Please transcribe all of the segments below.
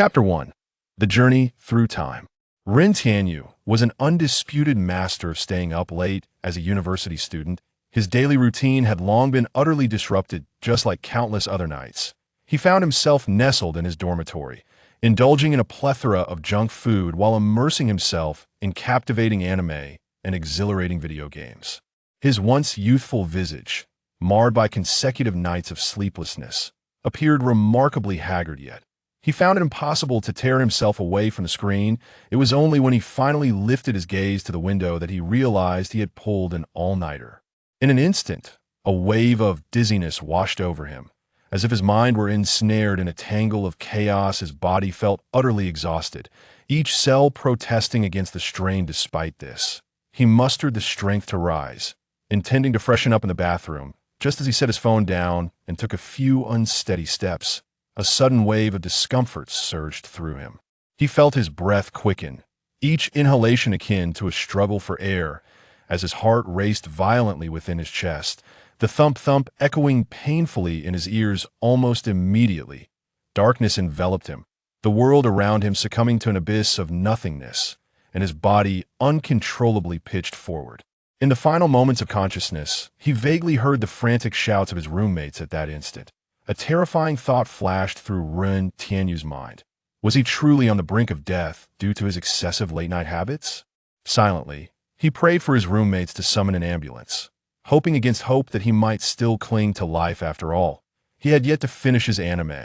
Chapter 1. The Journey Through Time. Ren Tianyu was an undisputed master of staying up late as a university student. His daily routine had long been utterly disrupted, just like countless other nights. He found himself nestled in his dormitory, indulging in a plethora of junk food while immersing himself in captivating anime and exhilarating video games. His once youthful visage, marred by consecutive nights of sleeplessness, appeared remarkably haggard yet. He found it impossible to tear himself away from the screen. It was only when he finally lifted his gaze to the window that he realized he had pulled an all-nighter. In an instant, a wave of dizziness washed over him. As if his mind were ensnared in a tangle of chaos, his body felt utterly exhausted, each cell protesting against the strain. Despite this, he mustered the strength to rise, intending to freshen up in the bathroom. Just as he set his phone down and took a few unsteady steps, a sudden wave of discomfort surged through him. He felt his breath quicken, each inhalation akin to a struggle for air, as his heart raced violently within his chest, the thump-thump echoing painfully in his ears almost immediately. Darkness enveloped him, the world around him succumbing to an abyss of nothingness, and his body uncontrollably pitched forward. In the final moments of consciousness, he vaguely heard the frantic shouts of his roommates at that instant. A terrifying thought flashed through Ren Tianyu's mind. Was he truly on the brink of death due to his excessive late-night habits? Silently, he prayed for his roommates to summon an ambulance, hoping against hope that he might still cling to life after all. He had yet to finish his anime.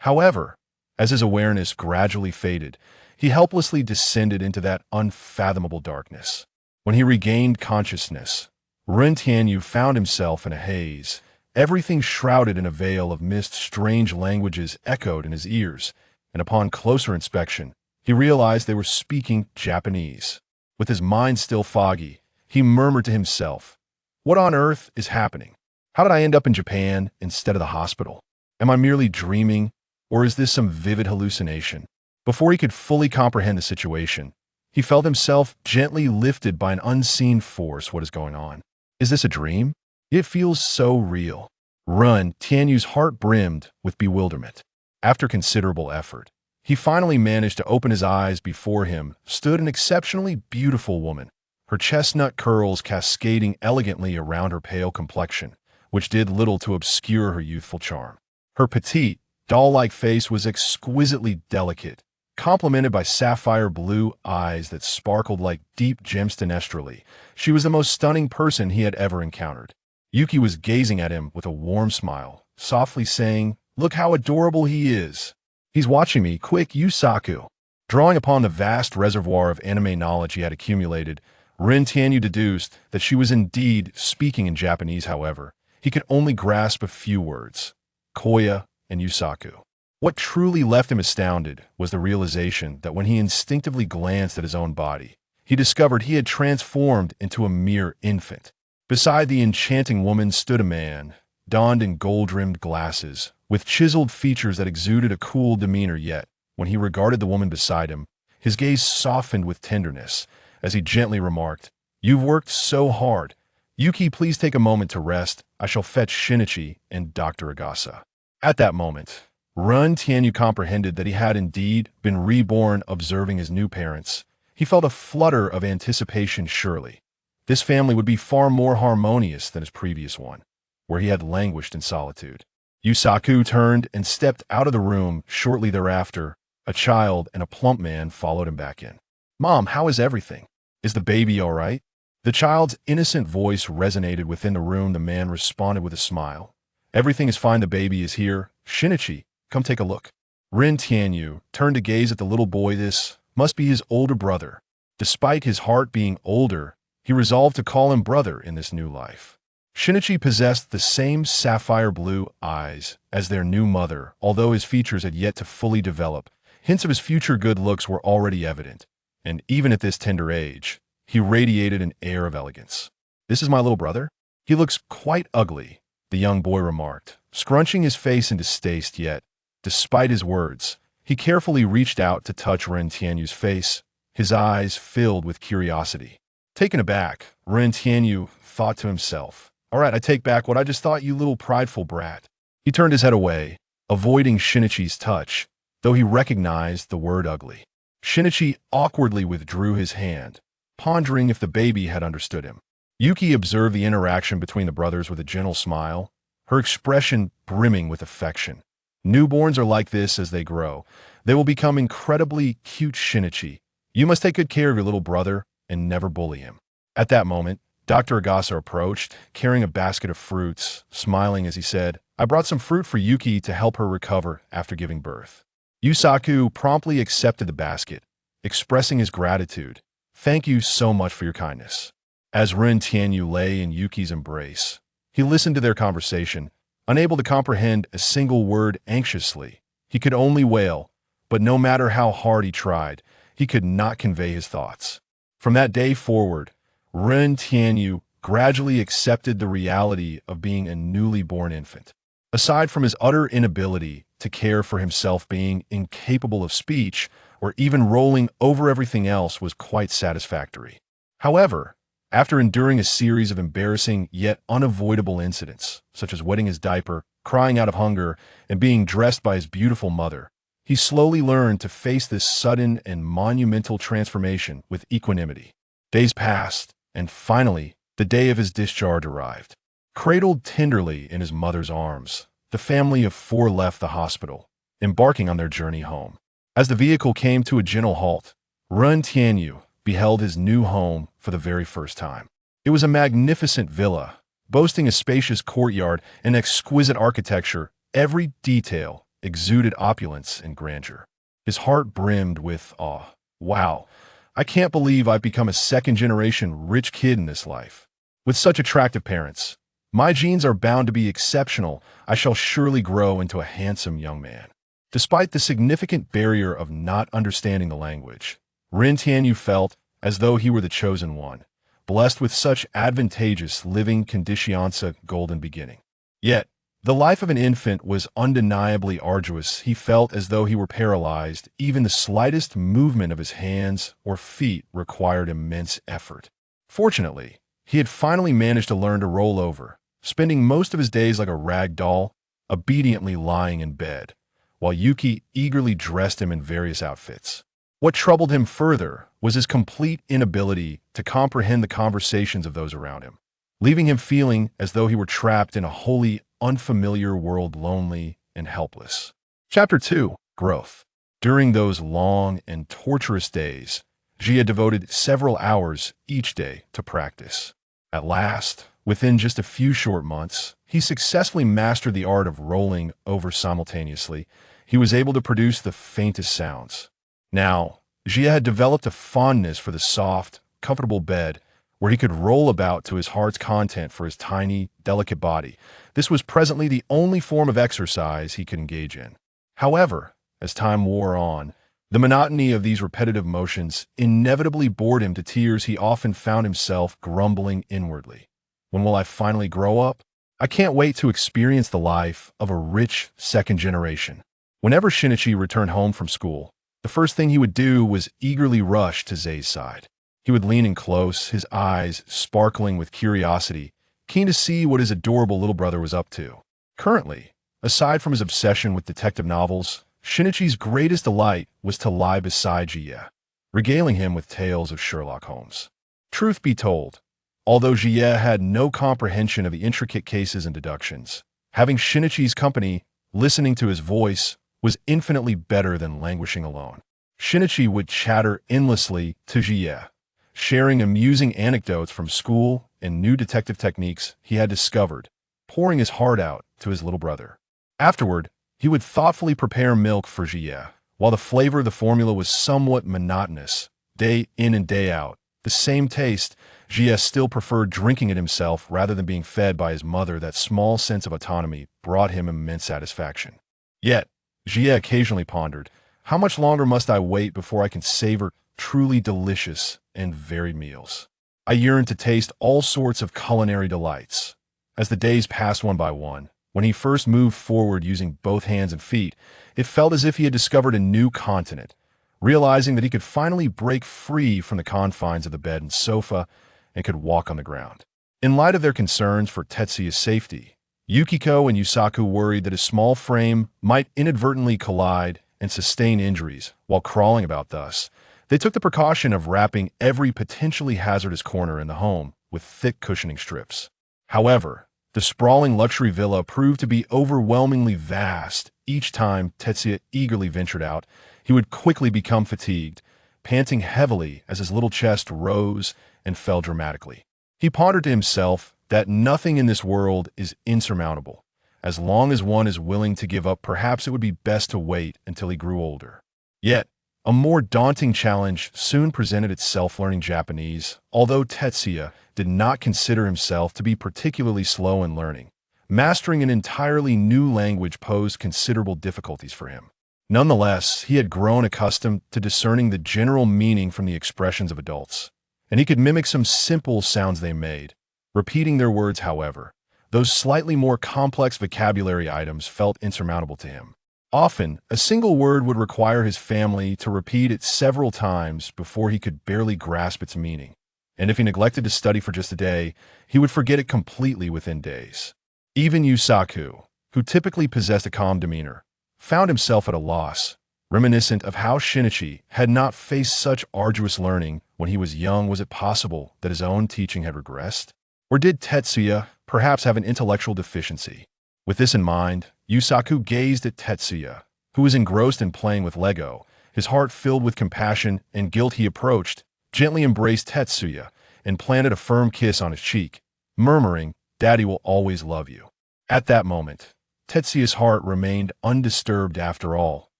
However, as his awareness gradually faded, he helplessly descended into that unfathomable darkness. When he regained consciousness, Ren Tianyu found himself in a haze. Everything shrouded in a veil of mist. Strange languages echoed in his ears, and upon closer inspection, he realized they were speaking Japanese. With his mind still foggy, he murmured to himself, "What on earth is happening? How did I end up in Japan instead of the hospital? Am I merely dreaming, or is this some vivid hallucination?" Before he could fully comprehend the situation, he felt himself gently lifted by an unseen force. What is going on? Is this a dream? It feels so real. Ren Tianyu's heart brimmed with bewilderment. After considerable effort, he finally managed to open his eyes. Before him stood an exceptionally beautiful woman, her chestnut curls cascading elegantly around her pale complexion, which did little to obscure her youthful charm. Her petite, doll-like face was exquisitely delicate, complemented by sapphire blue eyes that sparkled like deep gemstones. She was the most stunning person he had ever encountered. Yuki was gazing at him with a warm smile, softly saying, "Look how adorable he is. He's watching me, quick, Yusaku." Drawing upon the vast reservoir of anime knowledge he had accumulated, Ren Tianyu deduced that she was indeed speaking in Japanese. However, he could only grasp a few words: Koya and Yusaku. What truly left him astounded was the realization that when he instinctively glanced at his own body, he discovered he had transformed into a mere infant. Beside the enchanting woman stood a man, donned in gold-rimmed glasses, with chiseled features that exuded a cool demeanor. Yet, when he regarded the woman beside him, his gaze softened with tenderness, as he gently remarked, "You've worked so hard. Yuki, please take a moment to rest. I shall fetch Shinichi and Dr. Agasa." At that moment, Ren Tianyu comprehended that he had indeed been reborn. Observing his new parents, he felt a flutter of anticipation. Surely, this family would be far more harmonious than his previous one, where he had languished in solitude. Yusaku turned and stepped out of the room. Shortly thereafter, a child and a plump man followed him back in. "Mom, how is everything? Is the baby all right?" The child's innocent voice resonated within the room. The man responded with a smile. "Everything is fine. The baby is here. Shinichi, come take a look." Ren Tianyu turned to gaze at the little boy. This must be his older brother. Despite his heart being older, he resolved to call him brother in this new life. Shinichi possessed the same sapphire blue eyes as their new mother. Although his features had yet to fully develop, hints of his future good looks were already evident, and even at this tender age, he radiated an air of elegance. "This is my little brother? He looks quite ugly," the young boy remarked, scrunching his face in distaste. Yet, despite his words, he carefully reached out to touch Ren Tianyu's face, his eyes filled with curiosity. Taken aback, Ren Tianyu thought to himself, "All right, I take back what I just thought, you little prideful brat." He turned his head away, avoiding Shinichi's touch, though he recognized the word ugly. Shinichi awkwardly withdrew his hand, pondering if the baby had understood him. Yuki observed the interaction between the brothers with a gentle smile, her expression brimming with affection. Newborns are like this as they grow. They will become incredibly cute. Shinichi, you must take good care of your little brother and never bully him. At that moment, Dr. Agasa approached, carrying a basket of fruits, smiling as he said, I brought some fruit for Yuki to help her recover after giving birth. Yusaku promptly accepted the basket, expressing his gratitude. Thank you so much for your kindness. As Ren Tianyu lay in Yuki's embrace, he listened to their conversation, unable to comprehend a single word anxiously. He could only wail, but no matter how hard he tried, he could not convey his thoughts. From that day forward, Ren Tianyu gradually accepted the reality of being a newly born infant. Aside from his utter inability to care for himself, being incapable of speech or even rolling over everything else was quite satisfactory. However, after enduring a series of embarrassing yet unavoidable incidents, such as wetting his diaper, crying out of hunger, and being dressed by his beautiful mother, he slowly learned to face this sudden and monumental transformation with equanimity. Days passed, and finally, the day of his discharge arrived. Cradled tenderly in his mother's arms, the family of four left the hospital, embarking on their journey home. As the vehicle came to a gentle halt, Ren Tianyu beheld his new home for the very first time. It was a magnificent villa, boasting a spacious courtyard and exquisite architecture. Every detail exuded opulence and grandeur. His heart brimmed with awe. Wow, I can't believe I've become a second-generation rich kid in this life. With such attractive parents, my genes are bound to be exceptional. I shall surely grow into a handsome young man. Despite the significant barrier of not understanding the language, Ren Tianyu felt as though he were the chosen one, blessed with such advantageous living conditions, a golden beginning. Yet, the life of an infant was undeniably arduous. He felt as though he were paralyzed. Even the slightest movement of his hands or feet required immense effort. Fortunately, he had finally managed to learn to roll over, spending most of his days like a rag doll, obediently lying in bed, while Yuki eagerly dressed him in various outfits. What troubled him further was his complete inability to comprehend the conversations of those around him, leaving him feeling as though he were trapped in a wholly unfamiliar world, lonely and helpless. Chapter 2. Growth. During those long and torturous days, Jia devoted several hours each day to practice. At last, within just a few short months, he successfully mastered the art of rolling over simultaneously. He was able to produce the faintest sounds. Now, Jia had developed a fondness for the soft, comfortable bed where he could roll about to his heart's content for his tiny, delicate body. This was presently the only form of exercise he could engage in. However, as time wore on, the monotony of these repetitive motions inevitably bored him to tears. He often found himself grumbling inwardly. When will I finally grow up? I can't wait to experience the life of a rich second generation. Whenever Shinichi returned home from school, the first thing he would do was eagerly rush to Zei's side. He would lean in close, his eyes sparkling with curiosity, keen to see what his adorable little brother was up to. Currently, aside from his obsession with detective novels, Shinichi's greatest delight was to lie beside Jie, regaling him with tales of Sherlock Holmes. Truth be told, although Jie had no comprehension of the intricate cases and deductions, having Shinichi's company, listening to his voice, was infinitely better than languishing alone. Shinichi would chatter endlessly to Jie, sharing amusing anecdotes from school and new detective techniques he had discovered, pouring his heart out to his little brother. Afterward, he would thoughtfully prepare milk for Jie. While the flavor of the formula was somewhat monotonous, day in and day out, the same taste, Jie still preferred drinking it himself rather than being fed by his mother. That small sense of autonomy brought him immense satisfaction. Yet, Jie occasionally pondered, how much longer must I wait before I can savor truly delicious and varied meals? I yearned to taste all sorts of culinary delights. As the days passed one by one, when he first moved forward using both hands and feet, it felt as if he had discovered a new continent, realizing that he could finally break free from the confines of the bed and sofa and could walk on the ground. In light of their concerns for Tetsuya's safety, Yukiko and Yusaku worried that his small frame might inadvertently collide and sustain injuries while crawling about thus. They took the precaution of wrapping every potentially hazardous corner in the home with thick cushioning strips. However, the sprawling luxury villa proved to be overwhelmingly vast. Each time Tetsuya eagerly ventured out, he would quickly become fatigued, panting heavily as his little chest rose and fell dramatically. He pondered to himself that nothing in this world is insurmountable. As long as one is willing to give up, perhaps it would be best to wait until he grew older. Yet, a more daunting challenge soon presented itself: learning Japanese. Although Tetsuya did not consider himself to be particularly slow in learning, mastering an entirely new language posed considerable difficulties for him. Nonetheless, he had grown accustomed to discerning the general meaning from the expressions of adults, and he could mimic some simple sounds they made. Repeating their words, however, those slightly more complex vocabulary items felt insurmountable to him. Often, a single word would require his family to repeat it several times before he could barely grasp its meaning. And if he neglected to study for just a day, he would forget it completely within days. Even Yusaku, who typically possessed a calm demeanor, found himself at a loss, reminiscent of how Shinichi had not faced such arduous learning when he was young. Was it possible that his own teaching had regressed? Or did Tetsuya perhaps have an intellectual deficiency? With this in mind, Yusaku gazed at Tetsuya, who was engrossed in playing with Lego. His heart filled with compassion and guilt, he approached, gently embraced Tetsuya, and planted a firm kiss on his cheek, murmuring, "Daddy will always love you." At that moment, Tetsuya's heart remained undisturbed. After all,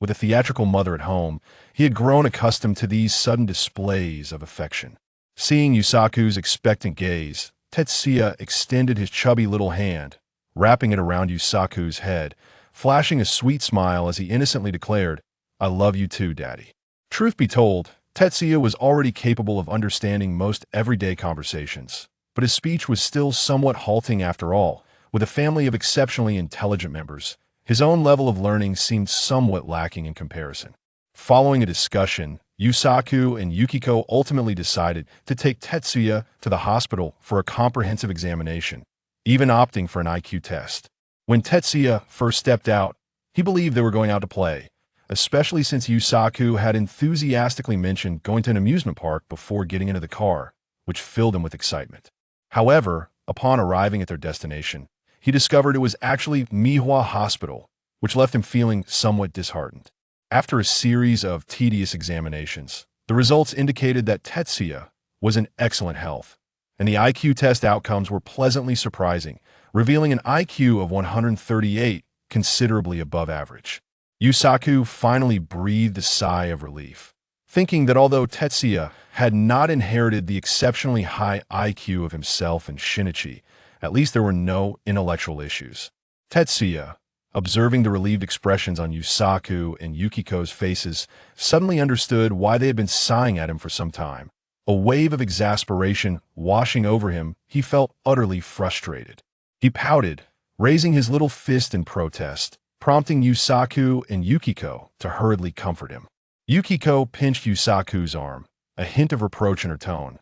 with a theatrical mother at home, he had grown accustomed to these sudden displays of affection. Seeing Yusaku's expectant gaze, Tetsuya extended his chubby little hand, wrapping it around Yusaku's head, flashing a sweet smile as he innocently declared, "I love you too, Daddy." Truth be told, Tetsuya was already capable of understanding most everyday conversations, but his speech was still somewhat halting. After all. With a family of exceptionally intelligent members, his own level of learning seemed somewhat lacking in comparison. Following a discussion, Yusaku and Yukiko ultimately decided to take Tetsuya to the hospital for a comprehensive examination, even opting for an IQ test. When Tetsuya first stepped out, he believed they were going out to play, especially since Yusaku had enthusiastically mentioned going to an amusement park before getting into the car, which filled him with excitement. However, upon arriving at their destination, he discovered it was actually Mihua Hospital, which left him feeling somewhat disheartened. After a series of tedious examinations, the results indicated that Tetsuya was in excellent health, and the IQ test outcomes were pleasantly surprising, revealing an IQ of 138, considerably above average. Yusaku finally breathed a sigh of relief, thinking that although Tetsuya had not inherited the exceptionally high IQ of himself and Shinichi, at least there were no intellectual issues. Tetsuya, observing the relieved expressions on Yusaku and Yukiko's faces, suddenly understood why they had been sighing at him for some time. A wave of exasperation washing over him, he felt utterly frustrated. He pouted, raising his little fist in protest, prompting Yusaku and Yukiko to hurriedly comfort him. Yukiko pinched Yusaku's arm, a hint of reproach in her tone.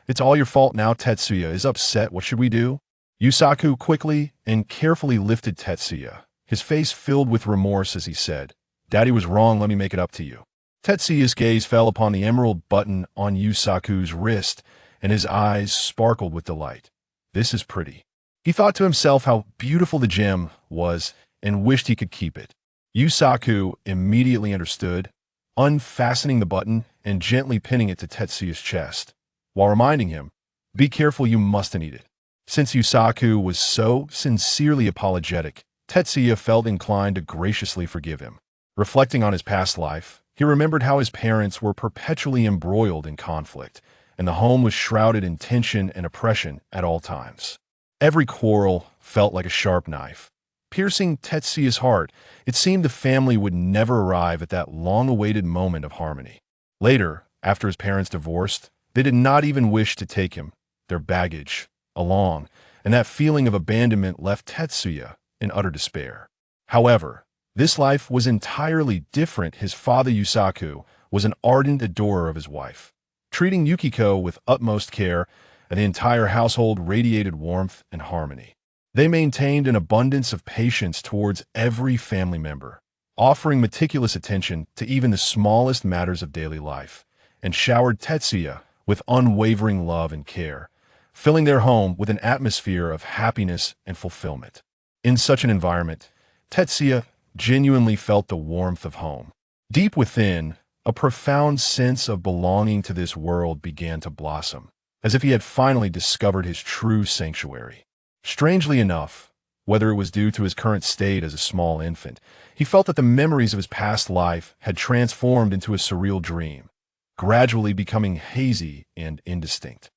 "It's all your fault now. Tetsuya is upset. What should we do?" Yusaku quickly and carefully lifted Tetsuya, his face filled with remorse as he said, "Daddy was wrong. Let me make it up to you." Tetsuya's gaze fell upon the emerald button on Yusaku's wrist, and his eyes sparkled with delight. "This is pretty." He thought to himself how beautiful the gem was and wished he could keep it. Yusaku immediately understood, unfastening the button and gently pinning it to Tetsuya's chest, while reminding him, "Be careful, you mustn't eat it." Since Yusaku was so sincerely apologetic, Tetsuya felt inclined to graciously forgive him. Reflecting on his past life, he remembered how his parents were perpetually embroiled in conflict, and the home was shrouded in tension and oppression at all times. Every quarrel felt like a sharp knife, piercing Tetsuya's heart. It seemed the family would never arrive at that long-awaited moment of harmony. Later, after his parents divorced, they did not even wish to take him, their baggage, along, and that feeling of abandonment left Tetsuya in utter despair. However, this life was entirely different. His father Yusaku was an ardent adorer of his wife, treating Yukiko with utmost care, and the entire household radiated warmth and harmony. They maintained an abundance of patience towards every family member, offering meticulous attention to even the smallest matters of daily life, and showered Tetsuya with unwavering love and care, filling their home with an atmosphere of happiness and fulfillment. In such an environment, Tetsuya genuinely felt the warmth of home. Deep within, a profound sense of belonging to this world began to blossom, as if he had finally discovered his true sanctuary. Strangely enough, whether it was due to his current state as a small infant, he felt that the memories of his past life had transformed into a surreal dream, gradually becoming hazy and indistinct.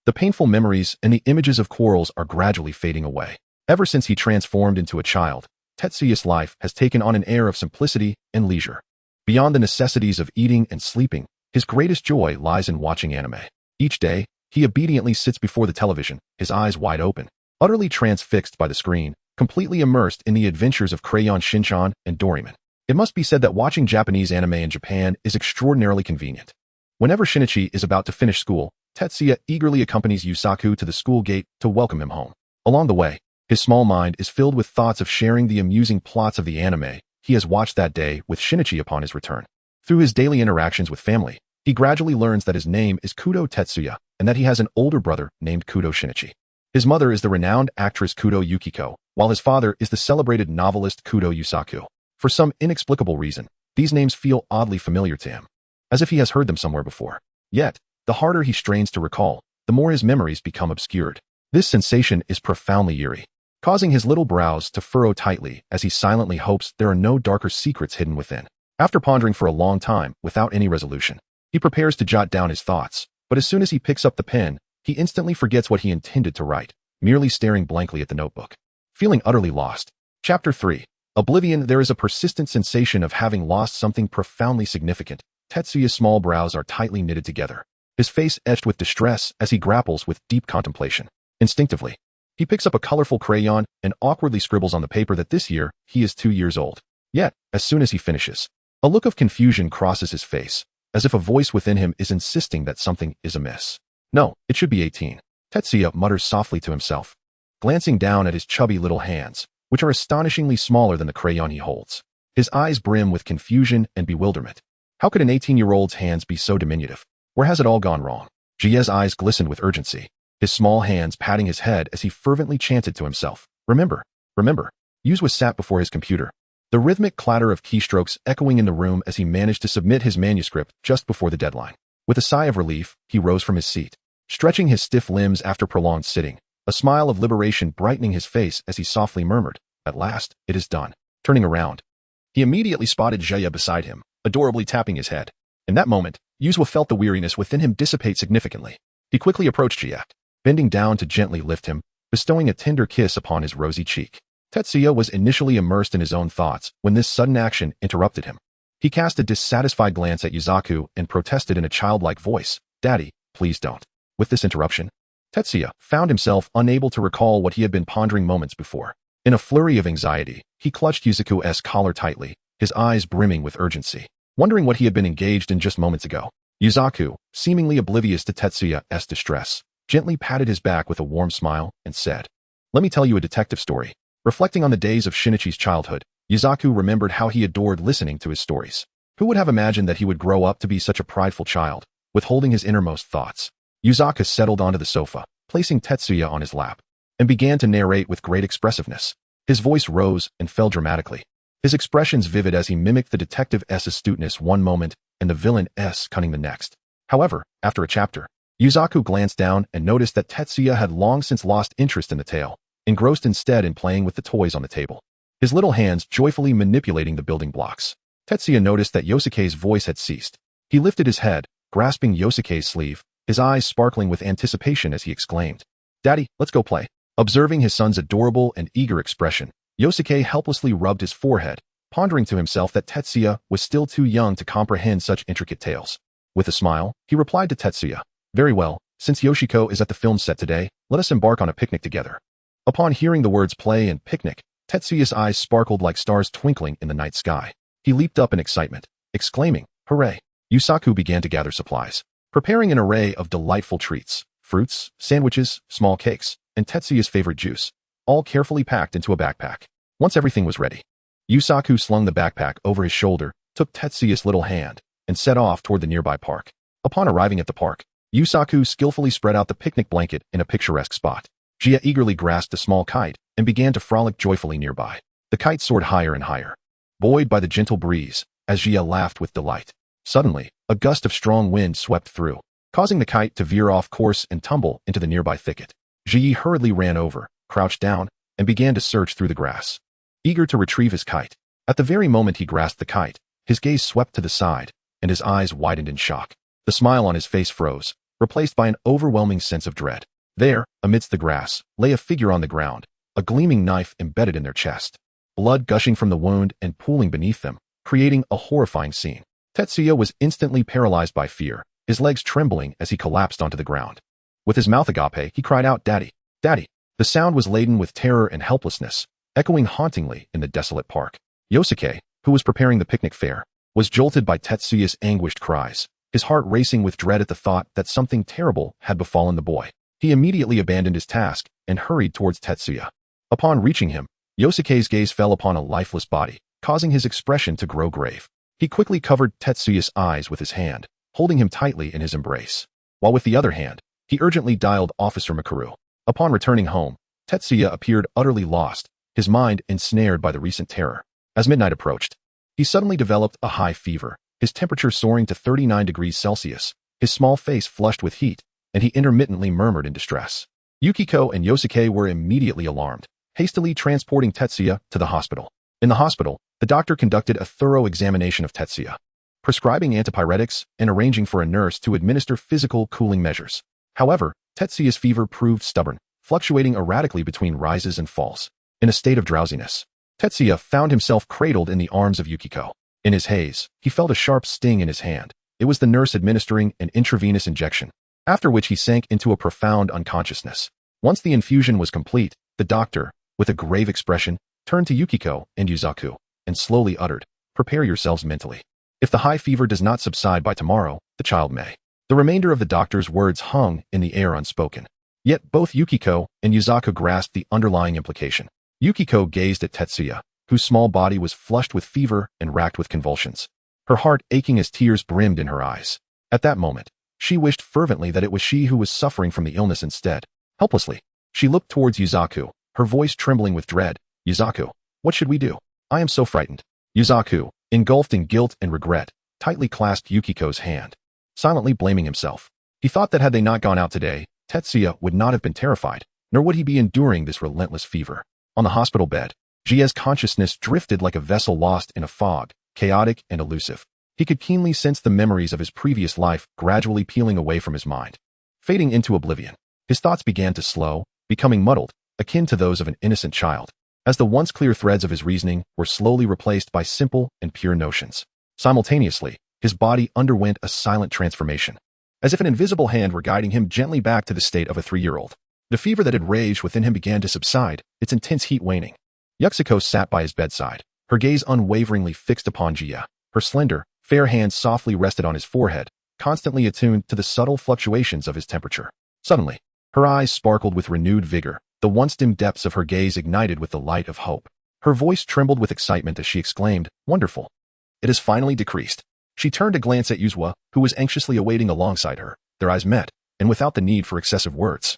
The painful memories and the images of quarrels are gradually fading away. Ever since he transformed into a child, Tetsuya's life has taken on an air of simplicity and leisure. Beyond the necessities of eating and sleeping, his greatest joy lies in watching anime. Each day, he obediently sits before the television, his eyes wide open, utterly transfixed by the screen, completely immersed in the adventures of Crayon Shinchan and Doraemon. It must be said that watching Japanese anime in Japan is extraordinarily convenient. Whenever Shinichi is about to finish school, Tetsuya eagerly accompanies Yusaku to the school gate to welcome him home. Along the way, his small mind is filled with thoughts of sharing the amusing plots of the anime he has watched that day with Shinichi upon his return. Through his daily interactions with family, he gradually learns that his name is Kudo Tetsuya and that he has an older brother named Kudo Shinichi. His mother is the renowned actress Kudo Yukiko, while his father is the celebrated novelist Kudo Yusaku. For some inexplicable reason, these names feel oddly familiar to him, as if he has heard them somewhere before. Yet, the harder he strains to recall, the more his memories become obscured. This sensation is profoundly eerie, causing his little brows to furrow tightly as he silently hopes there are no darker secrets hidden within. After pondering for a long time without any resolution, he prepares to jot down his thoughts, but as soon as he picks up the pen, he instantly forgets what he intended to write, merely staring blankly at the notebook. Feeling utterly lost. Chapter 3. Oblivion. There is a persistent sensation of having lost something profoundly significant. Tetsuya's small brows are tightly knitted together, his face etched with distress as he grapples with deep contemplation. Instinctively, he picks up a colorful crayon and awkwardly scribbles on the paper that this year he is 2 years old. Yet, as soon as he finishes, a look of confusion crosses his face, as if a voice within him is insisting that something is amiss. No, it should be 18. Tetsuya mutters softly to himself, glancing down at his chubby little hands, which are astonishingly smaller than the crayon he holds. His eyes brim with confusion and bewilderment. How could an 18-year-old's hands be so diminutive? Where has it all gone wrong? Jie's eyes glistened with urgency, his small hands patting his head as he fervently chanted to himself. Remember, remember. Yuzwa sat before his computer, the rhythmic clatter of keystrokes echoing in the room as he managed to submit his manuscript just before the deadline. With a sigh of relief, he rose from his seat, stretching his stiff limbs after prolonged sitting, a smile of liberation brightening his face as he softly murmured, "At last, it is done." Turning around, he immediately spotted Jie beside him, adorably tapping his head. In that moment, Yuzwa felt the weariness within him dissipate significantly. He quickly approached Jie, bending down to gently lift him, bestowing a tender kiss upon his rosy cheek. Tetsuya was initially immersed in his own thoughts when this sudden action interrupted him. He cast a dissatisfied glance at Yusaku and protested in a childlike voice, "Daddy, please don't." With this interruption, Tetsuya found himself unable to recall what he had been pondering moments before. In a flurry of anxiety, he clutched Yusaku's collar tightly, his eyes brimming with urgency, wondering what he had been engaged in just moments ago. Yusaku, seemingly oblivious to Tetsuya's distress, gently patted his back with a warm smile and said, "Let me tell you a detective story." Reflecting on the days of Shinichi's childhood, Yusaku remembered how he adored listening to his stories. Who would have imagined that he would grow up to be such a prideful child, withholding his innermost thoughts? Yusaku settled onto the sofa, placing Tetsuya on his lap, and began to narrate with great expressiveness. His voice rose and fell dramatically, his expressions vivid as he mimicked the detective's astuteness one moment and the villain's cunning the next. However, after a chapter, Yusaku glanced down and noticed that Tetsuya had long since lost interest in the tale, engrossed instead in playing with the toys on the table, his little hands joyfully manipulating the building blocks. Tetsuya noticed that Yosuke's voice had ceased. He lifted his head, grasping Yosuke's sleeve, his eyes sparkling with anticipation as he exclaimed, "Daddy, let's go play." Observing his son's adorable and eager expression, Yosuke helplessly rubbed his forehead, pondering to himself that Tetsuya was still too young to comprehend such intricate tales. With a smile, he replied to Tetsuya, "Very well, since Yoshiko is at the film set today, let us embark on a picnic together." Upon hearing the words play and picnic, Tetsuya's eyes sparkled like stars twinkling in the night sky. He leaped up in excitement, exclaiming, "Hooray!" Yusaku began to gather supplies, preparing an array of delightful treats, fruits, sandwiches, small cakes, and Tetsuya's favorite juice, all carefully packed into a backpack. Once everything was ready, Yusaku slung the backpack over his shoulder, took Tetsuya's little hand, and set off toward the nearby park. Upon arriving at the park, Yusaku skillfully spread out the picnic blanket in a picturesque spot. Jia eagerly grasped a small kite and began to frolic joyfully nearby. The kite soared higher and higher, buoyed by the gentle breeze, as Jia laughed with delight. Suddenly, a gust of strong wind swept through, causing the kite to veer off course and tumble into the nearby thicket. Ji hurriedly ran over, crouched down, and began to search through the grass, eager to retrieve his kite. At the very moment he grasped the kite, his gaze swept to the side, and his eyes widened in shock. The smile on his face froze, replaced by an overwhelming sense of dread. There, amidst the grass, lay a figure on the ground, a gleaming knife embedded in their chest, blood gushing from the wound and pooling beneath them, creating a horrifying scene. Tetsuya was instantly paralyzed by fear, his legs trembling as he collapsed onto the ground. With his mouth agape, he cried out, "Daddy! Daddy!" The sound was laden with terror and helplessness, echoing hauntingly in the desolate park. Yosuke, who was preparing the picnic fare, was jolted by Tetsuya's anguished cries, his heart racing with dread at the thought that something terrible had befallen the boy. He immediately abandoned his task and hurried towards Tetsuya. Upon reaching him, Yosuke's gaze fell upon a lifeless body, causing his expression to grow grave. He quickly covered Tetsuya's eyes with his hand, holding him tightly in his embrace, while with the other hand, he urgently dialed Officer Makaru. Upon returning home, Tetsuya appeared utterly lost, his mind ensnared by the recent terror. As midnight approached, he suddenly developed a high fever, his temperature soaring to 39 degrees Celsius, his small face flushed with heat, and he intermittently murmured in distress. Yukiko and Yosuke were immediately alarmed, hastily transporting Tetsuya to the hospital. In the hospital, the doctor conducted a thorough examination of Tetsuya, prescribing antipyretics and arranging for a nurse to administer physical cooling measures. However, Tetsuya's fever proved stubborn, fluctuating erratically between rises and falls. In a state of drowsiness, Tetsuya found himself cradled in the arms of Yukiko. In his haze, he felt a sharp sting in his hand. It was the nurse administering an intravenous injection, after which he sank into a profound unconsciousness. Once the infusion was complete, the doctor, with a grave expression, turned to Yukiko and Yusaku, and slowly uttered, "Prepare yourselves mentally. If the high fever does not subside by tomorrow, the child may." The remainder of the doctor's words hung in the air unspoken. Yet both Yukiko and Yusaku grasped the underlying implication. Yukiko gazed at Tetsuya, whose small body was flushed with fever and racked with convulsions, her heart aching as tears brimmed in her eyes. At that moment, she wished fervently that it was she who was suffering from the illness instead. Helplessly, she looked towards Yusaku, her voice trembling with dread. "Yusaku, what should we do? I am so frightened." Yusaku, engulfed in guilt and regret, tightly clasped Yukiko's hand, silently blaming himself. He thought that had they not gone out today, Tetsuya would not have been terrified, nor would he be enduring this relentless fever. On the hospital bed, Jia's consciousness drifted like a vessel lost in a fog, chaotic and elusive. He could keenly sense the memories of his previous life gradually peeling away from his mind, fading into oblivion. His thoughts began to slow, becoming muddled, akin to those of an innocent child, as the once clear threads of his reasoning were slowly replaced by simple and pure notions. Simultaneously, his body underwent a silent transformation, as if an invisible hand were guiding him gently back to the state of a 3-year-old. The fever that had raged within him began to subside, its intense heat waning. Yukiko sat by his bedside, her gaze unwaveringly fixed upon Jia. Her slender, fair hands softly rested on his forehead, constantly attuned to the subtle fluctuations of his temperature. Suddenly, her eyes sparkled with renewed vigor, the once dim depths of her gaze ignited with the light of hope. Her voice trembled with excitement as she exclaimed, "Wonderful! It has finally decreased." She turned to glance at Yuzua, who was anxiously awaiting alongside her. Their eyes met, and without the need for excessive words,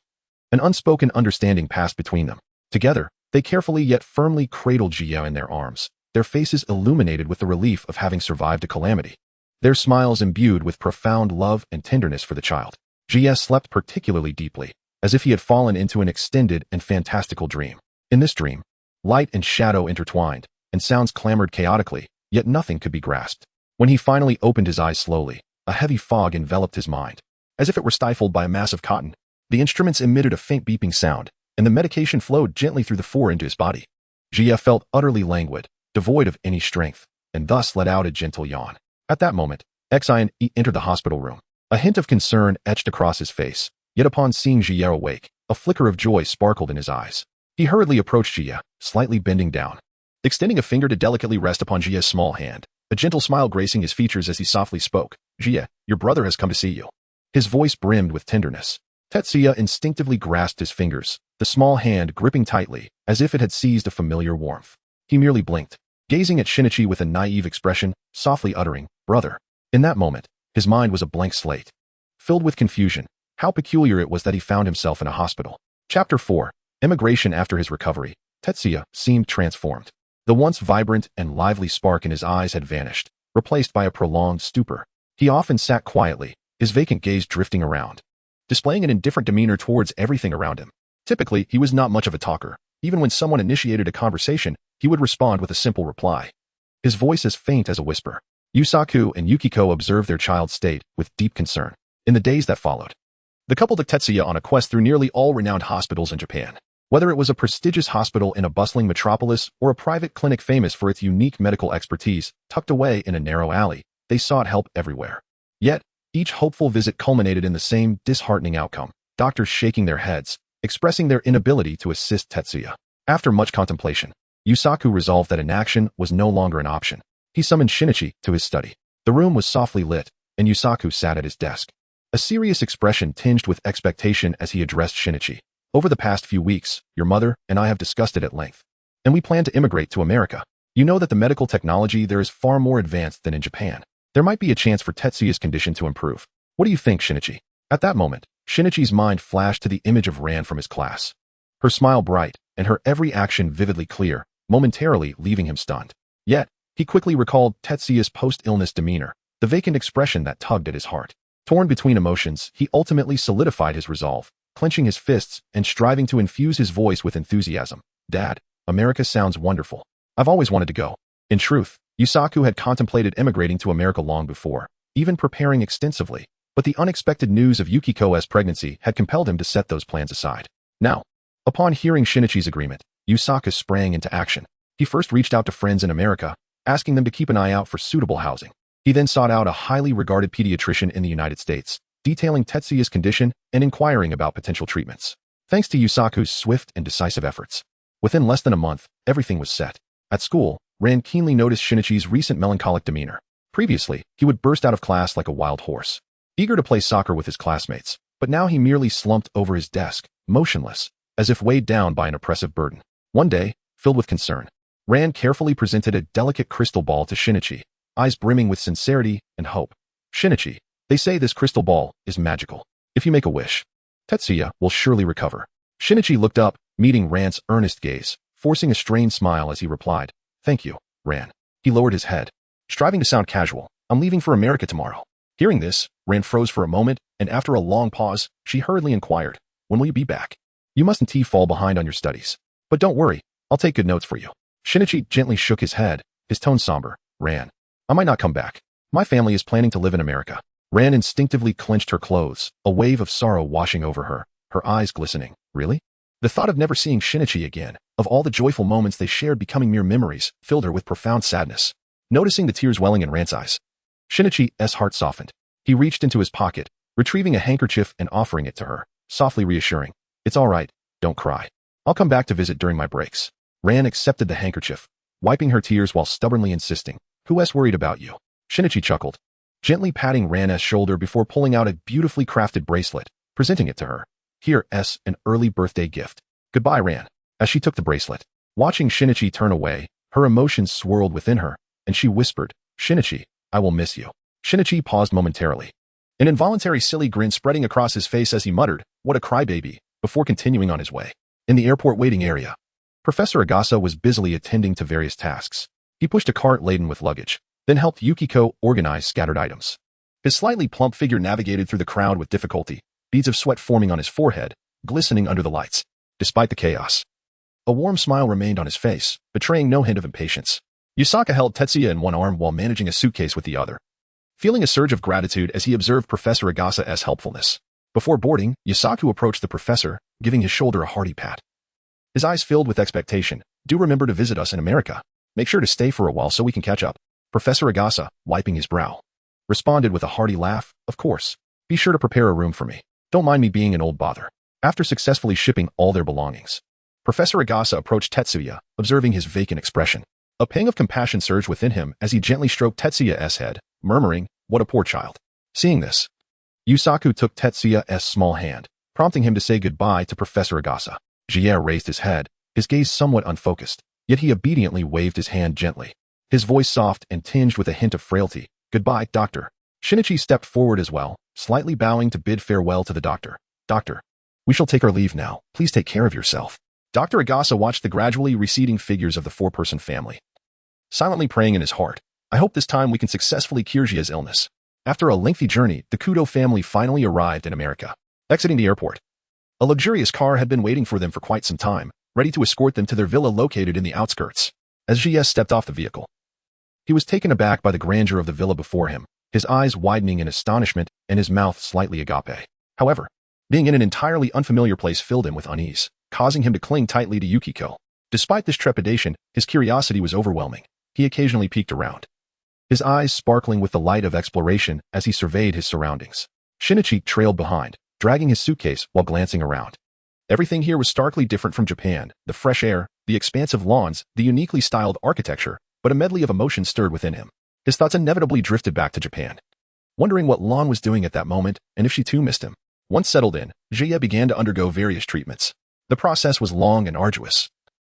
an unspoken understanding passed between them. Together, they carefully yet firmly cradled Jia in their arms, their faces illuminated with the relief of having survived a calamity, their smiles imbued with profound love and tenderness for the child. Jia slept particularly deeply, as if he had fallen into an extended and fantastical dream. In this dream, light and shadow intertwined, and sounds clamored chaotically, yet nothing could be grasped. When he finally opened his eyes slowly, a heavy fog enveloped his mind, as if it were stifled by a mass of cotton. The instruments emitted a faint beeping sound, and the medication flowed gently through the fore into his body. Jia felt utterly languid, devoid of any strength, and thus let out a gentle yawn. At that moment, Xian entered the hospital room. A hint of concern etched across his face, yet upon seeing Jia awake, a flicker of joy sparkled in his eyes. He hurriedly approached Jia, slightly bending down, extending a finger to delicately rest upon Jia's small hand, a gentle smile gracing his features as he softly spoke. "Jia, your brother has come to see you." His voice brimmed with tenderness. Tetsuya instinctively grasped his fingers, the small hand gripping tightly, as if it had seized a familiar warmth. He merely blinked, gazing at Shinichi with a naive expression, softly uttering, "Brother." In that moment, his mind was a blank slate. Filled with confusion, how peculiar it was that he found himself in a hospital. Chapter 4. Immigration. After his recovery, Tetsuya seemed transformed. The once vibrant and lively spark in his eyes had vanished, replaced by a prolonged stupor. He often sat quietly, his vacant gaze drifting around, displaying an indifferent demeanor towards everything around him. Typically, he was not much of a talker. Even when someone initiated a conversation, he would respond with a simple reply, his voice as faint as a whisper. Yusaku and Yukiko observed their child's state with deep concern. In the days that followed, the couple took Tetsuya on a quest through nearly all renowned hospitals in Japan. Whether it was a prestigious hospital in a bustling metropolis or a private clinic famous for its unique medical expertise, tucked away in a narrow alley, they sought help everywhere. Yet, each hopeful visit culminated in the same disheartening outcome, doctors shaking their heads, expressing their inability to assist Tetsuya. After much contemplation, Yusaku resolved that inaction was no longer an option. He summoned Shinichi to his study. The room was softly lit, and Yusaku sat at his desk. A serious expression tinged with expectation as he addressed Shinichi. "Over the past few weeks, your mother and I have discussed it at length, and we plan to immigrate to America. You know that the medical technology there is far more advanced than in Japan. There might be a chance for Tetsuya's condition to improve. What do you think, Shinichi?" At that moment, Shinichi's mind flashed to the image of Ran from his class. Her smile bright, and her every action vividly clear, momentarily leaving him stunned. Yet, he quickly recalled Tetsuya's post-illness demeanor, the vacant expression that tugged at his heart. Torn between emotions, he ultimately solidified his resolve, clenching his fists and striving to infuse his voice with enthusiasm. "Dad, America sounds wonderful. I've always wanted to go." In truth, Yusaku had contemplated immigrating to America long before, even preparing extensively, but the unexpected news of Yukiko's pregnancy had compelled him to set those plans aside. Now, upon hearing Shinichi's agreement, Yusaku sprang into action. He first reached out to friends in America, asking them to keep an eye out for suitable housing. He then sought out a highly regarded pediatrician in the United States, detailing Tetsuya's condition and inquiring about potential treatments. Thanks to Yusaku's swift and decisive efforts, within less than a month, everything was set. At school, Ran keenly noticed Shinichi's recent melancholic demeanor. Previously, he would burst out of class like a wild horse, eager to play soccer with his classmates, but now he merely slumped over his desk, motionless, as if weighed down by an oppressive burden. One day, filled with concern, Ran carefully presented a delicate crystal ball to Shinichi, eyes brimming with sincerity and hope. "Shinichi, they say this crystal ball is magical. If you make a wish, Tetsuya will surely recover." Shinichi looked up, meeting Ran's earnest gaze, forcing a strained smile as he replied, "Thank you, Ran." He lowered his head, striving to sound casual. "I'm leaving for America tomorrow." Hearing this, Ran froze for a moment, and after a long pause, she hurriedly inquired, "When will you be back? You mustn't fall behind on your studies. But don't worry, I'll take good notes for you." Shinichi gently shook his head, his tone somber. "Ran, I might not come back. My family is planning to live in America." Ran instinctively clenched her clothes, a wave of sorrow washing over her, her eyes glistening. Really? The thought of never seeing Shinichi again, of all the joyful moments they shared becoming mere memories, filled her with profound sadness. Noticing the tears welling in Ran's eyes, Shinichi's heart softened. He reached into his pocket, retrieving a handkerchief and offering it to her, softly reassuring, "It's all right, don't cry. I'll come back to visit during my breaks." Ran accepted the handkerchief, wiping her tears while stubbornly insisting, "Who's worried about you?" Shinichi chuckled, gently patting Ran's shoulder before pulling out a beautifully crafted bracelet, presenting it to her. "Here's an early birthday gift. Goodbye, Ran." As she took the bracelet, watching Shinichi turn away, her emotions swirled within her, and she whispered, "Shinichi, I will miss you." Shinichi paused momentarily, an involuntary silly grin spreading across his face as he muttered, "What a crybaby," before continuing on his way. In the airport waiting area, Professor Agasa was busily attending to various tasks. He pushed a cart laden with luggage, then helped Yukiko organize scattered items. His slightly plump figure navigated through the crowd with difficulty, beads of sweat forming on his forehead, glistening under the lights. Despite the chaos, a warm smile remained on his face, betraying no hint of impatience. Yusaku held Tetsuya in one arm while managing a suitcase with the other, feeling a surge of gratitude as he observed Professor Agasa's helpfulness. Before boarding, Yusaku approached the professor, giving his shoulder a hearty pat. His eyes filled with expectation. "Do remember to visit us in America. Make sure to stay for a while so we can catch up." Professor Agasa, wiping his brow, responded with a hearty laugh, "Of course. Be sure to prepare a room for me. Don't mind me being an old bother." After successfully shipping all their belongings, Professor Agasa approached Tetsuya, observing his vacant expression. A pang of compassion surged within him as he gently stroked Tetsuya's head, murmuring, "What a poor child." Seeing this, Yusaku took Tetsuya's small hand, prompting him to say goodbye to Professor Agasa. Jier raised his head, his gaze somewhat unfocused. yet he obediently waved his hand gently. His voice soft and tinged with a hint of frailty. "Goodbye, doctor." Shinichi stepped forward as well, slightly bowing to bid farewell to the doctor. "Doctor, we shall take our leave now. Please take care of yourself." Dr. Agasa watched the gradually receding figures of the four-person family, silently praying in his heart, "I hope this time we can successfully cure Jia's illness." After a lengthy journey, the Kudo family finally arrived in America. Exiting the airport, a luxurious car had been waiting for them for quite some time, ready to escort them to their villa located in the outskirts. As Jia stepped off the vehicle, he was taken aback by the grandeur of the villa before him, his eyes widening in astonishment and his mouth slightly agape. However, being in an entirely unfamiliar place filled him with unease, causing him to cling tightly to Yukiko. Despite this trepidation, his curiosity was overwhelming. He occasionally peeked around, his eyes sparkling with the light of exploration as he surveyed his surroundings. Shinichi trailed behind, dragging his suitcase while glancing around. Everything here was starkly different from Japan: the fresh air, the expansive lawns, the uniquely styled architecture, but a medley of emotions stirred within him. His thoughts inevitably drifted back to Japan, wondering what Lan was doing at that moment and if she too missed him. Once settled in, Jia began to undergo various treatments. The process was long and arduous,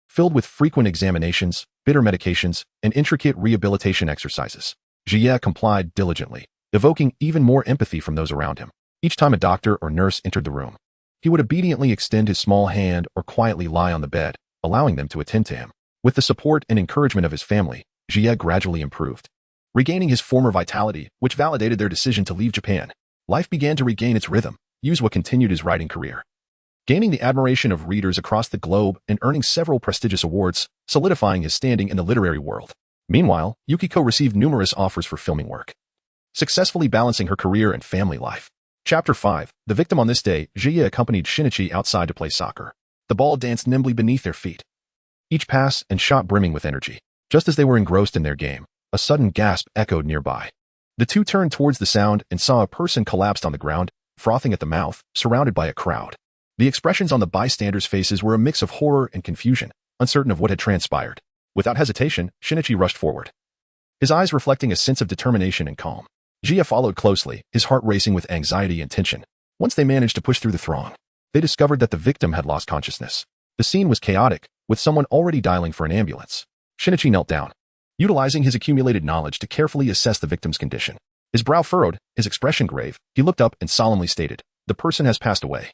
filled with frequent examinations, bitter medications, and intricate rehabilitation exercises. Jia complied diligently, evoking even more empathy from those around him. Each time a doctor or nurse entered the room, he would obediently extend his small hand or quietly lie on the bed, allowing them to attend to him. With the support and encouragement of his family, Jia gradually improved, regaining his former vitality, which validated their decision to leave Japan. Life began to regain its rhythm. Yuzwa continued his writing career, gaining the admiration of readers across the globe and earning several prestigious awards, solidifying his standing in the literary world. Meanwhile, Yukiko received numerous offers for filming work, successfully balancing her career and family life. Chapter 5. The victim. On this day, Jia accompanied Shinichi outside to play soccer. The ball danced nimbly beneath their feet, each pass and shot brimming with energy. Just as they were engrossed in their game, a sudden gasp echoed nearby. The two turned towards the sound and saw a person collapsed on the ground, frothing at the mouth, surrounded by a crowd. The expressions on the bystanders' faces were a mix of horror and confusion, uncertain of what had transpired. Without hesitation, Shinichi rushed forward, his eyes reflecting a sense of determination and calm. Jia followed closely, his heart racing with anxiety and tension. Once they managed to push through the throng, they discovered that the victim had lost consciousness. The scene was chaotic, with someone already dialing for an ambulance. Shinichi knelt down, utilizing his accumulated knowledge to carefully assess the victim's condition. His brow furrowed, his expression grave, he looked up and solemnly stated, "The person has passed away,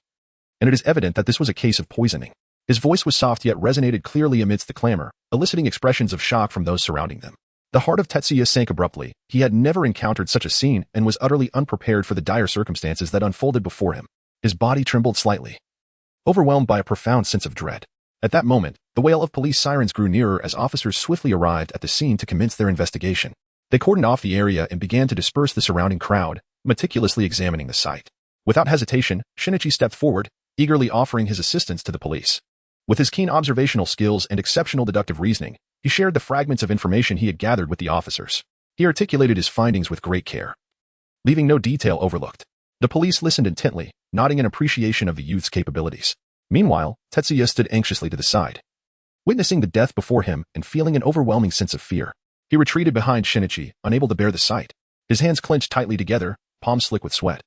and it is evident that this was a case of poisoning." His voice was soft yet resonated clearly amidst the clamor, eliciting expressions of shock from those surrounding them. The heart of Tetsuya sank abruptly. He had never encountered such a scene and was utterly unprepared for the dire circumstances that unfolded before him. His body trembled slightly, overwhelmed by a profound sense of dread. At that moment, the wail of police sirens grew nearer as officers swiftly arrived at the scene to commence their investigation. They cordoned off the area and began to disperse the surrounding crowd, meticulously examining the site. Without hesitation, Shinichi stepped forward, eagerly offering his assistance to the police. With his keen observational skills and exceptional deductive reasoning, he shared the fragments of information he had gathered with the officers. He articulated his findings with great care, leaving no detail overlooked. The police listened intently, nodding in appreciation of the youth's capabilities. Meanwhile, Tetsuya stood anxiously to the side, witnessing the death before him and feeling an overwhelming sense of fear. He retreated behind Shinichi, unable to bear the sight. His hands clenched tightly together, palms slick with sweat,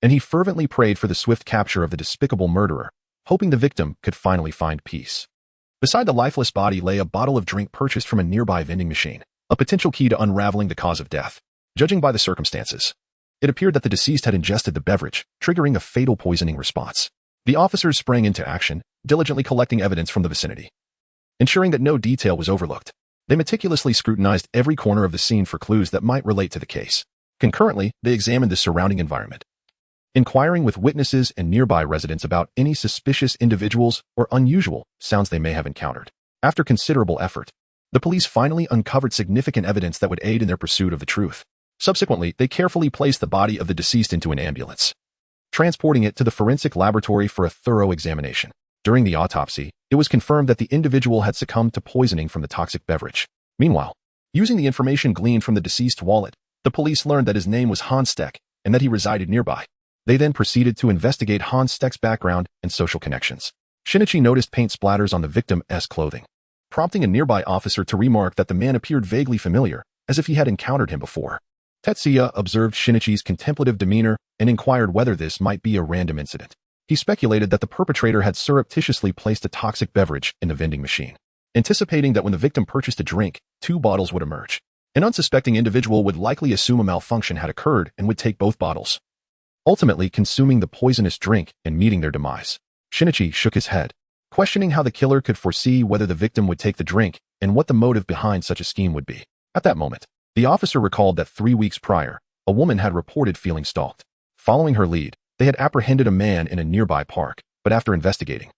and he fervently prayed for the swift capture of the despicable murderer, hoping the victim could finally find peace. Beside the lifeless body lay a bottle of drink purchased from a nearby vending machine, a potential key to unraveling the cause of death. Judging by the circumstances, it appeared that the deceased had ingested the beverage, triggering a fatal poisoning response. The officers sprang into action, diligently collecting evidence from the vicinity, ensuring that no detail was overlooked. They meticulously scrutinized every corner of the scene for clues that might relate to the case. Concurrently, they examined the surrounding environment, inquiring with witnesses and nearby residents about any suspicious individuals or unusual sounds they may have encountered. After considerable effort, the police finally uncovered significant evidence that would aid in their pursuit of the truth. Subsequently, they carefully placed the body of the deceased into an ambulance, transporting it to the forensic laboratory for a thorough examination. During the autopsy, it was confirmed that the individual had succumbed to poisoning from the toxic beverage. Meanwhile, using the information gleaned from the deceased's wallet, the police learned that his name was Hans Steck and that he resided nearby. They then proceeded to investigate Hans Steck's background and social connections. Shinichi noticed paint splatters on the victim's clothing, prompting a nearby officer to remark that the man appeared vaguely familiar, as if he had encountered him before. Tetsuya observed Shinichi's contemplative demeanor and inquired whether this might be a random incident. He speculated that the perpetrator had surreptitiously placed a toxic beverage in the vending machine. anticipating that when the victim purchased a drink, 2 bottles would emerge. An unsuspecting individual would likely assume a malfunction had occurred and would take both bottles, ultimately consuming the poisonous drink and meeting their demise. Shinichi shook his head, questioning how the killer could foresee whether the victim would take the drink and what the motive behind such a scheme would be. At that moment, the officer recalled that 3 weeks prior, a woman had reported feeling stalked. Following her lead, they had apprehended a man in a nearby park, but after investigating,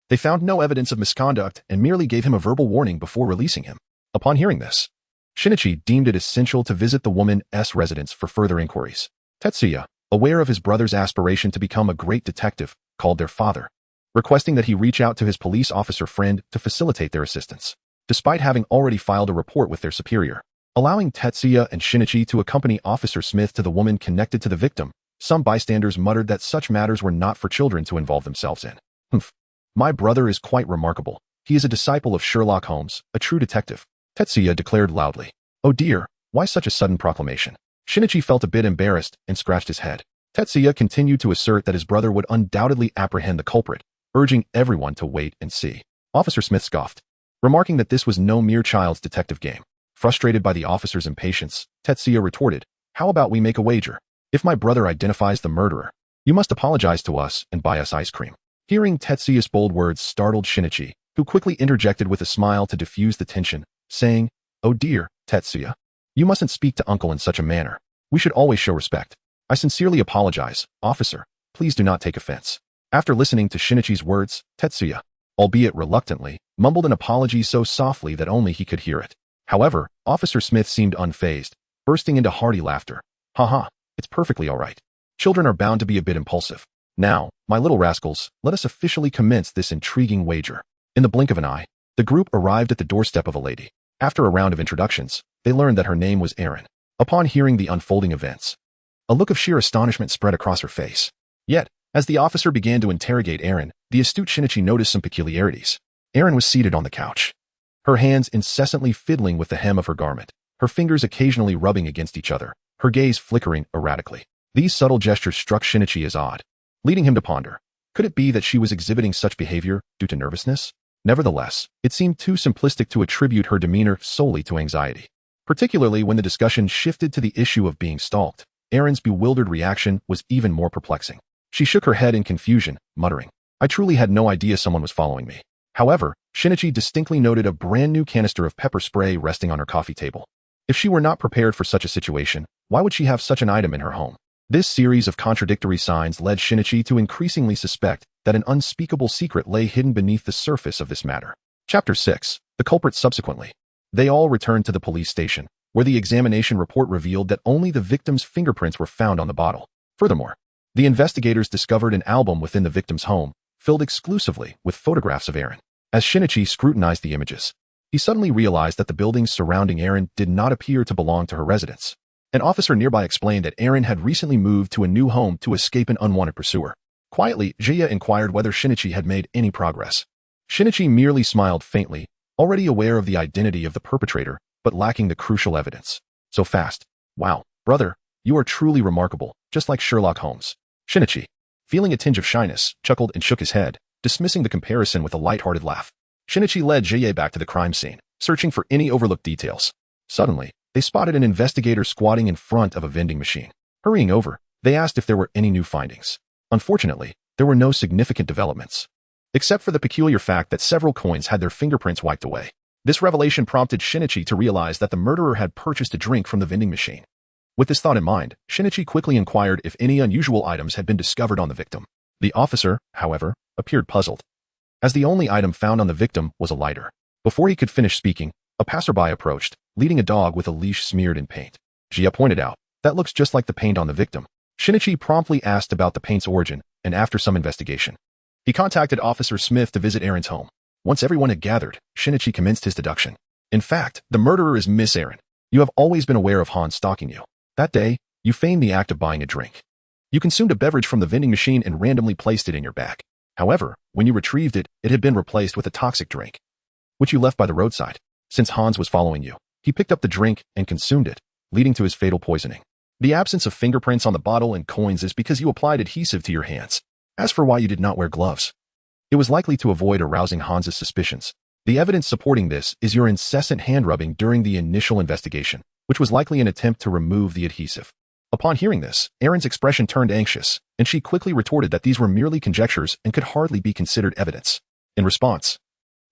they found no evidence of misconduct and merely gave him a verbal warning before releasing him. Upon hearing this, Shinichi deemed it essential to visit the woman's residence for further inquiries. Tetsuya, aware of his brother's aspiration to become a great detective, called their father, requesting that he reach out to his police officer friend to facilitate their assistance. Despite having already filed a report with their superior, allowing Tetsuya and Shinichi to accompany Officer Smith to the woman connected to the victim, some bystanders muttered that such matters were not for children to involve themselves in. My brother is quite remarkable. He is a disciple of Sherlock Holmes, a true detective, Tetsuya declared loudly. Oh dear, why such a sudden proclamation? Shinichi felt a bit embarrassed and scratched his head. Tetsuya continued to assert that his brother would undoubtedly apprehend the culprit, urging everyone to wait and see. Officer Smith scoffed, remarking that this was no mere child's detective game. Frustrated by the officer's impatience, Tetsuya retorted, how about we make a wager? If my brother identifies the murderer, you must apologize to us and buy us ice cream. Hearing Tetsuya's bold words startled Shinichi, who quickly interjected with a smile to diffuse the tension, saying, oh dear, Tetsuya, you mustn't speak to uncle in such a manner. We should always show respect. I sincerely apologize, officer. Please do not take offense. After listening to Shinichi's words, Tetsuya, albeit reluctantly, mumbled an apology so softly that only he could hear it. However, Officer Smith seemed unfazed, bursting into hearty laughter. Haha, it's perfectly all right. Children are bound to be a bit impulsive. Now, my little rascals, let us officially commence this intriguing wager. In the blink of an eye, the group arrived at the doorstep of a lady. After a round of introductions, they learned that her name was Erin. Upon hearing the unfolding events, a look of sheer astonishment spread across her face. Yet, as the officer began to interrogate Erin, the astute Shinichi noticed some peculiarities. Erin was seated on the couch, her hands incessantly fiddling with the hem of her garment, her fingers occasionally rubbing against each other, her gaze flickering erratically. These subtle gestures struck Shinichi as odd, leading him to ponder. Could it be that she was exhibiting such behavior due to nervousness? Nevertheless, it seemed too simplistic to attribute her demeanor solely to anxiety. Particularly when the discussion shifted to the issue of being stalked, Erin's bewildered reaction was even more perplexing. She shook her head in confusion, muttering, I truly had no idea someone was following me. However, Shinichi distinctly noted a brand new canister of pepper spray resting on her coffee table. If she were not prepared for such a situation, why would she have such an item in her home? This series of contradictory signs led Shinichi to increasingly suspect that an unspeakable secret lay hidden beneath the surface of this matter. Chapter 6. The culprit subsequently. They all returned to the police station, where the examination report revealed that only the victim's fingerprints were found on the bottle. Furthermore, the investigators discovered an album within the victim's home, filled exclusively with photographs of Erin. As Shinichi scrutinized the images, he suddenly realized that the buildings surrounding Erin did not appear to belong to her residence. An officer nearby explained that Erin had recently moved to a new home to escape an unwanted pursuer. Quietly, Jia inquired whether Shinichi had made any progress. Shinichi merely smiled faintly, already aware of the identity of the perpetrator, but lacking the crucial evidence. So fast. Wow, brother, you are truly remarkable, just like Sherlock Holmes. Shinichi, feeling a tinge of shyness, chuckled and shook his head, dismissing the comparison with a light-hearted laugh. Shinichi led Jia back to the crime scene, searching for any overlooked details. Suddenly, they spotted an investigator squatting in front of a vending machine. Hurrying over, they asked if there were any new findings. Unfortunately, there were no significant developments, except for the peculiar fact that several coins had their fingerprints wiped away. This revelation prompted Shinichi to realize that the murderer had purchased a drink from the vending machine. With this thought in mind, Shinichi quickly inquired if any unusual items had been discovered on the victim. The officer, however, appeared puzzled, as the only item found on the victim was a lighter. Before he could finish speaking, a passerby approached, leading a dog with a leash smeared in paint. Jia pointed out, that looks just like the paint on the victim. Shinichi promptly asked about the paint's origin, and after some investigation, he contacted Officer Smith to visit Erin's home. Once everyone had gathered, Shinichi commenced his deduction. In fact, the murderer is Miss Erin. You have always been aware of Hans stalking you. That day, you feigned the act of buying a drink. You consumed a beverage from the vending machine and randomly placed it in your bag. However, when you retrieved it, it had been replaced with a toxic drink, which you left by the roadside. Since Hans was following you, he picked up the drink and consumed it, leading to his fatal poisoning. The absence of fingerprints on the bottle and coins is because you applied adhesive to your hands. As for why you did not wear gloves, it was likely to avoid arousing Hans's suspicions. The evidence supporting this is your incessant hand-rubbing during the initial investigation, which was likely an attempt to remove the adhesive. Upon hearing this, Erin's expression turned anxious, and she quickly retorted that these were merely conjectures and could hardly be considered evidence. In response,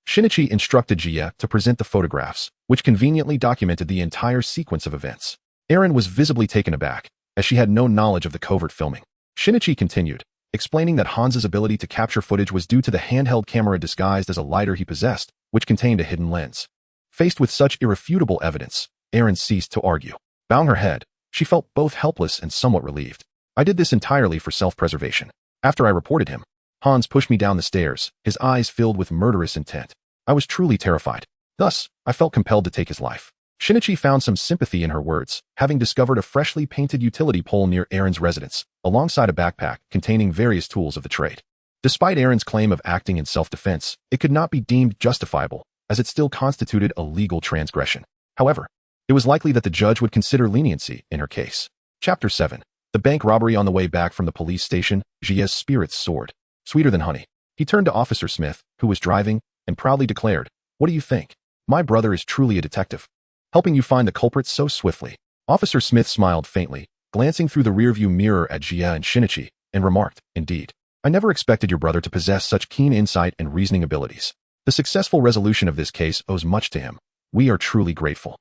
Shinichi instructed Jie to present the photographs, which conveniently documented the entire sequence of events. Erin was visibly taken aback, as she had no knowledge of the covert filming. Shinichi continued, explaining that Hans's ability to capture footage was due to the handheld camera disguised as a lighter he possessed, which contained a hidden lens. Faced with such irrefutable evidence, Erin ceased to argue. Bowing her head, she felt both helpless and somewhat relieved. I did this entirely for self-preservation. After I reported him, Hans pushed me down the stairs, his eyes filled with murderous intent. I was truly terrified. Thus, I felt compelled to take his life. Shinichi found some sympathy in her words, having discovered a freshly painted utility pole near Erin's residence, alongside a backpack containing various tools of the trade. Despite Erin's claim of acting in self-defense, it could not be deemed justifiable, as it still constituted a legal transgression. However, it was likely that the judge would consider leniency in her case. Chapter 7. The bank robbery. On the way back from the police station, Jie's spirits soared. Sweeter than honey. He turned to Officer Smith, who was driving, and proudly declared, "What do you think? My brother is truly a detective, helping you find the culprits so swiftly." Officer Smith smiled faintly, glancing through the rearview mirror at Jie and Shinichi, and remarked, "Indeed. I never expected your brother to possess such keen insight and reasoning abilities. The successful resolution of this case owes much to him. We are truly grateful."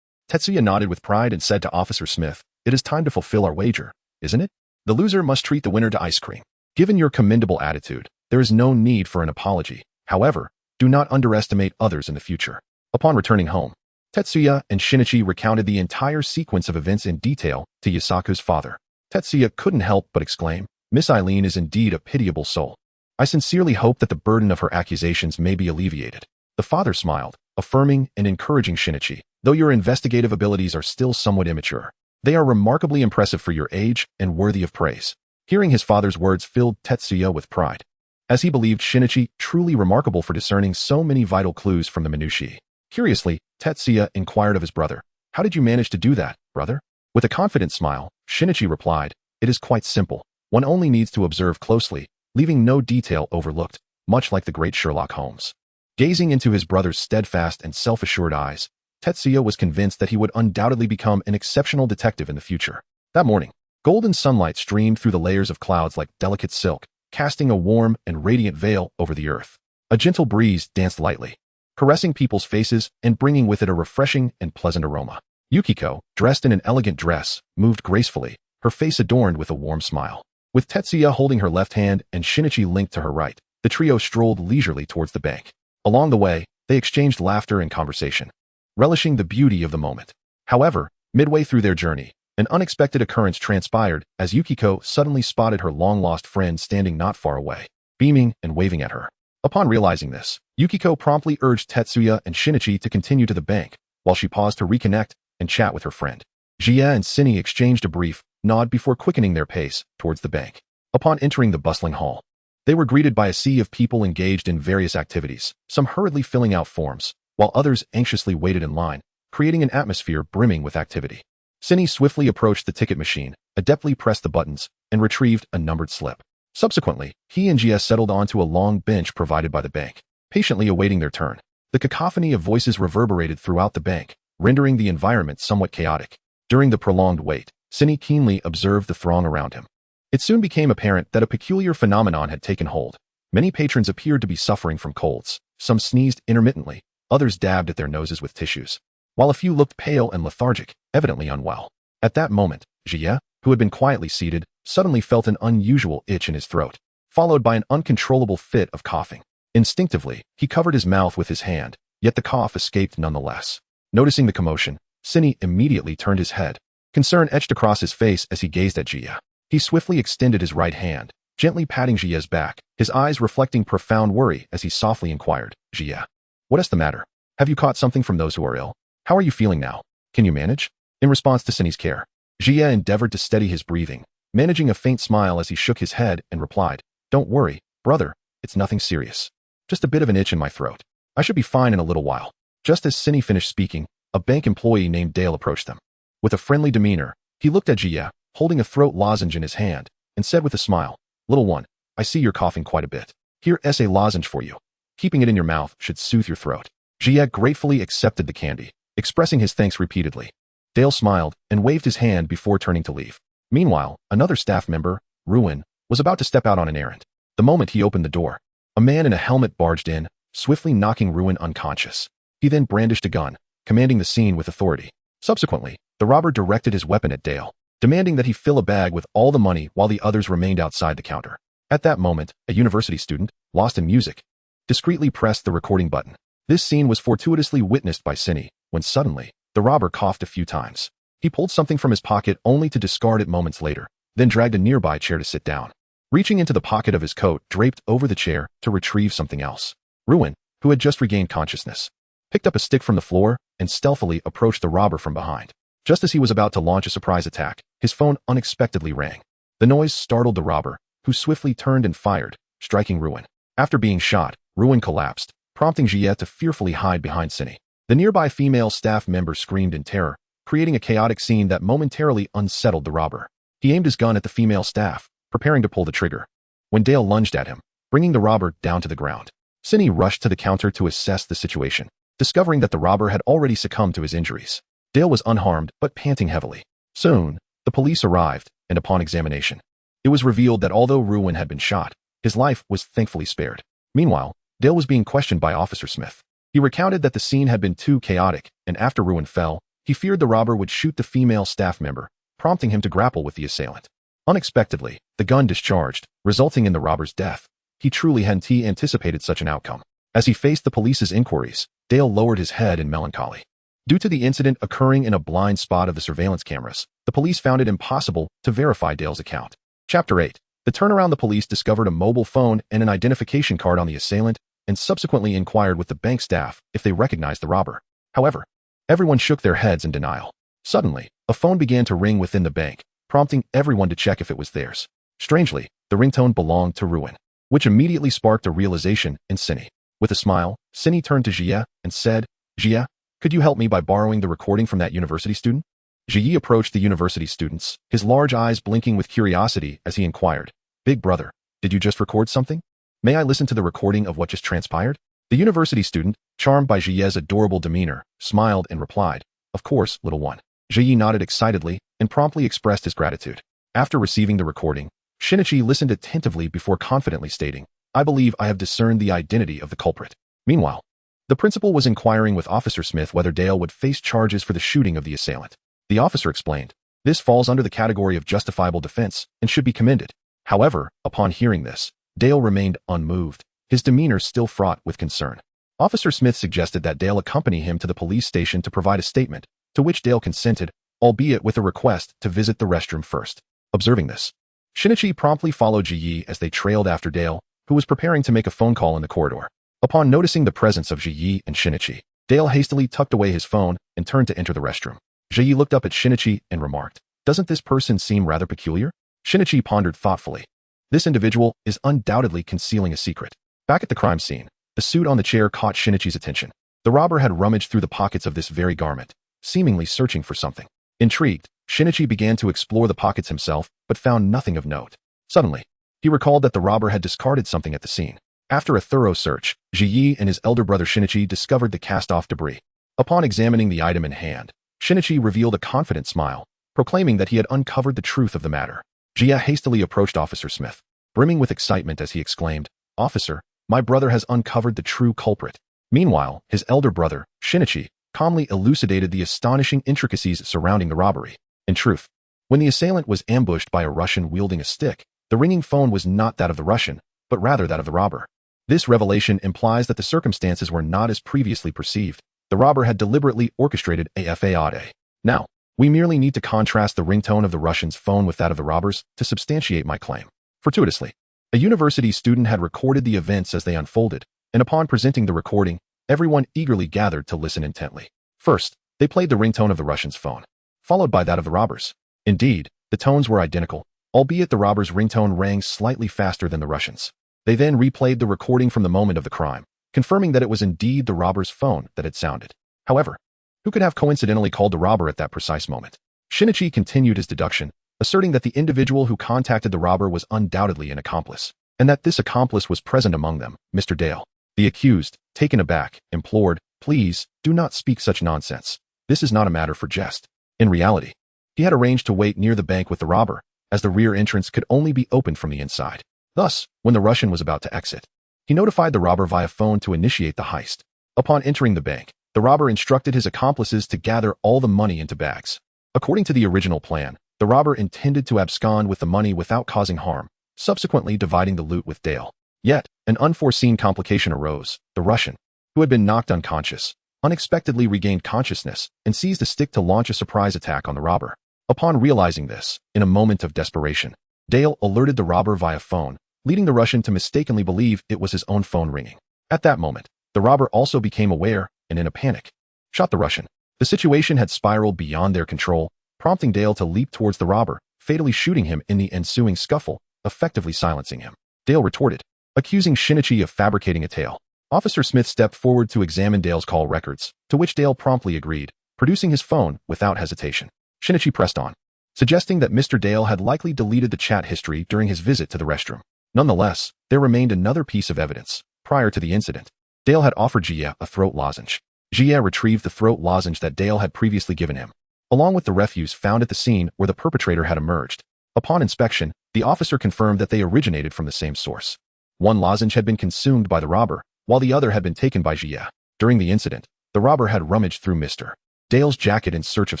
Tetsuya nodded with pride and said to Officer Smith, "It is time to fulfill our wager, isn't it? The loser must treat the winner to ice cream." Given your commendable attitude, there is no need for an apology. However, do not underestimate others in the future. Upon returning home, Tetsuya and Shinichi recounted the entire sequence of events in detail to Yasaku's father. Tetsuya couldn't help but exclaim, "Miss Eileen is indeed a pitiable soul. I sincerely hope that the burden of her accusations may be alleviated." The father smiled, affirming and encouraging Shinichi, "Though your investigative abilities are still somewhat immature, they are remarkably impressive for your age and worthy of praise." Hearing his father's words filled Tetsuya with pride, as he believed Shinichi truly remarkable for discerning so many vital clues from the minutiae. Curiously, Tetsuya inquired of his brother, "How did you manage to do that, brother?" With a confident smile, Shinichi replied, "It is quite simple. One only needs to observe closely, leaving no detail overlooked, much like the great Sherlock Holmes." Gazing into his brother's steadfast and self-assured eyes, Tetsuya was convinced that he would undoubtedly become an exceptional detective in the future. That morning, golden sunlight streamed through the layers of clouds like delicate silk, casting a warm and radiant veil over the earth. A gentle breeze danced lightly, caressing people's faces and bringing with it a refreshing and pleasant aroma. Yukiko, dressed in an elegant dress, moved gracefully, her face adorned with a warm smile. With Tetsuya holding her left hand and Shinichi linked to her right, the trio strolled leisurely towards the bank. Along the way, they exchanged laughter and conversation, relishing the beauty of the moment. However, midway through their journey, an unexpected occurrence transpired as Yukiko suddenly spotted her long-lost friend standing not far away, beaming and waving at her. Upon realizing this, Yukiko promptly urged Tetsuya and Shinichi to continue to the bank, while she paused to reconnect and chat with her friend. Jie and Sini exchanged a brief nod before quickening their pace towards the bank. Upon entering the bustling hall, they were greeted by a sea of people engaged in various activities, some hurriedly filling out forms, while others anxiously waited in line, creating an atmosphere brimming with activity. Sini swiftly approached the ticket machine, adeptly pressed the buttons, and retrieved a numbered slip. Subsequently, he and Jie settled onto a long bench provided by the bank, patiently awaiting their turn. The cacophony of voices reverberated throughout the bank, rendering the environment somewhat chaotic. During the prolonged wait, Sini keenly observed the throng around him. It soon became apparent that a peculiar phenomenon had taken hold. Many patrons appeared to be suffering from colds. Some sneezed intermittently, others dabbed at their noses with tissues, while a few looked pale and lethargic, evidently unwell. At that moment, Jie, who had been quietly seated, suddenly felt an unusual itch in his throat, followed by an uncontrollable fit of coughing. Instinctively, he covered his mouth with his hand, yet the cough escaped nonetheless. Noticing the commotion, Sini immediately turned his head. Concern etched across his face as he gazed at Jie. He swiftly extended his right hand, gently patting Jie's back, his eyes reflecting profound worry as he softly inquired, "Jie, what is the matter? Have you caught something from those who are ill? How are you feeling now? Can you manage?" In response to Sini's care, Jie endeavored to steady his breathing, managing a faint smile as he shook his head and replied, "Don't worry, brother, it's nothing serious. Just a bit of an itch in my throat. I should be fine in a little while." Just as Sini finished speaking, a bank employee named Dale approached them. With a friendly demeanor, he looked at Jie, holding a throat lozenge in his hand, and said with a smile, "Little one, I see you're coughing quite a bit. Here's a lozenge for you. Keeping it in your mouth should soothe your throat." Jie gratefully accepted the candy, expressing his thanks repeatedly. Dale smiled and waved his hand before turning to leave. Meanwhile, another staff member, Ruin, was about to step out on an errand. The moment he opened the door, a man in a helmet barged in, swiftly knocking Ruin unconscious. He then brandished a gun, commanding the scene with authority. Subsequently, the robber directed his weapon at Dale, demanding that he fill a bag with all the money while the others remained outside the counter. At that moment, a university student, lost in music, discreetly pressed the recording button. This scene was fortuitously witnessed by Cinny, when suddenly, the robber coughed a few times. He pulled something from his pocket only to discard it moments later, then dragged a nearby chair to sit down, reaching into the pocket of his coat draped over the chair to retrieve something else. Ruin, who had just regained consciousness, picked up a stick from the floor and stealthily approached the robber from behind. Just as he was about to launch a surprise attack, his phone unexpectedly rang. The noise startled the robber, who swiftly turned and fired, striking Ruin. After being shot, Ruin collapsed, prompting Jie to fearfully hide behind Cinny. The nearby female staff member screamed in terror, creating a chaotic scene that momentarily unsettled the robber. He aimed his gun at the female staff, preparing to pull the trigger, when Dale lunged at him, bringing the robber down to the ground. Cinny rushed to the counter to assess the situation, discovering that the robber had already succumbed to his injuries. Dale was unharmed but panting heavily. Soon, the police arrived, and upon examination, it was revealed that although Ruin had been shot, his life was thankfully spared. Meanwhile, Dale was being questioned by Officer Smith. He recounted that the scene had been too chaotic, and after Ruin fell, he feared the robber would shoot the female staff member, prompting him to grapple with the assailant. Unexpectedly, the gun discharged, resulting in the robber's death. He truly hadn't anticipated such an outcome. As he faced the police's inquiries, Dale lowered his head in melancholy. Due to the incident occurring in a blind spot of the surveillance cameras, the police found it impossible to verify Dale's account. Chapter 8. The turnaround. The police discovered a mobile phone and an identification card on the assailant, and subsequently inquired with the bank staff if they recognized the robber. However, everyone shook their heads in denial. Suddenly, a phone began to ring within the bank, prompting everyone to check if it was theirs. Strangely, the ringtone belonged to Ruin, which immediately sparked a realization in Cinny. With a smile, Cinny turned to Jie and said, "Jie, could you help me by borrowing the recording from that university student?" Jie approached the university students, his large eyes blinking with curiosity as he inquired, "Big brother, did you just record something? May I listen to the recording of what just transpired?" The university student, charmed by Jie's adorable demeanor, smiled and replied, "Of course, little one." Jie nodded excitedly and promptly expressed his gratitude. After receiving the recording, Shinichi listened attentively before confidently stating, "I believe I have discerned the identity of the culprit." Meanwhile, the principal was inquiring with Officer Smith whether Dale would face charges for the shooting of the assailant. The officer explained, "This falls under the category of justifiable defense and should be commended." However, upon hearing this, Dale remained unmoved, his demeanor still fraught with concern. Officer Smith suggested that Dale accompany him to the police station to provide a statement, to which Dale consented, albeit with a request to visit the restroom first. Observing this, Shinichi promptly followed Ji as they trailed after Dale, who was preparing to make a phone call in the corridor. Upon noticing the presence of Ji and Shinichi, Dale hastily tucked away his phone and turned to enter the restroom. Ji looked up at Shinichi and remarked, "Doesn't this person seem rather peculiar?" Shinichi pondered thoughtfully. This individual is undoubtedly concealing a secret. Back at the crime scene, the suit on the chair caught Shinichi's attention. The robber had rummaged through the pockets of this very garment, seemingly searching for something. Intrigued, Shinichi began to explore the pockets himself, but found nothing of note. Suddenly, he recalled that the robber had discarded something at the scene. After a thorough search, Ji and his elder brother Shinichi discovered the cast-off debris. Upon examining the item in hand, Shinichi revealed a confident smile, proclaiming that he had uncovered the truth of the matter. Jia hastily approached Officer Smith, brimming with excitement as he exclaimed, "Officer, my brother has uncovered the true culprit." Meanwhile, his elder brother, Shinichi, calmly elucidated the astonishing intricacies surrounding the robbery. In truth, when the assailant was ambushed by a Russian wielding a stick, the ringing phone was not that of the Russian, but rather that of the robber. This revelation implies that the circumstances were not as previously perceived. The robber had deliberately orchestrated a FAOD. Now, we merely need to contrast the ringtone of the Russian's phone with that of the robber's to substantiate my claim. Fortuitously, a university student had recorded the events as they unfolded, and upon presenting the recording, everyone eagerly gathered to listen intently. First, they played the ringtone of the Russian's phone, followed by that of the robber's. Indeed, the tones were identical, albeit the robber's ringtone rang slightly faster than the Russian's. They then replayed the recording from the moment of the crime, confirming that it was indeed the robber's phone that had sounded. However, who could have coincidentally called the robber at that precise moment? Shinichi continued his deduction, asserting that the individual who contacted the robber was undoubtedly an accomplice, and that this accomplice was present among them, Mr. Dale. The accused, taken aback, implored, Please, do not speak such nonsense. This is not a matter for jest. In reality, he had arranged to wait near the bank with the robber, as the rear entrance could only be opened from the inside. Thus, when the Russian was about to exit, he notified the robber via phone to initiate the heist. Upon entering the bank, the robber instructed his accomplices to gather all the money into bags. According to the original plan, the robber intended to abscond with the money without causing harm, subsequently dividing the loot with Dale. Yet, an unforeseen complication arose. The Russian, who had been knocked unconscious, unexpectedly regained consciousness and seized a stick to launch a surprise attack on the robber. Upon realizing this, in a moment of desperation, Dale alerted the robber via phone, leading the Russian to mistakenly believe it was his own phone ringing. At that moment, the robber also became aware and, in a panic, shot the Russian. The situation had spiraled beyond their control, prompting Dale to leap towards the robber, fatally shooting him in the ensuing scuffle, effectively silencing him. Dale retorted, accusing Shinichi of fabricating a tale. Officer Smith stepped forward to examine Dale's call records, to which Dale promptly agreed, producing his phone without hesitation. Shinichi pressed on, suggesting that Mr. Dale had likely deleted the chat history during his visit to the restroom. Nonetheless, there remained another piece of evidence. Prior to the incident, Dale had offered Jie a throat lozenge. Jie retrieved the throat lozenge that Dale had previously given him, along with the refuse found at the scene where the perpetrator had emerged. Upon inspection, the officer confirmed that they originated from the same source. One lozenge had been consumed by the robber, while the other had been taken by Jie. During the incident, the robber had rummaged through Mr. Dale's jacket in search of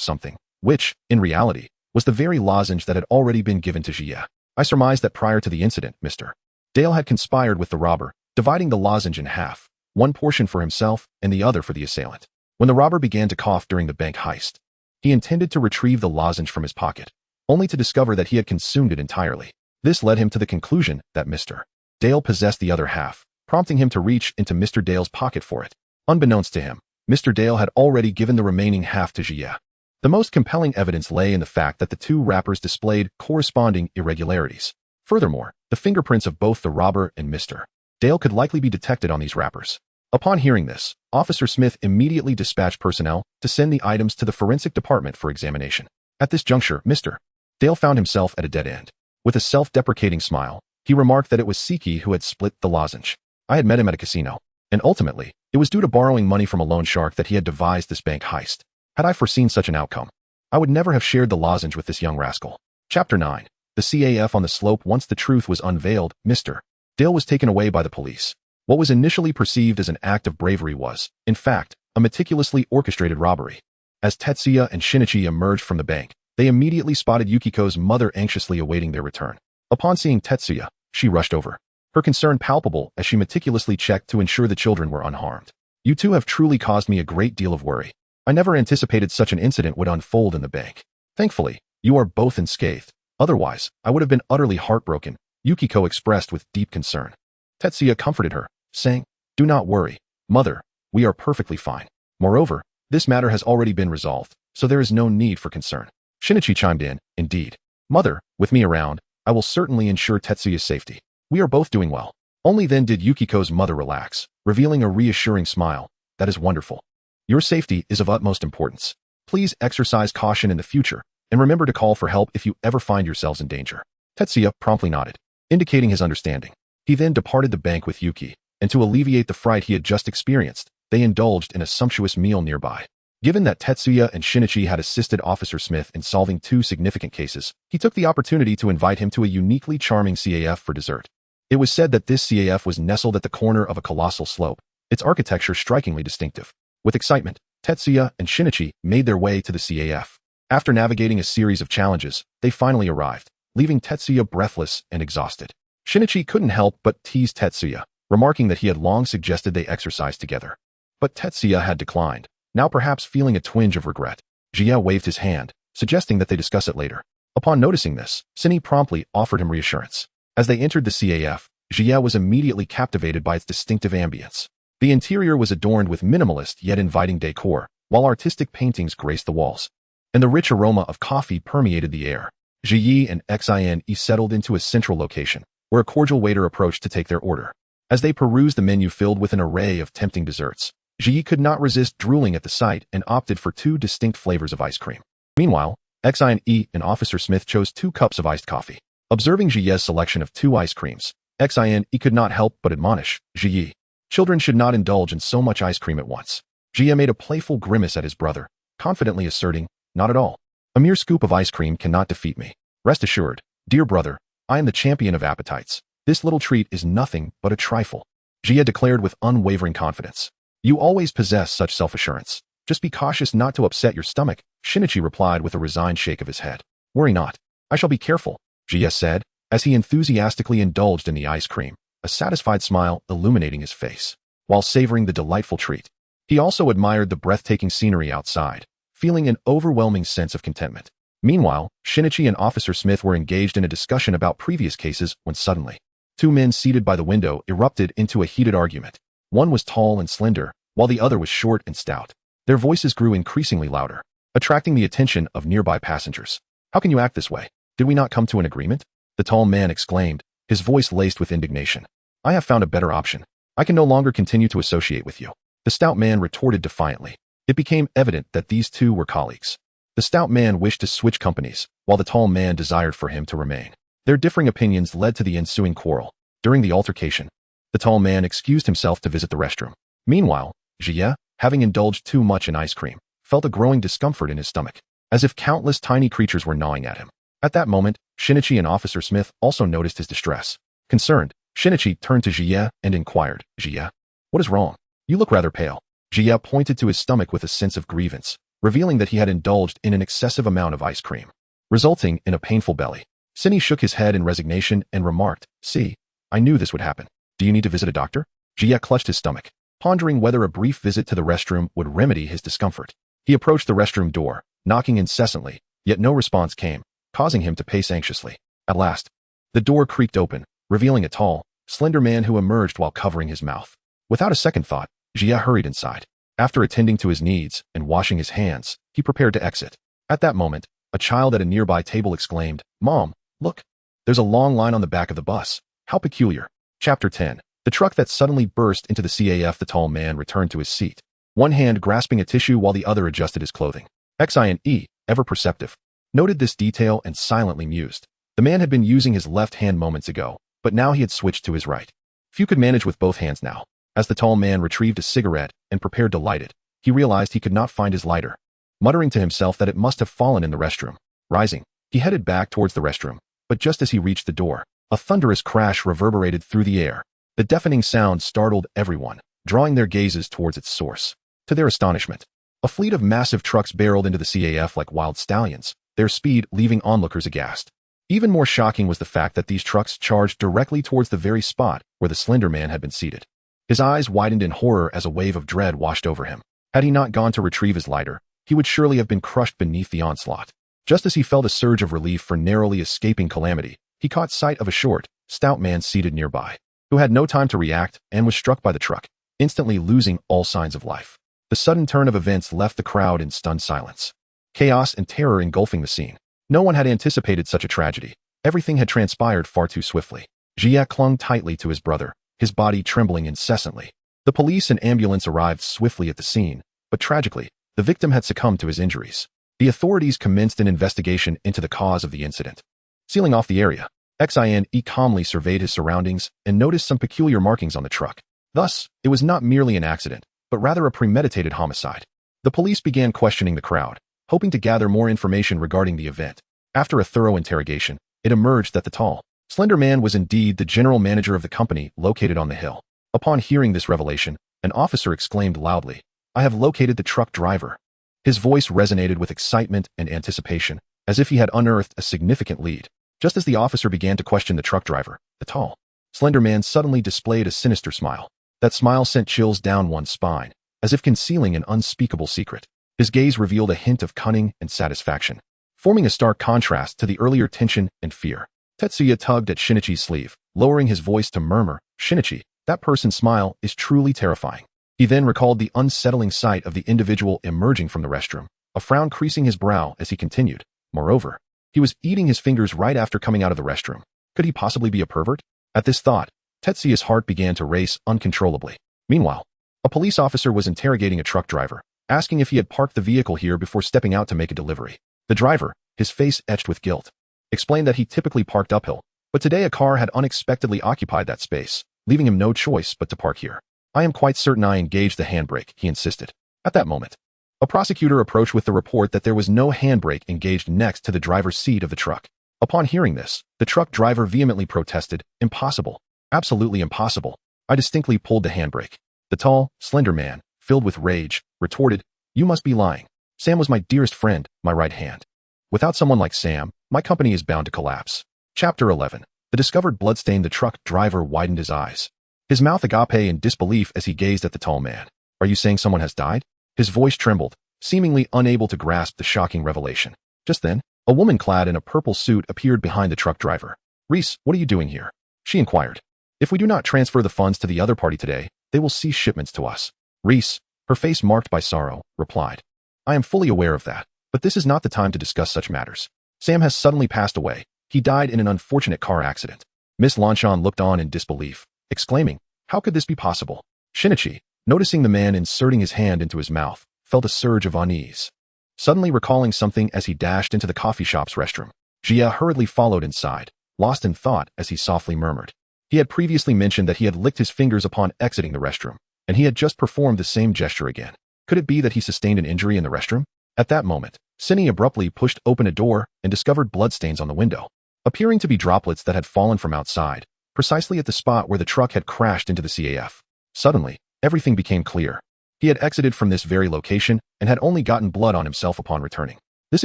something, which, in reality, was the very lozenge that had already been given to Jie. I surmised that prior to the incident, Mr. Dale had conspired with the robber, dividing the lozenge in half, one portion for himself and the other for the assailant. When the robber began to cough during the bank heist, he intended to retrieve the lozenge from his pocket, only to discover that he had consumed it entirely. This led him to the conclusion that Mr. Dale possessed the other half, prompting him to reach into Mr. Dale's pocket for it. Unbeknownst to him, Mr. Dale had already given the remaining half to Jie. The most compelling evidence lay in the fact that the two wrappers displayed corresponding irregularities. Furthermore, the fingerprints of both the robber and Mr. Dale could likely be detected on these wrappers. Upon hearing this, Officer Smith immediately dispatched personnel to send the items to the forensic department for examination. At this juncture, Mr. Dale found himself at a dead end. With a self-deprecating smile, he remarked that it was Siki who had split the lozenge. I had met him at a casino, and ultimately, it was due to borrowing money from a loan shark that he had devised this bank heist. Had I foreseen such an outcome, I would never have shared the lozenge with this young rascal. Chapter 9. The CAF on the slope. Once the truth was unveiled, Mr. Dale was taken away by the police. What was initially perceived as an act of bravery was, in fact, a meticulously orchestrated robbery. As Tetsuya and Shinichi emerged from the bank, they immediately spotted Yukiko's mother anxiously awaiting their return. Upon seeing Tetsuya, she rushed over, her concern palpable as she meticulously checked to ensure the children were unharmed. You two have truly caused me a great deal of worry. I never anticipated such an incident would unfold in the bank. Thankfully, you are both unscathed. Otherwise, I would have been utterly heartbroken, Yukiko expressed with deep concern. Tetsuya comforted her, saying, "Do not worry, mother, we are perfectly fine. Moreover, this matter has already been resolved, so there is no need for concern." Shinichi chimed in, "Indeed. Mother, with me around, I will certainly ensure Tetsuya's safety. We are both doing well." Only then did Yukiko's mother relax, revealing a reassuring smile. "That is wonderful. Your safety is of utmost importance. Please exercise caution in the future, and remember to call for help if you ever find yourselves in danger." Tetsuya promptly nodded, indicating his understanding. He then departed the bank with Yuki, and to alleviate the fright he had just experienced, they indulged in a sumptuous meal nearby. Given that Tetsuya and Shinichi had assisted Officer Smith in solving two significant cases, he took the opportunity to invite him to a uniquely charming CAF for dessert. It was said that this CAF was nestled at the corner of a colossal slope, its architecture strikingly distinctive. With excitement, Tetsuya and Shinichi made their way to the CAF. After navigating a series of challenges, they finally arrived, leaving Tetsuya breathless and exhausted. Shinichi couldn't help but tease Tetsuya, remarking that he had long suggested they exercise together. But Tetsuya had declined, now perhaps feeling a twinge of regret. Jie waved his hand, suggesting that they discuss it later. Upon noticing this, Sini promptly offered him reassurance. As they entered the CAF, Jie was immediately captivated by its distinctive ambience. The interior was adorned with minimalist yet inviting decor, while artistic paintings graced the walls, and the rich aroma of coffee permeated the air. Ji and Xine settled into a central location, where a cordial waiter approached to take their order. As they perused the menu filled with an array of tempting desserts, Ji could not resist drooling at the sight and opted for two distinct flavors of ice cream. Meanwhile, Xine and Officer Smith chose 2 cups of iced coffee. Observing Ji's selection of 2 ice creams, Xine could not help but admonish, "Ji, children should not indulge in so much ice cream at once." Jia made a playful grimace at his brother, confidently asserting, "Not at all. A mere scoop of ice cream cannot defeat me. Rest assured, dear brother, I am the champion of appetites. This little treat is nothing but a trifle." Jia declared with unwavering confidence. "You always possess such self-assurance. Just be cautious not to upset your stomach," Shinichi replied with a resigned shake of his head. "Worry not. I shall be careful," Jia said, as he enthusiastically indulged in the ice cream, a satisfied smile illuminating his face. While savoring the delightful treat, he also admired the breathtaking scenery outside, feeling an overwhelming sense of contentment. Meanwhile, Shinichi and Officer Smith were engaged in a discussion about previous cases when suddenly, two men seated by the window erupted into a heated argument. One was tall and slender, while the other was short and stout. Their voices grew increasingly louder, attracting the attention of nearby passengers. "How can you act this way? Did we not come to an agreement?" the tall man exclaimed, his voice laced with indignation. "I have found a better option. I can no longer continue to associate with you," the stout man retorted defiantly. It became evident that these two were colleagues. The stout man wished to switch companies, while the tall man desired for him to remain. Their differing opinions led to the ensuing quarrel. During the altercation, the tall man excused himself to visit the restroom. Meanwhile, Jia, having indulged too much in ice cream, felt a growing discomfort in his stomach, as if countless tiny creatures were gnawing at him. At that moment, Shinichi and Officer Smith also noticed his distress. Concerned, Shinichi turned to Jia and inquired, "Jia, what is wrong? You look rather pale." Jia pointed to his stomach with a sense of grievance, revealing that he had indulged in an excessive amount of ice cream, resulting in a painful belly. Sini shook his head in resignation and remarked, "See, I knew this would happen. Do you need to visit a doctor?" Jia clutched his stomach, pondering whether a brief visit to the restroom would remedy his discomfort. He approached the restroom door, knocking incessantly, yet no response came, causing him to pace anxiously. At last, the door creaked open, revealing a tall, slender man who emerged while covering his mouth. Without a second thought, Jia hurried inside. After attending to his needs and washing his hands, he prepared to exit. At that moment, a child at a nearby table exclaimed, "Mom, look! There's a long line on the back of the bus. How peculiar." Chapter 10. The truck that suddenly burst into the CAF. The tall man returned to his seat, one hand grasping a tissue while the other adjusted his clothing. Xine, ever perceptive, noted this detail and silently mused. The man had been using his left hand moments ago, but now he had switched to his right. Few could manage with both hands now. As the tall man retrieved a cigarette and prepared to light it, he realized he could not find his lighter. Muttering to himself that it must have fallen in the restroom. Rising, he headed back towards the restroom, but just as he reached the door, a thunderous crash reverberated through the air. The deafening sound startled everyone, drawing their gazes towards its source. To their astonishment, a fleet of massive trucks barreled into the CAF like wild stallions, their speed leaving onlookers aghast. Even more shocking was the fact that these trucks charged directly towards the very spot where the slender man had been seated. His eyes widened in horror as a wave of dread washed over him. Had he not gone to retrieve his lighter, he would surely have been crushed beneath the onslaught. Just as he felt a surge of relief for narrowly escaping calamity, he caught sight of a short, stout man seated nearby, who had no time to react and was struck by the truck, instantly losing all signs of life. The sudden turn of events left the crowd in stunned silence. Chaos and terror engulfing the scene. No one had anticipated such a tragedy. Everything had transpired far too swiftly. Jia clung tightly to his brother, his body trembling incessantly. The police and ambulance arrived swiftly at the scene, but tragically, the victim had succumbed to his injuries. The authorities commenced an investigation into the cause of the incident. Sealing off the area, Xine calmly surveyed his surroundings and noticed some peculiar markings on the truck. Thus, it was not merely an accident, but rather a premeditated homicide. The police began questioning the crowd, hoping to gather more information regarding the event. After a thorough interrogation, it emerged that the tall, slender man was indeed the general manager of the company located on the hill. Upon hearing this revelation, an officer exclaimed loudly, "I have located the truck driver." His voice resonated with excitement and anticipation, as if he had unearthed a significant lead. Just as the officer began to question the truck driver, the tall, slender man suddenly displayed a sinister smile. That smile sent chills down one's spine, as if concealing an unspeakable secret. His gaze revealed a hint of cunning and satisfaction, forming a stark contrast to the earlier tension and fear. Tetsuya tugged at Shinichi's sleeve, lowering his voice to murmur, "Shinichi, that person's smile is truly terrifying." He then recalled the unsettling sight of the individual emerging from the restroom, a frown creasing his brow as he continued. Moreover, he was eating his fingers right after coming out of the restroom. Could he possibly be a pervert? At this thought, Tetsuya's heart began to race uncontrollably. Meanwhile, a police officer was interrogating a truck driver, asking if he had parked the vehicle here before stepping out to make a delivery. The driver, his face etched with guilt, explained that he typically parked uphill, but today a car had unexpectedly occupied that space, leaving him no choice but to park here. "I am quite certain I engaged the handbrake," he insisted. At that moment, a prosecutor approached with the report that there was no handbrake engaged next to the driver's seat of the truck. Upon hearing this, the truck driver vehemently protested, "Impossible. Absolutely impossible. I distinctly pulled the handbrake." The tall, slender man, filled with rage, retorted, "You must be lying. Sam was my dearest friend, my right hand. Without someone like Sam, my company is bound to collapse." Chapter 11. The discovered bloodstain. The truck driver widened his eyes, his mouth agape in disbelief as he gazed at the tall man. "Are you saying someone has died?" His voice trembled, seemingly unable to grasp the shocking revelation. Just then, a woman clad in a purple suit appeared behind the truck driver. "Reese, what are you doing here?" she inquired. "If we do not transfer the funds to the other party today, they will cease shipments to us." Reese, her face marked by sorrow, replied, "I am fully aware of that, but this is not the time to discuss such matters. Sam has suddenly passed away. He died in an unfortunate car accident." Miss Longchamp looked on in disbelief, exclaiming, "How could this be possible?" Shinichi, noticing the man inserting his hand into his mouth, felt a surge of unease. Suddenly recalling something as he dashed into the coffee shop's restroom, Jia hurriedly followed inside, lost in thought as he softly murmured. He had previously mentioned that he had licked his fingers upon exiting the restroom, and he had just performed the same gesture again. Could it be that he sustained an injury in the restroom? At that moment, Cindy abruptly pushed open a door and discovered bloodstains on the window, appearing to be droplets that had fallen from outside, precisely at the spot where the truck had crashed into the CAF. Suddenly, everything became clear. He had exited from this very location and had only gotten blood on himself upon returning. This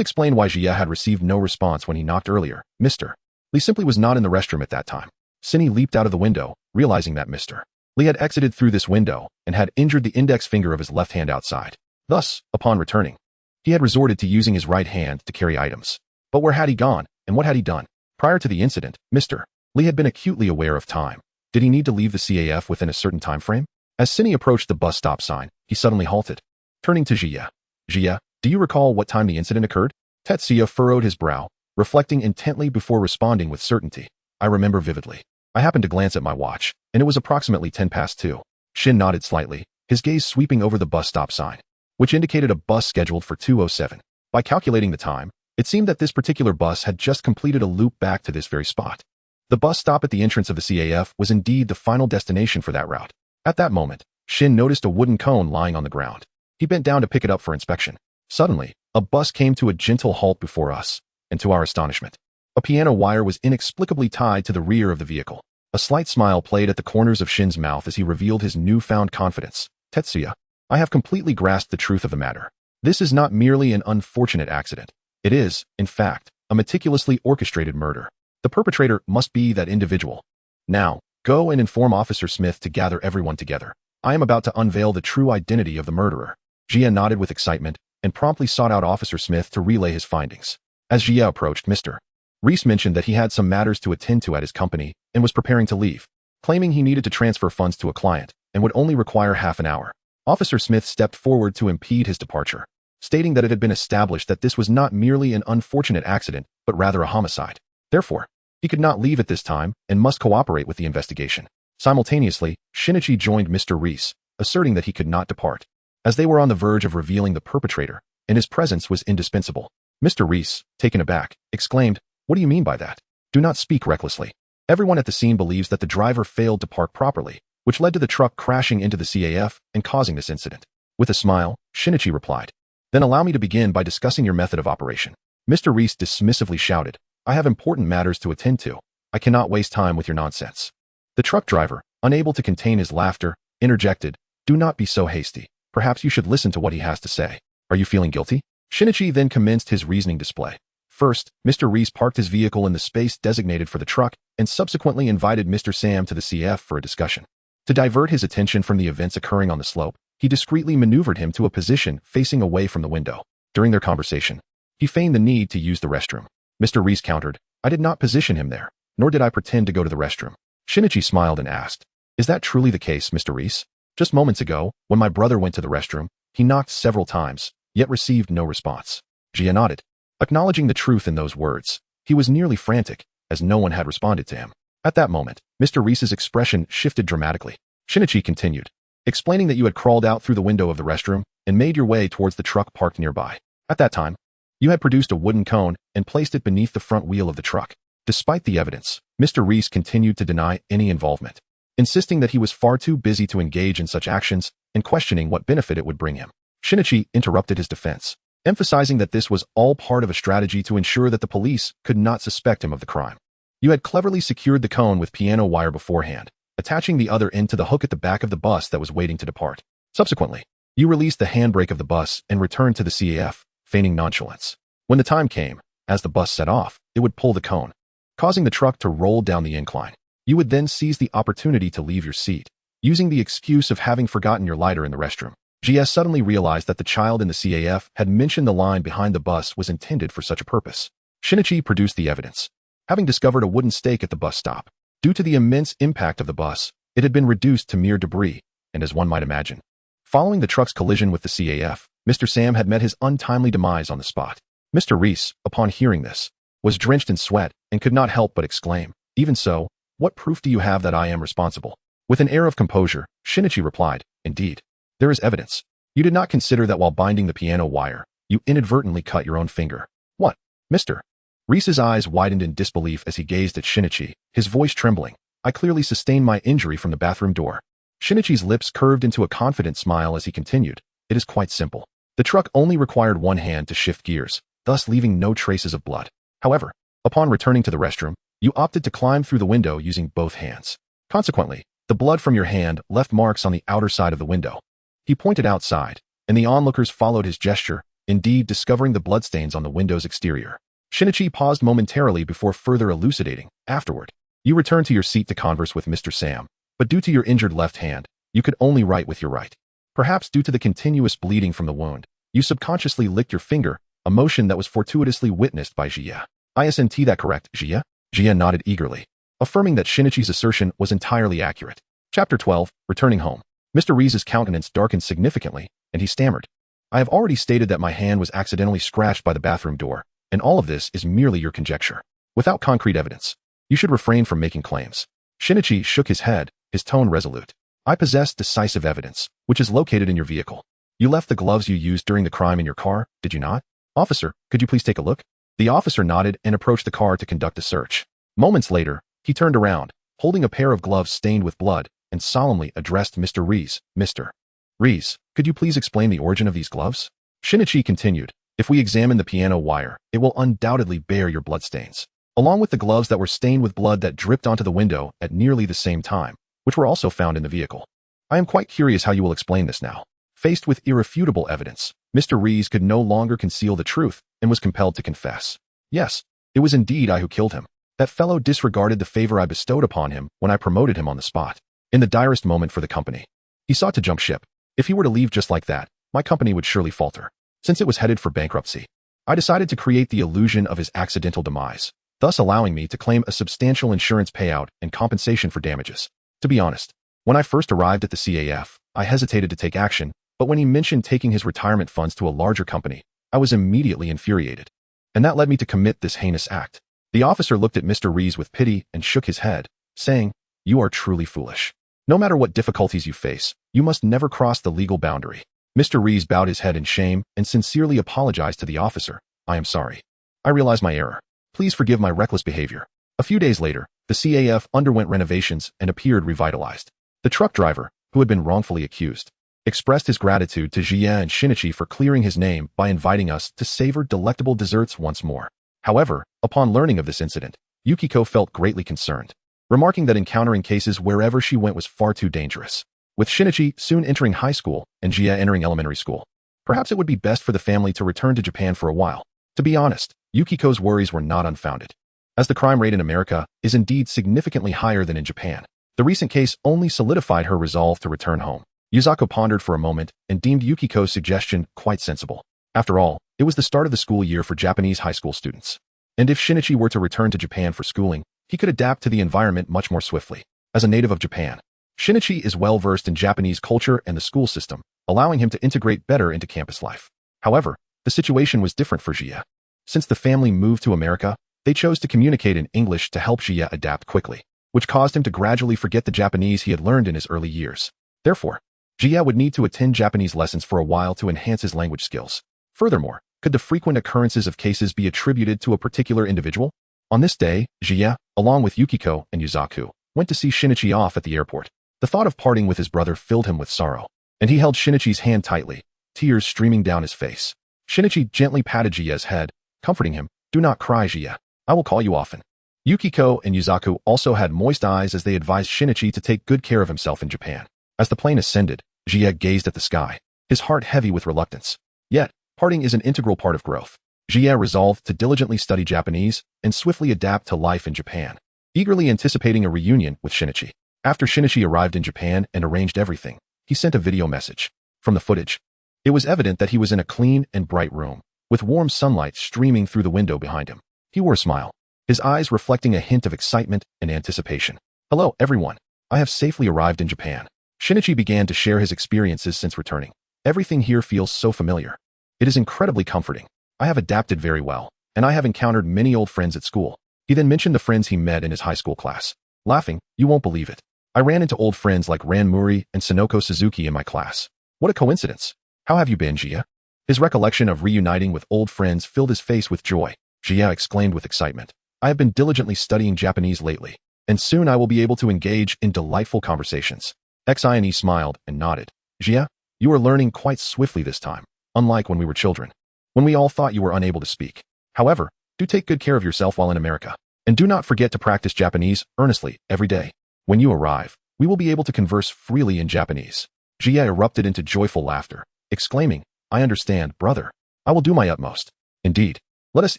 explained why Jia had received no response when he knocked earlier. Mr. Lee simply was not in the restroom at that time. Cindy leaped out of the window, realizing that Mr. Lee had exited through this window and had injured the index finger of his left hand outside. Thus, upon returning, he had resorted to using his right hand to carry items. But where had he gone, and what had he done? Prior to the incident, Mr. Lee had been acutely aware of time. Did he need to leave the CAF within a certain time frame? As Cindy approached the bus stop sign, he suddenly halted. Turning to Jia. "Jia, do you recall what time the incident occurred?" Tetsuya furrowed his brow, reflecting intently before responding with certainty. "I remember vividly. I happened to glance at my watch, and it was approximately 2:10. Shin nodded slightly, his gaze sweeping over the bus stop sign, which indicated a bus scheduled for 2:07. By calculating the time, it seemed that this particular bus had just completed a loop back to this very spot. The bus stop at the entrance of the CAF was indeed the final destination for that route. At that moment, Shin noticed a wooden cone lying on the ground. He bent down to pick it up for inspection. Suddenly, a bus came to a gentle halt before us, and to our astonishment, a piano wire was inexplicably tied to the rear of the vehicle. A slight smile played at the corners of Shin's mouth as he revealed his newfound confidence. "Tetsuya, I have completely grasped the truth of the matter. This is not merely an unfortunate accident. It is, in fact, a meticulously orchestrated murder. The perpetrator must be that individual. Now, go and inform Officer Smith to gather everyone together. I am about to unveil the true identity of the murderer." Jia nodded with excitement and promptly sought out Officer Smith to relay his findings. As Jia approached, Mr. Reese mentioned that he had some matters to attend to at his company and was preparing to leave, claiming he needed to transfer funds to a client and would only require half an hour. Officer Smith stepped forward to impede his departure, stating that it had been established that this was not merely an unfortunate accident, but rather a homicide. Therefore, he could not leave at this time and must cooperate with the investigation. Simultaneously, Shinichi joined Mr. Reese, asserting that he could not depart, as they were on the verge of revealing the perpetrator, and his presence was indispensable. Mr. Reese, taken aback, exclaimed, "What do you mean by that? Do not speak recklessly. Everyone at the scene believes that the driver failed to park properly, which led to the truck crashing into the CAF and causing this incident." With a smile, Shinichi replied, "Then allow me to begin by discussing your method of operation." Mr. Reese dismissively shouted, "I have important matters to attend to. I cannot waste time with your nonsense." The truck driver, unable to contain his laughter, interjected, "Do not be so hasty. Perhaps you should listen to what he has to say. Are you feeling guilty?" Shinichi then commenced his reasoning display. First, Mr. Reese parked his vehicle in the space designated for the truck and subsequently invited Mr. Sam to the CF for a discussion. To divert his attention from the events occurring on the slope, he discreetly maneuvered him to a position facing away from the window. During their conversation, he feigned the need to use the restroom. Mr. Reese countered, "I did not position him there, nor did I pretend to go to the restroom." Shinichi smiled and asked, "Is that truly the case, Mr. Reese? Just moments ago, when my brother went to the restroom, he knocked several times, yet received no response." Jia nodded, acknowledging the truth in those words. He was nearly frantic, as no one had responded to him. At that moment, Mr. Reese's expression shifted dramatically. Shinichi continued, explaining that you had crawled out through the window of the restroom and made your way towards the truck parked nearby. At that time, you had produced a wooden cone and placed it beneath the front wheel of the truck. Despite the evidence, Mr. Reese continued to deny any involvement, insisting that he was far too busy to engage in such actions and questioning what benefit it would bring him. Shinichi interrupted his defense, emphasizing that this was all part of a strategy to ensure that the police could not suspect him of the crime. You had cleverly secured the cone with piano wire beforehand, attaching the other end to the hook at the back of the bus that was waiting to depart. Subsequently, you released the handbrake of the bus and returned to the CAF, feigning nonchalance. When the time came, as the bus set off, it would pull the cone, causing the truck to roll down the incline. You would then seize the opportunity to leave your seat, using the excuse of having forgotten your lighter in the restroom. GS suddenly realized that the child in the CAF had mentioned the line behind the bus was intended for such a purpose. Shinichi produced the evidence. Having discovered a wooden stake at the bus stop, due to the immense impact of the bus, it had been reduced to mere debris, and as one might imagine, following the truck's collision with the CAF, Mr. Sam had met his untimely demise on the spot. Mr. Reese, upon hearing this, was drenched in sweat and could not help but exclaim, "Even so, what proof do you have that I am responsible?" With an air of composure, Shinichi replied, "Indeed, there is evidence. You did not consider that while binding the piano wire, you inadvertently cut your own finger." "What, Mr.?" Reese's eyes widened in disbelief as he gazed at Shinichi, his voice trembling. "I clearly sustained my injury from the bathroom door." Shinichi's lips curved into a confident smile as he continued, "It is quite simple. The truck only required one hand to shift gears, thus leaving no traces of blood. However, upon returning to the restroom, you opted to climb through the window using both hands. Consequently, the blood from your hand left marks on the outer side of the window." He pointed outside, and the onlookers followed his gesture, indeed discovering the bloodstains on the window's exterior. Shinichi paused momentarily before further elucidating. "Afterward, you returned to your seat to converse with Mr. Sam, but due to your injured left hand, you could only write with your right. Perhaps due to the continuous bleeding from the wound, you subconsciously licked your finger, a motion that was fortuitously witnessed by Jia. Isn't that correct, Jia?" Jia nodded eagerly, affirming that Shinichi's assertion was entirely accurate. Chapter 12, Returning Home. Mr. Reese's countenance darkened significantly, and he stammered, "I have already stated that my hand was accidentally scratched by the bathroom door, and all of this is merely your conjecture. Without concrete evidence, you should refrain from making claims." Shinichi shook his head, his tone resolute. "I possess decisive evidence, which is located in your vehicle. You left the gloves you used during the crime in your car, did you not? Officer, could you please take a look?" The officer nodded and approached the car to conduct a search. Moments later, he turned around, holding a pair of gloves stained with blood, and solemnly addressed Mr. Reese. "Mr. Reese, could you please explain the origin of these gloves?" Shinichi continued, "If we examine the piano wire, it will undoubtedly bear your bloodstains, along with the gloves that were stained with blood that dripped onto the window at nearly the same time, which were also found in the vehicle. I am quite curious how you will explain this now." Faced with irrefutable evidence, Mr. Reese could no longer conceal the truth and was compelled to confess. "Yes, it was indeed I who killed him. That fellow disregarded the favor I bestowed upon him when I promoted him on the spot. In the direst moment for the company, he sought to jump ship. If he were to leave just like that, my company would surely falter, since it was headed for bankruptcy. I decided to create the illusion of his accidental demise, thus allowing me to claim a substantial insurance payout and compensation for damages. To be honest, when I first arrived at the CAF, I hesitated to take action, but when he mentioned taking his retirement funds to a larger company, I was immediately infuriated. And that led me to commit this heinous act." The officer looked at Mr. Reese with pity and shook his head, saying, "You are truly foolish. No matter what difficulties you face, you must never cross the legal boundary." Mr. Reese bowed his head in shame and sincerely apologized to the officer. "I am sorry. I realize my error. Please forgive my reckless behavior." A few days later, the CAF underwent renovations and appeared revitalized. The truck driver, who had been wrongfully accused, expressed his gratitude to Jia and Shinichi for clearing his name by inviting us to savor delectable desserts once more. However, upon learning of this incident, Yukiko felt greatly concerned, remarking that encountering cases wherever she went was far too dangerous. With Shinichi soon entering high school and Jia entering elementary school, perhaps it would be best for the family to return to Japan for a while. To be honest, Yukiko's worries were not unfounded, as the crime rate in America is indeed significantly higher than in Japan. The recent case only solidified her resolve to return home. Yusaku pondered for a moment and deemed Yukiko's suggestion quite sensible. After all, it was the start of the school year for Japanese high school students. And if Shinichi were to return to Japan for schooling, he could adapt to the environment much more swiftly. As a native of Japan, Shinichi is well versed in Japanese culture and the school system, allowing him to integrate better into campus life. However, the situation was different for Jia. Since the family moved to America, they chose to communicate in English to help Jia adapt quickly, which caused him to gradually forget the Japanese he had learned in his early years. Therefore, Jia would need to attend Japanese lessons for a while to enhance his language skills. Furthermore, could the frequent occurrences of cases be attributed to a particular individual? On this day, Jia, along with Yukiko and Yusaku, went to see Shinichi off at the airport. The thought of parting with his brother filled him with sorrow, and he held Shinichi's hand tightly, tears streaming down his face. Shinichi gently patted Jie's head, comforting him. Do not cry, Jie. I will call you often. Yukiko and Yuzaku also had moist eyes as they advised Shinichi to take good care of himself in Japan. As the plane ascended, Jie gazed at the sky, his heart heavy with reluctance. Yet, parting is an integral part of growth. Jie resolved to diligently study Japanese and swiftly adapt to life in Japan, eagerly anticipating a reunion with Shinichi. After Shinichi arrived in Japan and arranged everything, he sent a video message. From the footage, it was evident that he was in a clean and bright room, with warm sunlight streaming through the window behind him. He wore a smile, his eyes reflecting a hint of excitement and anticipation. Hello, everyone. I have safely arrived in Japan. Shinichi began to share his experiences since returning. Everything here feels so familiar. It is incredibly comforting. I have adapted very well, and I have encountered many old friends at school. He then mentioned the friends he met in his high school class. Laughing, you won't believe it. I ran into old friends like Ran Muri and Sonoko Suzuki in my class. What a coincidence. How have you been, Jie? His recollection of reuniting with old friends filled his face with joy. Jie exclaimed with excitement. I have been diligently studying Japanese lately, and soon I will be able to engage in delightful conversations. Xine smiled and nodded. Jie, you are learning quite swiftly this time, unlike when we were children, when we all thought you were unable to speak. However, do take good care of yourself while in America, and do not forget to practice Japanese earnestly every day. When you arrive, we will be able to converse freely in Japanese. Jie erupted into joyful laughter, exclaiming, I understand, brother. I will do my utmost. Indeed. Let us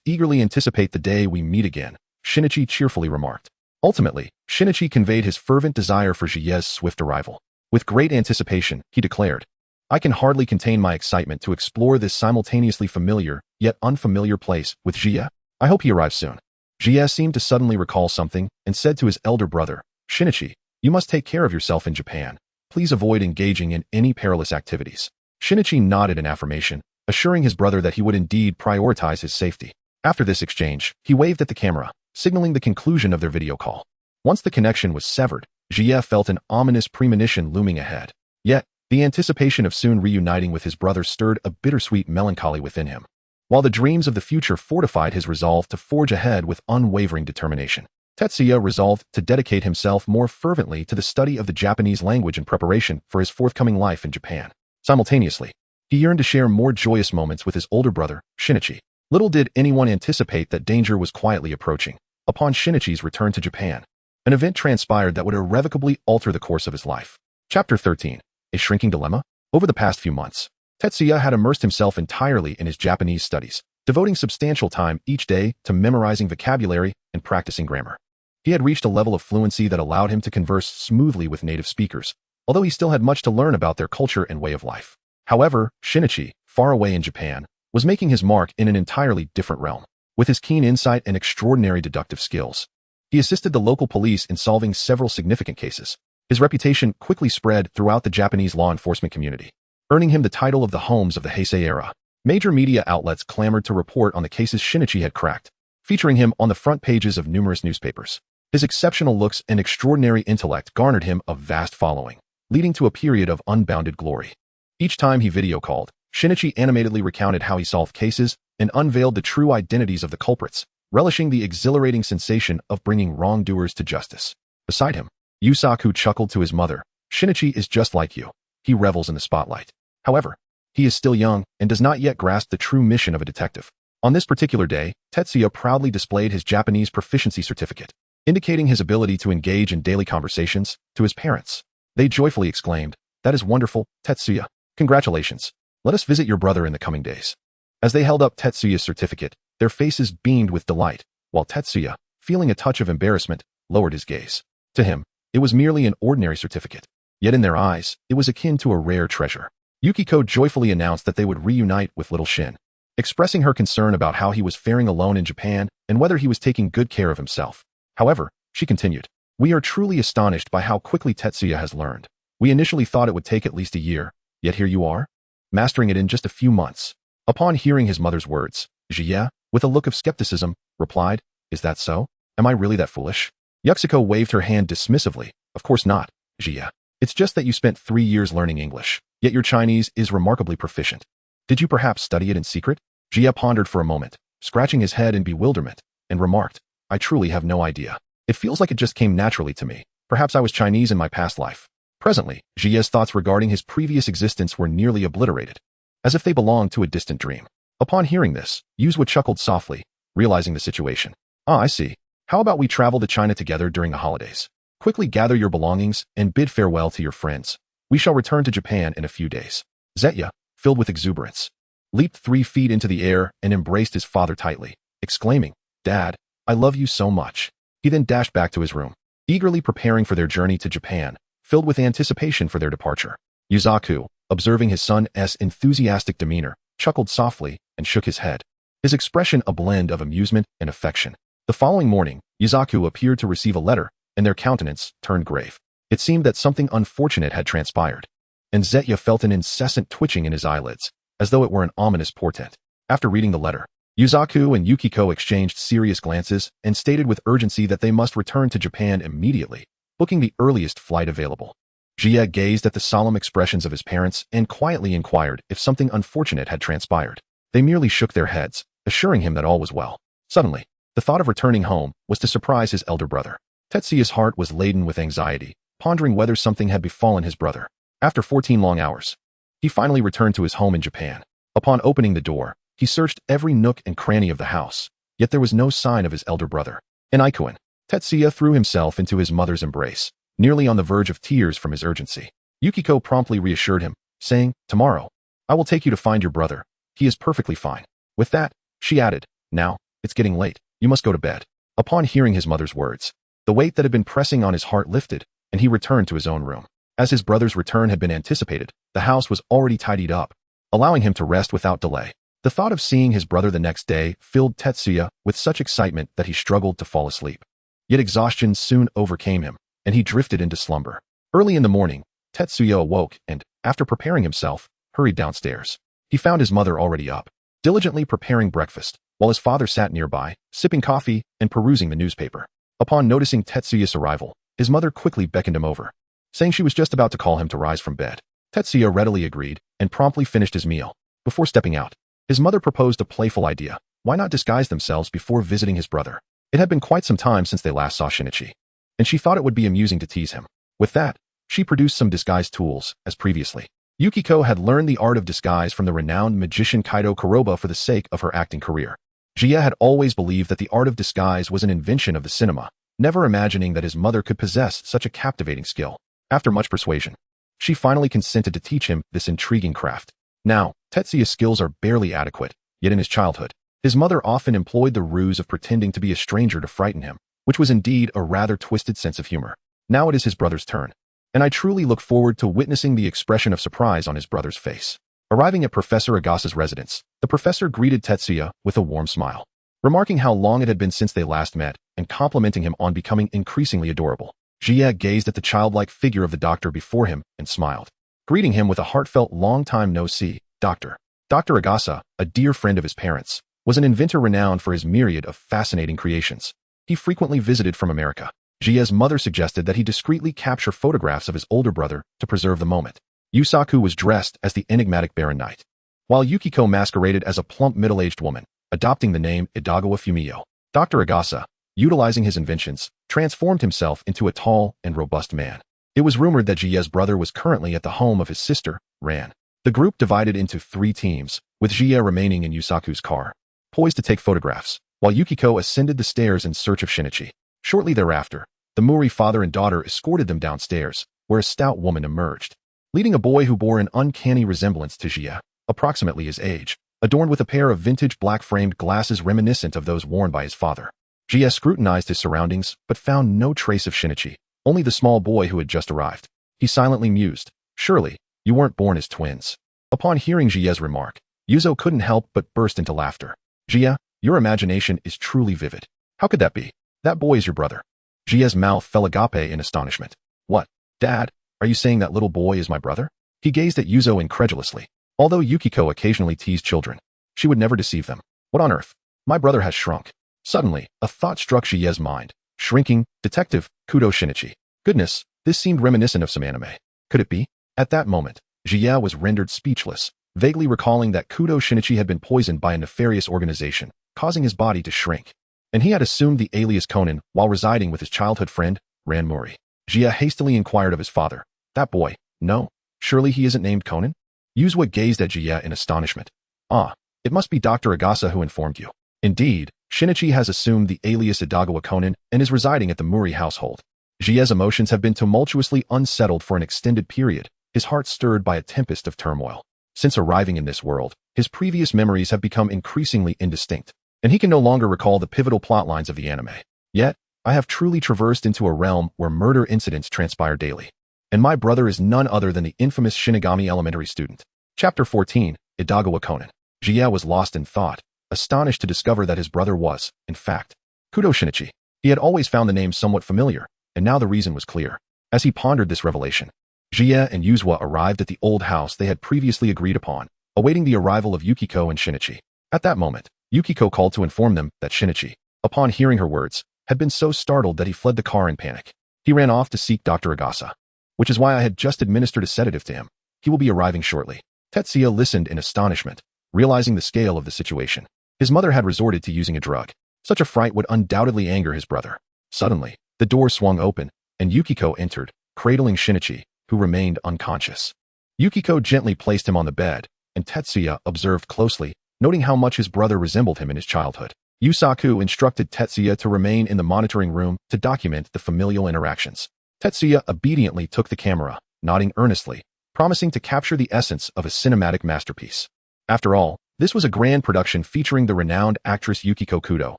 eagerly anticipate the day we meet again, Shinichi cheerfully remarked. Ultimately, Shinichi conveyed his fervent desire for Jie's swift arrival. With great anticipation, he declared, I can hardly contain my excitement to explore this simultaneously familiar, yet unfamiliar place with Jie. I hope he arrives soon. Jie seemed to suddenly recall something and said to his elder brother, Shinichi, you must take care of yourself in Japan. Please avoid engaging in any perilous activities. Shinichi nodded in affirmation, assuring his brother that he would indeed prioritize his safety. After this exchange, he waved at the camera, signaling the conclusion of their video call. Once the connection was severed, Jie felt an ominous premonition looming ahead. Yet, the anticipation of soon reuniting with his brother stirred a bittersweet melancholy within him, while the dreams of the future fortified his resolve to forge ahead with unwavering determination. Tetsuya resolved to dedicate himself more fervently to the study of the Japanese language in preparation for his forthcoming life in Japan. Simultaneously, he yearned to share more joyous moments with his older brother, Shinichi. Little did anyone anticipate that danger was quietly approaching. Upon Shinichi's return to Japan, an event transpired that would irrevocably alter the course of his life. Chapter 13. A Shrinking Dilemma. Over the past few months, Tetsuya had immersed himself entirely in his Japanese studies, devoting substantial time each day to memorizing vocabulary and practicing grammar. He had reached a level of fluency that allowed him to converse smoothly with native speakers, although he still had much to learn about their culture and way of life. However, Shinichi, far away in Japan, was making his mark in an entirely different realm. With his keen insight and extraordinary deductive skills, he assisted the local police in solving several significant cases. His reputation quickly spread throughout the Japanese law enforcement community, earning him the title of the Holmes of the Heisei era. Major media outlets clamored to report on the cases Shinichi had cracked, featuring him on the front pages of numerous newspapers. His exceptional looks and extraordinary intellect garnered him a vast following, leading to a period of unbounded glory. Each time he video called, Shinichi animatedly recounted how he solved cases and unveiled the true identities of the culprits, relishing the exhilarating sensation of bringing wrongdoers to justice. Beside him, Yusaku chuckled to his mother, Shinichi is just like you. He revels in the spotlight. However, he is still young and does not yet grasp the true mission of a detective. On this particular day, Tetsuya proudly displayed his Japanese proficiency certificate, indicating his ability to engage in daily conversations, to his parents. They joyfully exclaimed, That is wonderful, Tetsuya. Congratulations. Let us visit your brother in the coming days. As they held up Tetsuya's certificate, their faces beamed with delight, while Tetsuya, feeling a touch of embarrassment, lowered his gaze. To him, it was merely an ordinary certificate. Yet in their eyes, it was akin to a rare treasure. Yukiko joyfully announced that they would reunite with little Shin, expressing her concern about how he was faring alone in Japan and whether he was taking good care of himself. However, she continued, We are truly astonished by how quickly Tetsuya has learned. We initially thought it would take at least a year, yet here you are, mastering it in just a few months. Upon hearing his mother's words, Jie, with a look of skepticism, replied, Is that so? Am I really that foolish? Yuxiko waved her hand dismissively. Of course not, Jie. It's just that you spent 3 years learning English, yet your Chinese is remarkably proficient. Did you perhaps study it in secret? Jie pondered for a moment, scratching his head in bewilderment, and remarked, I truly have no idea. It feels like it just came naturally to me. Perhaps I was Chinese in my past life. Presently, Jie's thoughts regarding his previous existence were nearly obliterated. as if they belonged to a distant dream. Upon hearing this, Yuzua chuckled softly, realizing the situation. Ah, I see. How about we travel to China together during the holidays? Quickly gather your belongings and bid farewell to your friends. We shall return to Japan in a few days. Zetya, filled with exuberance, leaped 3 feet into the air and embraced his father tightly, exclaiming, "Dad, I love you so much." He then dashed back to his room, eagerly preparing for their journey to Japan, filled with anticipation for their departure. Yuzaku, observing his son's enthusiastic demeanor, chuckled softly and shook his head, his expression a blend of amusement and affection. The following morning, Yuzaku appeared to receive a letter, and their countenance turned grave. It seemed that something unfortunate had transpired, and Zetya felt an incessant twitching in his eyelids, as though it were an ominous portent. After reading the letter, Yuzaku and Yukiko exchanged serious glances and stated with urgency that they must return to Japan immediately, booking the earliest flight available. Jie gazed at the solemn expressions of his parents and quietly inquired if something unfortunate had transpired. They merely shook their heads, assuring him that all was well. Suddenly, the thought of returning home was to surprise his elder brother. Tetsuya's heart was laden with anxiety, pondering whether something had befallen his brother. After 14 long hours, he finally returned to his home in Japan. Upon opening the door, he searched every nook and cranny of the house, yet there was no sign of his elder brother. In Ikuin, Tetsuya threw himself into his mother's embrace, nearly on the verge of tears from his urgency. Yukiko promptly reassured him, saying, "Tomorrow, I will take you to find your brother. He is perfectly fine." With that, she added, "Now, it's getting late. You must go to bed." Upon hearing his mother's words, the weight that had been pressing on his heart lifted, and he returned to his own room. As his brother's return had been anticipated, the house was already tidied up, allowing him to rest without delay. The thought of seeing his brother the next day filled Tetsuya with such excitement that he struggled to fall asleep. Yet exhaustion soon overcame him, and he drifted into slumber. Early in the morning, Tetsuya awoke and, after preparing himself, hurried downstairs. He found his mother already up, diligently preparing breakfast, while his father sat nearby, sipping coffee and perusing the newspaper. Upon noticing Tetsuya's arrival, his mother quickly beckoned him over, saying she was just about to call him to rise from bed. Tetsuya readily agreed and promptly finished his meal. Before stepping out, his mother proposed a playful idea. Why not disguise themselves before visiting his brother? It had been quite some time since they last saw Shinichi, and she thought it would be amusing to tease him. With that, she produced some disguise tools, as previously. Yukiko had learned the art of disguise from the renowned magician Kaido Kuroba for the sake of her acting career. Jie had always believed that the art of disguise was an invention of the cinema, never imagining that his mother could possess such a captivating skill. After much persuasion, she finally consented to teach him this intriguing craft. Now, Tetsuya's skills are barely adequate, yet in his childhood, his mother often employed the ruse of pretending to be a stranger to frighten him, which was indeed a rather twisted sense of humor. Now it is his brother's turn, and I truly look forward to witnessing the expression of surprise on his brother's face. Arriving at Professor Agasa's residence, the professor greeted Tetsuya with a warm smile, remarking how long it had been since they last met and complimenting him on becoming increasingly adorable. Jie gazed at the childlike figure of the doctor before him and smiled, greeting him with a heartfelt "long time no see, doctor." Dr. Agasa, a dear friend of his parents, was an inventor renowned for his myriad of fascinating creations. He frequently visited from America. Jie's mother suggested that he discreetly capture photographs of his older brother to preserve the moment. Yusaku was dressed as the enigmatic Baron Knight, while Yukiko masqueraded as a plump middle-aged woman, adopting the name Idagawa Fumio. Dr. Agasa, utilizing his inventions, transformed himself into a tall and robust man. It was rumored that Jie's brother was currently at the home of his sister, Ran. The group divided into 3 teams, with Jie remaining in Yusaku's car, poised to take photographs, while Yukiko ascended the stairs in search of Shinichi. Shortly thereafter, the Muri father and daughter escorted them downstairs, where a stout woman emerged, leading a boy who bore an uncanny resemblance to Jie, approximately his age, adorned with a pair of vintage black-framed glasses reminiscent of those worn by his father. Jie scrutinized his surroundings, but found no trace of Shinichi, only the small boy who had just arrived. He silently mused, "Surely, you weren't born as twins." Upon hearing Jie's remark, Yuzo couldn't help but burst into laughter. "Jie, your imagination is truly vivid. How could that be? That boy is your brother." Jie's mouth fell agape in astonishment. "What? Dad, are you saying that little boy is my brother?" He gazed at Yuzo incredulously. Although Yukiko occasionally teased children, she would never deceive them. "What on earth? My brother has shrunk." Suddenly, a thought struck Jie's mind. Shrinking, detective, Kudo Shinichi. Goodness, this seemed reminiscent of some anime. Could it be? At that moment, Jie was rendered speechless, vaguely recalling that Kudo Shinichi had been poisoned by a nefarious organization, causing his body to shrink. And he had assumed the alias Conan while residing with his childhood friend, Ran Muri. Jie hastily inquired of his father. "That boy, no, surely he isn't named Conan?" Yuzua gazed at Jie in astonishment. Ah, it must be Dr. Agasa who informed you. Indeed, Shinichi has assumed the alias Idagawa Conan and is residing at the Muri household. Jie's emotions have been tumultuously unsettled for an extended period, his heart stirred by a tempest of turmoil. Since arriving in this world, his previous memories have become increasingly indistinct, and he can no longer recall the pivotal plotlines of the anime. Yet, I have truly traversed into a realm where murder incidents transpire daily. And my brother is none other than the infamous Shinigami elementary student. Chapter 14, Idagawa Conan. Jie was lost in thought, astonished to discover that his brother was, in fact, Kudo Shinichi. He had always found the name somewhat familiar, and now the reason was clear. As he pondered this revelation, Jie and Yuzua arrived at the old house they had previously agreed upon, awaiting the arrival of Yukiko and Shinichi. At that moment, Yukiko called to inform them that Shinichi, upon hearing her words, had been so startled that he fled the car in panic. He ran off to seek Dr. Agasa, which is why I had just administered a sedative to him. He will be arriving shortly. Tetsuya listened in astonishment, realizing the scale of the situation. His mother had resorted to using a drug. Such a fright would undoubtedly anger his brother. Suddenly, the door swung open, and Yukiko entered, cradling Shinichi, who remained unconscious. Yukiko gently placed him on the bed, and Tetsuya observed closely, noting how much his brother resembled him in his childhood. Yusaku instructed Tetsuya to remain in the monitoring room to document the familial interactions. Tetsuya obediently took the camera, nodding earnestly, promising to capture the essence of a cinematic masterpiece. After all, this was a grand production featuring the renowned actress Yukiko Kudo,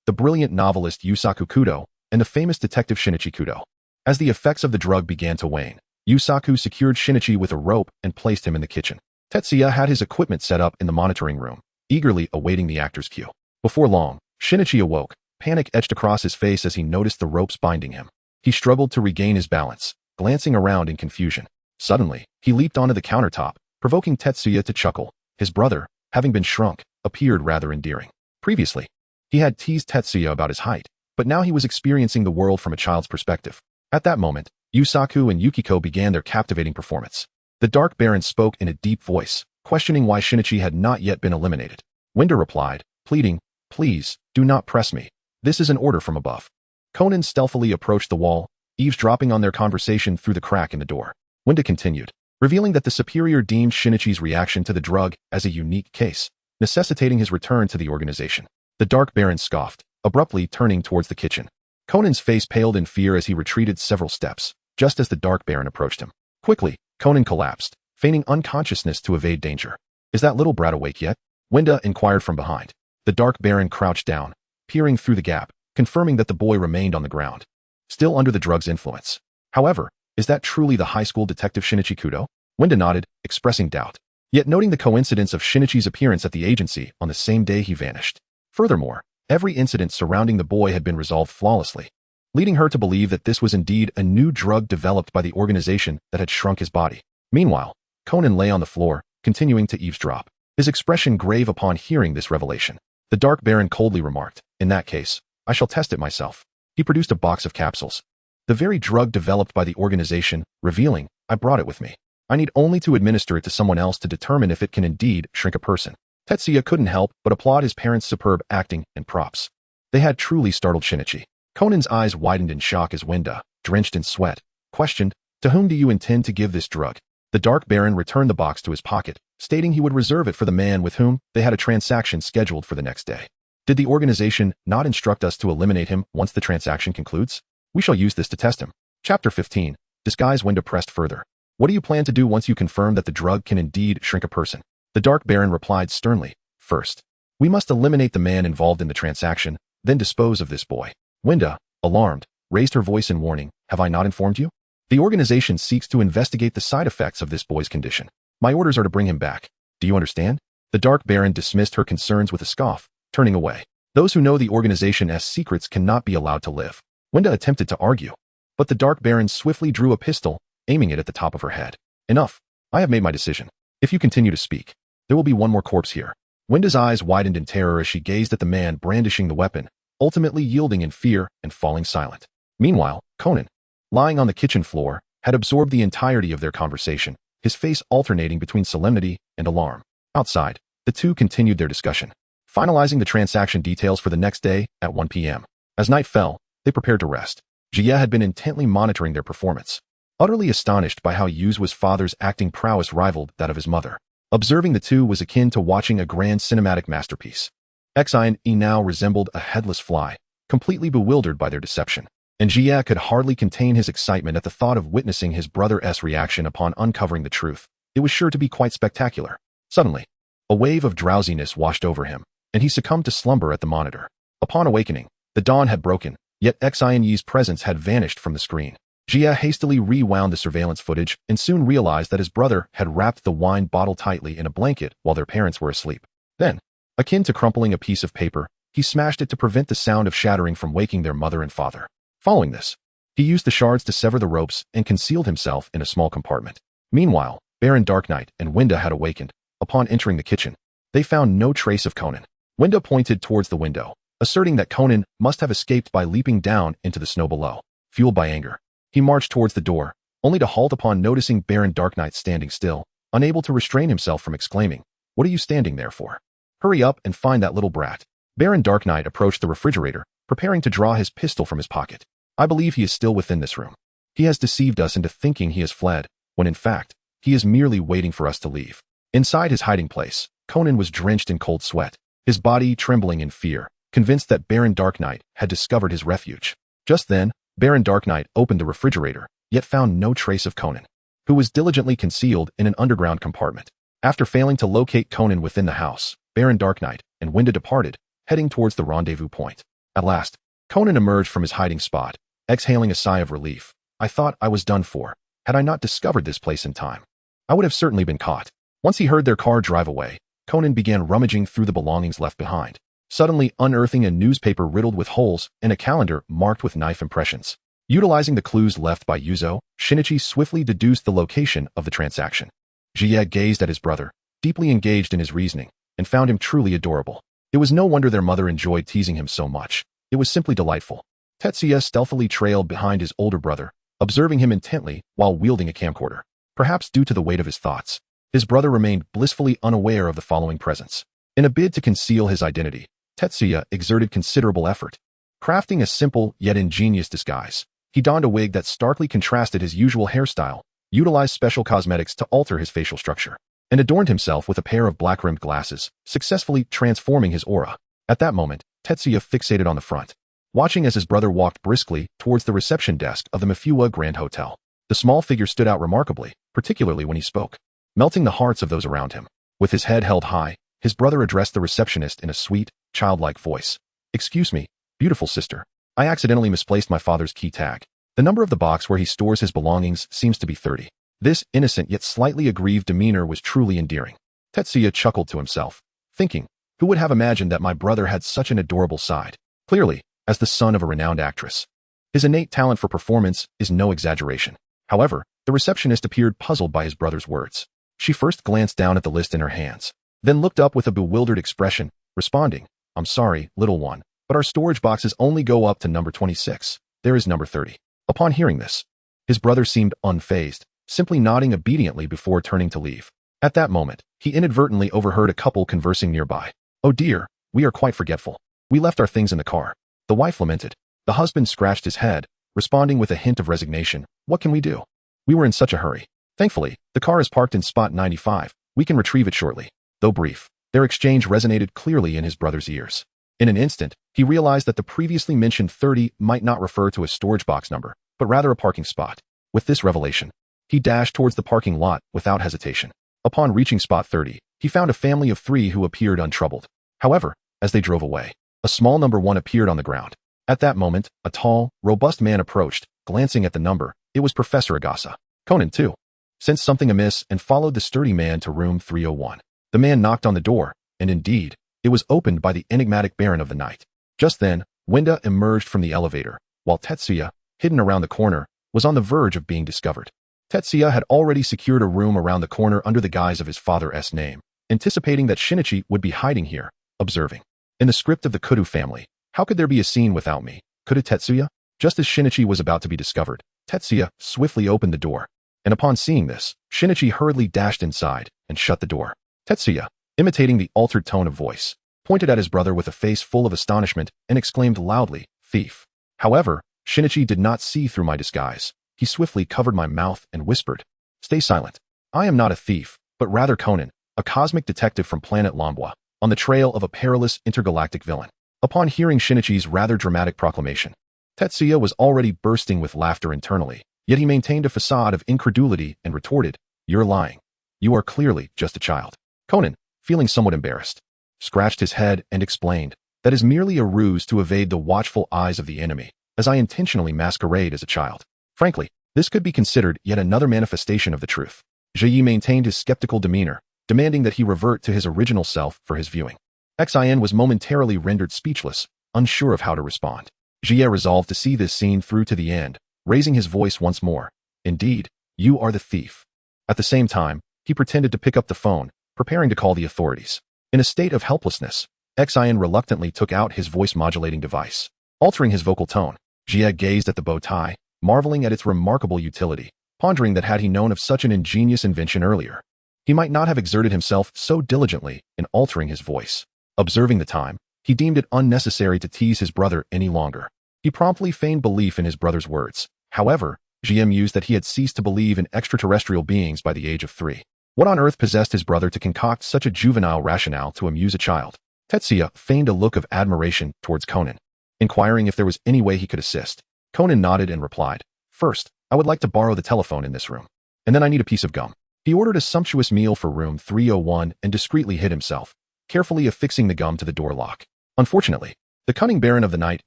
the brilliant novelist Yusaku Kudo, and the famous detective Shinichi Kudo. As the effects of the drug began to wane, Yusaku secured Shinichi with a rope and placed him in the kitchen. Tetsuya had his equipment set up in the monitoring room, eagerly awaiting the actor's cue. Before long, Shinichi awoke, panic etched across his face as he noticed the ropes binding him. He struggled to regain his balance, glancing around in confusion. Suddenly, he leaped onto the countertop, provoking Tetsuya to chuckle. His brother, having been shrunk, appeared rather endearing. Previously, he had teased Tetsuya about his height, but now he was experiencing the world from a child's perspective. At that moment, Yusaku and Yukiko began their captivating performance. The Dark Baron spoke in a deep voice, questioning why Shinichi had not yet been eliminated. Winda replied, pleading, please, do not press me. This is an order from above. Conan stealthily approached the wall, eavesdropping on their conversation through the crack in the door. Winda continued, revealing that the superior deemed Shinichi's reaction to the drug as a unique case, necessitating his return to the organization. The Dark Baron scoffed, abruptly turning towards the kitchen. Conan's face paled in fear as he retreated several steps, just as the Dark Baron approached him. Quickly, Conan collapsed, feigning unconsciousness to evade danger. Is that little brat awake yet? Winda inquired from behind. The Dark Baron crouched down, peering through the gap, confirming that the boy remained on the ground, still under the drug's influence. However, is that truly the high school detective Shinichi Kudo? Winda nodded, expressing doubt, yet noting the coincidence of Shinichi's appearance at the agency on the same day he vanished. Furthermore, every incident surrounding the boy had been resolved flawlessly, leading her to believe that this was indeed a new drug developed by the organization that had shrunk his body. Meanwhile, Conan lay on the floor, continuing to eavesdrop, his expression grave upon hearing this revelation. The Dark Baron coldly remarked, in that case, I shall test it myself. He produced a box of capsules, the very drug developed by the organization, revealing, I brought it with me. I need only to administer it to someone else to determine if it can indeed shrink a person. Tetsuya couldn't help but applaud his parents' superb acting and props. They had truly startled Shinichi. Conan's eyes widened in shock as Winda, drenched in sweat, questioned, to whom do you intend to give this drug? The Dark Baron returned the box to his pocket, stating he would reserve it for the man with whom they had a transaction scheduled for the next day. Did the organization not instruct us to eliminate him once the transaction concludes? We shall use this to test him. Chapter 15. Disguise. Winda pressed further. What do you plan to do once you confirm that the drug can indeed shrink a person? The Dark Baron replied sternly, first, we must eliminate the man involved in the transaction, then dispose of this boy. Winda, alarmed, raised her voice in warning, have I not informed you? The organization seeks to investigate the side effects of this boy's condition. My orders are to bring him back. Do you understand? The Dark Baron dismissed her concerns with a scoff, turning away. Those who know the organization's secrets cannot be allowed to live. Winda attempted to argue, but the Dark Baron swiftly drew a pistol, aiming it at the top of her head. Enough. I have made my decision. If you continue to speak, there will be one more corpse here. Winda's eyes widened in terror as she gazed at the man brandishing the weapon, ultimately yielding in fear and falling silent. Meanwhile, Conan, lying on the kitchen floor, had absorbed the entirety of their conversation, his face alternating between solemnity and alarm. Outside, the two continued their discussion, finalizing the transaction details for the next day at 1 p.m. As night fell, they prepared to rest. Jie had been intently monitoring their performance, utterly astonished by how Yuzua's father's acting prowess rivaled that of his mother. Observing the two was akin to watching a grand cinematic masterpiece. Xian now resembled a headless fly, completely bewildered by their deception. And Jia could hardly contain his excitement at the thought of witnessing his brother's reaction upon uncovering the truth. It was sure to be quite spectacular. Suddenly, a wave of drowsiness washed over him, and he succumbed to slumber at the monitor. Upon awakening, the dawn had broken, yet Xian Yi's presence had vanished from the screen. Jia hastily rewound the surveillance footage and soon realized that his brother had wrapped the wine bottle tightly in a blanket while their parents were asleep. Then, akin to crumpling a piece of paper, he smashed it to prevent the sound of shattering from waking their mother and father. Following this, he used the shards to sever the ropes and concealed himself in a small compartment. Meanwhile, Baron Dark Knight and Winda had awakened. Upon entering the kitchen, they found no trace of Conan. Winda pointed towards the window, asserting that Conan must have escaped by leaping down into the snow below. Fueled by anger, he marched towards the door, only to halt upon noticing Baron Dark Knight standing still, unable to restrain himself from exclaiming, "What are you standing there for? Hurry up and find that little brat." Baron Dark Knight approached the refrigerator, preparing to draw his pistol from his pocket. "I believe he is still within this room. He has deceived us into thinking he has fled, when in fact, he is merely waiting for us to leave." Inside his hiding place, Conan was drenched in cold sweat, his body trembling in fear, convinced that Baron Dark Knight had discovered his refuge. Just then, Baron Dark Knight opened the refrigerator, yet found no trace of Conan, who was diligently concealed in an underground compartment. After failing to locate Conan within the house, Baron Dark Knight and Winda departed, heading towards the rendezvous point. At last, Conan emerged from his hiding spot, exhaling a sigh of relief. "I thought I was done for. Had I not discovered this place in time, I would have certainly been caught." Once he heard their car drive away, Conan began rummaging through the belongings left behind, suddenly unearthing a newspaper riddled with holes and a calendar marked with knife impressions. Utilizing the clues left by Yuzo, Shinichi swiftly deduced the location of the transaction. Jie gazed at his brother, deeply engaged in his reasoning, and found him truly adorable. It was no wonder their mother enjoyed teasing him so much. It was simply delightful. Tetsuya stealthily trailed behind his older brother, observing him intently while wielding a camcorder. Perhaps due to the weight of his thoughts, his brother remained blissfully unaware of the following presence. In a bid to conceal his identity, Tetsuya exerted considerable effort. Crafting a simple yet ingenious disguise, he donned a wig that starkly contrasted his usual hairstyle, utilized special cosmetics to alter his facial structure, and adorned himself with a pair of black-rimmed glasses, successfully transforming his aura. At that moment, Tetsuya fixated on the front, watching as his brother walked briskly towards the reception desk of the Mifuwa Grand Hotel. The small figure stood out remarkably, particularly when he spoke, melting the hearts of those around him. With his head held high, his brother addressed the receptionist in a sweet, childlike voice. "Excuse me, beautiful sister. I accidentally misplaced my father's key tag. The number of the box where he stores his belongings seems to be 30. This innocent yet slightly aggrieved demeanor was truly endearing. Tetsuya chuckled to himself, thinking, who would have imagined that my brother had such an adorable side? Clearly, as the son of a renowned actress, his innate talent for performance is no exaggeration. However, the receptionist appeared puzzled by his brother's words. She first glanced down at the list in her hands, then looked up with a bewildered expression, responding, "I'm sorry, little one, but our storage boxes only go up to number 26. There is number 30. Upon hearing this, his brother seemed unfazed, simply nodding obediently before turning to leave. At that moment, he inadvertently overheard a couple conversing nearby. "Oh dear, we are quite forgetful. We left our things in the car," the wife lamented. The husband scratched his head, responding with a hint of resignation, "What can we do? We were in such a hurry. Thankfully, the car is parked in spot 95. We can retrieve it shortly." Though brief, their exchange resonated clearly in his brother's ears. In an instant, he realized that the previously mentioned 30 might not refer to a storage box number, but rather a parking spot. With this revelation, he dashed towards the parking lot without hesitation. Upon reaching spot 30, he found a family of 3 who appeared untroubled. However, as they drove away, a small number 1 appeared on the ground. At that moment, a tall, robust man approached. Glancing at the number, it was Professor Agasa. Conan, too, sensed something amiss and followed the sturdy man to room 301. The man knocked on the door, and indeed, it was opened by the enigmatic Baron of the Night. Just then, Winda emerged from the elevator, while Tetsuya, hidden around the corner, was on the verge of being discovered. Tetsuya had already secured a room around the corner under the guise of his father's name, anticipating that Shinichi would be hiding here, observing, "In the script of the Kudu family, how could there be a scene without me? Could it, Tetsuya?" Just as Shinichi was about to be discovered, Tetsuya swiftly opened the door, and upon seeing this, Shinichi hurriedly dashed inside and shut the door. Tetsuya, imitating the altered tone of voice, pointed at his brother with a face full of astonishment and exclaimed loudly, "Thief." However, Shinichi did not see through my disguise. He swiftly covered my mouth and whispered, "Stay silent. I am not a thief, but rather Conan, a cosmic detective from planet Lambwa, on the trail of a perilous intergalactic villain. Upon hearing Shinichi's rather dramatic proclamation, Tetsuya was already bursting with laughter internally, yet he maintained a facade of incredulity and retorted, "You're lying. You are clearly just a child." Conan, feeling somewhat embarrassed, scratched his head and explained, "That is merely a ruse to evade the watchful eyes of the enemy, as I intentionally masquerade as a child." Frankly, this could be considered yet another manifestation of the truth. Ji maintained his skeptical demeanor, demanding that he revert to his original self for his viewing. Xin was momentarily rendered speechless, unsure of how to respond. Jie resolved to see this scene through to the end, raising his voice once more. "Indeed, you are the thief." At the same time, he pretended to pick up the phone, preparing to call the authorities. In a state of helplessness, Xin reluctantly took out his voice-modulating device. Altering his vocal tone, Jie gazed at the bow tie, marveling at its remarkable utility, pondering that had he known of such an ingenious invention earlier, he might not have exerted himself so diligently in altering his voice. Observing the time, he deemed it unnecessary to tease his brother any longer. He promptly feigned belief in his brother's words. However, Jie mused that he had ceased to believe in extraterrestrial beings by the age of 3. What on earth possessed his brother to concoct such a juvenile rationale to amuse a child? Tetsuya feigned a look of admiration towards Conan, inquiring if there was any way he could assist. Conan nodded and replied, "First, I would like to borrow the telephone in this room. And then I need a piece of gum." He ordered a sumptuous meal for room 301 and discreetly hid himself, carefully affixing the gum to the door lock. Unfortunately, the cunning Baron of the Night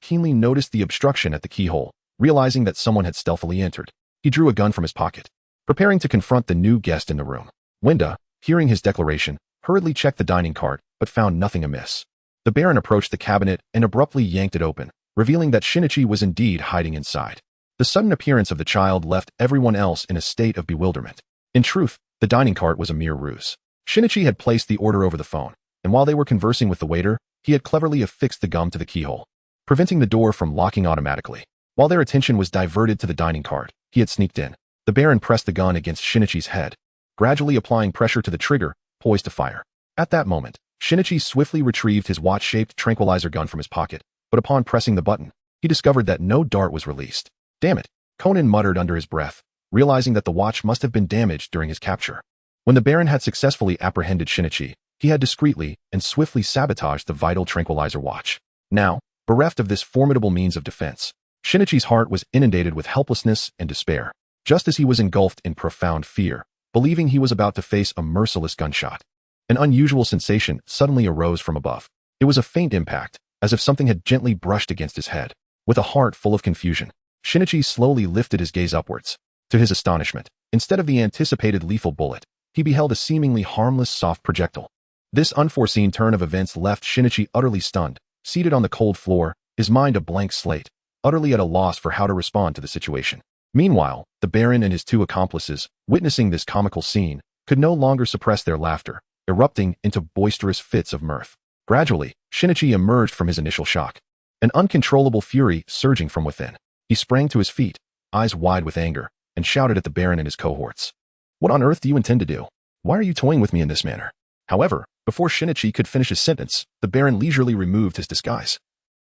keenly noticed the obstruction at the keyhole, realizing that someone had stealthily entered. He drew a gun from his pocket, preparing to confront the new guest in the room. Linda, hearing his declaration, hurriedly checked the dining cart, but found nothing amiss. The Baron approached the cabinet and abruptly yanked it open, revealing that Shinichi was indeed hiding inside. The sudden appearance of the child left everyone else in a state of bewilderment. In truth, the dining cart was a mere ruse. Shinichi had placed the order over the phone, and while they were conversing with the waiter, he had cleverly affixed the gum to the keyhole, preventing the door from locking automatically. While their attention was diverted to the dining cart, he had sneaked in. The Baron pressed the gun against Shinichi's head, gradually applying pressure to the trigger, poised to fire. At that moment, Shinichi swiftly retrieved his watch-shaped tranquilizer gun from his pocket, but upon pressing the button, he discovered that no dart was released. "Damn it," Conan muttered under his breath, realizing that the watch must have been damaged during his capture. When the Baron had successfully apprehended Shinichi, he had discreetly and swiftly sabotaged the vital tranquilizer watch. Now, bereft of this formidable means of defense, Shinichi's heart was inundated with helplessness and despair, just as he was engulfed in profound fear, believing he was about to face a merciless gunshot. An unusual sensation suddenly arose from above. It was a faint impact, as if something had gently brushed against his head. With a heart full of confusion, Shinichi slowly lifted his gaze upwards. To his astonishment, instead of the anticipated lethal bullet, he beheld a seemingly harmless soft projectile. This unforeseen turn of events left Shinichi utterly stunned, seated on the cold floor, his mind a blank slate, utterly at a loss for how to respond to the situation. Meanwhile, the Baron and his 2 accomplices, witnessing this comical scene, could no longer suppress their laughter, erupting into boisterous fits of mirth. Gradually, Shinichi emerged from his initial shock, an uncontrollable fury surging from within. He sprang to his feet, eyes wide with anger, and shouted at the Baron and his cohorts. "What on earth do you intend to do? Why are you toying with me in this manner?" However, before Shinichi could finish his sentence, the Baron leisurely removed his disguise,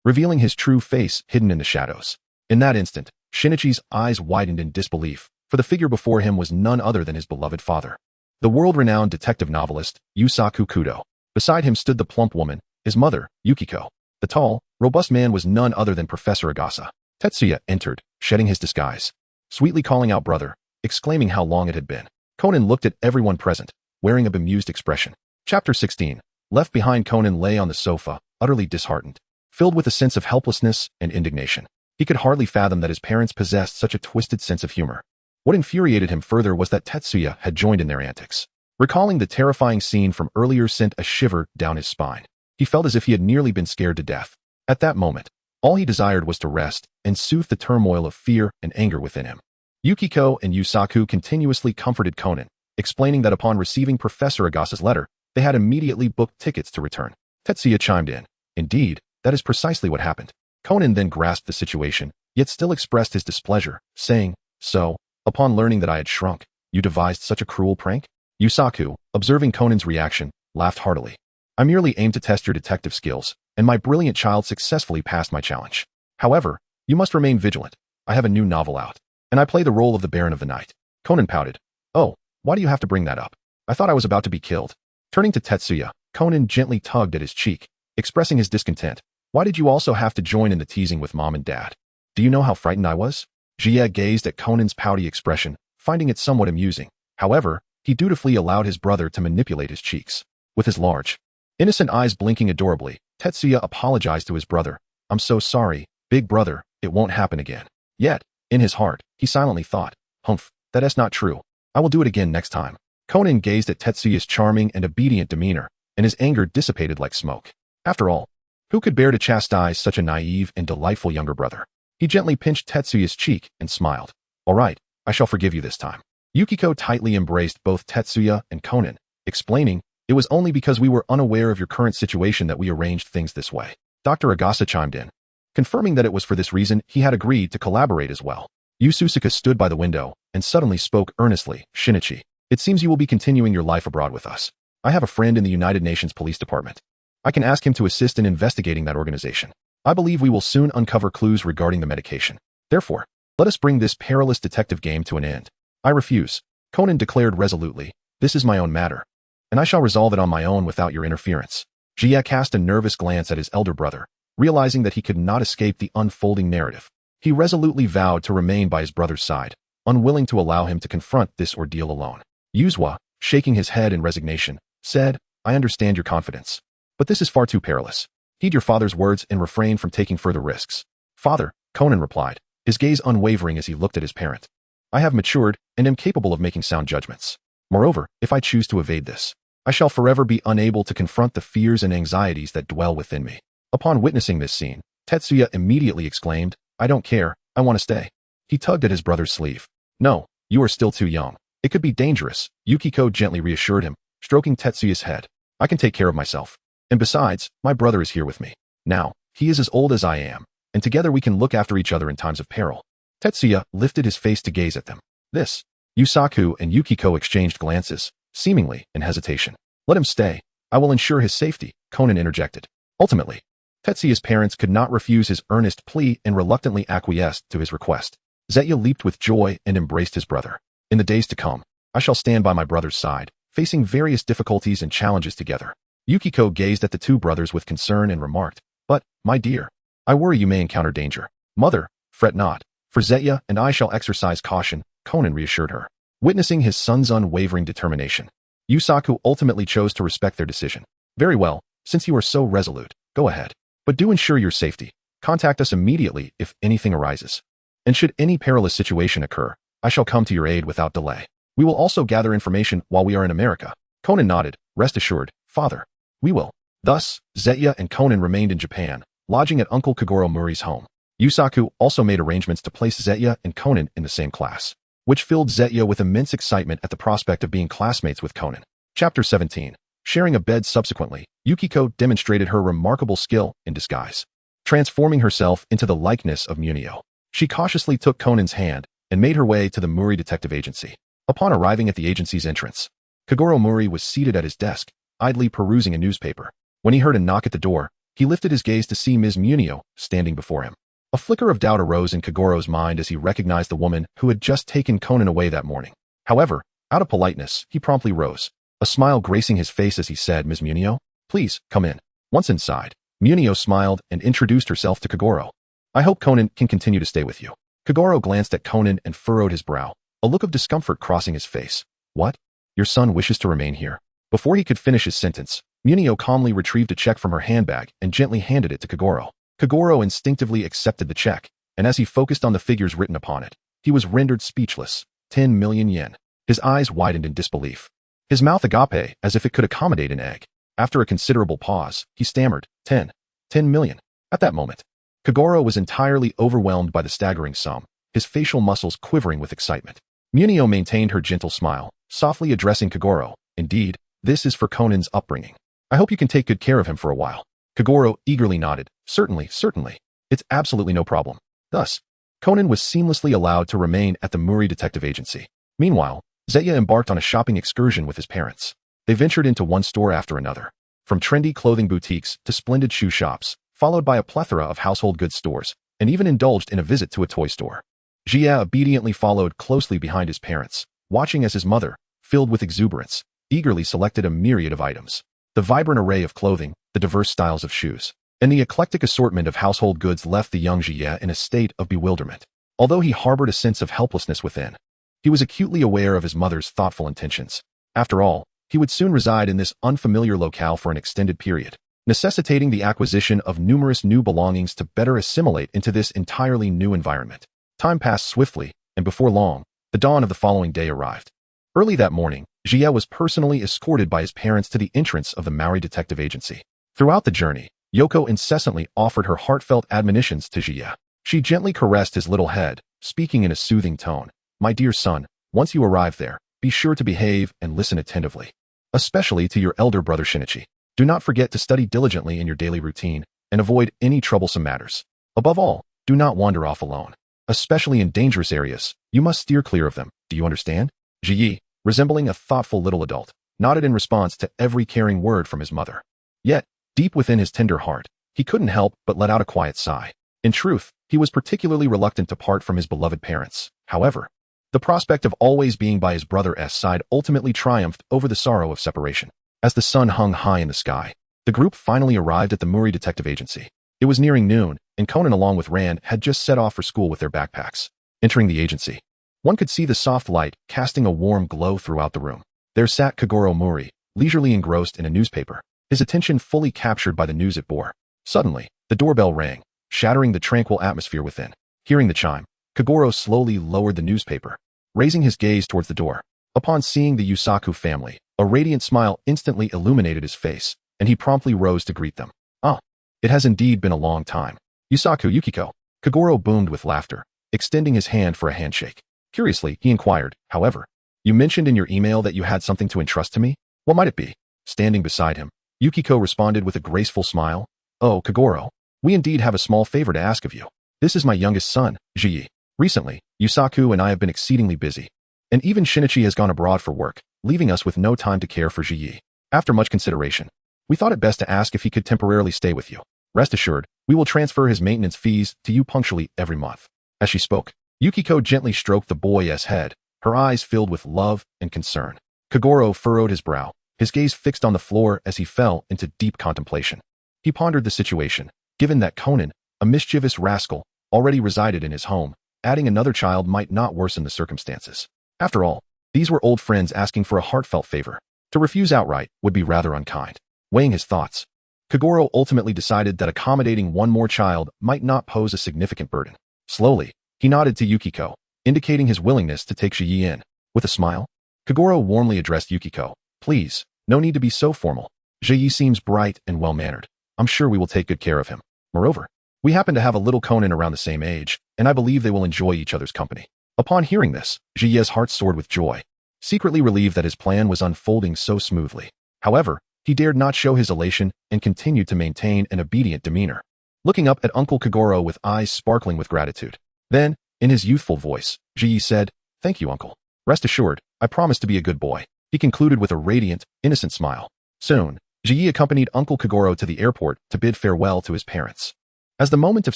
revealing his true face hidden in the shadows. In that instant, Shinichi's eyes widened in disbelief, for the figure before him was none other than his beloved father, the world-renowned detective novelist, Yusaku Kudo. Beside him stood the plump woman, his mother, Yukiko. The tall, robust man was none other than Professor Agasa. Tetsuya entered, shedding his disguise, sweetly calling out brother, exclaiming how long it had been. Conan looked at everyone present, wearing a bemused expression. Chapter 16. Left behind, Conan lay on the sofa, utterly disheartened, filled with a sense of helplessness and indignation. He could hardly fathom that his parents possessed such a twisted sense of humor. What infuriated him further was that Tetsuya had joined in their antics. Recalling the terrifying scene from earlier sent a shiver down his spine. He felt as if he had nearly been scared to death. At that moment, all he desired was to rest and soothe the turmoil of fear and anger within him. Yukiko and Yusaku continuously comforted Conan, explaining that upon receiving Professor Agasa's letter, they had immediately booked tickets to return. Tetsuya chimed in. "Indeed, that is precisely what happened." Conan then grasped the situation, yet still expressed his displeasure, saying, "So, upon learning that I had shrunk, you devised such a cruel prank?" Yusaku, observing Conan's reaction, laughed heartily. "I merely aimed to test your detective skills, and my brilliant child successfully passed my challenge. However, you must remain vigilant. I have a new novel out, and I play the role of the Baron of the Night." Conan pouted. "Oh, why do you have to bring that up? I thought I was about to be killed." Turning to Tetsuya, Conan gently tugged at his cheek, expressing his discontent. Why did you also have to join in the teasing with mom and dad? Do you know how frightened I was? Jie gazed at Conan's pouty expression, finding it somewhat amusing. However, he dutifully allowed his brother to manipulate his cheeks. With his large, innocent eyes blinking adorably, Tetsuya apologized to his brother. I'm so sorry, big brother, it won't happen again. Yet, in his heart, he silently thought, humph, that is not true. I will do it again next time. Conan gazed at Tetsuya's charming and obedient demeanor, and his anger dissipated like smoke. After all, who could bear to chastise such a naive and delightful younger brother? He gently pinched Tetsuya's cheek and smiled. All right, I shall forgive you this time. Yukiko tightly embraced both Tetsuya and Conan, explaining, it was only because we were unaware of your current situation that we arranged things this way. Dr. Agasa chimed in, confirming that it was for this reason he had agreed to collaborate as well. Yususuka stood by the window and suddenly spoke earnestly. Shinichi, it seems you will be continuing your life abroad with us. I have a friend in the United Nations Police Department. I can ask him to assist in investigating that organization. I believe we will soon uncover clues regarding the medication. Therefore, let us bring this perilous detective game to an end. I refuse, Conan declared resolutely. This is my own matter, and I shall resolve it on my own without your interference. Jie cast a nervous glance at his elder brother, realizing that he could not escape the unfolding narrative. He resolutely vowed to remain by his brother's side, unwilling to allow him to confront this ordeal alone. Yuzua, shaking his head in resignation, said, I understand your confidence, but this is far too perilous. Heed your father's words and refrain from taking further risks. Father, Conan replied, his gaze unwavering as he looked at his parent. I have matured and am capable of making sound judgments. Moreover, if I choose to evade this, I shall forever be unable to confront the fears and anxieties that dwell within me. Upon witnessing this scene, Tetsuya immediately exclaimed, I don't care, I want to stay. He tugged at his brother's sleeve. No, you are still too young. It could be dangerous, Yukiko gently reassured him, stroking Tetsuya's head. I can take care of myself. And besides, my brother is here with me. Now, he is as old as I am, and together we can look after each other in times of peril. Tetsuya lifted his face to gaze at them. This. Yusaku and Yukiko exchanged glances, seemingly in hesitation. Let him stay. I will ensure his safety, Conan interjected. Ultimately, Tetsuya's parents could not refuse his earnest plea and reluctantly acquiesced to his request. Zetya leaped with joy and embraced his brother. In the days to come, I shall stand by my brother's side, facing various difficulties and challenges together. Yukiko gazed at the two brothers with concern and remarked, but, my dear, I worry you may encounter danger. Mother, fret not, for Zetya and I shall exercise caution, Conan reassured her. Witnessing his son's unwavering determination, Yusaku ultimately chose to respect their decision. Very well, since you are so resolute, go ahead. But do ensure your safety. Contact us immediately if anything arises. And should any perilous situation occur, I shall come to your aid without delay. We will also gather information while we are in America. Conan nodded, rest assured, father. We will. Thus, Zetya and Conan remained in Japan, lodging at Uncle Kagoro Muri's home. Yusaku also made arrangements to place Zetya and Conan in the same class, which filled Zetya with immense excitement at the prospect of being classmates with Conan. Chapter 17. Sharing a bed subsequently, Yukiko demonstrated her remarkable skill in disguise, transforming herself into the likeness of Munio. She cautiously took Conan's hand and made her way to the Muri Detective Agency. Upon arriving at the agency's entrance, Kagoro Muri was seated at his desk, idly perusing a newspaper. When he heard a knock at the door, he lifted his gaze to see Ms. Munio standing before him. A flicker of doubt arose in Kagoro's mind as he recognized the woman who had just taken Conan away that morning. However, out of politeness, he promptly rose, a smile gracing his face as he said, Ms. Munio, please, come in. Once inside, Munio smiled and introduced herself to Kagoro. I hope Conan can continue to stay with you. Kagoro glanced at Conan and furrowed his brow, a look of discomfort crossing his face. What? Your son wishes to remain here? Before he could finish his sentence, Munio calmly retrieved a check from her handbag and gently handed it to Kagoro. Kagoro instinctively accepted the check, and as he focused on the figures written upon it, he was rendered speechless. 10 million yen. His eyes widened in disbelief. His mouth agape as if it could accommodate an egg. After a considerable pause, he stammered, 10 million. At that moment, Kagoro was entirely overwhelmed by the staggering sum, his facial muscles quivering with excitement. Munio maintained her gentle smile, softly addressing Kagoro. Indeed, this is for Conan's upbringing. I hope you can take good care of him for a while. Kagoro eagerly nodded. Certainly, certainly. It's absolutely no problem. Thus, Conan was seamlessly allowed to remain at the Muri Detective Agency. Meanwhile, Zetya embarked on a shopping excursion with his parents. They ventured into one store after another, from trendy clothing boutiques to splendid shoe shops, followed by a plethora of household goods stores, and even indulged in a visit to a toy store. Jia obediently followed closely behind his parents, watching as his mother, filled with exuberance, eagerly selected a myriad of items. The vibrant array of clothing, the diverse styles of shoes, and the eclectic assortment of household goods left the young Jie in a state of bewilderment. Although he harbored a sense of helplessness within, he was acutely aware of his mother's thoughtful intentions. After all, he would soon reside in this unfamiliar locale for an extended period, necessitating the acquisition of numerous new belongings to better assimilate into this entirely new environment. Time passed swiftly, and before long, the dawn of the following day arrived. Early that morning, Jie was personally escorted by his parents to the entrance of the Maori Detective Agency. Throughout the journey, Yoko incessantly offered her heartfelt admonitions to Jie. She gently caressed his little head, speaking in a soothing tone. My dear son, once you arrive there, be sure to behave and listen attentively. Especially to your elder brother Shinichi. Do not forget to study diligently in your daily routine and avoid any troublesome matters. Above all, do not wander off alone. Especially in dangerous areas, you must steer clear of them. Do you understand? Ji, resembling a thoughtful little adult, nodded in response to every caring word from his mother. Yet, deep within his tender heart, he couldn't help but let out a quiet sigh. In truth, he was particularly reluctant to part from his beloved parents. However, the prospect of always being by his brother's side ultimately triumphed over the sorrow of separation. As the sun hung high in the sky, the group finally arrived at the Maori Detective Agency. It was nearing noon, and Conan along with Rand had just set off for school with their backpacks. Entering the agency, one could see the soft light casting a warm glow throughout the room. There sat Kagoro Mori, leisurely engrossed in a newspaper, his attention fully captured by the news it bore. Suddenly, the doorbell rang, shattering the tranquil atmosphere within. Hearing the chime, Kagoro slowly lowered the newspaper, raising his gaze towards the door. Upon seeing the Yusaku family, a radiant smile instantly illuminated his face, and he promptly rose to greet them. Ah, it has indeed been a long time. Yusaku Yukiko. Kagoro boomed with laughter, extending his hand for a handshake. Curiously, he inquired, however, you mentioned in your email that you had something to entrust to me? What might it be? Standing beside him, Yukiko responded with a graceful smile. Oh, Kagoro, we indeed have a small favor to ask of you. This is my youngest son, Ji. Recently, Yusaku and I have been exceedingly busy, and even Shinichi has gone abroad for work, leaving us with no time to care for Ji. After much consideration, we thought it best to ask if he could temporarily stay with you. Rest assured, we will transfer his maintenance fees to you punctually every month. As she spoke, Yukiko gently stroked the boy's head, her eyes filled with love and concern. Kagoro furrowed his brow, his gaze fixed on the floor as he fell into deep contemplation. He pondered the situation, given that Conan, a mischievous rascal, already resided in his home. Adding another child might not worsen the circumstances. After all, these were old friends asking for a heartfelt favor. To refuse outright would be rather unkind. Weighing his thoughts, Kagoro ultimately decided that accommodating one more child might not pose a significant burden. Slowly, he nodded to Yukiko, indicating his willingness to take Ji in. With a smile, Kagoro warmly addressed Yukiko. Please, no need to be so formal. Ji seems bright and well-mannered. I'm sure we will take good care of him. Moreover, we happen to have a little Conan around the same age, and I believe they will enjoy each other's company. Upon hearing this, Jie's heart soared with joy, secretly relieved that his plan was unfolding so smoothly. However, he dared not show his elation and continued to maintain an obedient demeanor, looking up at Uncle Kagoro with eyes sparkling with gratitude. Then, in his youthful voice, Jie said, Thank you, Uncle. Rest assured, I promise to be a good boy. He concluded with a radiant, innocent smile. Soon, Jie accompanied Uncle Kagoro to the airport to bid farewell to his parents. As the moment of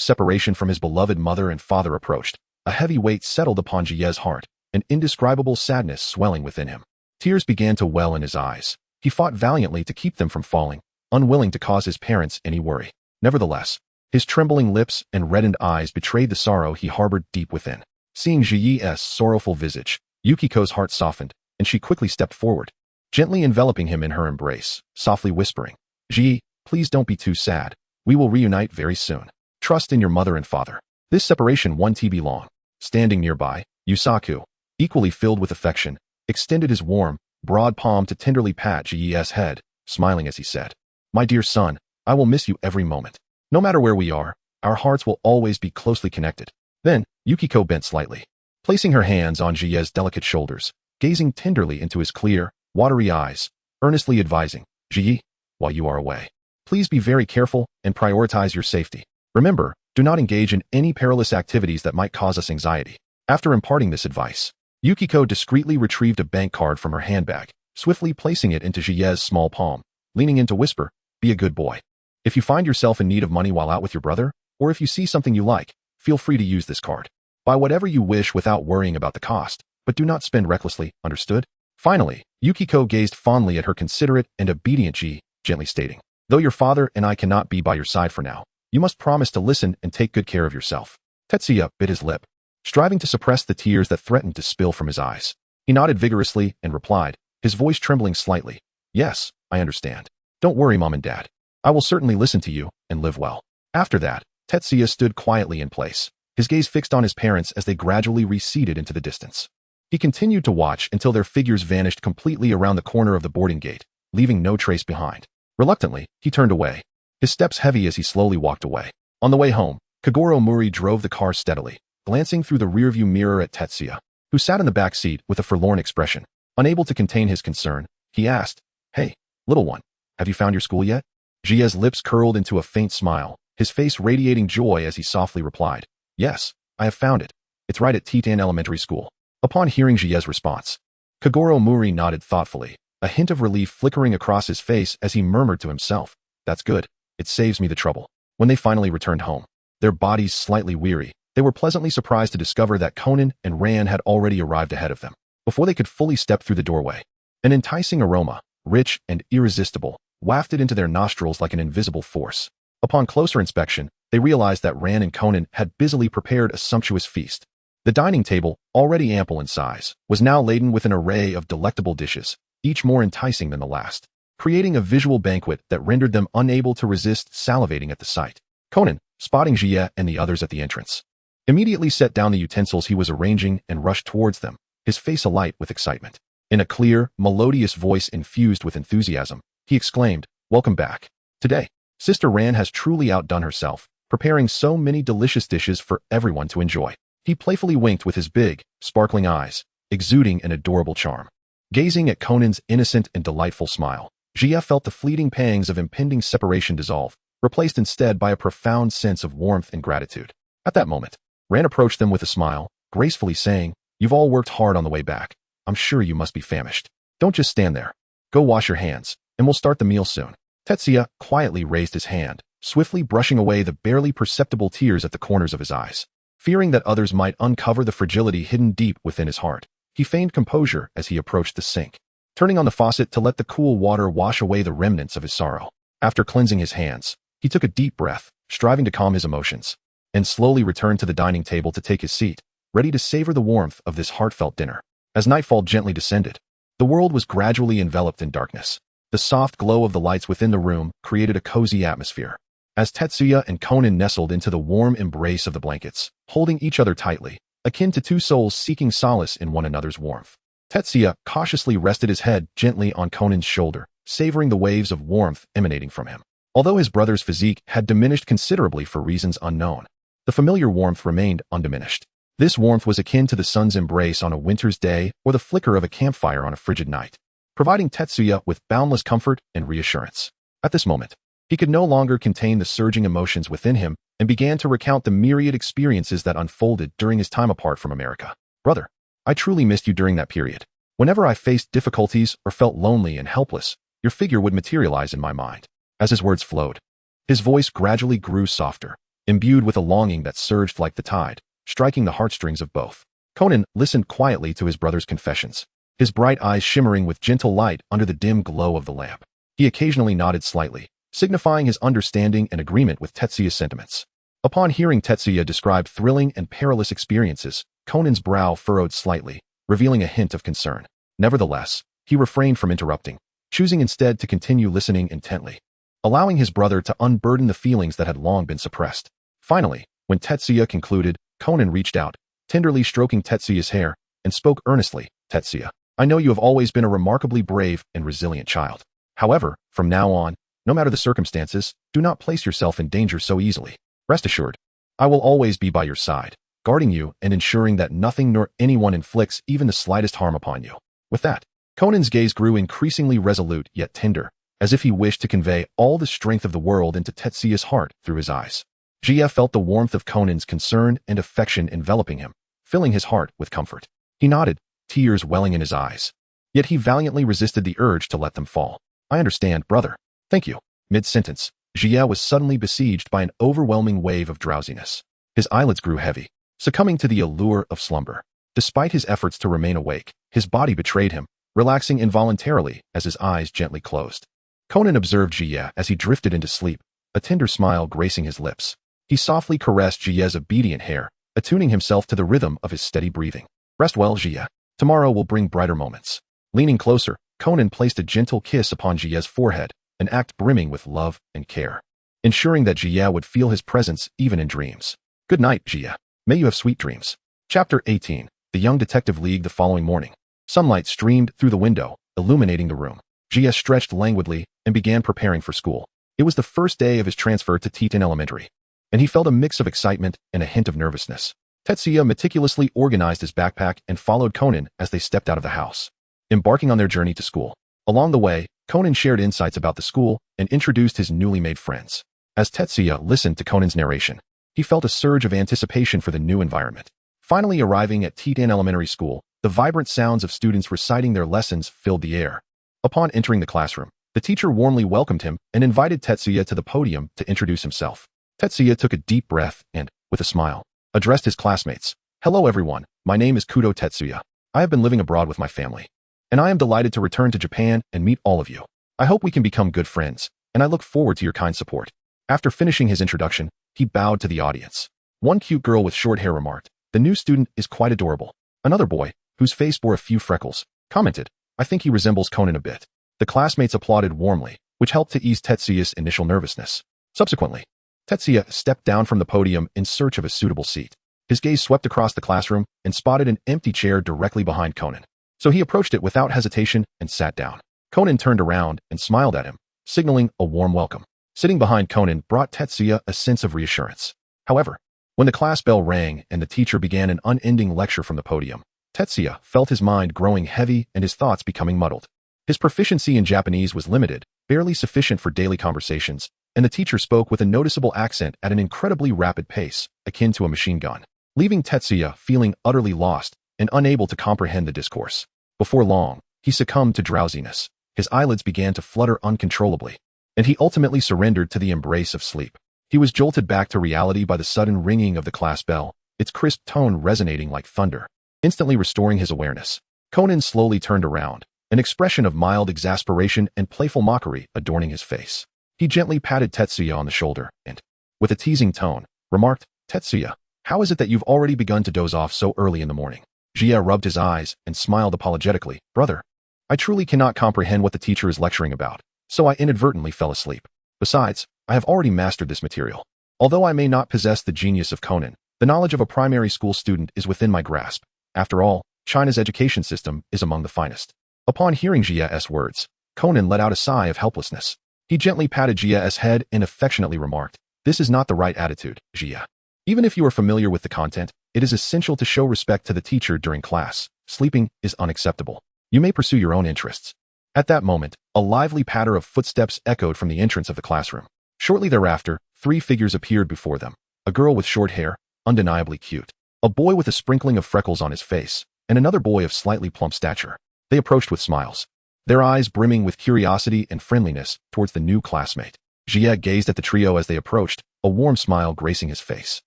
separation from his beloved mother and father approached, a heavy weight settled upon Jie's heart, an indescribable sadness swelling within him. Tears began to well in his eyes. He fought valiantly to keep them from falling, unwilling to cause his parents any worry. Nevertheless, his trembling lips and reddened eyes betrayed the sorrow he harbored deep within. Seeing Jie's sorrowful visage, Yukiko's heart softened, and she quickly stepped forward, gently enveloping him in her embrace, softly whispering, Jie, please don't be too sad. We will reunite very soon. Trust in your mother and father. This separation won't be long. Standing nearby, Yusaku, equally filled with affection, extended his warm, broad palm to tenderly pat Jie's head, smiling as he said, My dear son, I will miss you every moment. No matter where we are, our hearts will always be closely connected. Then, Yukiko bent slightly, placing her hands on Jie's delicate shoulders, gazing tenderly into his clear, watery eyes, earnestly advising, Jie, while you are away, please be very careful and prioritize your safety. Remember, do not engage in any perilous activities that might cause us anxiety. After imparting this advice, Yukiko discreetly retrieved a bank card from her handbag, swiftly placing it into Jie's small palm, leaning in to whisper, Be a good boy. If you find yourself in need of money while out with your brother, or if you see something you like, feel free to use this card. Buy whatever you wish without worrying about the cost, but do not spend recklessly, understood? Finally, Yukiko gazed fondly at her considerate and obedient Ji, gently stating, "Though your father and I cannot be by your side for now, you must promise to listen and take good care of yourself." Tetsuya bit his lip, striving to suppress the tears that threatened to spill from his eyes. He nodded vigorously and replied, his voice trembling slightly, "Yes, I understand. Don't worry, Mom and Dad. I will certainly listen to you and live well." After that, Tetsuya stood quietly in place, his gaze fixed on his parents as they gradually receded into the distance. He continued to watch until their figures vanished completely around the corner of the boarding gate, leaving no trace behind. Reluctantly, he turned away, his steps heavy as he slowly walked away. On the way home, Kagoro Mori drove the car steadily, glancing through the rearview mirror at Tetsuya, who sat in the back seat with a forlorn expression. Unable to contain his concern, he asked, "Hey, little one, have you found your school yet?" Jia's lips curled into a faint smile, his face radiating joy as he softly replied, "Yes, I have found it. It's right at Titan Elementary School." Upon hearing Jia's response, Kagoro Mori nodded thoughtfully, a hint of relief flickering across his face as he murmured to himself, "That's good. It saves me the trouble." When they finally returned home, their bodies slightly weary, they were pleasantly surprised to discover that Conan and Ran had already arrived ahead of them. Before they could fully step through the doorway, an enticing aroma, rich and irresistible, wafted into their nostrils like an invisible force. Upon closer inspection, they realized that Ran and Conan had busily prepared a sumptuous feast. The dining table, already ample in size, was now laden with an array of delectable dishes, each more enticing than the last, creating a visual banquet that rendered them unable to resist salivating at the sight. Conan, spotting Jia and the others at the entrance, immediately set down the utensils he was arranging and rushed towards them, his face alight with excitement. In a clear, melodious voice infused with enthusiasm, he exclaimed, "Welcome back. Today, Sister Ran has truly outdone herself, preparing so many delicious dishes for everyone to enjoy." He playfully winked with his big, sparkling eyes, exuding an adorable charm. Gazing at Conan's innocent and delightful smile, Jia felt the fleeting pangs of impending separation dissolve, replaced instead by a profound sense of warmth and gratitude. At that moment, Ran approached them with a smile, gracefully saying, "You've all worked hard on the way back. I'm sure you must be famished. Don't just stand there. Go wash your hands, and we'll start the meal soon." Tetsuya quietly raised his hand, swiftly brushing away the barely perceptible tears at the corners of his eyes. Fearing that others might uncover the fragility hidden deep within his heart, he feigned composure as he approached the sink, turning on the faucet to let the cool water wash away the remnants of his sorrow. After cleansing his hands, he took a deep breath, striving to calm his emotions, and slowly returned to the dining table to take his seat, ready to savor the warmth of this heartfelt dinner. As nightfall gently descended, the world was gradually enveloped in darkness. The soft glow of the lights within the room created a cozy atmosphere. As Tetsuya and Conan nestled into the warm embrace of the blankets, holding each other tightly, akin to two souls seeking solace in one another's warmth. Tetsuya cautiously rested his head gently on Conan's shoulder, savoring the waves of warmth emanating from him. Although his brother's physique had diminished considerably for reasons unknown, the familiar warmth remained undiminished. This warmth was akin to the sun's embrace on a winter's day or the flicker of a campfire on a frigid night, providing Tetsuya with boundless comfort and reassurance. At this moment, he could no longer contain the surging emotions within him and began to recount the myriad experiences that unfolded during his time apart from America. "Brother, I truly missed you during that period. Whenever I faced difficulties or felt lonely and helpless, your figure would materialize in my mind." As his words flowed, his voice gradually grew softer, imbued with a longing that surged like the tide, striking the heartstrings of both. Conan listened quietly to his brother's confessions, his bright eyes shimmering with gentle light under the dim glow of the lamp. He occasionally nodded slightly, signifying his understanding and agreement with Tetsuya's sentiments. Upon hearing Tetsuya describe thrilling and perilous experiences, Conan's brow furrowed slightly, revealing a hint of concern. Nevertheless, he refrained from interrupting, choosing instead to continue listening intently, allowing his brother to unburden the feelings that had long been suppressed. Finally, when Tetsuya concluded, Conan reached out, tenderly stroking Tetsuya's hair, and spoke earnestly, "Tetsuya, I know you have always been a remarkably brave and resilient child. However, from now on, no matter the circumstances, do not place yourself in danger so easily. Rest assured, I will always be by your side, guarding you and ensuring that nothing nor anyone inflicts even the slightest harm upon you." With that, Conan's gaze grew increasingly resolute yet tender, as if he wished to convey all the strength of the world into Tetsuya's heart through his eyes. Jia felt the warmth of Conan's concern and affection enveloping him, filling his heart with comfort. He nodded, tears welling in his eyes. Yet he valiantly resisted the urge to let them fall. "I understand, brother. Thank you." Mid-sentence, Jia was suddenly besieged by an overwhelming wave of drowsiness. His eyelids grew heavy, succumbing to the allure of slumber. Despite his efforts to remain awake, his body betrayed him, relaxing involuntarily as his eyes gently closed. Conan observed Jie as he drifted into sleep, a tender smile gracing his lips. He softly caressed Jie's obedient hair, attuning himself to the rhythm of his steady breathing. Rest well, Jie. Tomorrow will bring brighter moments. Leaning closer, Conan placed a gentle kiss upon Jie's forehead, an act brimming with love and care, ensuring that Jie would feel his presence even in dreams. Good night, Jie. May you have sweet dreams. Chapter 18. The Young Detective League. The following morning, sunlight streamed through the window, illuminating the room. Jie stretched languidly and began preparing for school. It was the first day of his transfer to Titan Elementary, and he felt a mix of excitement and a hint of nervousness. Tetsuya meticulously organized his backpack and followed Conan as they stepped out of the house, embarking on their journey to school. Along the way, Conan shared insights about the school and introduced his newly made friends. As Tetsuya listened to Conan's narration, he felt a surge of anticipation for the new environment. Finally arriving at Titan Elementary School, the vibrant sounds of students reciting their lessons filled the air. Upon entering the classroom, the teacher warmly welcomed him and invited Tetsuya to the podium to introduce himself. Tetsuya took a deep breath and, with a smile, addressed his classmates. Hello everyone, my name is Kudo Tetsuya. I have been living abroad with my family, and I am delighted to return to Japan and meet all of you. I hope we can become good friends, and I look forward to your kind support. After finishing his introduction, he bowed to the audience. One cute girl with short hair remarked, "The new student is quite adorable." Another boy, whose face bore a few freckles, commented, "I think he resembles Conan a bit." The classmates applauded warmly, which helped to ease Tetsuya's initial nervousness. Subsequently, Tetsuya stepped down from the podium in search of a suitable seat. His gaze swept across the classroom and spotted an empty chair directly behind Conan. So he approached it without hesitation and sat down. Conan turned around and smiled at him, signaling a warm welcome. Sitting behind Conan brought Tetsuya a sense of reassurance. However, when the class bell rang and the teacher began an unending lecture from the podium, Tetsuya felt his mind growing heavy and his thoughts becoming muddled. His proficiency in Japanese was limited, barely sufficient for daily conversations, and the teacher spoke with a noticeable accent at an incredibly rapid pace, akin to a machine gun, leaving Tetsuya feeling utterly lost and unable to comprehend the discourse. Before long, he succumbed to drowsiness. His eyelids began to flutter uncontrollably, and he ultimately surrendered to the embrace of sleep. He was jolted back to reality by the sudden ringing of the class bell, its crisp tone resonating like thunder, instantly restoring his awareness. Conan slowly turned around, an expression of mild exasperation and playful mockery adorning his face. He gently patted Tetsuya on the shoulder and, with a teasing tone, remarked, "Tetsuya, how is it that you've already begun to doze off so early in the morning?" Jie rubbed his eyes and smiled apologetically. "Brother, I truly cannot comprehend what the teacher is lecturing about, so I inadvertently fell asleep. Besides, I have already mastered this material. Although I may not possess the genius of Conan, the knowledge of a primary school student is within my grasp. After all, China's education system is among the finest." Upon hearing Jie's words, Conan let out a sigh of helplessness. He gently patted Jie's head and affectionately remarked, "This is not the right attitude, Jie. Even if you are familiar with the content, it is essential to show respect to the teacher during class. Sleeping is unacceptable. You may pursue your own interests." At that moment, a lively patter of footsteps echoed from the entrance of the classroom. Shortly thereafter, 3 figures appeared before them. A girl with short hair, undeniably cute, a boy with a sprinkling of freckles on his face, and another boy of slightly plump stature. They approached with smiles, their eyes brimming with curiosity and friendliness towards the new classmate. Jie gazed at the trio as they approached, a warm smile gracing his face.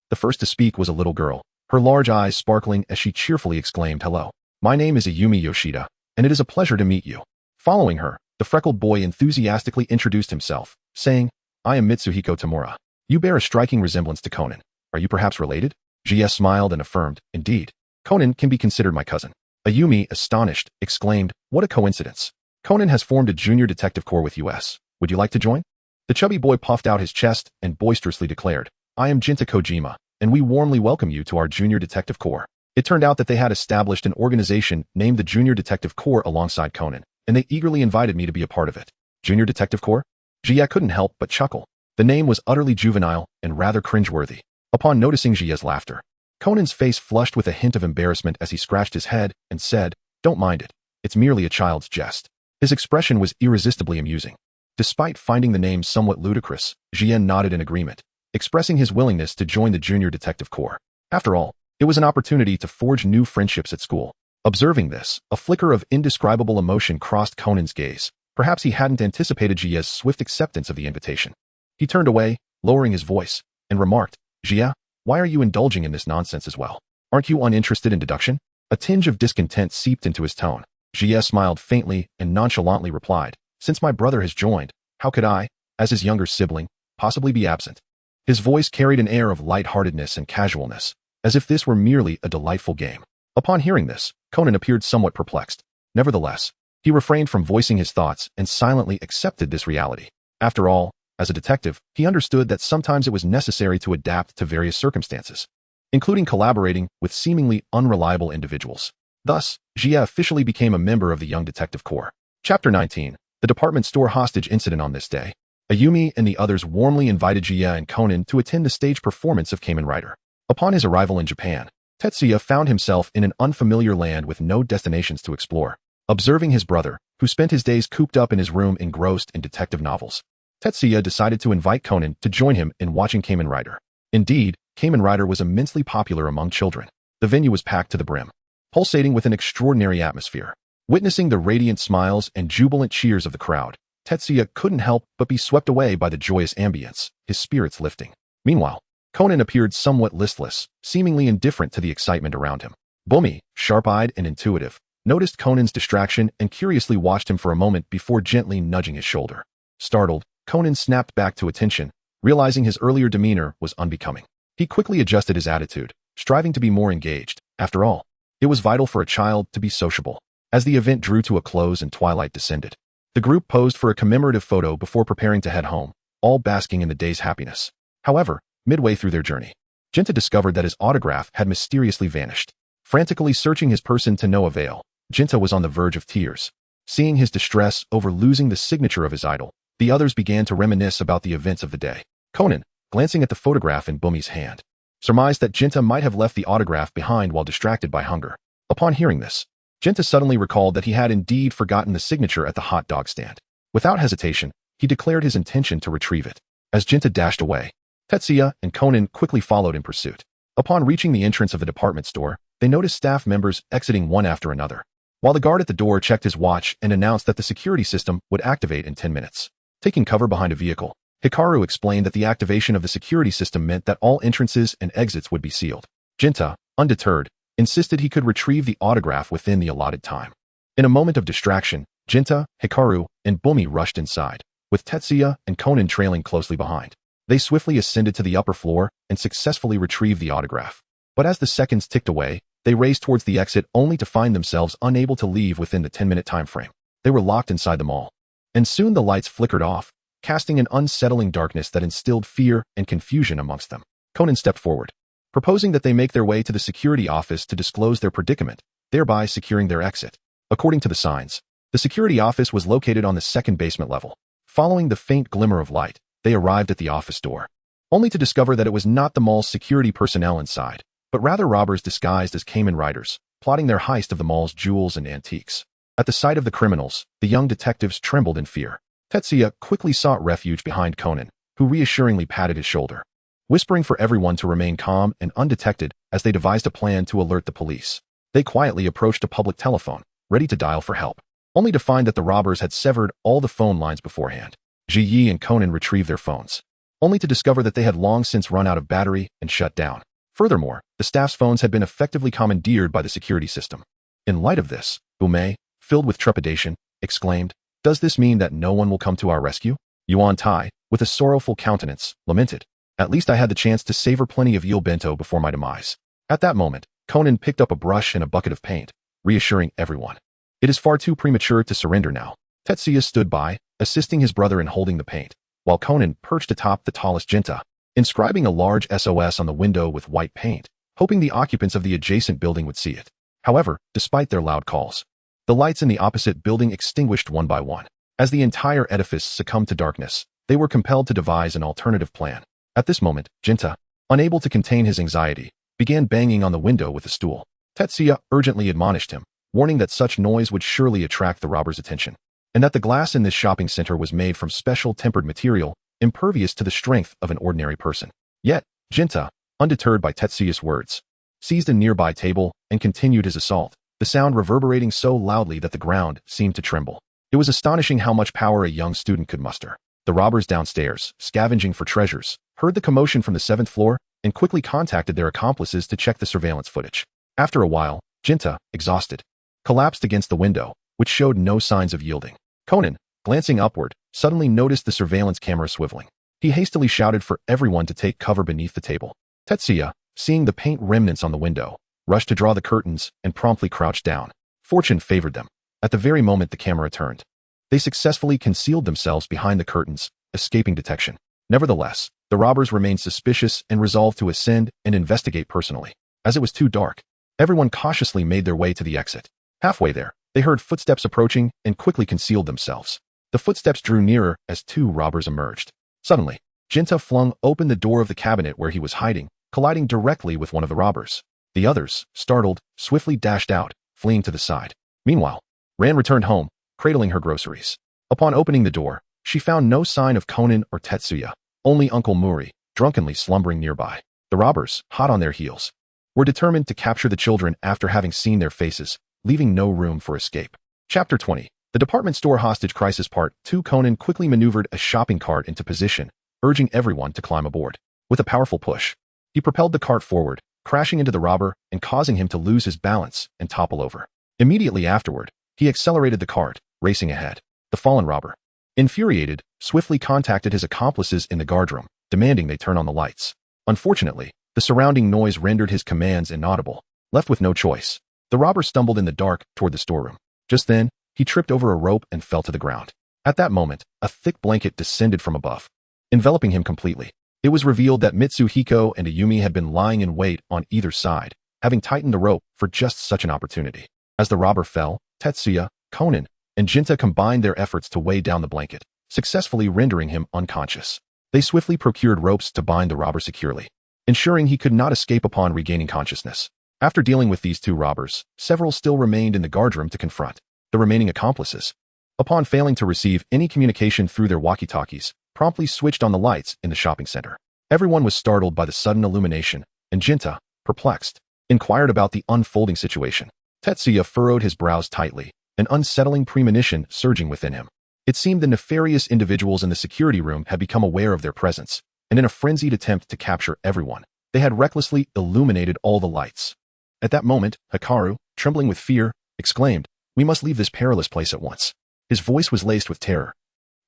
The first to speak was a little girl, her large eyes sparkling as she cheerfully exclaimed, "Hello. My name is Ayumi Yoshida, and it is a pleasure to meet you." Following her, the freckled boy enthusiastically introduced himself, saying, "I am Mitsuhiko Tamura. You bear a striking resemblance to Conan. Are you perhaps related?" Jie smiled and affirmed, "Indeed. Conan can be considered my cousin." Ayumi, astonished, exclaimed, "What a coincidence. Conan has formed a junior detective corps with us. Would you like to join?" The chubby boy puffed out his chest and boisterously declared, "I am Jinta Kojima, and we warmly welcome you to our junior detective corps." It turned out that they had established an organization named the Junior Detective Corps alongside Conan, and they eagerly invited me to be a part of it. Junior Detective Corps? Jie couldn't help but chuckle. The name was utterly juvenile and rather cringeworthy. Upon noticing Jie's laughter, Conan's face flushed with a hint of embarrassment as he scratched his head and said, "Don't mind it. It's merely a child's jest." His expression was irresistibly amusing. Despite finding the name somewhat ludicrous, Jie nodded in agreement, expressing his willingness to join the Junior Detective Corps. After all, it was an opportunity to forge new friendships at school. Observing this, a flicker of indescribable emotion crossed Conan's gaze. Perhaps he hadn't anticipated Jie's swift acceptance of the invitation. He turned away, lowering his voice, and remarked, "Jie, why are you indulging in this nonsense as well? Aren't you uninterested in deduction?" A tinge of discontent seeped into his tone. Jie smiled faintly and nonchalantly replied, "Since my brother has joined, how could I, as his younger sibling, possibly be absent?" His voice carried an air of lightheartedness and casualness, as if this were merely a delightful game. Upon hearing this, Conan appeared somewhat perplexed. Nevertheless, he refrained from voicing his thoughts and silently accepted this reality. After all, as a detective, he understood that sometimes it was necessary to adapt to various circumstances, including collaborating with seemingly unreliable individuals. Thus, Jie officially became a member of the Young Detective Corps. Chapter 19. The Department Store Hostage Incident. On this day, Ayumi and the others warmly invited Jie and Conan to attend the stage performance of Kamen Rider. Upon his arrival in Japan, Tetsuya found himself in an unfamiliar land with no destinations to explore. Observing his brother, who spent his days cooped up in his room engrossed in detective novels, Tetsuya decided to invite Conan to join him in watching Kamen Rider. Indeed, Kamen Rider was immensely popular among children. The venue was packed to the brim, pulsating with an extraordinary atmosphere. Witnessing the radiant smiles and jubilant cheers of the crowd, Tetsuya couldn't help but be swept away by the joyous ambience, his spirits lifting. Meanwhile, Conan appeared somewhat listless, seemingly indifferent to the excitement around him. Bumi, sharp-eyed and intuitive, noticed Conan's distraction and curiously watched him for a moment before gently nudging his shoulder. Startled, Conan snapped back to attention, realizing his earlier demeanor was unbecoming. He quickly adjusted his attitude, striving to be more engaged. After all, it was vital for a child to be sociable. As the event drew to a close and twilight descended, the group posed for a commemorative photo before preparing to head home, all basking in the day's happiness. However, midway through their journey, Jinta discovered that his autograph had mysteriously vanished. Frantically searching his person to no avail, Jinta was on the verge of tears. Seeing his distress over losing the signature of his idol, the others began to reminisce about the events of the day. Conan, glancing at the photograph in Bumi's hand, surmised that Jinta might have left the autograph behind while distracted by hunger. Upon hearing this, Jinta suddenly recalled that he had indeed forgotten the signature at the hot dog stand. Without hesitation, he declared his intention to retrieve it. As Jinta dashed away, Tetsuya and Conan quickly followed in pursuit. Upon reaching the entrance of the department store, they noticed staff members exiting one after another, while the guard at the door checked his watch and announced that the security system would activate in 10 minutes. Taking cover behind a vehicle, Hikaru explained that the activation of the security system meant that all entrances and exits would be sealed. Jinta, undeterred, insisted he could retrieve the autograph within the allotted time. In a moment of distraction, Jinta, Hikaru, and Bumi rushed inside, with Tetsuya and Conan trailing closely behind. They swiftly ascended to the upper floor and successfully retrieved the autograph. But as the seconds ticked away, they raced towards the exit only to find themselves unable to leave within the 10-minute time frame. They were locked inside the mall. And soon the lights flickered off, casting an unsettling darkness that instilled fear and confusion amongst them. Conan stepped forward, proposing that they make their way to the security office to disclose their predicament, thereby securing their exit. According to the signs, the security office was located on the second basement level. Following the faint glimmer of light, they arrived at the office door, only to discover that it was not the mall's security personnel inside, but rather robbers disguised as Kamen Riders, plotting their heist of the mall's jewels and antiques. At the sight of the criminals, the young detectives trembled in fear. Tetsuya quickly sought refuge behind Conan, who reassuringly patted his shoulder, whispering for everyone to remain calm and undetected as they devised a plan to alert the police. They quietly approached a public telephone, ready to dial for help, only to find that the robbers had severed all the phone lines beforehand. Ji Yi and Conan retrieved their phones, only to discover that they had long since run out of battery and shut down. Furthermore, the staff's phones had been effectively commandeered by the security system. In light of this, Bume, filled with trepidation, exclaimed, "Does this mean that no one will come to our rescue?" Yuan Tai, with a sorrowful countenance, lamented, "At least I had the chance to savor plenty of eel bento before my demise." At that moment, Conan picked up a brush and a bucket of paint, reassuring everyone. "It is far too premature to surrender now." Tetsuya stood by, assisting his brother in holding the paint, while Conan perched atop the tallest Jinta, inscribing a large SOS on the window with white paint, hoping the occupants of the adjacent building would see it. However, despite their loud calls, the lights in the opposite building extinguished one by one. As the entire edifice succumbed to darkness, they were compelled to devise an alternative plan. At this moment, Jinta, unable to contain his anxiety, began banging on the window with a stool. Tetsuya urgently admonished him, warning that such noise would surely attract the robbers' attention, and that the glass in this shopping center was made from special tempered material, impervious to the strength of an ordinary person. Yet, Jinta, undeterred by Tetsuya's words, seized a nearby table and continued his assault, the sound reverberating so loudly that the ground seemed to tremble. It was astonishing how much power a young student could muster. The robbers downstairs, scavenging for treasures, heard the commotion from the 7th floor and quickly contacted their accomplices to check the surveillance footage. After a while, Jinta, exhausted, collapsed against the window, which showed no signs of yielding. Conan, glancing upward, suddenly noticed the surveillance camera swiveling. He hastily shouted for everyone to take cover beneath the table. Tetsuya, seeing the paint remnants on the window, rushed to draw the curtains and promptly crouched down. Fortune favored them. At the very moment the camera turned, they successfully concealed themselves behind the curtains, escaping detection. Nevertheless, the robbers remained suspicious and resolved to ascend and investigate personally. As it was too dark, everyone cautiously made their way to the exit. Halfway there, they heard footsteps approaching and quickly concealed themselves. The footsteps drew nearer as two robbers emerged. Suddenly, Jinta flung open the door of the cabinet where he was hiding, colliding directly with one of the robbers. The others, startled, swiftly dashed out, fleeing to the side. Meanwhile, Ran returned home, cradling her groceries. Upon opening the door, she found no sign of Conan or Tetsuya, only Uncle Muri, drunkenly slumbering nearby. The robbers, hot on their heels, were determined to capture the children after having seen their faces, leaving no room for escape. Chapter 20. The Department Store Hostage Crisis Part 2. Conan quickly maneuvered a shopping cart into position, urging everyone to climb aboard. With a powerful push, he propelled the cart forward, crashing into the robber and causing him to lose his balance and topple over. Immediately afterward, he accelerated the cart, racing ahead. The fallen robber, infuriated, swiftly contacted his accomplices in the guardroom, demanding they turn on the lights. Unfortunately, the surrounding noise rendered his commands inaudible. Left with no choice, the robber stumbled in the dark toward the storeroom. Just then, he tripped over a rope and fell to the ground. At that moment, a thick blanket descended from above, enveloping him completely. It was revealed that Mitsuhiko and Ayumi had been lying in wait on either side, having tightened the rope for just such an opportunity. As the robber fell, Tetsuya, Conan, and Jinta combined their efforts to weigh down the blanket, successfully rendering him unconscious. They swiftly procured ropes to bind the robber securely, ensuring he could not escape upon regaining consciousness. After dealing with these two robbers, several still remained in the guardroom to confront the remaining accomplices. Upon failing to receive any communication through their walkie-talkies, promptly switched on the lights in the shopping center. Everyone was startled by the sudden illumination, and Jinta, perplexed, inquired about the unfolding situation. Tetsuya furrowed his brows tightly, an unsettling premonition surging within him. It seemed the nefarious individuals in the security room had become aware of their presence, and in a frenzied attempt to capture everyone, they had recklessly illuminated all the lights. At that moment, Hikaru, trembling with fear, exclaimed, "We must leave this perilous place at once." His voice was laced with terror,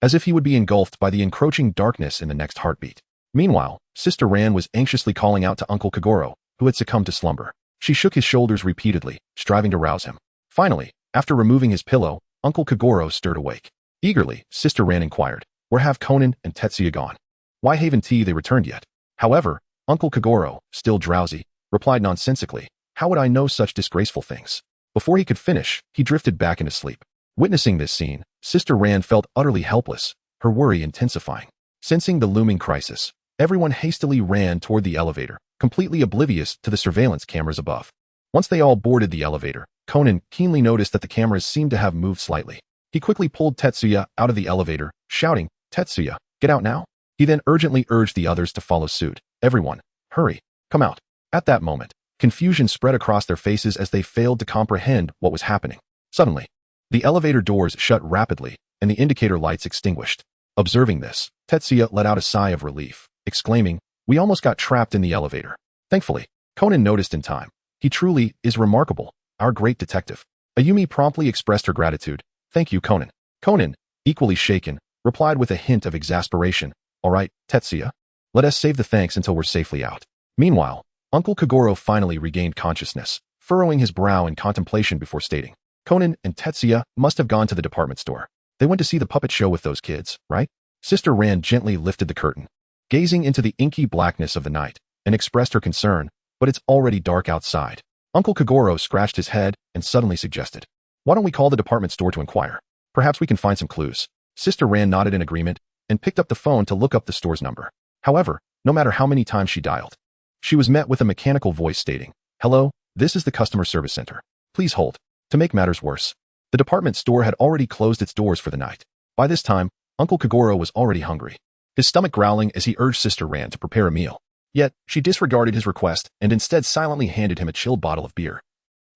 as if he would be engulfed by the encroaching darkness in the next heartbeat. Meanwhile, Sister Ran was anxiously calling out to Uncle Kagoro, who had succumbed to slumber. She shook his shoulders repeatedly, striving to rouse him. Finally, after removing his pillow, Uncle Kagoro stirred awake. Eagerly, Sister Ran inquired, "Where have Conan and Tetsuya gone? Why haven't they returned yet?" However, Uncle Kagoro, still drowsy, replied nonsensically, "How would I know such disgraceful things?" Before he could finish, he drifted back into sleep. Witnessing this scene, Sister Ran felt utterly helpless, her worry intensifying. Sensing the looming crisis, everyone hastily ran toward the elevator, completely oblivious to the surveillance cameras above. Once they all boarded the elevator, Conan keenly noticed that the cameras seemed to have moved slightly. He quickly pulled Tetsuya out of the elevator, shouting, "Tetsuya, get out now." He then urgently urged the others to follow suit. "Everyone, hurry, come out." At that moment, confusion spread across their faces as they failed to comprehend what was happening. Suddenly, the elevator doors shut rapidly, and the indicator lights extinguished. Observing this, Tetsuya let out a sigh of relief, exclaiming, "We almost got trapped in the elevator." Thankfully, Conan noticed in time. "He truly is remarkable, our great detective." Ayumi promptly expressed her gratitude. "Thank you, Conan." Conan, equally shaken, replied with a hint of exasperation, "All right, Tetsuya. Let us save the thanks until we're safely out." Meanwhile, Uncle Kagoro finally regained consciousness, furrowing his brow in contemplation before stating, "Conan and Tetsuya must have gone to the department store. They went to see the puppet show with those kids, right?" Sister Ran gently lifted the curtain, gazing into the inky blackness of the night, and expressed her concern, "But it's already dark outside." Uncle Kagoro scratched his head and suddenly suggested, "Why don't we call the department store to inquire? Perhaps we can find some clues." Sister Ran nodded in agreement and picked up the phone to look up the store's number. However, no matter how many times she dialed, she was met with a mechanical voice stating, "Hello, this is the customer service center. Please hold." To make matters worse, the department store had already closed its doors for the night. By this time, Uncle Kagoro was already hungry, his stomach growling as he urged Sister Ran to prepare a meal. Yet, she disregarded his request and instead silently handed him a chilled bottle of beer.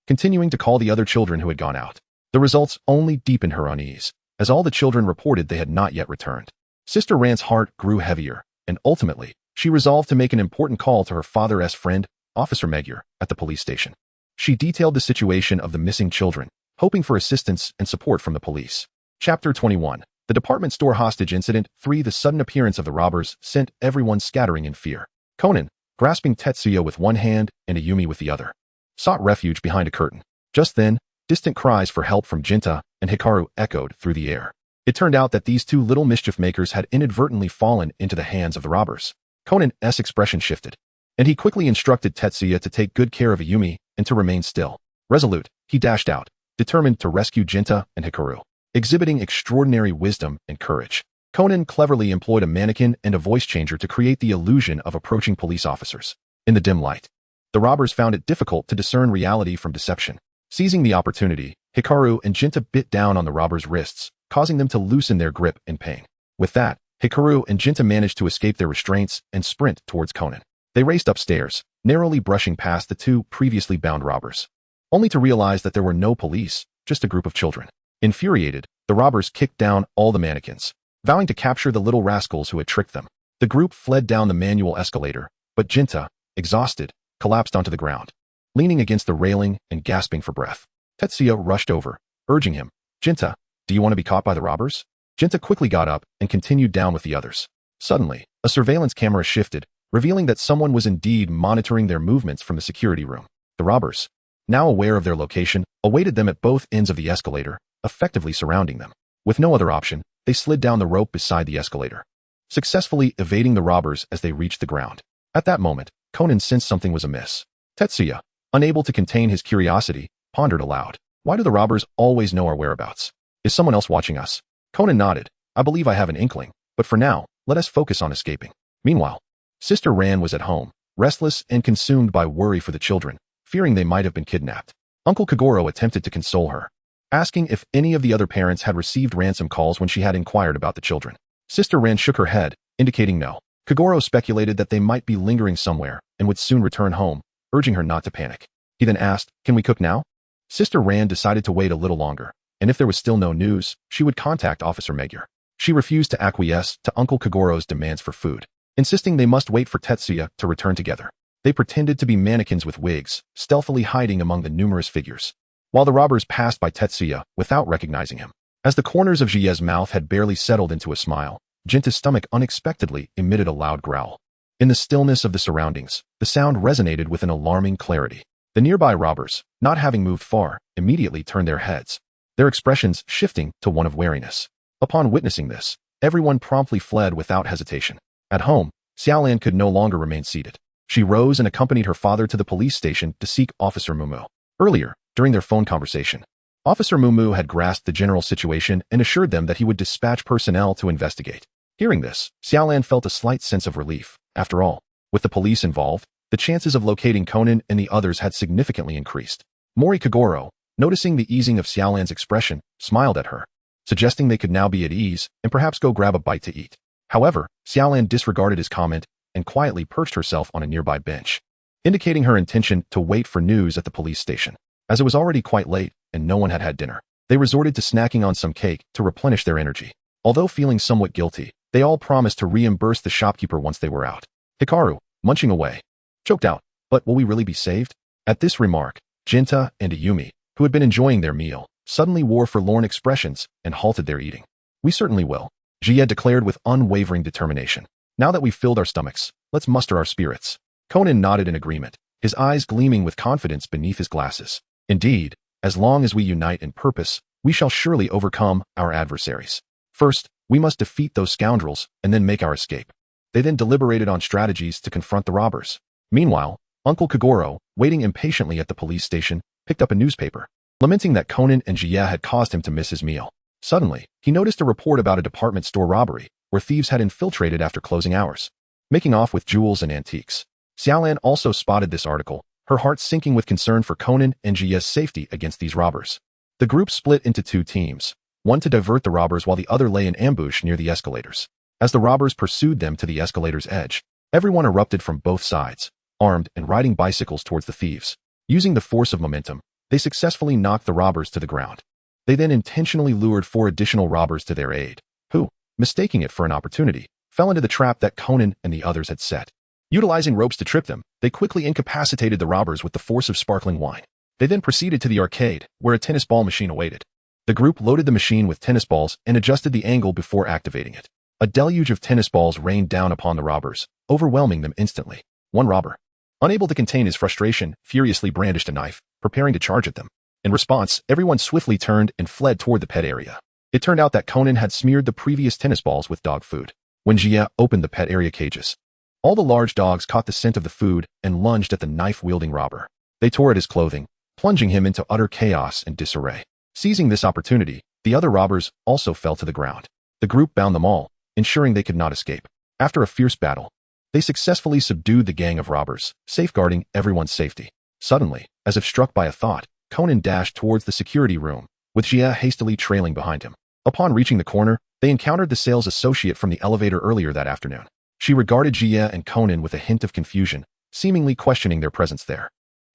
Continuing to call the other children who had gone out, the results only deepened her unease, as all the children reported they had not yet returned. Sister Ran's heart grew heavier, and ultimately, she resolved to make an important call to her father's friend, Officer Magyar, at the police station. She detailed the situation of the missing children, hoping for assistance and support from the police. Chapter 21. The department store hostage incident 3. The sudden appearance of the robbers sent everyone scattering in fear. Conan, grasping Tetsuya with one hand and Ayumi with the other, sought refuge behind a curtain. Just then, distant cries for help from Jinta and Hikaru echoed through the air. It turned out that these two little mischief makers had inadvertently fallen into the hands of the robbers. Conan's expression shifted, and he quickly instructed Tetsuya to take good care of Ayumi and to remain still. Resolute, he dashed out, determined to rescue Jinta and Hikaru, exhibiting extraordinary wisdom and courage. Conan cleverly employed a mannequin and a voice changer to create the illusion of approaching police officers. In the dim light, the robbers found it difficult to discern reality from deception. Seizing the opportunity, Hikaru and Jinta bit down on the robbers' wrists, causing them to loosen their grip in pain. With that, Hikaru and Jinta managed to escape their restraints and sprint towards Conan. They raced upstairs, narrowly brushing past the two previously bound robbers, only to realize that there were no police, just a group of children. Infuriated, the robbers kicked down all the mannequins, vowing to capture the little rascals who had tricked them. The group fled down the manual escalator, but Jinta, exhausted, collapsed onto the ground, leaning against the railing and gasping for breath. Tetsuya rushed over, urging him, "Jinta, do you want to be caught by the robbers?" Jinta quickly got up and continued down with the others. Suddenly, a surveillance camera shifted, revealing that someone was indeed monitoring their movements from the security room. The robbers, now aware of their location, awaited them at both ends of the escalator, effectively surrounding them. With no other option, they slid down the rope beside the escalator, successfully evading the robbers as they reached the ground. At that moment, Conan sensed something was amiss. Tetsuya, unable to contain his curiosity, pondered aloud. Why do the robbers always know our whereabouts? Is someone else watching us? Conan nodded. I believe I have an inkling, but for now, let us focus on escaping. Meanwhile, Sister Ran was at home, restless and consumed by worry for the children, fearing they might have been kidnapped. Uncle Kagoro attempted to console her, asking if any of the other parents had received ransom calls when she had inquired about the children. Sister Ran shook her head, indicating no. Kagoro speculated that they might be lingering somewhere and would soon return home, urging her not to panic. He then asked, "Can we cook now?" Sister Ran decided to wait a little longer, and if there was still no news, she would contact Officer Magyar. She refused to acquiesce to Uncle Kagoro's demands for food, insisting they must wait for Tetsuya to return together. They pretended to be mannequins with wigs, stealthily hiding among the numerous figures, while the robbers passed by Tetsuya without recognizing him. As the corners of Jie's mouth had barely settled into a smile, Jinta's stomach unexpectedly emitted a loud growl. In the stillness of the surroundings, the sound resonated with an alarming clarity. The nearby robbers, not having moved far, immediately turned their heads, their expressions shifting to one of wariness. Upon witnessing this, everyone promptly fled without hesitation. At home, Xiaolan could no longer remain seated. She rose and accompanied her father to the police station to seek Officer Mumu. Earlier, during their phone conversation, Officer Mumu had grasped the general situation and assured them that he would dispatch personnel to investigate. Hearing this, Xiaolan felt a slight sense of relief. After all, with the police involved, the chances of locating Conan and the others had significantly increased. Mori Kagoro, noticing the easing of Xiaolan's expression, smiled at her, suggesting they could now be at ease and perhaps go grab a bite to eat. However, Xiaolan disregarded his comment and quietly perched herself on a nearby bench, indicating her intention to wait for news at the police station. As it was already quite late and no one had had dinner, they resorted to snacking on some cake to replenish their energy. Although feeling somewhat guilty, they all promised to reimburse the shopkeeper once they were out. Hikaru, munching away, choked out, "But will we really be saved?" At this remark, Jinta and Ayumi, who had been enjoying their meal, suddenly wore forlorn expressions and halted their eating. "We certainly will," Jie declared with unwavering determination. "Now that we've filled our stomachs, let's muster our spirits." Conan nodded in agreement, his eyes gleaming with confidence beneath his glasses. "Indeed, as long as we unite in purpose, we shall surely overcome our adversaries. First, we must defeat those scoundrels and then make our escape." They then deliberated on strategies to confront the robbers. Meanwhile, Uncle Kagoro, waiting impatiently at the police station, picked up a newspaper, lamenting that Conan and Jie had caused him to miss his meal. Suddenly, he noticed a report about a department store robbery, where thieves had infiltrated after closing hours, making off with jewels and antiques. Xiaolan also spotted this article, her heart sinking with concern for Conan and Jie's safety against these robbers. The group split into two teams, one to divert the robbers while the other lay in ambush near the escalators. As the robbers pursued them to the escalator's edge, everyone erupted from both sides, armed and riding bicycles towards the thieves. Using the force of momentum, they successfully knocked the robbers to the ground. They then intentionally lured 4 additional robbers to their aid, who, mistaking it for an opportunity, fell into the trap that Conan and the others had set. Utilizing ropes to trip them, they quickly incapacitated the robbers with the force of sparkling wine. They then proceeded to the arcade, where a tennis ball machine awaited. The group loaded the machine with tennis balls and adjusted the angle before activating it. A deluge of tennis balls rained down upon the robbers, overwhelming them instantly. One robber, unable to contain his frustration, furiously brandished a knife, preparing to charge at them. In response, everyone swiftly turned and fled toward the pet area. It turned out that Conan had smeared the previous tennis balls with dog food. When Jia opened the pet area cages, all the large dogs caught the scent of the food and lunged at the knife-wielding robber. They tore at his clothing, plunging him into utter chaos and disarray. Seizing this opportunity, the other robbers also fell to the ground. The group bound them all, ensuring they could not escape. After a fierce battle, they successfully subdued the gang of robbers, safeguarding everyone's safety. Suddenly, as if struck by a thought, Conan dashed towards the security room, with Jia hastily trailing behind him. Upon reaching the corner, they encountered the sales associate from the elevator earlier that afternoon. She regarded Jia and Conan with a hint of confusion, seemingly questioning their presence there.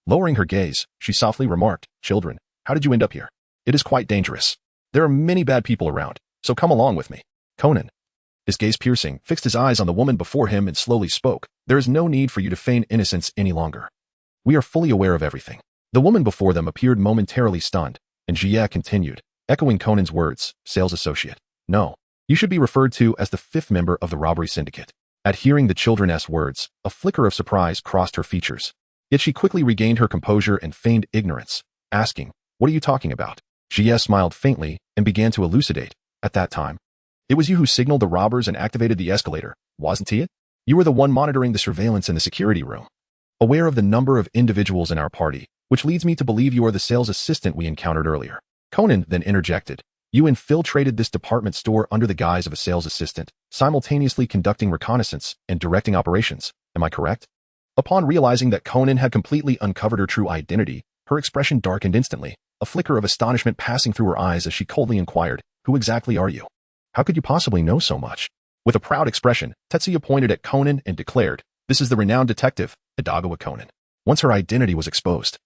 Lowering her gaze, she softly remarked, "Children, how did you end up here? It is quite dangerous. There are many bad people around, so come along with me." Conan, his gaze piercing, fixed his eyes on the woman before him and slowly spoke, "There is no need for you to feign innocence any longer. We are fully aware of everything." The woman before them appeared momentarily stunned, and Jia continued, echoing Conan's words, "Sales associate. No, you should be referred to as the fifth member of the robbery syndicate." At hearing the children's words, a flicker of surprise crossed her features. Yet she quickly regained her composure and feigned ignorance, asking, "What are you talking about?" Jia smiled faintly and began to elucidate. "At that time, it was you who signaled the robbers and activated the escalator, wasn't it? You were the one monitoring the surveillance in the security room. Aware of the number of individuals in our party, which leads me to believe you are the sales assistant we encountered earlier." Conan then interjected, "You infiltrated this department store under the guise of a sales assistant, simultaneously conducting reconnaissance and directing operations. Am I correct?" Upon realizing that Conan had completely uncovered her true identity, her expression darkened instantly, a flicker of astonishment passing through her eyes as she coldly inquired, "Who exactly are you? How could you possibly know so much?" With a proud expression, Tetsuya pointed at Conan and declared, "This is the renowned detective, Edagawa Conan." Once her identity was exposed,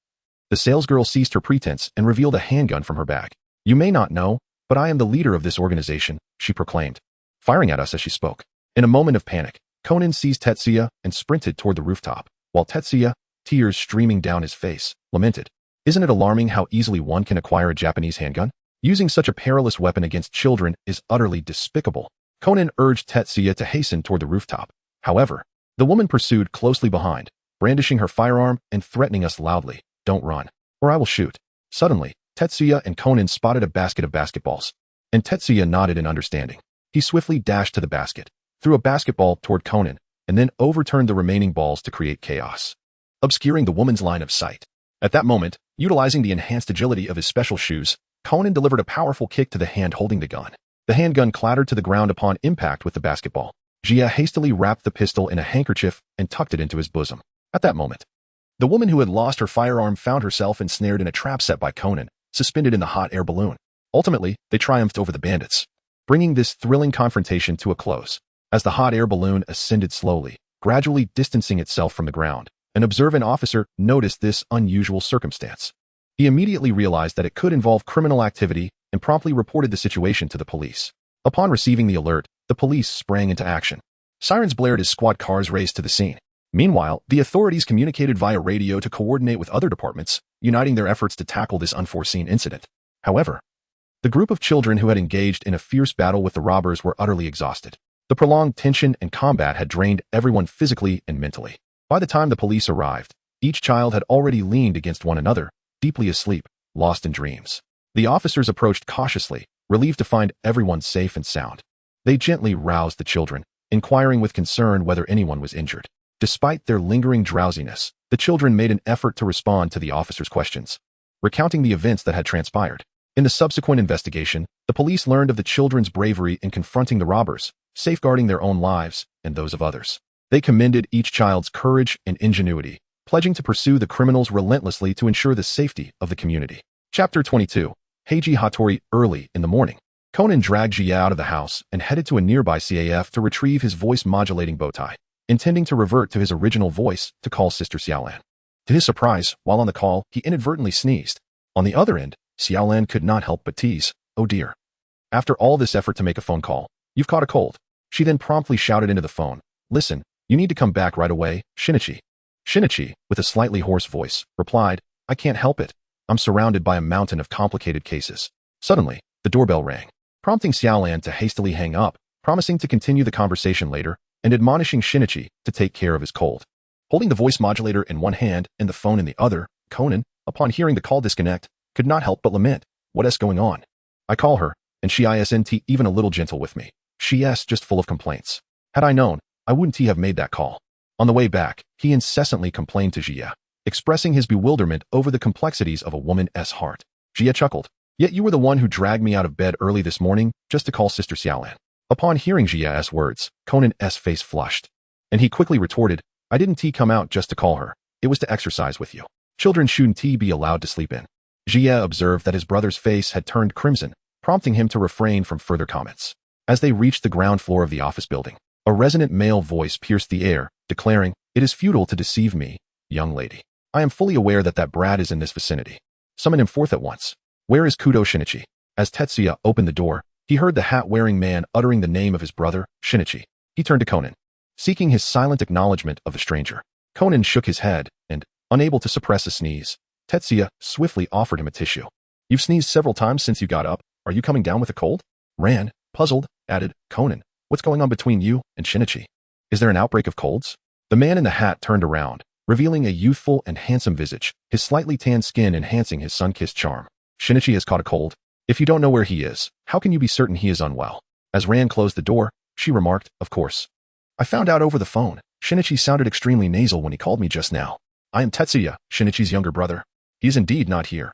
the salesgirl ceased her pretense and revealed a handgun from her bag. "You may not know, but I am the leader of this organization," she proclaimed, firing at us as she spoke. In a moment of panic, Conan seized Tetsuya and sprinted toward the rooftop, while Tetsuya, tears streaming down his face, lamented, "Isn't it alarming how easily one can acquire a Japanese handgun? Using such a perilous weapon against children is utterly despicable." Conan urged Tetsuya to hasten toward the rooftop. However, the woman pursued closely behind, brandishing her firearm and threatening us loudly, "Don't run, or I will shoot." Suddenly, Tetsuya and Conan spotted a basket of basketballs, and Tetsuya nodded in understanding. He swiftly dashed to the basket, threw a basketball toward Conan, and then overturned the remaining balls to create chaos, obscuring the woman's line of sight. At that moment, utilizing the enhanced agility of his special shoes, Conan delivered a powerful kick to the hand holding the gun. The handgun clattered to the ground upon impact with the basketball. Jia hastily wrapped the pistol in a handkerchief and tucked it into his bosom. At that moment, the woman who had lost her firearm found herself ensnared in a trap set by Conan, suspended in the hot air balloon. Ultimately, they triumphed over the bandits, bringing this thrilling confrontation to a close. As the hot air balloon ascended slowly, gradually distancing itself from the ground, an observant officer noticed this unusual circumstance. He immediately realized that it could involve criminal activity and promptly reported the situation to the police. Upon receiving the alert, the police sprang into action. Sirens blared as squad cars raced to the scene. Meanwhile, the authorities communicated via radio to coordinate with other departments, uniting their efforts to tackle this unforeseen incident. However, the group of children who had engaged in a fierce battle with the robbers were utterly exhausted. The prolonged tension and combat had drained everyone physically and mentally. By the time the police arrived, each child had already leaned against one another, deeply asleep, lost in dreams. The officers approached cautiously, relieved to find everyone safe and sound. They gently roused the children, inquiring with concern whether anyone was injured. Despite their lingering drowsiness, the children made an effort to respond to the officers' questions, recounting the events that had transpired. In the subsequent investigation, the police learned of the children's bravery in confronting the robbers, safeguarding their own lives and those of others. They commended each child's courage and ingenuity, pledging to pursue the criminals relentlessly to ensure the safety of the community. Chapter 22. Heiji Hattori. Early in the morning, Conan dragged Jia out of the house and headed to a nearby CAF to retrieve his voice-modulating bow tie, intending to revert to his original voice to call Sister Xiaolan. To his surprise, while on the call, he inadvertently sneezed. On the other end, Xiaolan could not help but tease, "Oh dear. After all this effort to make a phone call, you've caught a cold." She then promptly shouted into the phone, "Listen, you need to come back right away, Shinichi." Shinichi, with a slightly hoarse voice, replied, "I can't help it. I'm surrounded by a mountain of complicated cases. Suddenly, the doorbell rang, prompting Xiaolan to hastily hang up, promising to continue the conversation later, and admonishing Shinichi to take care of his cold. Holding the voice modulator in one hand and the phone in the other, Conan, upon hearing the call disconnect, could not help but lament, "What is going on? I call her, and she isn't even a little gentle with me. She's just full of complaints. Had I known, I wouldn't have made that call." On the way back, he incessantly complained to Jia, expressing his bewilderment over the complexities of a woman's heart. Jia chuckled, "Yet you were the one who dragged me out of bed early this morning just to call Sister Xiaolan." Upon hearing Jia's words, Conan's face flushed, and he quickly retorted, "I didn't come out just to call her. It was to exercise with you. Children shouldn't be allowed to sleep in." Jia observed that his brother's face had turned crimson, prompting him to refrain from further comments. As they reached the ground floor of the office building, a resonant male voice pierced the air, declaring, "It is futile to deceive me, young lady. I am fully aware that brat is in this vicinity. Summon him forth at once. Where is Kudo Shinichi?" As Tetsuya opened the door, he heard the hat-wearing man uttering the name of his brother, Shinichi. He turned to Conan, seeking his silent acknowledgement of the stranger. Conan shook his head, and, unable to suppress a sneeze, Tetsuya swiftly offered him a tissue. "You've sneezed several times since you got up. Are you coming down with a cold?" Ran, puzzled, added, "Conan, what's going on between you and Shinichi? Is there an outbreak of colds?" The man in the hat turned around, revealing a youthful and handsome visage, his slightly tanned skin enhancing his sun-kissed charm. "Shinichi has caught a cold. If you don't know where he is, how can you be certain he is unwell?" As Ran closed the door, she remarked, "Of course. I found out over the phone. Shinichi sounded extremely nasal when he called me just now. I am Tetsuya, Shinichi's younger brother. He is indeed not here.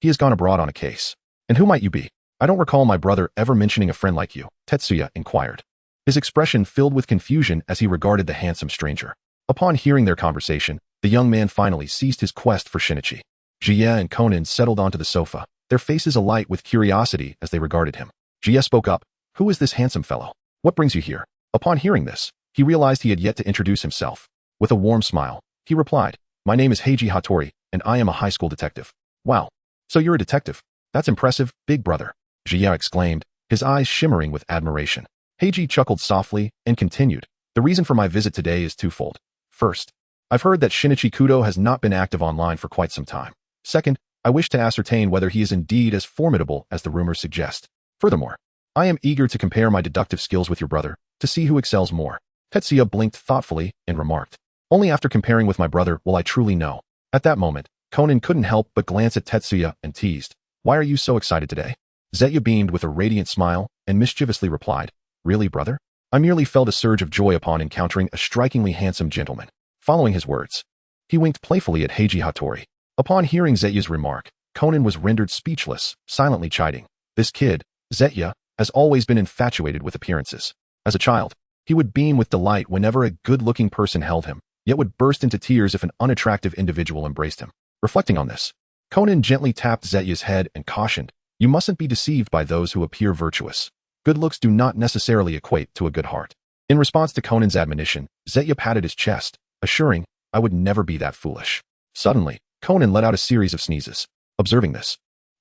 He has gone abroad on a case. And who might you be?" "I don't recall my brother ever mentioning a friend like you," Tetsuya inquired. His expression filled with confusion as he regarded the handsome stranger. Upon hearing their conversation, the young man finally ceased his quest for Shinichi. Jia and Conan settled onto the sofa, their faces alight with curiosity as they regarded him. Jia spoke up, "Who is this handsome fellow? What brings you here?" Upon hearing this, he realized he had yet to introduce himself. With a warm smile, he replied, "My name is Heiji Hattori, and I am a high school detective." "Wow. So you're a detective? That's impressive, big brother," Jia exclaimed, his eyes shimmering with admiration. Heiji chuckled softly and continued, "The reason for my visit today is twofold. First, I've heard that Shinichi Kudo has not been active online for quite some time. Second, I wish to ascertain whether he is indeed as formidable as the rumors suggest. Furthermore, I am eager to compare my deductive skills with your brother, to see who excels more." Tetsuya blinked thoughtfully and remarked, "Only after comparing with my brother will I truly know." At that moment, Conan couldn't help but glance at Tetsuya and teased, "Why are you so excited today?" Zetya beamed with a radiant smile and mischievously replied, "Really, brother? I merely felt a surge of joy upon encountering a strikingly handsome gentleman." Following his words, he winked playfully at Heiji Hattori. Upon hearing Zetya's remark, Conan was rendered speechless, silently chiding, "This kid, Zetya, has always been infatuated with appearances. As a child, he would beam with delight whenever a good-looking person held him, yet would burst into tears if an unattractive individual embraced him." Reflecting on this, Conan gently tapped Zetya's head and cautioned, "You mustn't be deceived by those who appear virtuous. Good looks do not necessarily equate to a good heart." In response to Conan's admonition, Zetya patted his chest, assuring, "I would never be that foolish." Suddenly, Conan let out a series of sneezes. Observing this,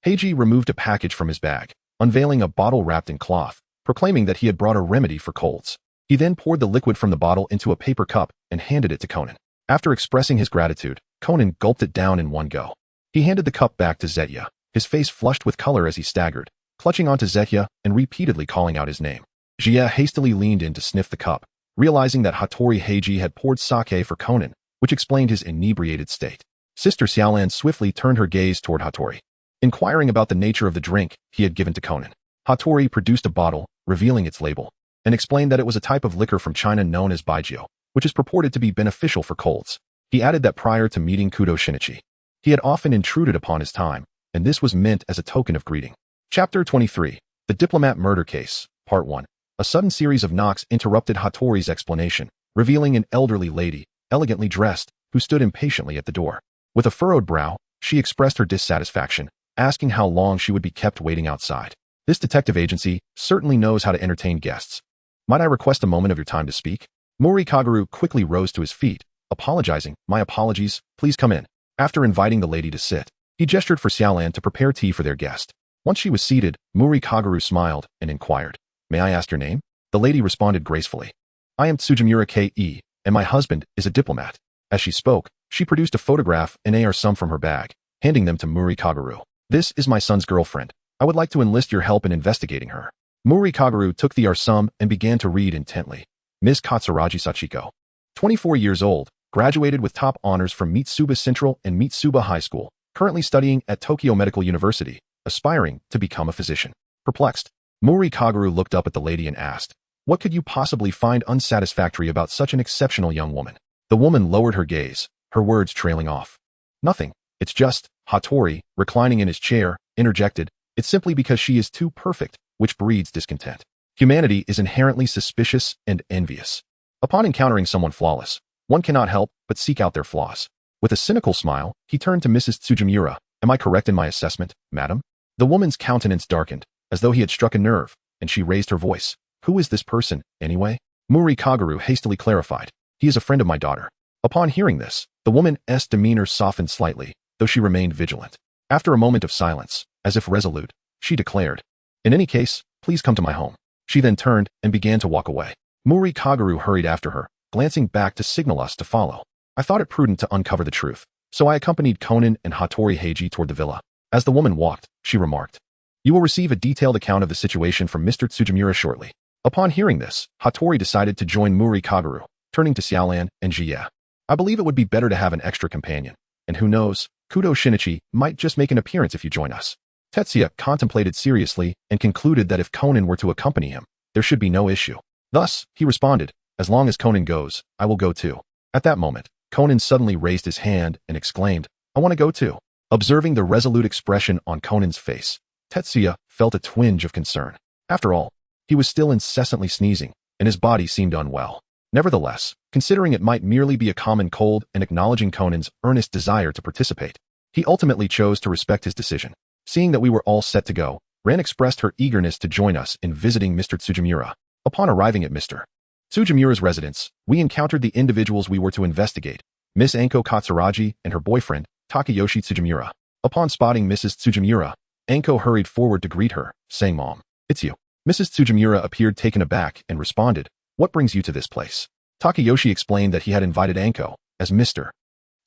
Heiji removed a package from his bag, unveiling a bottle wrapped in cloth, proclaiming that he had brought a remedy for colds. He then poured the liquid from the bottle into a paper cup and handed it to Conan. After expressing his gratitude, Conan gulped it down in one go. He handed the cup back to Zetya, his face flushed with color as he staggered, clutching onto Zetya and repeatedly calling out his name. Jia hastily leaned in to sniff the cup, realizing that Hattori Heiji had poured sake for Conan, which explained his inebriated state. Sister Xiaolan swiftly turned her gaze toward Hattori, inquiring about the nature of the drink he had given to Conan. Hattori produced a bottle, revealing its label, and explained that it was a type of liquor from China known as Baijiu, which is purported to be beneficial for colds. He added that prior to meeting Kudo Shinichi, he had often intruded upon his time, and this was meant as a token of greeting. Chapter 23. The Diplomat Murder Case, Part 1. A sudden series of knocks interrupted Hattori's explanation, revealing an elderly lady, elegantly dressed, who stood impatiently at the door. With a furrowed brow, she expressed her dissatisfaction, asking how long she would be kept waiting outside. "This detective agency certainly knows how to entertain guests. Might I request a moment of your time to speak?" Mori Kaguru quickly rose to his feet, apologizing, "My apologies, please come in." After inviting the lady to sit, he gestured for Xiaolan to prepare tea for their guest. Once she was seated, Mori Kaguru smiled and inquired, "May I ask your name?" The lady responded gracefully, "I am Tsujimura Ke, and my husband is a diplomat." As she spoke, she produced a photograph and AR sum from her bag, handing them to Muri Kaguru. "This is my son's girlfriend. I would like to enlist your help in investigating her." Muri Kaguru took the arsum and began to read intently. Ms. Katsuragi Sachiko, 24 years old, graduated with top honors from Mitsuba Central and Mitsuba High School, currently studying at Tokyo Medical University, aspiring to become a physician. Perplexed, Muri Kaguru looked up at the lady and asked, "What could you possibly find unsatisfactory about such an exceptional young woman?" The woman lowered her gaze, her words trailing off. "Nothing. It's just," Hattori, reclining in his chair, interjected, "it's simply because she is too perfect, which breeds discontent. Humanity is inherently suspicious and envious. Upon encountering someone flawless, one cannot help but seek out their flaws." With a cynical smile, he turned to Mrs. Tsujimura. "Am I correct in my assessment, madam?" The woman's countenance darkened, as though he had struck a nerve, and she raised her voice. "Who is this person, anyway?" Muri Kaguru hastily clarified. "He is a friend of my daughter." Upon hearing this, the woman's demeanor softened slightly, though she remained vigilant. After a moment of silence, as if resolute, she declared, "In any case, please come to my home." She then turned and began to walk away. Muri Kaguru hurried after her, glancing back to signal us to follow. I thought it prudent to uncover the truth, so I accompanied Conan and Hattori Heiji toward the villa. As the woman walked, she remarked, "You will receive a detailed account of the situation from Mr. Tsujimura shortly." Upon hearing this, Hattori decided to join Muri Kaguru, turning to Xiaolan and Jie. "I believe it would be better to have an extra companion, and who knows, Kudo Shinichi might just make an appearance if you join us." Tetsuya contemplated seriously and concluded that if Conan were to accompany him, there should be no issue. Thus, he responded, "As long as Conan goes, I will go too." At that moment, Conan suddenly raised his hand and exclaimed, "I want to go too." Observing the resolute expression on Conan's face, Tetsuya felt a twinge of concern. After all, he was still incessantly sneezing, and his body seemed unwell. Nevertheless, considering it might merely be a common cold and acknowledging Conan's earnest desire to participate, he ultimately chose to respect his decision. Seeing that we were all set to go, Ran expressed her eagerness to join us in visiting Mr. Tsujimura. Upon arriving at Mr. Tsujimura's residence, we encountered the individuals we were to investigate, Miss Anko Katsuragi and her boyfriend, Takayoshi Tsujimura. Upon spotting Mrs. Tsujimura, Anko hurried forward to greet her, saying, "Mom, it's you." Mrs. Tsujimura appeared taken aback and responded, "What brings you to this place?" Takayoshi explained that he had invited Anko, as Mr.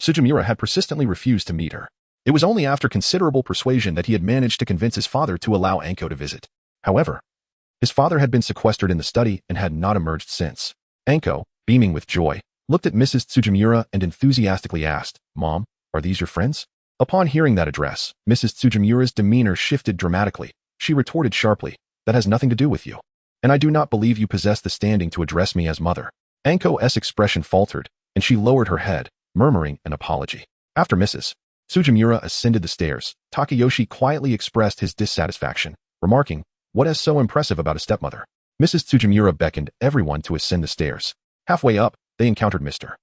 Tsujimura had persistently refused to meet her. It was only after considerable persuasion that he had managed to convince his father to allow Anko to visit. However, his father had been sequestered in the study and had not emerged since. Anko, beaming with joy, looked at Mrs. Tsujimura and enthusiastically asked, "Mom, are these your friends?" Upon hearing that address, Mrs. Tsujimura's demeanor shifted dramatically. She retorted sharply, "That has nothing to do with you. And I do not believe you possess the standing to address me as mother." Anko's expression faltered, and she lowered her head, murmuring an apology. After Mrs. Tsujimura ascended the stairs, Takayoshi quietly expressed his dissatisfaction, remarking, "What is so impressive about a stepmother?" Mrs. Tsujimura beckoned everyone to ascend the stairs. Halfway up, they encountered Mr.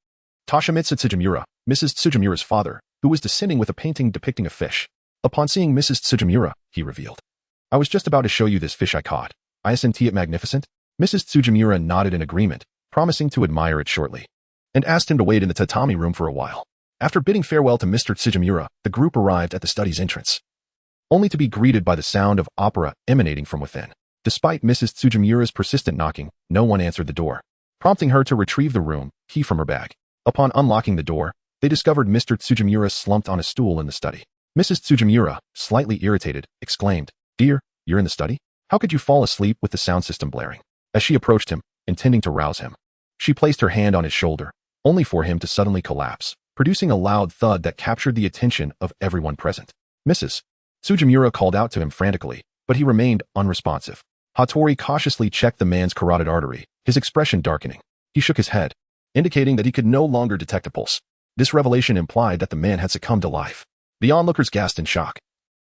Toshimitsu Tsujimura, Mrs. Tsujimura's father, who was descending with a painting depicting a fish. Upon seeing Mrs. Tsujimura, he revealed, "I was just about to show you this fish I caught. Isn't it magnificent?" Mrs. Tsujimura nodded in agreement, promising to admire it shortly, and asked him to wait in the tatami room for a while. After bidding farewell to Mr. Tsujimura, the group arrived at the study's entrance, only to be greeted by the sound of opera emanating from within. Despite Mrs. Tsujimura's persistent knocking, no one answered the door, prompting her to retrieve the room key from her bag. Upon unlocking the door, they discovered Mr. Tsujimura slumped on a stool in the study. Mrs. Tsujimura, slightly irritated, exclaimed, "Dear, you're in the study? How could you fall asleep with the sound system blaring?" As she approached him, intending to rouse him, she placed her hand on his shoulder, only for him to suddenly collapse, producing a loud thud that captured the attention of everyone present. Mrs. Tsujimura called out to him frantically, but he remained unresponsive. Hattori cautiously checked the man's carotid artery, his expression darkening. He shook his head, indicating that he could no longer detect a pulse. This revelation implied that the man had succumbed to life. The onlookers gasped in shock,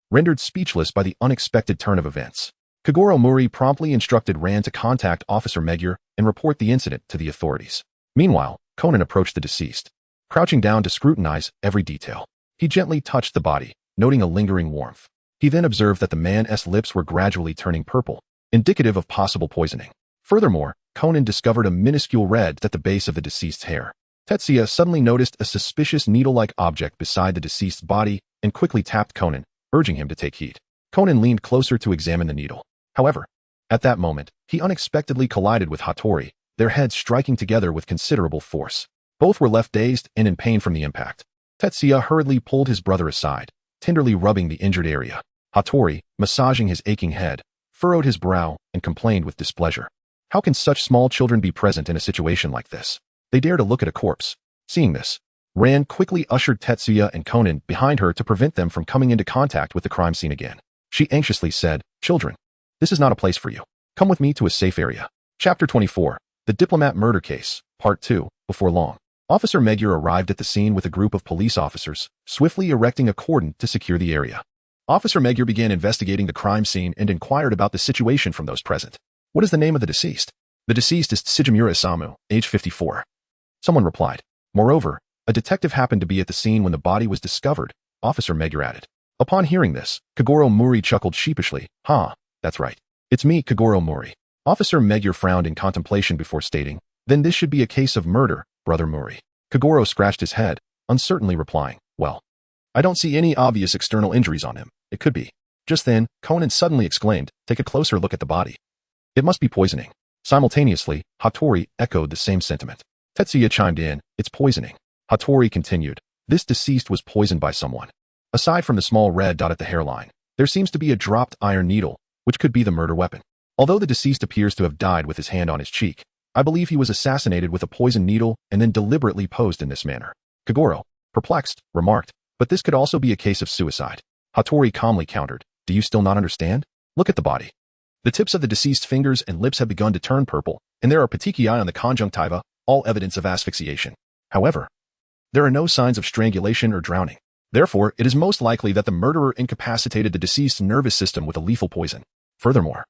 rendered speechless by the unexpected turn of events. Kagoro Muri promptly instructed Ran to contact Officer Magyar and report the incident to the authorities. Meanwhile, Conan approached the deceased, crouching down to scrutinize every detail. He gently touched the body, noting a lingering warmth. He then observed that the man's lips were gradually turning purple, indicative of possible poisoning. Furthermore, Conan discovered a minuscule red at the base of the deceased's hair. Tetsuya suddenly noticed a suspicious needle-like object beside the deceased's body and quickly tapped Conan, urging him to take heed. Conan leaned closer to examine the needle. However, at that moment, he unexpectedly collided with Hattori, their heads striking together with considerable force. Both were left dazed and in pain from the impact. Tetsuya hurriedly pulled his brother aside, tenderly rubbing the injured area. Hattori, massaging his aching head, furrowed his brow and complained with displeasure. How can such small children be present in a situation like this? They dare to look at a corpse. Seeing this, Ran quickly ushered Tetsuya and Conan behind her to prevent them from coming into contact with the crime scene again. She anxiously said, "Children, this is not a place for you. Come with me to a safe area." Chapter 24. The Diplomat Murder Case, Part 2. Before long, Officer Magyar arrived at the scene with a group of police officers, swiftly erecting a cordon to secure the area. Officer Magyar began investigating the crime scene and inquired about the situation from those present. "What is the name of the deceased?" "The deceased is Tsujimura Isamu, age 54. Someone replied. "Moreover, a detective happened to be at the scene when the body was discovered," Officer Magyar added. Upon hearing this, Kagoro Mori chuckled sheepishly. That's right. It's me, Kagoro Mori." Officer Magyar frowned in contemplation before stating, "Then this should be a case of murder, Brother Mori." Kagoro scratched his head, uncertainly replying, "Well, I don't see any obvious external injuries on him. It could be." Just then, Conan suddenly exclaimed, "Take a closer look at the body. It must be poisoning." Simultaneously, Hattori echoed the same sentiment. Tetsuya chimed in, "It's poisoning." Hattori continued, "This deceased was poisoned by someone. Aside from the small red dot at the hairline, there seems to be a dropped iron needle, which could be the murder weapon. Although the deceased appears to have died with his hand on his cheek, I believe he was assassinated with a poisoned needle and then deliberately posed in this manner." Kagoro, perplexed, remarked, "But this could also be a case of suicide." Hattori calmly countered, "Do you still not understand? Look at the body. The tips of the deceased's fingers and lips have begun to turn purple, and there are petechiae on the conjunctiva, all evidence of asphyxiation. However, there are no signs of strangulation or drowning. Therefore, it is most likely that the murderer incapacitated the deceased's nervous system with a lethal poison. Furthermore,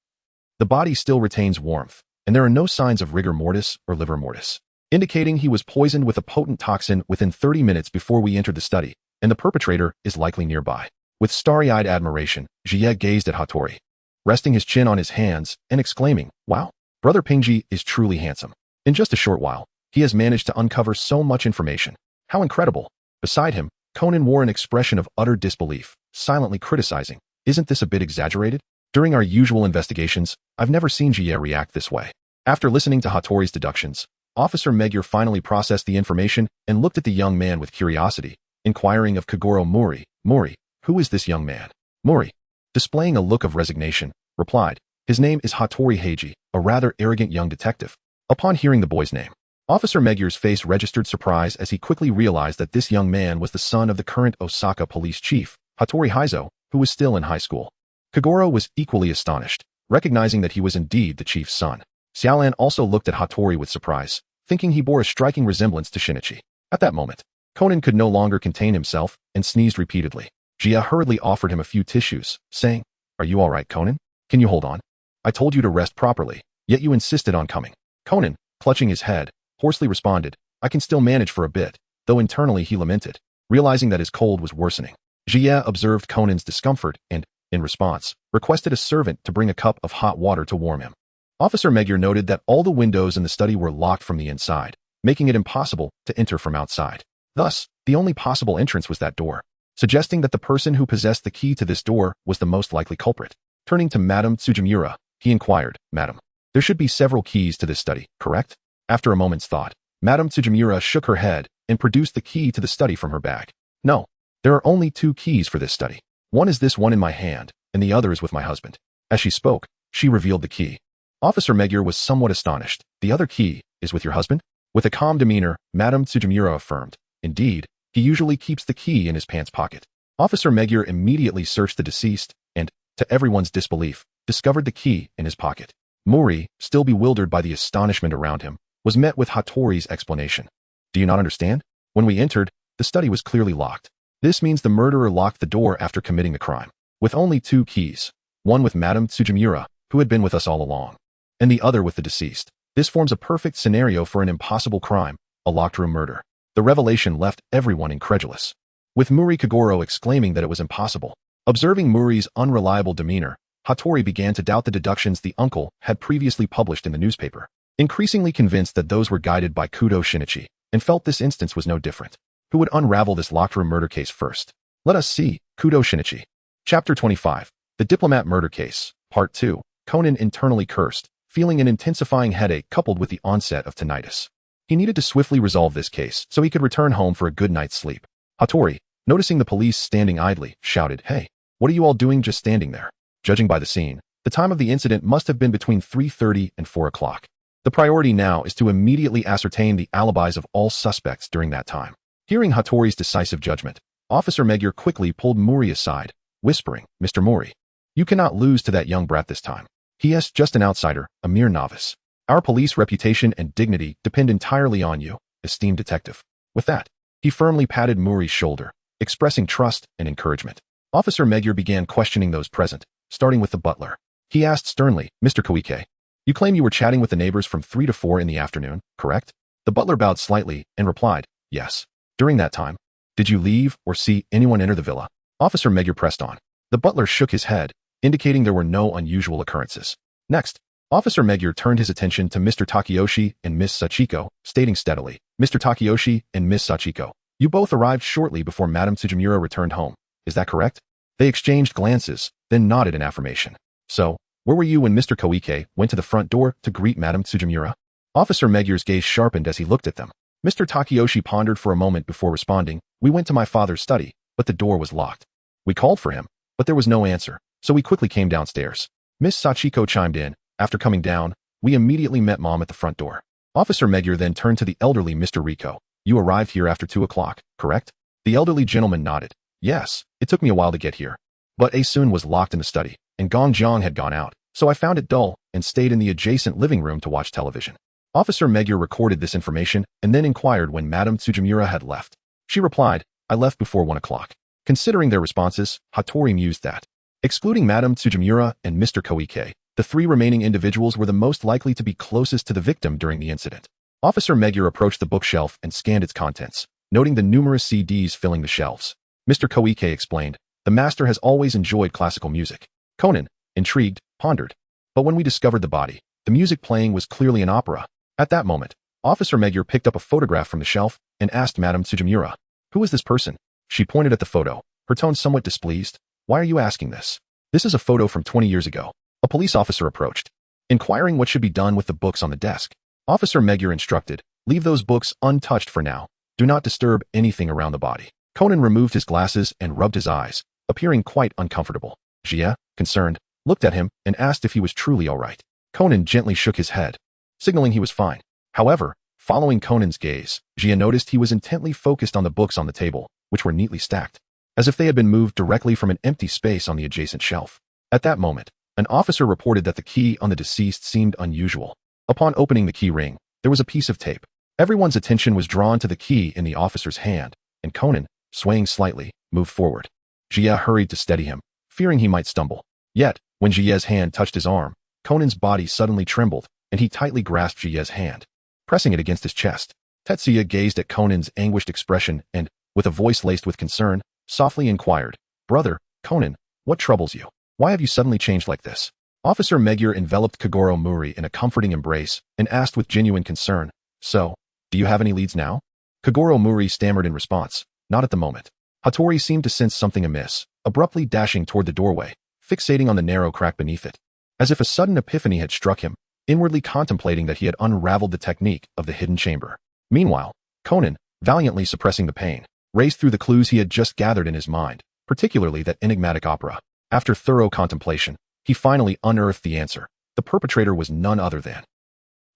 the body still retains warmth, and there are no signs of rigor mortis or livor mortis, indicating he was poisoned with a potent toxin within 30 minutes before we entered the study, and the perpetrator is likely nearby." With starry-eyed admiration, Jie gazed at Hattori, resting his chin on his hands and exclaiming, "Wow, Brother Pingji is truly handsome. In just a short while, he has managed to uncover so much information. How incredible." Beside him, Conan wore an expression of utter disbelief, silently criticizing, "Isn't this a bit exaggerated? During our usual investigations, I've never seen Jie react this way." After listening to Hattori's deductions, Officer Magyar finally processed the information and looked at the young man with curiosity, inquiring of Kagoro Mori, "Mori, who is this young man?" Mori, displaying a look of resignation, replied, "His name is Hattori Heiji, a rather arrogant young detective." Upon hearing the boy's name, Officer Magyar's face registered surprise as he quickly realized that this young man was the son of the current Osaka police chief, Hattori Heizo, who was still in high school. Kagoro was equally astonished, recognizing that he was indeed the chief's son. Xiaolan also looked at Hattori with surprise, thinking he bore a striking resemblance to Shinichi. At that moment, Conan could no longer contain himself and sneezed repeatedly. Jia hurriedly offered him a few tissues, saying, "Are you all right, Conan? Can you hold on? I told you to rest properly, yet you insisted on coming." Conan, clutching his head, hoarsely responded, "I can still manage for a bit," though internally he lamented, realizing that his cold was worsening. Jia observed Conan's discomfort and, in response, requested a servant to bring a cup of hot water to warm him. Officer Magyar noted that all the windows in the study were locked from the inside, making it impossible to enter from outside. Thus, the only possible entrance was that door, suggesting that the person who possessed the key to this door was the most likely culprit. Turning to Madame Tsujimura, he inquired, "Madam, there should be several keys to this study, correct?" After a moment's thought, Madame Tsujimura shook her head and produced the key to the study from her bag. "No, there are only 2 keys for this study. One is this one in my hand, and the other is with my husband." As she spoke, she revealed the key. Officer Magyar was somewhat astonished. "The other key is with your husband?" With a calm demeanor, Madame Tsujimura affirmed, "Indeed, he usually keeps the key in his pants pocket." Officer Magyar immediately searched the deceased and, to everyone's disbelief, discovered the key in his pocket. Mori, still bewildered by the astonishment around him, was met with Hattori's explanation. "Do you not understand? When we entered, the study was clearly locked. This means the murderer locked the door after committing the crime, with only 2 keys, one with Madame Tsujimura, who had been with us all along, and the other with the deceased. This forms a perfect scenario for an impossible crime, a locked room murder." The revelation left everyone incredulous, with Muri Kagoro exclaiming that it was impossible. Observing Muri's unreliable demeanor, Hattori began to doubt the deductions the uncle had previously published in the newspaper, increasingly convinced that those were guided by Kudo Shinichi, and felt this instance was no different. Who would unravel this locked room murder case first? Let us see. Kudo Shinichi. Chapter 25. The Diplomat Murder Case, Part 2. Conan internally cursed, feeling an intensifying headache coupled with the onset of tinnitus. He needed to swiftly resolve this case so he could return home for a good night's sleep. Hattori, noticing the police standing idly, shouted, "Hey, what are you all doing just standing there?" Judging by the scene, the time of the incident must have been between 3:30 and 4 o'clock. The priority now is to immediately ascertain the alibis of all suspects during that time. Hearing Hattori's decisive judgment, Officer Magyar quickly pulled Mori aside, whispering, "Mr. Mori, you cannot lose to that young brat this time. He is just an outsider, a mere novice. Our police reputation and dignity depend entirely on you, esteemed detective." With that, he firmly patted Mori's shoulder, expressing trust and encouragement. Officer Magyar began questioning those present, starting with the butler. He asked sternly, "Mr. Koike, you claim you were chatting with the neighbors from 3 to 4 in the afternoon, correct?" The butler bowed slightly and replied, "Yes. During that time, did you leave or see anyone enter the villa?" Officer Magyar pressed on. The butler shook his head, indicating there were no unusual occurrences. Next, Officer Magyar turned his attention to Mr. Takeyoshi and Miss Sachiko, stating steadily, "Mr. Takeyoshi and Miss Sachiko, you both arrived shortly before Madame Tsujimura returned home. Is that correct?" They exchanged glances, then nodded in affirmation. "So, where were you when Mr. Koike went to the front door to greet Madame Tsujimura?" Officer Magyar's gaze sharpened as he looked at them. Mr. Takeyoshi pondered for a moment before responding, "We went to my father's study, but the door was locked. We called for him, but there was no answer, so we quickly came downstairs. Miss Sachiko chimed in. After coming down, we immediately met Mom at the front door." Officer Magyar then turned to the elderly Mr. Rico. "You arrived here after 2 o'clock, correct?" The elderly gentleman nodded. "Yes, it took me a while to get here. But Asun was locked in the study, and Gong Jiang had gone out, so I found it dull and stayed in the adjacent living room to watch television." Officer Magyar recorded this information and then inquired when Madame Tsujimura had left. She replied, "I left before 1 o'clock." Considering their responses, Hattori mused that, excluding Madame Tsujimura and Mr. Koike, the 3 remaining individuals were the most likely to be closest to the victim during the incident. Officer Magyar approached the bookshelf and scanned its contents, noting the numerous CDs filling the shelves. Mr. Koike explained, "The master has always enjoyed classical music." Conan, intrigued, pondered. "But when we discovered the body, the music playing was clearly an opera." At that moment, Officer Magyar picked up a photograph from the shelf and asked Madame Tsujimura, "Who is this person?" She pointed at the photo, her tone somewhat displeased. "Why are you asking this?" "This is a photo from 20 years ago." A police officer approached, inquiring what should be done with the books on the desk. Officer Magyar instructed, "Leave those books untouched for now. Do not disturb anything around the body." Conan removed his glasses and rubbed his eyes, appearing quite uncomfortable. Jia, concerned, looked at him and asked if he was truly all right. Conan gently shook his head, signaling he was fine. However, following Conan's gaze, Jia noticed he was intently focused on the books on the table, which were neatly stacked, as if they had been moved directly from an empty space on the adjacent shelf. At that moment, an officer reported that the key on the deceased seemed unusual. Upon opening the key ring, there was a piece of tape. Everyone's attention was drawn to the key in the officer's hand, and Conan, swaying slightly, moved forward. Jia hurried to steady him, fearing he might stumble. Yet, when Jia's hand touched his arm, Conan's body suddenly trembled, and he tightly grasped Jia's hand, pressing it against his chest. Tetsuya gazed at Conan's anguished expression and, with a voice laced with concern, softly inquired, "Brother, Conan, what troubles you? Why have you suddenly changed like this?" Officer Magyar enveloped Kagoro Muri in a comforting embrace and asked with genuine concern, "So, do you have any leads now?" Kagoro Muri stammered in response, "Not at the moment." Hattori seemed to sense something amiss, abruptly dashing toward the doorway, fixating on the narrow crack beneath it, as if a sudden epiphany had struck him, inwardly contemplating that he had unraveled the technique of the hidden chamber. Meanwhile, Conan, valiantly suppressing the pain, raced through the clues he had just gathered in his mind, particularly that enigmatic opera. After thorough contemplation, he finally unearthed the answer. The perpetrator was none other than...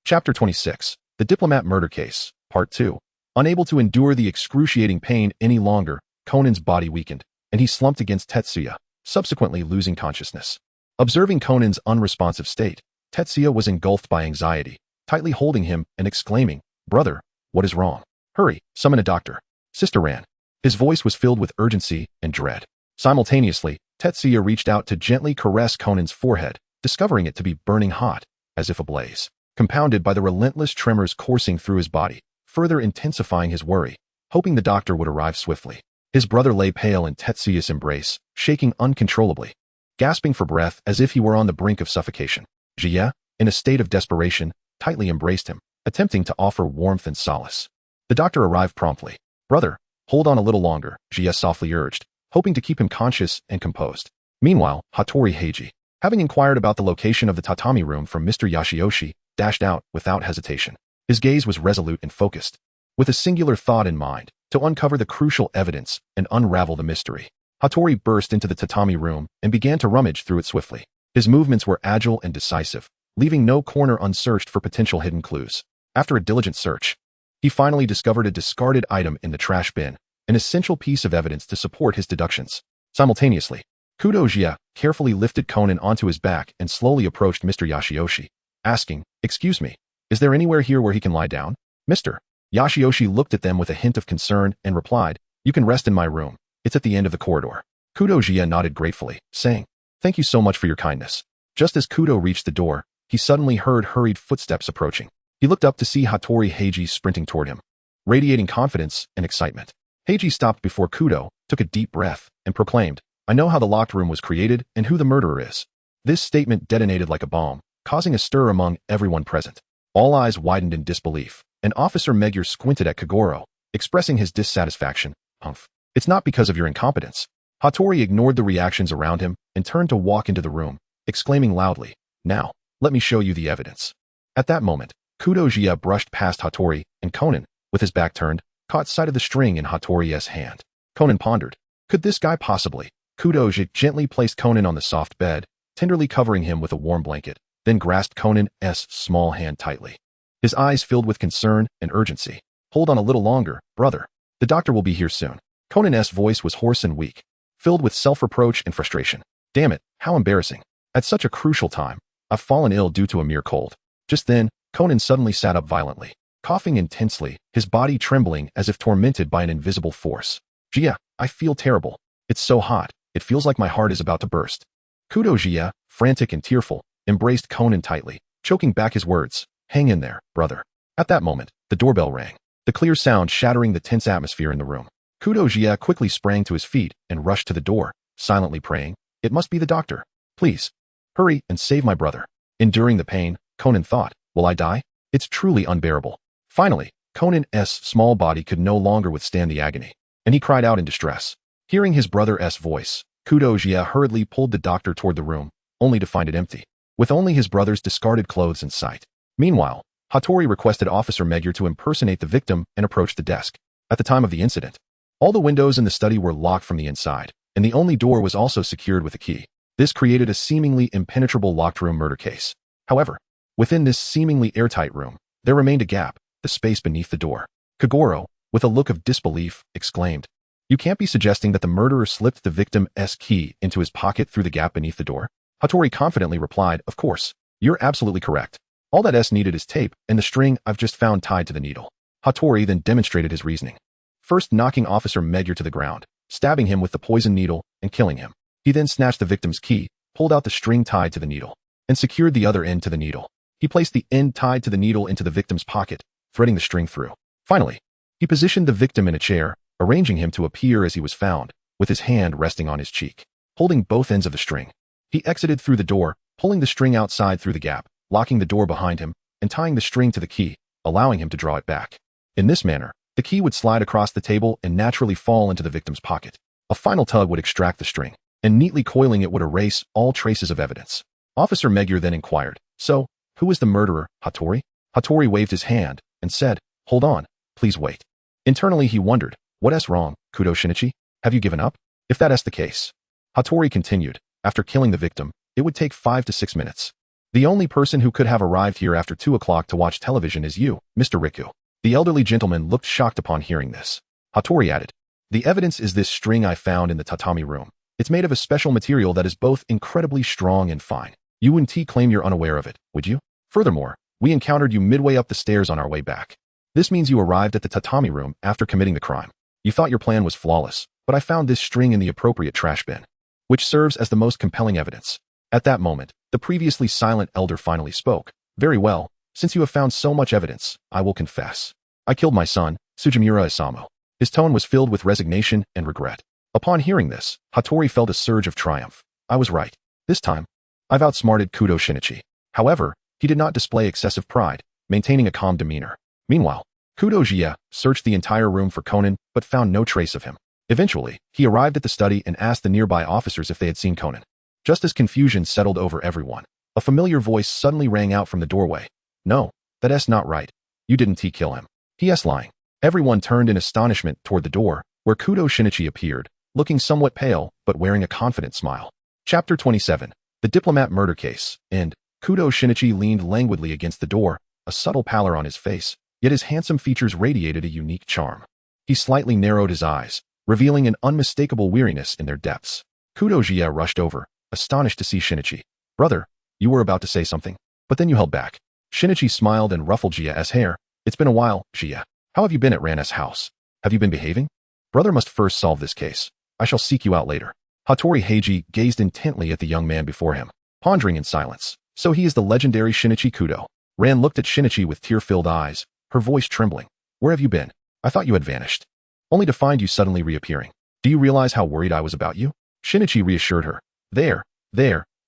Chapter 26, The Diplomat Murder Case, Part 2. Unable to endure the excruciating pain any longer, Conan's body weakened, and he slumped against Tetsuya, subsequently losing consciousness. Observing Conan's unresponsive state, Tetsuya was engulfed by anxiety, tightly holding him and exclaiming, "Brother, what is wrong? Hurry, summon a doctor." Sister ran. His voice was filled with urgency and dread. Simultaneously, Tetsuya reached out to gently caress Conan's forehead, discovering it to be burning hot, as if ablaze, compounded by the relentless tremors coursing through his body, further intensifying his worry, hoping the doctor would arrive swiftly. His brother lay pale in Tetsuya's embrace, shaking uncontrollably, gasping for breath as if he were on the brink of suffocation. Jia, in a state of desperation, tightly embraced him, attempting to offer warmth and solace. The doctor arrived promptly. "Brother, hold on a little longer," Jia softly urged, hoping to keep him conscious and composed. Meanwhile, Hattori Heiji, having inquired about the location of the tatami room from Mr. Yashioshi, dashed out without hesitation. His gaze was resolute and focused. With a singular thought in mind, to uncover the crucial evidence and unravel the mystery. Hattori burst into the tatami room and began to rummage through it swiftly. His movements were agile and decisive, leaving no corner unsearched for potential hidden clues. After a diligent search, he finally discovered a discarded item in the trash bin, an essential piece of evidence to support his deductions. Simultaneously, Kudo carefully lifted Conan onto his back and slowly approached Mr. Yashiyoshi, asking, "Excuse me, is there anywhere here where he can lie down?" Mr. Yashiyoshi looked at them with a hint of concern and replied, "You can rest in my room. It's at the end of the corridor." Kudo nodded gratefully, saying, "Thank you so much for your kindness." Just as Kudo reached the door, he suddenly heard hurried footsteps approaching. He looked up to see Hattori Heiji sprinting toward him, radiating confidence and excitement. Heiji stopped before Kudo, took a deep breath, and proclaimed, "I know how the locked room was created and who the murderer is." This statement detonated like a bomb, causing a stir among everyone present. All eyes widened in disbelief, and Officer Magyar squinted at Kagoro, expressing his dissatisfaction. "Humph. It's not because of your incompetence." Hattori ignored the reactions around him and turned to walk into the room, exclaiming loudly, "Now, let me show you the evidence." At that moment, Kudo brushed past Hattori, and Conan, with his back turned, caught sight of the string in Hattori's hand. Conan pondered, could this guy possibly? Kudo gently placed Conan on the soft bed, tenderly covering him with a warm blanket, then grasped Conan's small hand tightly. His eyes filled with concern and urgency. "Hold on a little longer, brother. The doctor will be here soon." Conan's voice was hoarse and weak, filled with self-reproach and frustration. "Damn it, how embarrassing. At such a crucial time, I've fallen ill due to a mere cold." Just then, Conan suddenly sat up violently, coughing intensely, his body trembling as if tormented by an invisible force. "Gia, I feel terrible. It's so hot, it feels like my heart is about to burst." Kudo, frantic and tearful, embraced Conan tightly, choking back his words. "Hang in there, brother." At that moment, the doorbell rang, the clear sound shattering the tense atmosphere in the room. Kudo quickly sprang to his feet and rushed to the door, silently praying, "It must be the doctor. Please, hurry and save my brother." Enduring the pain, Conan thought, "Will I die? It's truly unbearable." Finally, Conan's small body could no longer withstand the agony, and he cried out in distress. Hearing his brother's voice, Kudo hurriedly pulled the doctor toward the room, only to find it empty, with only his brother's discarded clothes in sight. Meanwhile, Hattori requested Officer Magyar to impersonate the victim and approach the desk. At the time of the incident, all the windows in the study were locked from the inside, and the only door was also secured with a key. This created a seemingly impenetrable locked room murder case. However, within this seemingly airtight room, there remained a gap, the space beneath the door. Kagoro, with a look of disbelief, exclaimed, "You can't be suggesting that the murderer slipped the victim's key into his pocket through the gap beneath the door?" Hattori confidently replied, "Of course, you're absolutely correct. All that needed is tape and the string I've just found tied to the needle." Hattori then demonstrated his reasoning, first knocking Officer Magyar to the ground, stabbing him with the poison needle, and killing him. He then snatched the victim's key, pulled out the string tied to the needle, and secured the other end to the needle. He placed the end tied to the needle into the victim's pocket, threading the string through. Finally, he positioned the victim in a chair, arranging him to appear as he was found, with his hand resting on his cheek, holding both ends of the string. He exited through the door, pulling the string outside through the gap, locking the door behind him, and tying the string to the key, allowing him to draw it back. In this manner, the key would slide across the table and naturally fall into the victim's pocket. A final tug would extract the string, and neatly coiling it would erase all traces of evidence. Officer Magyar then inquired, "So, who is the murderer, Hattori?" Hattori waved his hand and said, "Hold on, please wait." Internally he wondered, "What's wrong, Kudo Shinichi? Have you given up?" "If that's the case," Hattori continued, "after killing the victim, it would take 5 to 6 minutes. The only person who could have arrived here after 2 o'clock to watch television is you, Mr. Riku." The elderly gentleman looked shocked upon hearing this. Hattori added, "The evidence is this string I found in the tatami room. It's made of a special material that is both incredibly strong and fine. You wouldn't claim you're unaware of it, would you? Furthermore, we encountered you midway up the stairs on our way back. This means you arrived at the tatami room after committing the crime. You thought your plan was flawless, but I found this string in the appropriate trash bin, which serves as the most compelling evidence." At that moment, the previously silent elder finally spoke. "Very well, since you have found so much evidence, I will confess. I killed my son, Sujimura Isamu." His tone was filled with resignation and regret. Upon hearing this, Hattori felt a surge of triumph. "I was right. This time, I've outsmarted Kudo Shinichi." However, he did not display excessive pride, maintaining a calm demeanor. Meanwhile, Kudo searched the entire room for Conan, but found no trace of him. Eventually, he arrived at the study and asked the nearby officers if they had seen Conan. Just as confusion settled over everyone, a familiar voice suddenly rang out from the doorway. "No, that's not right. You didn't kill him. He's lying." Everyone turned in astonishment toward the door, where Kudo Shinichi appeared, looking somewhat pale, but wearing a confident smile. Chapter 27. The Diplomat Murder Case. End. Kudo Shinichi leaned languidly against the door, a subtle pallor on his face, yet his handsome features radiated a unique charm. He slightly narrowed his eyes, revealing an unmistakable weariness in their depths. Kudo Jia rushed over, astonished to see Shinichi. Brother, you were about to say something, but then you held back. Shinichi smiled and ruffled Jia's hair. It's been a while, Jia. How have you been at Ran's house? Have you been behaving? Brother must first solve this case. I shall seek you out later. Hattori Heiji gazed intently at the young man before him, pondering in silence. So he is the legendary Shinichi Kudo. Ran looked at Shinichi with tear-filled eyes, her voice trembling. Where have you been? I thought you had vanished. Only to find you suddenly reappearing. Do you realize how worried I was about you? Shinichi reassured her. There,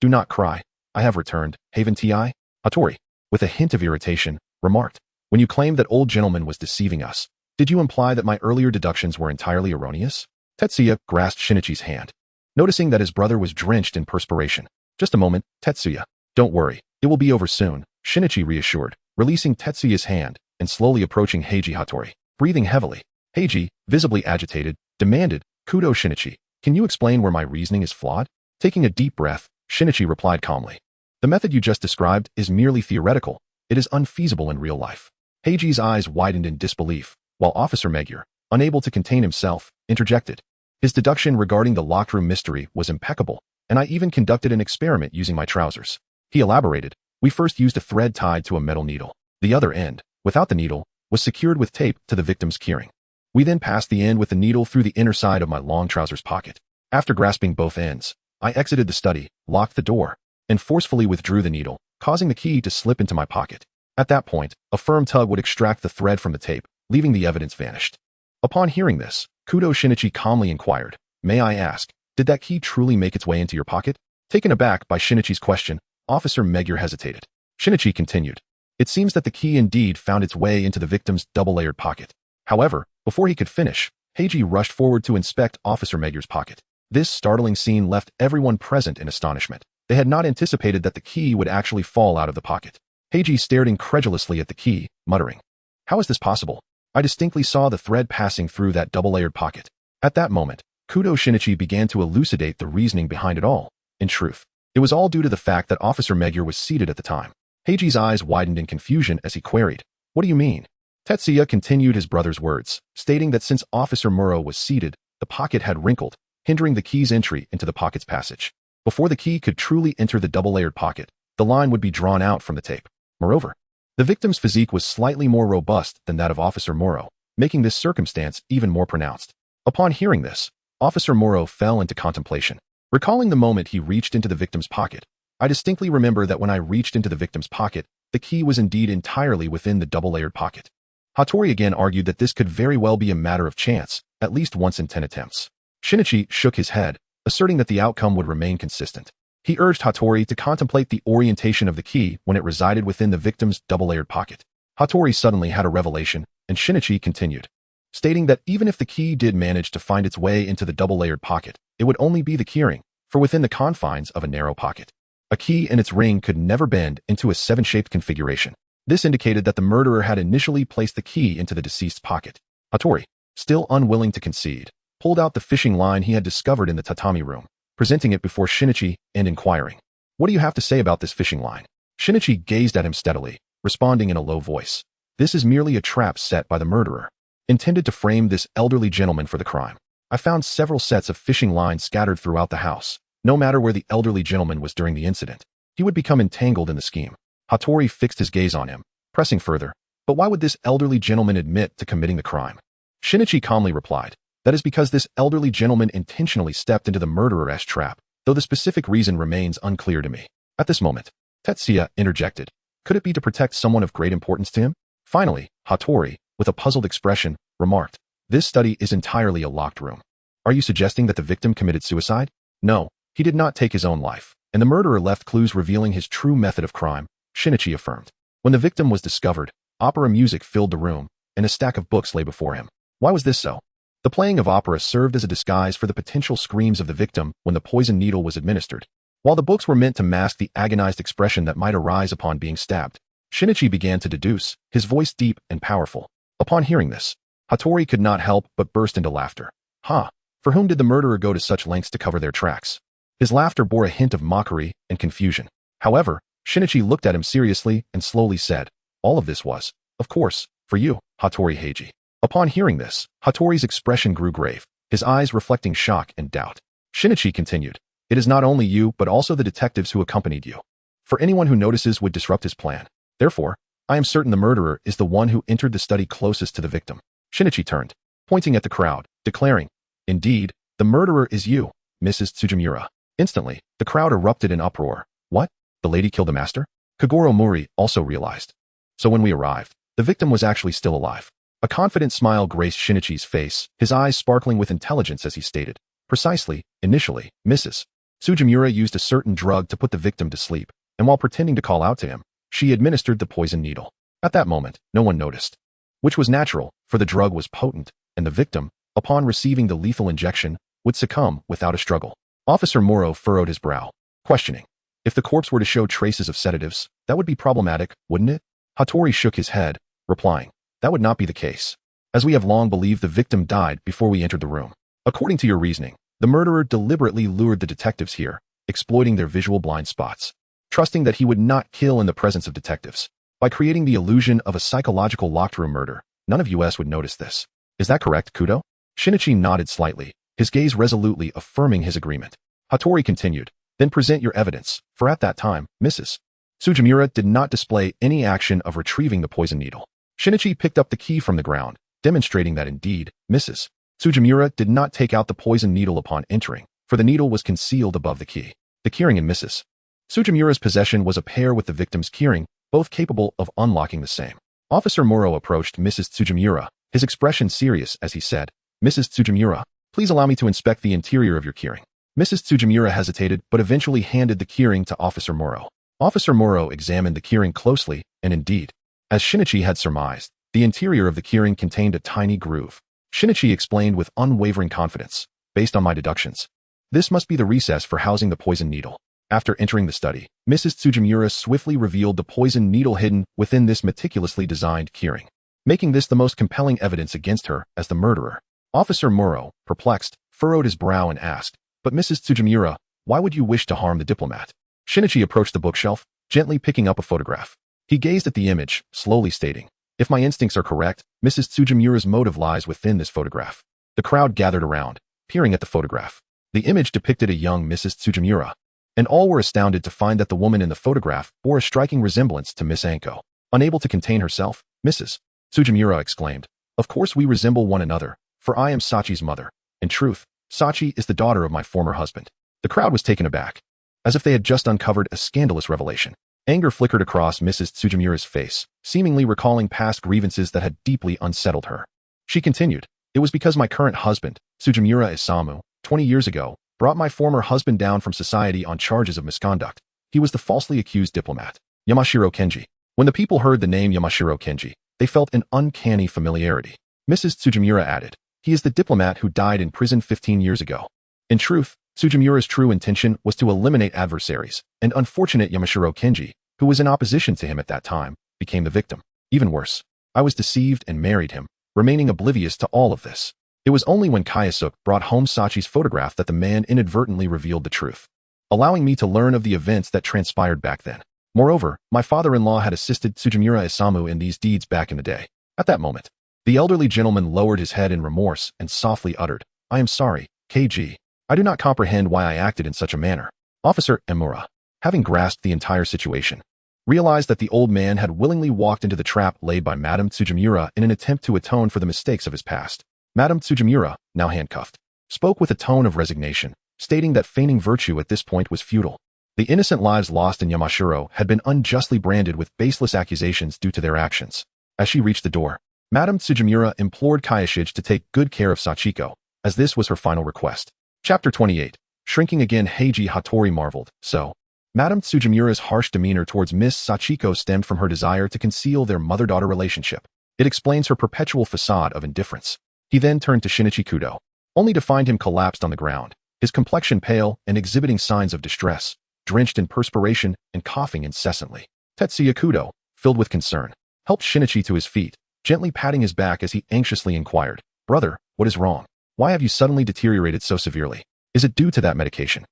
do not cry. I have returned, haven't I? Hattori, with a hint of irritation, remarked. When you claimed that old gentleman was deceiving us, did you imply that my earlier deductions were entirely erroneous? Tetsuya grasped Shinichi's hand, noticing that his brother was drenched in perspiration. Just a moment, Tetsuya. Don't worry, it will be over soon, Shinichi reassured, releasing Tetsuya's hand and slowly approaching Heiji Hattori. Breathing heavily, Heiji, visibly agitated, demanded, Kudo Shinichi, can you explain where my reasoning is flawed? Taking a deep breath, Shinichi replied calmly. The method you just described is merely theoretical. It is unfeasible in real life. Heiji's eyes widened in disbelief, while Officer Magyar, unable to contain himself, interjected. His deduction regarding the locked room mystery was impeccable, and I even conducted an experiment using my trousers. He elaborated. We first used a thread tied to a metal needle. The other end, without the needle, was secured with tape to the victim's keyring. We then passed the end with the needle through the inner side of my long trousers pocket. After grasping both ends, I exited the study, locked the door, and forcefully withdrew the needle, causing the key to slip into my pocket. At that point, a firm tug would extract the thread from the tape, leaving the evidence vanished. Upon hearing this, Kudo Shinichi calmly inquired, May I ask, did that key truly make its way into your pocket? Taken aback by Shinichi's question, Officer Magyar hesitated. Shinichi continued. It seems that the key indeed found its way into the victim's double-layered pocket. However, before he could finish, Heiji rushed forward to inspect Officer Magyar's pocket. This startling scene left everyone present in astonishment. They had not anticipated that the key would actually fall out of the pocket. Heiji stared incredulously at the key, muttering, How is this possible? I distinctly saw the thread passing through that double-layered pocket. At that moment, Kudo Shinichi began to elucidate the reasoning behind it all. In truth, it was all due to the fact that Officer Magyar was seated at the time. Heiji's eyes widened in confusion as he queried, What do you mean? Tetsuya continued his brother's words, stating that since Officer Muro was seated, the pocket had wrinkled, hindering the key's entry into the pocket's passage. Before the key could truly enter the double-layered pocket, the line would be drawn out from the tape. Moreover, the victim's physique was slightly more robust than that of Officer Muro, making this circumstance even more pronounced. Upon hearing this, Officer Muro fell into contemplation. Recalling the moment he reached into the victim's pocket, I distinctly remember that when I reached into the victim's pocket, the key was indeed entirely within the double-layered pocket. Hattori again argued that this could very well be a matter of chance, at least once in 10 attempts. Shinichi shook his head, asserting that the outcome would remain consistent. He urged Hattori to contemplate the orientation of the key when it resided within the victim's double-layered pocket. Hattori suddenly had a revelation, and Shinichi continued, stating that even if the key did manage to find its way into the double-layered pocket, it would only be the keyring, for within the confines of a narrow pocket. A key and its ring could never bend into a 7-shaped configuration. This indicated that the murderer had initially placed the key into the deceased's pocket. Hattori, still unwilling to concede, pulled out the fishing line he had discovered in the tatami room, presenting it before Shinichi and inquiring, What do you have to say about this fishing line? Shinichi gazed at him steadily, responding in a low voice. This is merely a trap set by the murderer, intended to frame this elderly gentleman for the crime. I found several sets of fishing lines scattered throughout the house. No matter where the elderly gentleman was during the incident, he would become entangled in the scheme. Hattori fixed his gaze on him, pressing further, But why would this elderly gentleman admit to committing the crime? Shinichi calmly replied, That is because this elderly gentleman intentionally stepped into the murderer's trap, though the specific reason remains unclear to me. At this moment, Tetsuya interjected. Could it be to protect someone of great importance to him? Finally, Hattori, with a puzzled expression, remarked, This study is entirely a locked room. Are you suggesting that the victim committed suicide? No, he did not take his own life, and the murderer left clues revealing his true method of crime, Shinichi affirmed. When the victim was discovered, opera music filled the room, and a stack of books lay before him. Why was this so? The playing of opera served as a disguise for the potential screams of the victim when the poison needle was administered, while the books were meant to mask the agonized expression that might arise upon being stabbed. Shinichi began to deduce, his voice deep and powerful. Upon hearing this, Hattori could not help but burst into laughter. Ha! For whom did the murderer go to such lengths to cover their tracks? His laughter bore a hint of mockery and confusion. However, Shinichi looked at him seriously and slowly said, all of this was, of course, for you, Hattori Heiji. Upon hearing this, Hattori's expression grew grave, his eyes reflecting shock and doubt. Shinichi continued, it is not only you but also the detectives who accompanied you. For anyone who notices would disrupt his plan. Therefore, I am certain the murderer is the one who entered the study closest to the victim. Shinichi turned, pointing at the crowd, declaring, indeed, the murderer is you, Mrs. Tsujimura. Instantly, the crowd erupted in uproar. What? The lady killed the master? Kagoro Mori also realized. So when we arrived, the victim was actually still alive. A confident smile graced Shinichi's face, his eyes sparkling with intelligence as he stated. Precisely, initially, Mrs. Tsujimura used a certain drug to put the victim to sleep, and while pretending to call out to him, she administered the poison needle. At that moment, no one noticed. Which was natural, for the drug was potent, and the victim, upon receiving the lethal injection, would succumb without a struggle. Officer Moro furrowed his brow, questioning. If the corpse were to show traces of sedatives, that would be problematic, wouldn't it? Hattori shook his head, replying, that would not be the case, as we have long believed the victim died before we entered the room. According to your reasoning, the murderer deliberately lured the detectives here, exploiting their visual blind spots, trusting that he would not kill in the presence of detectives. By creating the illusion of a psychological locked-room murder, none of us would notice this. Is that correct, Kudo? Shinichi nodded slightly, his gaze resolutely affirming his agreement. Hattori continued, then present your evidence, for at that time, Mrs. Tsujimura did not display any action of retrieving the poison needle. Shinichi picked up the key from the ground, demonstrating that indeed, Mrs. Tsujimura did not take out the poison needle upon entering, for the needle was concealed above the key. The keyring in Mrs. Tsujimura's possession was a pair with the victim's keyring, both capable of unlocking the same. Officer Moro approached Mrs. Tsujimura, his expression serious as he said, Mrs. Tsujimura, please allow me to inspect the interior of your keyring. Mrs. Tsujimura hesitated but eventually handed the keyring to Officer Moro. Officer Moro examined the keyring closely, and indeed, as Shinichi had surmised, the interior of the keyring contained a tiny groove. Shinichi explained with unwavering confidence, based on my deductions. This must be the recess for housing the poison needle. After entering the study, Mrs. Tsujimura swiftly revealed the poison needle hidden within this meticulously designed keyring, making this the most compelling evidence against her as the murderer. Officer Moro, perplexed, furrowed his brow and asked, but Mrs. Tsujimura, why would you wish to harm the diplomat? Shinichi approached the bookshelf, gently picking up a photograph. He gazed at the image, slowly stating, if my instincts are correct, Mrs. Tsujimura's motive lies within this photograph. The crowd gathered around, peering at the photograph. The image depicted a young Mrs. Tsujimura, and all were astounded to find that the woman in the photograph bore a striking resemblance to Miss Anko. Unable to contain herself, Mrs. Tsujimura exclaimed, of course we resemble one another, for I am Sachi's mother. In truth, Sachi is the daughter of my former husband. The crowd was taken aback, as if they had just uncovered a scandalous revelation. Anger flickered across Mrs. Tsujimura's face, seemingly recalling past grievances that had deeply unsettled her. She continued, it was because my current husband, Tsujimura Isamu, 20 years ago, brought my former husband down from society on charges of misconduct. He was the falsely accused diplomat, Yamashiro Kenji. When the people heard the name Yamashiro Kenji, they felt an uncanny familiarity. Mrs. Tsujimura added, he is the diplomat who died in prison 15 years ago. In truth, Tsujimura's true intention was to eliminate adversaries, and unfortunate Yamashiro Kenji, who was in opposition to him at that time, became the victim. Even worse, I was deceived and married him, remaining oblivious to all of this. It was only when Kayasuk brought home Sachi's photograph that the man inadvertently revealed the truth, allowing me to learn of the events that transpired back then. Moreover, my father-in-law had assisted Tsujimura Isamu in these deeds back in the day. At that moment, the elderly gentleman lowered his head in remorse and softly uttered, I am sorry, KG. I do not comprehend why I acted in such a manner. Officer Emura, having grasped the entire situation, realized that the old man had willingly walked into the trap laid by Madame Tsujimura in an attempt to atone for the mistakes of his past. Madame Tsujimura, now handcuffed, spoke with a tone of resignation, stating that feigning virtue at this point was futile. The innocent lives lost in Yamashiro had been unjustly branded with baseless accusations due to their actions. As she reached the door, Madame Tsujimura implored Kayashige to take good care of Sachiko, as this was her final request. Chapter 28. Shrinking again. Heiji Hattori marveled. So, Madame Tsujimura's harsh demeanor towards Miss Sachiko stemmed from her desire to conceal their mother-daughter relationship. It explains her perpetual facade of indifference. He then turned to Shinichi Kudo, only to find him collapsed on the ground, his complexion pale and exhibiting signs of distress, drenched in perspiration and coughing incessantly. Tetsuya Kudo, filled with concern, helped Shinichi to his feet, gently patting his back as he anxiously inquired, "Brother, what is wrong? Why have you suddenly deteriorated so severely? Is it due to that medication?"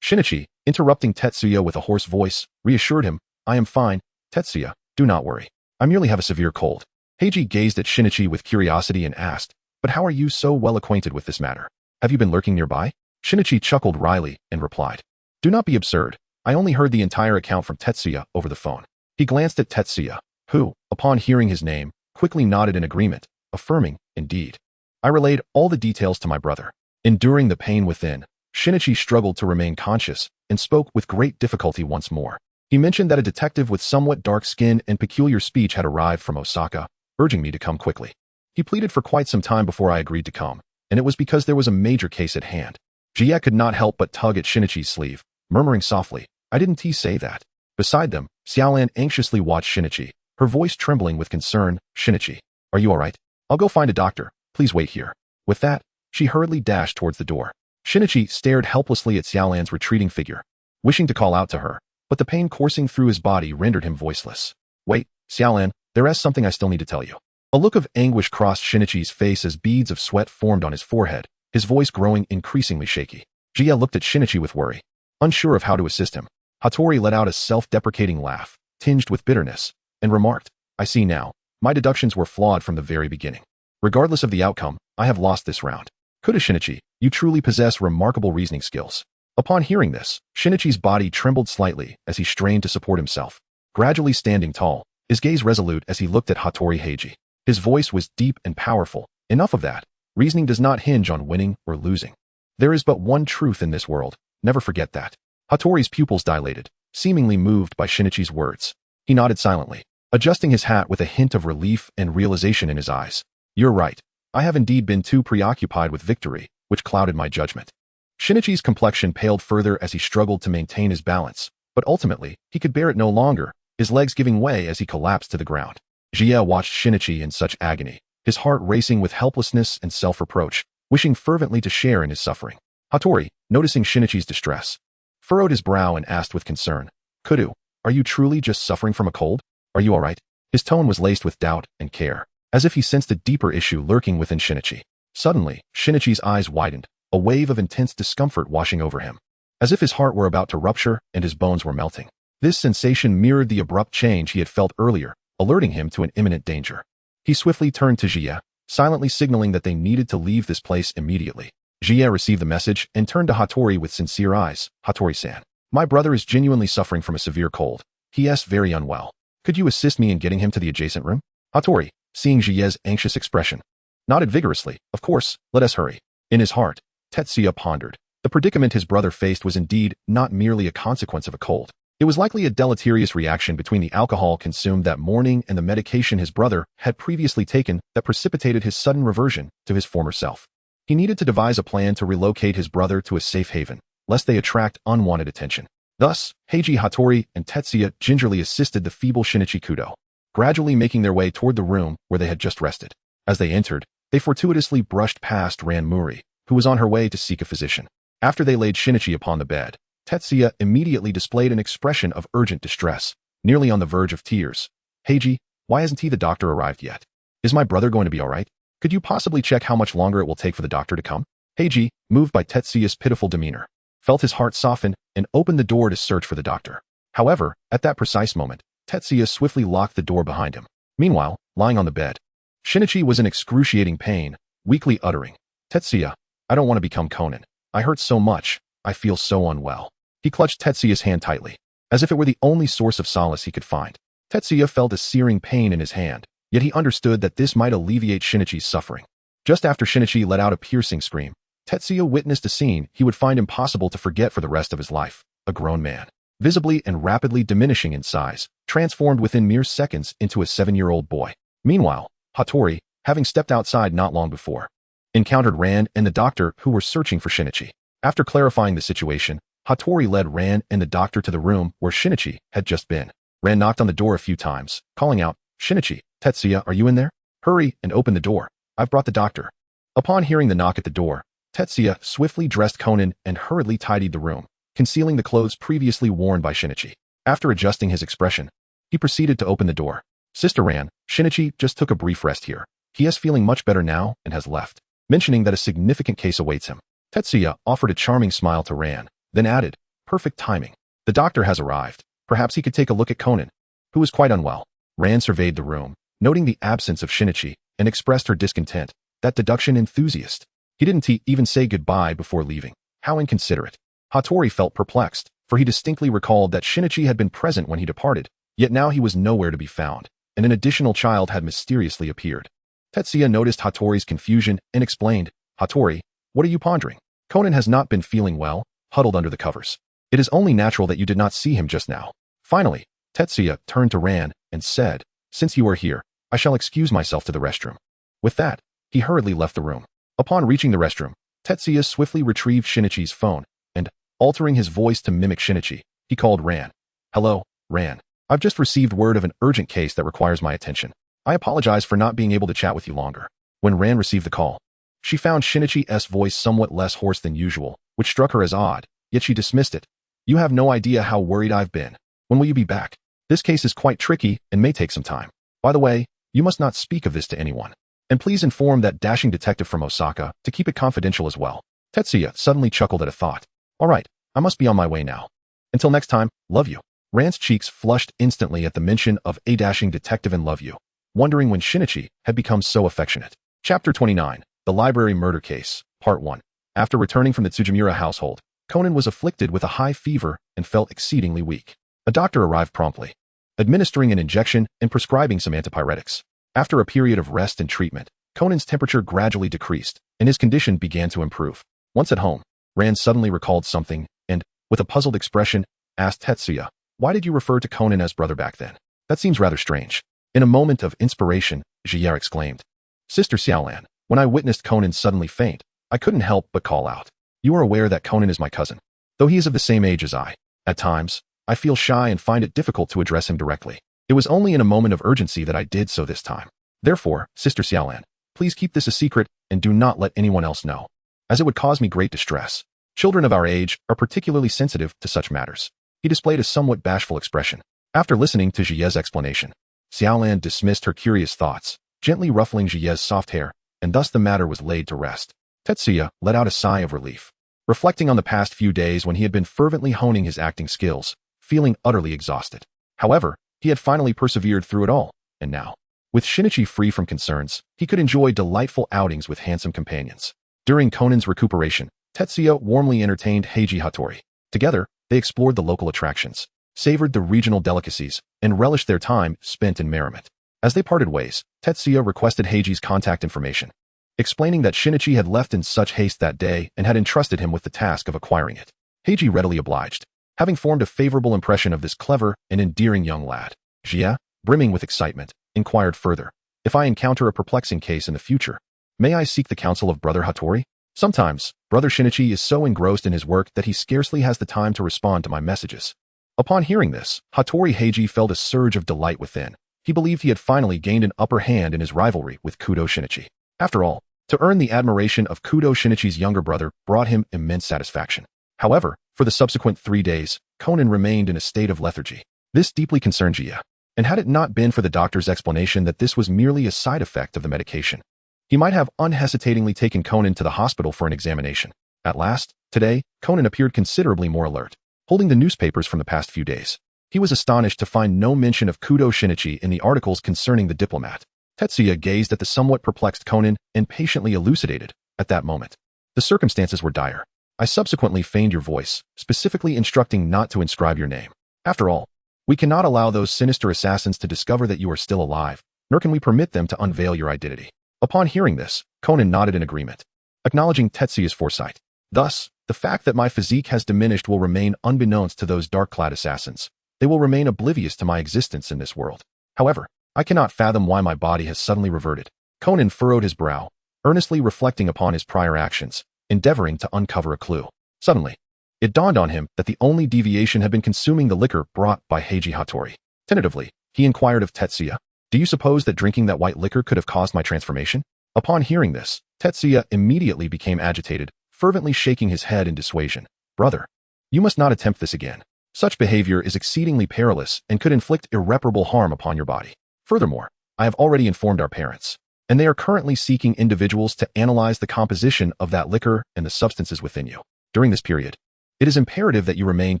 Shinichi, interrupting Tetsuya with a hoarse voice, reassured him, "I am fine, Tetsuya, do not worry. I merely have a severe cold." Heiji gazed at Shinichi with curiosity and asked, "But how are you so well acquainted with this matter? Have you been lurking nearby?" Shinichi chuckled wryly and replied, "Do not be absurd. I only heard the entire account from Tetsuya over the phone." He glanced at Tetsuya, who, upon hearing his name, quickly nodded in agreement, affirming, "Indeed. I relayed all the details to my brother." Enduring the pain within, Shinichi struggled to remain conscious and spoke with great difficulty once more. He mentioned that a detective with somewhat dark skin and peculiar speech had arrived from Osaka, urging me to come quickly. He pleaded for quite some time before I agreed to come, and it was because there was a major case at hand. Jie could not help but tug at Shinichi's sleeve, murmuring softly, "I didn't say that." Beside them, Xiaolan anxiously watched Shinichi, her voice trembling with concern. "Shinichi, are you all right? I'll go find a doctor. Please wait here." With that, she hurriedly dashed towards the door. Shinichi stared helplessly at Xiaolan's retreating figure, wishing to call out to her, but the pain coursing through his body rendered him voiceless. "Wait, Xiaolan, there is something I still need to tell you." A look of anguish crossed Shinichi's face as beads of sweat formed on his forehead, his voice growing increasingly shaky. Jie looked at Shinichi with worry, unsure of how to assist him. Hattori let out a self-deprecating laugh, tinged with bitterness, and remarked, "I see now. My deductions were flawed from the very beginning. Regardless of the outcome, I have lost this round. Kuda Shinichi, you truly possess remarkable reasoning skills." Upon hearing this, Shinichi's body trembled slightly as he strained to support himself. Gradually standing tall, his gaze resolute as he looked at Hattori Heiji. His voice was deep and powerful. "Enough of that. Reasoning does not hinge on winning or losing. There is but one truth in this world. Never forget that." Hattori's pupils dilated, seemingly moved by Shinichi's words. He nodded silently, adjusting his hat with a hint of relief and realization in his eyes. "You're right. I have indeed been too preoccupied with victory, which clouded my judgment." Shinichi's complexion paled further as he struggled to maintain his balance, but ultimately, he could bear it no longer, his legs giving way as he collapsed to the ground. Jie watched Shinichi in such agony, his heart racing with helplessness and self-reproach, wishing fervently to share in his suffering. Hattori, noticing Shinichi's distress, furrowed his brow and asked with concern, "Kudu, are you truly just suffering from a cold? Are you all right?" His tone was laced with doubt and care, as if he sensed a deeper issue lurking within Shinichi. Suddenly, Shinichi's eyes widened, a wave of intense discomfort washing over him, as if his heart were about to rupture and his bones were melting. This sensation mirrored the abrupt change he had felt earlier, alerting him to an imminent danger. He swiftly turned to Jie, silently signaling that they needed to leave this place immediately. Jie received the message and turned to Hattori with sincere eyes. "Hattori-san, my brother is genuinely suffering from a severe cold. He is very unwell. Could you assist me in getting him to the adjacent room?" Hattori, seeing Jie's anxious expression, nodded vigorously. "Of course, let us hurry." In his heart, Tetsuya pondered. The predicament his brother faced was indeed not merely a consequence of a cold. It was likely a deleterious reaction between the alcohol consumed that morning and the medication his brother had previously taken that precipitated his sudden reversion to his former self. He needed to devise a plan to relocate his brother to a safe haven, lest they attract unwanted attention. Thus, Heiji, Hattori, and Tetsuya gingerly assisted the feeble Shinichi Kudo, gradually making their way toward the room where they had just rested. As they entered, they fortuitously brushed past Ran Muri, who was on her way to seek a physician. After they laid Shinichi upon the bed, Tetsuya immediately displayed an expression of urgent distress, nearly on the verge of tears. "Heiji, why hasn't the doctor arrived yet? Is my brother going to be all right? Could you possibly check how much longer it will take for the doctor to come?" Heiji, moved by Tetsuya's pitiful demeanor, felt his heart soften and opened the door to search for the doctor. However, at that precise moment, Tetsuya swiftly locked the door behind him. Meanwhile, lying on the bed, Shinichi was in excruciating pain, weakly uttering, "Tetsuya, I don't want to become Conan. I hurt so much. I feel so unwell." He clutched Tetsuya's hand tightly, as if it were the only source of solace he could find. Tetsuya felt a searing pain in his hand, yet he understood that this might alleviate Shinichi's suffering. Just after Shinichi let out a piercing scream, Tetsuya witnessed a scene he would find impossible to forget for the rest of his life. A grown man, visibly and rapidly diminishing in size, transformed within mere seconds into a 7-year-old boy. Meanwhile, Hattori, having stepped outside not long before, encountered Ran and the doctor who were searching for Shinichi. After clarifying the situation, Hattori led Ran and the doctor to the room where Shinichi had just been. Ran knocked on the door a few times, calling out, "Shinichi, Tetsuya, are you in there? Hurry and open the door. I've brought the doctor." Upon hearing the knock at the door, Tetsuya swiftly dressed Conan and hurriedly tidied the room, concealing the clothes previously worn by Shinichi. After adjusting his expression, he proceeded to open the door. Sister Ran, Shinichi just took a brief rest here. He is feeling much better now and has left, mentioning that a significant case awaits him. Tetsuya offered a charming smile to Ran, then added, perfect timing. The doctor has arrived. Perhaps he could take a look at Conan, who is quite unwell. Ran surveyed the room, noting the absence of Shinichi, and expressed her discontent. That deduction enthusiast. He didn't even say goodbye before leaving. How inconsiderate. Hattori felt perplexed, for he distinctly recalled that Shinichi had been present when he departed, yet now he was nowhere to be found, and an additional child had mysteriously appeared. Tetsuya noticed Hattori's confusion and explained, Hattori, what are you pondering? Conan has not been feeling well, huddled under the covers. It is only natural that you did not see him just now. Finally, Tetsuya turned to Ran and said, since you are here, I shall excuse myself to the restroom. With that, he hurriedly left the room. Upon reaching the restroom, Tetsuya swiftly retrieved Shinichi's phone, and, altering his voice to mimic Shinichi, he called Ran. Hello, Ran. I've just received word of an urgent case that requires my attention. I apologize for not being able to chat with you longer. When Ran received the call, she found Shinichi's voice somewhat less hoarse than usual, which struck her as odd, yet she dismissed it. You have no idea how worried I've been. When will you be back? This case is quite tricky and may take some time. By the way, you must not speak of this to anyone. And please inform that dashing detective from Osaka to keep it confidential as well. Tetsuya suddenly chuckled at a thought. All right, I must be on my way now. Until next time, love you. Ran's cheeks flushed instantly at the mention of a dashing detective and love you, wondering when Shinichi had become so affectionate. Chapter 29, The Library Murder Case, Part 1. After returning from the Tsujimura household, Conan was afflicted with a high fever and felt exceedingly weak. A doctor arrived promptly, administering an injection and prescribing some antipyretics. After a period of rest and treatment, Conan's temperature gradually decreased, and his condition began to improve. Once at home, Ran suddenly recalled something, and, with a puzzled expression, asked Tetsuya, why did you refer to Conan as brother back then? That seems rather strange. In a moment of inspiration, Jier exclaimed, Sister Xiaolan, when I witnessed Conan suddenly faint, I couldn't help but call out. You are aware that Conan is my cousin. Though he is of the same age as I, at times, I feel shy and find it difficult to address him directly. It was only in a moment of urgency that I did so this time. Therefore, Sister Xiaolan, please keep this a secret and do not let anyone else know, as it would cause me great distress. Children of our age are particularly sensitive to such matters. He displayed a somewhat bashful expression. After listening to Jie's explanation, Xiaolan dismissed her curious thoughts, gently ruffling Jie's soft hair, and thus the matter was laid to rest. Tetsuya let out a sigh of relief, reflecting on the past few days when he had been fervently honing his acting skills, feeling utterly exhausted. However, he had finally persevered through it all, and now, with Shinichi free from concerns, he could enjoy delightful outings with handsome companions. During Conan's recuperation, Tetsuya warmly entertained Heiji Hattori. Together, they explored the local attractions, savored the regional delicacies, and relished their time spent in merriment. As they parted ways, Tetsuya requested Heiji's contact information, explaining that Shinichi had left in such haste that day and had entrusted him with the task of acquiring it. Heiji readily obliged, having formed a favorable impression of this clever and endearing young lad. Jie, brimming with excitement, inquired further, if I encounter a perplexing case in the future, may I seek the counsel of Brother Hattori? Sometimes, Brother Shinichi is so engrossed in his work that he scarcely has the time to respond to my messages. Upon hearing this, Hattori Heiji felt a surge of delight within. He believed he had finally gained an upper hand in his rivalry with Kudo Shinichi. After all, to earn the admiration of Kudo Shinichi's younger brother brought him immense satisfaction. However, for the subsequent 3 days, Conan remained in a state of lethargy. This deeply concerned Jie, and had it not been for the doctor's explanation that this was merely a side effect of the medication, he might have unhesitatingly taken Conan to the hospital for an examination. At last, today, Conan appeared considerably more alert, holding the newspapers from the past few days. He was astonished to find no mention of Kudo Shinichi in the articles concerning the diplomat. Tetsuya gazed at the somewhat perplexed Conan and patiently elucidated, at that moment. The circumstances were dire. I subsequently feigned your voice, specifically instructing not to inscribe your name. After all, we cannot allow those sinister assassins to discover that you are still alive, nor can we permit them to unveil your identity. Upon hearing this, Conan nodded in agreement, acknowledging Tetsuya's foresight. Thus, the fact that my physique has diminished will remain unbeknownst to those dark-clad assassins. They will remain oblivious to my existence in this world. However, I cannot fathom why my body has suddenly reverted. Conan furrowed his brow, earnestly reflecting upon his prior actions, endeavoring to uncover a clue. Suddenly, it dawned on him that the only deviation had been consuming the liquor brought by Heiji Hattori. Tentatively, he inquired of Tetsuya, do you suppose that drinking that white liquor could have caused my transformation? Upon hearing this, Tetsuya immediately became agitated, fervently shaking his head in dissuasion. Brother, you must not attempt this again. Such behavior is exceedingly perilous and could inflict irreparable harm upon your body. Furthermore, I have already informed our parents, and they are currently seeking individuals to analyze the composition of that liquor and the substances within you. During this period, it is imperative that you remain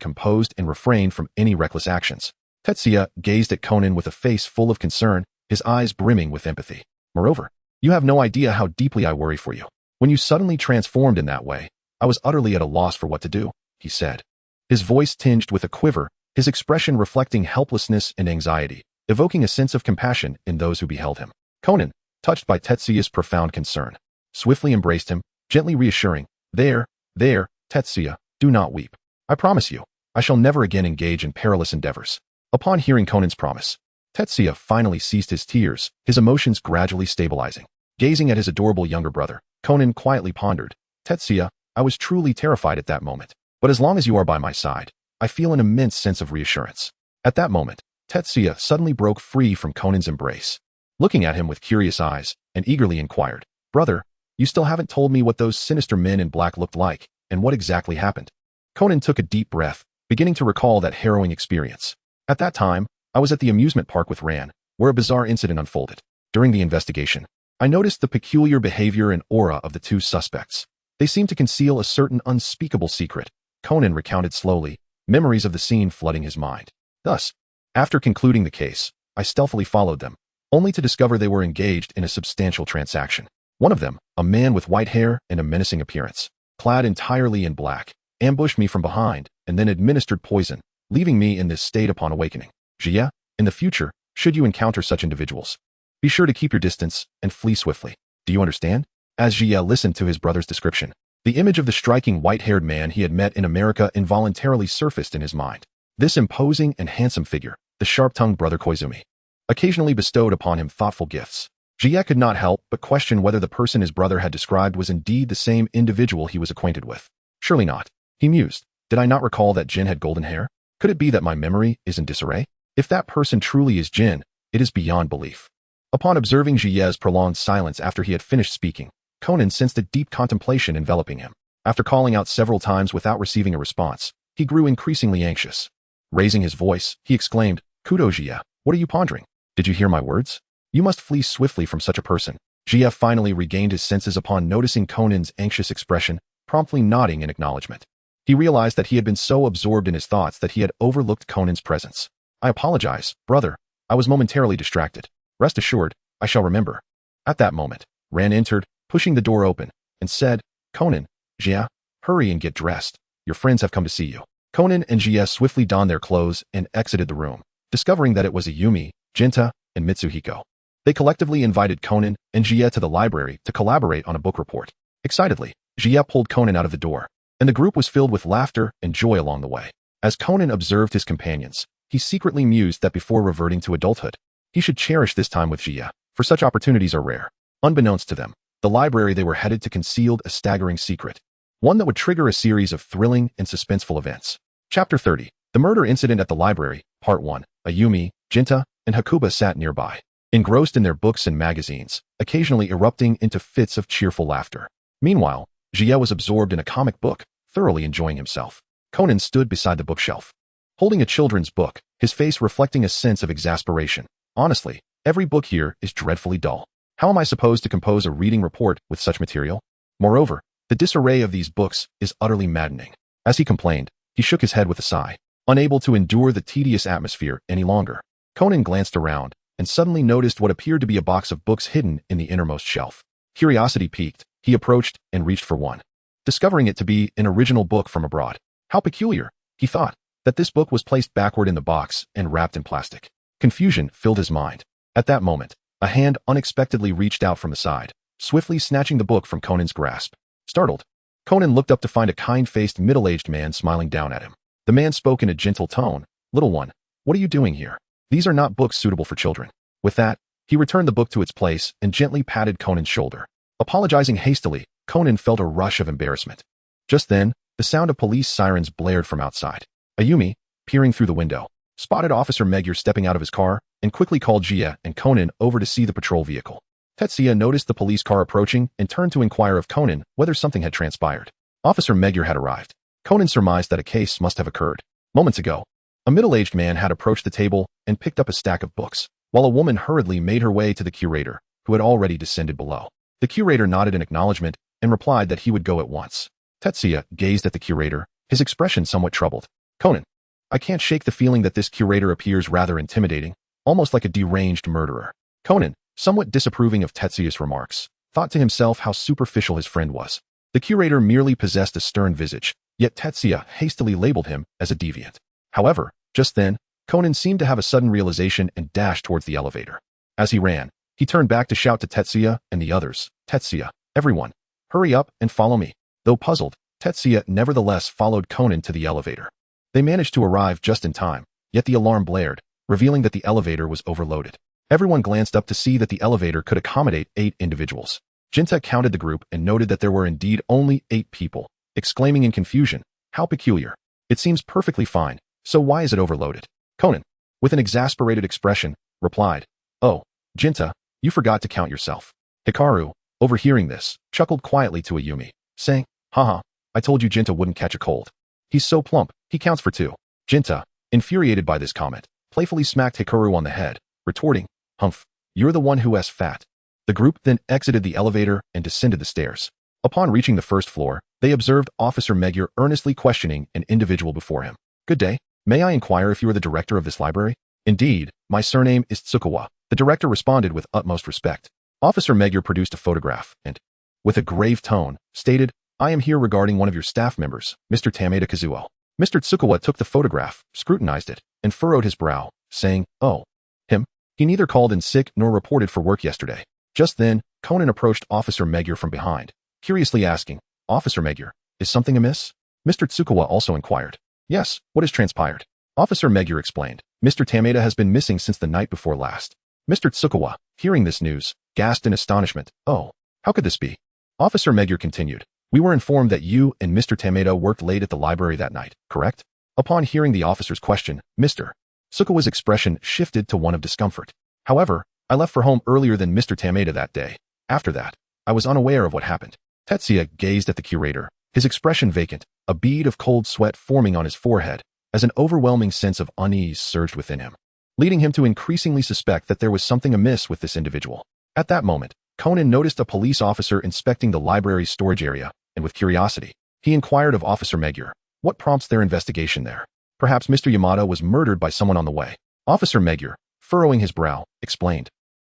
composed and refrain from any reckless actions. Tetsuya gazed at Conan with a face full of concern, his eyes brimming with empathy. Moreover, you have no idea how deeply I worry for you. When you suddenly transformed in that way, I was utterly at a loss for what to do, he said. His voice tinged with a quiver, his expression reflecting helplessness and anxiety, evoking a sense of compassion in those who beheld him. Conan, touched by Tetsuya's profound concern, swiftly embraced him, gently reassuring, There, Tetsuya, do not weep. I promise you, I shall never again engage in perilous endeavors. Upon hearing Conan's promise, Tetsuya finally ceased his tears, his emotions gradually stabilizing. Gazing at his adorable younger brother, Conan quietly pondered, Tetsuya, I was truly terrified at that moment. But as long as you are by my side, I feel an immense sense of reassurance. At that moment, Tetsuya suddenly broke free from Conan's embrace. Looking at him with curious eyes, and eagerly inquired, Brother, you still haven't told me what those sinister men in black looked like, and what exactly happened. Conan took a deep breath, beginning to recall that harrowing experience. At that time, I was at the amusement park with Ran, where a bizarre incident unfolded. During the investigation, I noticed the peculiar behavior and aura of the two suspects. They seemed to conceal a certain unspeakable secret. Conan recounted slowly, memories of the scene flooding his mind. Thus, after concluding the case, I stealthily followed them, only to discover they were engaged in a substantial transaction. One of them, a man with white hair and a menacing appearance, clad entirely in black, ambushed me from behind and then administered poison, leaving me in this state upon awakening. Jia, in the future, should you encounter such individuals, be sure to keep your distance and flee swiftly. Do you understand? As Jia listened to his brother's description, the image of the striking white-haired man he had met in America involuntarily surfaced in his mind. This imposing and handsome figure, the sharp-tongued brother Koizumi, occasionally bestowed upon him thoughtful gifts. Jia could not help but question whether the person his brother had described was indeed the same individual he was acquainted with. Surely not, he mused. Did I not recall that Jin had golden hair? Could it be that my memory is in disarray? If that person truly is Jin, it is beyond belief. Upon observing Jia's prolonged silence after he had finished speaking, Conan sensed a deep contemplation enveloping him. After calling out several times without receiving a response, he grew increasingly anxious. Raising his voice, he exclaimed, Kudo Jia, what are you pondering? Did you hear my words? You must flee swiftly from such a person. Jia finally regained his senses upon noticing Conan's anxious expression, promptly nodding in acknowledgement. He realized that he had been so absorbed in his thoughts that he had overlooked Conan's presence. I apologize, brother. I was momentarily distracted. Rest assured, I shall remember. At that moment, Ran entered, pushing the door open, and said, Conan, Jia, hurry and get dressed. Your friends have come to see you. Conan and Jia swiftly donned their clothes and exited the room, discovering that it was Ayumi, Jinta, and Mitsuhiko. They collectively invited Conan and Jia to the library to collaborate on a book report. Excitedly, Jia pulled Conan out of the door, and the group was filled with laughter and joy along the way. As Conan observed his companions, he secretly mused that before reverting to adulthood, he should cherish this time with Jia, for such opportunities are rare. Unbeknownst to them, the library they were headed to concealed a staggering secret, one that would trigger a series of thrilling and suspenseful events. Chapter 30. The Murder Incident at the Library, Part 1. Ayumi, Jinta, and Hakuba sat nearby, engrossed in their books and magazines, occasionally erupting into fits of cheerful laughter. Meanwhile, Jia was absorbed in a comic book, thoroughly enjoying himself. Conan stood beside the bookshelf, holding a children's book, his face reflecting a sense of exasperation. Honestly, every book here is dreadfully dull. How am I supposed to compose a reading report with such material? Moreover, the disarray of these books is utterly maddening. As he complained, he shook his head with a sigh, unable to endure the tedious atmosphere any longer. Conan glanced around and suddenly noticed what appeared to be a box of books hidden in the innermost shelf. Curiosity piqued, he approached and reached for one, discovering it to be an original book from abroad. How peculiar, he thought, that this book was placed backward in the box and wrapped in plastic. Confusion filled his mind. At that moment, a hand unexpectedly reached out from the side, swiftly snatching the book from Conan's grasp. Startled, Conan looked up to find a kind-faced middle-aged man smiling down at him. The man spoke in a gentle tone, Little one, what are you doing here? These are not books suitable for children. With that, he returned the book to its place and gently patted Conan's shoulder. Apologizing hastily, Conan felt a rush of embarrassment. Just then, the sound of police sirens blared from outside. Ayumi, peering through the window, spotted Officer Magyar stepping out of his car and quickly called Jia and Conan over to see the patrol vehicle. Tetsuya noticed the police car approaching and turned to inquire of Conan whether something had transpired. Officer Magyar had arrived. Conan surmised that a case must have occurred. Moments ago, a middle-aged man had approached the table and picked up a stack of books. while a woman hurriedly made her way to the curator, who had already descended below. The curator nodded in acknowledgement and replied that he would go at once. Tetsuya gazed at the curator, his expression somewhat troubled. Conan, I can't shake the feeling that this curator appears rather intimidating, almost like a deranged murderer. Conan, somewhat disapproving of Tetsuya's remarks, thought to himself how superficial his friend was. The curator merely possessed a stern visage, yet Tetsuya hastily labeled him as a deviant. However, just then, Conan seemed to have a sudden realization and dashed towards the elevator. As he ran, he turned back to shout to Tetsuya and the others, Tetsuya, everyone, hurry up and follow me. Though puzzled, Tetsuya nevertheless followed Conan to the elevator. They managed to arrive just in time, yet the alarm blared, revealing that the elevator was overloaded. Everyone glanced up to see that the elevator could accommodate 8 individuals. Jinta counted the group and noted that there were indeed only 8 people, exclaiming in confusion, how peculiar. It seems perfectly fine, so why is it overloaded? Conan, with an exasperated expression, replied, oh, Jinta, you forgot to count yourself. Hikaru, overhearing this, chuckled quietly to Ayumi, saying, haha, I told you Jinta wouldn't catch a cold. He's so plump, he counts for 2. Jinta, infuriated by this comment, playfully smacked Hikaru on the head, retorting, humph, you're the one who is fat. The group then exited the elevator and descended the stairs. Upon reaching the first floor, they observed Officer Magyar earnestly questioning an individual before him. Good day, may I inquire if you are the director of this library? Indeed, my surname is Tsukawa. The director responded with utmost respect. Officer Magyar produced a photograph and, with a grave tone, stated, I am here regarding one of your staff members, Mr. Tameda Kazuo. Mr. Tsukawa took the photograph, scrutinized it, and furrowed his brow, saying, oh, him? He neither called in sick nor reported for work yesterday. Just then, Conan approached Officer Magyar from behind, curiously asking, Officer Magyar, is something amiss? Mr. Tsukawa also inquired. Yes, what has transpired? Officer Magyar explained, Mr. Tameda has been missing since the night before last. Mr. Tsukawa, hearing this news, gasped in astonishment. Oh, how could this be? Officer Magyar continued, we were informed that you and Mr. Tameda worked late at the library that night, correct? Upon hearing the officer's question, Mr. Tsukawa's expression shifted to one of discomfort. However, I left for home earlier than Mr. Tameda that day. After that, I was unaware of what happened. Tetsuya gazed at the curator, his expression vacant, a bead of cold sweat forming on his forehead, as an overwhelming sense of unease surged within him, leading him to increasingly suspect that there was something amiss with this individual. At that moment, Conan noticed a police officer inspecting the library's storage area, and with curiosity, he inquired of Officer Magyar, what prompts their investigation there? Perhaps Mr. Yamada was murdered by someone on the way. Officer Magyar, furrowing his brow, explained,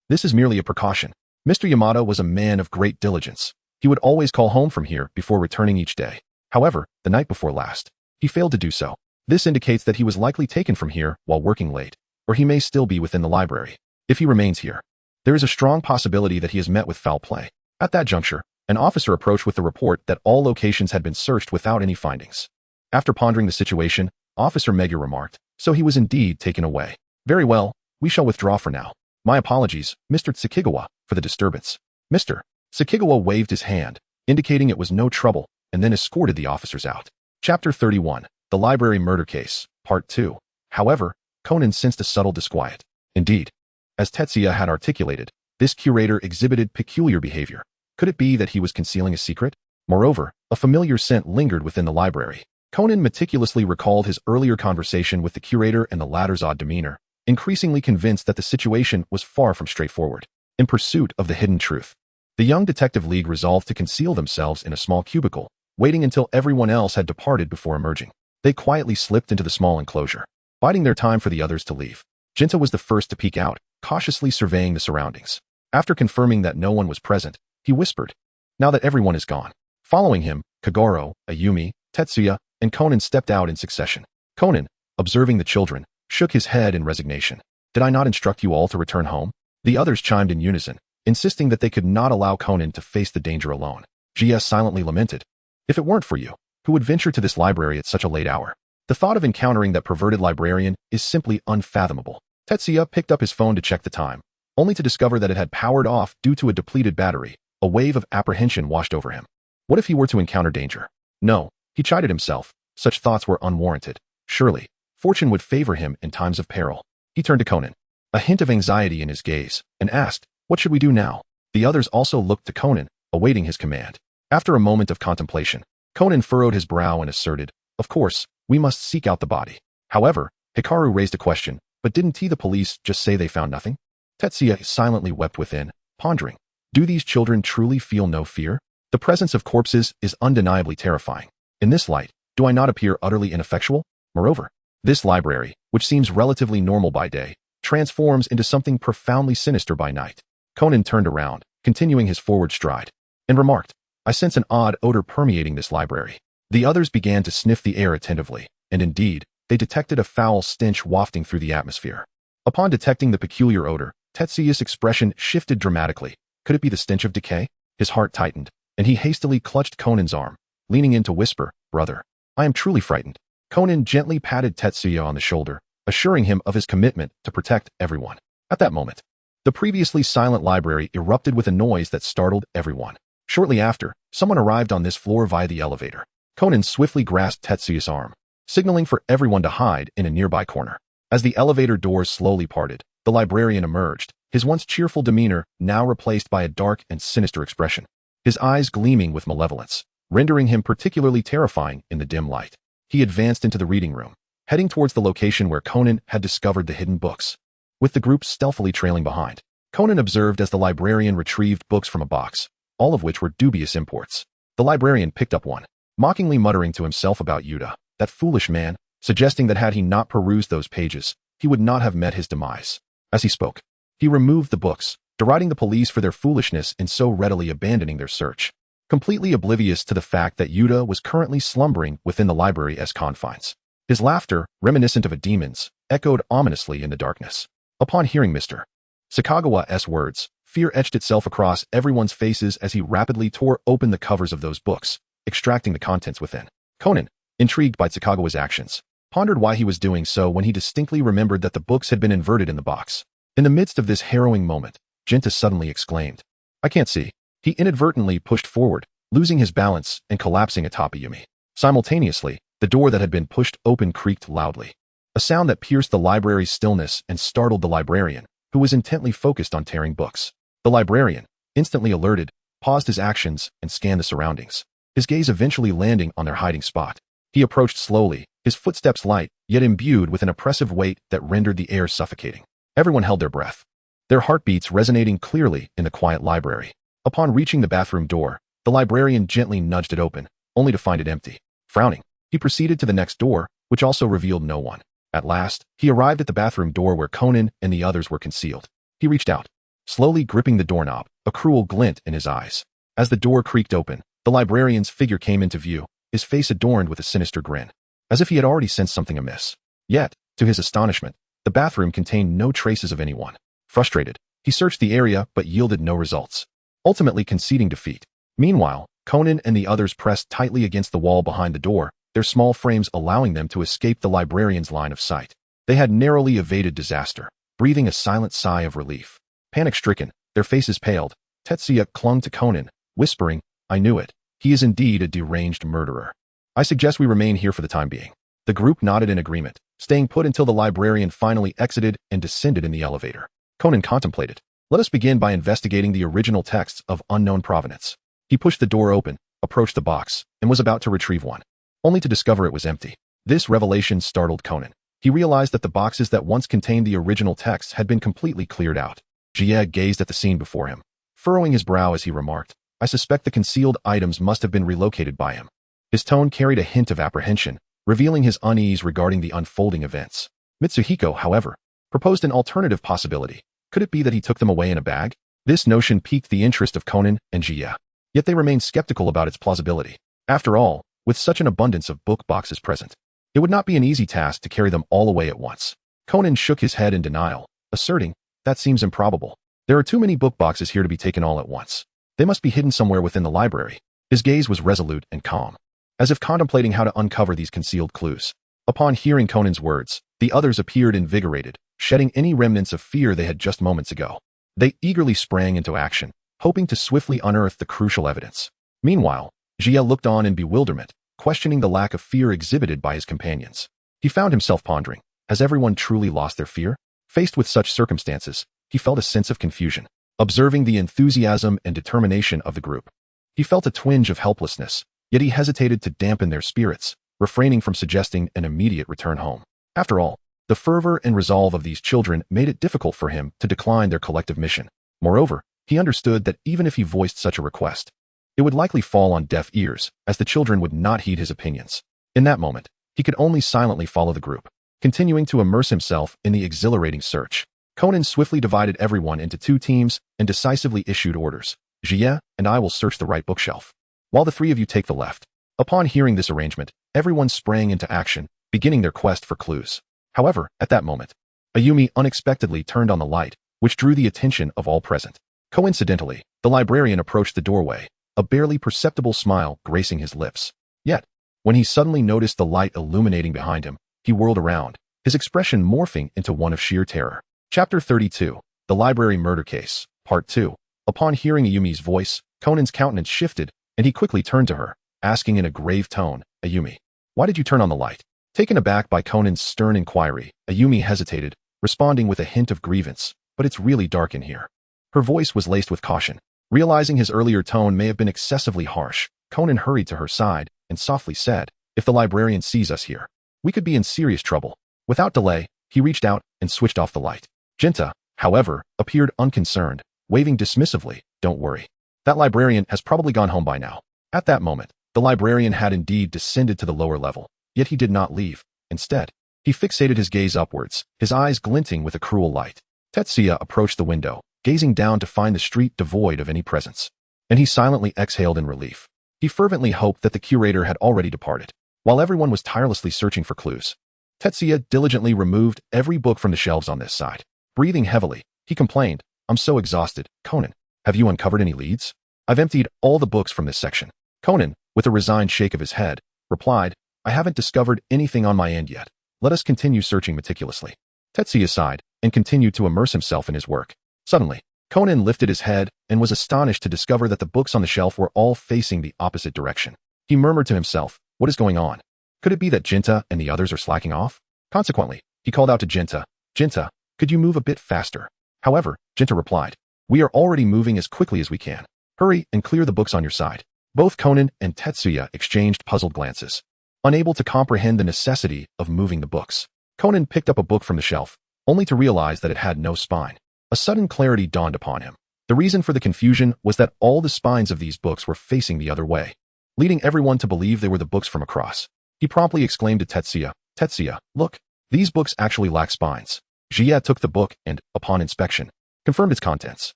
this is merely a precaution. Mr. Yamada was a man of great diligence. He would always call home from here before returning each day. However, the night before last, he failed to do so. This indicates that he was likely taken from here while working late, or he may still be within the library. If he remains here, there is a strong possibility that he has met with foul play. At that juncture, an officer approached with the report that all locations had been searched without any findings. After pondering the situation, Officer Magyar remarked, so he was indeed taken away. Very well, we shall withdraw for now. My apologies, Mr. Tsukigawa, for the disturbance. Mr. Tsukigawa waved his hand, indicating it was no trouble, and then escorted the officers out. Chapter 31, The Library Murder Case, Part 2. However, Conan sensed a subtle disquiet. Indeed, as Tetsuya had articulated, this curator exhibited peculiar behavior. Could it be that he was concealing a secret? Moreover, a familiar scent lingered within the library. Conan meticulously recalled his earlier conversation with the curator and the latter's odd demeanor, increasingly convinced that the situation was far from straightforward. In pursuit of the hidden truth, the young detective league resolved to conceal themselves in a small cubicle, waiting until everyone else had departed before emerging. They quietly slipped into the small enclosure, biding their time for the others to leave. Jinta was the first to peek out, cautiously surveying the surroundings. After confirming that no one was present, he whispered, now that everyone is gone. Following him, Kagoro, Ayumi, Tetsuya, and Conan stepped out in succession. Conan, observing the children, shook his head in resignation. Did I not instruct you all to return home? The others chimed in unison, insisting that they could not allow Conan to face the danger alone. GS silently lamented. If it weren't for you, who would venture to this library at such a late hour? The thought of encountering that perverted librarian is simply unfathomable. Tetsuya picked up his phone to check the time, only to discover that it had powered off due to a depleted battery. A wave of apprehension washed over him. What if he were to encounter danger? No, he chided himself. Such thoughts were unwarranted. Surely, fortune would favor him in times of peril. He turned to Conan, a hint of anxiety in his gaze, and asked, what should we do now? The others also looked to Conan, awaiting his command. After a moment of contemplation, Conan furrowed his brow and asserted, of course, we must seek out the body. However, Hikaru raised a question, but didn't the police just say they found nothing? Tetsuya silently wept within, pondering, do these children truly feel no fear? The presence of corpses is undeniably terrifying. In this light, do I not appear utterly ineffectual? Moreover, this library, which seems relatively normal by day, transforms into something profoundly sinister by night. Conan turned around, continuing his forward stride, and remarked, I sense an odd odor permeating this library. The others began to sniff the air attentively, and indeed, they detected a foul stench wafting through the atmosphere. Upon detecting the peculiar odor, Tetsuya's expression shifted dramatically. Could it be the stench of decay? His heart tightened, and he hastily clutched Conan's arm, leaning in to whisper, Brother, I am truly frightened. Conan gently patted Tetsuya on the shoulder, assuring him of his commitment to protect everyone. At that moment, the previously silent library erupted with a noise that startled everyone. Shortly after, someone arrived on this floor via the elevator. Conan swiftly grasped Tetsuya's arm, signaling for everyone to hide in a nearby corner. As the elevator doors slowly parted, the librarian emerged, his once cheerful demeanor now replaced by a dark and sinister expression, his eyes gleaming with malevolence, rendering him particularly terrifying in the dim light. He advanced into the reading room, heading towards the location where Conan had discovered the hidden books. With the group stealthily trailing behind, Conan observed as the librarian retrieved books from a box, all of which were dubious imports. The librarian picked up one, mockingly muttering to himself about Yuta, that foolish man, suggesting that had he not perused those pages, he would not have met his demise. As he spoke, he removed the books, deriding the police for their foolishness in so readily abandoning their search, completely oblivious to the fact that Yuta was currently slumbering within the library's confines. His laughter, reminiscent of a demon's, echoed ominously in the darkness. Upon hearing Mr. Sakagawa's words, fear etched itself across everyone's faces as he rapidly tore open the covers of those books, extracting the contents within. Conan, intrigued by Sakagawa's actions, pondered why he was doing so when he distinctly remembered that the books had been inverted in the box. In the midst of this harrowing moment, Genta suddenly exclaimed, I can't see. He inadvertently pushed forward, losing his balance and collapsing atop Ayumi. Simultaneously, the door that had been pushed open creaked loudly, a sound that pierced the library's stillness and startled the librarian, who was intently focused on tearing books. The librarian, instantly alerted, paused his actions and scanned the surroundings, his gaze eventually landing on their hiding spot. He approached slowly, his footsteps light, yet imbued with an oppressive weight that rendered the air suffocating. Everyone held their breath, their heartbeats resonating clearly in the quiet library. Upon reaching the bathroom door, the librarian gently nudged it open, only to find it empty. Frowning, he proceeded to the next door, which also revealed no one. At last, he arrived at the bathroom door where Conan and the others were concealed. He reached out, slowly gripping the doorknob, a cruel glint in his eyes. As the door creaked open, the librarian's figure came into view, his face adorned with a sinister grin, as if he had already sensed something amiss. Yet, to his astonishment, the bathroom contained no traces of anyone. Frustrated, he searched the area but yielded no results, ultimately conceding defeat. Meanwhile, Conan and the others pressed tightly against the wall behind the door, their small frames allowing them to escape the librarian's line of sight. They had narrowly evaded disaster, breathing a silent sigh of relief. Panic-stricken, their faces paled, Tetsuya clung to Conan, whispering, I knew it. He is indeed a deranged murderer. I suggest we remain here for the time being. The group nodded in agreement, staying put until the librarian finally exited and descended in the elevator. Conan contemplated. Let us begin by investigating the original texts of unknown provenance. He pushed the door open, approached the box, and was about to retrieve one, only to discover it was empty. This revelation startled Conan. He realized that the boxes that once contained the original texts had been completely cleared out. Jie gazed at the scene before him, furrowing his brow as he remarked, I suspect the concealed items must have been relocated by him. His tone carried a hint of apprehension, revealing his unease regarding the unfolding events. Mitsuhiko, however, proposed an alternative possibility. Could it be that he took them away in a bag? This notion piqued the interest of Conan and Jie, yet they remained skeptical about its plausibility. After all, with such an abundance of book boxes present, it would not be an easy task to carry them all away at once. Conan shook his head in denial, asserting, that seems improbable. There are too many book boxes here to be taken all at once. They must be hidden somewhere within the library. His gaze was resolute and calm, as if contemplating how to uncover these concealed clues. Upon hearing Conan's words, the others appeared invigorated, shedding any remnants of fear they had just moments ago. They eagerly sprang into action, hoping to swiftly unearth the crucial evidence. Meanwhile, Jie looked on in bewilderment, questioning the lack of fear exhibited by his companions. He found himself pondering, has everyone truly lost their fear? Faced with such circumstances, he felt a sense of confusion. Observing the enthusiasm and determination of the group, he felt a twinge of helplessness, yet he hesitated to dampen their spirits, refraining from suggesting an immediate return home. After all, The fervor and resolve of these children made it difficult for him to decline their collective mission. Moreover, he understood that even if he voiced such a request, it would likely fall on deaf ears, as the children would not heed his opinions. In that moment, he could only silently follow the group, continuing to immerse himself in the exhilarating search. Conan swiftly divided everyone into 2 teams and decisively issued orders. Jie and I will search the right bookshelf, while the 3 of you take the left. Upon hearing this arrangement, everyone sprang into action, beginning their quest for clues. However, at that moment, Ayumi unexpectedly turned on the light, which drew the attention of all present. Coincidentally, the librarian approached the doorway, a barely perceptible smile gracing his lips. Yet, when he suddenly noticed the light illuminating behind him, he whirled around, his expression morphing into one of sheer terror. Chapter 32, The Library Murder Case, Part 2. Upon hearing Ayumi's voice, Conan's countenance shifted, and he quickly turned to her, asking in a grave tone, Ayumi, why did you turn on the light? Taken aback by Conan's stern inquiry, Ayumi hesitated, responding with a hint of grievance, but it's really dark in here. Her voice was laced with caution. Realizing his earlier tone may have been excessively harsh, Conan hurried to her side and softly said, if the librarian sees us here, we could be in serious trouble. Without delay, he reached out and switched off the light. Jinta, however, appeared unconcerned, waving dismissively, don't worry. That librarian has probably gone home by now. At that moment, the librarian had indeed descended to the lower level, yet he did not leave. Instead, he fixated his gaze upwards, his eyes glinting with a cruel light. Tetsuya approached the window, gazing down to find the street devoid of any presence, and he silently exhaled in relief. He fervently hoped that the curator had already departed. While everyone was tirelessly searching for clues, Tetsuya diligently removed every book from the shelves on this side. Breathing heavily, he complained, I'm so exhausted. Conan, have you uncovered any leads? I've emptied all the books from this section. Conan, with a resigned shake of his head, replied, I haven't discovered anything on my end yet. Let us continue searching meticulously. Tetsuya sighed and continued to immerse himself in his work. Suddenly, Conan lifted his head and was astonished to discover that the books on the shelf were all facing the opposite direction. He murmured to himself, what is going on? Could it be that Jinta and the others are slacking off? Consequently, he called out to Jinta, Jinta, could you move a bit faster? However, Jinta replied, we are already moving as quickly as we can. Hurry and clear the books on your side. Both Conan and Tetsuya exchanged puzzled glances, unable to comprehend the necessity of moving the books. Conan picked up a book from the shelf, only to realize that it had no spine. A sudden clarity dawned upon him. The reason for the confusion was that all the spines of these books were facing the other way, leading everyone to believe they were the books from across. He promptly exclaimed to Tetsuya, Tetsuya, look, these books actually lack spines. Jie took the book and, upon inspection, confirmed its contents.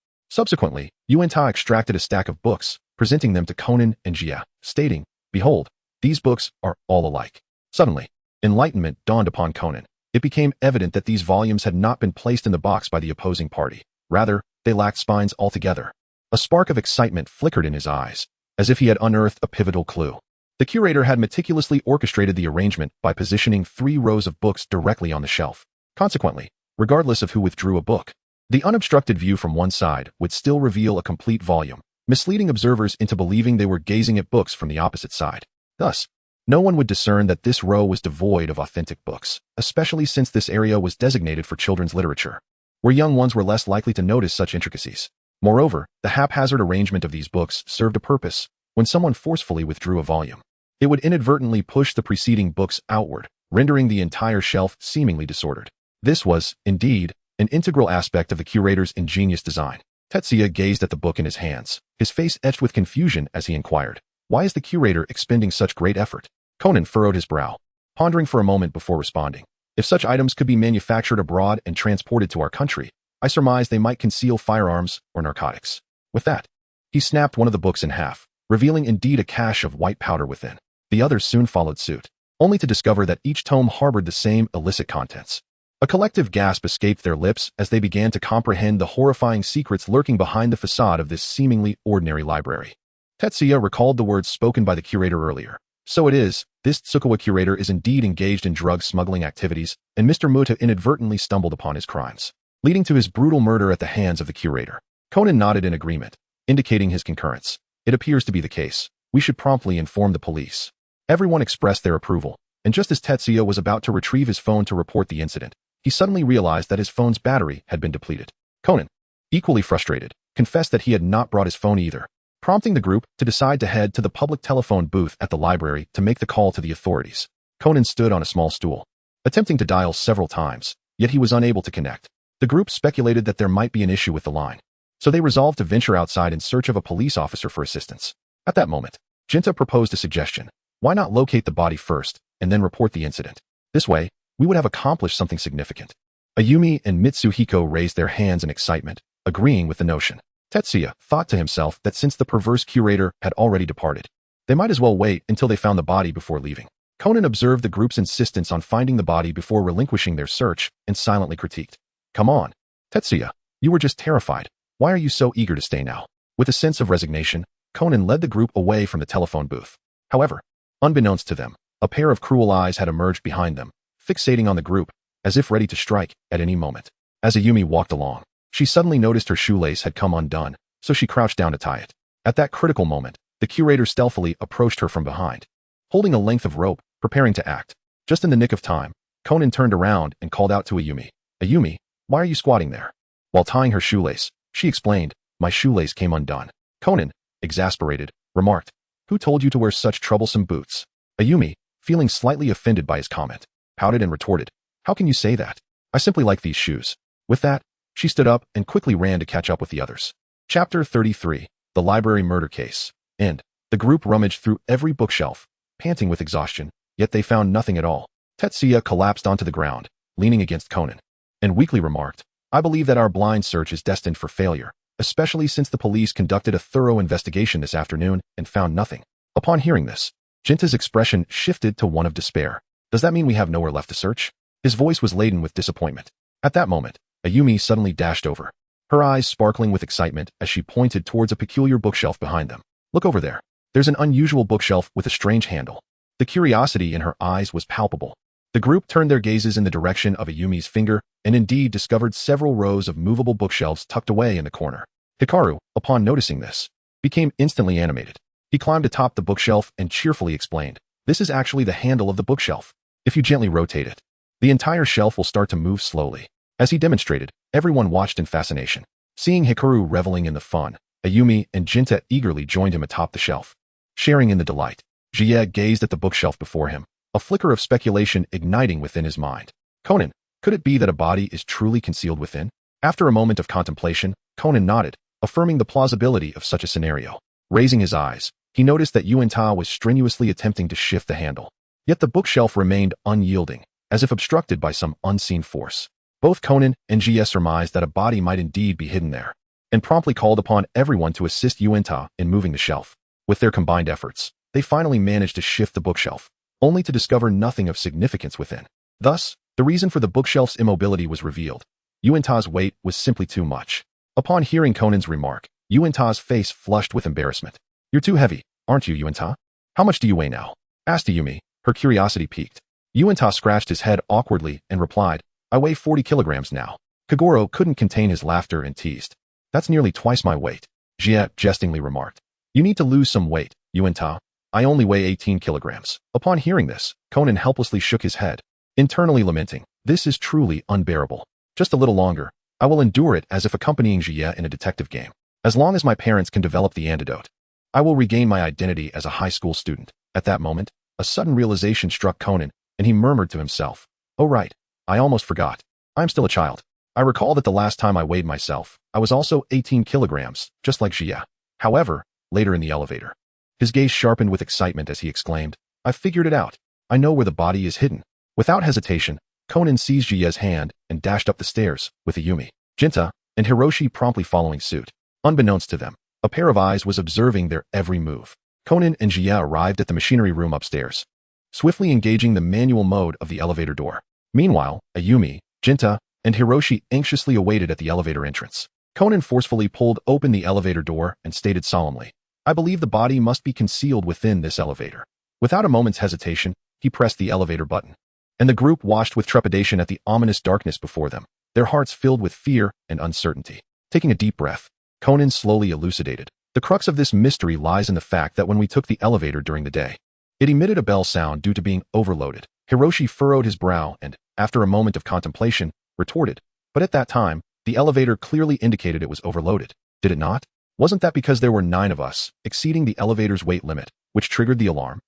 Subsequently, Yuanta extracted a stack of books, presenting them to Conan and Jie, stating, behold, these books are all alike. Suddenly, enlightenment dawned upon Conan. It became evident that these volumes had not been placed in the box by the opposing party. Rather, they lacked spines altogether. A spark of excitement flickered in his eyes, as if he had unearthed a pivotal clue. The curator had meticulously orchestrated the arrangement by positioning 3 rows of books directly on the shelf. Consequently, regardless of who withdrew a book, the unobstructed view from one side would still reveal a complete volume, misleading observers into believing they were gazing at books from the opposite side. Thus, no one would discern that this row was devoid of authentic books, especially since this area was designated for children's literature, where young ones were less likely to notice such intricacies. Moreover, the haphazard arrangement of these books served a purpose. When someone forcefully withdrew a volume, it would inadvertently push the preceding books outward, rendering the entire shelf seemingly disordered. This was, indeed, an integral aspect of the curator's ingenious design. Tetsuya gazed at the book in his hands, his face etched with confusion as he inquired, why is the curator expending such great effort? Conan furrowed his brow, pondering for a moment before responding. If such items could be manufactured abroad and transported to our country, I surmise they might conceal firearms or narcotics. With that, he snapped one of the books in half, revealing indeed a cache of white powder within. The others soon followed suit, only to discover that each tome harbored the same illicit contents. A collective gasp escaped their lips as they began to comprehend the horrifying secrets lurking behind the facade of this seemingly ordinary library. Tetsuya recalled the words spoken by the curator earlier. So it is, this Tsukuwa curator is indeed engaged in drug smuggling activities, and Mr. Muta inadvertently stumbled upon his crimes, leading to his brutal murder at the hands of the curator. Conan nodded in agreement, indicating his concurrence. It appears to be the case. We should promptly inform the police. Everyone expressed their approval, and just as Tetsuya was about to retrieve his phone to report the incident, he suddenly realized that his phone's battery had been depleted. Conan, equally frustrated, confessed that he had not brought his phone either, prompting the group to decide to head to the public telephone booth at the library to make the call to the authorities. Conan stood on a small stool, attempting to dial several times, yet he was unable to connect. The group speculated that there might be an issue with the line, so they resolved to venture outside in search of a police officer for assistance. At that moment, Jinta proposed a suggestion. Why not locate the body first, and then report the incident? This way, we would have accomplished something significant. Ayumi and Mitsuhiko raised their hands in excitement, agreeing with the notion. Tetsuya thought to himself that since the perverse curator had already departed, they might as well wait until they found the body before leaving. Conan observed the group's insistence on finding the body before relinquishing their search and silently critiqued. Come on, Tetsuya, you were just terrified. Why are you so eager to stay now? With a sense of resignation, Conan led the group away from the telephone booth. However, unbeknownst to them, a pair of cruel eyes had emerged behind them, fixating on the group, as if ready to strike at any moment. As Ayumi walked along, she suddenly noticed her shoelace had come undone, so she crouched down to tie it. At that critical moment, the curator stealthily approached her from behind, holding a length of rope, preparing to act. Just in the nick of time, Conan turned around and called out to Ayumi. Ayumi, why are you squatting there? While tying her shoelace, she explained, my shoelace came undone. Conan, exasperated, remarked, who told you to wear such troublesome boots? Ayumi, feeling slightly offended by his comment, pouted and retorted, how can you say that? I simply like these shoes. With that, she stood up and quickly ran to catch up with the others. Chapter 33, The Library Murder Case. End. The group rummaged through every bookshelf, panting with exhaustion, yet they found nothing at all. Tetsuya collapsed onto the ground, leaning against Conan, and weakly remarked, I believe that our blind search is destined for failure, especially since the police conducted a thorough investigation this afternoon and found nothing. Upon hearing this, Jinta's expression shifted to one of despair. Does that mean we have nowhere left to search? His voice was laden with disappointment. At that moment, Ayumi suddenly dashed over, her eyes sparkling with excitement as she pointed towards a peculiar bookshelf behind them. Look over there. There's an unusual bookshelf with a strange handle. The curiosity in her eyes was palpable. The group turned their gazes in the direction of Ayumi's finger and indeed discovered several rows of movable bookshelves tucked away in the corner. Hikaru, upon noticing this, became instantly animated. He climbed atop the bookshelf and cheerfully explained, this is actually the handle of the bookshelf. If you gently rotate it, the entire shelf will start to move slowly. As he demonstrated, everyone watched in fascination. Seeing Hikaru reveling in the fun, Ayumi and Jinta eagerly joined him atop the shelf. Sharing in the delight, Jie gazed at the bookshelf before him, a flicker of speculation igniting within his mind. Conan, could it be that a body is truly concealed within? After a moment of contemplation, Conan nodded, affirming the plausibility of such a scenario. Raising his eyes, he noticed that Yuanta was strenuously attempting to shift the handle. Yet the bookshelf remained unyielding, as if obstructed by some unseen force. Both Conan and Jie surmised that a body might indeed be hidden there, and promptly called upon everyone to assist Yuanta in moving the shelf. With their combined efforts, they finally managed to shift the bookshelf, only to discover nothing of significance within. Thus, the reason for the bookshelf's immobility was revealed. Yuanta's weight was simply too much. Upon hearing Conan's remark, Yuanta's face flushed with embarrassment. You're too heavy, aren't you, Yuanta? How much do you weigh now? Asked Ayumi, her curiosity piqued. Yuanta scratched his head awkwardly and replied, I weigh 40 kilograms now. Kagoro couldn't contain his laughter and teased. That's nearly twice my weight. Jie jestingly remarked. You need to lose some weight, Yuanta. I only weigh 18 kilograms. Upon hearing this, Conan helplessly shook his head, internally lamenting, this is truly unbearable. Just a little longer, I will endure it as if accompanying Jie in a detective game. As long as my parents can develop the antidote, I will regain my identity as a high school student. At that moment, a sudden realization struck Conan, and he murmured to himself, oh right, I almost forgot. I'm still a child. I recall that the last time I weighed myself, I was also 18 kilograms, just like Jie. However, later in the elevator, his gaze sharpened with excitement as he exclaimed, I've figured it out. I know where the body is hidden. Without hesitation, Conan seized Jie's hand and dashed up the stairs, with Ayumi, Jinta, and Hiroshi promptly following suit. Unbeknownst to them, a pair of eyes was observing their every move. Conan and Jie arrived at the machinery room upstairs, swiftly engaging the manual mode of the elevator door. Meanwhile, Ayumi, Jinta, and Hiroshi anxiously awaited at the elevator entrance. Conan forcefully pulled open the elevator door and stated solemnly, I believe the body must be concealed within this elevator. Without a moment's hesitation, he pressed the elevator button, and the group watched with trepidation at the ominous darkness before them, their hearts filled with fear and uncertainty. Taking a deep breath, Conan slowly elucidated. The crux of this mystery lies in the fact that when we took the elevator during the day, it emitted a bell sound due to being overloaded. Hiroshi furrowed his brow and, after a moment of contemplation, retorted, but at that time, the elevator clearly indicated it was overloaded. Did it not? Wasn't that because there were 9 of us, exceeding the elevator's weight limit, which triggered the alarm?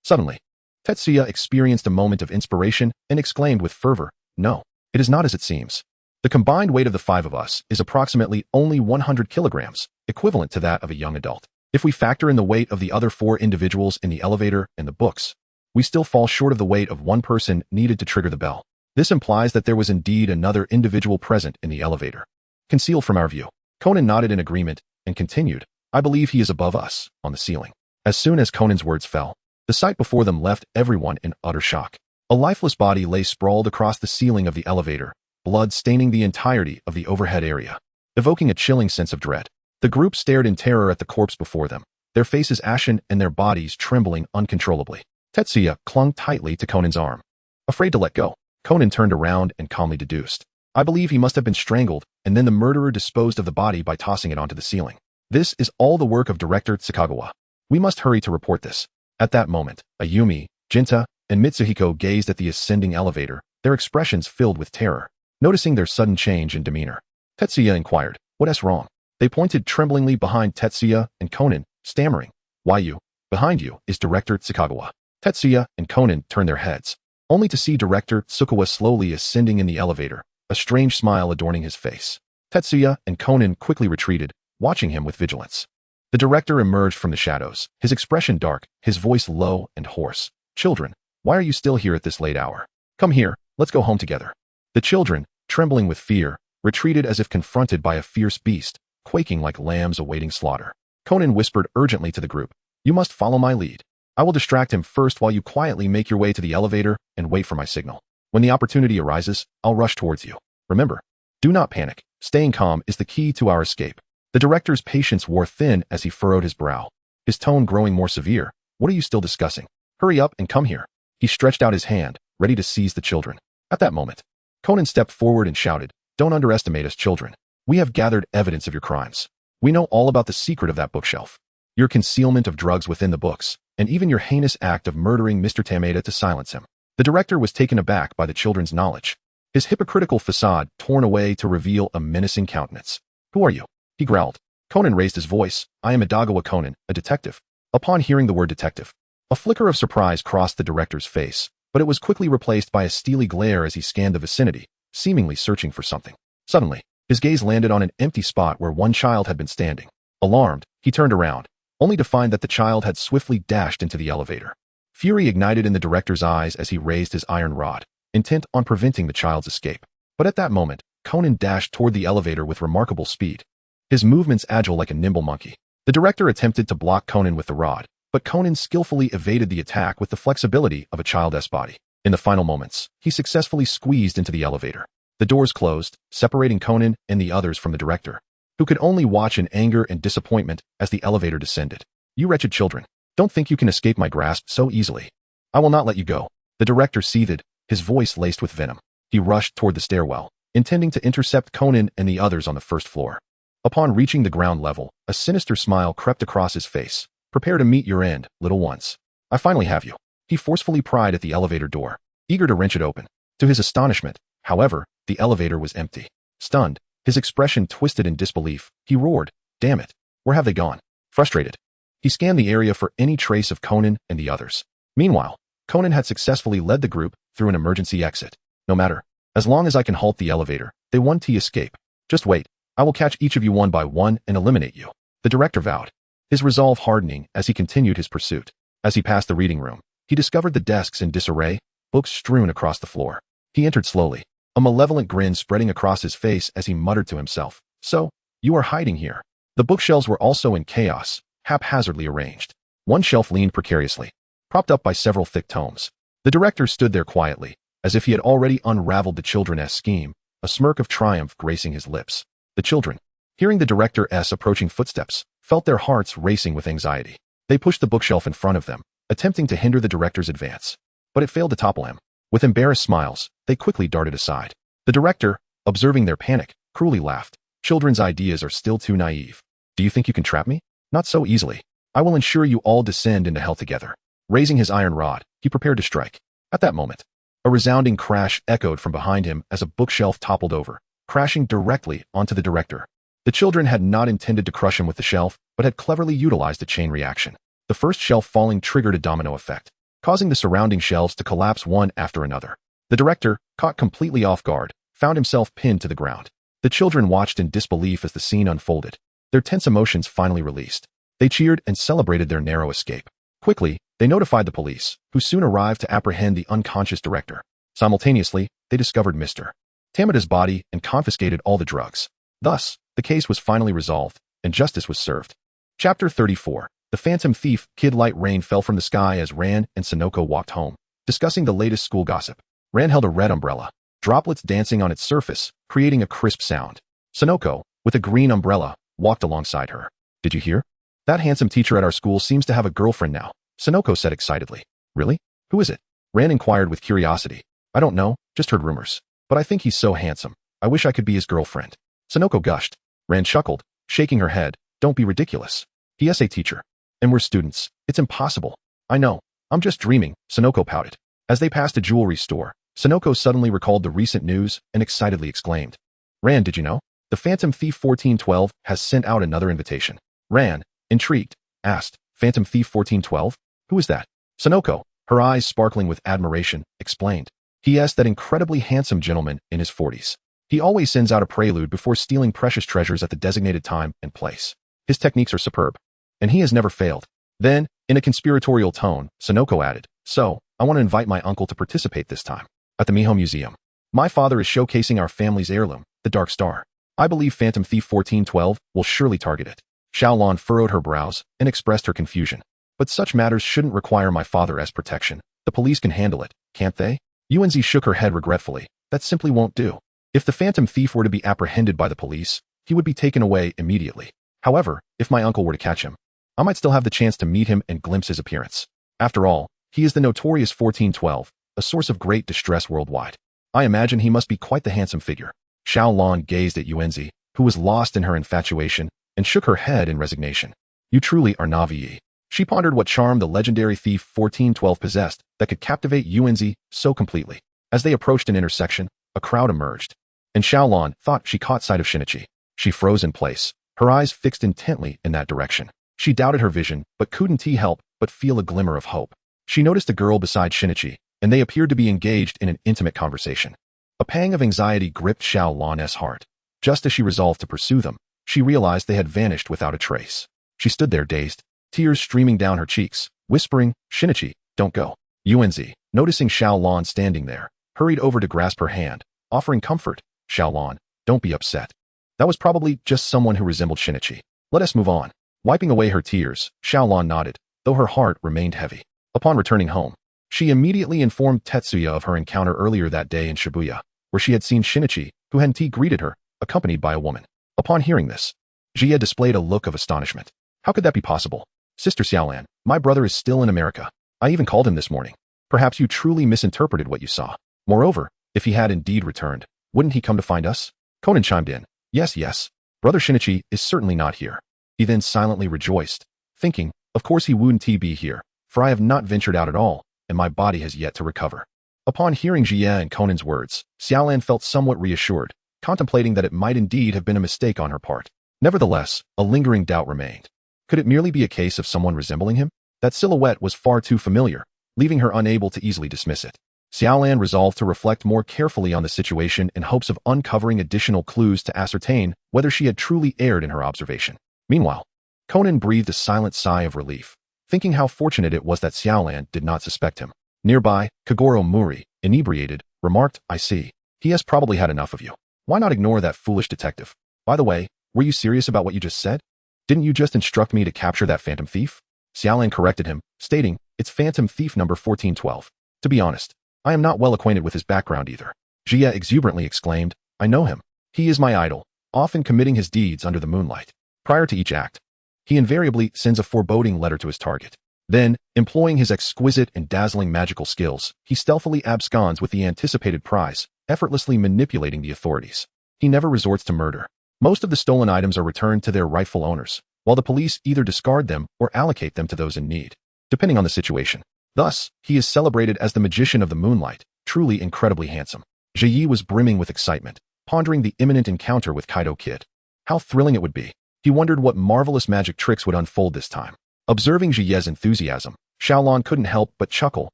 Suddenly, Tetsuya experienced a moment of inspiration and exclaimed with fervor, "No, it is not as it seems. The combined weight of the five of us is approximately only 100 kilograms, equivalent to that of a young adult. If we factor in the weight of the other four individuals in the elevator and the books, we still fall short of the weight of one person needed to trigger the bell. This implies that there was indeed another individual present in the elevator, concealed from our view." Conan nodded in agreement and continued, "I believe he is above us, on the ceiling." As soon as Conan's words fell, the sight before them left everyone in utter shock. A lifeless body lay sprawled across the ceiling of the elevator, blood staining the entirety of the overhead area, evoking a chilling sense of dread. The group stared in terror at the corpse before them, their faces ashen and their bodies trembling uncontrollably. Tetsuya clung tightly to Conan's arm, afraid to let go. Conan turned around and calmly deduced, "I believe he must have been strangled, and then the murderer disposed of the body by tossing it onto the ceiling. This is all the work of Director Tsukagawa. We must hurry to report this." At that moment, Ayumi, Jinta, and Mitsuhiko gazed at the ascending elevator, their expressions filled with terror. Noticing their sudden change in demeanor, Tetsuya inquired, "What is wrong?" They pointed tremblingly behind Tetsuya and Conan, stammering, "Why you? Behind you is Director Tsukagawa." Tetsuya and Conan turned their heads, only to see Director Tsukagawa slowly ascending in the elevator, a strange smile adorning his face. Tetsuya and Conan quickly retreated, watching him with vigilance. The director emerged from the shadows, his expression dark, his voice low and hoarse. "Children, why are you still here at this late hour? Come here, let's go home together." The children, trembling with fear, retreated as if confronted by a fierce beast, quaking like lambs awaiting slaughter. Conan whispered urgently to the group, "You must follow my lead. I will distract him first while you quietly make your way to the elevator and wait for my signal. When the opportunity arises, I'll rush towards you. Remember, do not panic. Staying calm is the key to our escape." The director's patience wore thin as he furrowed his brow, his tone growing more severe. "What are you still discussing? Hurry up and come here." He stretched out his hand, ready to seize the children. At that moment, Conan stepped forward and shouted, "Don't underestimate us, children. We have gathered evidence of your crimes. We know all about the secret of that bookshelf, your concealment of drugs within the books, and even your heinous act of murdering Mr. Tameda to silence him." The director was taken aback by the children's knowledge, his hypocritical facade torn away to reveal a menacing countenance. "Who are you?" he growled. Conan raised his voice, "I am Idagawa Conan, a detective." Upon hearing the word detective, a flicker of surprise crossed the director's face, but it was quickly replaced by a steely glare as he scanned the vicinity, seemingly searching for something. Suddenly, his gaze landed on an empty spot where one child had been standing. Alarmed, he turned around, only to find that the child had swiftly dashed into the elevator. Fury ignited in the director's eyes as he raised his iron rod, intent on preventing the child's escape. But at that moment, Conan dashed toward the elevator with remarkable speed, his movements agile like a nimble monkey. The director attempted to block Conan with the rod, but Conan skillfully evaded the attack with the flexibility of a child's body. In the final moments, he successfully squeezed into the elevator. The doors closed, separating Conan and the others from the director, who could only watch in anger and disappointment as the elevator descended. "You wretched children, don't think you can escape my grasp so easily. I will not let you go." The director seethed, his voice laced with venom. He rushed toward the stairwell, intending to intercept Conan and the others on the first floor. Upon reaching the ground level, a sinister smile crept across his face. "Prepare to meet your end, little ones. I finally have you." He forcefully pried at the elevator door, eager to wrench it open. To his astonishment, however, the elevator was empty. Stunned, his expression twisted in disbelief, he roared, "Damn it, where have they gone?" Frustrated, he scanned the area for any trace of Conan and the others. Meanwhile, Conan had successfully led the group through an emergency exit. "No matter, as long as I can halt the elevator, they won to escape. Just wait, I will catch each of you one by one and eliminate you," the director vowed, his resolve hardening as he continued his pursuit. As he passed the reading room, he discovered the desks in disarray, books strewn across the floor. He entered slowly, a malevolent grin spreading across his face as he muttered to himself, "So, you are hiding here." The bookshelves were also in chaos, haphazardly arranged. One shelf leaned precariously, propped up by several thick tomes. The director stood there quietly, as if he had already unraveled the children's scheme, a smirk of triumph gracing his lips. The children, hearing the director's approaching footsteps, felt their hearts racing with anxiety. They pushed the bookshelf in front of them, attempting to hinder the director's advance. But it failed to topple him. With embarrassed smiles, they quickly darted aside. The director, observing their panic, cruelly laughed. "Children's ideas are still too naive. Do you think you can trap me? Not so easily. I will ensure you all descend into hell together." Raising his iron rod, he prepared to strike. At that moment, a resounding crash echoed from behind him as a bookshelf toppled over, crashing directly onto the director. The children had not intended to crush him with the shelf, but had cleverly utilized a chain reaction. The first shelf falling triggered a domino effect, causing the surrounding shelves to collapse one after another. The director, caught completely off guard, found himself pinned to the ground. The children watched in disbelief as the scene unfolded. Their tense emotions finally released. They cheered and celebrated their narrow escape. Quickly, they notified the police, who soon arrived to apprehend the unconscious director. Simultaneously, they discovered Mr. Tamada's body and confiscated all the drugs. Thus, the case was finally resolved, and justice was served. Chapter 34. The Phantom Thief. Kid light rain fell from the sky as Ran and Sonoko walked home, discussing the latest school gossip. Ran held a red umbrella, droplets dancing on its surface, creating a crisp sound. Sonoko, with a green umbrella, walked alongside her. Did you hear? That handsome teacher at our school seems to have a girlfriend now, Sonoko said excitedly. Really? Who is it? Ran inquired with curiosity. I don't know, just heard rumors. But I think he's so handsome. I wish I could be his girlfriend. Sonoko gushed. Ran chuckled, shaking her head. Don't be ridiculous. He is a teacher. And we're students. It's impossible. I know. I'm just dreaming, Sonoko pouted. As they passed a jewelry store, Sonoko suddenly recalled the recent news and excitedly exclaimed. Ran, did you know? The Phantom Thief 1412 has sent out another invitation. Ran, intrigued, asked, Phantom Thief 1412? Who is that? Sonoko, her eyes sparkling with admiration, explained. He is that incredibly handsome gentleman in his 40s. He always sends out a prelude before stealing precious treasures at the designated time and place. His techniques are superb. And he has never failed. Then, in a conspiratorial tone, Sonoko added, So, I want to invite my uncle to participate this time. At the Miho Museum. My father is showcasing our family's heirloom, the Dark Star. I believe Phantom Thief 1412 will surely target it. Xiaolon furrowed her brows and expressed her confusion. But such matters shouldn't require my father as protection. The police can handle it, can't they? Yuanzi shook her head regretfully. That simply won't do. If the Phantom Thief were to be apprehended by the police, he would be taken away immediately. However, if my uncle were to catch him, I might still have the chance to meet him and glimpse his appearance. After all, he is the notorious 1412, a source of great distress worldwide. I imagine he must be quite the handsome figure. Xiaolon gazed at Yuanzi, who was lost in her infatuation, and shook her head in resignation. You truly are Navi. She pondered what charm the legendary thief 1412 possessed that could captivate Yuanzi so completely. As they approached an intersection, a crowd emerged, and Xiaolon thought she caught sight of Shinichi. She froze in place, her eyes fixed intently in that direction. She doubted her vision, but couldn't help but feel a glimmer of hope. She noticed a girl beside Shinichi, and they appeared to be engaged in an intimate conversation. A pang of anxiety gripped Xiaolon's heart. Just as she resolved to pursue them, she realized they had vanished without a trace. She stood there dazed, tears streaming down her cheeks, whispering, Shinichi, don't go. Yuanzi, noticing Xiaolon standing there, hurried over to grasp her hand, offering comfort. Xiaolon, don't be upset. That was probably just someone who resembled Shinichi. Let us move on. Wiping away her tears, Xiaolon nodded, though her heart remained heavy. Upon returning home, she immediately informed Tetsuya of her encounter earlier that day in Shibuya, where she had seen Shinichi, who had greeted her, accompanied by a woman. Upon hearing this, Jia displayed a look of astonishment. How could that be possible? Sister Xiaolan, my brother is still in America. I even called him this morning. Perhaps you truly misinterpreted what you saw. Moreover, if he had indeed returned, wouldn't he come to find us? Conan chimed in. Yes. Brother Shinichi is certainly not here. He then silently rejoiced, thinking, of course he wouldn't be here, for I have not ventured out at all, and my body has yet to recover. Upon hearing Jia and Conan's words, Xiaolan felt somewhat reassured, contemplating that it might indeed have been a mistake on her part. Nevertheless, a lingering doubt remained. Could it merely be a case of someone resembling him? That silhouette was far too familiar, leaving her unable to easily dismiss it. Xiaolan resolved to reflect more carefully on the situation in hopes of uncovering additional clues to ascertain whether she had truly erred in her observation. Meanwhile, Conan breathed a silent sigh of relief, thinking how fortunate it was that Xiaolan did not suspect him. Nearby, Kagoro Muri, inebriated, remarked, I see. He has probably had enough of you. Why not ignore that foolish detective? By the way, were you serious about what you just said? Didn't you just instruct me to capture that phantom thief? Xiaolan corrected him, stating, it's phantom thief number 1412. To be honest, I am not well acquainted with his background either. Jia exuberantly exclaimed, I know him. He is my idol, often committing his deeds under the moonlight. Prior to each act, he invariably sends a foreboding letter to his target. Then, employing his exquisite and dazzling magical skills, he stealthily absconds with the anticipated prize, effortlessly manipulating the authorities. He never resorts to murder. Most of the stolen items are returned to their rightful owners, while the police either discard them or allocate them to those in need, depending on the situation. Thus, he is celebrated as the magician of the moonlight, truly incredibly handsome. Ji was brimming with excitement, pondering the imminent encounter with Kaido Kid. How thrilling it would be. He wondered what marvelous magic tricks would unfold this time. Observing Jiye's enthusiasm, Xiaolon couldn't help but chuckle,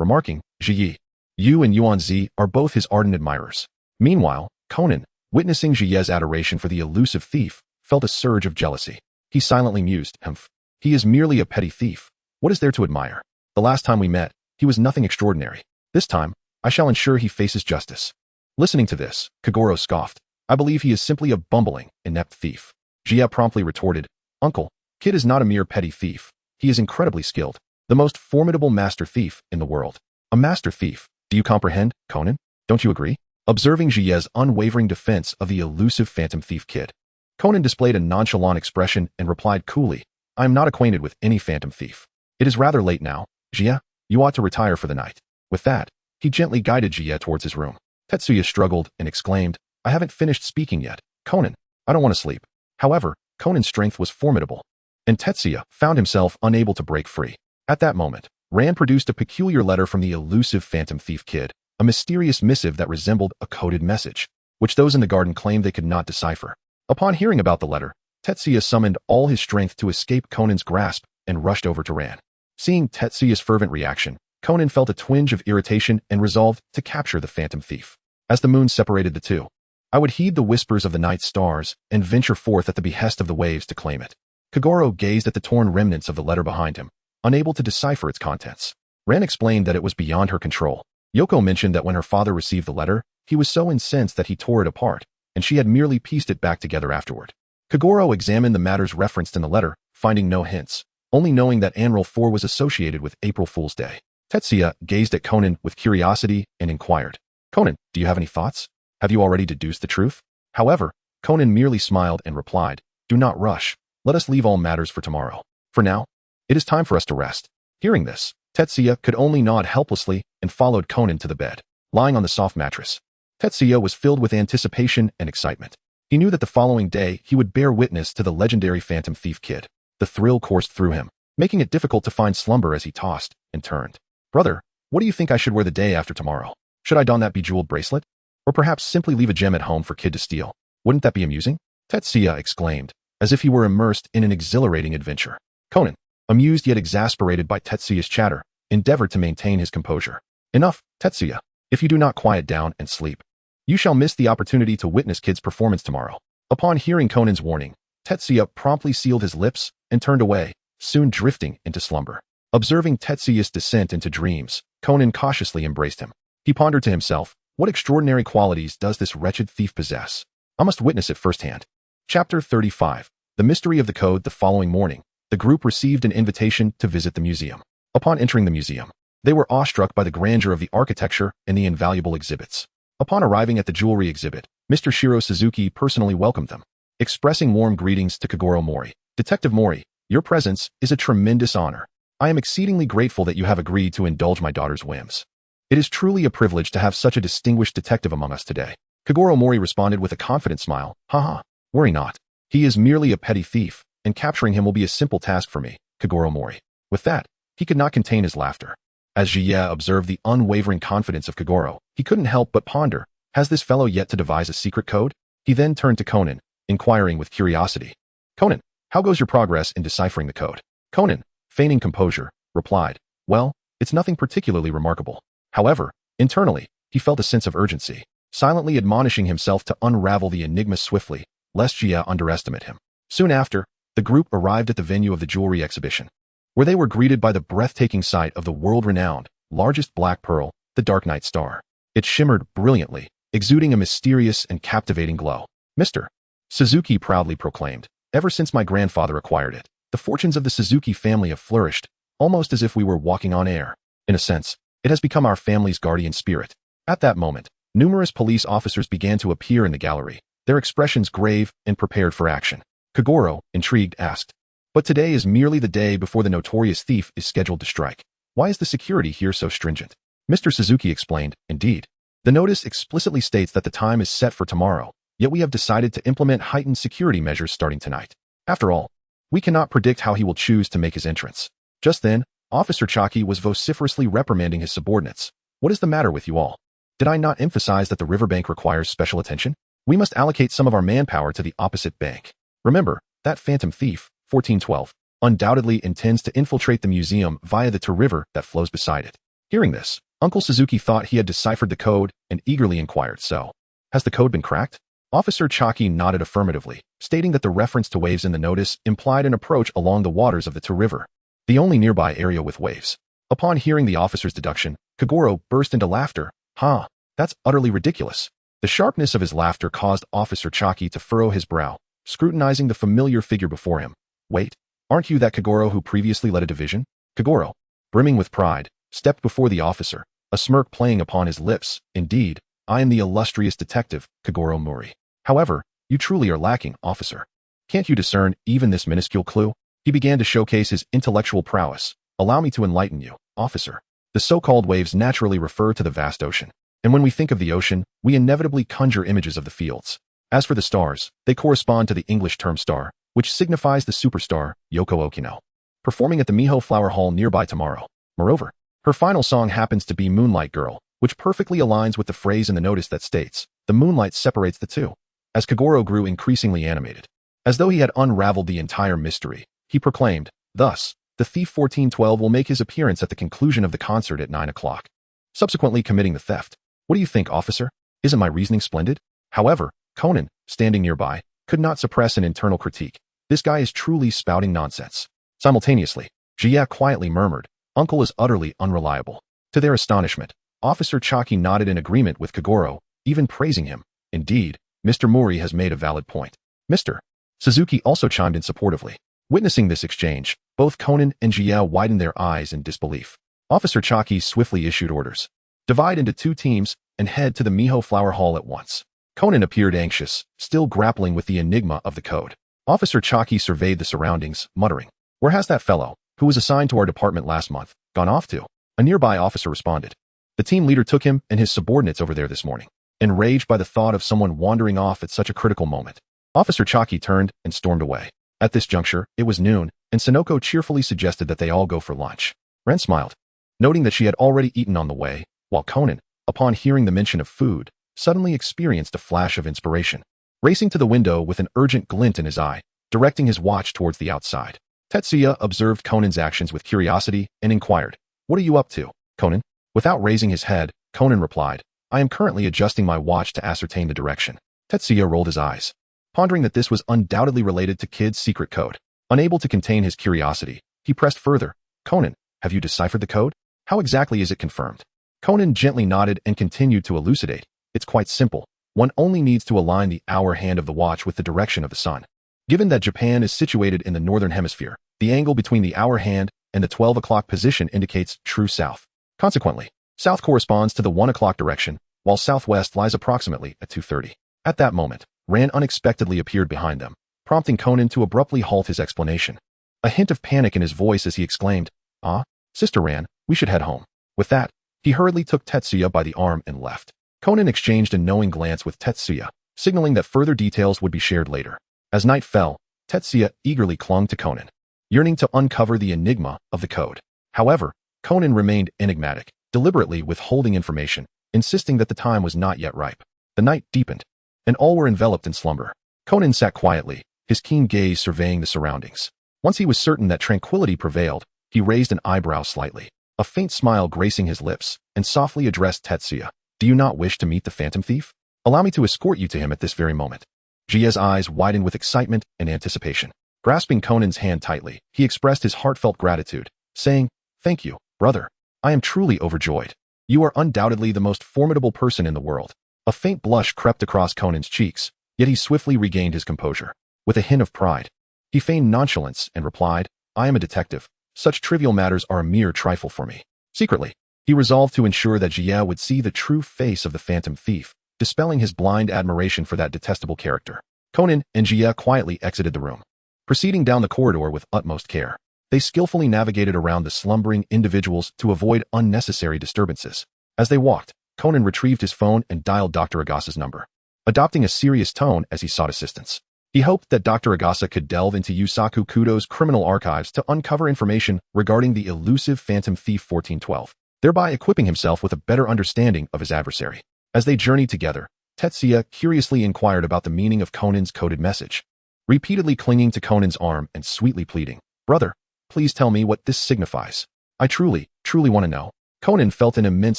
remarking, Ji, you and Yuanzi are both his ardent admirers. Meanwhile, Conan, witnessing Jie's adoration for the elusive thief, felt a surge of jealousy. He silently mused, humph. He is merely a petty thief. What is there to admire? The last time we met, he was nothing extraordinary. This time, I shall ensure he faces justice. Listening to this, Kogoro scoffed. I believe he is simply a bumbling, inept thief. Jie promptly retorted, Uncle, Kid is not a mere petty thief. He is incredibly skilled. The most formidable master thief in the world. A master thief. Do you comprehend, Conan? Don't you agree? Observing Jie's unwavering defense of the elusive phantom thief Kid, Conan displayed a nonchalant expression and replied coolly, I am not acquainted with any phantom thief. It is rather late now. Jie, you ought to retire for the night. With that, he gently guided Jie towards his room. Tetsuya struggled and exclaimed, I haven't finished speaking yet. Conan, I don't want to sleep. However, Conan's strength was formidable, and Tetsuya found himself unable to break free. At that moment, Rand produced a peculiar letter from the elusive phantom thief Kid, a mysterious missive that resembled a coded message, which those in the garden claimed they could not decipher. Upon hearing about the letter, Tetsuya summoned all his strength to escape Conan's grasp and rushed over to Rand. Seeing Tetsuya's fervent reaction, Conan felt a twinge of irritation and resolved to capture the phantom thief. As the moon separated the two, I would heed the whispers of the night stars and venture forth at the behest of the waves to claim it. Kogoro gazed at the torn remnants of the letter behind him, unable to decipher its contents. Ran explained that it was beyond her control. Yoko mentioned that when her father received the letter, he was so incensed that he tore it apart, and she had merely pieced it back together afterward. Kogoro examined the matters referenced in the letter, finding no hints, only knowing that Anral 4 was associated with April Fool's Day. Tetsuya gazed at Conan with curiosity and inquired, Conan, do you have any thoughts? Have you already deduced the truth? However, Conan merely smiled and replied, Do not rush. Let us leave all matters for tomorrow. For now, it is time for us to rest. Hearing this, Tetsuya could only nod helplessly and followed Conan to the bed. Lying on the soft mattress, Tetsuya was filled with anticipation and excitement. He knew that the following day he would bear witness to the legendary phantom thief Kid. The thrill coursed through him, making it difficult to find slumber as he tossed and turned. Brother, what do you think I should wear the day after tomorrow? Should I don that bejeweled bracelet? Or perhaps simply leave a gem at home for Kid to steal? Wouldn't that be amusing? Tetsuya exclaimed, as if he were immersed in an exhilarating adventure. Conan, amused yet exasperated by Tetsuya's chatter, endeavored to maintain his composure. Enough, Tetsuya. If you do not quiet down and sleep, you shall miss the opportunity to witness Kid's performance tomorrow. Upon hearing Conan's warning, Tetsuya promptly sealed his lips and turned away, soon drifting into slumber. Observing Tetsuya's descent into dreams, Conan cautiously embraced him. He pondered to himself, what extraordinary qualities does this wretched thief possess? I must witness it firsthand. Chapter 35. The Mystery of the Code. The following morning, the group received an invitation to visit the museum. Upon entering the museum, they were awestruck by the grandeur of the architecture and the invaluable exhibits. Upon arriving at the jewelry exhibit, Mr. Shiro Suzuki personally welcomed them, expressing warm greetings to Kogoro Mori. Detective Mori, your presence is a tremendous honor. I am exceedingly grateful that you have agreed to indulge my daughter's whims. It is truly a privilege to have such a distinguished detective among us today. Kogoro Mori responded with a confident smile. Haha, worry not. He is merely a petty thief, and capturing him will be a simple task for me, Kogoro Mori. With that, he could not contain his laughter. As Jie observed the unwavering confidence of Kogoro, he couldn't help but ponder, has this fellow yet to devise a secret code? He then turned to Conan, inquiring with curiosity. Conan, how goes your progress in deciphering the code? Conan, feigning composure, replied, Well, it's nothing particularly remarkable. However, internally, he felt a sense of urgency, silently admonishing himself to unravel the enigma swiftly, lest Jie underestimate him. Soon after, the group arrived at the venue of the jewelry exhibition, where they were greeted by the breathtaking sight of the world-renowned, largest black pearl, the Dark Night Star. It shimmered brilliantly, exuding a mysterious and captivating glow. Mr. Suzuki proudly proclaimed, Ever since my grandfather acquired it, the fortunes of the Suzuki family have flourished, almost as if we were walking on air. In a sense, it has become our family's guardian spirit. At that moment, numerous police officers began to appear in the gallery, their expressions grave and prepared for action. Kogoro, intrigued, asked, But today is merely the day before the notorious thief is scheduled to strike. Why is the security here so stringent? Mr. Suzuki explained, Indeed, the notice explicitly states that the time is set for tomorrow, yet we have decided to implement heightened security measures starting tonight. After all, we cannot predict how he will choose to make his entrance. Just then, Officer Chaki was vociferously reprimanding his subordinates. What is the matter with you all? Did I not emphasize that the riverbank requires special attention? We must allocate some of our manpower to the opposite bank. Remember, that phantom thief, 1412, undoubtedly intends to infiltrate the museum via the river that flows beside it. Hearing this, Uncle Suzuki thought he had deciphered the code and eagerly inquired, "So, has the code been cracked?" Officer Chaki nodded affirmatively, stating that the reference to waves in the notice implied an approach along the waters of the Tu River, the only nearby area with waves. Upon hearing the officer's deduction, Kagoro burst into laughter. "Huh, that's utterly ridiculous." The sharpness of his laughter caused Officer Chaki to furrow his brow, scrutinizing the familiar figure before him. "Wait, aren't you that Kagoro who previously led a division?" Kagoro, brimming with pride, stepped before the officer, a smirk playing upon his lips. "Indeed, I am the illustrious detective, Kagoro Mori. However, you truly are lacking, officer. Can't you discern even this minuscule clue?" He began to showcase his intellectual prowess. "Allow me to enlighten you, officer. The so-called waves naturally refer to the vast ocean. And when we think of the ocean, we inevitably conjure images of the fields. As for the stars, they correspond to the English term star, which signifies the superstar, Yoko Okino, performing at the Miho Flower Hall nearby tomorrow. Moreover, her final song happens to be Moonlight Girl, which perfectly aligns with the phrase in the notice that states, 'The moonlight separates the two.'" As Kagoro grew increasingly animated, as though he had unraveled the entire mystery, he proclaimed, "Thus, the thief 1412 will make his appearance at the conclusion of the concert at 9 o'clock, subsequently committing the theft. What do you think, officer? Isn't my reasoning splendid?" However, Conan, standing nearby, could not suppress an internal critique. "This guy is truly spouting nonsense." Simultaneously, Jia quietly murmured, "Uncle is utterly unreliable." To their astonishment, Officer Chaki nodded in agreement with Kagoro, even praising him. "Indeed, Mr. Mori has made a valid point." Mr. Suzuki also chimed in supportively. Witnessing this exchange, both Conan and Jia widened their eyes in disbelief. Officer Chaki swiftly issued orders. "Divide into 2 teams and head to the Miho Flower Hall at once." Conan appeared anxious, still grappling with the enigma of the code. Officer Chaki surveyed the surroundings, muttering, "Where has that fellow, who was assigned to our department last month, gone off to?" A nearby officer responded. "The team leader took him and his subordinates over there this morning." Enraged by the thought of someone wandering off at such a critical moment, Officer Chaki turned and stormed away. At this juncture, it was noon, and Sonoko cheerfully suggested that they all go for lunch. Ren smiled, noting that she had already eaten on the way, while Conan, upon hearing the mention of food, suddenly experienced a flash of inspiration. Racing to the window with an urgent glint in his eye, directing his watch towards the outside, Tetsuya observed Conan's actions with curiosity and inquired, "What are you up to, Conan?" Without raising his head, Conan replied, "I am currently adjusting my watch to ascertain the direction." Tetsuya rolled his eyes, pondering that this was undoubtedly related to Kid's secret code. Unable to contain his curiosity, he pressed further, "Conan, have you deciphered the code? How exactly is it confirmed?" Conan gently nodded and continued to elucidate. "It's quite simple. One only needs to align the hour hand of the watch with the direction of the sun. Given that Japan is situated in the northern hemisphere, the angle between the hour hand and the 12 o'clock position indicates true south. Consequently, south corresponds to the 1 o'clock direction, while southwest lies approximately at 2:30. At that moment, Ran unexpectedly appeared behind them, prompting Conan to abruptly halt his explanation. A hint of panic in his voice as he exclaimed, "Ah, Sister Ran, we should head home." With that, he hurriedly took Tetsuya by the arm and left. Conan exchanged a knowing glance with Tetsuya, signaling that further details would be shared later. As night fell, Tetsuya eagerly clung to Conan, yearning to uncover the enigma of the code. However, Conan remained enigmatic, deliberately withholding information, insisting that the time was not yet ripe. The night deepened, and all were enveloped in slumber. Conan sat quietly, his keen gaze surveying the surroundings. Once he was certain that tranquility prevailed, he raised an eyebrow slightly, a faint smile gracing his lips, and softly addressed Tetsuya. "Do you not wish to meet the phantom thief? Allow me to escort you to him at this very moment." Jia's eyes widened with excitement and anticipation. Grasping Conan's hand tightly, he expressed his heartfelt gratitude, saying, "Thank you, brother. I am truly overjoyed. You are undoubtedly the most formidable person in the world." A faint blush crept across Conan's cheeks, yet he swiftly regained his composure. With a hint of pride, he feigned nonchalance and replied, "I am a detective. Such trivial matters are a mere trifle for me." Secretly, he resolved to ensure that Jia would see the true face of the phantom thief, dispelling his blind admiration for that detestable character. Conan and Jia quietly exited the room. Proceeding down the corridor with utmost care, they skillfully navigated around the slumbering individuals to avoid unnecessary disturbances. As they walked, Conan retrieved his phone and dialed Dr. Agasa's number, adopting a serious tone as he sought assistance. He hoped that Dr. Agasa could delve into Yusaku Kudo's criminal archives to uncover information regarding the elusive phantom thief 1412, thereby equipping himself with a better understanding of his adversary. As they journeyed together, Tetsuya curiously inquired about the meaning of Conan's coded message, repeatedly clinging to Conan's arm and sweetly pleading, "Brother, please tell me what this signifies. I truly want to know." Conan felt an immense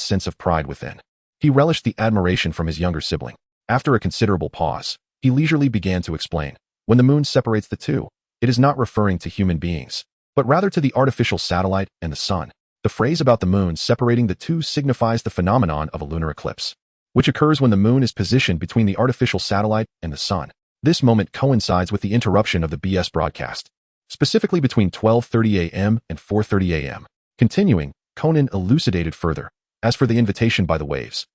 sense of pride within. He relished the admiration from his younger sibling. After a considerable pause, he leisurely began to explain. When the moon separates the two, it is not referring to human beings, but rather to the artificial satellite and the sun. The phrase about the moon separating the two signifies the phenomenon of a lunar eclipse, which occurs when the moon is positioned between the artificial satellite and the sun. This moment coincides with the interruption of the BS broadcast, specifically between 12:30 a.m. and 4:30 a.m. Continuing, Conan elucidated further. As for the invitation by the waves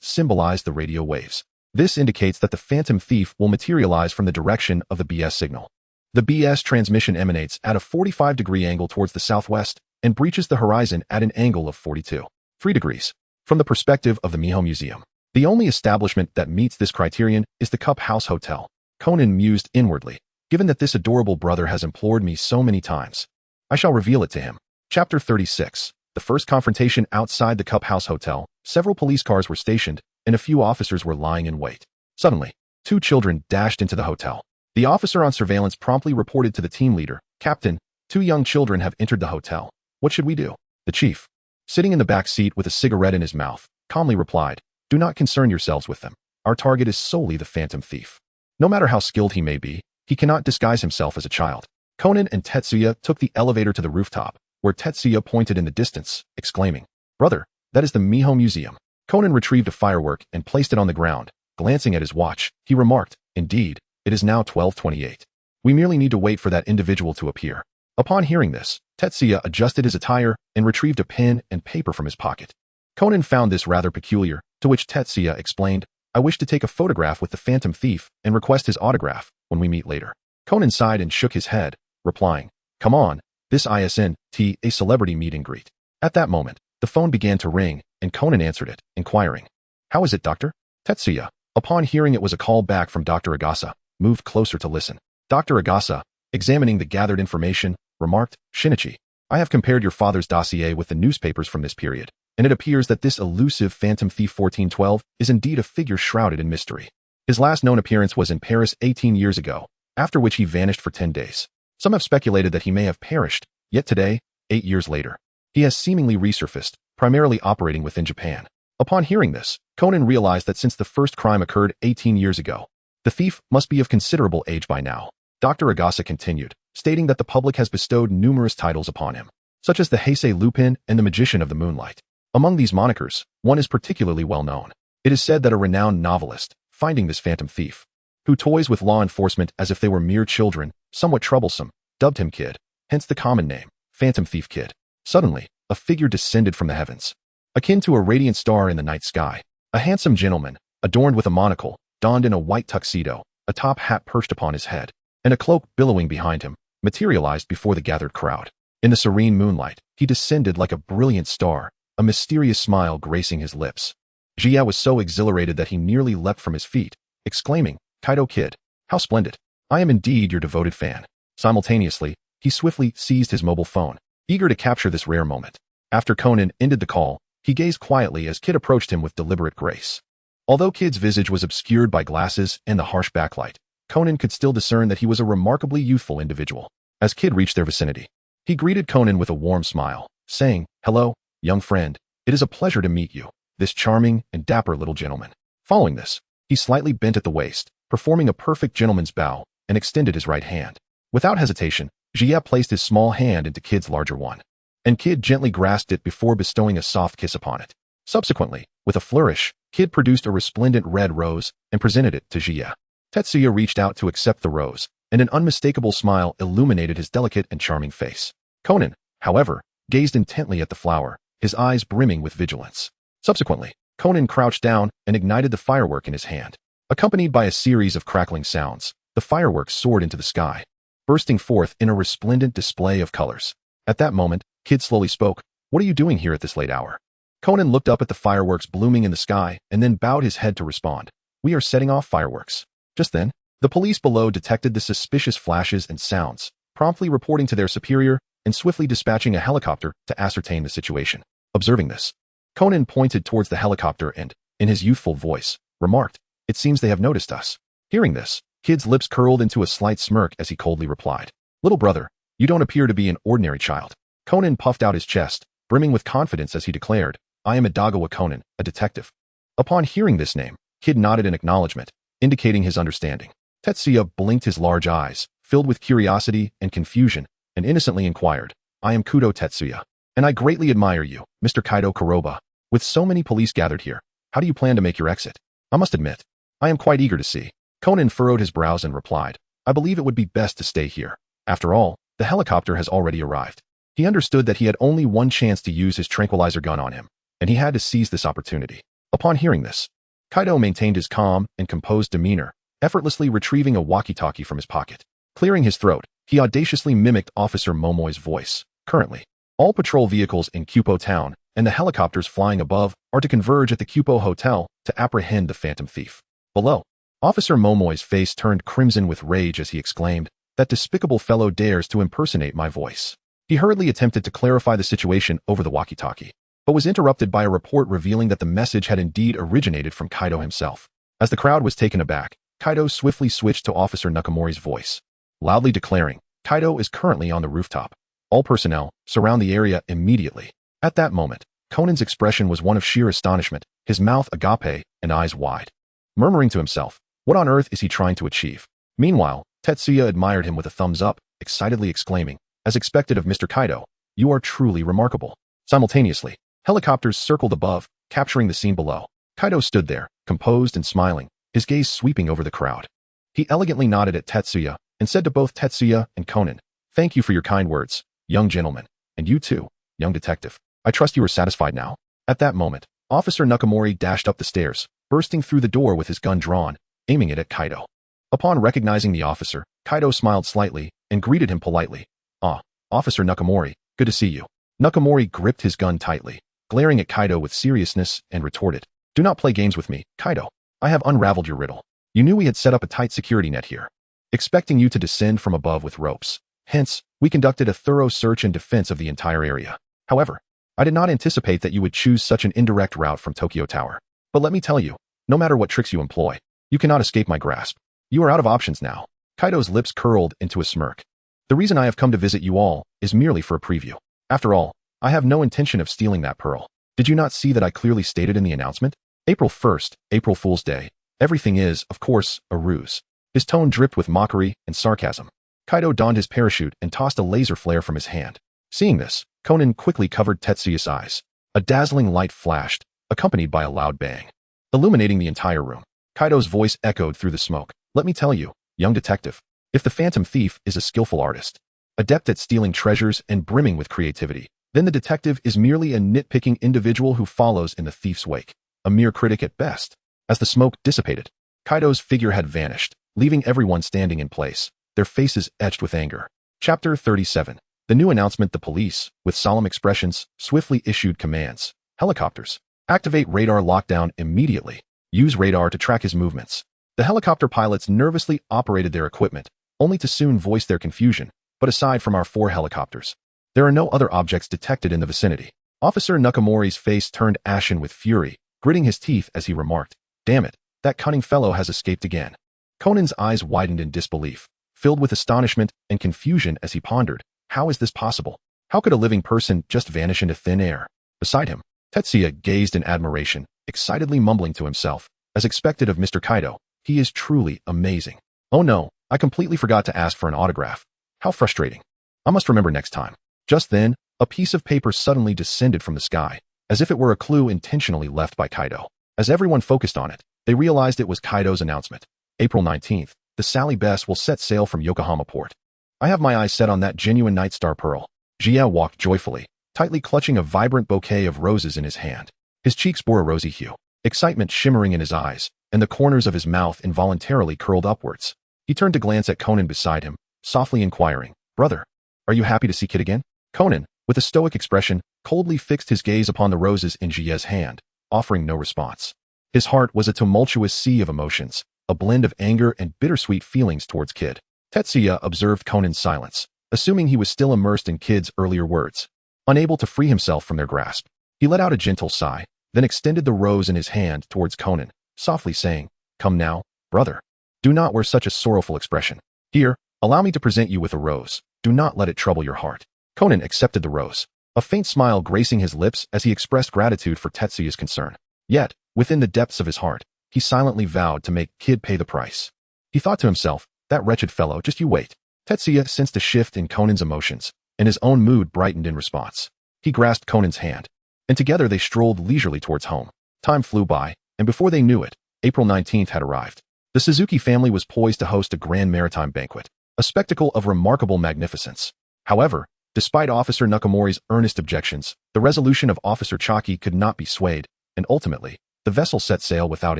symbolize the radio waves. This indicates that the phantom thief will materialize from the direction of the BS signal. The BS transmission emanates at a 45-degree angle towards the southwest and breaches the horizon at an angle of 42.3 degrees. From the perspective of the Miho Museum, the only establishment that meets this criterion is the Cup House Hotel. Conan mused inwardly. Given that this adorable brother has implored me so many times, I shall reveal it to him. Chapter 36. The first confrontation outside the Cup House Hotel. Several police cars were stationed, and a few officers were lying in wait. Suddenly, two children dashed into the hotel. The officer on surveillance promptly reported to the team leader, "Captain, two young children have entered the hotel. What should we do?" The chief, sitting in the back seat with a cigarette in his mouth, calmly replied, "Do not concern yourselves with them. Our target is solely the phantom thief. No matter how skilled he may be, he cannot disguise himself as a child." Conan and Tetsuya took the elevator to the rooftop, where Tetsuya pointed in the distance, exclaiming, "Brother, that is the Miho Museum." Conan retrieved a firework and placed it on the ground. Glancing at his watch, he remarked, "Indeed, it is now 12:28. We merely need to wait for that individual to appear." Upon hearing this, Tetsuya adjusted his attire and retrieved a pen and paper from his pocket. Conan found this rather peculiar, to which Tetsuya explained, "I wish to take a photograph with the phantom thief and request his autograph when we meet later." Conan sighed and shook his head, replying, "Come on, this isn't a celebrity meet and greet." At that moment, the phone began to ring, and Conan answered it, inquiring, "How is it, doctor?" Tetsuya, upon hearing it was a call back from Dr. Agasa, moved closer to listen. Dr. Agasa, examining the gathered information, remarked, "Shinichi, I have compared your father's dossier with the newspapers from this period, and it appears that this elusive phantom thief 1412 is indeed a figure shrouded in mystery. His last known appearance was in Paris 18 years ago, after which he vanished for 10 days. Some have speculated that he may have perished, yet today, 8 years later, he has seemingly resurfaced, primarily operating within Japan." Upon hearing this, Conan realized that since the first crime occurred 18 years ago, the thief must be of considerable age by now. Dr. Agasa continued, stating that the public has bestowed numerous titles upon him, such as the Heisei Lupin and the Magician of the Moonlight. Among these monikers, one is particularly well known. It is said that a renowned novelist, finding this phantom thief, who toys with law enforcement as if they were mere children, somewhat troublesome, dubbed him Kid, hence the common name, Phantom Thief Kid. Suddenly, a figure descended from the heavens, akin to a radiant star in the night sky. A handsome gentleman, adorned with a monocle, donned in a white tuxedo, a top hat perched upon his head, and a cloak billowing behind him, materialized before the gathered crowd. In the serene moonlight, he descended like a brilliant star, a mysterious smile gracing his lips. Jia was so exhilarated that he nearly leapt from his feet, exclaiming, "Kaido Kid, how splendid! I am indeed your devoted fan." Simultaneously, he swiftly seized his mobile phone, eager to capture this rare moment. After Conan ended the call, he gazed quietly as Kid approached him with deliberate grace. Although Kid's visage was obscured by glasses and the harsh backlight, Conan could still discern that he was a remarkably youthful individual. As Kid reached their vicinity, he greeted Conan with a warm smile, saying, "Hello, young friend. It is a pleasure to meet you, this charming and dapper little gentleman." Following this, he slightly bent at the waist, performing a perfect gentleman's bow, and extended his right hand. Without hesitation, Jia placed his small hand into Kid's larger one, and Kid gently grasped it before bestowing a soft kiss upon it. Subsequently, with a flourish, Kid produced a resplendent red rose and presented it to Jia. Tetsuya reached out to accept the rose, and an unmistakable smile illuminated his delicate and charming face. Conan, however, gazed intently at the flower, his eyes brimming with vigilance. Subsequently, Conan crouched down and ignited the firework in his hand. Accompanied by a series of crackling sounds, the fireworks soared into the sky, bursting forth in a resplendent display of colors. At that moment, Kid slowly spoke, "What are you doing here at this late hour?" Conan looked up at the fireworks blooming in the sky and then bowed his head to respond, "We are setting off fireworks." Just then, the police below detected the suspicious flashes and sounds, promptly reporting to their superior and swiftly dispatching a helicopter to ascertain the situation. Observing this, Conan pointed towards the helicopter and, in his youthful voice, remarked, "It seems they have noticed us." Hearing this, Kid's lips curled into a slight smirk as he coldly replied, "Little brother, you don't appear to be an ordinary child." Conan puffed out his chest, brimming with confidence as he declared, "I am Idagawa Conan, a detective." Upon hearing this name, Kid nodded in acknowledgement, indicating his understanding. Tetsuya blinked his large eyes, filled with curiosity and confusion, and innocently inquired, "I am Kudo Tetsuya, and I greatly admire you, Mr. Kaido Kuroba. With so many police gathered here, how do you plan to make your exit? I must admit, I am quite eager to see." Conan furrowed his brows and replied, "I believe it would be best to stay here. After all, the helicopter has already arrived." He understood that he had only one chance to use his tranquilizer gun on him, and he had to seize this opportunity. Upon hearing this, Kaido maintained his calm and composed demeanor, effortlessly retrieving a walkie-talkie from his pocket. Clearing his throat, he audaciously mimicked Officer Momoi's voice. "Currently, all patrol vehicles in Kyupo town and the helicopters flying above are to converge at the Kyupo Hotel to apprehend the phantom thief. Below." Officer Momoi's face turned crimson with rage as he exclaimed, "That despicable fellow dares to impersonate my voice." He hurriedly attempted to clarify the situation over the walkie-talkie, but was interrupted by a report revealing that the message had indeed originated from Kaido himself. As the crowd was taken aback, Kaido swiftly switched to Officer Nakamori's voice, loudly declaring, "Kaido is currently on the rooftop. All personnel, surround the area immediately." At that moment, Conan's expression was one of sheer astonishment, his mouth agape and eyes wide. Murmuring to himself, what on earth is he trying to achieve? Meanwhile, Tetsuya admired him with a thumbs up, excitedly exclaiming, "As expected of Mr. Kaido, you are truly remarkable." Simultaneously, helicopters circled above, capturing the scene below. Kaido stood there, composed and smiling, his gaze sweeping over the crowd. He elegantly nodded at Tetsuya and said to both Tetsuya and Conan, "Thank you for your kind words, young gentleman, and you too, young detective. I trust you are satisfied now." At that moment, Officer Nakamori dashed up the stairs, bursting through the door with his gun drawn, aiming it at Kaido. Upon recognizing the officer, Kaido smiled slightly and greeted him politely. "Ah, Officer Nakamori, good to see you." Nakamori gripped his gun tightly, glaring at Kaido with seriousness and retorted, "Do not play games with me, Kaido. I have unraveled your riddle. You knew we had set up a tight security net here, expecting you to descend from above with ropes. Hence, we conducted a thorough search and defense of the entire area. However, I did not anticipate that you would choose such an indirect route from Tokyo Tower. But let me tell you, no matter what tricks you employ, you cannot escape my grasp. You are out of options now." Kaido's lips curled into a smirk. "The reason I have come to visit you all is merely for a preview. After all, I have no intention of stealing that pearl. Did you not see that I clearly stated in the announcement? April 1st, April Fool's Day. Everything is, of course, a ruse." His tone dripped with mockery and sarcasm. Kaido donned his parachute and tossed a laser flare from his hand. Seeing this, Conan quickly covered Tetsuya's eyes. A dazzling light flashed, accompanied by a loud bang, illuminating the entire room. Kaido's voice echoed through the smoke. "Let me tell you, young detective, if the phantom thief is a skillful artist, adept at stealing treasures and brimming with creativity, then the detective is merely a nitpicking individual who follows in the thief's wake, a mere critic at best." As the smoke dissipated, Kaido's figure had vanished, leaving everyone standing in place, their faces etched with anger. Chapter 37. The new announcement. The police, with solemn expressions, swiftly issued commands. Helicopters, activate radar lockdown immediately. Use radar to track his movements. The helicopter pilots nervously operated their equipment, only to soon voice their confusion. But aside from our 4 helicopters, there are no other objects detected in the vicinity. Officer Nakamori's face turned ashen with fury, gritting his teeth as he remarked, "Damn it, that cunning fellow has escaped again." Conan's eyes widened in disbelief, filled with astonishment and confusion as he pondered, how is this possible? How could a living person just vanish into thin air? Beside him, Tetsuya gazed in admiration, excitedly mumbling to himself, as expected of Mr. Kaido, "He is truly amazing. Oh no, I completely forgot to ask for an autograph. How frustrating. I must remember next time." Just then, a piece of paper suddenly descended from the sky, as if it were a clue intentionally left by Kaido. As everyone focused on it, they realized it was Kaido's announcement. April 19th, the Sally Bess will set sail from Yokohama port. I have my eyes set on that genuine Night Star pearl. Jia walked joyfully, tightly clutching a vibrant bouquet of roses in his hand. His cheeks bore a rosy hue, excitement shimmering in his eyes, and the corners of his mouth involuntarily curled upwards. He turned to glance at Conan beside him, softly inquiring, "Brother, are you happy to see Kid again?" Conan, with a stoic expression, coldly fixed his gaze upon the roses in Jia's hand, offering no response. His heart was a tumultuous sea of emotions, a blend of anger and bittersweet feelings towards Kid. Tetsuya observed Conan's silence, assuming he was still immersed in Kid's earlier words. Unable to free himself from their grasp, he let out a gentle sigh, then extended the rose in his hand towards Conan, softly saying, "Come now, brother. Do not wear such a sorrowful expression. Here, allow me to present you with a rose. Do not let it trouble your heart." Conan accepted the rose, a faint smile gracing his lips as he expressed gratitude for Tetsuya's concern. Yet, within the depths of his heart, he silently vowed to make Kid pay the price. He thought to himself, that wretched fellow, just you wait. Tetsuya sensed a shift in Conan's emotions, and his own mood brightened in response. He grasped Conan's hand, and together they strolled leisurely towards home. Time flew by, and before they knew it, April 19th had arrived. The Suzuki family was poised to host a grand maritime banquet, a spectacle of remarkable magnificence. However, despite Officer Nakamori's earnest objections, the resolution of Officer Chaki could not be swayed, and ultimately, the vessel set sail without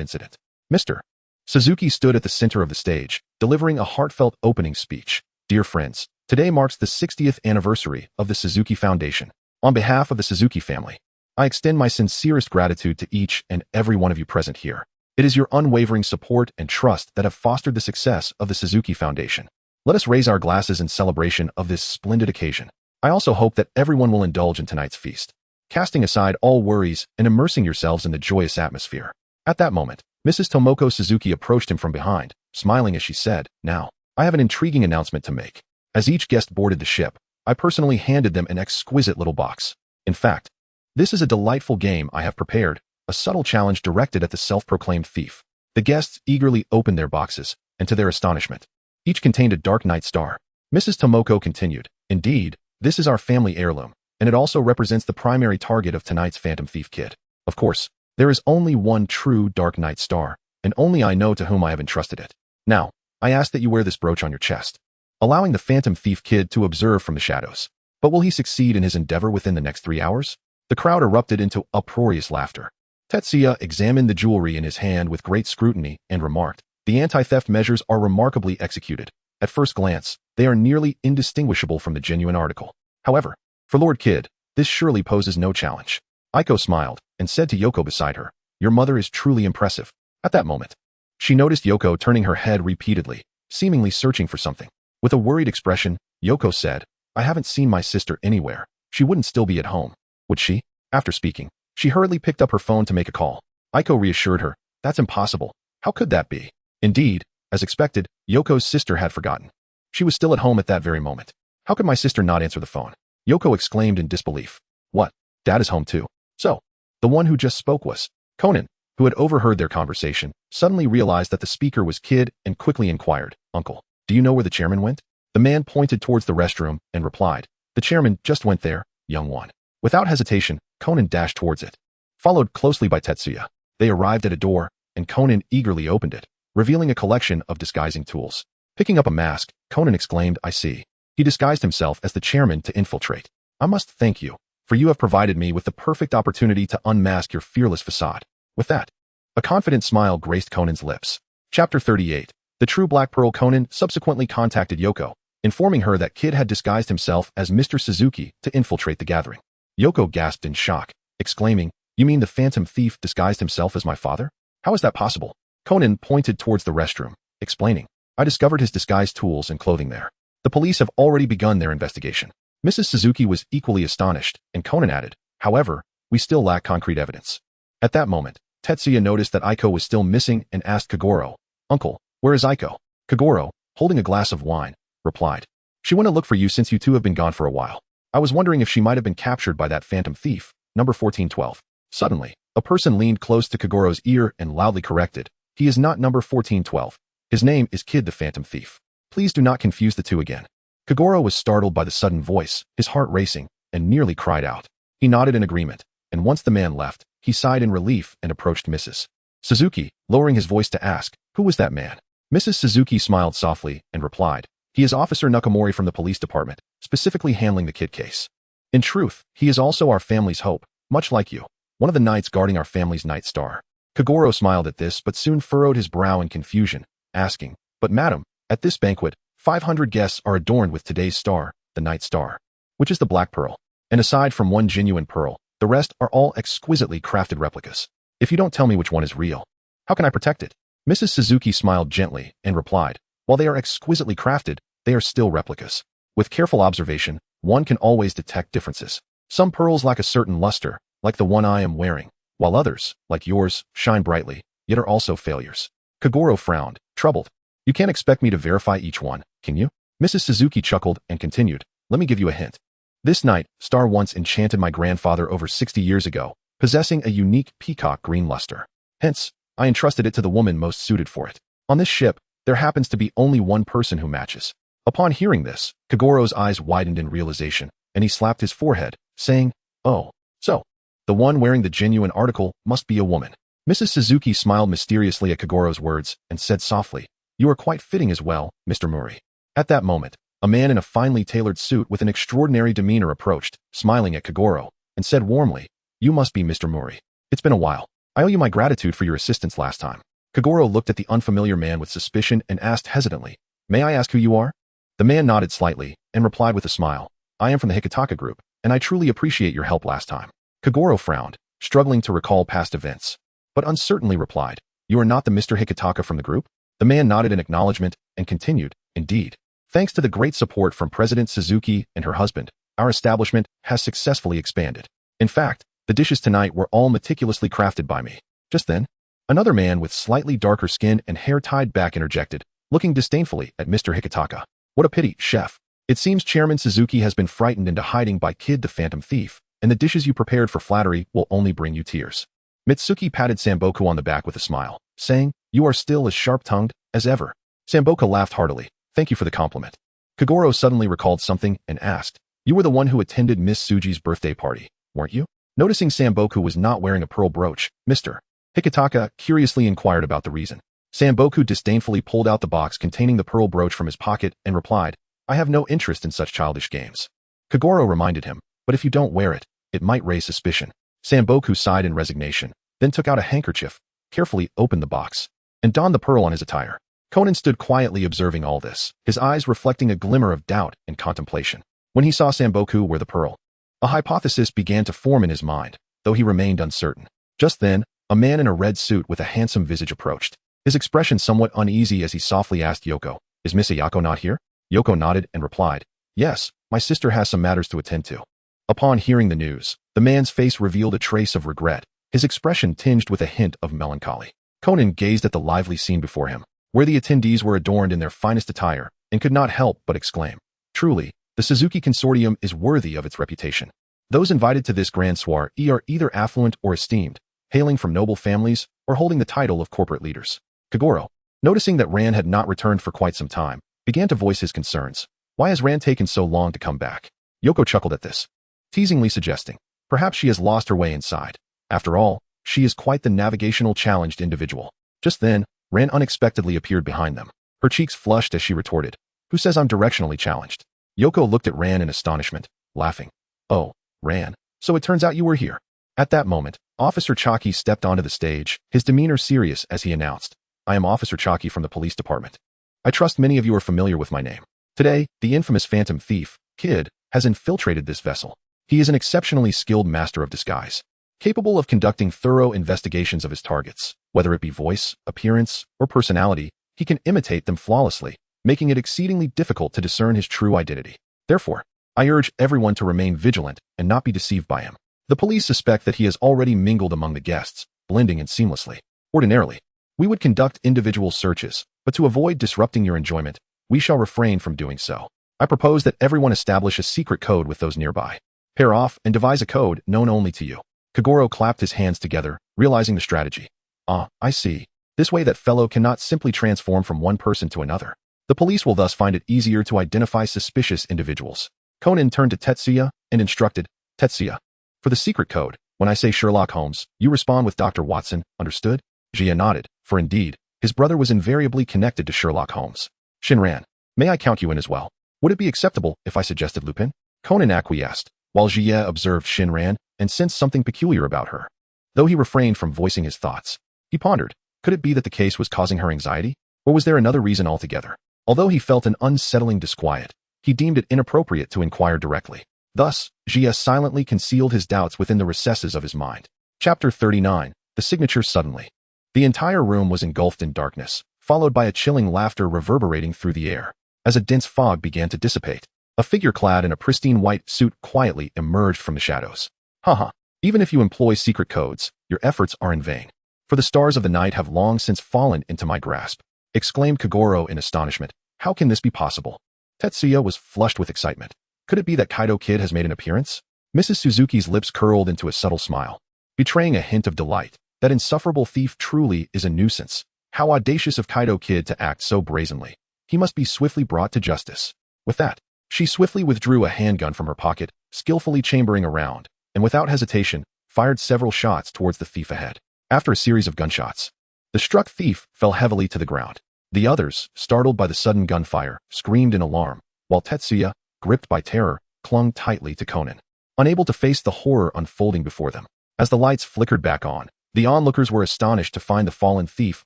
incident. Mr. Suzuki stood at the center of the stage, delivering a heartfelt opening speech. Dear friends, today marks the 60th anniversary of the Suzuki Foundation. On behalf of the Suzuki family, I extend my sincerest gratitude to each and every one of you present here. It is your unwavering support and trust that have fostered the success of the Suzuki Foundation. Let us raise our glasses in celebration of this splendid occasion. I also hope that everyone will indulge in tonight's feast, casting aside all worries and immersing yourselves in the joyous atmosphere. At that moment, Mrs. Tomoko Suzuki approached him from behind, smiling as she said, Now, I have an intriguing announcement to make. As each guest boarded the ship, I personally handed them an exquisite little box. In fact, this is a delightful game I have prepared, a subtle challenge directed at the self-proclaimed thief. The guests eagerly opened their boxes, and to their astonishment, each contained a dark night star. Mrs. Tomoko continued, Indeed, this is our family heirloom, and it also represents the primary target of tonight's Phantom Thief Kid. Of course, there is only one true dark night star, and only I know to whom I have entrusted it. Now, I ask that you wear this brooch on your chest, allowing the Phantom Thief Kid to observe from the shadows. But will he succeed in his endeavor within the next 3 hours? The crowd erupted into uproarious laughter. Tetsuya examined the jewelry in his hand with great scrutiny and remarked, The anti-theft measures are remarkably executed. At first glance, they are nearly indistinguishable from the genuine article. However, for Lord Kid, this surely poses no challenge. Aiko smiled and said to Yoko beside her, Your mother is truly impressive. At that moment, she noticed Yoko turning her head repeatedly, seemingly searching for something. With a worried expression, Yoko said, I haven't seen my sister anywhere. She wouldn't still be at home, would she? After speaking, she hurriedly picked up her phone to make a call. Aiko reassured her, That's impossible. How could that be? Indeed, as expected, Yoko's sister had forgotten. She was still at home at that very moment. How could my sister not answer the phone? Yoko exclaimed in disbelief. What? Dad is home too. So, the one who just spoke was Conan, who had overheard their conversation, suddenly realized that the speaker was Kid and quickly inquired, Uncle, do you know where the chairman went? The man pointed towards the restroom and replied, The chairman just went there, young one. Without hesitation, Conan dashed towards it. Followed closely by Tetsuya, they arrived at a door, and Conan eagerly opened it, revealing a collection of disguising tools. Picking up a mask, Conan exclaimed, I see. He disguised himself as the chairman to infiltrate. I must thank you, for you have provided me with the perfect opportunity to unmask your fearless facade. With that, a confident smile graced Conan's lips. Chapter 38. The true Black Pearl. Conan subsequently contacted Yoko, informing her that Kid had disguised himself as Mr. Suzuki to infiltrate the gathering. Yoko gasped in shock, exclaiming, You mean the Phantom Thief disguised himself as my father? How is that possible? Conan pointed towards the restroom, explaining, I discovered his disguised tools and clothing there. The police have already begun their investigation. Mrs. Suzuki was equally astonished, and Conan added, However, we still lack concrete evidence. At that moment, Tetsuya noticed that Aiko was still missing and asked Kagoro, Uncle, where is Aiko? Kagoro, holding a glass of wine, replied, She went to look for you since you two have been gone for a while. I was wondering if she might have been captured by that phantom thief, number 1412. Suddenly, a person leaned close to Kagoro's ear and loudly corrected, He is not number 1412. His name is Kid the Phantom Thief. Please do not confuse the two again. Kagoro was startled by the sudden voice, his heart racing, and nearly cried out. He nodded in agreement, and once the man left, he sighed in relief and approached Mrs. Suzuki, lowering his voice to ask, Who was that man? Mrs. Suzuki smiled softly and replied, He is Officer Nakamori from the police department, specifically handling the Kid case. In truth, he is also our family's hope, much like you, one of the knights guarding our family's night star. Kagoro smiled at this but soon furrowed his brow in confusion, asking, But madam, at this banquet, 500 guests are adorned with today's star, the night star, which is the Black Pearl. And aside from one genuine pearl, the rest are all exquisitely crafted replicas. If you don't tell me which one is real, how can I protect it? Mrs. Suzuki smiled gently and replied, While they are exquisitely crafted, they are still replicas. With careful observation, one can always detect differences. Some pearls lack a certain luster, like the one I am wearing, while others, like yours, shine brightly, yet are also failures. Kagoro frowned, troubled. You can't expect me to verify each one, can you? Mrs. Suzuki chuckled and continued, Let me give you a hint. This night star once enchanted my grandfather over 60 years ago, possessing a unique peacock green luster. Hence, I entrusted it to the woman most suited for it. On this ship, there happens to be only one person who matches. Upon hearing this, Kagoro's eyes widened in realization, and he slapped his forehead, saying, "Oh, so, the one wearing the genuine article must be a woman." Mrs. Suzuki smiled mysteriously at Kagoro's words and said softly, "You are quite fitting as well, Mr. Mori." At that moment, a man in a finely tailored suit with an extraordinary demeanor approached, smiling at Kagoro, and said warmly, "You must be Mr. Mori. It's been a while. I owe you my gratitude for your assistance last time." Kagoro looked at the unfamiliar man with suspicion and asked hesitantly, "May I ask who you are?" The man nodded slightly and replied with a smile, "I am from the Hikitaka group, and I truly appreciate your help last time." Kagoro frowned, struggling to recall past events, but uncertainly replied, "You are not the Mr. Hikitaka from the group?" The man nodded in acknowledgement and continued, "Indeed. Thanks to the great support from President Suzuki and her husband, our establishment has successfully expanded. In fact, the dishes tonight were all meticulously crafted by me." Just then, another man with slightly darker skin and hair tied back interjected, looking disdainfully at Mr. Hikitaka. "What a pity, chef. It seems Chairman Suzuki has been frightened into hiding by Kid the Phantom Thief, and the dishes you prepared for flattery will only bring you tears." Mitsuki patted Samboku on the back with a smile, saying, "You are still as sharp-tongued as ever." Samboku laughed heartily. "Thank you for the compliment." Kagoro suddenly recalled something and asked, "You were the one who attended Miss Suji's birthday party, weren't you?" Noticing Samboku was not wearing a pearl brooch, Mr. Hikitaka curiously inquired about the reason. Samboku disdainfully pulled out the box containing the pearl brooch from his pocket and replied, "I have no interest in such childish games." Kagoro reminded him, "But if you don't wear it, it might raise suspicion." Samboku sighed in resignation, then took out a handkerchief, carefully opened the box, and donned the pearl on his attire. Conan stood quietly observing all this, his eyes reflecting a glimmer of doubt and contemplation. When he saw Samboku wear the pearl, a hypothesis began to form in his mind, though he remained uncertain. Just then, a man in a red suit with a handsome visage approached, his expression somewhat uneasy as he softly asked Yoko, "Is Miss Ayako not here?" Yoko nodded and replied, "Yes, my sister has some matters to attend to." Upon hearing the news, the man's face revealed a trace of regret, his expression tinged with a hint of melancholy. Conan gazed at the lively scene before him, where the attendees were adorned in their finest attire, and could not help but exclaim, "Truly, the Suzuki Consortium is worthy of its reputation." Those invited to this grand soiree are either affluent or esteemed, hailing from noble families, or holding the title of corporate leaders. Kagoro, noticing that Ran had not returned for quite some time, began to voice his concerns. "Why has Ran taken so long to come back?" Yoko chuckled at this, teasingly suggesting, "Perhaps she has lost her way inside. After all, she is quite the navigational challenged individual." Just then, Ran unexpectedly appeared behind them. Her cheeks flushed as she retorted, "Who says I'm directionally challenged?" Yoko looked at Ran in astonishment, laughing. "Oh, Ran, so it turns out you were here." At that moment, Officer Chaki stepped onto the stage, his demeanor serious as he announced, "I am Officer Chaki from the police department. I trust many of you are familiar with my name. Today, the infamous Phantom Thief, Kid, has infiltrated this vessel. He is an exceptionally skilled master of disguise, capable of conducting thorough investigations of his targets. Whether it be voice, appearance, or personality, he can imitate them flawlessly, making it exceedingly difficult to discern his true identity. Therefore, I urge everyone to remain vigilant and not be deceived by him. The police suspect that he has already mingled among the guests, blending in seamlessly. Ordinarily, we would conduct individual searches, but to avoid disrupting your enjoyment, we shall refrain from doing so. I propose that everyone establish a secret code with those nearby. Pair off and devise a code known only to you." Kagoro clapped his hands together, realizing the strategy. "Ah, I see. This way that fellow cannot simply transform from one person to another. The police will thus find it easier to identify suspicious individuals." Conan turned to Tetsuya and instructed, "Tetsuya, for the secret code, when I say Sherlock Holmes, you respond with Dr. Watson, understood?" Jia nodded, for indeed, his brother was invariably connected to Sherlock Holmes. "Shinran, may I count you in as well? Would it be acceptable if I suggested Lupin?" Conan acquiesced, while Jia observed Shinran and sensed something peculiar about her. Though he refrained from voicing his thoughts, he pondered, could it be that the case was causing her anxiety? Or was there another reason altogether? Although he felt an unsettling disquiet, he deemed it inappropriate to inquire directly. Thus, Jia silently concealed his doubts within the recesses of his mind. Chapter 39, The Signature Suddenly. The entire room was engulfed in darkness, followed by a chilling laughter reverberating through the air. As a dense fog began to dissipate, a figure clad in a pristine white suit quietly emerged from the shadows. "Haha, even if you employ secret codes, your efforts are in vain. For the stars of the night have long since fallen into my grasp," exclaimed Kagoro in astonishment. "How can this be possible?" Tetsuya was flushed with excitement. Could it be that Kaido Kid has made an appearance? Mrs. Suzuki's lips curled into a subtle smile, betraying a hint of delight. That insufferable thief truly is a nuisance. How audacious of Kaido Kid to act so brazenly. He must be swiftly brought to justice. With that, she swiftly withdrew a handgun from her pocket, skillfully chambering around, and without hesitation, fired several shots towards the thief ahead. After a series of gunshots, the struck thief fell heavily to the ground. The others, startled by the sudden gunfire, screamed in alarm, while Tetsuya, gripped by terror, clung tightly to Conan, unable to face the horror unfolding before them. As the lights flickered back on, the onlookers were astonished to find the fallen thief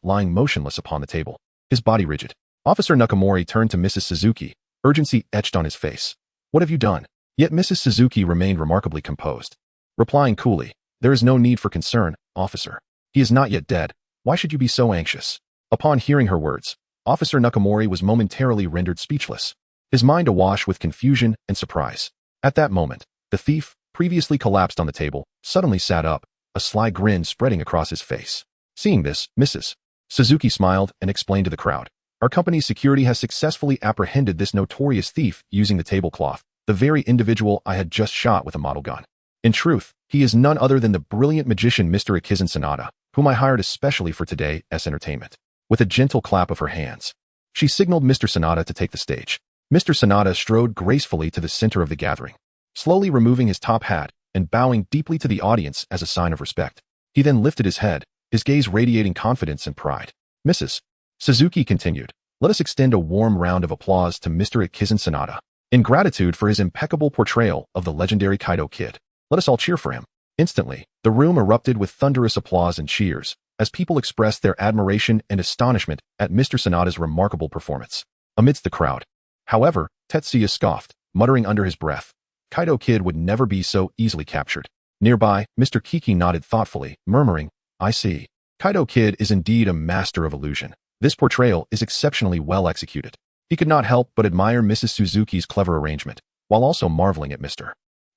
lying motionless upon the table, his body rigid. Officer Nakamori turned to Mrs. Suzuki, urgency etched on his face. What have you done? Yet Mrs. Suzuki remained remarkably composed, replying coolly, There is no need for concern, officer. He is not yet dead. Why should you be so anxious? Upon hearing her words, Officer Nakamori was momentarily rendered speechless, his mind awash with confusion and surprise. At that moment, the thief, previously collapsed on the table, suddenly sat up, a sly grin spreading across his face. Seeing this, Mrs. Suzuki smiled and explained to the crowd, Our company's security has successfully apprehended this notorious thief using the tablecloth, the very individual I had just shot with a model gun. In truth, he is none other than the brilliant magician Mr. Akizen Sanada, whom I hired especially for today's entertainment. With a gentle clap of her hands, she signaled Mr. Sanada to take the stage. Mr. Sanada strode gracefully to the center of the gathering, slowly removing his top hat and bowing deeply to the audience as a sign of respect. He then lifted his head, his gaze radiating confidence and pride. Mrs. Suzuki continued, Let us extend a warm round of applause to Mr. Akizen Sanada. In gratitude for his impeccable portrayal of the legendary Kaido Kid, let us all cheer for him. Instantly, the room erupted with thunderous applause and cheers, as people expressed their admiration and astonishment at Mr. Sanada's remarkable performance. Amidst the crowd, however, Tetsuya scoffed, muttering under his breath, Kaido Kid would never be so easily captured. Nearby, Mr. Kiki nodded thoughtfully, murmuring, I see. Kaido Kid is indeed a master of illusion. This portrayal is exceptionally well executed. He could not help but admire Mrs. Suzuki's clever arrangement, while also marveling at Mr.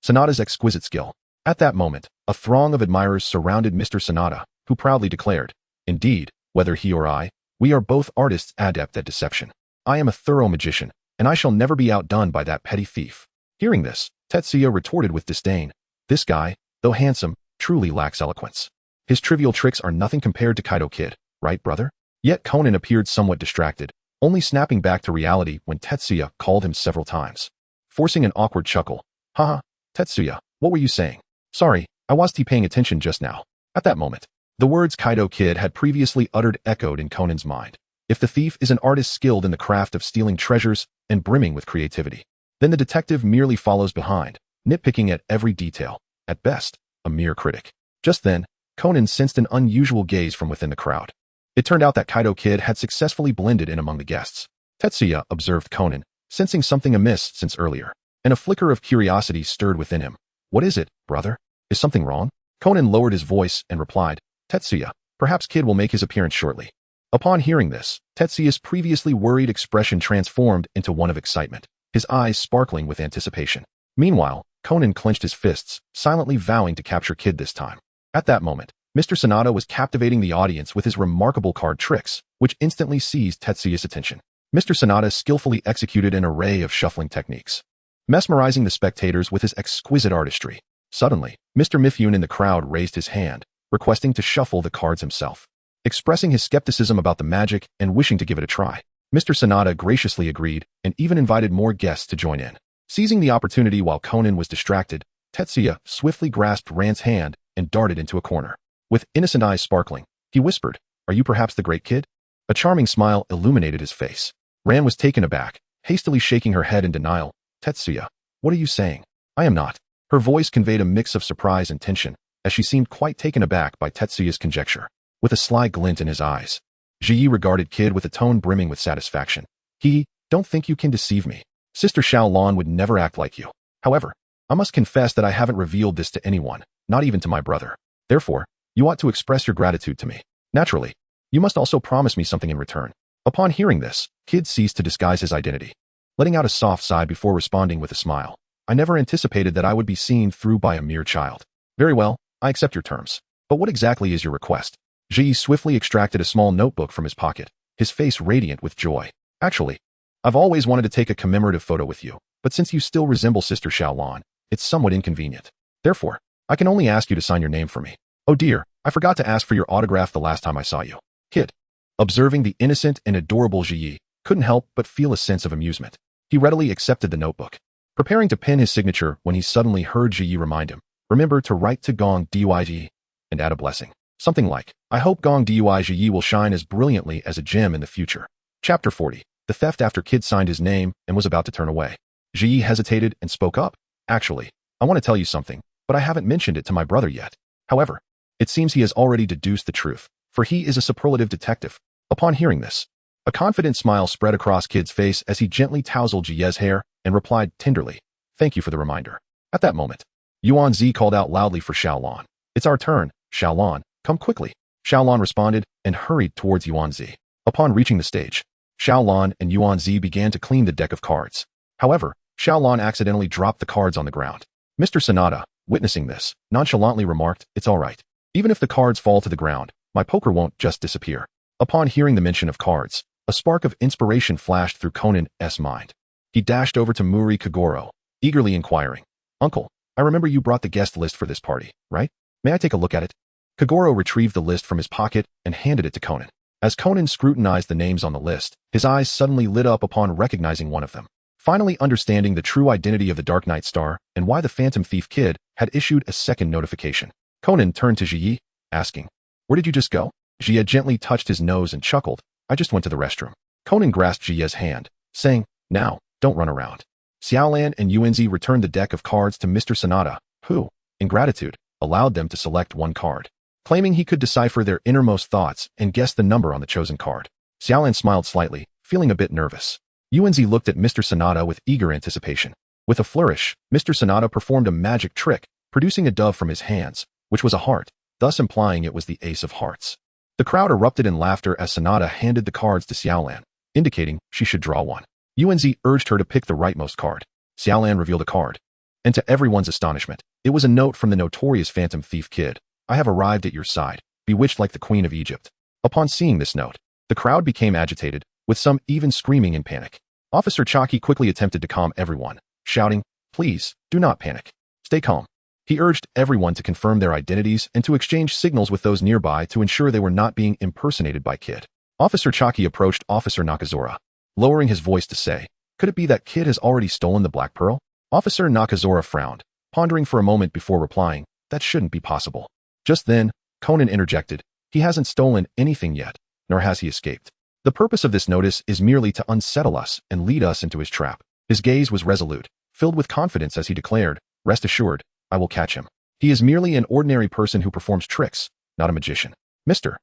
Sanada's exquisite skill. At that moment, a throng of admirers surrounded Mr. Sanada, who proudly declared, Indeed, whether he or I, we are both artists adept at deception. I am a thorough magician, and I shall never be outdone by that petty thief. Hearing this, Tetsuya retorted with disdain, This guy, though handsome, truly lacks eloquence. His trivial tricks are nothing compared to Kaido Kid, right, brother? Yet Conan appeared somewhat distracted, only snapping back to reality when Tetsuya called him several times. Forcing an awkward chuckle, Haha, Tetsuya, what were you saying? Sorry, I wasn't paying attention just now. At that moment, the words Kaido Kid had previously uttered echoed in Conan's mind. If the thief is an artist skilled in the craft of stealing treasures and brimming with creativity, then the detective merely follows behind, nitpicking at every detail, at best, a mere critic. Just then, Conan sensed an unusual gaze from within the crowd. It turned out that Kaido Kid had successfully blended in among the guests. Tetsuya observed Conan, sensing something amiss since earlier, and a flicker of curiosity stirred within him. What is it, brother? Is something wrong? Conan lowered his voice and replied, Tetsuya, perhaps Kid will make his appearance shortly. Upon hearing this, Tetsuya's previously worried expression transformed into one of excitement, his eyes sparkling with anticipation. Meanwhile, Conan clenched his fists, silently vowing to capture Kid this time. At that moment, Mr. Sanada was captivating the audience with his remarkable card tricks, which instantly seized Tetsuya's attention. Mr. Sanada skillfully executed an array of shuffling techniques, mesmerizing the spectators with his exquisite artistry. Suddenly, Mr. Mifune in the crowd raised his hand, requesting to shuffle the cards himself. Expressing his skepticism about the magic and wishing to give it a try, Mr. Sanada graciously agreed and even invited more guests to join in. Seizing the opportunity while Conan was distracted, Tetsuya swiftly grasped Ran's hand and darted into a corner. With innocent eyes sparkling, he whispered, Are you perhaps the great Kid? A charming smile illuminated his face. Ran was taken aback, hastily shaking her head in denial. Tetsuya, what are you saying? I am not. Her voice conveyed a mix of surprise and tension, as she seemed quite taken aback by Tetsuya's conjecture. With a sly glint in his eyes, Ji regarded Kid with a tone brimming with satisfaction. Don't think you can deceive me. Sister Xiaolon would never act like you. However, I must confess that I haven't revealed this to anyone, not even to my brother. Therefore, you ought to express your gratitude to me. Naturally, you must also promise me something in return. Upon hearing this, Kid ceased to disguise his identity, letting out a soft sigh before responding with a smile. I never anticipated that I would be seen through by a mere child. Very well, I accept your terms. But what exactly is your request? Ji swiftly extracted a small notebook from his pocket, his face radiant with joy. Actually, I've always wanted to take a commemorative photo with you. but since you still resemble Sister Xiaolan, it's somewhat inconvenient. Therefore, I can only ask you to sign your name for me. Oh dear, I forgot to ask for your autograph the last time I saw you. Kid. Observing the innocent and adorable Ji couldn't help but feel a sense of amusement. He readily accepted the notebook, preparing to pen his signature when he suddenly heard Ji remind him, remember to write to Gong Duiji and add a blessing. Something like, I hope Gong Duiji will shine as brilliantly as a gem in the future. Chapter 40. The theft. After Kid signed his name and was about to turn away, Ji hesitated and spoke up. Actually, I want to tell you something, but I haven't mentioned it to my brother yet. However, it seems he has already deduced the truth, for he is a superlative detective. Upon hearing this, a confident smile spread across Kid's face as he gently tousled Jie's hair and replied tenderly, thank you for the reminder. At that moment, Yuan Zi called out loudly for Xiaolan. It's our turn, Xiaolan, come quickly. Xiaolan responded and hurried towards Yuan Zi. Upon reaching the stage, Xiaolan and Yuan Zi began to clean the deck of cards. However, Xiaolan accidentally dropped the cards on the ground. Mr. Sanada, witnessing this, nonchalantly remarked, it's all right. Even if the cards fall to the ground, my poker won't just disappear. Upon hearing the mention of cards, a spark of inspiration flashed through Conan's mind. He dashed over to Muri Kagoro, eagerly inquiring, Uncle, I remember you brought the guest list for this party, right? May I take a look at it? Kagoro retrieved the list from his pocket and handed it to Conan. As Conan scrutinized the names on the list, his eyes suddenly lit up upon recognizing one of them. Finally understanding the true identity of the Dark Knight Star and why the Phantom Thief Kid had issued a second notification, Conan turned to Ji, asking, where did you just go? Ji gently touched his nose and chuckled, I just went to the restroom. Conan grasped Ji's hand, saying, now, don't run around. Xiaolan and Yuanzi returned the deck of cards to Mr. Sanada, who, in gratitude, allowed them to select one card. Claiming he could decipher their innermost thoughts and guess the number on the chosen card. Xiaolan smiled slightly, feeling a bit nervous. Yuanzi looked at Mr. Sanada with eager anticipation. With a flourish, Mr. Sanada performed a magic trick, producing a dove from his hands, which was a heart, thus implying it was the ace of hearts. The crowd erupted in laughter as Sanada handed the cards to Xiaolan, indicating she should draw one. Yuanzi urged her to pick the rightmost card. Xiaolan revealed a card. And to everyone's astonishment, it was a note from the notorious Phantom Thief Kid. I have arrived at your side, bewitched like the Queen of Egypt. Upon seeing this note, the crowd became agitated, with some even screaming in panic. Officer Chaki quickly attempted to calm everyone, shouting, please, do not panic. Stay calm. He urged everyone to confirm their identities and to exchange signals with those nearby to ensure they were not being impersonated by Kid. Officer Chaki approached Officer Nakazora, lowering his voice to say, could it be that Kid has already stolen the Black Pearl? Officer Nakazora frowned, pondering for a moment before replying, that shouldn't be possible. Just then, Conan interjected, he hasn't stolen anything yet, nor has he escaped. The purpose of this notice is merely to unsettle us and lead us into his trap. His gaze was resolute, filled with confidence as he declared, rest assured, I will catch him. He is merely an ordinary person who performs tricks, not a magician. Mr.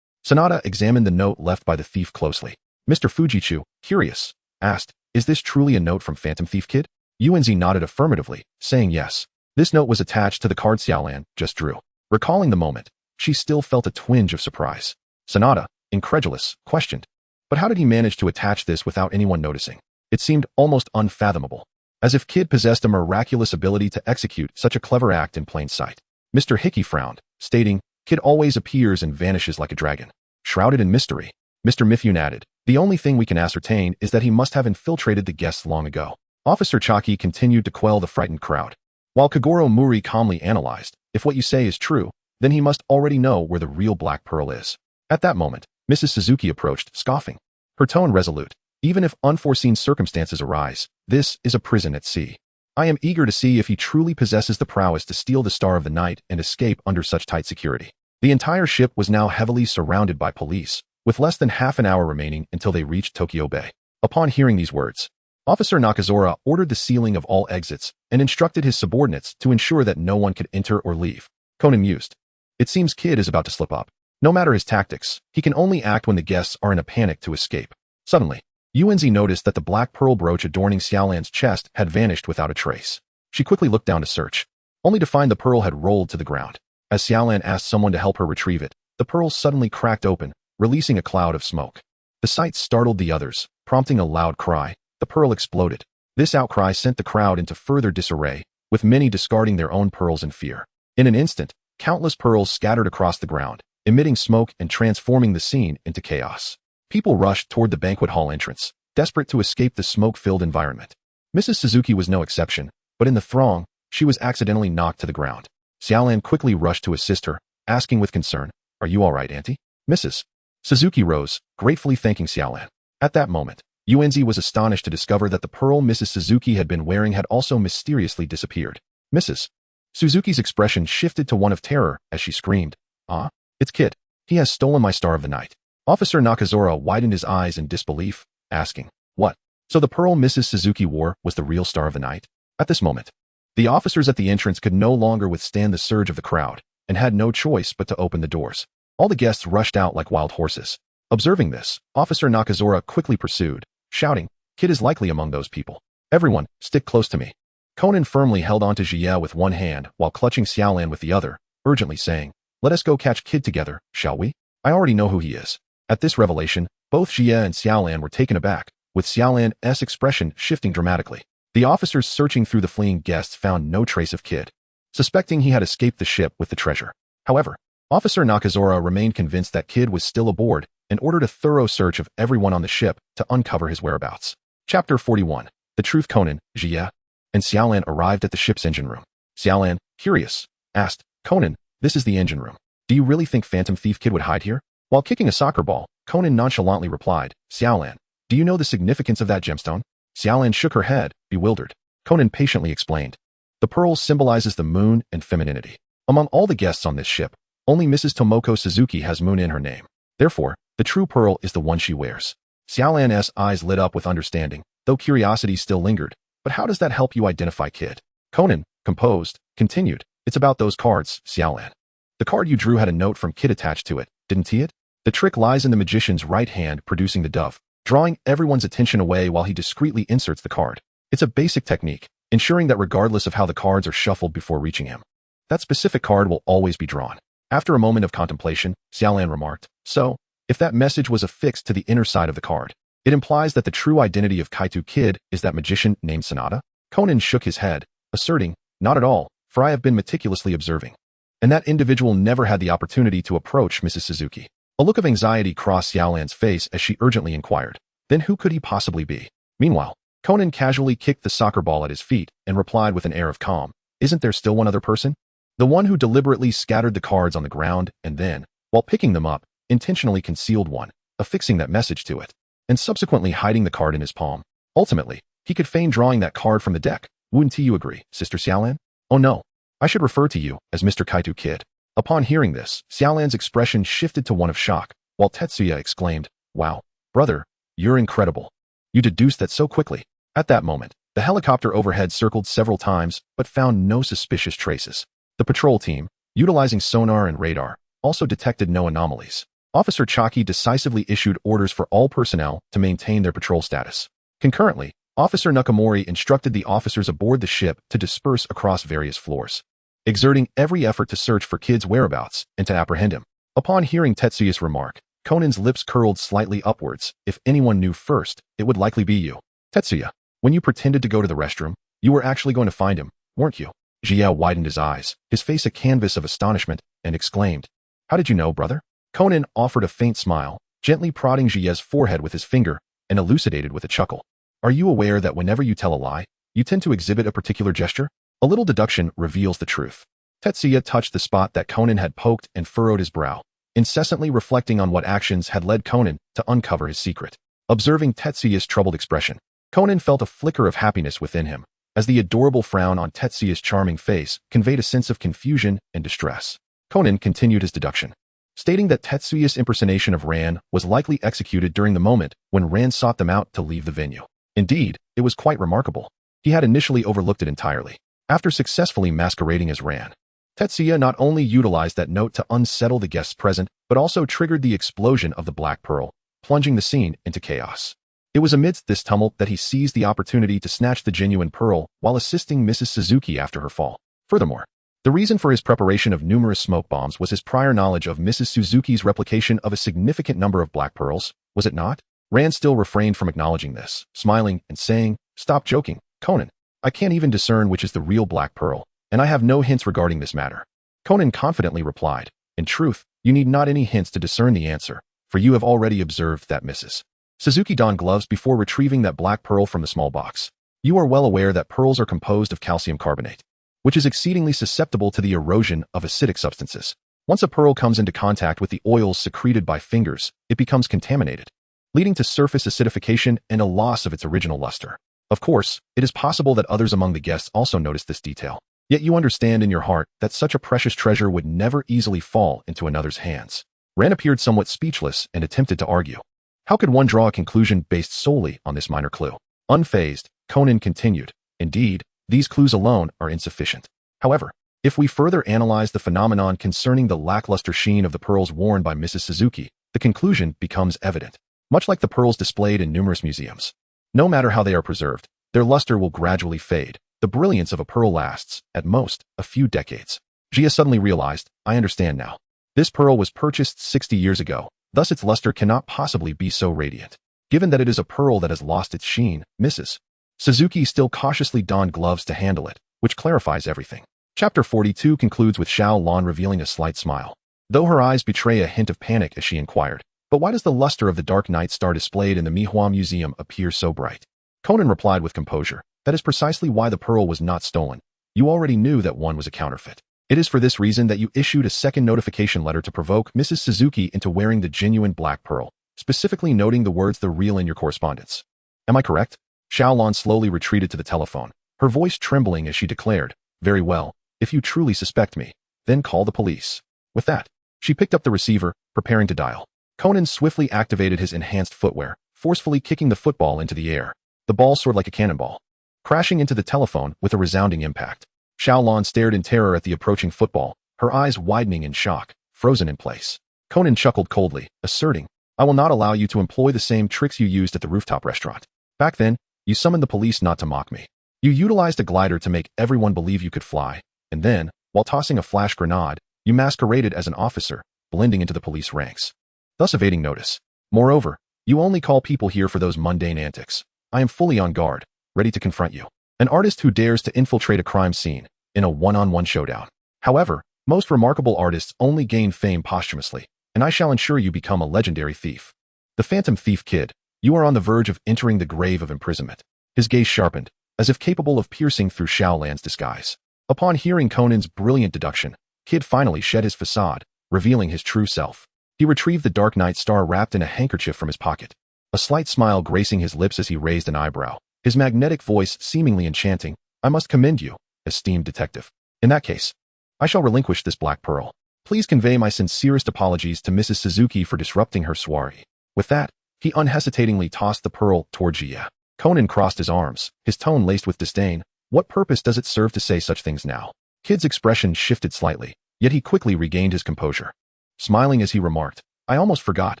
Sanada examined the note left by the thief closely. Mr. Fujichu, curious, asked, is this truly a note from Phantom Thief Kid? Yuanzi nodded affirmatively, saying yes. This note was attached to the card Xiaolan just drew. Recalling the moment, she still felt a twinge of surprise. Sanada, incredulous, questioned, but how did he manage to attach this without anyone noticing? It seemed almost unfathomable, as if Kid possessed a miraculous ability to execute such a clever act in plain sight. Mr. Hickey frowned, stating, Kid always appears and vanishes like a dragon, shrouded in mystery. Mr. Mifune added, the only thing we can ascertain is that he must have infiltrated the guests long ago. Officer Chaki continued to quell the frightened crowd, while Kagoro Muri calmly analyzed, if what you say is true, then he must already know where the real Black Pearl is. At that moment, Mrs. Suzuki approached, scoffing, her tone resolute. Even if unforeseen circumstances arise, this is a prison at sea. I am eager to see if he truly possesses the prowess to steal the Star of the Night and escape under such tight security. The entire ship was now heavily surrounded by police, with less than half an hour remaining until they reached Tokyo Bay. Upon hearing these words, Officer Nakazora ordered the sealing of all exits and instructed his subordinates to ensure that no one could enter or leave. Conan mused. It seems Kid is about to slip up. No matter his tactics, he can only act when the guests are in a panic to escape. Suddenly, Yuanzi noticed that the black pearl brooch adorning Xiaolan's chest had vanished without a trace. She quickly looked down to search, only to find the pearl had rolled to the ground. As Xiaolan asked someone to help her retrieve it, the pearl suddenly cracked open, releasing a cloud of smoke. The sight startled the others, prompting a loud cry. The pearl exploded. This outcry sent the crowd into further disarray, with many discarding their own pearls in fear. In an instant, countless pearls scattered across the ground, emitting smoke and transforming the scene into chaos. People rushed toward the banquet hall entrance, desperate to escape the smoke-filled environment. Mrs. Suzuki was no exception, but in the throng, she was accidentally knocked to the ground. Xiaolan quickly rushed to assist her, asking with concern, "Are you all right, Auntie?" Mrs. Suzuki rose, gratefully thanking Xiaolan. At that moment, Yuanzi was astonished to discover that the pearl Mrs. Suzuki had been wearing had also mysteriously disappeared. Mrs. Suzuki's expression shifted to one of terror as she screamed, "Ah, it's Kid. He has stolen my star of the night." Officer Nakazora widened his eyes in disbelief, asking, "What? So the pearl Mrs. Suzuki wore was the real star of the night?" At this moment, the officers at the entrance could no longer withstand the surge of the crowd and had no choice but to open the doors. All the guests rushed out like wild horses. Observing this, Officer Nakazora quickly pursued, shouting, "Kid is likely among those people. Everyone, stick close to me." Conan firmly held onto Jie with one hand while clutching Xiaolan with the other, urgently saying, "Let us go catch Kid together, shall we? I already know who he is." At this revelation, both Jie and Xiaolan were taken aback, with Xiaolan's expression shifting dramatically. The officers searching through the fleeing guests found no trace of Kid, suspecting he had escaped the ship with the treasure. However, Officer Nakazora remained convinced that Kid was still aboard and ordered a thorough search of everyone on the ship to uncover his whereabouts. Chapter 41. The Truth. Conan, Jie, and Xiaolan arrived at the ship's engine room. Xiaolan, curious, asked, "Conan, this is the engine room. Do you really think Phantom Thief Kid would hide here?" While kicking a soccer ball, Conan nonchalantly replied, "Xiaolan, do you know the significance of that gemstone?" Xiaolan shook her head, bewildered. Conan patiently explained, "The pearl symbolizes the moon and femininity. Among all the guests on this ship, only Mrs. Tomoko Suzuki has moon in her name. Therefore, the true pearl is the one she wears." Xiaolan's eyes lit up with understanding, though curiosity still lingered. "But how does that help you identify Kid?" Conan, composed, continued, "It's about those cards, Xiaolan. The card you drew had a note from Kid attached to it, didn't it? The trick lies in the magician's right hand producing the dove, drawing everyone's attention away while he discreetly inserts the card. It's a basic technique, ensuring that regardless of how the cards are shuffled before reaching him, that specific card will always be drawn." After a moment of contemplation, Xiaolan remarked, "So, if that message was affixed to the inner side of the card, it implies that the true identity of Kaito Kid is that magician named Sanada?" Conan shook his head, asserting, "Not at all, for I have been meticulously observing. And that individual never had the opportunity to approach Mrs. Suzuki." A look of anxiety crossed Xiaolan's face as she urgently inquired, "Then who could he possibly be?" Meanwhile, Conan casually kicked the soccer ball at his feet and replied with an air of calm, "Isn't there still one other person? The one who deliberately scattered the cards on the ground and then, while picking them up, intentionally concealed one, affixing that message to it, and subsequently hiding the card in his palm. Ultimately, he could feign drawing that card from the deck. Wouldn't you agree, Sister Xiaolan?" "Oh no, I should refer to you as Mr. Kaito Kid." Upon hearing this, Xiaolan's expression shifted to one of shock, while Tetsuya exclaimed, "Wow, brother, you're incredible. You deduced that so quickly." At that moment, the helicopter overhead circled several times but found no suspicious traces. The patrol team, utilizing sonar and radar, also detected no anomalies. Officer Chaki decisively issued orders for all personnel to maintain their patrol status. Concurrently, Officer Nakamori instructed the officers aboard the ship to disperse across various floors, exerting every effort to search for Kid's whereabouts and to apprehend him. Upon hearing Tetsuya's remark, Conan's lips curled slightly upwards. "If anyone knew first, it would likely be you. Tetsuya, when you pretended to go to the restroom, you were actually going to find him, weren't you?" Jie widened his eyes, his face a canvas of astonishment, and exclaimed, "How did you know, brother?" Conan offered a faint smile, gently prodding Jie's forehead with his finger, and elucidated with a chuckle. "Are you aware that whenever you tell a lie, you tend to exhibit a particular gesture? A little deduction reveals the truth." Tetsuya touched the spot that Conan had poked and furrowed his brow, incessantly reflecting on what actions had led Conan to uncover his secret. Observing Tetsuya's troubled expression, Conan felt a flicker of happiness within him, as the adorable frown on Tetsuya's charming face conveyed a sense of confusion and distress. Conan continued his deduction, stating that Tetsuya's impersonation of Ran was likely executed during the moment when Ran sought them out to leave the venue. Indeed, it was quite remarkable. He had initially overlooked it entirely. After successfully masquerading as Ran, Tetsuya not only utilized that note to unsettle the guests present, but also triggered the explosion of the Black Pearl, plunging the scene into chaos. It was amidst this tumult that he seized the opportunity to snatch the genuine pearl while assisting Mrs. Suzuki after her fall. Furthermore, the reason for his preparation of numerous smoke bombs was his prior knowledge of Mrs. Suzuki's replication of a significant number of black pearls, was it not? Rand still refrained from acknowledging this, smiling and saying, "Stop joking, Conan. I can't even discern which is the real black pearl, and I have no hints regarding this matter." Conan confidently replied, "In truth, you need not any hints to discern the answer, for you have already observed that Mrs. Suzuki donned gloves before retrieving that black pearl from the small box. You are well aware that pearls are composed of calcium carbonate, which is exceedingly susceptible to the erosion of acidic substances. Once a pearl comes into contact with the oils secreted by fingers, it becomes contaminated, leading to surface acidification and a loss of its original luster. Of course, it is possible that others among the guests also noticed this detail. Yet you understand in your heart that such a precious treasure would never easily fall into another's hands. Ran appeared somewhat speechless and attempted to argue. How could one draw a conclusion based solely on this minor clue? Unfazed, Conan continued, indeed, these clues alone are insufficient. However, if we further analyze the phenomenon concerning the lackluster sheen of the pearls worn by Mrs. Suzuki, the conclusion becomes evident. Much like the pearls displayed in numerous museums, no matter how they are preserved, their luster will gradually fade. The brilliance of a pearl lasts, at most, a few decades. Jia suddenly realized, I understand now. This pearl was purchased 60 years ago, thus its luster cannot possibly be so radiant. Given that it is a pearl that has lost its sheen, Mrs. Suzuki still cautiously donned gloves to handle it, which clarifies everything. Chapter 42 concludes with Xiao Lan revealing a slight smile, though her eyes betray a hint of panic as she inquired, but why does the luster of the Dark Night Star displayed in the Mihua Museum appear so bright? Conan replied with composure, that is precisely why the pearl was not stolen. You already knew that one was a counterfeit. It is for this reason that you issued a second notification letter to provoke Mrs. Suzuki into wearing the genuine black pearl, specifically noting the words "the real" in your correspondence. Am I correct? Xiao Lan slowly retreated to the telephone, her voice trembling as she declared, very well, if you truly suspect me, then call the police. With that, she picked up the receiver, preparing to dial. Conan swiftly activated his enhanced footwear, forcefully kicking the football into the air. The ball soared like a cannonball, crashing into the telephone with a resounding impact. Xiao Lan stared in terror at the approaching football, her eyes widening in shock, frozen in place. Conan chuckled coldly, asserting, I will not allow you to employ the same tricks you used at the rooftop restaurant. Back then, you summoned the police not to mock me. You utilized a glider to make everyone believe you could fly, and then, while tossing a flash grenade, you masqueraded as an officer, blending into the police ranks, thus evading notice. Moreover, you only call people here for those mundane antics. I am fully on guard, ready to confront you. An artist who dares to infiltrate a crime scene in a one-on-one showdown. However, most remarkable artists only gain fame posthumously, and I shall ensure you become a legendary thief. The Phantom Thief Kid, you are on the verge of entering the grave of imprisonment. His gaze sharpened, as if capable of piercing through Xiao Lan's disguise. Upon hearing Conan's brilliant deduction, Kid finally shed his facade, revealing his true self. He retrieved the Dark Night Star wrapped in a handkerchief from his pocket, a slight smile gracing his lips as he raised an eyebrow, his magnetic voice seemingly enchanting. I must commend you, esteemed detective. In that case, I shall relinquish this black pearl. Please convey my sincerest apologies to Mrs. Suzuki for disrupting her soiree. With that, he unhesitatingly tossed the pearl toward Jia. Conan crossed his arms, his tone laced with disdain. What purpose does it serve to say such things now? Kid's expression shifted slightly, yet he quickly regained his composure. Smiling as he remarked, I almost forgot.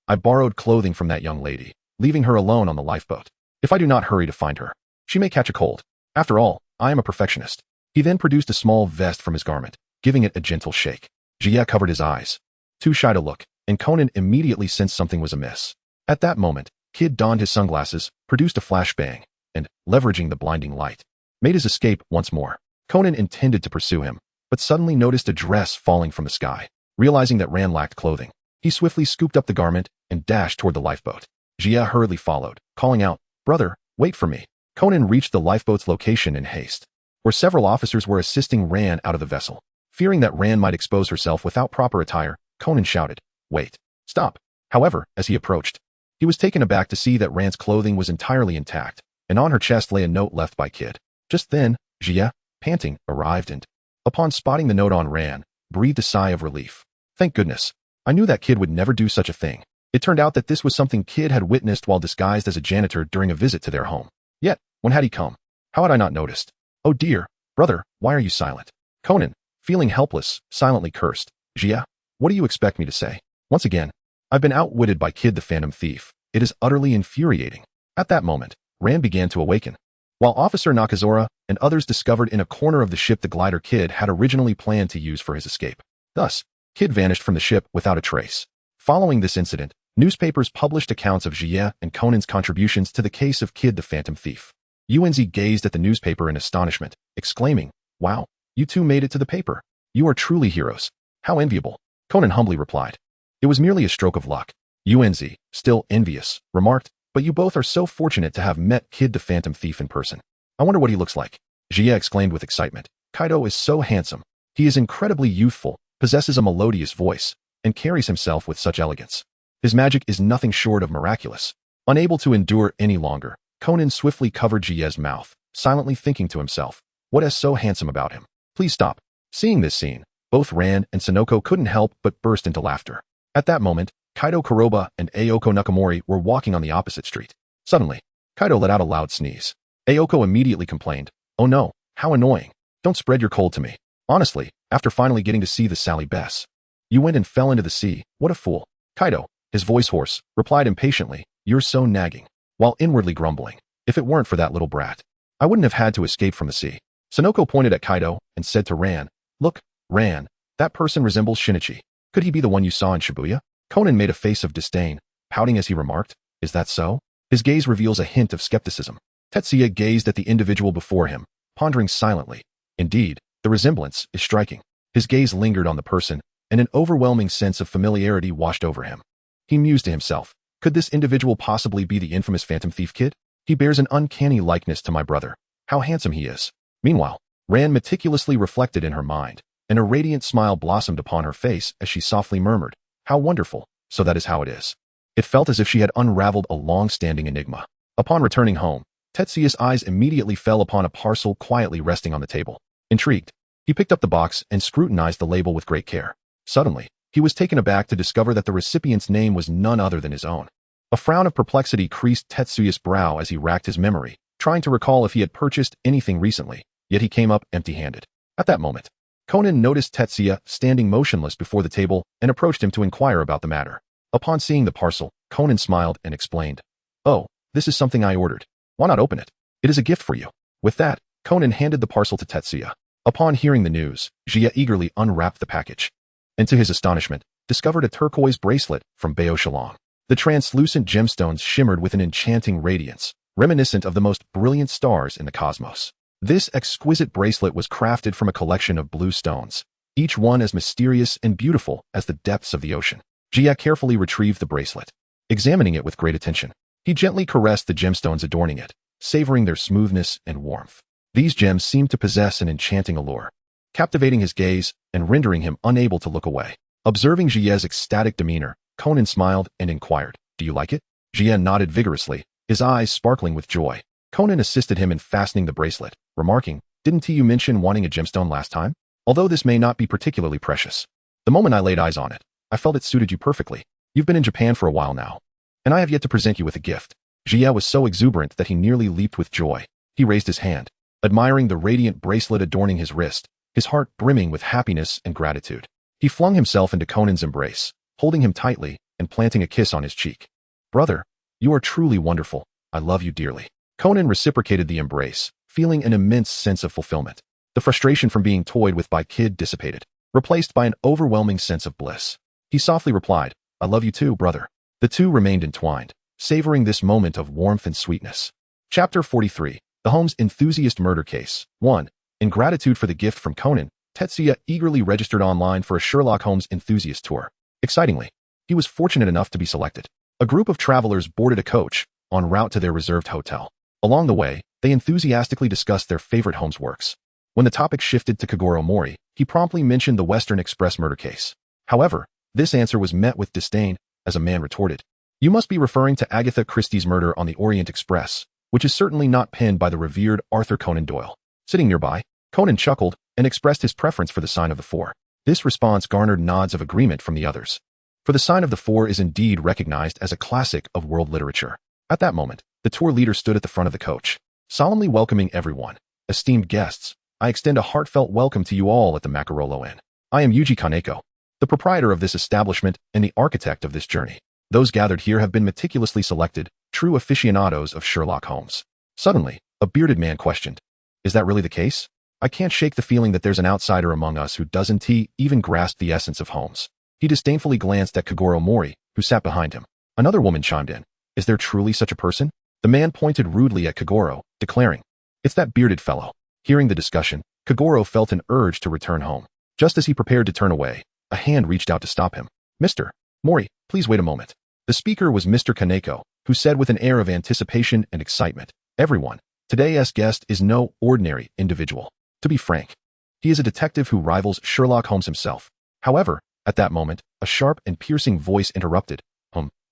I borrowed clothing from that young lady, leaving her alone on the lifeboat. If I do not hurry to find her, she may catch a cold. After all, I am a perfectionist. He then produced a small vest from his garment, giving it a gentle shake. Jia covered his eyes, too shy to look, and Conan immediately sensed something was amiss. At that moment, Kid donned his sunglasses, produced a flashbang, and, leveraging the blinding light, made his escape once more. Conan intended to pursue him, but suddenly noticed a dress falling from the sky. Realizing that Ran lacked clothing, he swiftly scooped up the garment and dashed toward the lifeboat. Jia hurriedly followed, calling out, Brother, wait for me. Conan reached the lifeboat's location in haste, where several officers were assisting Ran out of the vessel. Fearing that Ran might expose herself without proper attire, Conan shouted, Wait, stop. However, as he approached, he was taken aback to see that Ran's clothing was entirely intact, and on her chest lay a note left by Kid. Just then, Jia, panting, arrived and, upon spotting the note on Ran, breathed a sigh of relief. Thank goodness. I knew that Kid would never do such a thing. It turned out that this was something Kid had witnessed while disguised as a janitor during a visit to their home. Yet, when had he come? How had I not noticed? Oh dear, brother, why are you silent? Conan, feeling helpless, silently cursed. Jia, what do you expect me to say? Once again, I've been outwitted by Kid the Phantom Thief. It is utterly infuriating. At that moment, Ran began to awaken. While Officer Nakazora and others discovered in a corner of the ship the glider Kid had originally planned to use for his escape. Thus, Kid vanished from the ship without a trace. Following this incident, newspapers published accounts of Jia and Conan's contributions to the case of Kid the Phantom Thief. Yuanzi gazed at the newspaper in astonishment, exclaiming, Wow, you two made it to the paper. You are truly heroes. How enviable. Conan humbly replied. It was merely a stroke of luck. Yuanzi, still envious, remarked, But you both are so fortunate to have met Kid the Phantom Thief in person. I wonder what he looks like. Jia exclaimed with excitement. Kaido is so handsome. He is incredibly youthful, possesses a melodious voice, and carries himself with such elegance. His magic is nothing short of miraculous. Unable to endure any longer, Conan swiftly covered Jia's mouth, silently thinking to himself, what is so handsome about him? Please stop. Seeing this scene, both Ran and Sonoko couldn't help but burst into laughter. At that moment, Kaido Kuroba and Aoko Nakamori were walking on the opposite street. Suddenly, Kaido let out a loud sneeze. Aoko immediately complained, oh no, how annoying. Don't spread your cold to me. Honestly, after finally getting to see the Sally Bess. You went and fell into the sea, what a fool. Kaido, his voice hoarse, replied impatiently, you're so nagging. While inwardly grumbling, if it weren't for that little brat, I wouldn't have had to escape from the sea. Sonoko pointed at Kaido and said to Ran, look, Ran, that person resembles Shinichi. Could he be the one you saw in Shibuya? Conan made a face of disdain, pouting as he remarked, is that so? His gaze reveals a hint of skepticism. Tetsuya gazed at the individual before him, pondering silently. Indeed, the resemblance is striking. His gaze lingered on the person, and an overwhelming sense of familiarity washed over him. He mused to himself, could this individual possibly be the infamous Phantom Thief Kid? He bears an uncanny likeness to my brother. How handsome he is. Meanwhile, Ran meticulously reflected in her mind, and a radiant smile blossomed upon her face as she softly murmured, how wonderful, so that is how it is. It felt as if she had unraveled a long-standing enigma. Upon returning home, Tetsuya's eyes immediately fell upon a parcel quietly resting on the table. Intrigued, he picked up the box and scrutinized the label with great care. Suddenly, he was taken aback to discover that the recipient's name was none other than his own. A frown of perplexity creased Tetsuya's brow as he racked his memory, trying to recall if he had purchased anything recently, yet he came up empty-handed. At that moment, Conan noticed Tetsuya standing motionless before the table and approached him to inquire about the matter. Upon seeing the parcel, Conan smiled and explained, oh, this is something I ordered. Why not open it? It is a gift for you. With that, Conan handed the parcel to Tetsuya. Upon hearing the news, Jia eagerly unwrapped the package, and to his astonishment, discovered a turquoise bracelet from Bao Shalong. The translucent gemstones shimmered with an enchanting radiance, reminiscent of the most brilliant stars in the cosmos. This exquisite bracelet was crafted from a collection of blue stones, each one as mysterious and beautiful as the depths of the ocean. Jia carefully retrieved the bracelet. Examining it with great attention, he gently caressed the gemstones adorning it, savoring their smoothness and warmth. These gems seemed to possess an enchanting allure, captivating his gaze and rendering him unable to look away. Observing Jia's ecstatic demeanor, Conan smiled and inquired, do you like it? Jia nodded vigorously, his eyes sparkling with joy. Conan assisted him in fastening the bracelet, remarking, didn't you mention wanting a gemstone last time? Although this may not be particularly precious, the moment I laid eyes on it, I felt it suited you perfectly. You've been in Japan for a while now, and I have yet to present you with a gift. Jia was so exuberant that he nearly leaped with joy. He raised his hand, admiring the radiant bracelet adorning his wrist, his heart brimming with happiness and gratitude. He flung himself into Conan's embrace, holding him tightly and planting a kiss on his cheek. Brother, you are truly wonderful. I love you dearly. Conan reciprocated the embrace, feeling an immense sense of fulfillment. The frustration from being toyed with by Kid dissipated, replaced by an overwhelming sense of bliss. He softly replied, I love you too, brother. The two remained entwined, savoring this moment of warmth and sweetness. Chapter 43. The Holmes Enthusiast Murder Case. 1. In gratitude for the gift from Conan, Tetsuya eagerly registered online for a Sherlock Holmes enthusiast tour. Excitingly, he was fortunate enough to be selected. A group of travelers boarded a coach, en route to their reserved hotel. Along the way, they enthusiastically discussed their favorite Holmes works. When the topic shifted to Kagoro Mori, he promptly mentioned the Western Express murder case. However, this answer was met with disdain, as a man retorted, you must be referring to Agatha Christie's murder on the Orient Express, which is certainly not penned by the revered Arthur Conan Doyle. Sitting nearby, Conan chuckled and expressed his preference for the Sign of the Four. This response garnered nods of agreement from the others. For the Sign of the Four is indeed recognized as a classic of world literature. At that moment, the tour leader stood at the front of the coach, solemnly welcoming everyone. Esteemed guests, I extend a heartfelt welcome to you all at the Macarolo Inn. I am Yuji Kaneko, the proprietor of this establishment and the architect of this journey. Those gathered here have been meticulously selected, true aficionados of Sherlock Holmes. Suddenly, a bearded man questioned, is that really the case? I can't shake the feeling that there's an outsider among us who doesn't even grasp the essence of Holmes. He disdainfully glanced at Kagoro Mori, who sat behind him. Another woman chimed in, is there truly such a person? The man pointed rudely at Kagoro, declaring, it's that bearded fellow. Hearing the discussion, Kagoro felt an urge to return home. Just as he prepared to turn away, a hand reached out to stop him. Mr. Mori, please wait a moment. The speaker was Mr. Kaneko, who said with an air of anticipation and excitement, everyone, Today's guest is no ordinary individual. To be frank, he is a detective who rivals Sherlock Holmes himself. However, at that moment, a sharp and piercing voice interrupted.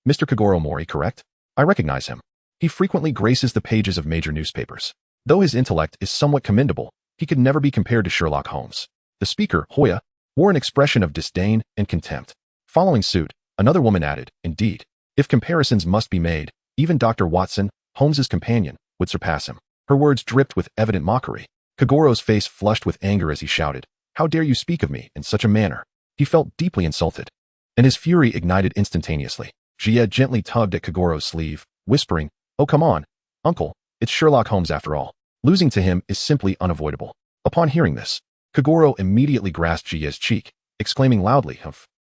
Mr. Kagoro Mori, correct? I recognize him. He frequently graces the pages of major newspapers. Though his intellect is somewhat commendable, he could never be compared to Sherlock Holmes. The speaker, Hoya, wore an expression of disdain and contempt. Following suit, another woman added, indeed, if comparisons must be made, even Dr. Watson, Holmes's companion, would surpass him. Her words dripped with evident mockery. Kagoro's face flushed with anger as he shouted, how dare you speak of me in such a manner? He felt deeply insulted, and his fury ignited instantaneously. Jia gently tugged at Kagoro's sleeve, whispering, oh come on, uncle, it's Sherlock Holmes after all. Losing to him is simply unavoidable. Upon hearing this, Kagoro immediately grasped Jia's cheek, exclaiming loudly,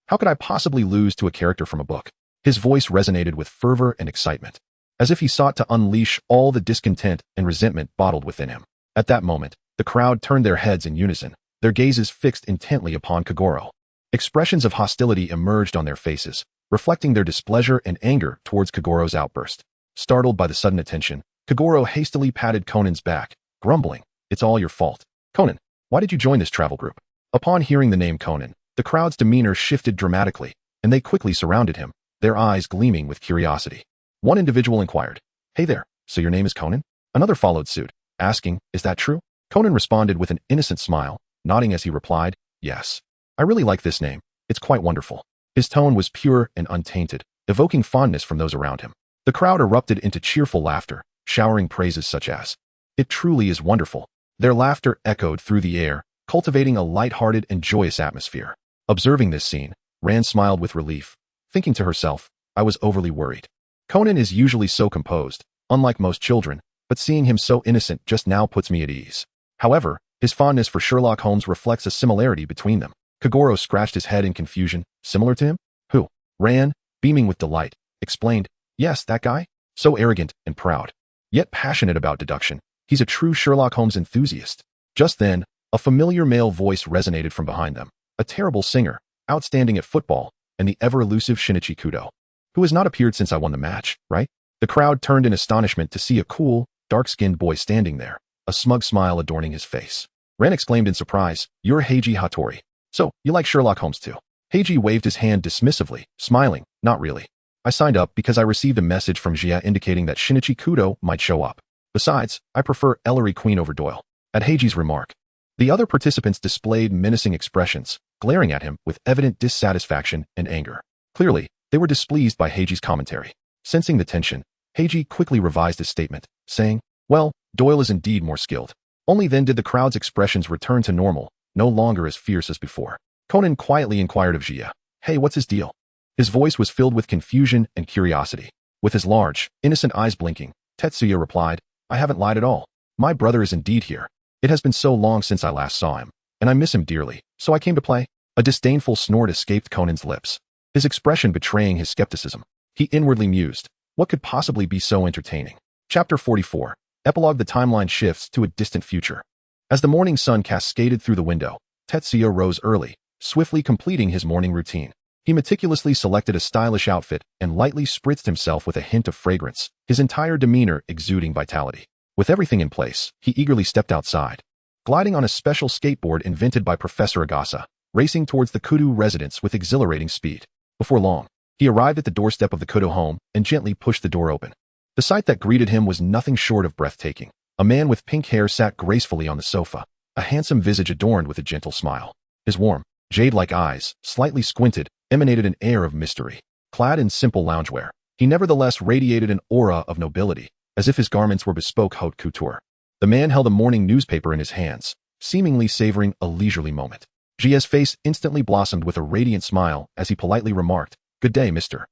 how could I possibly lose to a character from a book? His voice resonated with fervor and excitement, as if he sought to unleash all the discontent and resentment bottled within him. At that moment, the crowd turned their heads in unison, their gazes fixed intently upon Kagoro. Expressions of hostility emerged on their faces, reflecting their displeasure and anger towards Kagoro's outburst. Startled by the sudden attention, Kagoro hastily patted Conan's back, grumbling, it's all your fault. Conan, why did you join this travel group? Upon hearing the name Conan, the crowd's demeanor shifted dramatically, and they quickly surrounded him, their eyes gleaming with curiosity. One individual inquired, hey there, so your name is Conan? Another followed suit, asking, is that true? Conan responded with an innocent smile, nodding as he replied, yes. I really like this name, it's quite wonderful. His tone was pure and untainted, evoking fondness from those around him. The crowd erupted into cheerful laughter, showering praises such as, it truly is wonderful. Their laughter echoed through the air, cultivating a light-hearted and joyous atmosphere. Observing this scene, Rand smiled with relief, thinking to herself, I was overly worried. Conan is usually so composed, unlike most children, but seeing him so innocent just now puts me at ease. However, his fondness for Sherlock Holmes reflects a similarity between them. Kagoro scratched his head in confusion. Similar to him? Who? Rand, beaming with delight, explained, yes, that guy? So arrogant and proud, yet passionate about deduction. He's a true Sherlock Holmes enthusiast. Just then, a familiar male voice resonated from behind them. A terrible singer, outstanding at football, and the ever-elusive Shinichi Kudo, who has not appeared since I won the match, right? The crowd turned in astonishment to see a cool, dark-skinned boy standing there, a smug smile adorning his face. Ren exclaimed in surprise, you're Heiji Hattori. So, you like Sherlock Holmes too? Heiji waved his hand dismissively, smiling, not really. I signed up because I received a message from Jia indicating that Shinichi Kudo might show up. Besides, I prefer Ellery Queen over Doyle. At Heiji's remark, the other participants displayed menacing expressions, glaring at him with evident dissatisfaction and anger. Clearly, they were displeased by Heiji's commentary. Sensing the tension, Heiji quickly revised his statement, saying, well, Doyle is indeed more skilled. Only then did the crowd's expressions return to normal, no longer as fierce as before. Conan quietly inquired of Jia, hey, what's his deal? His voice was filled with confusion and curiosity. With his large, innocent eyes blinking, Tetsuya replied, I haven't lied at all. My brother is indeed here. It has been so long since I last saw him, and I miss him dearly, so I came to play. A disdainful snort escaped Conan's lips, his expression betraying his skepticism. He inwardly mused, what could possibly be so entertaining? Chapter 44. Epilogue. The timeline shifts to a distant future. As the morning sun cascaded through the window, Tetsuya rose early, swiftly completing his morning routine. He meticulously selected a stylish outfit and lightly spritzed himself with a hint of fragrance, his entire demeanor exuding vitality. With everything in place, he eagerly stepped outside, gliding on a special skateboard invented by Professor Agasa, racing towards the Kudo residence with exhilarating speed. Before long, he arrived at the doorstep of the Kudo home and gently pushed the door open. The sight that greeted him was nothing short of breathtaking. A man with pink hair sat gracefully on the sofa, a handsome visage adorned with a gentle smile. His warm, jade-like eyes, slightly squinted, emanated an air of mystery. Clad in simple loungewear, he nevertheless radiated an aura of nobility, as if his garments were bespoke haute couture. The man held a morning newspaper in his hands, seemingly savoring a leisurely moment. Jia's face instantly blossomed with a radiant smile as he politely remarked, good day, Mr.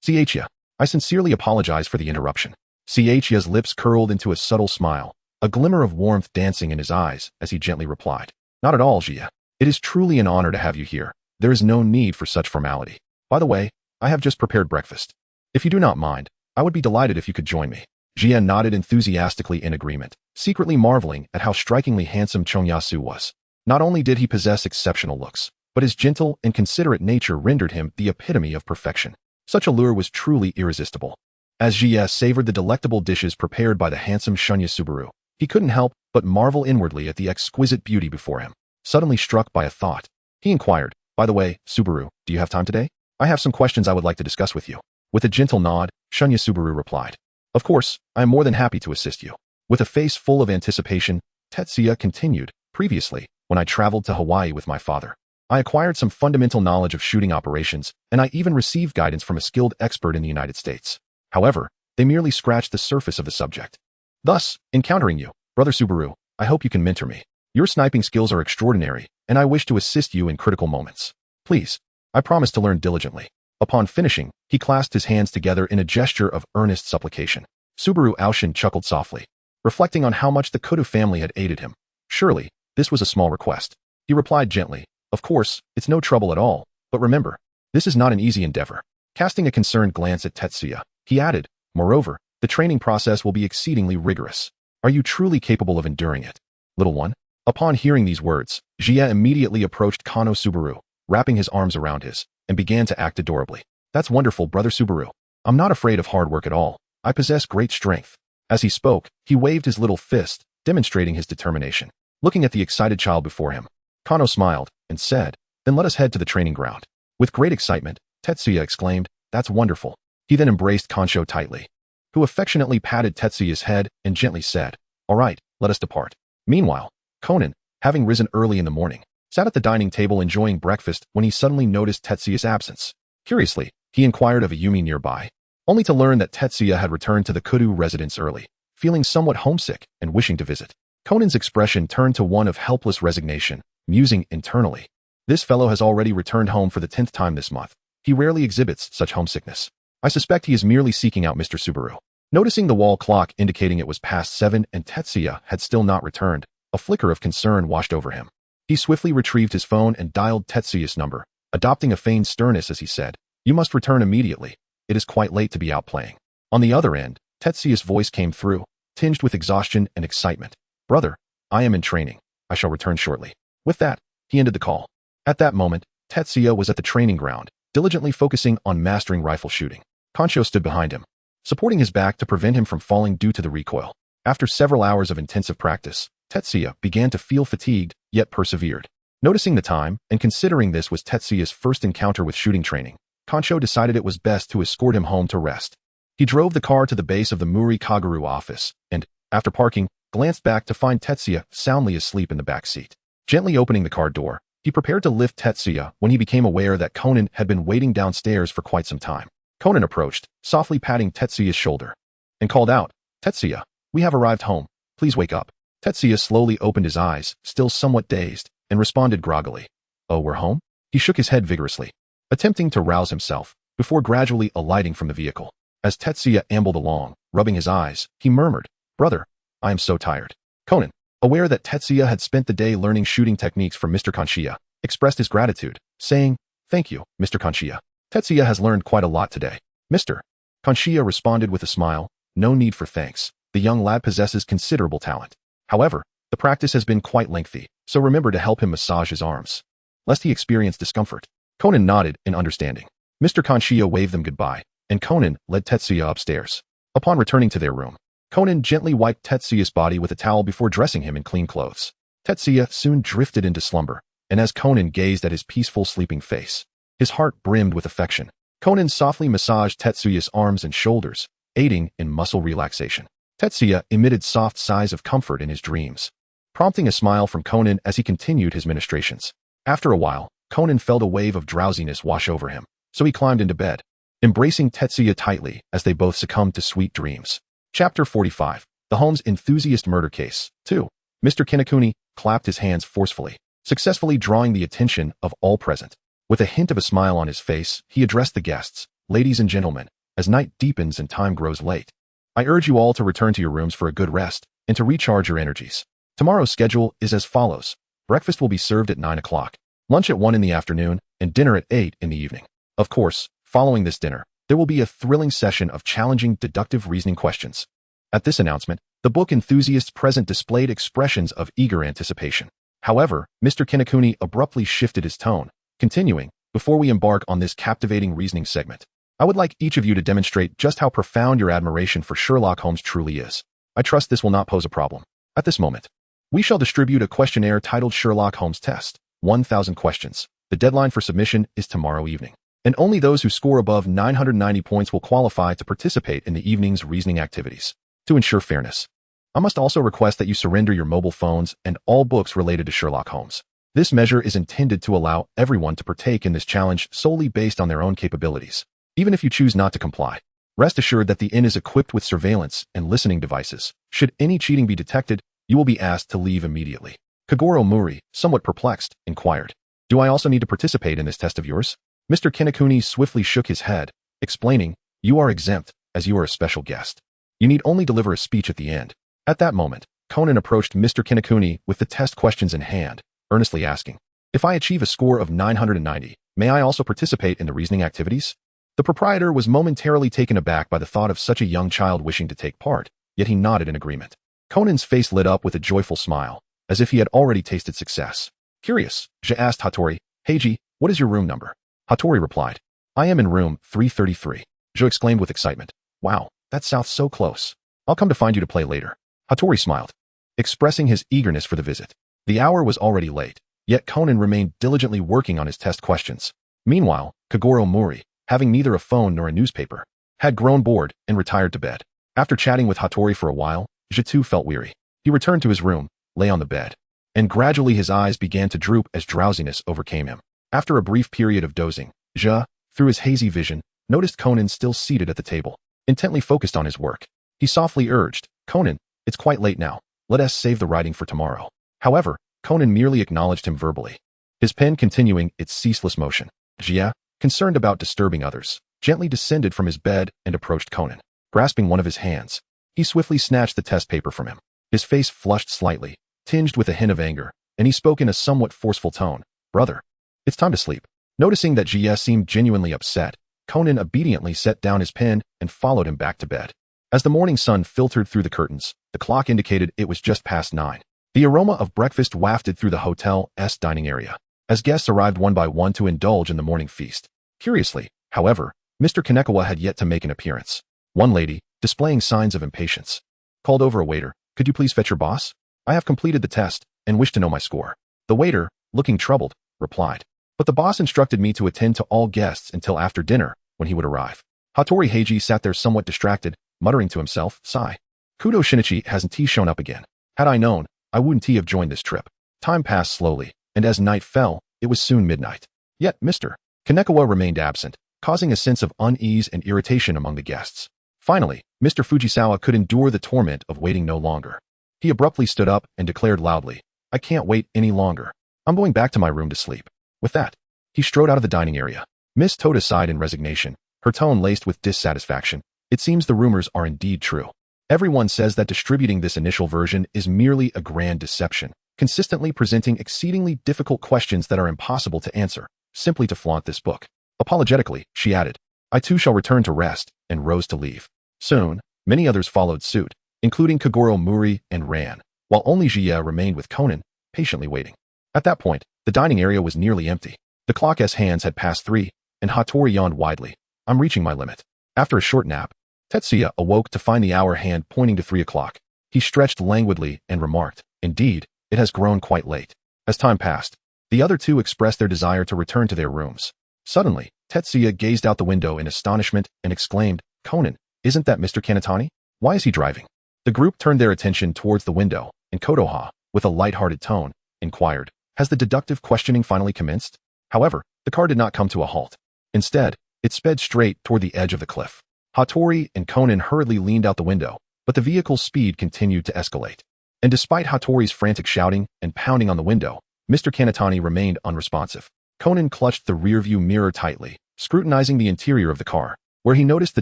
Chiachia. I sincerely apologize for the interruption. Chiachia's lips curled into a subtle smile, a glimmer of warmth dancing in his eyes as he gently replied, not at all, Jia. It is truly an honor to have you here. There is no need for such formality. By the way, I have just prepared breakfast. If you do not mind, I would be delighted if you could join me. Jia nodded enthusiastically in agreement, secretly marveling at how strikingly handsome Chongyasu was. Not only did he possess exceptional looks, but his gentle and considerate nature rendered him the epitome of perfection. Such allure was truly irresistible. As Jia savored the delectable dishes prepared by the handsome Shunya Subaru, He couldn't help but marvel inwardly at the exquisite beauty before him. Suddenly struck by a thought, he inquired, "By the way, Subaru, do you have time today? I have some questions I would like to discuss with you." With a gentle nod, Shunya Subaru replied, "Of course, I am more than happy to assist you." With a face full of anticipation, Tetsuya continued, "Previously, when I traveled to Hawaii with my father, I acquired some fundamental knowledge of shooting operations, and I even received guidance from a skilled expert in the United States. However, they merely scratched the surface of the subject. Thus, encountering you, Brother Subaru, I hope you can mentor me. Your sniping skills are extraordinary, and I wish to assist you in critical moments. Please, I promise to learn diligently." Upon finishing, he clasped his hands together in a gesture of earnest supplication. Subaru Aoshin chuckled softly, reflecting on how much the Kudo family had aided him. Surely, this was a small request. He replied gently, "Of course, it's no trouble at all, but remember, this is not an easy endeavor." Casting a concerned glance at Tetsuya, he added, "Moreover, the training process will be exceedingly rigorous. Are you truly capable of enduring it, little one?" Upon hearing these words, Jia immediately approached Kano Subaru, wrapping his arms around his, and began to act adorably. "That's wonderful, Brother Subaru. I'm not afraid of hard work at all. I possess great strength." As he spoke, he waved his little fist, demonstrating his determination. Looking at the excited child before him, Kano smiled and said, "Then let us head to the training ground." With great excitement, Tetsuya exclaimed, "That's wonderful." He then embraced Kansho tightly, who affectionately patted Tetsuya's head and gently said, "All right, let us depart." Meanwhile, Conan, having risen early in the morning, sat at the dining table enjoying breakfast when he suddenly noticed Tetsuya's absence. Curiously, he inquired of Ayumi nearby, only to learn that Tetsuya had returned to the Kudu residence early, feeling somewhat homesick and wishing to visit. Conan's expression turned to one of helpless resignation, musing internally, "This fellow has already returned home for the 10th time this month. He rarely exhibits such homesickness. I suspect he is merely seeking out Mr. Subaru." Noticing the wall clock indicating it was past 7 and Tetsuya had still not returned, a flicker of concern washed over him. He swiftly retrieved his phone and dialed Tetsuya's number, adopting a feigned sternness as he said, "You must return immediately. It is quite late to be out playing." On the other end, Tetsuya's voice came through, tinged with exhaustion and excitement. "Brother, I am in training. I shall return shortly." With that, he ended the call. At that moment, Tetsuya was at the training ground, diligently focusing on mastering rifle shooting. Kansho stood behind him, supporting his back to prevent him from falling due to the recoil. After several hours of intensive practice, Tetsuya began to feel fatigued, yet persevered. Noticing the time, and considering this was Tetsuya's first encounter with shooting training, Kansho decided it was best to escort him home to rest. He drove the car to the base of the Muri Kaguru office, and, after parking, glanced back to find Tetsuya soundly asleep in the back seat. Gently opening the car door, he prepared to lift Tetsuya when he became aware that Conan had been waiting downstairs for quite some time. Conan approached, softly patting Tetsuya's shoulder, and called out, "Tetsuya, we have arrived home. Please wake up." Tetsuya slowly opened his eyes, still somewhat dazed, and responded groggily, "Oh, we're home?" He shook his head vigorously, attempting to rouse himself, before gradually alighting from the vehicle. As Tetsuya ambled along, rubbing his eyes, he murmured, "Brother, I am so tired." Conan, aware that Tetsuya had spent the day learning shooting techniques from Mr. Kanshiya, expressed his gratitude, saying, "Thank you, Mr. Kanshiya. Tetsuya has learned quite a lot today." Mr. Kanshiya responded with a smile, "No need for thanks. The young lad possesses considerable talent. However, the practice has been quite lengthy, so remember to help him massage his arms, lest he experience discomfort." Conan nodded in understanding. Mr. Kanshiya waved them goodbye, and Conan led Tetsuya upstairs. Upon returning to their room, Conan gently wiped Tetsuya's body with a towel before dressing him in clean clothes. Tetsuya soon drifted into slumber, and as Conan gazed at his peaceful sleeping face, his heart brimmed with affection. Conan softly massaged Tetsuya's arms and shoulders, aiding in muscle relaxation. Tetsuya emitted soft sighs of comfort in his dreams, prompting a smile from Conan as he continued his ministrations. After a while, Conan felt a wave of drowsiness wash over him, so he climbed into bed, embracing Tetsuya tightly as they both succumbed to sweet dreams. Chapter 45. The Holmes Enthusiast Murder Case. 2. Mr. Kinokuni clapped his hands forcefully, successfully drawing the attention of all present. With a hint of a smile on his face, he addressed the guests, "Ladies and gentlemen, as night deepens and time grows late, I urge you all to return to your rooms for a good rest and to recharge your energies. Tomorrow's schedule is as follows. Breakfast will be served at 9 o'clock, lunch at 1 in the afternoon, and dinner at 8 in the evening. Of course, following this dinner, there will be a thrilling session of challenging deductive reasoning questions." At this announcement, the book enthusiasts present displayed expressions of eager anticipation. However, Mr. Kinokuni abruptly shifted his tone, continuing, "Before we embark on this captivating reasoning segment, I would like each of you to demonstrate just how profound your admiration for Sherlock Holmes truly is. I trust this will not pose a problem." At this moment, we shall distribute a questionnaire titled Sherlock Holmes Test, 1,000 questions. The deadline for submission is tomorrow evening, and only those who score above 990 points will qualify to participate in the evening's reasoning activities. To ensure fairness, I must also request that you surrender your mobile phones and all books related to Sherlock Holmes. This measure is intended to allow everyone to partake in this challenge solely based on their own capabilities. Even if you choose not to comply, rest assured that the inn is equipped with surveillance and listening devices. Should any cheating be detected, you will be asked to leave immediately. Kagoro Muri, somewhat perplexed, inquired, "Do I also need to participate in this test of yours?" Mr. Kinokuni swiftly shook his head, explaining, "You are exempt, as you are a special guest. You need only deliver a speech at the end." At that moment, Conan approached Mr. Kinokuni with the test questions in hand, earnestly asking, "If I achieve a score of 990, may I also participate in the reasoning activities?" The proprietor was momentarily taken aback by the thought of such a young child wishing to take part, yet he nodded in agreement. Conan's face lit up with a joyful smile, as if he had already tasted success. Curious, Je asked Hattori, "Heiji, what is your room number?" Hattori replied, "I am in room 333. Je exclaimed with excitement, "Wow, that sounds so close. I'll come to find you to play later." Hattori smiled, expressing his eagerness for the visit. The hour was already late, yet Conan remained diligently working on his test questions. Meanwhile, Kagoro Muri, having neither a phone nor a newspaper, had grown bored and retired to bed. After chatting with Hattori for a while, Je too felt weary. He returned to his room, lay on the bed, and gradually his eyes began to droop as drowsiness overcame him. After a brief period of dozing, Je, through his hazy vision, noticed Conan still seated at the table, intently focused on his work. He softly urged, "Conan, it's quite late now. Let us save the writing for tomorrow." However, Conan merely acknowledged him verbally, his pen continuing its ceaseless motion. Jia, concerned about disturbing others, gently descended from his bed and approached Conan. Grasping one of his hands, he swiftly snatched the test paper from him. His face flushed slightly, tinged with a hint of anger, and he spoke in a somewhat forceful tone, "Brother, it's time to sleep." Noticing that Jia seemed genuinely upset, Conan obediently set down his pen and followed him back to bed. As the morning sun filtered through the curtains, the clock indicated it was just past 9. The aroma of breakfast wafted through the hotel's dining area, as guests arrived one by one to indulge in the morning feast. Curiously, however, Mr. Kanekawa had yet to make an appearance. One lady, displaying signs of impatience, called over a waiter, "Could you please fetch your boss? I have completed the test and wish to know my score." The waiter, looking troubled, replied, "But the boss instructed me to attend to all guests until after dinner, when he would arrive." Hattori Heiji sat there somewhat distracted, muttering to himself, "Sigh. Kudo Shinichi hasn't shown up again. Had I known, I wouldn't have joined this trip." Time passed slowly, and as night fell, it was soon midnight. Yet Mr. Kanekawa remained absent, causing a sense of unease and irritation among the guests. Finally, Mr. Fujisawa could endure the torment of waiting no longer. He abruptly stood up and declared loudly, "I can't wait any longer. I'm going back to my room to sleep." With that, he strode out of the dining area. Miss Toda sighed in resignation, her tone laced with dissatisfaction. "It seems the rumors are indeed true. Everyone says that distributing this initial version is merely a grand deception, consistently presenting exceedingly difficult questions that are impossible to answer, simply to flaunt this book." Apologetically, she added, "I too shall return to rest," and rose to leave. Soon, many others followed suit, including Kagoro Muri and Ran, while only Jia remained with Conan, patiently waiting. At that point, the dining area was nearly empty. The clock's hands had passed 3, and Hattori yawned widely. "I'm reaching my limit." After a short nap, Tetsuya awoke to find the hour hand pointing to 3 o'clock. He stretched languidly and remarked, "Indeed, it has grown quite late." As time passed, the other two expressed their desire to return to their rooms. Suddenly, Tetsuya gazed out the window in astonishment and exclaimed, "Conan, isn't that Mr. Kanatani? Why is he driving?" The group turned their attention towards the window, and Kotoha, with a light-hearted tone, inquired, "Has the deductive questioning finally commenced?" However, the car did not come to a halt. Instead, it sped straight toward the edge of the cliff. Hattori and Conan hurriedly leaned out the window, but the vehicle's speed continued to escalate. And despite Hattori's frantic shouting and pounding on the window, Mr. Kanatani remained unresponsive. Conan clutched the rearview mirror tightly, scrutinizing the interior of the car, where he noticed the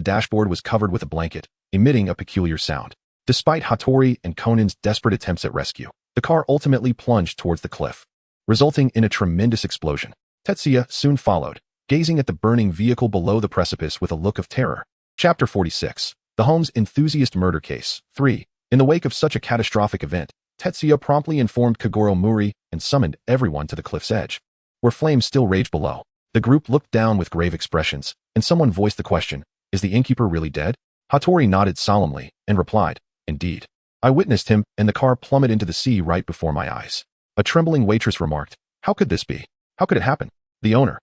dashboard was covered with a blanket, emitting a peculiar sound. Despite Hattori and Conan's desperate attempts at rescue, the car ultimately plunged towards the cliff, resulting in a tremendous explosion. Tetsuya soon followed, gazing at the burning vehicle below the precipice with a look of terror. Chapter 46. The Holmes Enthusiast Murder Case. 3. In the wake of such a catastrophic event, Tetsuya promptly informed Kagoro Muri and summoned everyone to the cliff's edge, where flames still raged below. The group looked down with grave expressions, and someone voiced the question, "Is the innkeeper really dead?" Hattori nodded solemnly and replied, "Indeed. I witnessed him, and the car plummeted into the sea right before my eyes. A trembling waitress remarked, "How could this be? How could it happen?" The owner.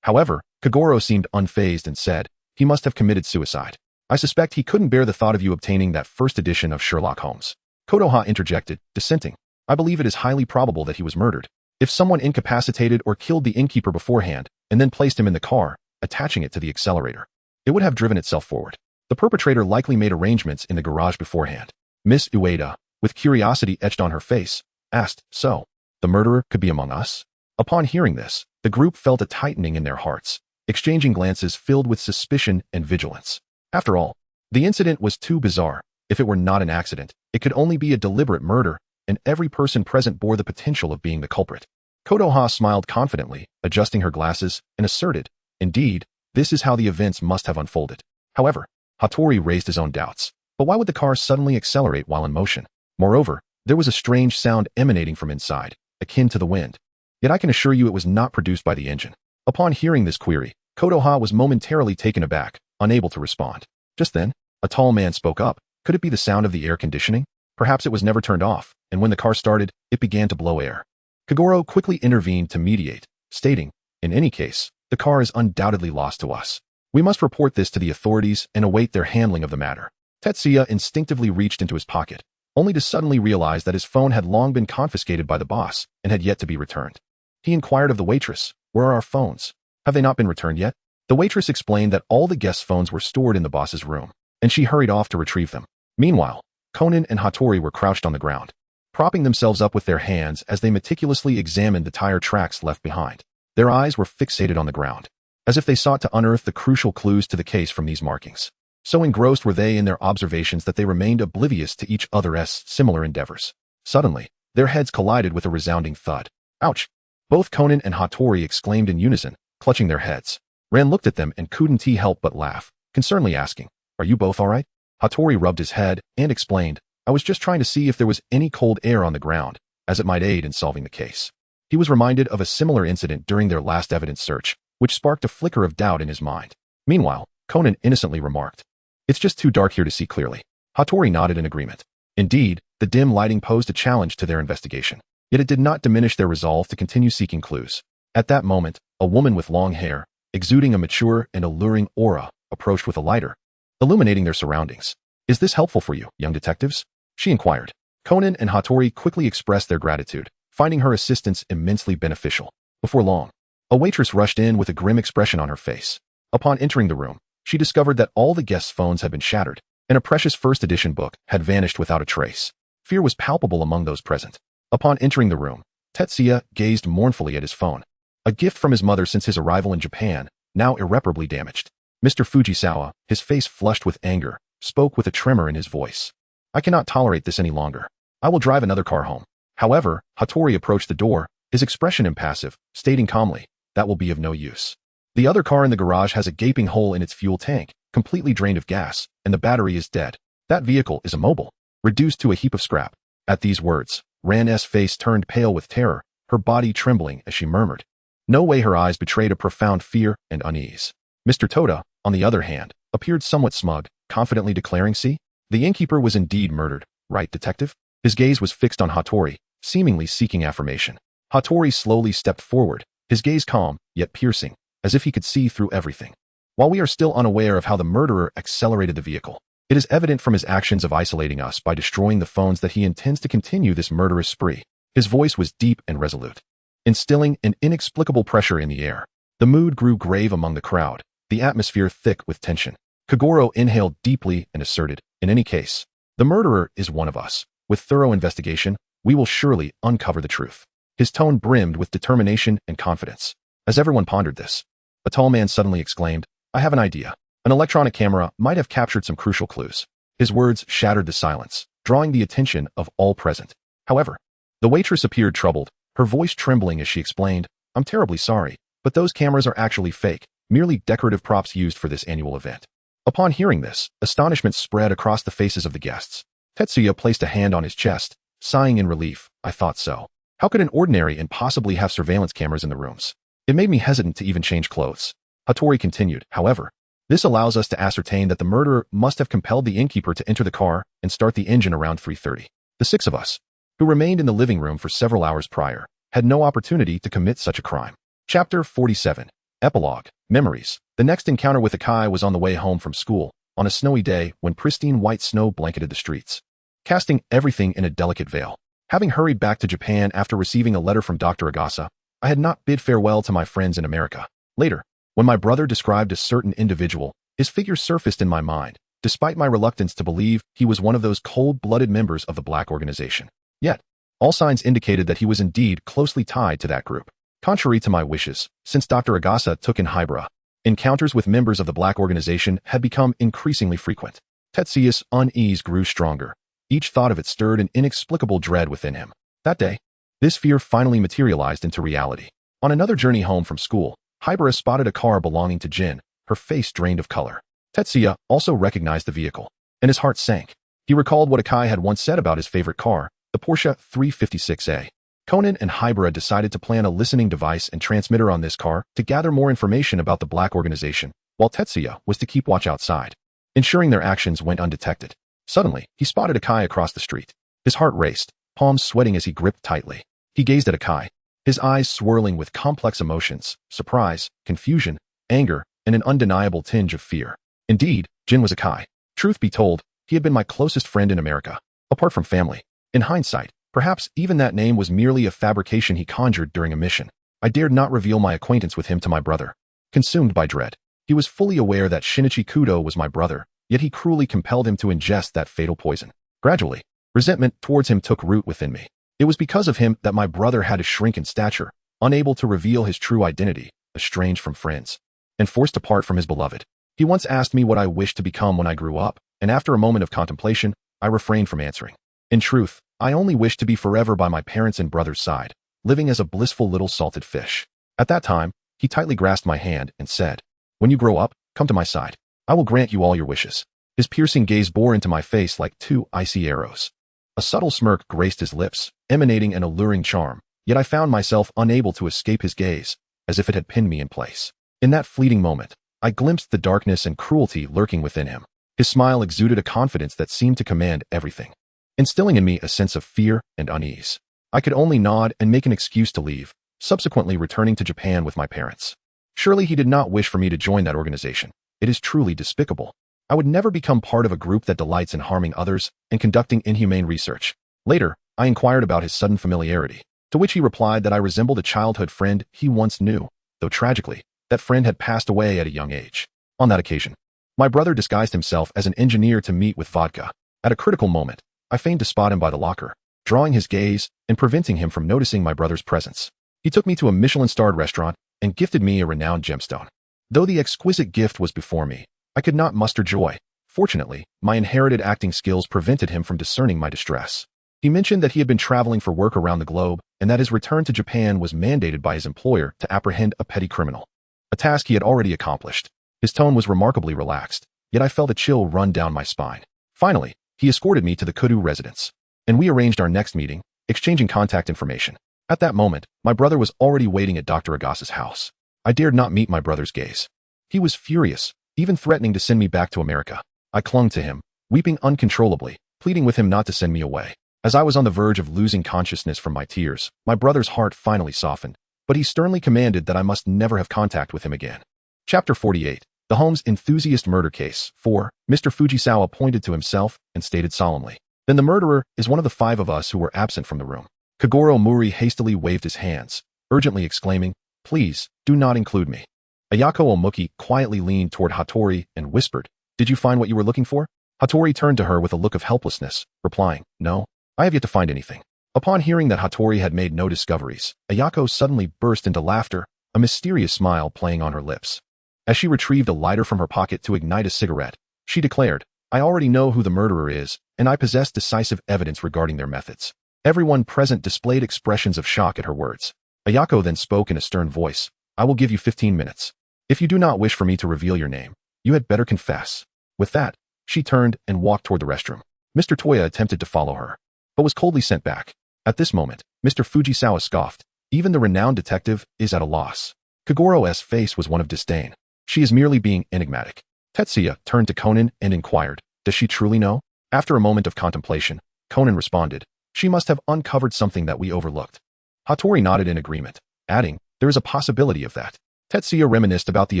However, Kagoro seemed unfazed and said, "He must have committed suicide. I suspect he couldn't bear the thought of you obtaining that first edition of Sherlock Holmes." Kodoha interjected, dissenting. "I believe it is highly probable that he was murdered. If someone incapacitated or killed the innkeeper beforehand and then placed him in the car, attaching it to the accelerator, it would have driven itself forward. The perpetrator likely made arrangements in the garage beforehand." Miss Ueda, with curiosity etched on her face, asked, "So, the murderer could be among us?" Upon hearing this, the group felt a tightening in their hearts, exchanging glances filled with suspicion and vigilance. After all, the incident was too bizarre. If it were not an accident, it could only be a deliberate murder, and every person present bore the potential of being the culprit. Kodoha smiled confidently, adjusting her glasses, and asserted, "Indeed, this is how the events must have unfolded." However, Hattori raised his own doubts. But why would the car suddenly accelerate while in motion? Moreover, there was a strange sound emanating from inside, akin to the wind. Yet I can assure you it was not produced by the engine. Upon hearing this query, Kodoha was momentarily taken aback, unable to respond. Just then, a tall man spoke up. Could it be the sound of the air conditioning? Perhaps it was never turned off, and when the car started, it began to blow air. Kagoro quickly intervened to mediate, stating, "In any case, the car is undoubtedly lost to us. We must report this to the authorities and await their handling of the matter." Tetsuya instinctively reached into his pocket, only to suddenly realize that his phone had long been confiscated by the boss and had yet to be returned. He inquired of the waitress, "Where are our phones? Have they not been returned yet?" The waitress explained that all the guests' phones were stored in the boss's room, and she hurried off to retrieve them. Meanwhile, Conan and Hattori were crouched on the ground, propping themselves up with their hands as they meticulously examined the tire tracks left behind. Their eyes were fixated on the ground, as if they sought to unearth the crucial clues to the case from these markings. So engrossed were they in their observations that they remained oblivious to each other's similar endeavors. Suddenly, their heads collided with a resounding thud. "Ouch!" Both Conan and Hattori exclaimed in unison, clutching their heads. Ran looked at them and couldn't help but laugh, concernedly asking, "Are you both all right?" Hattori rubbed his head and explained, "I was just trying to see if there was any cold air on the ground, as it might aid in solving the case." He was reminded of a similar incident during their last evidence search, which sparked a flicker of doubt in his mind. Meanwhile, Conan innocently remarked, "It's just too dark here to see clearly." Hattori nodded in agreement. Indeed, the dim lighting posed a challenge to their investigation, yet it did not diminish their resolve to continue seeking clues. At that moment, a woman with long hair, exuding a mature and alluring aura, approached with a lighter, illuminating their surroundings. "Is this helpful for you, young detectives?" she inquired. Conan and Hattori quickly expressed their gratitude, finding her assistance immensely beneficial. Before long, a waitress rushed in with a grim expression on her face. Upon entering the room, she discovered that all the guests' phones had been shattered, and a precious first edition book had vanished without a trace. Fear was palpable among those present. Upon entering the room, Tetsuya gazed mournfully at his phone, a gift from his mother since his arrival in Japan, now irreparably damaged. Mr. Fujisawa, his face flushed with anger, spoke with a tremor in his voice. "I cannot tolerate this any longer. I will drive another car home." However, Hattori approached the door, his expression impassive, stating calmly, "That will be of no use. The other car in the garage has a gaping hole in its fuel tank, completely drained of gas, and the battery is dead. That vehicle is immobile, reduced to a heap of scrap." At these words, Ran's face turned pale with terror, her body trembling as she murmured. No way her eyes betrayed a profound fear and unease. Mr. Toda, on the other hand, appeared somewhat smug, confidently declaring, "See, the innkeeper was indeed murdered, right, detective?" His gaze was fixed on Hattori, seemingly seeking affirmation. Hattori slowly stepped forward, his gaze calm, yet piercing, as if he could see through everything. "While we are still unaware of how the murderer accelerated the vehicle, it is evident from his actions of isolating us by destroying the phones that he intends to continue this murderous spree." His voice was deep and resolute, instilling an inexplicable pressure in the air. The mood grew grave among the crowd, the atmosphere thick with tension. Kagoro inhaled deeply and asserted, "In any case, the murderer is one of us. With thorough investigation, we will surely uncover the truth." His tone brimmed with determination and confidence. As everyone pondered this, a tall man suddenly exclaimed, "I have an idea. An electronic camera might have captured some crucial clues." His words shattered the silence, drawing the attention of all present. However, the waitress appeared troubled, her voice trembling as she explained, "I'm terribly sorry, but those cameras are actually fake, merely decorative props used for this annual event." Upon hearing this, astonishment spread across the faces of the guests. Tetsuya placed a hand on his chest, sighing in relief. "I thought so. How could an ordinary inn possibly have surveillance cameras in the rooms? It made me hesitant to even change clothes." Hattori continued, "However, This allows us to ascertain that the murderer must have compelled the innkeeper to enter the car and start the engine around 3:30. The six of us, who remained in the living room for several hours prior, had no opportunity to commit such a crime. Chapter 47. Epilogue. Memories. The next encounter with Akai was on the way home from school, on a snowy day when pristine white snow blanketed the streets, casting everything in a delicate veil. Having hurried back to Japan after receiving a letter from Dr. Agasa, I had not bid farewell to my friends in America. Later, when my brother described a certain individual, his figure surfaced in my mind, despite my reluctance to believe he was one of those cold-blooded members of the Black organization. Yet, all signs indicated that he was indeed closely tied to that group. Contrary to my wishes, since Dr. Agasa took in Hybra, encounters with members of the Black organization had become increasingly frequent. Tetsuya's unease grew stronger. Each thought of it stirred an inexplicable dread within him. That day, this fear finally materialized into reality. On another journey home from school, Hybra spotted a car belonging to Jin, her face drained of color. Tetsuya also recognized the vehicle, and his heart sank. He recalled what Akai had once said about his favorite car, the Porsche 356A. Conan and Hybra decided to plant a listening device and transmitter on this car to gather more information about the Black organization, while Tetsuya was to keep watch outside, ensuring their actions went undetected. Suddenly, he spotted Akai across the street. His heart raced, palms sweating as he gripped tightly. He gazed at Akai, his eyes swirling with complex emotions, surprise, confusion, anger, and an undeniable tinge of fear. Indeed, Jin was Akai. Truth be told, he had been my closest friend in America, apart from family. In hindsight, perhaps even that name was merely a fabrication he conjured during a mission. I dared not reveal my acquaintance with him to my brother. Consumed by dread, he was fully aware that Shinichi Kudo was my brother, yet he cruelly compelled him to ingest that fatal poison. Gradually, resentment towards him took root within me. It was because of him that my brother had to shrink in stature, unable to reveal his true identity, estranged from friends, and forced apart from his beloved. He once asked me what I wished to become when I grew up, and after a moment of contemplation, I refrained from answering. In truth, I only wished to be forever by my parents' and brother's side, living as a blissful little salted fish. At that time, he tightly grasped my hand and said, "When you grow up, come to my side. I will grant you all your wishes." His piercing gaze bore into my face like two icy arrows. A subtle smirk graced his lips, emanating an alluring charm, yet I found myself unable to escape his gaze, as if it had pinned me in place. In that fleeting moment, I glimpsed the darkness and cruelty lurking within him. His smile exuded a confidence that seemed to command everything, instilling in me a sense of fear and unease. I could only nod and make an excuse to leave, subsequently returning to Japan with my parents. Surely he did not wish for me to join that organization. It is truly despicable. I would never become part of a group that delights in harming others and conducting inhumane research. Later, I inquired about his sudden familiarity, to which he replied that I resembled a childhood friend he once knew, though tragically, that friend had passed away at a young age. On that occasion, my brother disguised himself as an engineer to meet with vodka. At a critical moment, I feigned to spot him by the locker, drawing his gaze and preventing him from noticing my brother's presence. He took me to a Michelin-starred restaurant and gifted me a renowned gemstone. Though the exquisite gift was before me, I could not muster joy. Fortunately, my inherited acting skills prevented him from discerning my distress. He mentioned that he had been traveling for work around the globe and that his return to Japan was mandated by his employer to apprehend a petty criminal, a task he had already accomplished. His tone was remarkably relaxed, yet I felt a chill run down my spine. Finally, he escorted me to the Kudu residence, and we arranged our next meeting, exchanging contact information. At that moment, my brother was already waiting at Dr. Agasa's house. I dared not meet my brother's gaze. He was furious, even threatening to send me back to America. I clung to him, weeping uncontrollably, pleading with him not to send me away. As I was on the verge of losing consciousness from my tears, my brother's heart finally softened, but he sternly commanded that I must never have contact with him again. Chapter 48. The Holmes Enthusiast Murder Case. 4. Mr. Fujisawa pointed to himself and stated solemnly, "Then the murderer is one of the 5 of us who were absent from the room." Kagoro Mori hastily waved his hands, urgently exclaiming, "Please, do not include me." Ayako Omuki quietly leaned toward Hattori and whispered, "Did you find what you were looking for?" Hattori turned to her with a look of helplessness, replying, "No, I have yet to find anything." Upon hearing that Hattori had made no discoveries, Ayako suddenly burst into laughter, a mysterious smile playing on her lips. As she retrieved a lighter from her pocket to ignite a cigarette, she declared, "I already know who the murderer is, and I possess decisive evidence regarding their methods." Everyone present displayed expressions of shock at her words. Ayako then spoke in a stern voice, "I will give you 15 minutes. If you do not wish for me to reveal your name, you had better confess." With that, she turned and walked toward the restroom. Mr. Toya attempted to follow her, but was coldly sent back. At this moment, Mr. Fujisawa scoffed, "Even the renowned detective is at a loss." Kagoro's face was one of disdain. "She is merely being enigmatic." Tetsuya turned to Conan and inquired, "Does she truly know?" After a moment of contemplation, Conan responded, "She must have uncovered something that we overlooked." Hattori nodded in agreement, adding, "There is a possibility of that." Tetsuya reminisced about the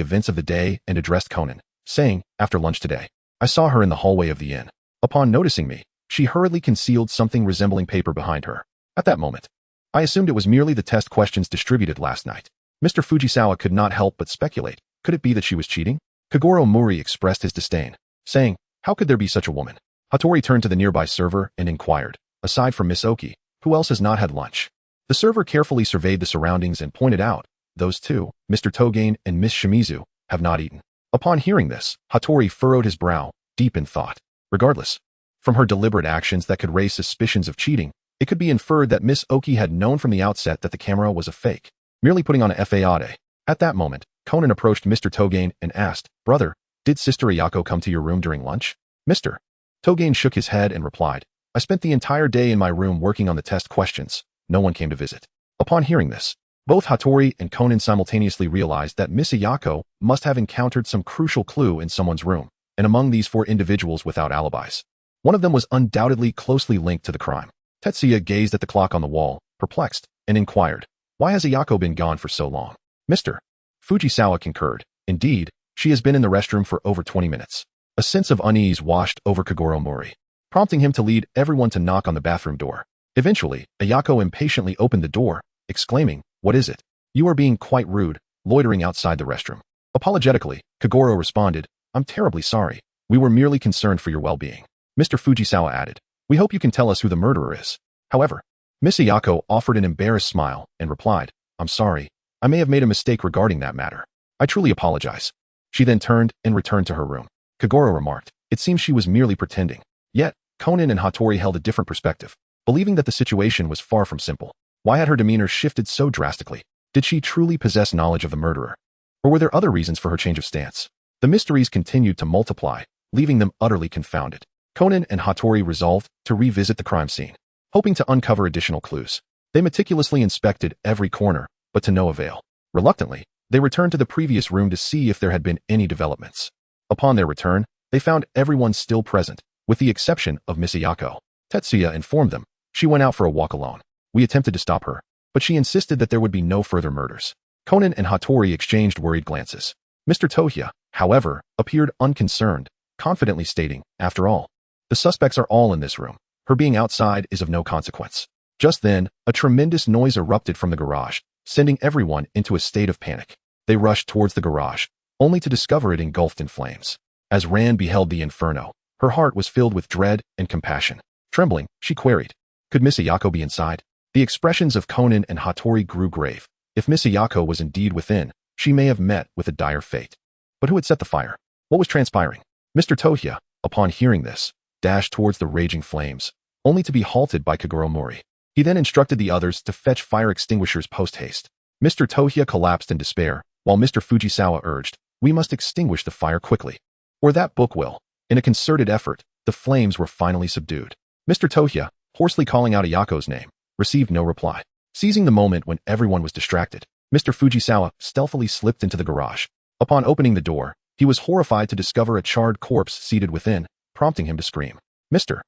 events of the day and addressed Conan, saying, "After lunch today, I saw her in the hallway of the inn. Upon noticing me, she hurriedly concealed something resembling paper behind her. At that moment, I assumed it was merely the test questions distributed last night." Mr. Fujisawa could not help but speculate. Could it be that she was cheating? Kagoro Mori expressed his disdain, saying, "How could there be such a woman?" Hattori turned to the nearby server and inquired, "Aside from Miss Oki, who else has not had lunch?" The server carefully surveyed the surroundings and pointed out, "Those two, Mr. Togain and Miss Shimizu, have not eaten." Upon hearing this, Hattori furrowed his brow, deep in thought. Regardless, from her deliberate actions that could raise suspicions of cheating, it could be inferred that Miss Oki had known from the outset that the camera was a fake, merely putting on a fade. At that moment, Conan approached Mr. Togain and asked, "Brother, did Sister Ayako come to your room during lunch?" Mr. Togain shook his head and replied, "I spent the entire day in my room working on the test questions. No one came to visit." Upon hearing this, both Hattori and Conan simultaneously realized that Miss Ayako must have encountered some crucial clue in someone's room, and among these four individuals without alibis, one of them was undoubtedly closely linked to the crime. Tetsuya gazed at the clock on the wall, perplexed, and inquired, "Why has Ayako been gone for so long?" Mr. Fujisawa concurred, "Indeed, she has been in the restroom for over 20 minutes. A sense of unease washed over Kagoro Mori, prompting him to lead everyone to knock on the bathroom door. Eventually, Ayako impatiently opened the door, exclaiming, "What is it? You are being quite rude, loitering outside the restroom." Apologetically, Kagoro responded, "I'm terribly sorry. We were merely concerned for your well-being." Mr. Fujisawa added, "We hope you can tell us who the murderer is." However, Miss Ayako offered an embarrassed smile and replied, "I'm sorry. I may have made a mistake regarding that matter. I truly apologize." She then turned and returned to her room. Kagoro remarked, "It seems she was merely pretending." Yet, Conan and Hattori held a different perspective, believing that the situation was far from simple. Why had her demeanor shifted so drastically? Did she truly possess knowledge of the murderer? Or were there other reasons for her change of stance? The mysteries continued to multiply, leaving them utterly confounded. Conan and Hattori resolved to revisit the crime scene, hoping to uncover additional clues. They meticulously inspected every corner, but to no avail. Reluctantly, they returned to the previous room to see if there had been any developments. Upon their return, they found everyone still present, with the exception of Miss Ayako. Tetsuya informed them. She went out for a walk alone. We attempted to stop her, but she insisted that there would be no further murders. Conan and Hattori exchanged worried glances. Mr. Tohya, however, appeared unconcerned, confidently stating, "After all, the suspects are all in this room. Her being outside is of no consequence." Just then, a tremendous noise erupted from the garage, sending everyone into a state of panic. They rushed towards the garage, only to discover it engulfed in flames. As Ran beheld the inferno, her heart was filled with dread and compassion. Trembling, she queried, "Could Miss Ayako be inside?" The expressions of Conan and Hattori grew grave. If Miss Ayako was indeed within, she may have met with a dire fate. But who had set the fire? What was transpiring? Mr. Tohya, upon hearing this, dashed towards the raging flames, only to be halted by Kagoro Mori. He then instructed the others to fetch fire extinguishers post-haste. Mr. Tohya collapsed in despair, while Mr. Fujisawa urged, "We must extinguish the fire quickly, or that book will." In a concerted effort, the flames were finally subdued. Mr. Tohya, hoarsely calling out Ayako's name, received no reply. Seizing the moment when everyone was distracted, Mr. Fujisawa stealthily slipped into the garage. Upon opening the door, he was horrified to discover a charred corpse seated within, prompting him to scream. Mr.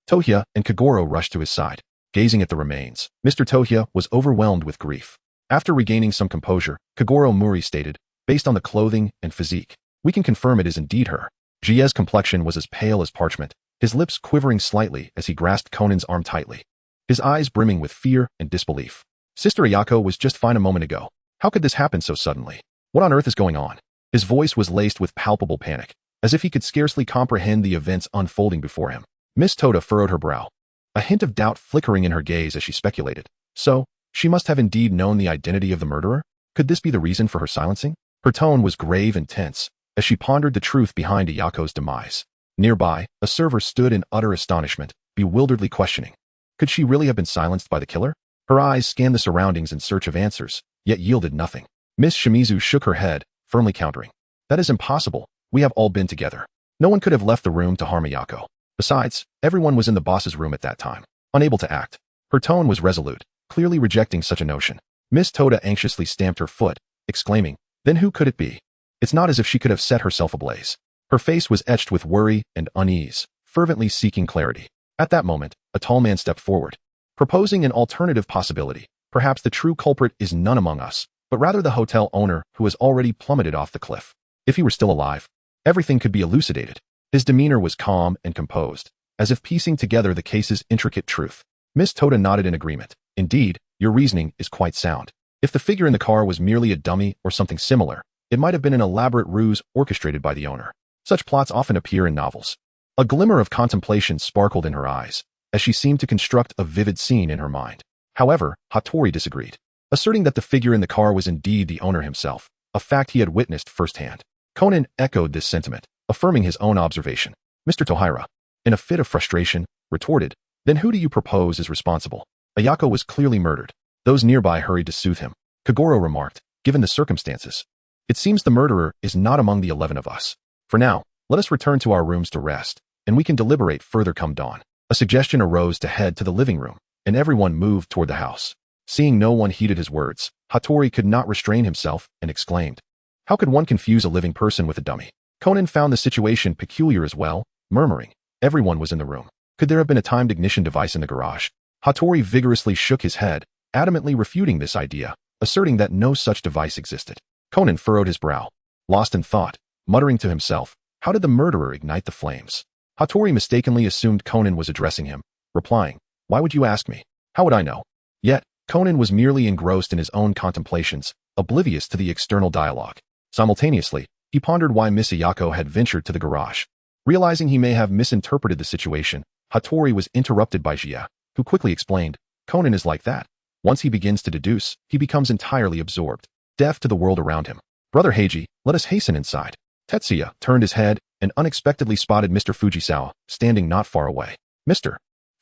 Tohya and Kagoro rushed to his side. Gazing at the remains, Mr. Tohya was overwhelmed with grief. After regaining some composure, Kagoro Mori stated, "Based on the clothing and physique, we can confirm it is indeed her." Jie's complexion was as pale as parchment, his lips quivering slightly as he grasped Conan's arm tightly, his eyes brimming with fear and disbelief. Sister Ayako was just fine a moment ago. How could this happen so suddenly? What on earth is going on? His voice was laced with palpable panic, as if he could scarcely comprehend the events unfolding before him. Miss Toda furrowed her brow, a hint of doubt flickering in her gaze as she speculated. So, she must have indeed known the identity of the murderer? Could this be the reason for her silencing? Her tone was grave and tense, as she pondered the truth behind Ayako's demise. Nearby, a server stood in utter astonishment, bewilderedly questioning. Could she really have been silenced by the killer? Her eyes scanned the surroundings in search of answers, yet yielded nothing. Miss Shimizu shook her head, firmly countering. "That is impossible. We have all been together. No one could have left the room to harm Ayako. Besides, everyone was in the boss's room at that time, unable to act." Her tone was resolute, clearly rejecting such a notion. Miss Toda anxiously stamped her foot, exclaiming, "Then who could it be? It's not as if she could have set herself ablaze." Her face was etched with worry and unease, fervently seeking clarity. At that moment, a tall man stepped forward, proposing an alternative possibility. Perhaps the true culprit is none among us, but rather the hotel owner who has already plummeted off the cliff. If he were still alive, everything could be elucidated. His demeanor was calm and composed, as if piecing together the case's intricate truth. Miss Toda nodded in agreement. Indeed, your reasoning is quite sound. If the figure in the car was merely a dummy or something similar, it might have been an elaborate ruse orchestrated by the owner. Such plots often appear in novels. A glimmer of contemplation sparkled in her eyes, as she seemed to construct a vivid scene in her mind. However, Hattori disagreed, asserting that the figure in the car was indeed the owner himself, a fact he had witnessed firsthand. Conan echoed this sentiment, affirming his own observation. Mr. Tohira, in a fit of frustration, retorted, "Then who do you propose is responsible? Ayako was clearly murdered." Those nearby hurried to soothe him. Kagoro remarked, "Given the circumstances, it seems the murderer is not among the 11 of us. For now, let us return to our rooms to rest, and we can deliberate further come dawn." A suggestion arose to head to the living room, and everyone moved toward the house. Seeing no one heeded his words, Hattori could not restrain himself and exclaimed, "How could one confuse a living person with a dummy?" Conan found the situation peculiar as well, murmuring, "Everyone was in the room. Could there have been a timed ignition device in the garage?" Hattori vigorously shook his head, adamantly refuting this idea, asserting that no such device existed. Conan furrowed his brow, lost in thought, muttering to himself, "How did the murderer ignite the flames?" Hattori mistakenly assumed Conan was addressing him, replying, "Why would you ask me? How would I know?" Yet, Conan was merely engrossed in his own contemplations, oblivious to the external dialogue. Simultaneously, he pondered why Miss Ayako had ventured to the garage. Realizing he may have misinterpreted the situation, Hattori was interrupted by Jia, who quickly explained, "Conan is like that. Once he begins to deduce, he becomes entirely absorbed, deaf to the world around him. Brother Heiji, let us hasten inside." Tetsuya turned his head and unexpectedly spotted Mr. Fujisawa, standing not far away. Mr.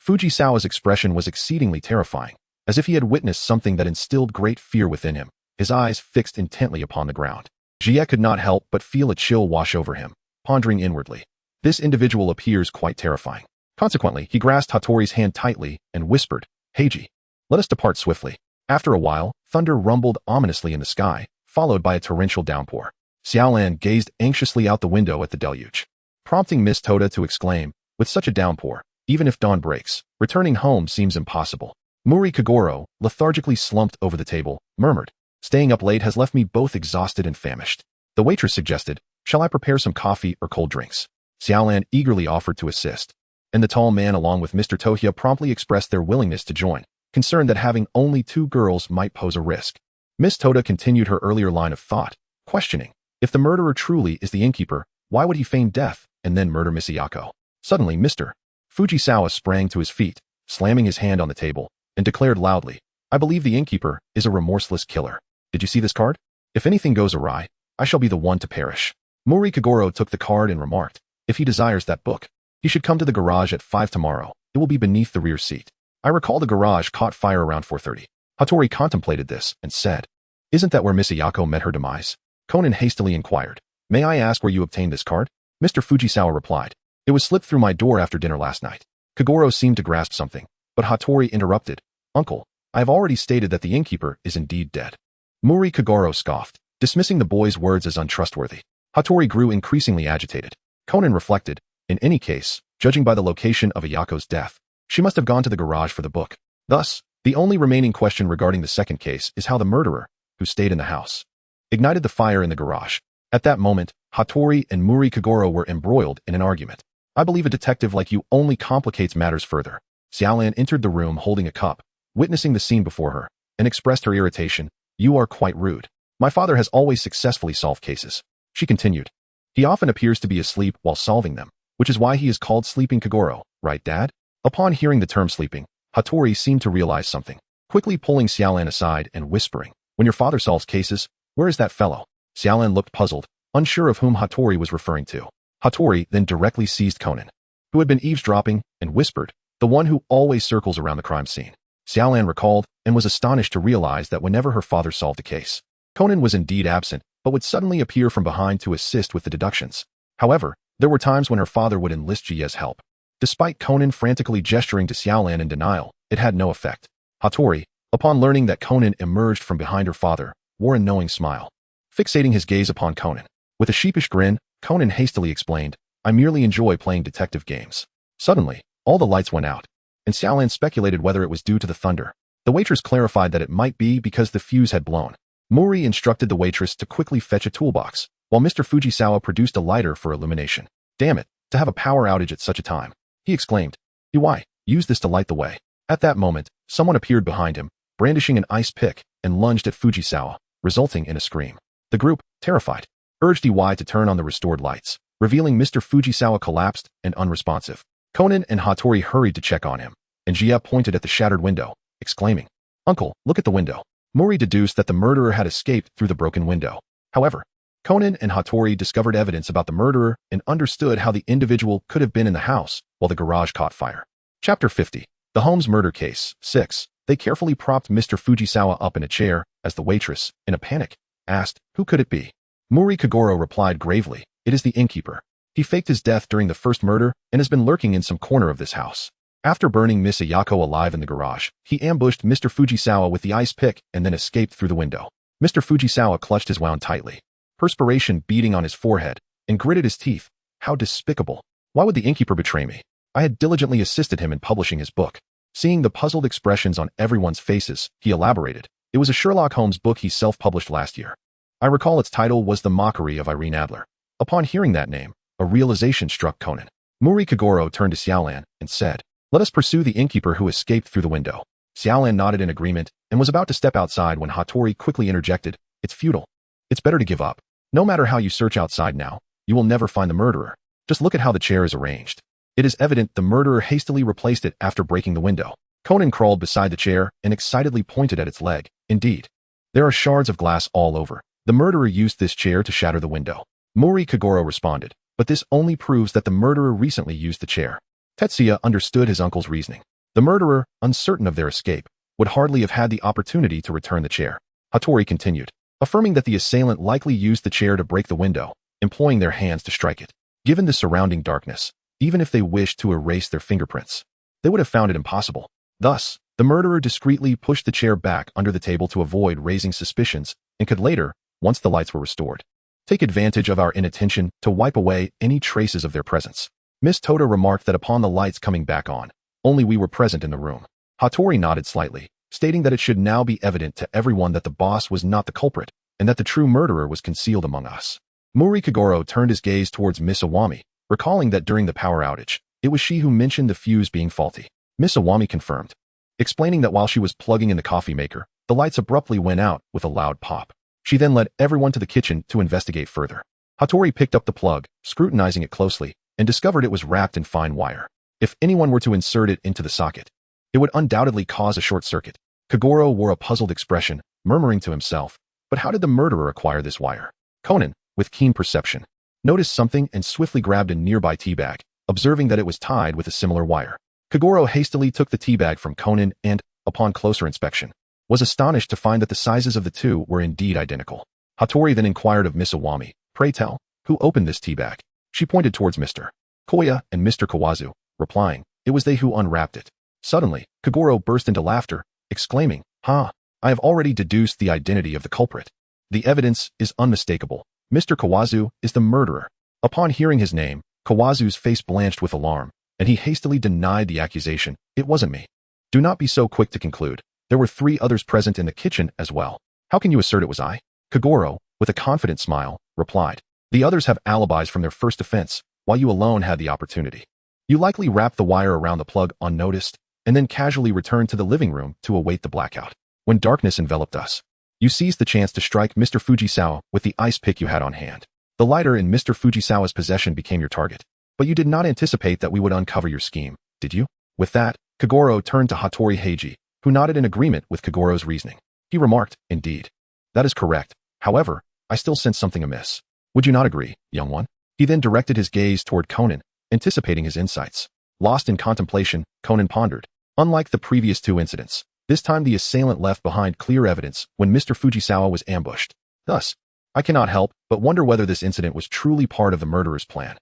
Fujisawa's expression was exceedingly terrifying, as if he had witnessed something that instilled great fear within him, his eyes fixed intently upon the ground. Jie could not help but feel a chill wash over him, pondering inwardly. This individual appears quite terrifying. Consequently, he grasped Hattori's hand tightly and whispered, "Heiji, let us depart swiftly." After a while, thunder rumbled ominously in the sky, followed by a torrential downpour. Xiaolan gazed anxiously out the window at the deluge, prompting Miss Toda to exclaim, "With such a downpour, even if dawn breaks, returning home seems impossible." Muri Kagoro, lethargically slumped over the table, murmured, "Staying up late has left me both exhausted and famished." The waitress suggested, "Shall I prepare some coffee or cold drinks?" Xiaolan eagerly offered to assist, and the tall man along with Mr. Tohia promptly expressed their willingness to join, concerned that having only 2 girls might pose a risk. Miss Toda continued her earlier line of thought, questioning, if the murderer truly is the innkeeper, why would he feign death and then murder Miss Ayako? Suddenly, Mr. Fujisawa sprang to his feet, slamming his hand on the table, and declared loudly, "I believe the innkeeper is a remorseless killer. Did you see this card? If anything goes awry, I shall be the one to perish." Muri Kagoro took the card and remarked, "If he desires that book, he should come to the garage at 5 tomorrow. It will be beneath the rear seat." I recall the garage caught fire around 4:30. Hattori contemplated this and said, "Isn't that where Miss Ayako met her demise?" Conan hastily inquired, "May I ask where you obtained this card?" Mr. Fujisawa replied, "It was slipped through my door after dinner last night." Kagoro seemed to grasp something, but Hattori interrupted, "Uncle, I have already stated that the innkeeper is indeed dead." Muri Kagoro scoffed, dismissing the boy's words as untrustworthy. Hattori grew increasingly agitated. Conan reflected, in any case, judging by the location of Ayako's death, she must have gone to the garage for the book. Thus, the only remaining question regarding the second case is how the murderer, who stayed in the house, ignited the fire in the garage. At that moment, Hattori and Muri Kagoro were embroiled in an argument. "I believe a detective like you only complicates matters further." Xiaolan entered the room holding a cup, witnessing the scene before her, and expressed her irritation. "You are quite rude. My father has always successfully solved cases." She continued, "He often appears to be asleep while solving them, which is why he is called Sleeping Kagoro, right, Dad?" Upon hearing the term sleeping, Hattori seemed to realize something, quickly pulling Xiaolan aside and whispering, "When your father solves cases, where is that fellow?" Xiaolan looked puzzled, unsure of whom Hattori was referring to. Hattori then directly seized Conan, who had been eavesdropping, and whispered, "The one who always circles around the crime scene." Xiaolan recalled and was astonished to realize that whenever her father solved a case, Conan was indeed absent, but would suddenly appear from behind to assist with the deductions. However, there were times when her father would enlist Jie's help. Despite Conan frantically gesturing to Xiaolan in denial, it had no effect. Hattori, upon learning that Conan emerged from behind her father, wore a knowing smile. Fixating his gaze upon Conan, with a sheepish grin, Conan hastily explained, I merely enjoy playing detective games. Suddenly, all the lights went out, and Xiaolan speculated whether it was due to the thunder. The waitress clarified that it might be because the fuse had blown. Mori instructed the waitress to quickly fetch a toolbox, while Mr. Fujisawa produced a lighter for illumination. Damn it, to have a power outage at such a time, he exclaimed. Why, use this to light the way. At that moment, someone appeared behind him, brandishing an ice pick, and lunged at Fujisawa, resulting in a scream. The group, terrified, urged EY to turn on the restored lights, revealing Mr. Fujisawa collapsed and unresponsive. Conan and Hattori hurried to check on him, and Jia pointed at the shattered window, exclaiming, Uncle, look at the window. Mori deduced that the murderer had escaped through the broken window. However, Conan and Hattori discovered evidence about the murderer and understood how the individual could have been in the house while the garage caught fire. Chapter 50. The Holmes Murder Case. 6. They carefully propped Mr. Fujisawa up in a chair as the waitress, in a panic, asked, Who could it be? Muri Kagoro replied gravely, It is the innkeeper. He faked his death during the first murder and has been lurking in some corner of this house. After burning Miss Ayako alive in the garage, he ambushed Mr. Fujisawa with the ice pick and then escaped through the window. Mr. Fujisawa clutched his wound tightly, perspiration beading on his forehead, and gritted his teeth. How despicable. Why would the innkeeper betray me? I had diligently assisted him in publishing his book. Seeing the puzzled expressions on everyone's faces, he elaborated. It was a Sherlock Holmes book he self-published last year. I recall its title was The Mockery of Irene Adler. Upon hearing that name, a realization struck Conan. Muri Kagoro turned to Xiaolan and said, Let us pursue the innkeeper who escaped through the window. Xiaolan nodded in agreement and was about to step outside when Hattori quickly interjected, It's futile. It's better to give up. No matter how you search outside now, you will never find the murderer. Just look at how the chair is arranged. It is evident the murderer hastily replaced it after breaking the window. Conan crawled beside the chair and excitedly pointed at its leg. Indeed, there are shards of glass all over. The murderer used this chair to shatter the window. Muri Kagoro responded, but this only proves that the murderer recently used the chair. Tetsuya understood his uncle's reasoning. The murderer, uncertain of their escape, would hardly have had the opportunity to return the chair. Hattori continued, affirming that the assailant likely used the chair to break the window, employing their hands to strike it. Given the surrounding darkness, even if they wished to erase their fingerprints, they would have found it impossible. Thus, the murderer discreetly pushed the chair back under the table to avoid raising suspicions and could later, once the lights were restored, take advantage of our inattention to wipe away any traces of their presence. Miss Toda remarked that upon the lights coming back on, only we were present in the room. Hattori nodded slightly, stating that it should now be evident to everyone that the boss was not the culprit and that the true murderer was concealed among us. Muri Kagoro turned his gaze towards Miss Iwami, recalling that during the power outage, it was she who mentioned the fuse being faulty. Miss Iwami confirmed, explaining that while she was plugging in the coffee maker, the lights abruptly went out with a loud pop. She then led everyone to the kitchen to investigate further. Hattori picked up the plug, scrutinizing it closely, and discovered it was wrapped in fine wire. If anyone were to insert it into the socket, it would undoubtedly cause a short circuit. Kagoro wore a puzzled expression, murmuring to himself, but how did the murderer acquire this wire? Conan, with keen perception, noticed something and swiftly grabbed a nearby tea bag, observing that it was tied with a similar wire. Kagoro hastily took the tea bag from Conan and, upon closer inspection, was astonished to find that the sizes of the two were indeed identical. Hattori then inquired of Miss Iwami, Pray tell, who opened this tea bag? She pointed towards Mr. Koya and Mr. Kawazu, replying, It was they who unwrapped it. Suddenly, Kagoro burst into laughter, exclaiming, I have already deduced the identity of the culprit. The evidence is unmistakable. Mr. Kawazu is the murderer. Upon hearing his name, Kawazu's face blanched with alarm, and he hastily denied the accusation. It wasn't me. Do not be so quick to conclude. There were 3 others present in the kitchen as well. How can you assert it was I? Kagoro, with a confident smile, replied, The others have alibis from their first offense, while you alone had the opportunity. You likely wrapped the wire around the plug unnoticed, and then casually returned to the living room to await the blackout. When darkness enveloped us, you seized the chance to strike Mr. Fujisawa with the ice pick you had on hand. The lighter in Mr. Fujisawa's possession became your target. But you did not anticipate that we would uncover your scheme, did you? With that, Kagoro turned to Hattori Heiji, who nodded in agreement with Kagoro's reasoning. He remarked, Indeed. That is correct. However, I still sense something amiss. Would you not agree, young one? He then directed his gaze toward Conan, anticipating his insights. Lost in contemplation, Conan pondered. Unlike the previous 2 incidents, this time the assailant left behind clear evidence when Mr. Fujisawa was ambushed. Thus, I cannot help but wonder whether this incident was truly part of the murderer's plan.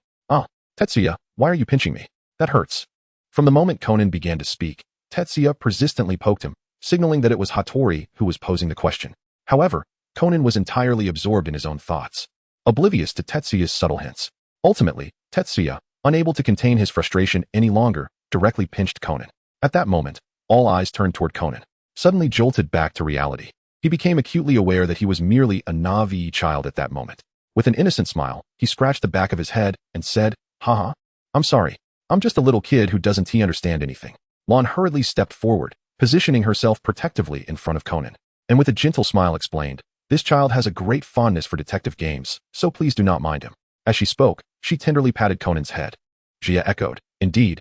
Tetsuya, why are you pinching me? That hurts. From the moment Conan began to speak, Tetsuya persistently poked him, signaling that it was Hattori who was posing the question. However, Conan was entirely absorbed in his own thoughts. oblivious to Tetsuya's subtle hints. Ultimately, Tetsuya, unable to contain his frustration any longer, directly pinched Conan. At that moment, all eyes turned toward Conan, suddenly jolted back to reality. He became acutely aware that he was merely a naive child at that moment. With an innocent smile, he scratched the back of his head and said, "Haha, I'm sorry. I'm just a little kid who doesn't understand anything." Lon hurriedly stepped forward, positioning herself protectively in front of Conan, and with a gentle smile explained, "This child has a great fondness for detective games, so please do not mind him." As she spoke, she tenderly patted Conan's head. Jia echoed, Indeed,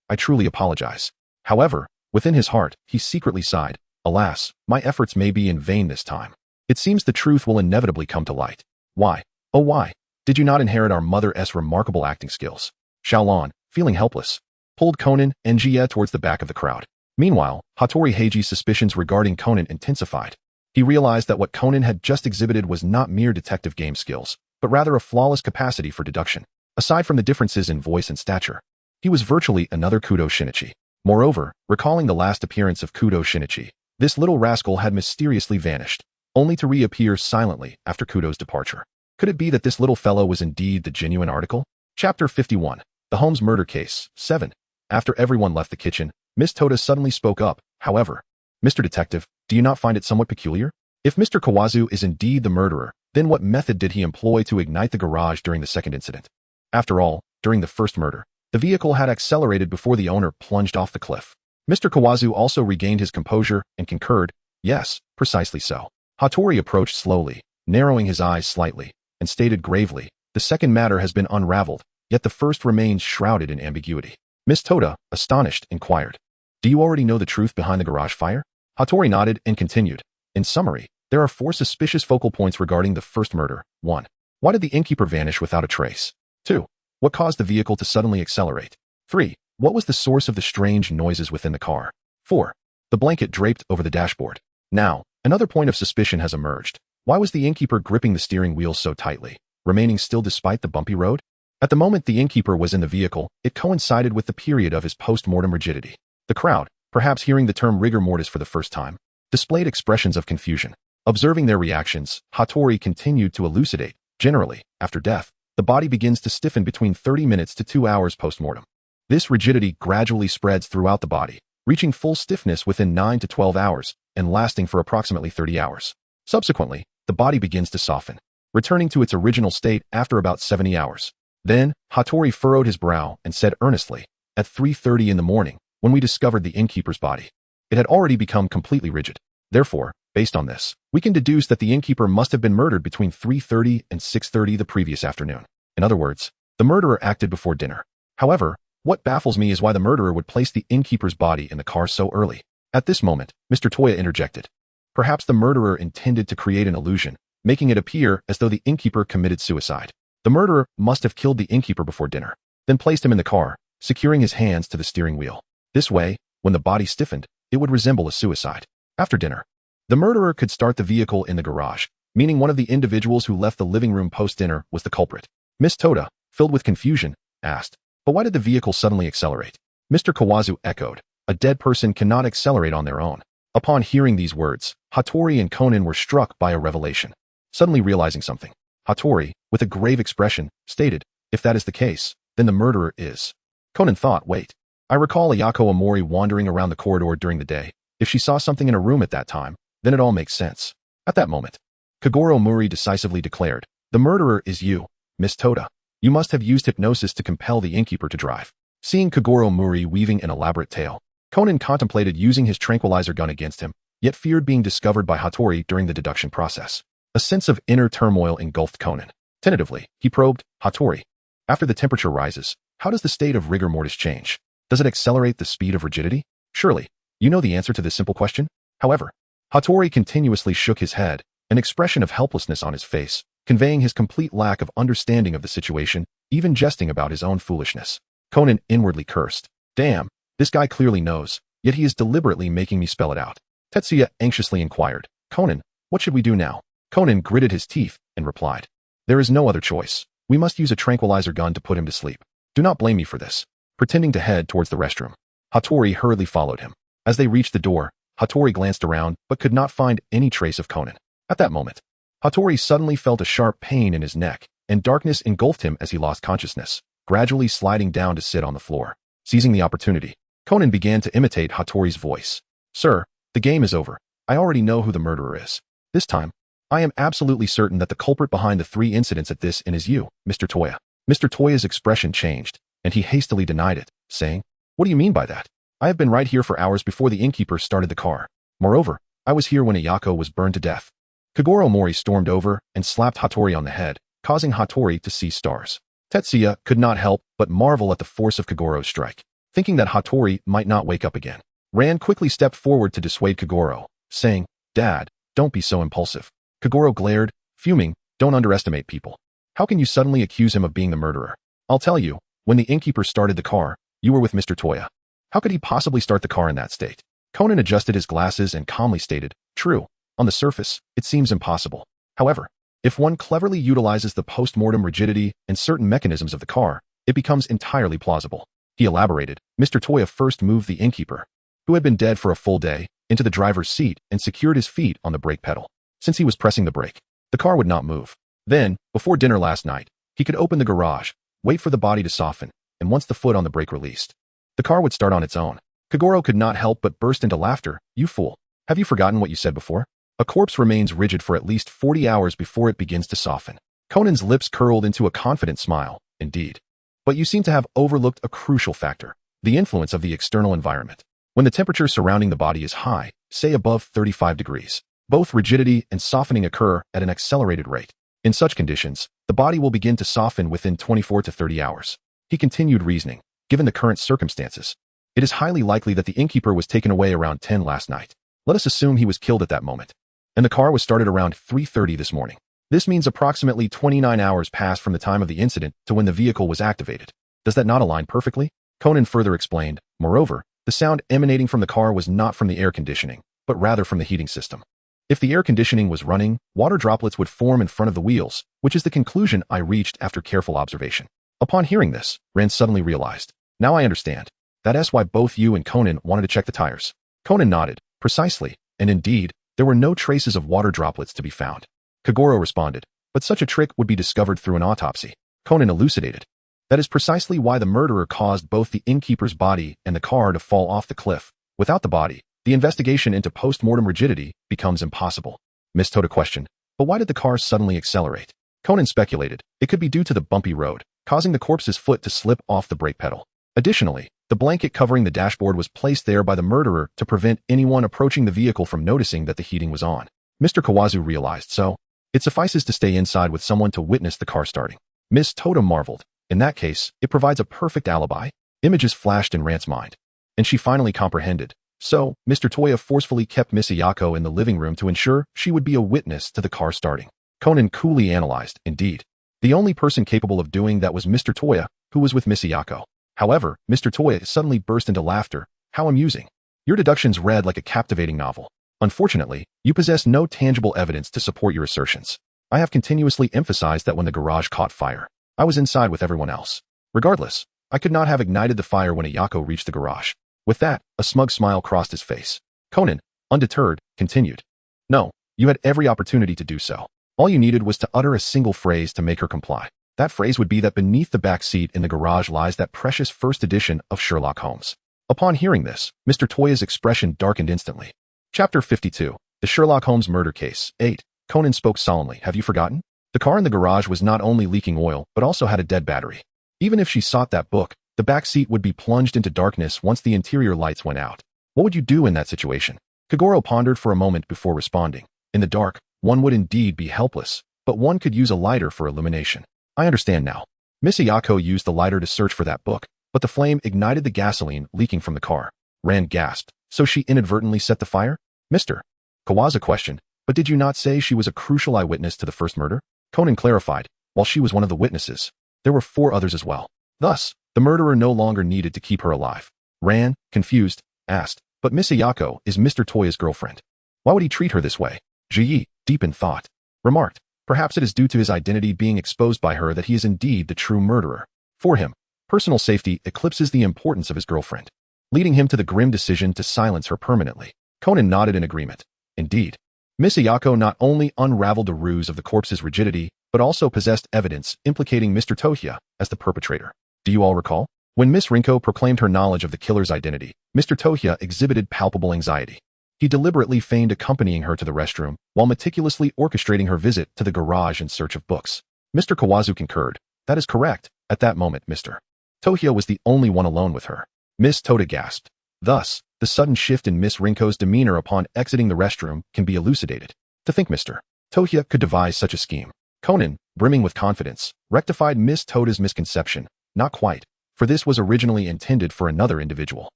I truly apologize." However, within his heart, he secretly sighed, "Alas, my efforts may be in vain this time. It seems the truth will inevitably come to light. Why, oh why, did you not inherit our mother's remarkable acting skills?" Xiaolon, feeling helpless, pulled Conan and Jia towards the back of the crowd. Meanwhile, Hattori Heiji's suspicions regarding Conan intensified. He realized that what Conan had just exhibited was not mere detective game skills, but rather a flawless capacity for deduction. Aside from the differences in voice and stature, he was virtually another Kudo Shinichi. Moreover, recalling the last appearance of Kudo Shinichi, this little rascal had mysteriously vanished, only to reappear silently after Kudo's departure. Could it be that this little fellow was indeed the genuine article? Chapter 51. The Holmes Murder Case. 7. After everyone left the kitchen, Miss Toda suddenly spoke up, however. "Mr. Detective, do you not find it somewhat peculiar? If Mr. Kawazu is indeed the murderer, then what method did he employ to ignite the garage during the second incident? After all, during the first murder, the vehicle had accelerated before the owner plunged off the cliff." Mr. Kawazu also regained his composure and concurred, "Yes, precisely so." Hattori approached slowly, narrowing his eyes slightly, and stated gravely, "The second matter has been unraveled, yet the first remains shrouded in ambiguity." Miss Toda, astonished, inquired, "Do you already know the truth behind the garage fire?" Hattori nodded and continued, "In summary, there are 4 suspicious focal points regarding the first murder. 1. Why did the innkeeper vanish without a trace? 2. What caused the vehicle to suddenly accelerate? 3. What was the source of the strange noises within the car? 4. The blanket draped over the dashboard. Now, another point of suspicion has emerged. Why was the innkeeper gripping the steering wheel so tightly, remaining still despite the bumpy road? At the moment the innkeeper was in the vehicle, it coincided with the period of his post-mortem rigidity. The crowd, perhaps hearing the term rigor mortis for the first time, displayed expressions of confusion. Observing their reactions, Hattori continued to elucidate. Generally, after death, the body begins to stiffen between 30 minutes to 2 hours post-mortem. This rigidity gradually spreads throughout the body, reaching full stiffness within 9 to 12 hours and lasting for approximately 30 hours. Subsequently, the body begins to soften, returning to its original state after about 70 hours. Then, Hattori furrowed his brow and said earnestly, "At 3:30 in the morning, when we discovered the innkeeper's body, it had already become completely rigid. Therefore, based on this, we can deduce that the innkeeper must have been murdered between 3:30 and 6:30 the previous afternoon. In other words, the murderer acted before dinner. However, what baffles me is why the murderer would place the innkeeper's body in the car so early." At this moment, Mr. Toya interjected. Perhaps the murderer intended to create an illusion, making it appear as though the innkeeper committed suicide. The murderer must have killed the innkeeper before dinner, then placed him in the car, securing his hands to the steering wheel. This way, when the body stiffened, it would resemble a suicide. After dinner, the murderer could start the vehicle in the garage, meaning one of the individuals who left the living room post-dinner was the culprit. Miss Toda, filled with confusion, asked, "But why did the vehicle suddenly accelerate?" Mr. Kawazu echoed, "A dead person cannot accelerate on their own." Upon hearing these words, Hattori and Conan were struck by a revelation. Suddenly realizing something, Hattori, with a grave expression, stated, "If that is the case, then the murderer is." Conan thought, "Wait. I recall Ayako Amori wandering around the corridor during the day. If she saw something in a room at that time, then it all makes sense." At that moment, Kagoro Muri decisively declared, "The murderer is you, Miss Toda. You must have used hypnosis to compel the innkeeper to drive." Seeing Kagoro Muri weaving an elaborate tale, Conan contemplated using his tranquilizer gun against him, yet feared being discovered by Hattori during the deduction process. A sense of inner turmoil engulfed Conan. Tentatively, he probed, "Hattori, after the temperature rises, how does the state of rigor mortis change? Does it accelerate the speed of rigidity? Surely, you know the answer to this simple question?" However, Hattori continuously shook his head, an expression of helplessness on his face, conveying his complete lack of understanding of the situation, even jesting about his own foolishness. Conan inwardly cursed. "Damn, this guy clearly knows, yet he is deliberately making me spell it out." Tetsuya anxiously inquired, "Conan, what should we do now?" Conan gritted his teeth and replied, "There is no other choice. We must use a tranquilizer gun to put him to sleep. Do not blame me for this." Pretending to head towards the restroom, Hattori hurriedly followed him. As they reached the door, Hattori glanced around but could not find any trace of Conan. At that moment, Hattori suddenly felt a sharp pain in his neck, and darkness engulfed him as he lost consciousness, gradually sliding down to sit on the floor. Seizing the opportunity, Conan began to imitate Hattori's voice. Sir, the game is over. I already know who the murderer is. This time, I am absolutely certain that the culprit behind the 3 incidents at this inn is you, Mr. Toya. Mr. Toya's expression changed, and he hastily denied it, saying, What do you mean by that? I have been right here for hours before the innkeeper started the car. Moreover, I was here when Ayako was burned to death. Kagoro Mori stormed over and slapped Hattori on the head, causing Hattori to see stars. Tetsuya could not help but marvel at the force of Kagoro's strike. Thinking that Hattori might not wake up again, Ran quickly stepped forward to dissuade Kagoro, saying, Dad, don't be so impulsive. Kagoro glared, fuming, Don't underestimate people. How can you suddenly accuse him of being the murderer? I'll tell you, when the innkeeper started the car, you were with Mr. Toya. How could he possibly start the car in that state? Conan adjusted his glasses and calmly stated, True, on the surface, it seems impossible. However, if one cleverly utilizes the post-mortem rigidity and certain mechanisms of the car, it becomes entirely plausible. He elaborated, Mr. Toya first moved the innkeeper, who had been dead for a full day, into the driver's seat and secured his feet on the brake pedal. Since he was pressing the brake, the car would not move. Then, before dinner last night, he could open the garage, wait for the body to soften, and once the foot on the brake released, the car would start on its own. Kagoro could not help but burst into laughter. You fool. Have you forgotten what you said before? A corpse remains rigid for at least 40 hours before it begins to soften. Conan's lips curled into a confident smile. Indeed. But you seem to have overlooked a crucial factor, the influence of the external environment. When the temperature surrounding the body is high, say above 35 degrees, both rigidity and softening occur at an accelerated rate. In such conditions, the body will begin to soften within 24 to 30 hours. He continued reasoning, given the current circumstances, it is highly likely that the innkeeper was taken away around 10 last night. Let us assume he was killed at that moment, and the car was started around 3:30 this morning. This means approximately 29 hours passed from the time of the incident to when the vehicle was activated. Does that not align perfectly? Conan further explained, moreover, the sound emanating from the car was not from the air conditioning, but rather from the heating system. If the air conditioning was running, water droplets would form in front of the wheels, which is the conclusion I reached after careful observation. Upon hearing this, Ran suddenly realized, now I understand. That is why both you and Conan wanted to check the tires. Conan nodded, precisely, and indeed, there were no traces of water droplets to be found. Kagoro responded, but such a trick would be discovered through an autopsy. Conan elucidated. That is precisely why the murderer caused both the innkeeper's body and the car to fall off the cliff. Without the body, the investigation into post-mortem rigidity becomes impossible. Miss Toda questioned, but why did the car suddenly accelerate? Conan speculated, it could be due to the bumpy road, causing the corpse's foot to slip off the brake pedal. Additionally, the blanket covering the dashboard was placed there by the murderer to prevent anyone approaching the vehicle from noticing that the heating was on. Mr. Kawazu realized so. It suffices to stay inside with someone to witness the car starting. Miss Toda marveled. In that case, it provides a perfect alibi. Images flashed in Rant's mind, and she finally comprehended. So, Mr. Toya forcefully kept Miss Ayako in the living room to ensure she would be a witness to the car starting. Conan coolly analyzed, indeed. The only person capable of doing that was Mr. Toya, who was with Miss Ayako. However, Mr. Toya suddenly burst into laughter. How amusing. Your deductions read like a captivating novel. Unfortunately, you possess no tangible evidence to support your assertions. I have continuously emphasized that when the garage caught fire, I was inside with everyone else. Regardless, I could not have ignited the fire when Ayako reached the garage. With that, a smug smile crossed his face. Conan, undeterred, continued. No, you had every opportunity to do so. All you needed was to utter a single phrase to make her comply. That phrase would be that beneath the back seat in the garage lies that precious first edition of Sherlock Holmes. Upon hearing this, Mr. Toya's expression darkened instantly. Chapter 52. The Sherlock Holmes Murder Case. 8. Conan spoke solemnly. Have you forgotten? The car in the garage was not only leaking oil, but also had a dead battery. Even if she sought that book, the back seat would be plunged into darkness once the interior lights went out. What would you do in that situation? Kagoro pondered for a moment before responding. In the dark, one would indeed be helpless, but one could use a lighter for illumination. I understand now. Miss Ayako used the lighter to search for that book, but the flame ignited the gasoline leaking from the car. Rand gasped. So she inadvertently set the fire? Mr. Kawaza questioned, but did you not say she was a crucial eyewitness to the first murder? Conan clarified, while she was one of the witnesses, there were 4 others as well. Thus, the murderer no longer needed to keep her alive. Ran, confused, asked, but Miss Ayako is Mr. Toya's girlfriend. Why would he treat her this way? Ji, deep in thought, remarked, perhaps it is due to his identity being exposed by her that he is indeed the true murderer. For him, personal safety eclipses the importance of his girlfriend, leading him to the grim decision to silence her permanently. Conan nodded in agreement. Indeed. Miss Ayako not only unraveled the ruse of the corpse's rigidity, but also possessed evidence implicating Mr. Tohya as the perpetrator. Do you all recall? When Miss Rinko proclaimed her knowledge of the killer's identity, Mr. Tohya exhibited palpable anxiety. He deliberately feigned accompanying her to the restroom, while meticulously orchestrating her visit to the garage in search of books. Mr. Kawazu concurred. That is correct. At that moment, Mr. Tohya was the only one alone with her. Miss Toda gasped. Thus, the sudden shift in Miss Rinko's demeanor upon exiting the restroom can be elucidated. To think Mr. Tohya could devise such a scheme. Conan, brimming with confidence, rectified Miss Toda's misconception. Not quite, for this was originally intended for another individual.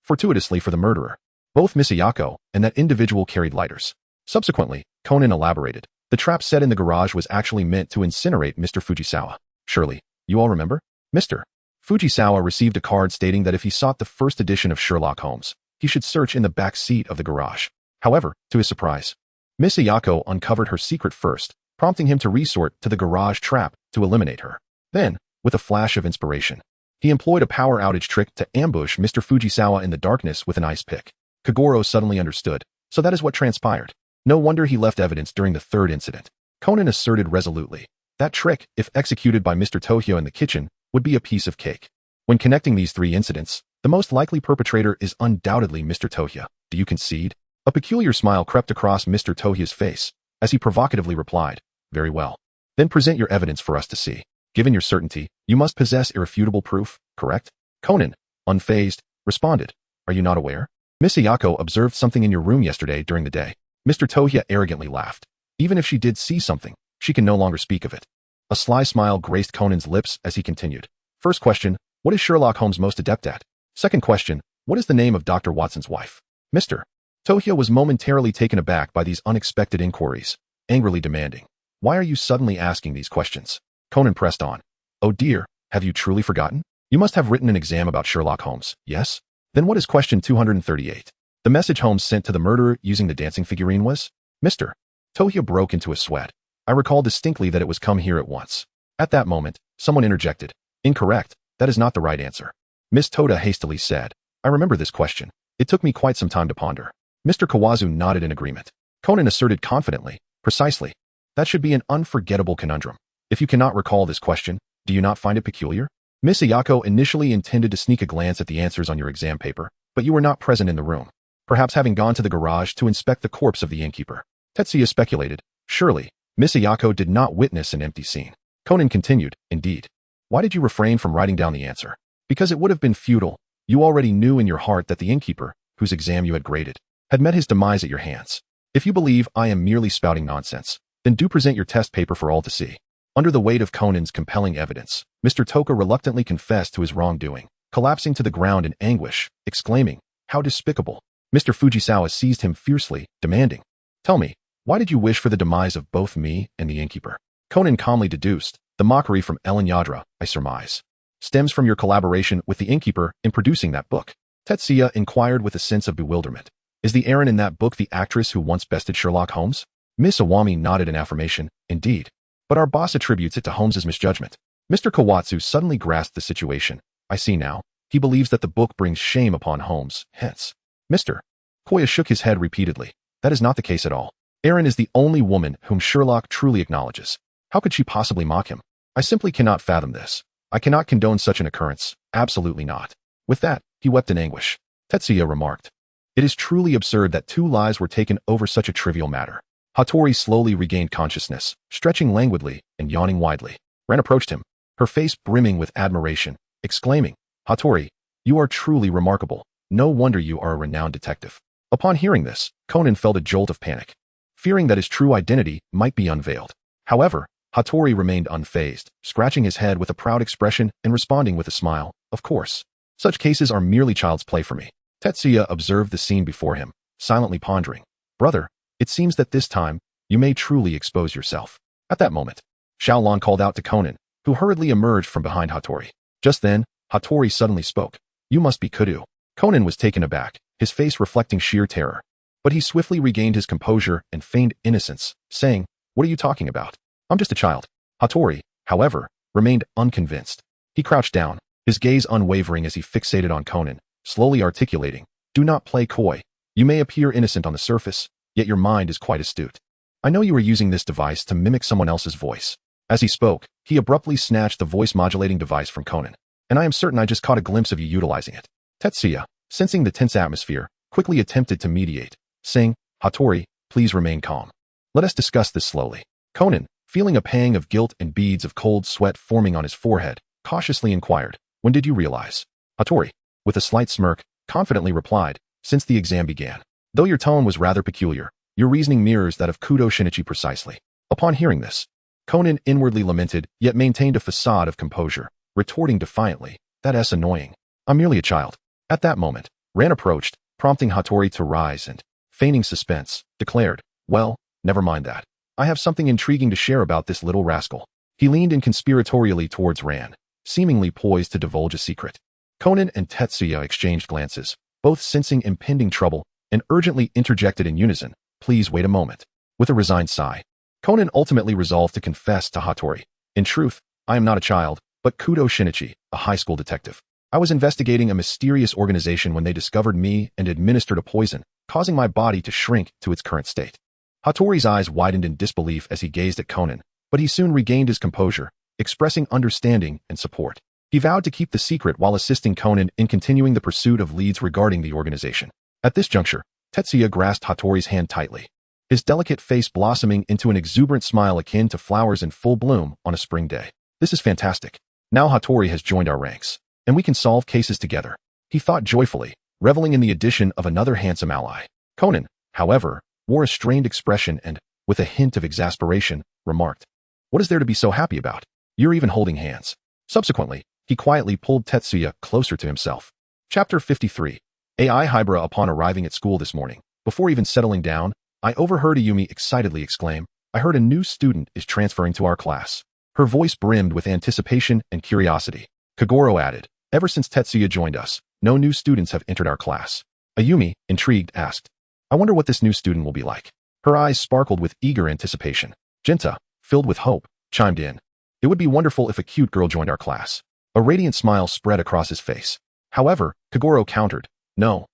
Fortuitously for the murderer. Both Miss Ayako and that individual carried lighters. Subsequently, Conan elaborated. The trap set in the garage was actually meant to incinerate Mr. Fujisawa. Surely, you all remember? Mr. Fujisawa received a card stating that if he sought the first edition of Sherlock Holmes, he should search in the back seat of the garage. However, to his surprise, Miss Ayako uncovered her secret first, prompting him to resort to the garage trap to eliminate her. Then, with a flash of inspiration, he employed a power outage trick to ambush Mr. Fujisawa in the darkness with an ice pick. Kagoro suddenly understood, so that is what transpired. No wonder he left evidence during the third incident. Conan asserted resolutely. That trick, if executed by Mr. Tohya in the kitchen, would be a piece of cake. When connecting these three incidents, the most likely perpetrator is undoubtedly Mr. Tohya. Do you concede? A peculiar smile crept across Mr. Tohya's face, as he provocatively replied, Very well. Then present your evidence for us to see. Given your certainty, you must possess irrefutable proof, correct? Conan, unfazed, responded, Are you not aware? Miss Ayako observed something in your room yesterday during the day. Mr. Tohya arrogantly laughed. Even if she did see something, she can no longer speak of it. A sly smile graced Conan's lips as he continued. First question, what is Sherlock Holmes most adept at? Second question, what is the name of Dr. Watson's wife? Mr. Tohya was momentarily taken aback by these unexpected inquiries, angrily demanding, Why are you suddenly asking these questions? Conan pressed on. Oh dear, have you truly forgotten? You must have written an exam about Sherlock Holmes, yes? Then what is question 238? The message Holmes sent to the murderer using the dancing figurine was? Mr. Tohya broke into a sweat. I recall distinctly that it was come here at once. At that moment, someone interjected. Incorrect, that is not the right answer. Miss Toda hastily said. I remember this question. It took me quite some time to ponder. Mr. Kawazu nodded in agreement. Conan asserted confidently. Precisely. That should be an unforgettable conundrum. If you cannot recall this question, do you not find it peculiar? Miss Ayako initially intended to sneak a glance at the answers on your exam paper, but you were not present in the room. Perhaps having gone to the garage to inspect the corpse of the innkeeper. Tetsuya speculated. Surely, Miss Ayako did not witness an empty scene. Conan continued, Indeed. Why did you refrain from writing down the answer? Because it would have been futile. You already knew in your heart that the innkeeper, whose exam you had graded, had met his demise at your hands. If you believe I am merely spouting nonsense, then do present your test paper for all to see. Under the weight of Conan's compelling evidence, Mr. Toka reluctantly confessed to his wrongdoing, collapsing to the ground in anguish, exclaiming, How despicable! Mr. Fujisawa seized him fiercely, demanding, Tell me, why did you wish for the demise of both me and the innkeeper? Conan calmly deduced, the mockery from Ellen Yadra, I surmise, stems from your collaboration with the innkeeper in producing that book. Tetsuya inquired with a sense of bewilderment. Is the Erin in that book the actress who once bested Sherlock Holmes? Miss Awami nodded in affirmation, Indeed. But our boss attributes it to Holmes's misjudgment. Mr. Kawazu suddenly grasped the situation. I see now. He believes that the book brings shame upon Holmes, hence. Mr. Koya shook his head repeatedly. That is not the case at all. Erin is the only woman whom Sherlock truly acknowledges. How could she possibly mock him? I simply cannot fathom this. I cannot condone such an occurrence. Absolutely not. With that, he wept in anguish. Tetsuya remarked. It is truly absurd that two lives were taken over such a trivial matter. Hattori slowly regained consciousness, stretching languidly and yawning widely. Ren approached him, her face brimming with admiration, exclaiming, Hattori, you are truly remarkable. No wonder you are a renowned detective. Upon hearing this, Conan felt a jolt of panic, fearing that his true identity might be unveiled. However, Hattori remained unfazed, scratching his head with a proud expression and responding with a smile, Of course. Such cases are merely child's play for me. Tetsuya observed the scene before him, silently pondering. Brother, it seems that this time, you may truly expose yourself. At that moment, Xiaolong called out to Conan, who hurriedly emerged from behind Hattori. Just then, Hattori suddenly spoke. You must be Kudu. Conan was taken aback, his face reflecting sheer terror. But he swiftly regained his composure and feigned innocence, saying, What are you talking about? I'm just a child. Hattori, however, remained unconvinced. He crouched down, his gaze unwavering as he fixated on Conan, slowly articulating, Do not play coy. You may appear innocent on the surface, yet your mind is quite astute. I know you are using this device to mimic someone else's voice. As he spoke, he abruptly snatched the voice-modulating device from Conan. And I am certain I just caught a glimpse of you utilizing it. Tetsuya, sensing the tense atmosphere, quickly attempted to mediate, saying, Hattori, please remain calm. Let us discuss this slowly. Conan, feeling a pang of guilt and beads of cold sweat forming on his forehead, cautiously inquired, when did you realize? Hattori, with a slight smirk, confidently replied, since the exam began. Though your tone was rather peculiar, your reasoning mirrors that of Kudo Shinichi precisely. Upon hearing this, Conan inwardly lamented, yet maintained a facade of composure, retorting defiantly, that's annoying. I'm merely a child. At that moment, Ran approached, prompting Hattori to rise and, feigning suspense, declared, well, never mind that. I have something intriguing to share about this little rascal. He leaned in conspiratorially towards Ran, seemingly poised to divulge a secret. Conan and Tetsuya exchanged glances, both sensing impending trouble, and urgently interjected in unison, please wait a moment. With a resigned sigh, Conan ultimately resolved to confess to Hattori. In truth, I am not a child, but Kudo Shinichi, a high school detective. I was investigating a mysterious organization when they discovered me and administered a poison, causing my body to shrink to its current state. Hattori's eyes widened in disbelief as he gazed at Conan, but he soon regained his composure, expressing understanding and support. He vowed to keep the secret while assisting Conan in continuing the pursuit of leads regarding the organization. At this juncture, Tetsuya grasped Hattori's hand tightly, his delicate face blossoming into an exuberant smile akin to flowers in full bloom on a spring day. This is fantastic. Now Hattori has joined our ranks, and we can solve cases together, he thought joyfully, reveling in the addition of another handsome ally. Conan, however, wore a strained expression and, with a hint of exasperation, remarked, what is there to be so happy about? You're even holding hands. Subsequently, he quietly pulled Tetsuya closer to himself. Chapter 53. Ai Hybra. Upon arriving at school this morning, before even settling down, I overheard Ayumi excitedly exclaim, I heard a new student is transferring to our class. Her voice brimmed with anticipation and curiosity. Kagoro added, ever since Tetsuya joined us, no new students have entered our class. Ayumi, intrigued, asked, I wonder what this new student will be like. Her eyes sparkled with eager anticipation. Jinta, filled with hope, chimed in. It would be wonderful if a cute girl joined our class. A radiant smile spread across his face. However, Kagoro countered, no,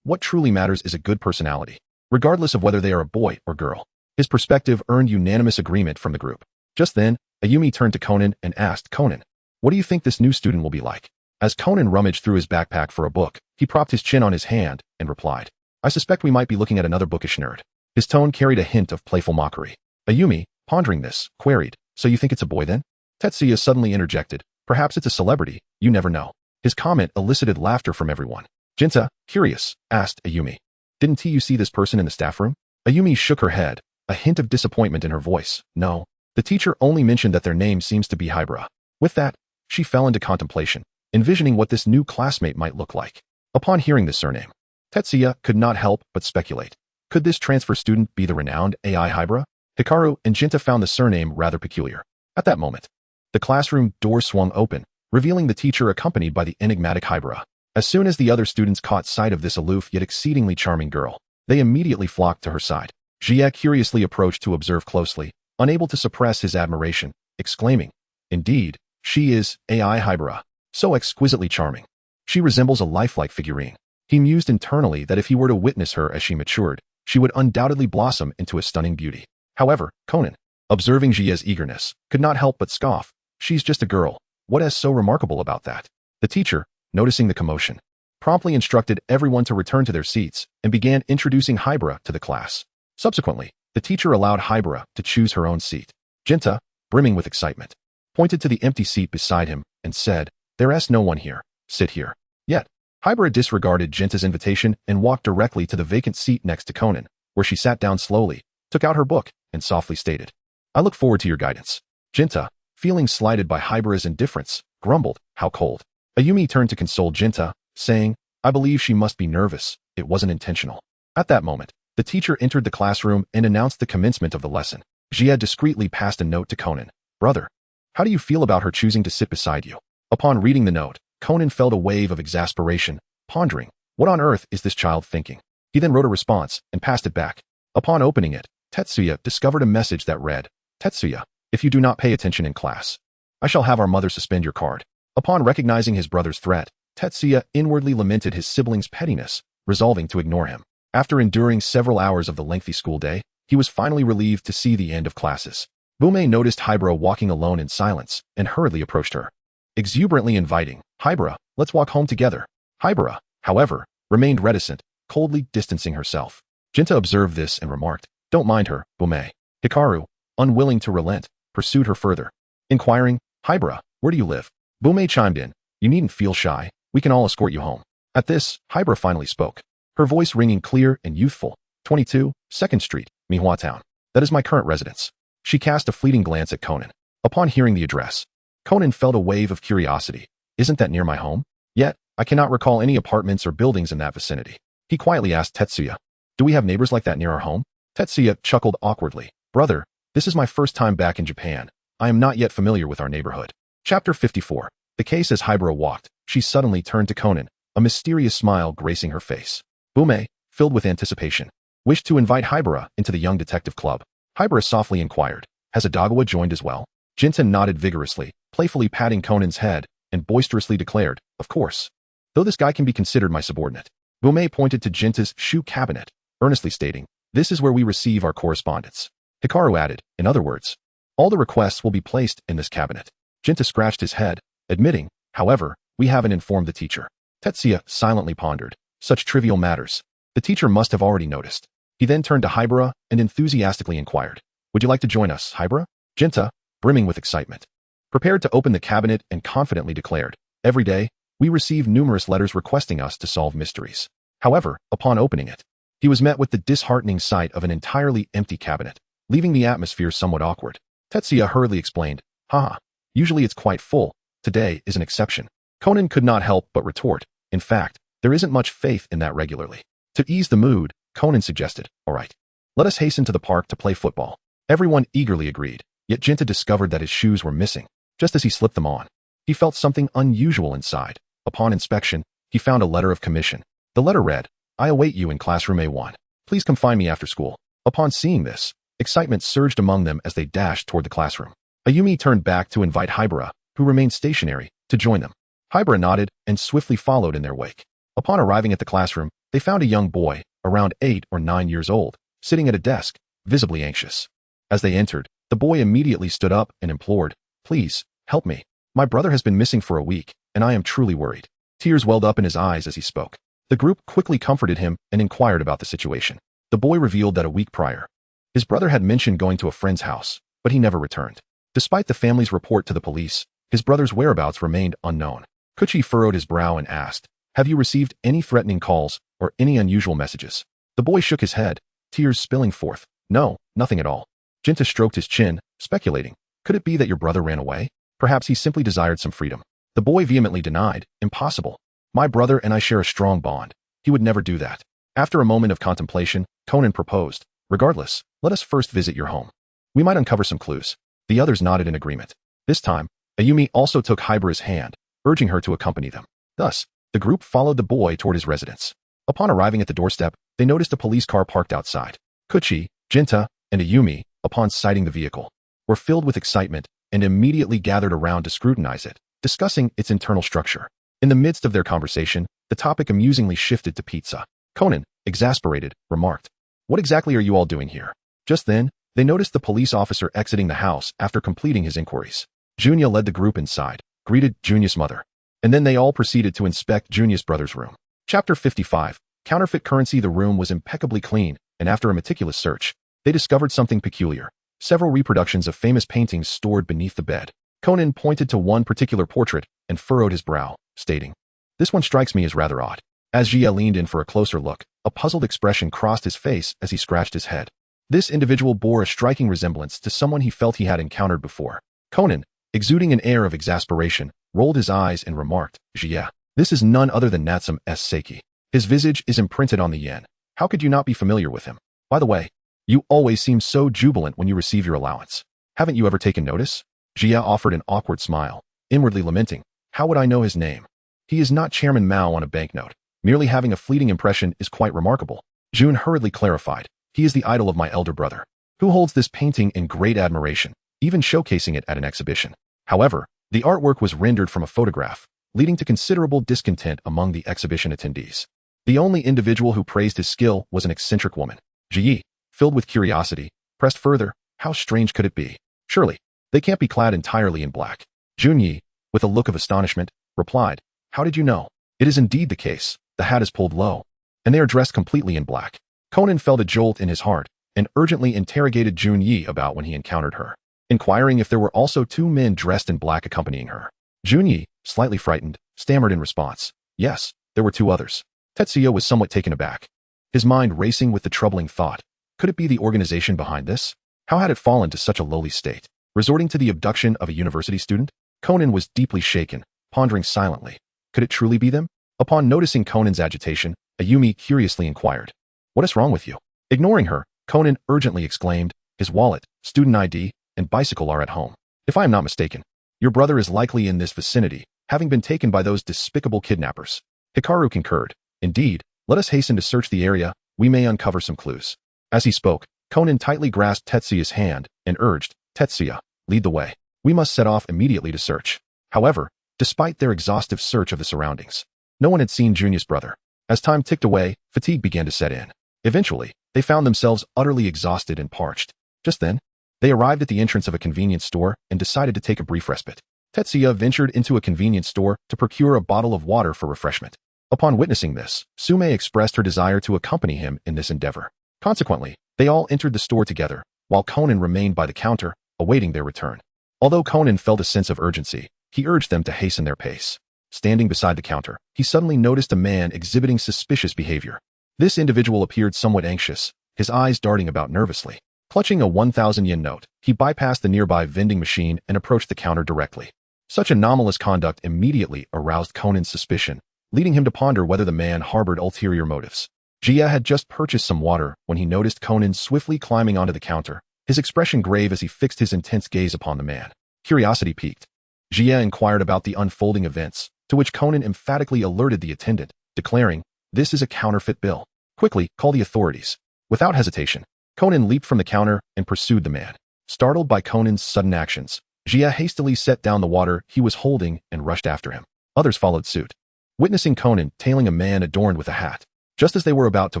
what truly matters is a good personality, regardless of whether they are a boy or girl. His perspective earned unanimous agreement from the group. Just then, Ayumi turned to Conan and asked, Conan, what do you think this new student will be like? As Conan rummaged through his backpack for a book, he propped his chin on his hand and replied, I suspect we might be looking at another bookish nerd. His tone carried a hint of playful mockery. Ayumi, pondering this, queried, so you think it's a boy then? Tetsuya suddenly interjected, perhaps it's a celebrity, you never know. His comment elicited laughter from everyone. Jinta, curious, asked Ayumi. Didn't you see this person in the staff room? Ayumi shook her head, a hint of disappointment in her voice. No. The teacher only mentioned that their name seems to be Hybra. With that, she fell into contemplation, envisioning what this new classmate might look like. Upon hearing this surname, Tetsuya could not help but speculate. Could this transfer student be the renowned Ai Hybra? Hikaru and Jinta found the surname rather peculiar. At that moment, the classroom door swung open, revealing the teacher accompanied by the enigmatic Hybra. As soon as the other students caught sight of this aloof yet exceedingly charming girl, they immediately flocked to her side. Jie curiously approached to observe closely, unable to suppress his admiration, exclaiming, indeed, she is Ai Hybra, so exquisitely charming. She resembles a lifelike figurine. He mused internally that if he were to witness her as she matured, she would undoubtedly blossom into a stunning beauty. However, Conan, observing Jie's eagerness, could not help but scoff. She's just a girl. What is so remarkable about that? The teacher, noticing the commotion, promptly instructed everyone to return to their seats and began introducing Hybra to the class. Subsequently, the teacher allowed Hybra to choose her own seat. Jinta, brimming with excitement, pointed to the empty seat beside him and said, there's no one here. Sit here. Yet, Hybra disregarded Jinta's invitation and walked directly to the vacant seat next to Conan, where she sat down slowly, took out her book, and softly stated, I look forward to your guidance. Jinta, feeling slighted by Hybra's indifference, grumbled, how cold. Ayumi turned to console Jinta, saying, I believe she must be nervous, it wasn't intentional. At that moment, the teacher entered the classroom and announced the commencement of the lesson. Jie discreetly passed a note to Conan. Brother, how do you feel about her choosing to sit beside you? Upon reading the note, Conan felt a wave of exasperation, pondering, what on earth is this child thinking? He then wrote a response and passed it back. Upon opening it, Tetsuya discovered a message that read, Tetsuya, if you do not pay attention in class, I shall have our mother suspend your card. Upon recognizing his brother's threat, Tetsuya inwardly lamented his sibling's pettiness, resolving to ignore him. After enduring several hours of the lengthy school day, He was finally relieved to see the end of classes. Bume noticed Hybera walking alone in silence and hurriedly approached her, exuberantly inviting, "Hybera, let's walk home together." Hybera, however, remained reticent, coldly distancing herself. Jinta observed this and remarked, "Don't mind her, Bume." Hikaru, unwilling to relent, pursued her further, inquiring, "Hybera, where do you live?" Bume chimed in, "You needn't feel shy. We can all escort you home." At this, Hybera finally spoke, her voice ringing clear and youthful. 22, 2nd Street, Mihua Town. That is my current residence. She cast a fleeting glance at Conan. Upon hearing the address, Conan felt a wave of curiosity. Isn't that near my home? Yet, I cannot recall any apartments or buildings in that vicinity. He quietly asked Tetsuya, "Do we have neighbors like that near our home?" Tetsuya chuckled awkwardly. "Brother, this is my first time back in Japan. I am not yet familiar with our neighborhood." Chapter 54. The case. As Hybera walked, she suddenly turned to Conan, a mysterious smile gracing her face. Bume, filled with anticipation, wished to invite Hybera into the young detective club. Hybera softly inquired, "Has Adagawa joined as well?" Jinta nodded vigorously, playfully patting Conan's head, and boisterously declared, "Of course. Though this guy can be considered my subordinate." Bume pointed to Jinta's shoe cabinet, earnestly stating, "This is where we receive our correspondence." Hikaru added, "In other words, all the requests will be placed in this cabinet." Jinta scratched his head, admitting, "However, we haven't informed the teacher." Tetsuya silently pondered, such trivial matters. The teacher must have already noticed. He then turned to Hybera and enthusiastically inquired, "Would you like to join us, Hybera?" Jinta, brimming with excitement, prepared to open the cabinet and confidently declared, "Every day, we receive numerous letters requesting us to solve mysteries." However, upon opening it, he was met with the disheartening sight of an entirely empty cabinet, leaving the atmosphere somewhat awkward. Tetsuya hurriedly explained, "Haha, usually it's quite full. Today is an exception." Conan could not help but retort, "In fact, there isn't much faith in that regularly." To ease the mood, Conan suggested, "All right, let us hasten to the park to play football." Everyone eagerly agreed, yet Jinta discovered that his shoes were missing. Just as he slipped them on, he felt something unusual inside. Upon inspection, he found a letter of commission. The letter read, "I await you in classroom A1. Please come find me after school." Upon seeing this, excitement surged among them as they dashed toward the classroom. Ayumi turned back to invite Hybera, who remained stationary, to join them. Hybera nodded and swiftly followed in their wake. Upon arriving at the classroom, they found a young boy, around 8 or 9 years old, sitting at a desk, visibly anxious. As they entered, the boy immediately stood up and implored, "Please, help me. My brother has been missing for a week, and I am truly worried." Tears welled up in his eyes as he spoke. The group quickly comforted him and inquired about the situation. The boy revealed that a week prior, his brother had mentioned going to a friend's house, but he never returned. Despite the family's report to the police, his brother's whereabouts remained unknown. Kuchi furrowed his brow and asked, "Have you received any threatening calls or any unusual messages?" The boy shook his head, tears spilling forth. "No, nothing at all." Jinta stroked his chin, speculating, "Could it be that your brother ran away? Perhaps he simply desired some freedom." The boy vehemently denied, "Impossible. My brother and I share a strong bond. He would never do that." After a moment of contemplation, Conan proposed, "Regardless, let us first visit your home. We might uncover some clues." The others nodded in agreement. This time, Ayumi also took Hybera's hand, urging her to accompany them. Thus, the group followed the boy toward his residence. Upon arriving at the doorstep, they noticed a police car parked outside. Kuchi, Jinta, and Ayumi, upon sighting the vehicle, were filled with excitement and immediately gathered around to scrutinize it, discussing its internal structure. In the midst of their conversation, the topic amusingly shifted to pizza. Conan, exasperated, remarked, "What exactly are you all doing here?" Just then, they noticed the police officer exiting the house after completing his inquiries. Junya led the group inside, greeted Junya's mother, and then they all proceeded to inspect Junya's brother's room. Chapter 55. Counterfeit currency. The room was impeccably clean, and after a meticulous search, they discovered something peculiar. Several reproductions of famous paintings stored beneath the bed. Conan pointed to one particular portrait and furrowed his brow, stating, "This one strikes me as rather odd." As Jia leaned in for a closer look, a puzzled expression crossed his face as he scratched his head. This individual bore a striking resemblance to someone he felt he had encountered before. Conan, exuding an air of exasperation, rolled his eyes and remarked, "Jia, this is none other than Natsum S. Seiki. His visage is imprinted on the yen. How could you not be familiar with him? By the way, you always seem so jubilant when you receive your allowance. Haven't you ever taken notice?" Jia offered an awkward smile, inwardly lamenting, "How would I know his name? He is not Chairman Mao on a banknote. Merely having a fleeting impression is quite remarkable." June hurriedly clarified, "He is the idol of my elder brother, who holds this painting in great admiration, even showcasing it at an exhibition." However, the artwork was rendered from a photograph, leading to considerable discontent among the exhibition attendees. The only individual who praised his skill was an eccentric woman. Ji, filled with curiosity, pressed further. How strange could it be? Surely, they can't be clad entirely in black. Junyi, with a look of astonishment, replied, "How did you know? It is indeed the case. The hat is pulled low, and they are dressed completely in black." Conan felt a jolt in his heart and urgently interrogated Junyi about when he encountered her, inquiring if there were also two men dressed in black accompanying her. Junyi, slightly frightened, stammered in response, "Yes, there were two others." Tetsuya was somewhat taken aback, his mind racing with the troubling thought. Could it be the organization behind this? How had it fallen to such a lowly state, resorting to the abduction of a university student? Conan was deeply shaken, pondering silently. Could it truly be them? Upon noticing Conan's agitation, Ayumi curiously inquired, "What is wrong with you?" Ignoring her, Conan urgently exclaimed, "His wallet, student ID, and bicycle are at home. If I am not mistaken, your brother is likely in this vicinity, having been taken by those despicable kidnappers." Hikaru concurred. "Indeed, let us hasten to search the area. We may uncover some clues." As he spoke, Conan tightly grasped Tetsuya's hand and urged, "Tetsuya, lead the way. We must set off immediately to search." However, despite their exhaustive search of the surroundings, no one had seen Junior's brother. As time ticked away, fatigue began to set in. Eventually, they found themselves utterly exhausted and parched. Just then, they arrived at the entrance of a convenience store and decided to take a brief respite. Tetsuya ventured into a convenience store to procure a bottle of water for refreshment. Upon witnessing this, Sume expressed her desire to accompany him in this endeavor. Consequently, they all entered the store together, while Conan remained by the counter, awaiting their return. Although Conan felt a sense of urgency, he urged them to hasten their pace. Standing beside the counter, he suddenly noticed a man exhibiting suspicious behavior. This individual appeared somewhat anxious, his eyes darting about nervously. Clutching a 1,000 yen note, he bypassed the nearby vending machine and approached the counter directly. Such anomalous conduct immediately aroused Conan's suspicion, leading him to ponder whether the man harbored ulterior motives. Jia had just purchased some water when he noticed Conan swiftly climbing onto the counter, his expression grave as he fixed his intense gaze upon the man. Curiosity piqued. Jia inquired about the unfolding events, to which Conan emphatically alerted the attendant, declaring, "This is a counterfeit bill. Quickly, call the authorities." Without hesitation, Conan leaped from the counter and pursued the man. Startled by Conan's sudden actions, Jia hastily set down the water he was holding and rushed after him. Others followed suit. Witnessing Conan tailing a man adorned with a hat, just as they were about to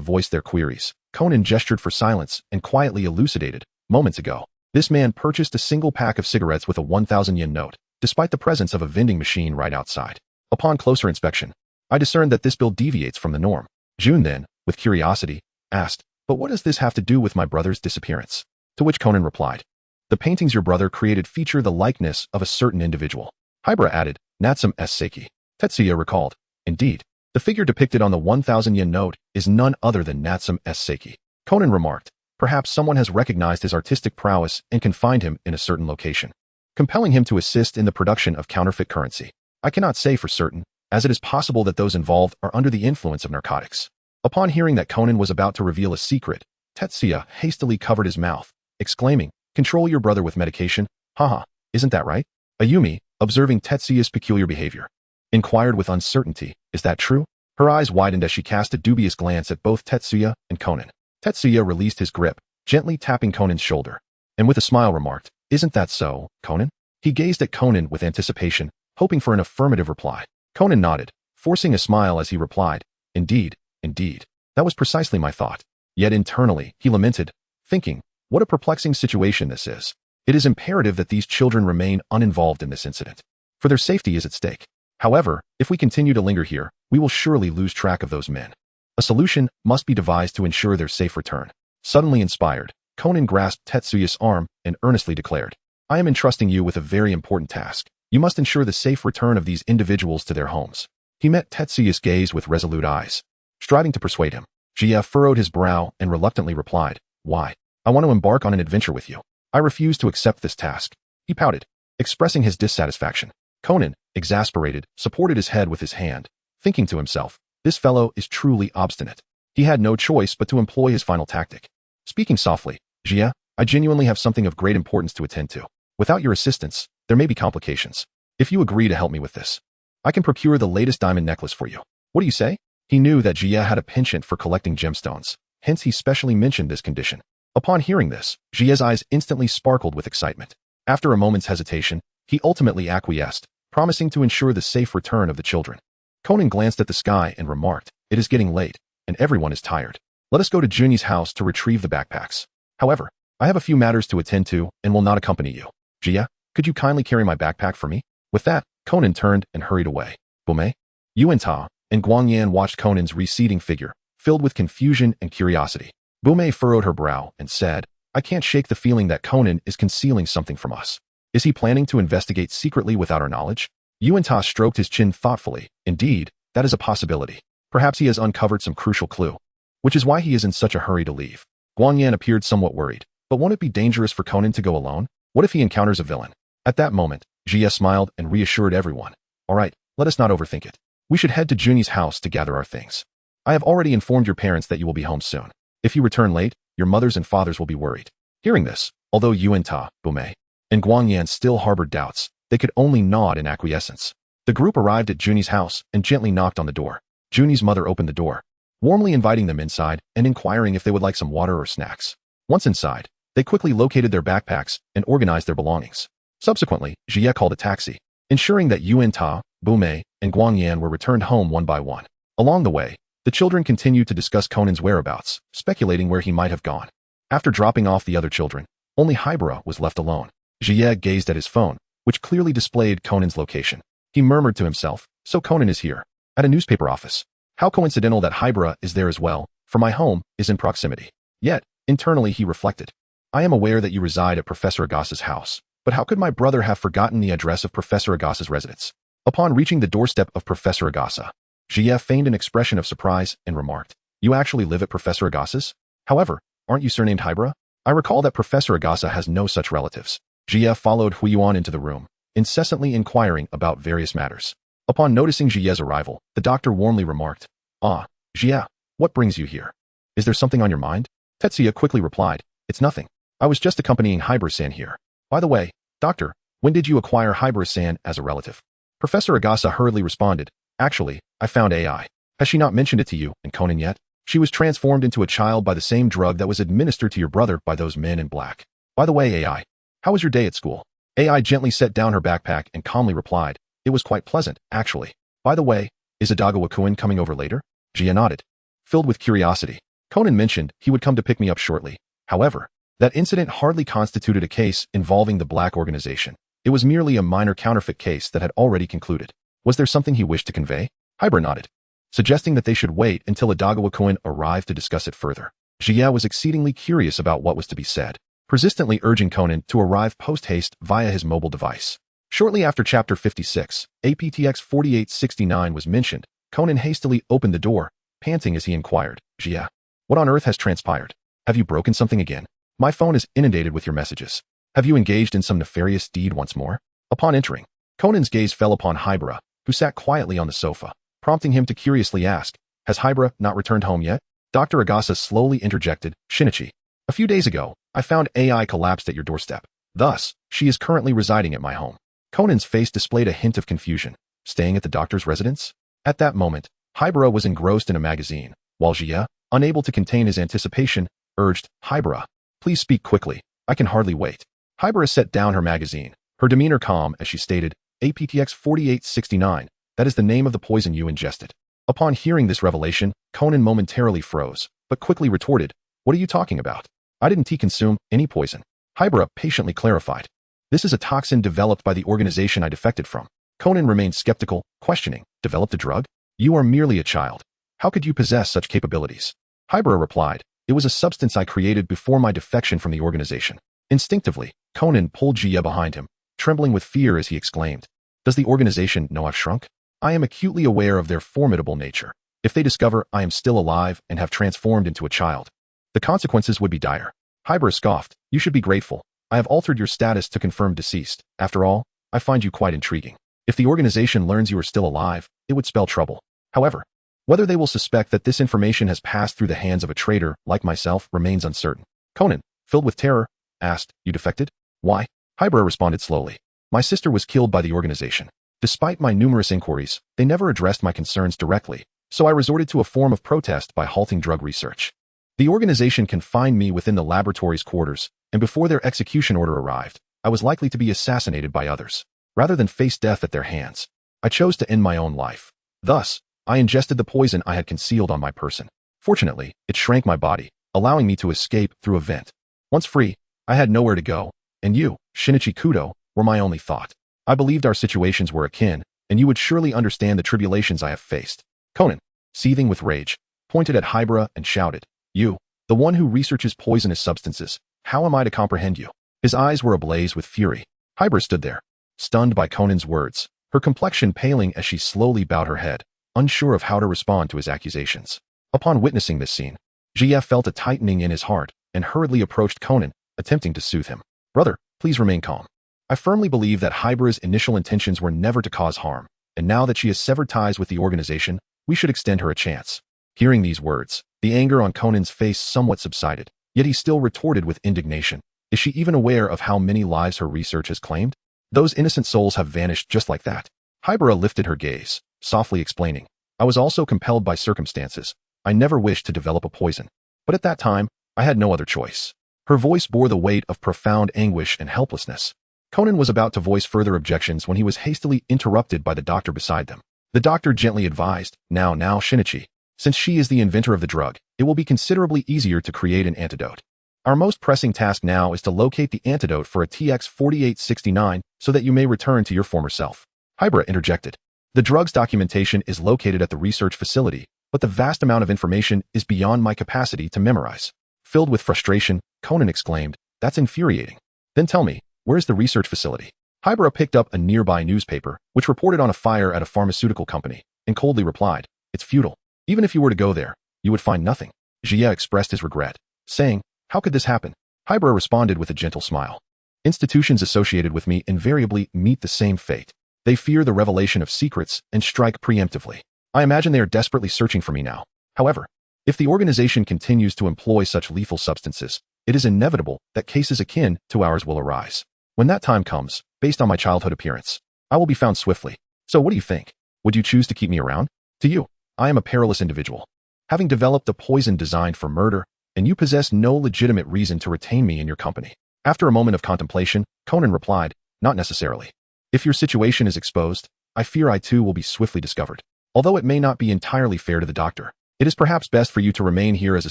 voice their queries, Conan gestured for silence and quietly elucidated, "Moments ago, this man purchased a single pack of cigarettes with a 1,000 yen note, despite the presence of a vending machine right outside. Upon closer inspection, I discerned that this bill deviates from the norm." June then, with curiosity, asked, "But what does this have to do with my brother's disappearance?" To which Conan replied, "The paintings your brother created feature the likeness of a certain individual." Hybra added, "Natsum S. Seiki." Tetsuya recalled, "Indeed, the figure depicted on the 1,000 yen note is none other than Natsum S. Seiki." Conan remarked, "Perhaps someone has recognized his artistic prowess and confined him in a certain location, compelling him to assist in the production of counterfeit currency. I cannot say for certain, as it is possible that those involved are under the influence of narcotics." Upon hearing that Conan was about to reveal a secret, Tetsuya hastily covered his mouth, exclaiming, "Control your brother with medication? Haha, isn't that right?" Ayumi, observing Tetsuya's peculiar behavior, inquired with uncertainty, "Is that true?" Her eyes widened as she cast a dubious glance at both Tetsuya and Conan. Tetsuya released his grip, gently tapping Conan's shoulder, and with a smile remarked, "Isn't that so, Conan?" He gazed at Conan with anticipation, hoping for an affirmative reply. Conan nodded, forcing a smile as he replied, "Indeed, indeed. That was precisely my thought." Yet internally, he lamented, thinking, "What a perplexing situation this is. It is imperative that these children remain uninvolved in this incident, for their safety is at stake. However, if we continue to linger here, we will surely lose track of those men. A solution must be devised to ensure their safe return." Suddenly inspired, Conan grasped Tetsuya's arm and earnestly declared, "I am entrusting you with a very important task. You must ensure the safe return of these individuals to their homes." He met Tetsuya's gaze with resolute eyes, striving to persuade him. Jia furrowed his brow and reluctantly replied, "Why? I want to embark on an adventure with you. I refuse to accept this task." He pouted, expressing his dissatisfaction. Conan, exasperated, supported his head with his hand, thinking to himself, "This fellow is truly obstinate." He had no choice but to employ his final tactic. Speaking softly, "Jia, I genuinely have something of great importance to attend to. Without your assistance, there may be complications. If you agree to help me with this, I can procure the latest diamond necklace for you. What do you say?" He knew that Jia had a penchant for collecting gemstones, hence he specially mentioned this condition. Upon hearing this, Jia's eyes instantly sparkled with excitement. After a moment's hesitation, he ultimately acquiesced, promising to ensure the safe return of the children. Conan glanced at the sky and remarked, "It is getting late, and everyone is tired. Let us go to Juni's house to retrieve the backpacks. However, I have a few matters to attend to and will not accompany you. Jia, could you kindly carry my backpack for me? With that, Conan turned and hurried away. Bume, Yuan Ta, and Guangyan watched Conan's receding figure, filled with confusion and curiosity. Bume furrowed her brow and said, I can't shake the feeling that Conan is concealing something from us. Is he planning to investigate secretly without our knowledge? Yuan Ta stroked his chin thoughtfully. Indeed, that is a possibility. Perhaps he has uncovered some crucial clue, which is why he is in such a hurry to leave. Guangyan appeared somewhat worried. But won't it be dangerous for Conan to go alone? What if he encounters a villain? At that moment, Jia smiled and reassured everyone. All right, let us not overthink it. We should head to Juni's house to gather our things. I have already informed your parents that you will be home soon. If you return late, your mothers and fathers will be worried. Hearing this, although Yuan Ta, Bume, and Guangyan still harbored doubts, they could only nod in acquiescence. The group arrived at Juni's house and gently knocked on the door. Juni's mother opened the door, warmly inviting them inside and inquiring if they would like some water or snacks. Once inside, they quickly located their backpacks and organized their belongings. Subsequently, Jia called a taxi, ensuring that Yuan Ta, Bume, and Guangyan were returned home one by one. Along the way, the children continued to discuss Conan's whereabouts, speculating where he might have gone. After dropping off the other children, only Hybera was left alone. Jia gazed at his phone, which clearly displayed Conan's location. He murmured to himself, so Conan is here, at a newspaper office. How coincidental that Hybera is there as well, for my home is in proximity. Yet, internally he reflected. I am aware that you reside at Professor Agasa's house, but how could my brother have forgotten the address of Professor Agasa's residence? Upon reaching the doorstep of Professor Agasa, Jia feigned an expression of surprise and remarked, You actually live at Professor Agasa's? However, aren't you surnamed Hybera? I recall that Professor Agasa has no such relatives. Jia followed Huiyuan into the room, incessantly inquiring about various matters. Upon noticing Jia's arrival, the doctor warmly remarked, Ah, Jia, what brings you here? Is there something on your mind? Tetsuya quickly replied, It's nothing. I was just accompanying Hybera-san here. By the way, doctor, when did you acquire Hybera-san as a relative? Professor Agasa hurriedly responded, Actually, I found AI. Has she not mentioned it to you and Conan yet? She was transformed into a child by the same drug that was administered to your brother by those men in black. By the way, AI, how was your day at school? AI gently set down her backpack and calmly replied, It was quite pleasant, actually. By the way, is Adagawa-kun coming over later? Jia nodded, filled with curiosity. Conan mentioned he would come to pick me up shortly. However, that incident hardly constituted a case involving the black organization. It was merely a minor counterfeit case that had already concluded. Was there something he wished to convey? Hybera nodded, suggesting that they should wait until Adagawa-kun arrived to discuss it further. Jia was exceedingly curious about what was to be said, persistently urging Conan to arrive post-haste via his mobile device. Shortly after Chapter 56, APTX 4869 was mentioned, Conan hastily opened the door, panting as he inquired, Jia, what on earth has transpired? Have you broken something again? My phone is inundated with your messages. Have you engaged in some nefarious deed once more? Upon entering, Conan's gaze fell upon Hybera, who sat quietly on the sofa, prompting him to curiously ask, Has Hybera not returned home yet? Dr. Agasa slowly interjected, Shinichi. A few days ago, I found AI collapsed at your doorstep. Thus, she is currently residing at my home. Conan's face displayed a hint of confusion. Staying at the doctor's residence? At that moment, Hybera was engrossed in a magazine, while Jia, unable to contain his anticipation, urged, Hybera, please speak quickly. I can hardly wait. Hybera set down her magazine, her demeanor calm as she stated, APTX 4869, that is the name of the poison you ingested. Upon hearing this revelation, Conan momentarily froze, but quickly retorted, What are you talking about? I didn't consume any poison. Hybera patiently clarified. This is a toxin developed by the organization I defected from. Conan remained skeptical, questioning, Developed a drug? You are merely a child. How could you possess such capabilities? Hybera replied, It was a substance I created before my defection from the organization. Instinctively, Conan pulled Jia behind him, trembling with fear as he exclaimed, Does the organization know I've shrunk? I am acutely aware of their formidable nature. If they discover I am still alive and have transformed into a child, the consequences would be dire. Hybera scoffed, You should be grateful. I have altered your status to confirm deceased. After all, I find you quite intriguing. If the organization learns you are still alive, it would spell trouble. However, whether they will suspect that this information has passed through the hands of a traitor like myself remains uncertain. Conan, filled with terror, asked, You defected? Why? Hybera responded slowly. My sister was killed by the organization. Despite my numerous inquiries, they never addressed my concerns directly, so I resorted to a form of protest by halting drug research. The organization confined me within the laboratory's quarters, and before their execution order arrived, I was likely to be assassinated by others. Rather than face death at their hands, I chose to end my own life. Thus, I ingested the poison I had concealed on my person. Fortunately, it shrank my body, allowing me to escape through a vent. Once free, I had nowhere to go, and you, Shinichi Kudo, were my only thought. I believed our situations were akin, and you would surely understand the tribulations I have faced. Conan, seething with rage, pointed at Hybera and shouted, "You, the one who researches poisonous substances, how am I to comprehend you?" His eyes were ablaze with fury. Hybera stood there, stunned by Conan's words, her complexion paling as she slowly bowed her head, unsure of how to respond to his accusations. Upon witnessing this scene, Jia felt a tightening in his heart and hurriedly approached Conan, attempting to soothe him. "Brother, please remain calm. I firmly believe that Hybera's initial intentions were never to cause harm, and now that she has severed ties with the organization, we should extend her a chance." Hearing these words, the anger on Conan's face somewhat subsided, yet he still retorted with indignation. Is she even aware of how many lives her research has claimed? Those innocent souls have vanished just like that. Hybera lifted her gaze, softly explaining, "I was also compelled by circumstances. I never wished to develop a poison. But at that time, I had no other choice." Her voice bore the weight of profound anguish and helplessness. Conan was about to voice further objections when he was hastily interrupted by the doctor beside them. The doctor gently advised, Now, Shinichi. Since she is the inventor of the drug, it will be considerably easier to create an antidote. Our most pressing task now is to locate the antidote for a TX-4869 so that you may return to your former self." Hybera interjected. "The drug's documentation is located at the research facility, but the vast amount of information is beyond my capacity to memorize." Filled with frustration, Conan exclaimed, "That's infuriating. Then tell me, where's the research facility?" Hybera picked up a nearby newspaper, which reported on a fire at a pharmaceutical company, and coldly replied, "It's futile. Even if you were to go there, you would find nothing." Jia expressed his regret, saying, "How could this happen?" Hybera responded with a gentle smile. "Institutions associated with me invariably meet the same fate. They fear the revelation of secrets and strike preemptively. I imagine they are desperately searching for me now. However, if the organization continues to employ such lethal substances, it is inevitable that cases akin to ours will arise. When that time comes, based on my childhood appearance, I will be found swiftly. So what do you think? Would you choose to keep me around? To you, I am a perilous individual, having developed a poison designed for murder, and you possess no legitimate reason to retain me in your company." After a moment of contemplation, Conan replied, "Not necessarily. If your situation is exposed, I fear I too will be swiftly discovered. Although it may not be entirely fair to the doctor, it is perhaps best for you to remain here as a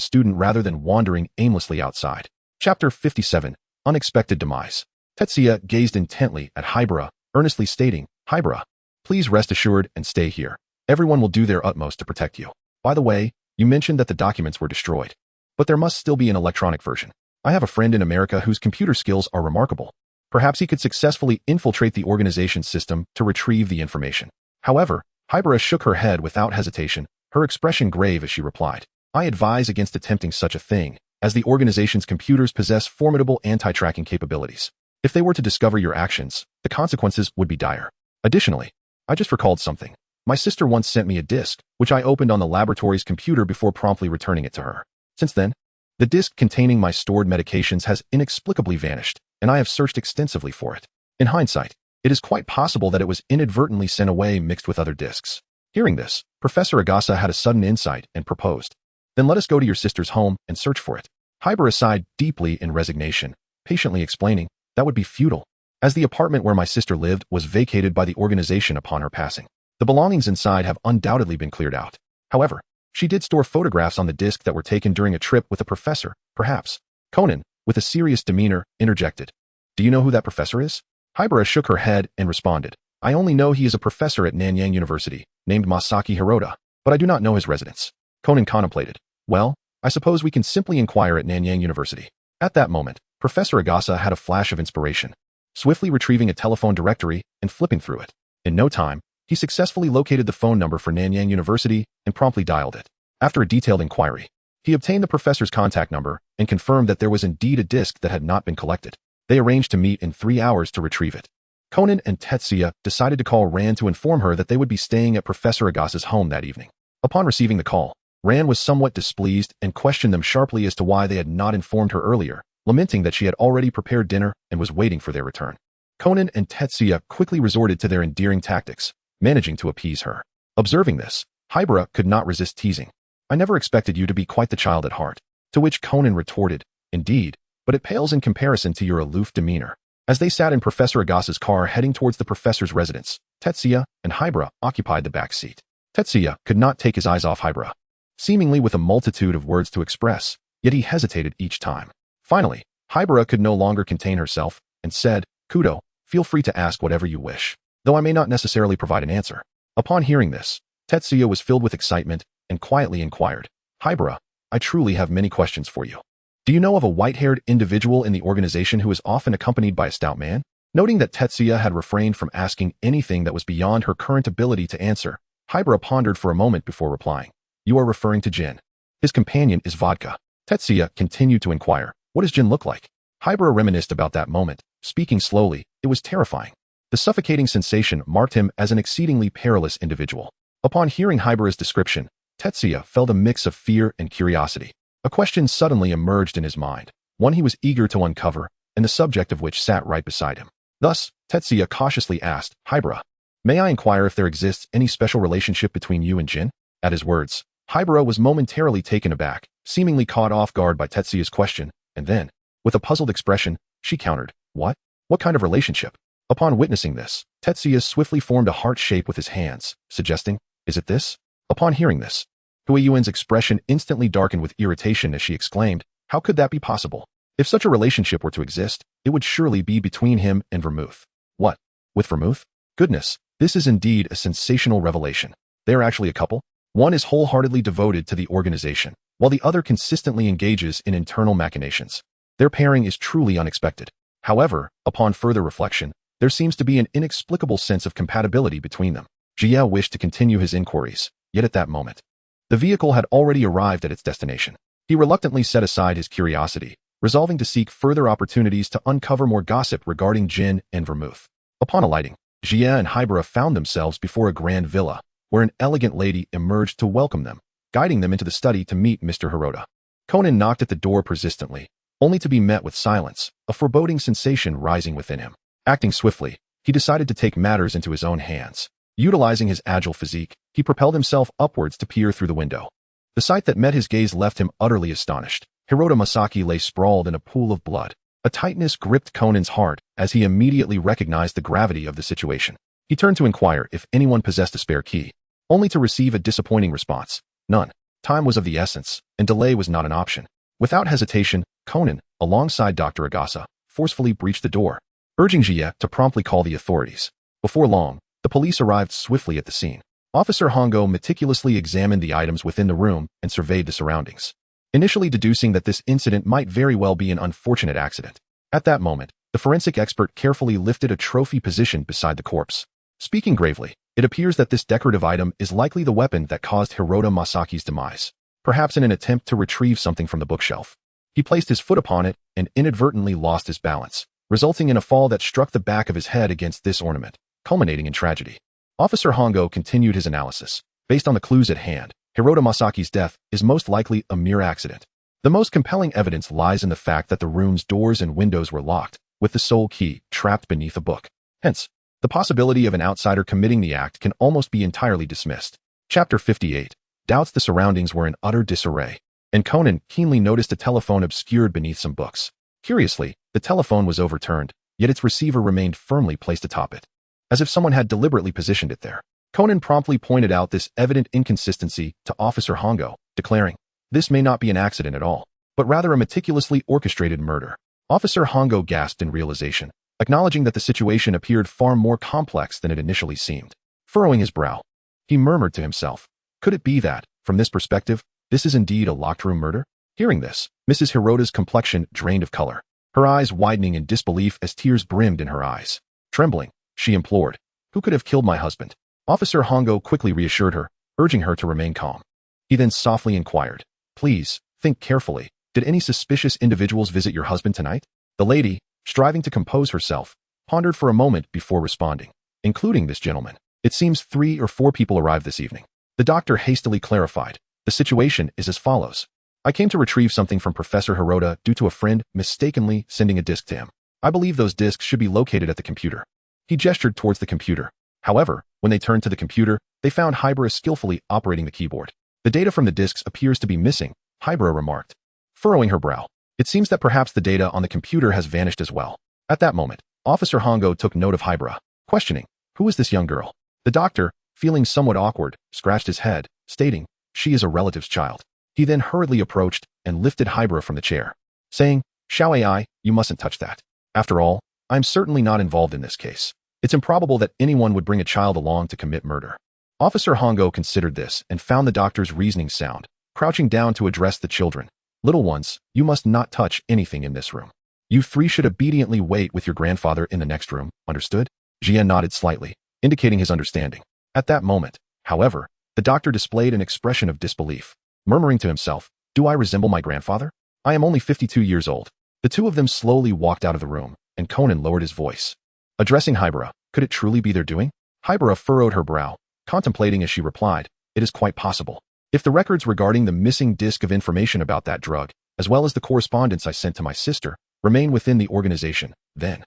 student rather than wandering aimlessly outside." Chapter 57, Unexpected Demise. Tetsuya gazed intently at Hybera, earnestly stating, "Hybera, please rest assured and stay here. Everyone will do their utmost to protect you. By the way, you mentioned that the documents were destroyed, but there must still be an electronic version. I have a friend in America whose computer skills are remarkable. Perhaps he could successfully infiltrate the organization's system to retrieve the information." However, Hybera shook her head without hesitation, her expression grave as she replied, "I advise against attempting such a thing, as the organization's computers possess formidable anti-tracking capabilities. If they were to discover your actions, the consequences would be dire. Additionally, I just recalled something. My sister once sent me a disk, which I opened on the laboratory's computer before promptly returning it to her. Since then, the disk containing my stored medications has inexplicably vanished, and I have searched extensively for it. In hindsight, it is quite possible that it was inadvertently sent away mixed with other disks." Hearing this, Professor Agasa had a sudden insight and proposed, "Then let us go to your sister's home and search for it." Hybera sighed deeply in resignation, patiently explaining, "That would be futile, as the apartment where my sister lived was vacated by the organization upon her passing. The belongings inside have undoubtedly been cleared out. However, she did store photographs on the disk that were taken during a trip with a professor, perhaps." Conan, with a serious demeanor, interjected, "Do you know who that professor is?" Hybera shook her head and responded, "I only know he is a professor at Nanyang University, named Masaki Hirota, but I do not know his residence." Conan contemplated, "Well, I suppose we can simply inquire at Nanyang University." At that moment, Professor Agasa had a flash of inspiration, swiftly retrieving a telephone directory and flipping through it. In no time, he successfully located the phone number for Nanyang University and promptly dialed it. After a detailed inquiry, he obtained the professor's contact number and confirmed that there was indeed a disk that had not been collected. They arranged to meet in 3 hours to retrieve it. Conan and Tetsuya decided to call Rand to inform her that they would be staying at Professor Agasa's home that evening. Upon receiving the call, Rand was somewhat displeased and questioned them sharply as to why they had not informed her earlier, lamenting that she had already prepared dinner and was waiting for their return. Conan and Tetsuya quickly resorted to their endearing tactics, managing to appease her. Observing this, Hybera could not resist teasing, "I never expected you to be quite the child at heart." To which Conan retorted, "Indeed, but it pales in comparison to your aloof demeanor." As they sat in Professor Agasa's car heading towards the professor's residence, Tetsuya and Hybera occupied the back seat. Tetsuya could not take his eyes off Hybera. seemingly with a multitude of words to express, yet he hesitated each time. Finally, Hibara could no longer contain herself and said, "Kudo, feel free to ask whatever you wish, though I may not necessarily provide an answer." Upon hearing this, Tetsuya was filled with excitement and quietly inquired, "Hibara, I truly have many questions for you. Do you know of a white-haired individual in the organization who is often accompanied by a stout man?" Noting that Tetsuya had refrained from asking anything that was beyond her current ability to answer, Hibara pondered for a moment before replying, "You are referring to Jin. His companion is Vodka." Tetsuya continued to inquire, "What does Jin look like?" Hibara reminisced about that moment, speaking slowly. It was terrifying. The suffocating sensation marked him as an exceedingly perilous individual. Upon hearing Hibara's description, Tetsuya felt a mix of fear and curiosity. A question suddenly emerged in his mind, one he was eager to uncover, and the subject of which sat right beside him. Thus, Tetsuya cautiously asked, "Hibara, may I inquire if there exists any special relationship between you and Jin?" At his words, Hibara was momentarily taken aback, seemingly caught off guard by Tetsuya's question, and then, with a puzzled expression, she countered, "What? What kind of relationship?" Upon witnessing this, Tetsuya swiftly formed a heart shape with his hands, suggesting, "Is it this?" Upon hearing this, Huiyuan's expression instantly darkened with irritation as she exclaimed, "How could that be possible? If such a relationship were to exist, it would surely be between him and Vermouth." "What? With Vermouth? Goodness, this is indeed a sensational revelation. They are actually a couple? One is wholeheartedly devoted to the organization, while the other consistently engages in internal machinations. Their pairing is truly unexpected. However, upon further reflection, there seems to be an inexplicable sense of compatibility between them." Jie wished to continue his inquiries, yet at that moment, the vehicle had already arrived at its destination. He reluctantly set aside his curiosity, resolving to seek further opportunities to uncover more gossip regarding Jin and Vermouth. Upon alighting, Jie and Hibara found themselves before a grand villa, where an elegant lady emerged to welcome them, guiding them into the study to meet Mr. Hirota. Conan knocked at the door persistently, only to be met with silence, a foreboding sensation rising within him. Acting swiftly, he decided to take matters into his own hands. Utilizing his agile physique, he propelled himself upwards to peer through the window. The sight that met his gaze left him utterly astonished. Hirota Masaki lay sprawled in a pool of blood. A tightness gripped Conan's heart as he immediately recognized the gravity of the situation. He turned to inquire if anyone possessed a spare key, only to receive a disappointing response. None. Time was of the essence, and delay was not an option. Without hesitation, Conan, alongside Dr. Agasa, forcefully breached the door, urging Jie to promptly call the authorities. Before long, the police arrived swiftly at the scene. Officer Hongo meticulously examined the items within the room and surveyed the surroundings, initially deducing that this incident might very well be an unfortunate accident. At that moment, the forensic expert carefully lifted a trophy positioned beside the corpse. Speaking gravely, it appears that this decorative item is likely the weapon that caused Hirota Masaki's demise, perhaps in an attempt to retrieve something from the bookshelf. He placed his foot upon it and inadvertently lost his balance, resulting in a fall that struck the back of his head against this ornament, culminating in tragedy. Officer Hongo continued his analysis. Based on the clues at hand, Hirota Masaki's death is most likely a mere accident. The most compelling evidence lies in the fact that the room's doors and windows were locked, with the sole key trapped beneath a book. Hence, the possibility of an outsider committing the act can almost be entirely dismissed. Chapter 58. Doubts. The surroundings were in utter disarray, and Conan keenly noticed a telephone obscured beneath some books. Curiously, the telephone was overturned, yet its receiver remained firmly placed atop it, as if someone had deliberately positioned it there. Conan promptly pointed out this evident inconsistency to Officer Hongo, declaring, "This may not be an accident at all, but rather a meticulously orchestrated murder." Officer Hongo gasped in realization, acknowledging that the situation appeared far more complex than it initially seemed. Furrowing his brow, he murmured to himself, "Could it be that, from this perspective, this is indeed a locked room murder?" Hearing this, Mrs. Hirota's complexion drained of color, her eyes widening in disbelief as tears brimmed in her eyes. Trembling, she implored, "Who could have killed my husband?" Officer Hongo quickly reassured her, urging her to remain calm. He then softly inquired, "Please, think carefully. Did any suspicious individuals visit your husband tonight?" The lady, striving to compose herself, pondered for a moment before responding, "Including this gentleman. It seems 3 or 4 people arrived this evening." The doctor hastily clarified, "The situation is as follows. I came to retrieve something from Professor Hirota due to a friend mistakenly sending a disk to him. I believe those disks should be located at the computer." He gestured towards the computer. However, when they turned to the computer, they found Hibara skillfully operating the keyboard. "The data from the disks appears to be missing," Hibara remarked, furrowing her brow. "It seems that perhaps the data on the computer has vanished as well." At that moment, Officer Hongo took note of Hibara, questioning, "Who is this young girl?" The doctor, feeling somewhat awkward, scratched his head, stating, she is a relative's child. He then hurriedly approached and lifted Hybera from the chair, saying, Xiao AI, you mustn't touch that. After all, I'm certainly not involved in this case. It's improbable that anyone would bring a child along to commit murder. Officer Hongo considered this and found the doctor's reasoning sound, crouching down to address the children. Little ones, you must not touch anything in this room. You three should obediently wait with your grandfather in the next room, understood? Jia nodded slightly, indicating his understanding. At that moment, however, the doctor displayed an expression of disbelief, murmuring to himself, do I resemble my grandfather? I am only 52 years old. The two of them slowly walked out of the room, and Conan lowered his voice. Addressing Hybera, could it truly be their doing? Hybera furrowed her brow, contemplating as she replied, it is quite possible. If the records regarding the missing disk of information about that drug, as well as the correspondence I sent to my sister, remain within the organization, then.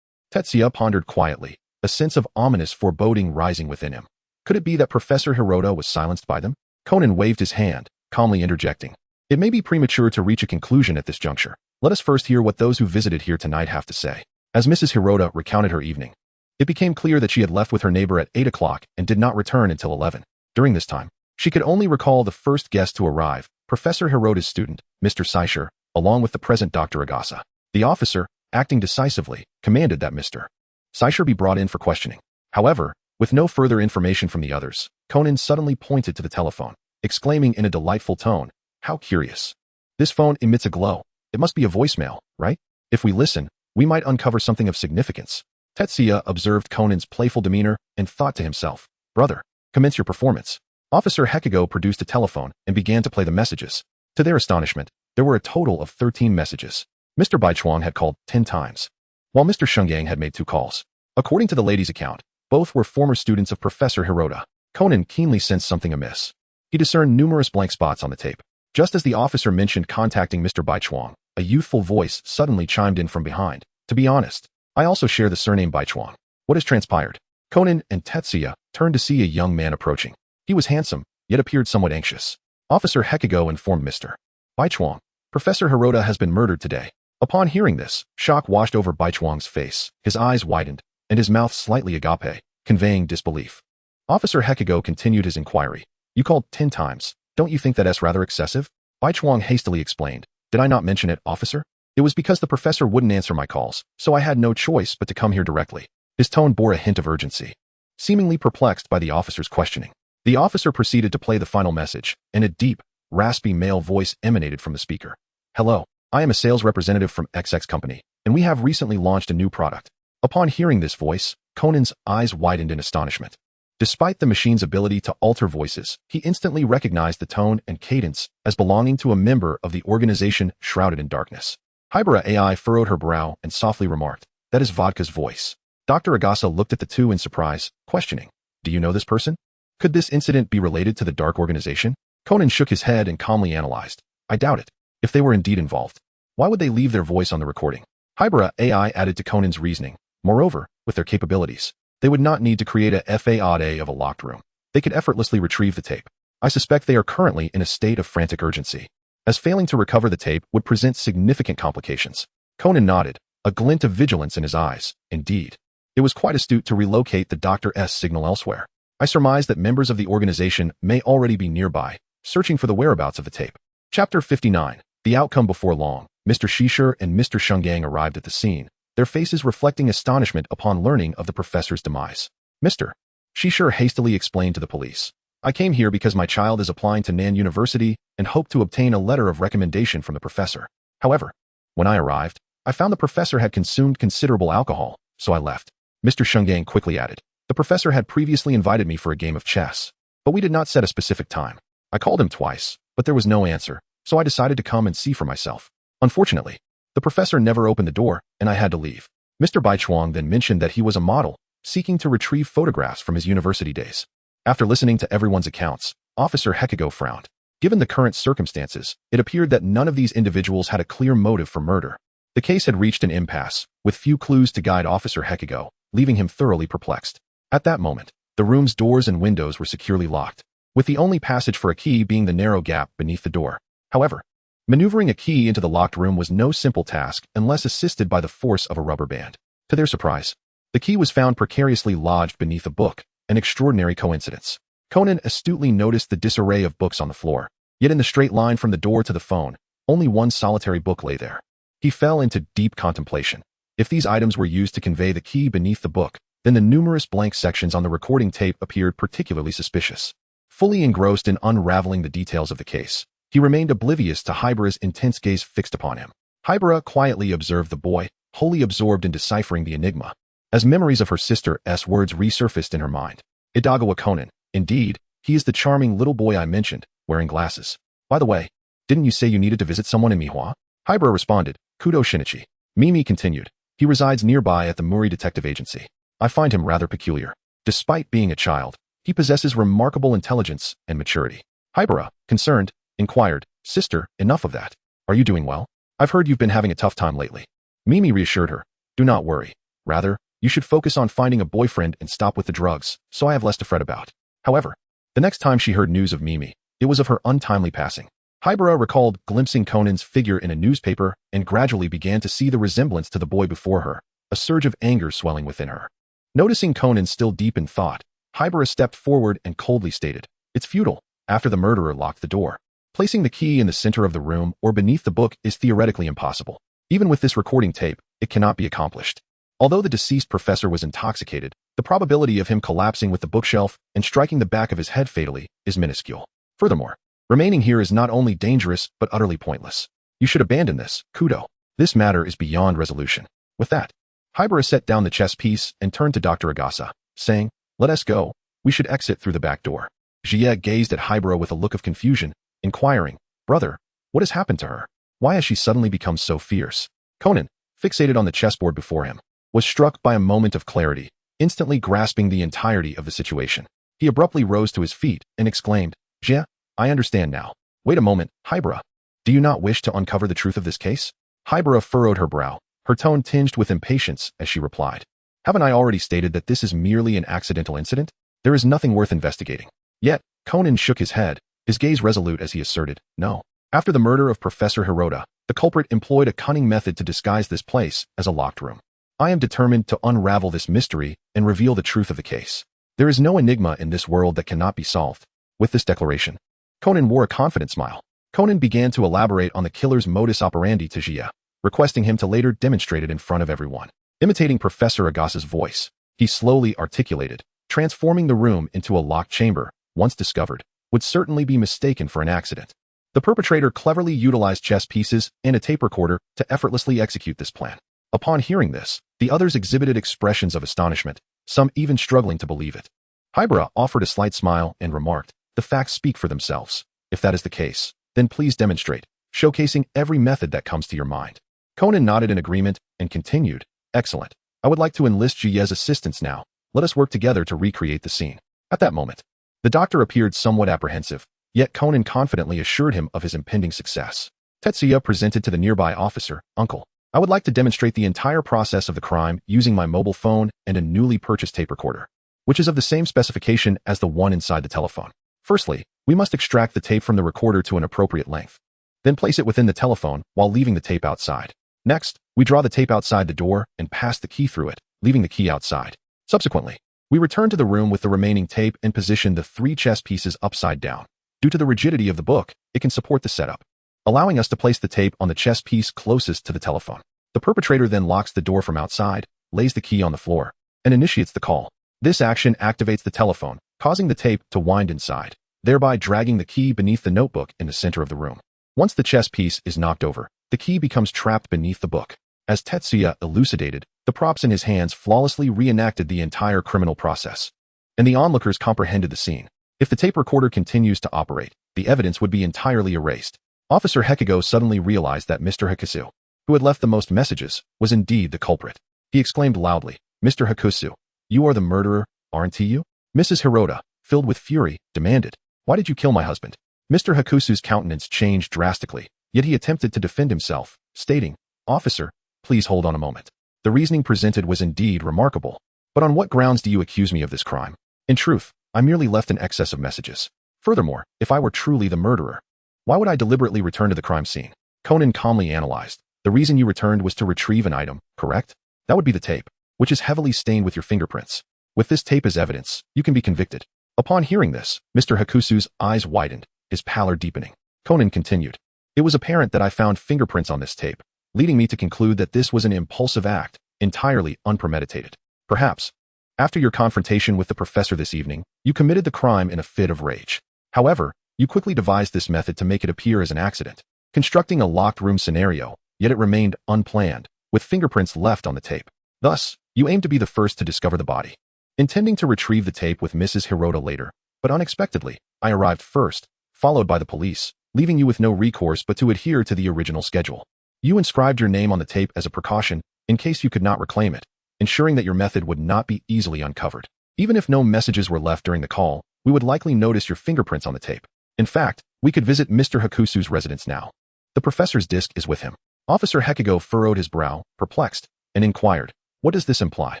Tetsuya pondered quietly, a sense of ominous foreboding rising within him. Could it be that Professor Hirota was silenced by them? Conan waved his hand, calmly interjecting. It may be premature to reach a conclusion at this juncture. Let us first hear what those who visited here tonight have to say. As Mrs. Hirota recounted her evening, it became clear that she had left with her neighbor at 8 o'clock and did not return until 11. During this time, she could only recall the first guest to arrive, Professor Hirota's student, Mr. Seisher, along with the present Dr. Agasa. The officer, acting decisively, commanded that Mr. Seisher be brought in for questioning. However, with no further information from the others, Conan suddenly pointed to the telephone, exclaiming in a delightful tone, how curious. This phone emits a glow. It must be a voicemail, right? If we listen, we might uncover something of significance. Tetsuya observed Conan's playful demeanor and thought to himself, brother, commence your performance. Officer Hekigo produced a telephone and began to play the messages. To their astonishment, there were a total of 13 messages. Mr. Baichuang had called 10 times, while Mr. Shungang had made 2 calls. According to the lady's account, both were former students of Professor Hirota. Conan keenly sensed something amiss. He discerned numerous blank spots on the tape. Just as the officer mentioned contacting Mr. Baichuang, a youthful voice suddenly chimed in from behind. To be honest, I also share the surname Baichuang. What has transpired? Conan and Tetsuya turned to see a young man approaching. He was handsome, yet appeared somewhat anxious. Officer Hekigo informed Mr. Baichuang, Professor Hirota has been murdered today. Upon hearing this, shock washed over Baichuang's face, his eyes widened, and his mouth slightly agape, conveying disbelief. Officer Hekigo continued his inquiry. You called 10 times. Don't you think that's rather excessive? Baichuang hastily explained. Did I not mention it, officer? It was because the professor wouldn't answer my calls, so I had no choice but to come here directly. His tone bore a hint of urgency. Seemingly perplexed by the officer's questioning, the officer proceeded to play the final message, and a deep, raspy male voice emanated from the speaker. Hello, I am a sales representative from XX Company, and we have recently launched a new product. Upon hearing this voice, Conan's eyes widened in astonishment. Despite the machine's ability to alter voices, he instantly recognized the tone and cadence as belonging to a member of the organization shrouded in darkness. Hybera AI furrowed her brow and softly remarked, that is Vodka's voice. Dr. Agasa looked at the two in surprise, questioning, do you know this person? Could this incident be related to the dark organization? Conan shook his head and calmly analyzed. I doubt it. If they were indeed involved, why would they leave their voice on the recording? Hybera AI added to Conan's reasoning. Moreover, with their capabilities, they would not need to create a FAOD of a locked room. They could effortlessly retrieve the tape. I suspect they are currently in a state of frantic urgency, as failing to recover the tape would present significant complications. Conan nodded, a glint of vigilance in his eyes. Indeed, it was quite astute to relocate the Dr. S signal elsewhere. I surmise that members of the organization may already be nearby, searching for the whereabouts of the tape. Chapter 59. The outcome before long. Mr. Shisher and Mr. Shungang arrived at the scene, their faces reflecting astonishment upon learning of the professor's demise. Mr. Shisher hastily explained to the police. I came here because my child is applying to Nan University and hope to obtain a letter of recommendation from the professor. However, when I arrived, I found the professor had consumed considerable alcohol, so I left. Mr. Shungang quickly added. The professor had previously invited me for a game of chess, but we did not set a specific time. I called him twice, but there was no answer, so I decided to come and see for myself. Unfortunately, the professor never opened the door, and I had to leave. Mr. Baichuang then mentioned that he was a model, seeking to retrieve photographs from his university days. After listening to everyone's accounts, Officer Hekigo frowned. Given the current circumstances, it appeared that none of these individuals had a clear motive for murder. The case had reached an impasse, with few clues to guide Officer Hekigo, leaving him thoroughly perplexed. At that moment, the room's doors and windows were securely locked, with the only passage for a key being the narrow gap beneath the door. However, maneuvering a key into the locked room was no simple task unless assisted by the force of a rubber band. To their surprise, the key was found precariously lodged beneath a book, an extraordinary coincidence. Conan astutely noticed the disarray of books on the floor. Yet in the straight line from the door to the phone, only one solitary book lay there. He fell into deep contemplation. If these items were used to convey the key beneath the book, then the numerous blank sections on the recording tape appeared particularly suspicious. Fully engrossed in unraveling the details of the case, he remained oblivious to Hibara's intense gaze fixed upon him. Hibara quietly observed the boy, wholly absorbed in deciphering the enigma. As memories of her sister's words resurfaced in her mind. Idagawa Conan, indeed, he is the charming little boy I mentioned, wearing glasses. By the way, didn't you say you needed to visit someone in Mihua? Hibara responded, Kudo Shinichi. Mimi continued, he resides nearby at the Muri Detective Agency. I find him rather peculiar. Despite being a child, he possesses remarkable intelligence and maturity. Hibara, concerned, inquired, Sister, enough of that. Are you doing well? I've heard you've been having a tough time lately. Mimi reassured her, do not worry. Rather, you should focus on finding a boyfriend and stop with the drugs, so I have less to fret about. However, the next time she heard news of Mimi, it was of her untimely passing. Hibara recalled glimpsing Conan's figure in a newspaper and gradually began to see the resemblance to the boy before her, a surge of anger swelling within her. Noticing Conan still deep in thought, Hibara stepped forward and coldly stated, it's futile, after the murderer locked the door. Placing the key in the center of the room or beneath the book is theoretically impossible. Even with this recording tape, it cannot be accomplished. Although the deceased professor was intoxicated, the probability of him collapsing with the bookshelf and striking the back of his head fatally is minuscule. Furthermore, remaining here is not only dangerous but utterly pointless. You should abandon this, Kudo. This matter is beyond resolution. With that, Hibara set down the chess piece and turned to Dr. Agasa, saying, let us go. We should exit through the back door. Jie gazed at Hibara with a look of confusion, inquiring, brother, what has happened to her? Why has she suddenly become so fierce? Conan, fixated on the chessboard before him, was struck by a moment of clarity, instantly grasping the entirety of the situation. He abruptly rose to his feet and exclaimed, Jie, I understand now. Wait a moment, Hibara. Do you not wish to uncover the truth of this case? Hibara furrowed her brow, her tone tinged with impatience as she replied. Haven't I already stated that this is merely an accidental incident? There is nothing worth investigating. Yet, Conan shook his head, his gaze resolute as he asserted, no. After the murder of Professor Hirota, the culprit employed a cunning method to disguise this place as a locked room. I am determined to unravel this mystery and reveal the truth of the case. There is no enigma in this world that cannot be solved. With this declaration, Conan wore a confident smile. Conan began to elaborate on the killer's modus operandi to Jie, requesting him to later demonstrate it in front of everyone. Imitating Professor Agasa's voice, he slowly articulated, transforming the room into a locked chamber, once discovered, would certainly be mistaken for an accident. The perpetrator cleverly utilized chess pieces and a tape recorder to effortlessly execute this plan. Upon hearing this, the others exhibited expressions of astonishment, some even struggling to believe it. Hibara offered a slight smile and remarked, the facts speak for themselves. If that is the case, then please demonstrate, showcasing every method that comes to your mind. Conan nodded in agreement and continued, excellent. I would like to enlist Jie's assistance now. Let us work together to recreate the scene. At that moment, the doctor appeared somewhat apprehensive, yet Conan confidently assured him of his impending success. Tetsuya presented to the nearby officer, Uncle, I would like to demonstrate the entire process of the crime using my mobile phone and a newly purchased tape recorder, which is of the same specification as the one inside the telephone. Firstly, we must extract the tape from the recorder to an appropriate length. Then place it within the telephone while leaving the tape outside. Next, we draw the tape outside the door and pass the key through it, leaving the key outside. Subsequently, we return to the room with the remaining tape and position the 3 chess pieces upside down. Due to the rigidity of the book, it can support the setup, allowing us to place the tape on the chess piece closest to the telephone. The perpetrator then locks the door from outside, lays the key on the floor, and initiates the call. This action activates the telephone, causing the tape to wind inside, thereby dragging the key beneath the notebook in the center of the room. Once the chess piece is knocked over, the key becomes trapped beneath the book. As Tetsuya elucidated, the props in his hands flawlessly reenacted the entire criminal process, and the onlookers comprehended the scene. If the tape recorder continues to operate, the evidence would be entirely erased. Officer Hekigo suddenly realized that Mr. Hakusu, who had left the most messages, was indeed the culprit. He exclaimed loudly, Mr. Hakusu, you are the murderer, aren't you? Mrs. Hirota, filled with fury, demanded, why did you kill my husband? Mr. Hakusu's countenance changed drastically, yet he attempted to defend himself, stating, Officer, please hold on a moment. The reasoning presented was indeed remarkable. But on what grounds do you accuse me of this crime? In truth, I merely left an excess of messages. Furthermore, if I were truly the murderer, why would I deliberately return to the crime scene? Conan calmly analyzed. The reason you returned was to retrieve an item, correct? That would be the tape, which is heavily stained with your fingerprints. With this tape as evidence, you can be convicted. Upon hearing this, Mr. Hakusu's eyes widened, his pallor deepening. Conan continued. It was apparent that I found fingerprints on this tape, leading me to conclude that this was an impulsive act, entirely unpremeditated. Perhaps, after your confrontation with the professor this evening, you committed the crime in a fit of rage. However, you quickly devised this method to make it appear as an accident, constructing a locked room scenario, yet it remained unplanned, with fingerprints left on the tape. Thus, you aimed to be the first to discover the body. Intending to retrieve the tape with Mrs. Hirota later, but unexpectedly, I arrived first, followed by the police, leaving you with no recourse but to adhere to the original schedule. You inscribed your name on the tape as a precaution, in case you could not reclaim it, ensuring that your method would not be easily uncovered. Even if no messages were left during the call, we would likely notice your fingerprints on the tape. In fact, we could visit Mr. Hakusu's residence now. The professor's disc is with him. Officer Hekigo furrowed his brow, perplexed, and inquired, what does this imply?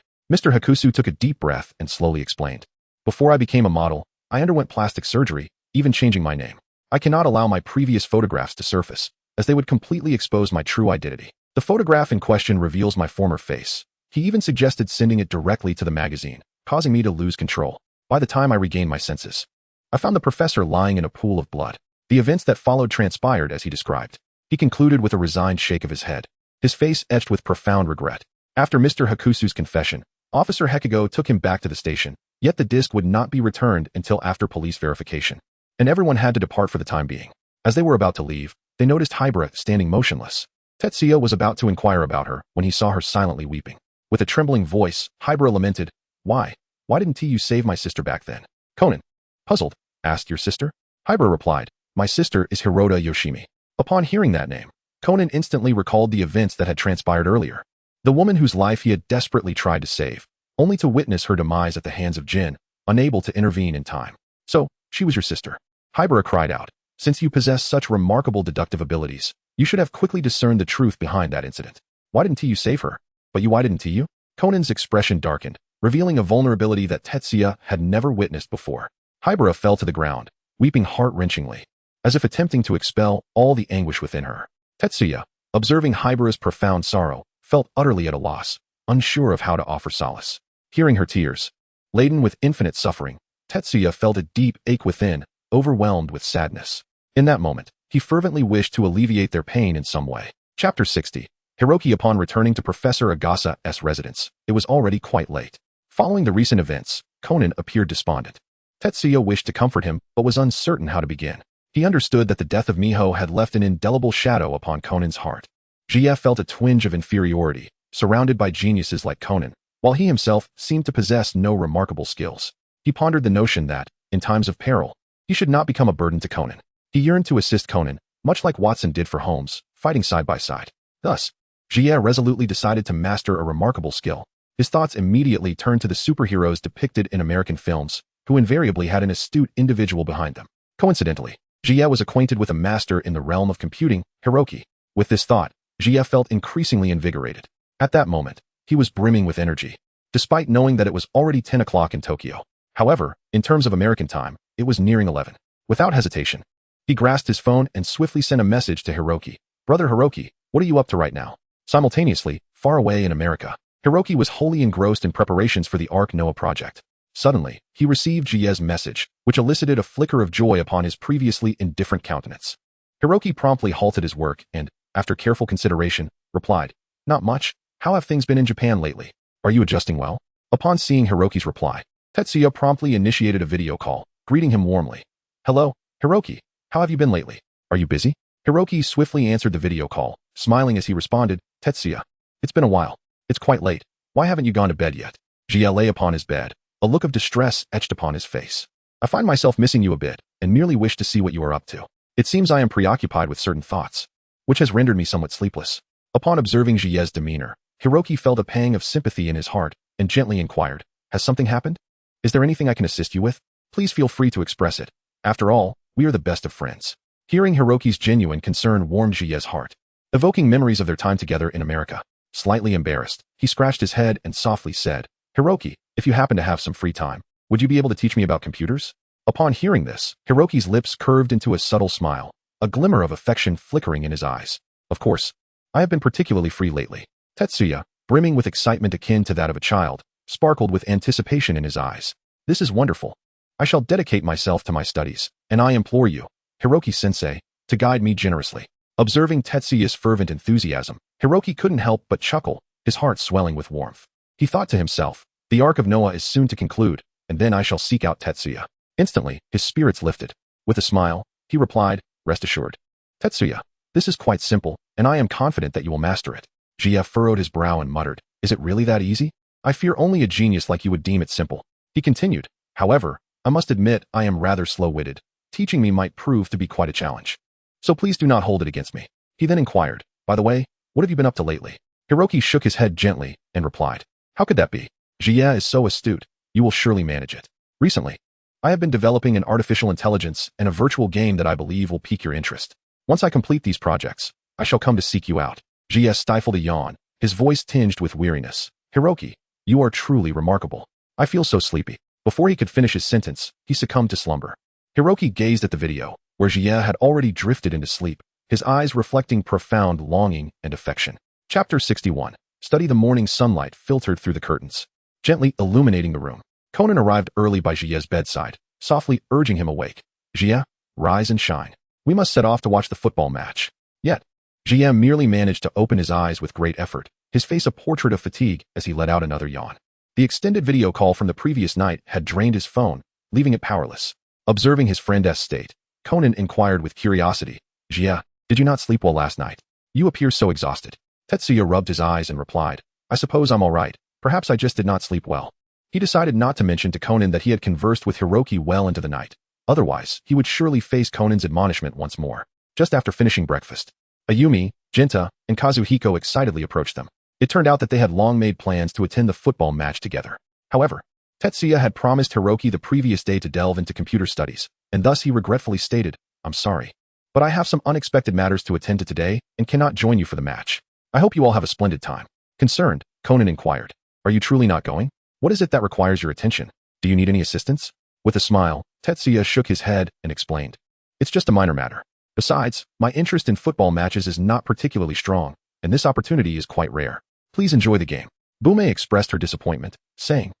Mr. Hakusu took a deep breath and slowly explained. Before I became a model, I underwent plastic surgery, even changing my name. I cannot allow my previous photographs to surface, as they would completely expose my true identity. The photograph in question reveals my former face. He even suggested sending it directly to the magazine, causing me to lose control. By the time I regained my senses, I found the professor lying in a pool of blood. The events that followed transpired as he described. He concluded with a resigned shake of his head, his face etched with profound regret. After Mr. Hakusu's confession, Officer Hekigo took him back to the station, yet the disc would not be returned until after police verification, and everyone had to depart for the time being. As they were about to leave, they noticed Hibara standing motionless. Tetsuya was about to inquire about her when he saw her silently weeping. With a trembling voice, Hibara lamented, Why didn't you save my sister back then? Conan, puzzled, asked, Your sister? Hibara replied, My sister is Hirota Yoshimi. Upon hearing that name, Conan instantly recalled the events that had transpired earlier. The woman whose life he had desperately tried to save, only to witness her demise at the hands of Jin, unable to intervene in time. So, she was your sister. Hibara cried out, Since you possess such remarkable deductive abilities, you should have quickly discerned the truth behind that incident. Why didn't you save her? But why didn't you? Conan's expression darkened, revealing a vulnerability that Tetsuya had never witnessed before. Hibara fell to the ground, weeping heart-wrenchingly, as if attempting to expel all the anguish within her. Tetsuya, observing Hibara's profound sorrow, felt utterly at a loss, unsure of how to offer solace. Hearing her tears, laden with infinite suffering, Tetsuya felt a deep ache within, overwhelmed with sadness. In that moment, he fervently wished to alleviate their pain in some way. Chapter 60. Hiroki. Upon returning to Professor Agasa's residence, it was already quite late. Following the recent events, Conan appeared despondent. Tetsuya wished to comfort him, but was uncertain how to begin. He understood that the death of Miho had left an indelible shadow upon Conan's heart. GF felt a twinge of inferiority, surrounded by geniuses like Conan, while he himself seemed to possess no remarkable skills. He pondered the notion that, in times of peril, he should not become a burden to Conan. He yearned to assist Conan, much like Watson did for Holmes, fighting side by side. Thus, Jie resolutely decided to master a remarkable skill. His thoughts immediately turned to the superheroes depicted in American films, who invariably had an astute individual behind them. Coincidentally, Jie was acquainted with a master in the realm of computing, Hiroki. With this thought, Jie felt increasingly invigorated. At that moment, he was brimming with energy, despite knowing that it was already 10 o'clock in Tokyo. However, in terms of American time, it was nearing 11. Without hesitation, he grasped his phone and swiftly sent a message to Hiroki. Brother Hiroki, what are you up to right now? Simultaneously, far away in America, Hiroki was wholly engrossed in preparations for the Ark Noah project. Suddenly, he received Jie's message, which elicited a flicker of joy upon his previously indifferent countenance. Hiroki promptly halted his work and, after careful consideration, replied, Not much. How have things been in Japan lately? Are you adjusting well? Upon seeing Hiroki's reply, Tetsuya promptly initiated a video call, greeting him warmly. Hello, Hiroki. How have you been lately? Are you busy? Hiroki swiftly answered the video call, smiling as he responded, Tetsuya. It's been a while. It's quite late. Why haven't you gone to bed yet? Jie lay upon his bed, a look of distress etched upon his face. I find myself missing you a bit, and merely wish to see what you are up to. It seems I am preoccupied with certain thoughts, which has rendered me somewhat sleepless. Upon observing Jie's demeanor, Hiroki felt a pang of sympathy in his heart, and gently inquired, Has something happened? Is there anything I can assist you with? Please feel free to express it. After all, we are the best of friends. Hearing Hiroki's genuine concern warmed Jie's heart, evoking memories of their time together in America. Slightly embarrassed, he scratched his head and softly said, Hiroki, if you happen to have some free time, would you be able to teach me about computers? Upon hearing this, Hiroki's lips curved into a subtle smile, a glimmer of affection flickering in his eyes. Of course, I have been particularly free lately. Tetsuya, brimming with excitement akin to that of a child, sparkled with anticipation in his eyes. This is wonderful. I shall dedicate myself to my studies, and I implore you, Hiroki-sensei, to guide me generously. Observing Tetsuya's fervent enthusiasm, Hiroki couldn't help but chuckle, his heart swelling with warmth. He thought to himself, the arc of Noah is soon to conclude, and then I shall seek out Tetsuya. Instantly, his spirits lifted. With a smile, he replied, rest assured. Tetsuya, this is quite simple, and I am confident that you will master it. GF furrowed his brow and muttered, is it really that easy? I fear only a genius like you would deem it simple. He continued, however, I must admit I am rather slow-witted. Teaching me might prove to be quite a challenge. So please do not hold it against me. He then inquired, by the way, what have you been up to lately? Hiroki shook his head gently and replied, how could that be? Jia is so astute, you will surely manage it. Recently, I have been developing an artificial intelligence and a virtual game that I believe will pique your interest. Once I complete these projects, I shall come to seek you out. Jia stifled a yawn, his voice tinged with weariness. Hiroki, you are truly remarkable. I feel so sleepy. Before he could finish his sentence, he succumbed to slumber. Hiroki gazed at the video, where Jia had already drifted into sleep, his eyes reflecting profound longing and affection. Chapter 61. Study the morning sunlight filtered through the curtains, gently illuminating the room. Conan arrived early by Jia's bedside, softly urging him awake. Jia, rise and shine. We must set off to watch the football match. Yet, Jia merely managed to open his eyes with great effort, his face a portrait of fatigue as he let out another yawn. The extended video call from the previous night had drained his phone, leaving it powerless. Observing his friend's state, Conan inquired with curiosity, Jia, did you not sleep well last night? You appear so exhausted. Tetsuya rubbed his eyes and replied, I suppose I'm all right. Perhaps I just did not sleep well. He decided not to mention to Conan that he had conversed with Hiroki well into the night. Otherwise, he would surely face Conan's admonishment once more. Just after finishing breakfast, Ayumi, Jinta, and Kazuhiko excitedly approached them. It turned out that they had long made plans to attend the football match together. However, Tetsuya had promised Hiroki the previous day to delve into computer studies, and thus he regretfully stated, I'm sorry, but I have some unexpected matters to attend to today and cannot join you for the match. I hope you all have a splendid time. Concerned, Conan inquired, are you truly not going? What is it that requires your attention? Do you need any assistance? With a smile, Tetsuya shook his head and explained, it's just a minor matter. Besides, my interest in football matches is not particularly strong, and this opportunity is quite rare. Please enjoy the game. Bume expressed her disappointment, saying,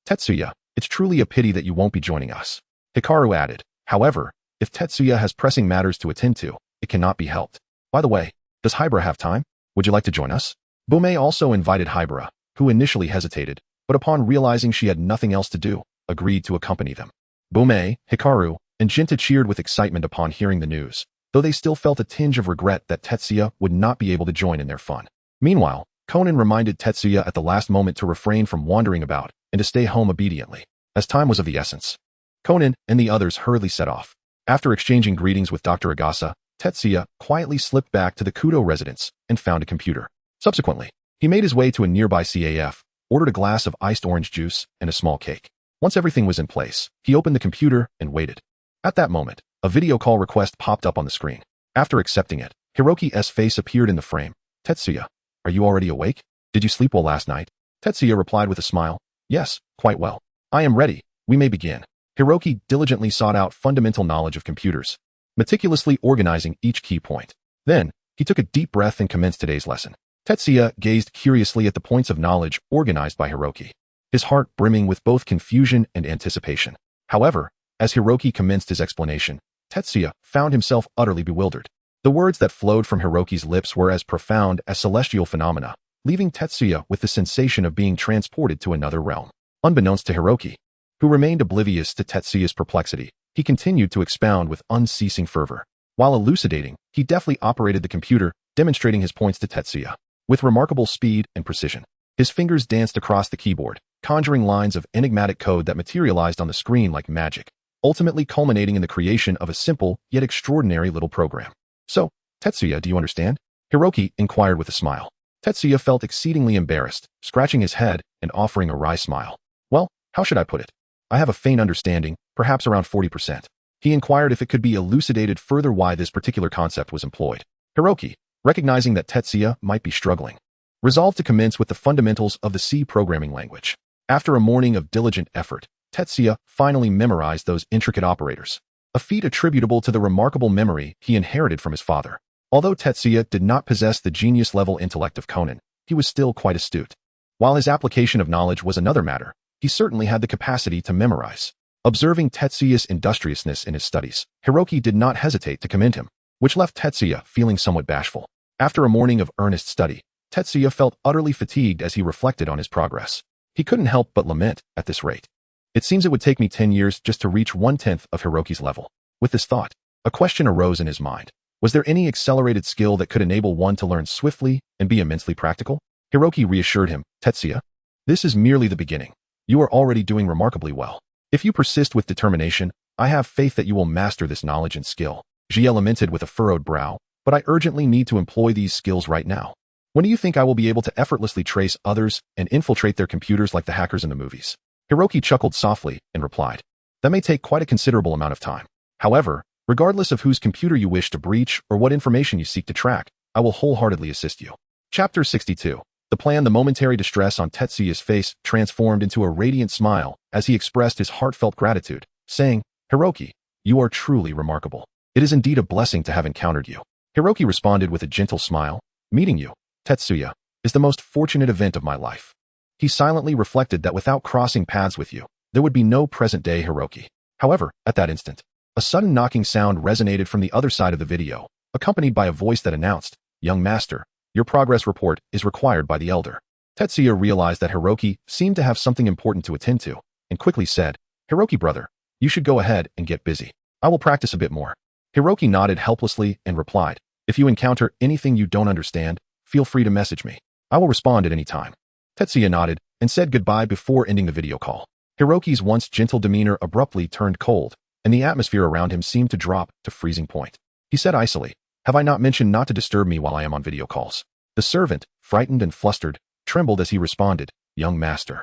Tetsuya, it's truly a pity that you won't be joining us. Hikaru added, however, if Tetsuya has pressing matters to attend to, it cannot be helped. By the way, does Hibara have time? Would you like to join us? Bume also invited Hibara, who initially hesitated, but upon realizing she had nothing else to do, agreed to accompany them. Bume, Hikaru, and Jinta cheered with excitement upon hearing the news, though they still felt a tinge of regret that Tetsuya would not be able to join in their fun. Meanwhile, Conan reminded Tetsuya at the last moment to refrain from wandering about and to stay home obediently, as time was of the essence. Conan and the others hurriedly set off. After exchanging greetings with Dr. Agasa, Tetsuya quietly slipped back to the Kudo residence and found a computer. Subsequently, he made his way to a nearby CAF, ordered a glass of iced orange juice and a small cake. Once everything was in place, he opened the computer and waited. At that moment, a video call request popped up on the screen. After accepting it, Hiroki's face appeared in the frame. Tetsuya, are you already awake? Did you sleep well last night? Tetsuya replied with a smile. Yes, quite well. I am ready. We may begin. Hiroki diligently sought out fundamental knowledge of computers, meticulously organizing each key point. Then, he took a deep breath and commenced today's lesson. Tetsuya gazed curiously at the points of knowledge organized by Hiroki, his heart brimming with both confusion and anticipation. However, as Hiroki commenced his explanation, Tetsuya found himself utterly bewildered. The words that flowed from Hiroki's lips were as profound as celestial phenomena, leaving Tetsuya with the sensation of being transported to another realm. Unbeknownst to Hiroki, who remained oblivious to Tetsuya's perplexity, he continued to expound with unceasing fervor. While elucidating, he deftly operated the computer, demonstrating his points to Tetsuya. With remarkable speed and precision, his fingers danced across the keyboard, conjuring lines of enigmatic code that materialized on the screen like magic, ultimately culminating in the creation of a simple yet extraordinary little program. So, Tetsuya, do you understand? Hiroki inquired with a smile. Tetsuya felt exceedingly embarrassed, scratching his head and offering a wry smile. Well, how should I put it? I have a faint understanding, perhaps around 40%. He inquired if it could be elucidated further why this particular concept was employed. Hiroki, recognizing that Tetsuya might be struggling, resolved to commence with the fundamentals of the C programming language. After a morning of diligent effort, Tetsuya finally memorized those intricate operators, a feat attributable to the remarkable memory he inherited from his father. Although Tetsuya did not possess the genius-level intellect of Conan, he was still quite astute. While his application of knowledge was another matter, he certainly had the capacity to memorize. Observing Tetsuya's industriousness in his studies, Hiroki did not hesitate to commend him, which left Tetsuya feeling somewhat bashful. After a morning of earnest study, Tetsuya felt utterly fatigued as he reflected on his progress. He couldn't help but lament at this rate. It seems it would take me 10 years just to reach 1/10 of Hiroki's level. With this thought, a question arose in his mind. Was there any accelerated skill that could enable one to learn swiftly and be immensely practical? Hiroki reassured him, Tetsuya, this is merely the beginning. You are already doing remarkably well. If you persist with determination, I have faith that you will master this knowledge and skill. Jie lamented with a furrowed brow, but I urgently need to employ these skills right now. When do you think I will be able to effortlessly trace others and infiltrate their computers like the hackers in the movies? Hiroki chuckled softly and replied, that may take quite a considerable amount of time. However, regardless of whose computer you wish to breach or what information you seek to track, I will wholeheartedly assist you. Chapter 62. The plan. The momentary distress on Tetsuya's face transformed into a radiant smile as he expressed his heartfelt gratitude, saying, Hiroki, you are truly remarkable. It is indeed a blessing to have encountered you. Hiroki responded with a gentle smile, meeting you, Tetsuya, is the most fortunate event of my life. He silently reflected that without crossing paths with you, there would be no present-day Hiroki. However, at that instant, a sudden knocking sound resonated from the other side of the video, accompanied by a voice that announced, Young Master, your progress report is required by the Elder. Tetsuya realized that Hiroki seemed to have something important to attend to, and quickly said, Hiroki brother, you should go ahead and get busy. I will practice a bit more. Hiroki nodded helplessly and replied, if you encounter anything you don't understand, feel free to message me. I will respond at any time. Tetsuya nodded and said goodbye before ending the video call. Hiroki's once gentle demeanor abruptly turned cold, and the atmosphere around him seemed to drop to freezing point. He said icily, have I not mentioned not to disturb me while I am on video calls? The servant, frightened and flustered, trembled as he responded, Young Master.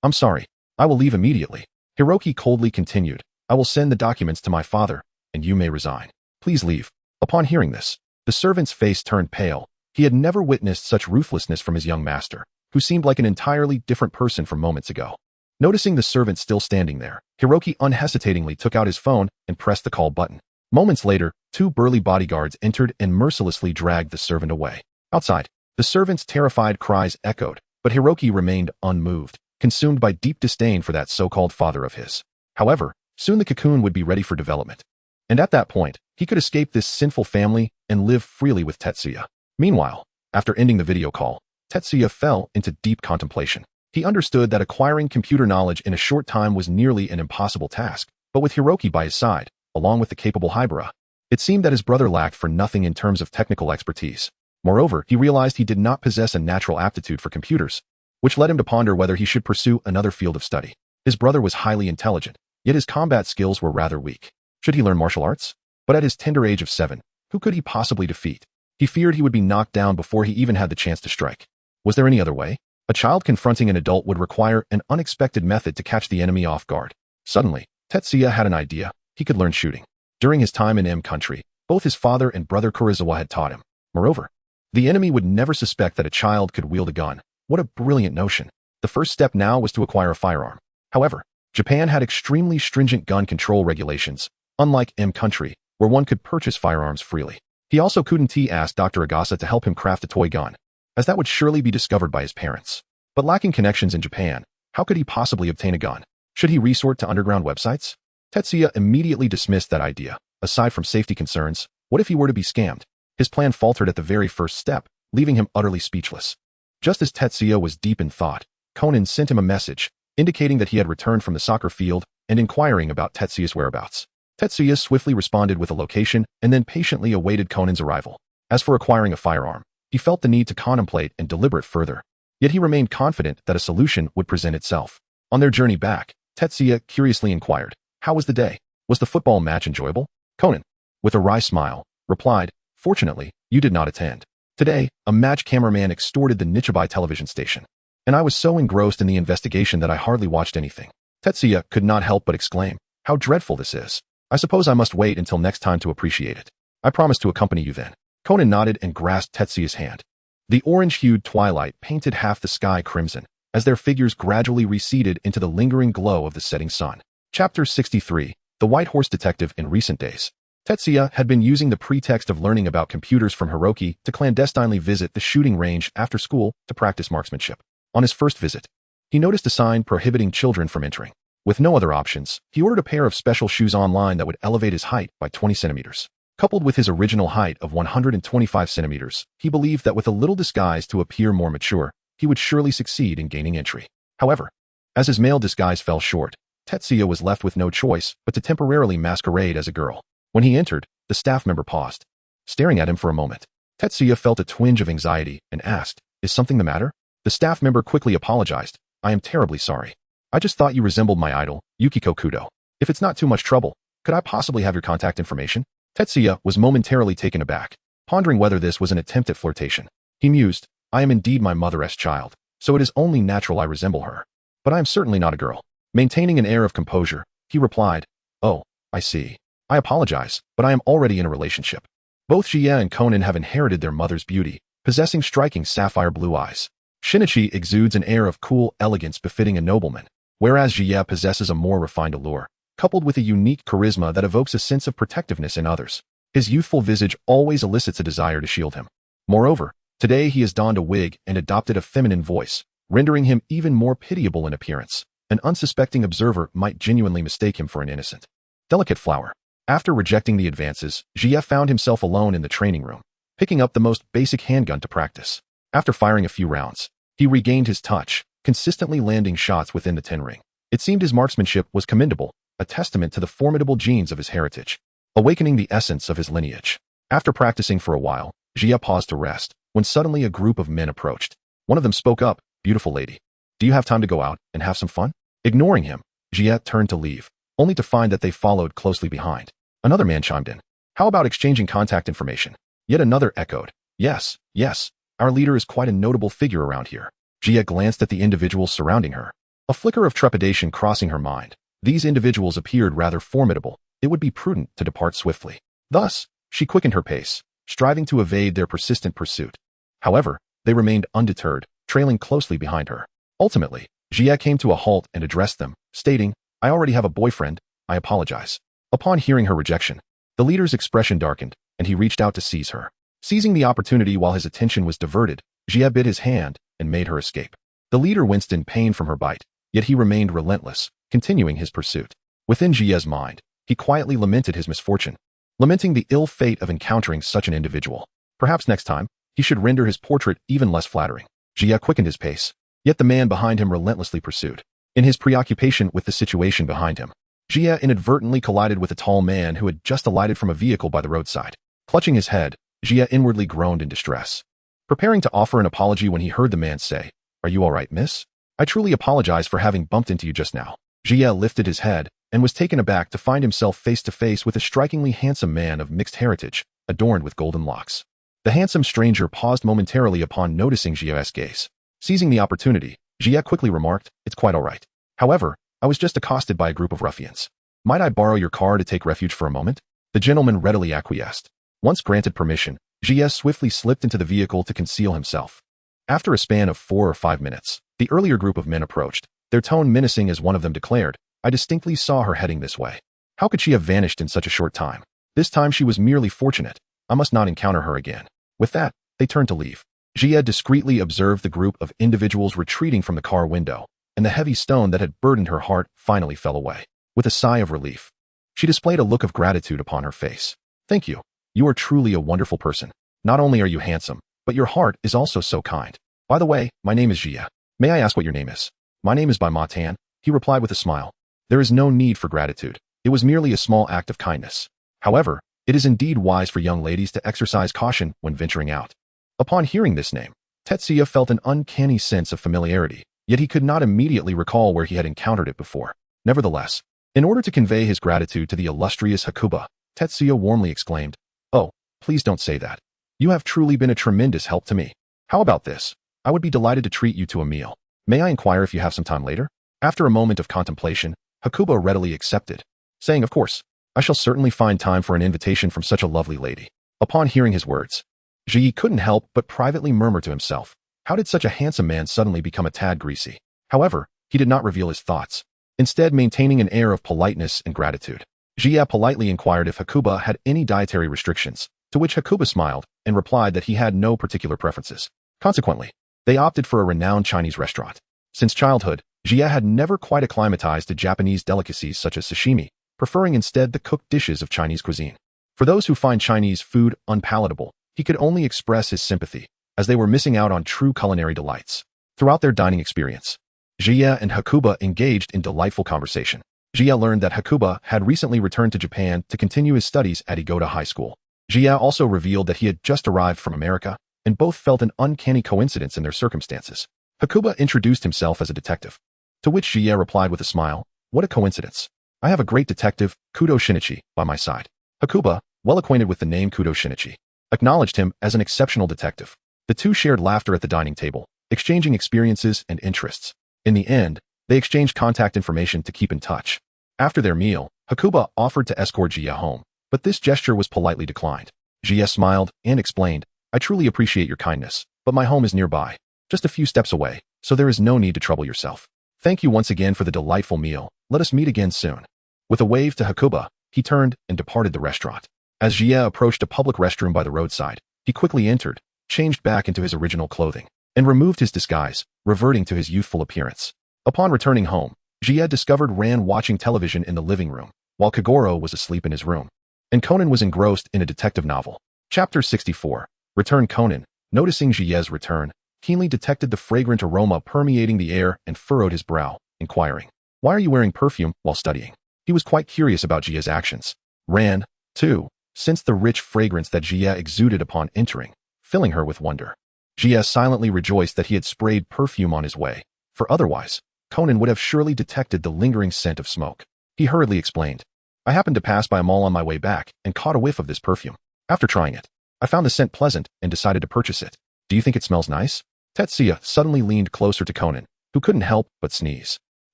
I'm sorry. I will leave immediately. Hiroki coldly continued, I will send the documents to my father, and you may resign. Please leave. Upon hearing this, the servant's face turned pale. He had never witnessed such ruthlessness from his young master, who seemed like an entirely different person from moments ago. Noticing the servant still standing there, Hiroki unhesitatingly took out his phone and pressed the call button. Moments later, 2 burly bodyguards entered and mercilessly dragged the servant away. Outside, the servant's terrified cries echoed, but Hiroki remained unmoved, consumed by deep disdain for that so-called father of his. However, soon the cocoon would be ready for development. And at that point, he could escape this sinful family and live freely with Tetsuya. Meanwhile, after ending the video call, Tetsuya fell into deep contemplation. He understood that acquiring computer knowledge in a short time was nearly an impossible task, but with Hiroki by his side, along with the capable Hybera, it seemed that his brother lacked for nothing in terms of technical expertise. Moreover, he realized he did not possess a natural aptitude for computers, which led him to ponder whether he should pursue another field of study. His brother was highly intelligent, yet his combat skills were rather weak. Should he learn martial arts? But at his tender age of 7, who could he possibly defeat? He feared he would be knocked down before he even had the chance to strike. Was there any other way? A child confronting an adult would require an unexpected method to catch the enemy off guard. Suddenly, Tetsuya had an idea. He could learn shooting. During his time in M country, both his father and brother Kurizawa had taught him. Moreover, the enemy would never suspect that a child could wield a gun. What a brilliant notion. The first step now was to acquire a firearm. However, Japan had extremely stringent gun control regulations, unlike M country, where one could purchase firearms freely. He also couldn't ask Dr. Agasa to help him craft a toy gun, as that would surely be discovered by his parents. But lacking connections in Japan, how could he possibly obtain a gun? Should he resort to underground websites? Tetsuya immediately dismissed that idea. Aside from safety concerns, what if he were to be scammed? His plan faltered at the very first step, leaving him utterly speechless. Just as Tetsuya was deep in thought, Conan sent him a message, indicating that he had returned from the soccer field and inquiring about Tetsuya's whereabouts. Tetsuya swiftly responded with a location and then patiently awaited Conan's arrival. As for acquiring a firearm, he felt the need to contemplate and deliberate further. Yet he remained confident that a solution would present itself. On their journey back, Tetsuya curiously inquired, how was the day? Was the football match enjoyable? Conan, with a wry smile, replied, fortunately, you did not attend. Today, a match cameraman extorted the Nichibai television station, and I was so engrossed in the investigation that I hardly watched anything. Tetsuya could not help but exclaim, how dreadful this is. I suppose I must wait until next time to appreciate it. I promise to accompany you then. Conan nodded and grasped Tetsuya's hand. The orange-hued twilight painted half the sky crimson, as their figures gradually receded into the lingering glow of the setting sun. Chapter 63. The White Horse Detective in recent days. Tetsuya had been using the pretext of learning about computers from Hiroki to clandestinely visit the shooting range after school to practice marksmanship. On his first visit, he noticed a sign prohibiting children from entering. With no other options, he ordered a pair of special shoes online that would elevate his height by 20 centimeters. Coupled with his original height of 125 centimeters, he believed that with a little disguise to appear more mature, he would surely succeed in gaining entry. However, as his male disguise fell short, Tetsuya was left with no choice but to temporarily masquerade as a girl. When he entered, the staff member paused, staring at him for a moment. Tetsuya felt a twinge of anxiety and asked, "Is something the matter?" The staff member quickly apologized. "I am terribly sorry. I just thought you resembled my idol, Yukiko Kudo. If it's not too much trouble, could I possibly have your contact information?" Tetsuya was momentarily taken aback, pondering whether this was an attempt at flirtation. He mused, "I am indeed my mother's child, so it is only natural I resemble her. But I am certainly not a girl." Maintaining an air of composure, he replied, "Oh, I see. I apologize, but I am already in a relationship." Both Jie and Conan have inherited their mother's beauty, possessing striking sapphire blue eyes. Shinichi exudes an air of cool elegance befitting a nobleman, whereas Jie possesses a more refined allure, coupled with a unique charisma that evokes a sense of protectiveness in others. His youthful visage always elicits a desire to shield him. Moreover, today he has donned a wig and adopted a feminine voice, rendering him even more pitiable in appearance. An unsuspecting observer might genuinely mistake him for an innocent, delicate flower. After rejecting the advances, Jie found himself alone in the training room, picking up the most basic handgun to practice. After firing a few rounds, he regained his touch, consistently landing shots within the 10-ring. It seemed his marksmanship was commendable, a testament to the formidable genes of his heritage, awakening the essence of his lineage. After practicing for a while, Jie paused to rest, when suddenly a group of men approached. One of them spoke up, "Beautiful lady, do you have time to go out and have some fun?" Ignoring him, Jie turned to leave, only to find that they followed closely behind. Another man chimed in, "How about exchanging contact information?" Yet another echoed, "Yes, yes, our leader is quite a notable figure around here." Jie glanced at the individuals surrounding her, a flicker of trepidation crossing her mind. These individuals appeared rather formidable. It would be prudent to depart swiftly. Thus, she quickened her pace, striving to evade their persistent pursuit. However, they remained undeterred, trailing closely behind her. Ultimately, Jie came to a halt and addressed them, stating, "I already have a boyfriend, I apologize." Upon hearing her rejection, the leader's expression darkened, and he reached out to seize her. Seizing the opportunity while his attention was diverted, Jie bit his hand and made her escape. The leader winced in pain from her bite, yet he remained relentless, continuing his pursuit. Within Jie's mind, he quietly lamented his misfortune, lamenting the ill fate of encountering such an individual. Perhaps next time, he should render his portrait even less flattering. Jie quickened his pace, yet the man behind him relentlessly pursued. In his preoccupation with the situation behind him, Jie inadvertently collided with a tall man who had just alighted from a vehicle by the roadside. Clutching his head, Jie inwardly groaned in distress, preparing to offer an apology when he heard the man say, "Are you all right, miss? I truly apologize for having bumped into you just now." Jie lifted his head and was taken aback to find himself face to face with a strikingly handsome man of mixed heritage, adorned with golden locks. The handsome stranger paused momentarily upon noticing Jie's gaze. Seizing the opportunity, Jie quickly remarked, "It's quite all right. However, I was just accosted by a group of ruffians. Might I borrow your car to take refuge for a moment?" The gentleman readily acquiesced. Once granted permission, Jie swiftly slipped into the vehicle to conceal himself. After a span of 4 or 5 minutes, the earlier group of men approached, their tone menacing as one of them declared, "I distinctly saw her heading this way. How could she have vanished in such a short time? This time she was merely fortunate. I must not encounter her again." With that, they turned to leave. Jie discreetly observed the group of individuals retreating from the car window, and the heavy stone that had burdened her heart finally fell away. With a sigh of relief, she displayed a look of gratitude upon her face. "Thank you. You are truly a wonderful person. Not only are you handsome, but your heart is also so kind. By the way, my name is Jie. May I ask what your name is?" "My name is Bai Ma Tan," he replied with a smile. "There is no need for gratitude. It was merely a small act of kindness. However, it is indeed wise for young ladies to exercise caution when venturing out." Upon hearing this name, Tetsuya felt an uncanny sense of familiarity, yet he could not immediately recall where he had encountered it before. Nevertheless, in order to convey his gratitude to the illustrious Hakuba, Tetsuya warmly exclaimed, "Oh, please don't say that. You have truly been a tremendous help to me. How about this? I would be delighted to treat you to a meal. May I inquire if you have some time later?" After a moment of contemplation, Hakuba readily accepted, saying, "Of course, I shall certainly find time for an invitation from such a lovely lady." Upon hearing his words, Jie couldn't help but privately murmur to himself, how did such a handsome man suddenly become a tad greasy? However, he did not reveal his thoughts, instead maintaining an air of politeness and gratitude. Jie politely inquired if Hakuba had any dietary restrictions, to which Hakuba smiled and replied that he had no particular preferences. Consequently, they opted for a renowned Chinese restaurant. Since childhood, Jia had never quite acclimatized to Japanese delicacies such as sashimi, preferring instead the cooked dishes of Chinese cuisine. For those who find Chinese food unpalatable, he could only express his sympathy, as they were missing out on true culinary delights. Throughout their dining experience, Jia and Hakuba engaged in delightful conversation. Jia learned that Hakuba had recently returned to Japan to continue his studies at Igoda High School. Jia also revealed that he had just arrived from America, and both felt an uncanny coincidence in their circumstances. Hakuba introduced himself as a detective, to which Jia replied with a smile, "What a coincidence. I have a great detective, Kudo Shinichi, by my side." Hakuba, well acquainted with the name Kudo Shinichi, acknowledged him as an exceptional detective. The two shared laughter at the dining table, exchanging experiences and interests. In the end, they exchanged contact information to keep in touch. After their meal, Hakuba offered to escort Jia home, but this gesture was politely declined. Jia smiled and explained, "I truly appreciate your kindness, but my home is nearby, just a few steps away, so there is no need to trouble yourself. Thank you once again for the delightful meal. Let us meet again soon." With a wave to Hakuba, he turned and departed the restaurant. As Jia approached a public restroom by the roadside, he quickly entered, changed back into his original clothing, and removed his disguise, reverting to his youthful appearance. Upon returning home, Jia discovered Ran watching television in the living room, while Kagoro was asleep in his room, and Conan was engrossed in a detective novel. Chapter 64. Return. Conan, noticing Jia's return, keenly detected the fragrant aroma permeating the air and furrowed his brow, inquiring, "Why are you wearing perfume while studying?" He was quite curious about Jia's actions. Ran, too, sensed the rich fragrance that Jia exuded upon entering, filling her with wonder. Jia silently rejoiced that he had sprayed perfume on his way, for otherwise, Conan would have surely detected the lingering scent of smoke. He hurriedly explained, "I happened to pass by a mall on my way back and caught a whiff of this perfume. After trying it, I found the scent pleasant and decided to purchase it. Do you think it smells nice?" Tetsuya suddenly leaned closer to Conan, who couldn't help but sneeze,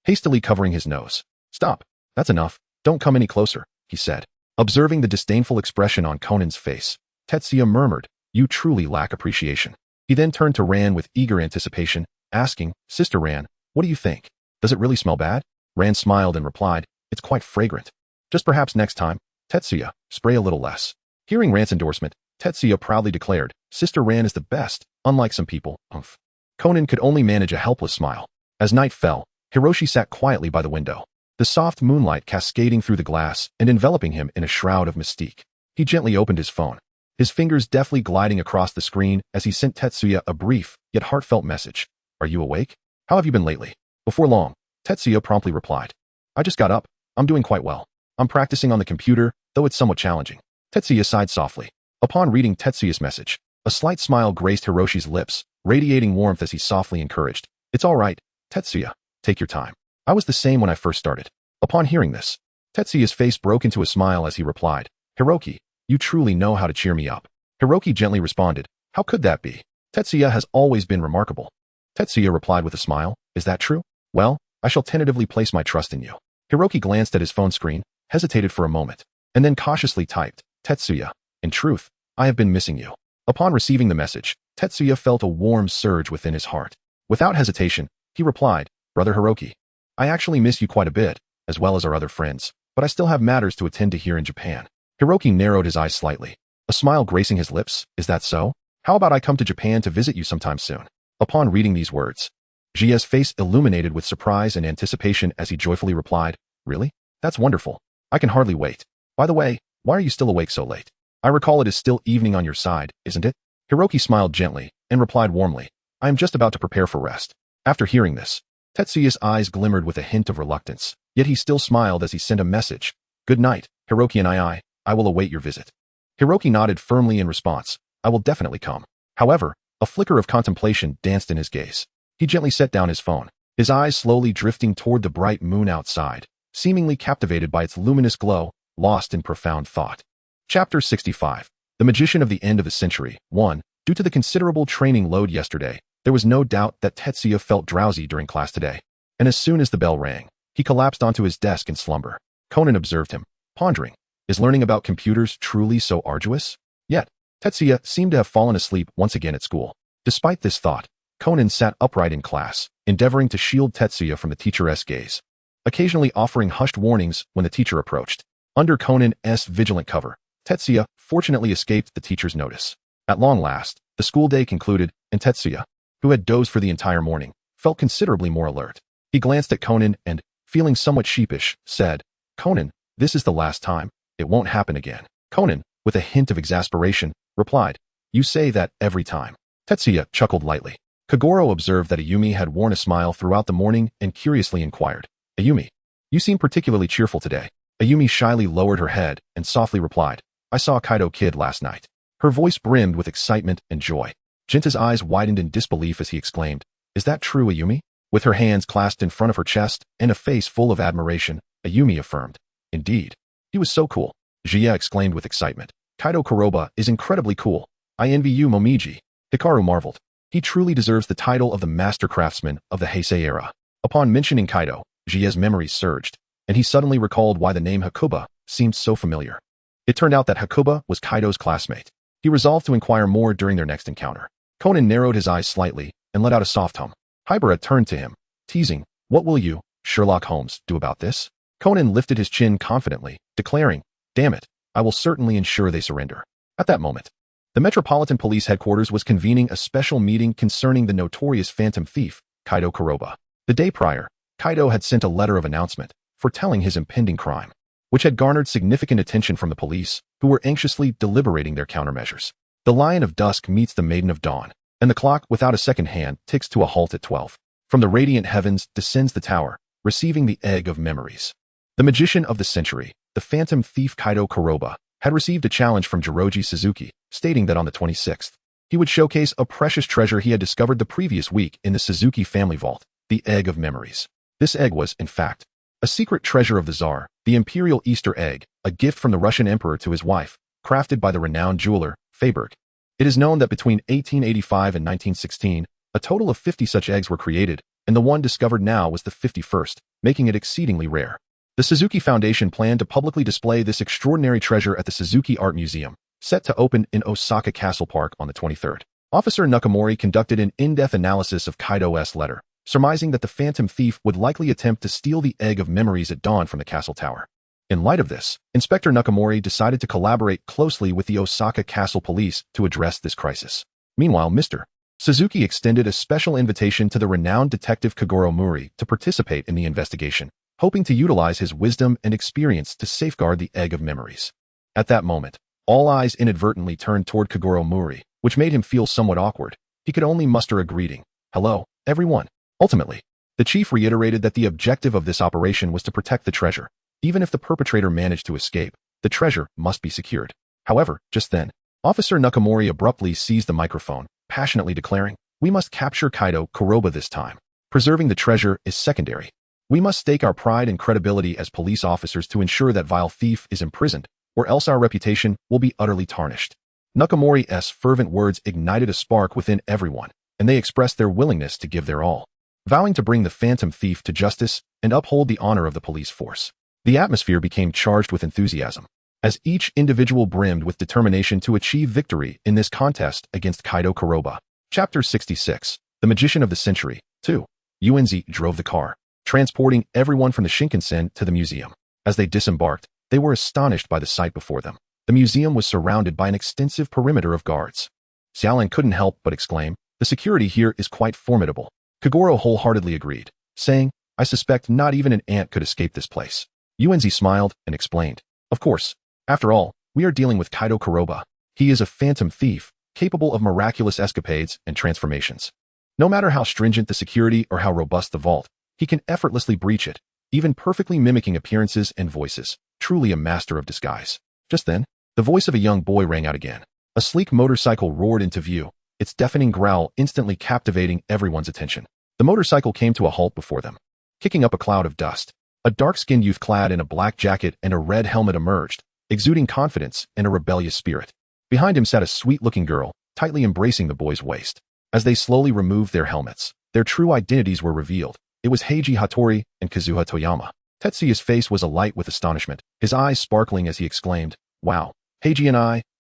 hastily covering his nose. "Stop. That's enough. Don't come any closer," he said. Observing the disdainful expression on Conan's face, Tetsuya murmured, "You truly lack appreciation." He then turned to Ran with eager anticipation, asking, "Sister Ran, what do you think? Does it really smell bad?" Ran smiled and replied, "It's quite fragrant. Just perhaps next time, Tetsuya, spray a little less." Hearing Ran's endorsement, Tetsuya proudly declared, "Sister Ran is the best, unlike some people, umph." Conan could only manage a helpless smile. As night fell, Hiroshi sat quietly by the window, the soft moonlight cascading through the glass and enveloping him in a shroud of mystique. He gently opened his phone, his fingers deftly gliding across the screen as he sent Tetsuya a brief, yet heartfelt message. "Are you awake? How have you been lately?" Before long, Tetsuya promptly replied, "I just got up. I'm doing quite well. I'm practicing on the computer, though it's somewhat challenging." Tetsuya sighed softly. Upon reading Tetsuya's message, a slight smile graced Hiroshi's lips, radiating warmth as he softly encouraged, "It's all right, Tetsuya. Take your time. I was the same when I first started." Upon hearing this, Tetsuya's face broke into a smile as he replied, "Hiroki, you truly know how to cheer me up." Hiroki gently responded, "How could that be? Tetsuya has always been remarkable." Tetsuya replied with a smile, "Is that true? Well, I shall tentatively place my trust in you." Hiroki glanced at his phone screen, hesitated for a moment, and then cautiously typed, "Tetsuya, in truth, I have been missing you." Upon receiving the message, Tetsuya felt a warm surge within his heart. Without hesitation, he replied, "Brother Hiroki, I actually miss you quite a bit, as well as our other friends, but I still have matters to attend to here in Japan." Hiroki narrowed his eyes slightly, a smile gracing his lips. "Is that so? How about I come to Japan to visit you sometime soon?" Upon reading these words, Jia's face illuminated with surprise and anticipation as he joyfully replied, "Really? That's wonderful. I can hardly wait. By the way, why are you still awake so late? I recall it is still evening on your side, isn't it?" Hiroki smiled gently and replied warmly, "I am just about to prepare for rest." After hearing this, Tetsuya's eyes glimmered with a hint of reluctance, yet he still smiled as he sent a message, "Good night, Hiroki and I will await your visit." Hiroki nodded firmly in response, "I will definitely come." However, a flicker of contemplation danced in his gaze. He gently set down his phone, his eyes slowly drifting toward the bright moon outside, seemingly captivated by its luminous glow, lost in profound thought. Chapter 65. The Magician of the End of the Century. 1. Due to the considerable training load yesterday, there was no doubt that Tetsuya felt drowsy during class today, and as soon as the bell rang, he collapsed onto his desk in slumber. Conan observed him, pondering, is learning about computers truly so arduous? Yet, Tetsuya seemed to have fallen asleep once again at school. Despite this thought, Conan sat upright in class, endeavoring to shield Tetsuya from the teacher's gaze, occasionally offering hushed warnings when the teacher approached. Under Conan's vigilant cover, Tetsuya fortunately escaped the teacher's notice. At long last, the school day concluded, and Tetsuya, who had dozed for the entire morning, felt considerably more alert. He glanced at Conan and, feeling somewhat sheepish, said, "Conan, this is the last time. It won't happen again." Conan, with a hint of exasperation, replied, "You say that every time." Tetsuya chuckled lightly. Kagoro observed that Ayumi had worn a smile throughout the morning and curiously inquired, "Ayumi, you seem particularly cheerful today." Ayumi shyly lowered her head and softly replied, "I saw Kaido Kid last night." Her voice brimmed with excitement and joy. Jinta's eyes widened in disbelief as he exclaimed, "Is that true, Ayumi?" With her hands clasped in front of her chest and a face full of admiration, Ayumi affirmed, "Indeed. He was so cool." Jia exclaimed with excitement, "Kaido Kuroba is incredibly cool. I envy you, Momiji." Hikaru marveled. He truly deserves the title of the master craftsman of the Heisei era. Upon mentioning Kaido, Jia's memories surged, and he suddenly recalled why the name Hakuba seemed so familiar. It turned out that Hakuba was Kaido's classmate. He resolved to inquire more during their next encounter. Conan narrowed his eyes slightly and let out a soft hum. Hibara turned to him, teasing, "What will you, Sherlock Holmes, do about this?" Conan lifted his chin confidently, declaring, "Damn it, I will certainly ensure they surrender." At that moment, the Metropolitan Police Headquarters was convening a special meeting concerning the notorious phantom thief, Kaido Kuroba. The day prior, Kaido had sent a letter of announcement, foretelling his impending crime, which had garnered significant attention from the police, who were anxiously deliberating their countermeasures. The Lion of Dusk meets the Maiden of Dawn, and the clock without a second hand ticks to a halt at 12. From the radiant heavens descends the tower, receiving the egg of memories. The magician of the century, the phantom thief Kaido Kuroba, had received a challenge from Jiroji Suzuki, stating that on the 26th, he would showcase a precious treasure he had discovered the previous week in the Suzuki family vault, the Egg of Memories. This egg was, in fact, a secret treasure of the Tsar, the Imperial Easter Egg, a gift from the Russian Emperor to his wife, crafted by the renowned jeweler, Feyberg. It is known that between 1885 and 1916, a total of 50 such eggs were created, and the one discovered now was the 51st, making it exceedingly rare. The Suzuki Foundation planned to publicly display this extraordinary treasure at the Suzuki Art Museum, set to open in Osaka Castle Park on the 23rd. Officer Nakamori conducted an in-depth analysis of Kaido's letter, surmising that the phantom thief would likely attempt to steal the Egg of Memories at dawn from the castle tower. In light of this, Inspector Nakamori decided to collaborate closely with the Osaka Castle Police to address this crisis. Meanwhile, Mr. Suzuki extended a special invitation to the renowned detective Kagoro Muri to participate in the investigation, hoping to utilize his wisdom and experience to safeguard the Egg of Memories. At that moment, all eyes inadvertently turned toward Kagoro Muri, which made him feel somewhat awkward. He could only muster a greeting. "Hello, everyone." Ultimately, the chief reiterated that the objective of this operation was to protect the treasure. Even if the perpetrator managed to escape, the treasure must be secured. However, just then, Officer Nakamori abruptly seized the microphone, passionately declaring, "We must capture Kaido Kuroba this time. Preserving the treasure is secondary. We must stake our pride and credibility as police officers to ensure that vile thief is imprisoned, or else our reputation will be utterly tarnished." Nakamori's fervent words ignited a spark within everyone, and they expressed their willingness to give their all, vowing to bring the phantom thief to justice and uphold the honor of the police force. The atmosphere became charged with enthusiasm, as each individual brimmed with determination to achieve victory in this contest against Kaido Kuroba. Chapter 66, The Magician of the Century, 2. Yuenzi drove the car, transporting everyone from the Shinkansen to the museum. As they disembarked, they were astonished by the sight before them. The museum was surrounded by an extensive perimeter of guards. Xiaolin couldn't help but exclaim, "The security here is quite formidable." Kagoro wholeheartedly agreed, saying, "I suspect not even an ant could escape this place." Yuenzi smiled and explained, "Of course, after all, we are dealing with Kaido Kuroba. He is a phantom thief, capable of miraculous escapades and transformations. No matter how stringent the security or how robust the vault, he can effortlessly breach it, even perfectly mimicking appearances and voices, truly a master of disguise." Just then, the voice of a young boy rang out again. A sleek motorcycle roared into view, its deafening growl instantly captivating everyone's attention. The motorcycle came to a halt before them, kicking up a cloud of dust. A dark-skinned youth clad in a black jacket and a red helmet emerged, exuding confidence and a rebellious spirit. Behind him sat a sweet-looking girl, tightly embracing the boy's waist. As they slowly removed their helmets, their true identities were revealed. It was Heiji Hattori and Kazuha Toyama. Tetsuya's face was alight with astonishment, his eyes sparkling as he exclaimed, "Wow, Heiji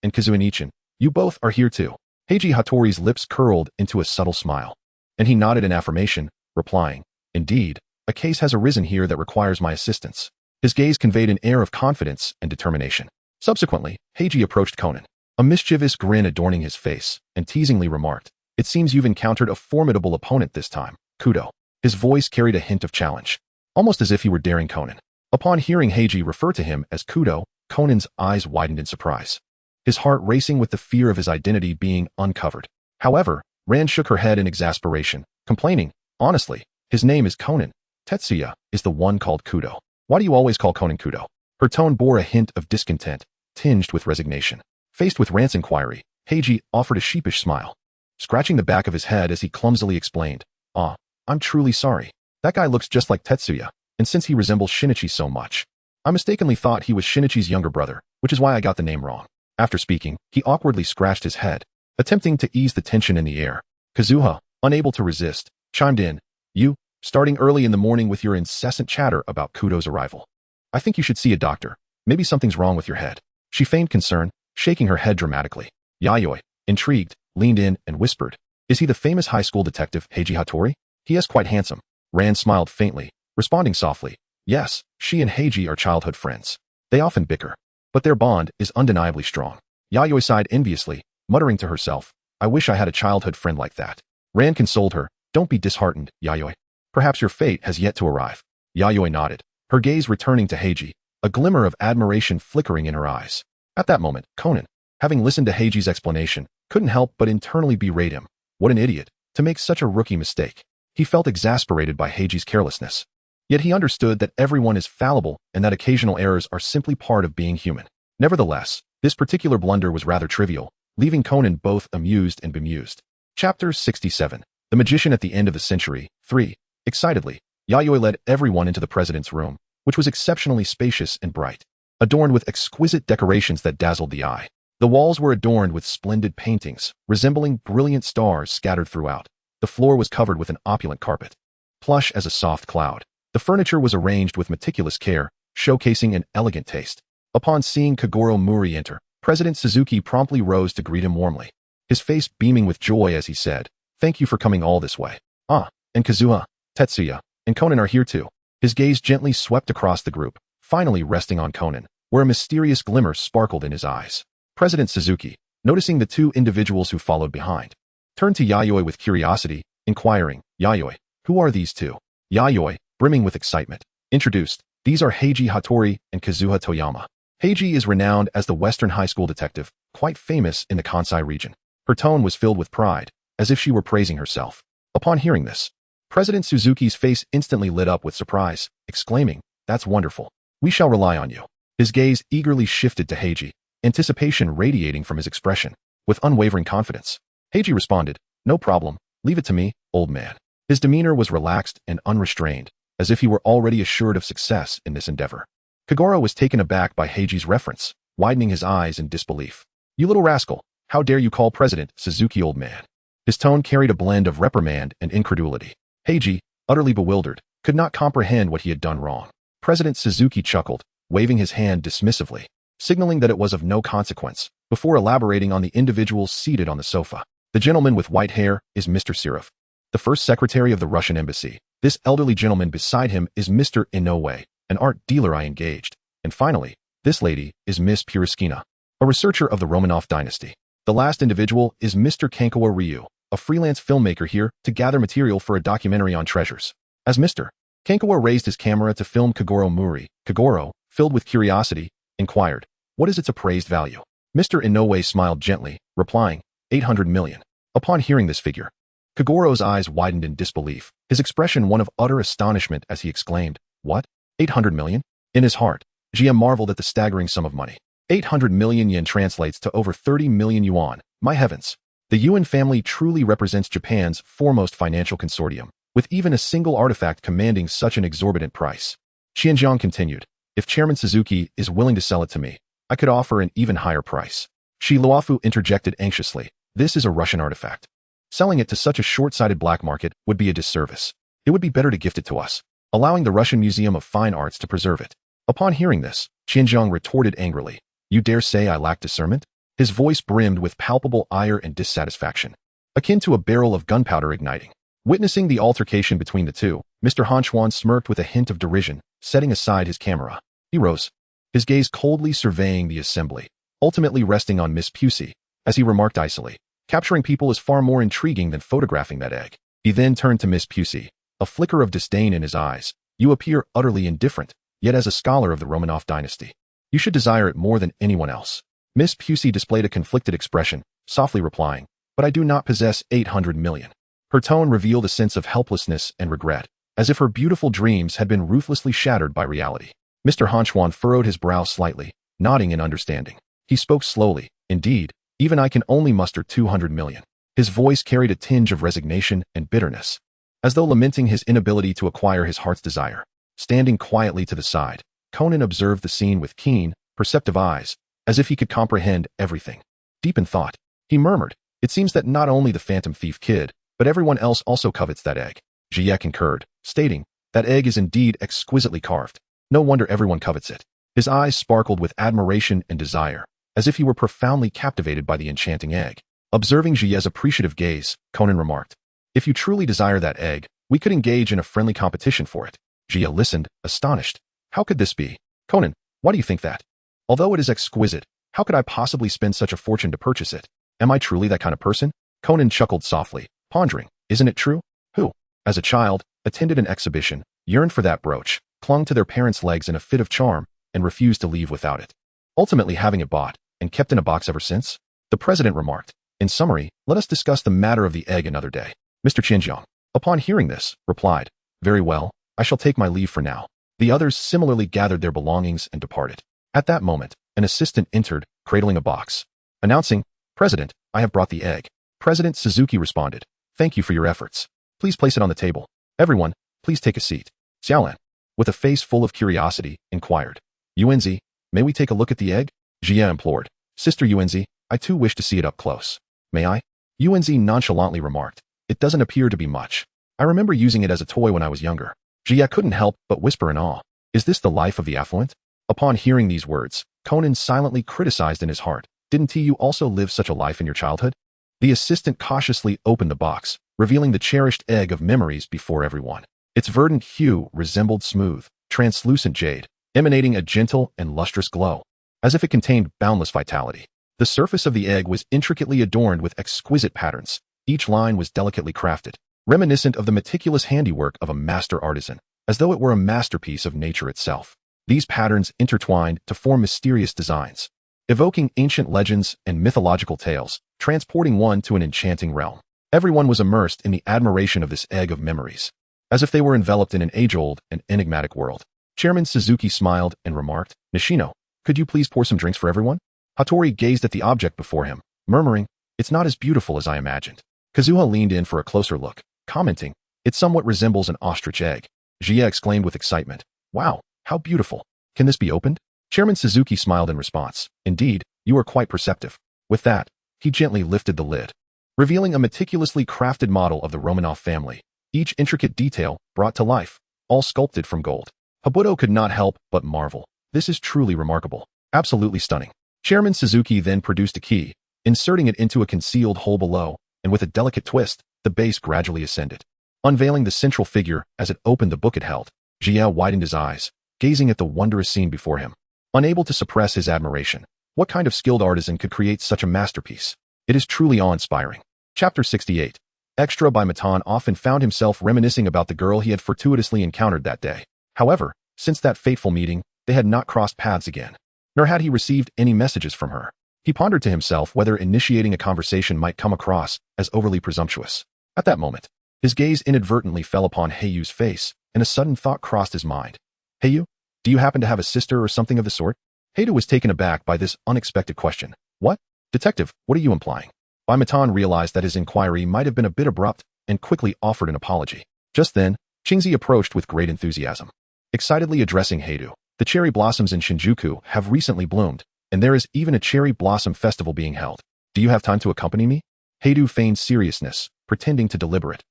and Kazuha Nichin, you both are here too." Heiji Hattori's lips curled into a subtle smile, and he nodded in affirmation, replying, "Indeed, a case has arisen here that requires my assistance." His gaze conveyed an air of confidence and determination. Subsequently, Heiji approached Conan, a mischievous grin adorning his face, and teasingly remarked, "It seems you've encountered a formidable opponent this time, Kudo." His voice carried a hint of challenge, almost as if he were daring Conan. Upon hearing Heiji refer to him as Kudo, Conan's eyes widened in surprise, his heart racing with the fear of his identity being uncovered. However, Ran shook her head in exasperation, complaining, "Honestly, his name is Conan. Tetsuya is the one called Kudo. Why do you always call Conan Kudo?" Her tone bore a hint of discontent, tinged with resignation. Faced with Ran's inquiry, Heiji offered a sheepish smile, scratching the back of his head as he clumsily explained, I'm truly sorry. That guy looks just like Tetsuya, and since he resembles Shinichi so much, I mistakenly thought he was Shinichi's younger brother, which is why I got the name wrong." After speaking, he awkwardly scratched his head, attempting to ease the tension in the air. Kazuha, unable to resist, chimed in, "You, starting early in the morning with your incessant chatter about Kudo's arrival. I think you should see a doctor. Maybe something's wrong with your head." She feigned concern, shaking her head dramatically. Yayoi, intrigued, leaned in and whispered, "Is he the famous high school detective Heiji Hattori? He is quite handsome." Ran smiled faintly, responding softly, "Yes, she and Heiji are childhood friends. They often bicker, but their bond is undeniably strong." Yayoi sighed enviously, muttering to herself, "I wish I had a childhood friend like that." Ran consoled her, "Don't be disheartened, Yayoi. Perhaps your fate has yet to arrive." Yayoi nodded, her gaze returning to Heiji, a glimmer of admiration flickering in her eyes. At that moment, Conan, having listened to Heiji's explanation, couldn't help but internally berate him. What an idiot, to make such a rookie mistake. He felt exasperated by Heiji's carelessness. Yet he understood that everyone is fallible and that occasional errors are simply part of being human. Nevertheless, this particular blunder was rather trivial, leaving Conan both amused and bemused. Chapter 67. The Magician at the End of the Century. 3. Excitedly, Yayoi led everyone into the president's room, which was exceptionally spacious and bright, adorned with exquisite decorations that dazzled the eye. The walls were adorned with splendid paintings, resembling brilliant stars scattered throughout. The floor was covered with an opulent carpet, plush as a soft cloud. The furniture was arranged with meticulous care, showcasing an elegant taste. Upon seeing Kagoro Muri enter, President Suzuki promptly rose to greet him warmly, his face beaming with joy as he said, "Thank you for coming all this way. And Kazuha, Tetsuya, and Conan are here too." His gaze gently swept across the group, finally resting on Conan, where a mysterious glimmer sparkled in his eyes. President Suzuki, noticing the two individuals who followed behind, turned to Yayoi with curiosity, inquiring, "Yayoi, who are these two?" Yayoi, brimming with excitement, introduced, "These are Heiji Hattori and Kazuha Toyama. Heiji is renowned as the Western high school detective, quite famous in the Kansai region." Her tone was filled with pride, as if she were praising herself. Upon hearing this, President Suzuki's face instantly lit up with surprise, exclaiming, "That's wonderful. We shall rely on you." His gaze eagerly shifted to Heiji, anticipation radiating from his expression. With unwavering confidence, Heiji responded, "No problem, leave it to me, old man." His demeanor was relaxed and unrestrained, as if he were already assured of success in this endeavor. Kagoro was taken aback by Heiji's reference, widening his eyes in disbelief. "You little rascal, how dare you call President Suzuki old man?" His tone carried a blend of reprimand and incredulity. Heiji, utterly bewildered, could not comprehend what he had done wrong. President Suzuki chuckled, waving his hand dismissively, signaling that it was of no consequence, before elaborating on the individuals seated on the sofa. "The gentleman with white hair is Mr. Sirov, the first secretary of the Russian embassy. This elderly gentleman beside him is Mr. Inoue, an art dealer I engaged. And finally, this lady is Miss Puruskina, a researcher of the Romanov dynasty. The last individual is Mr. Kankawa Ryu, a freelance filmmaker here to gather material for a documentary on treasures." As Mr. Kankawa raised his camera to film Kagoro Muri, Kagoro, filled with curiosity, inquired, "What is its appraised value?" Mr. Inoue smiled gently, replying, 800 million. Upon hearing this figure, Kagoro's eyes widened in disbelief, his expression one of utter astonishment as he exclaimed, "What? 800 million? In his heart, GM marveled at the staggering sum of money. 800 million yen translates to over 30 million yuan. My heavens. The Yuan family truly represents Japan's foremost financial consortium, with even a single artifact commanding such an exorbitant price." Xianjiang continued, "If Chairman Suzuki is willing to sell it to me, I could offer an even higher price." Shi Luofu interjected anxiously, "This is a Russian artifact. Selling it to such a short-sighted black market would be a disservice. It would be better to gift it to us, allowing the Russian Museum of Fine Arts to preserve it." Upon hearing this, Xianjiang retorted angrily, "You dare say I lack discernment?" His voice brimmed with palpable ire and dissatisfaction, akin to a barrel of gunpowder igniting. Witnessing the altercation between the two, Mr. Hanchuan smirked with a hint of derision, setting aside his camera. He rose, his gaze coldly surveying the assembly, ultimately resting on Miss Pusey, as he remarked icily, "Capturing people is far more intriguing than photographing that egg." He then turned to Miss Pusey, a flicker of disdain in his eyes. You appear utterly indifferent, yet as a scholar of the Romanov dynasty, you should desire it more than anyone else. Miss Pusey displayed a conflicted expression, softly replying, but I do not possess 800 million. Her tone revealed a sense of helplessness and regret, as if her beautiful dreams had been ruthlessly shattered by reality. Mr. Hanchuan furrowed his brow slightly, nodding in understanding. He spoke slowly. Indeed, even I can only muster 200 million. His voice carried a tinge of resignation and bitterness, as though lamenting his inability to acquire his heart's desire. Standing quietly to the side, Conan observed the scene with keen, perceptive eyes, as if he could comprehend everything. Deep in thought, he murmured, "It seems that not only the phantom thief kid, but everyone else also covets that egg." Jie concurred, stating, "That egg is indeed exquisitely carved. No wonder everyone covets it." His eyes sparkled with admiration and desire, as if he were profoundly captivated by the enchanting egg. Observing Jie's appreciative gaze, Conan remarked, "If you truly desire that egg, we could engage in a friendly competition for it." Jie listened, astonished. How could this be? "Conan, why do you think that? Although it is exquisite, how could I possibly spend such a fortune to purchase it? Am I truly that kind of person?" Conan chuckled softly, pondering, "Isn't it true? Who, as a child, attended an exhibition, yearned for that brooch, clung to their parents' legs in a fit of charm, and refused to leave without it, ultimately having it bought and kept in a box ever since?" The president remarked, "In summary, let us discuss the matter of the egg another day." Mr. Qinjiang, upon hearing this, replied, "Very well, I shall take my leave for now." The others similarly gathered their belongings and departed. At that moment, an assistant entered, cradling a box, announcing, "President, I have brought the egg." President Suzuki responded, "Thank you for your efforts. Please place it on the table. Everyone, please take a seat." Xiaolan, with a face full of curiosity, inquired, "Yuanzi, may we take a look at the egg?" Jie implored, "Sister Yuanzi, I too wish to see it up close." "May I?" Yuanzi nonchalantly remarked, "It doesn't appear to be much. I remember using it as a toy when I was younger." Jie couldn't help but whisper in awe, "Is this the life of the affluent?" Upon hearing these words, Conan silently criticized in his heart, "Didn't you also live such a life in your childhood?" The assistant cautiously opened the box, revealing the cherished egg of memories before everyone. Its verdant hue resembled smooth, translucent jade, emanating a gentle and lustrous glow, as if it contained boundless vitality. The surface of the egg was intricately adorned with exquisite patterns. Each line was delicately crafted, reminiscent of the meticulous handiwork of a master artisan, as though it were a masterpiece of nature itself. These patterns intertwined to form mysterious designs, evoking ancient legends and mythological tales, transporting one to an enchanting realm. Everyone was immersed in the admiration of this egg of memories, as if they were enveloped in an age-old and enigmatic world. Chairman Suzuki smiled and remarked, "Nishino, could you please pour some drinks for everyone?" Hattori gazed at the object before him, murmuring, "It's not as beautiful as I imagined." Kazuha leaned in for a closer look, commenting, "It somewhat resembles an ostrich egg." Jie exclaimed with excitement, "Wow, how beautiful. Can this be opened?" Chairman Suzuki smiled in response, "Indeed, you are quite perceptive." With that, he gently lifted the lid, revealing a meticulously crafted model of the Romanov family, each intricate detail brought to life, all sculpted from gold. Habuto could not help but marvel. "This is truly remarkable. Absolutely stunning." Chairman Suzuki then produced a key, inserting it into a concealed hole below, and with a delicate twist, the base gradually ascended, unveiling the central figure as it opened the book it held. Jie widened his eyes, gazing at the wondrous scene before him, unable to suppress his admiration. What kind of skilled artisan could create such a masterpiece? It is truly awe-inspiring. Chapter 68. Extra by Matan often found himself reminiscing about the girl he had fortuitously encountered that day. However, since that fateful meeting, they had not crossed paths again, nor had he received any messages from her. He pondered to himself whether initiating a conversation might come across as overly presumptuous. At that moment, his gaze inadvertently fell upon Heiyu's face, and a sudden thought crossed his mind. "Heiyu, do you happen to have a sister or something of the sort?" Heiyu was taken aback by this unexpected question. "What? Detective, what are you implying?" Matan realized that his inquiry might have been a bit abrupt and quickly offered an apology. Just then, Qingzi approached with great enthusiasm, excitedly addressing Heiyu. "The cherry blossoms in Shinjuku have recently bloomed, and there is even a cherry blossom festival being held. Do you have time to accompany me?" Heiyu feigned seriousness, pretending to deliberate.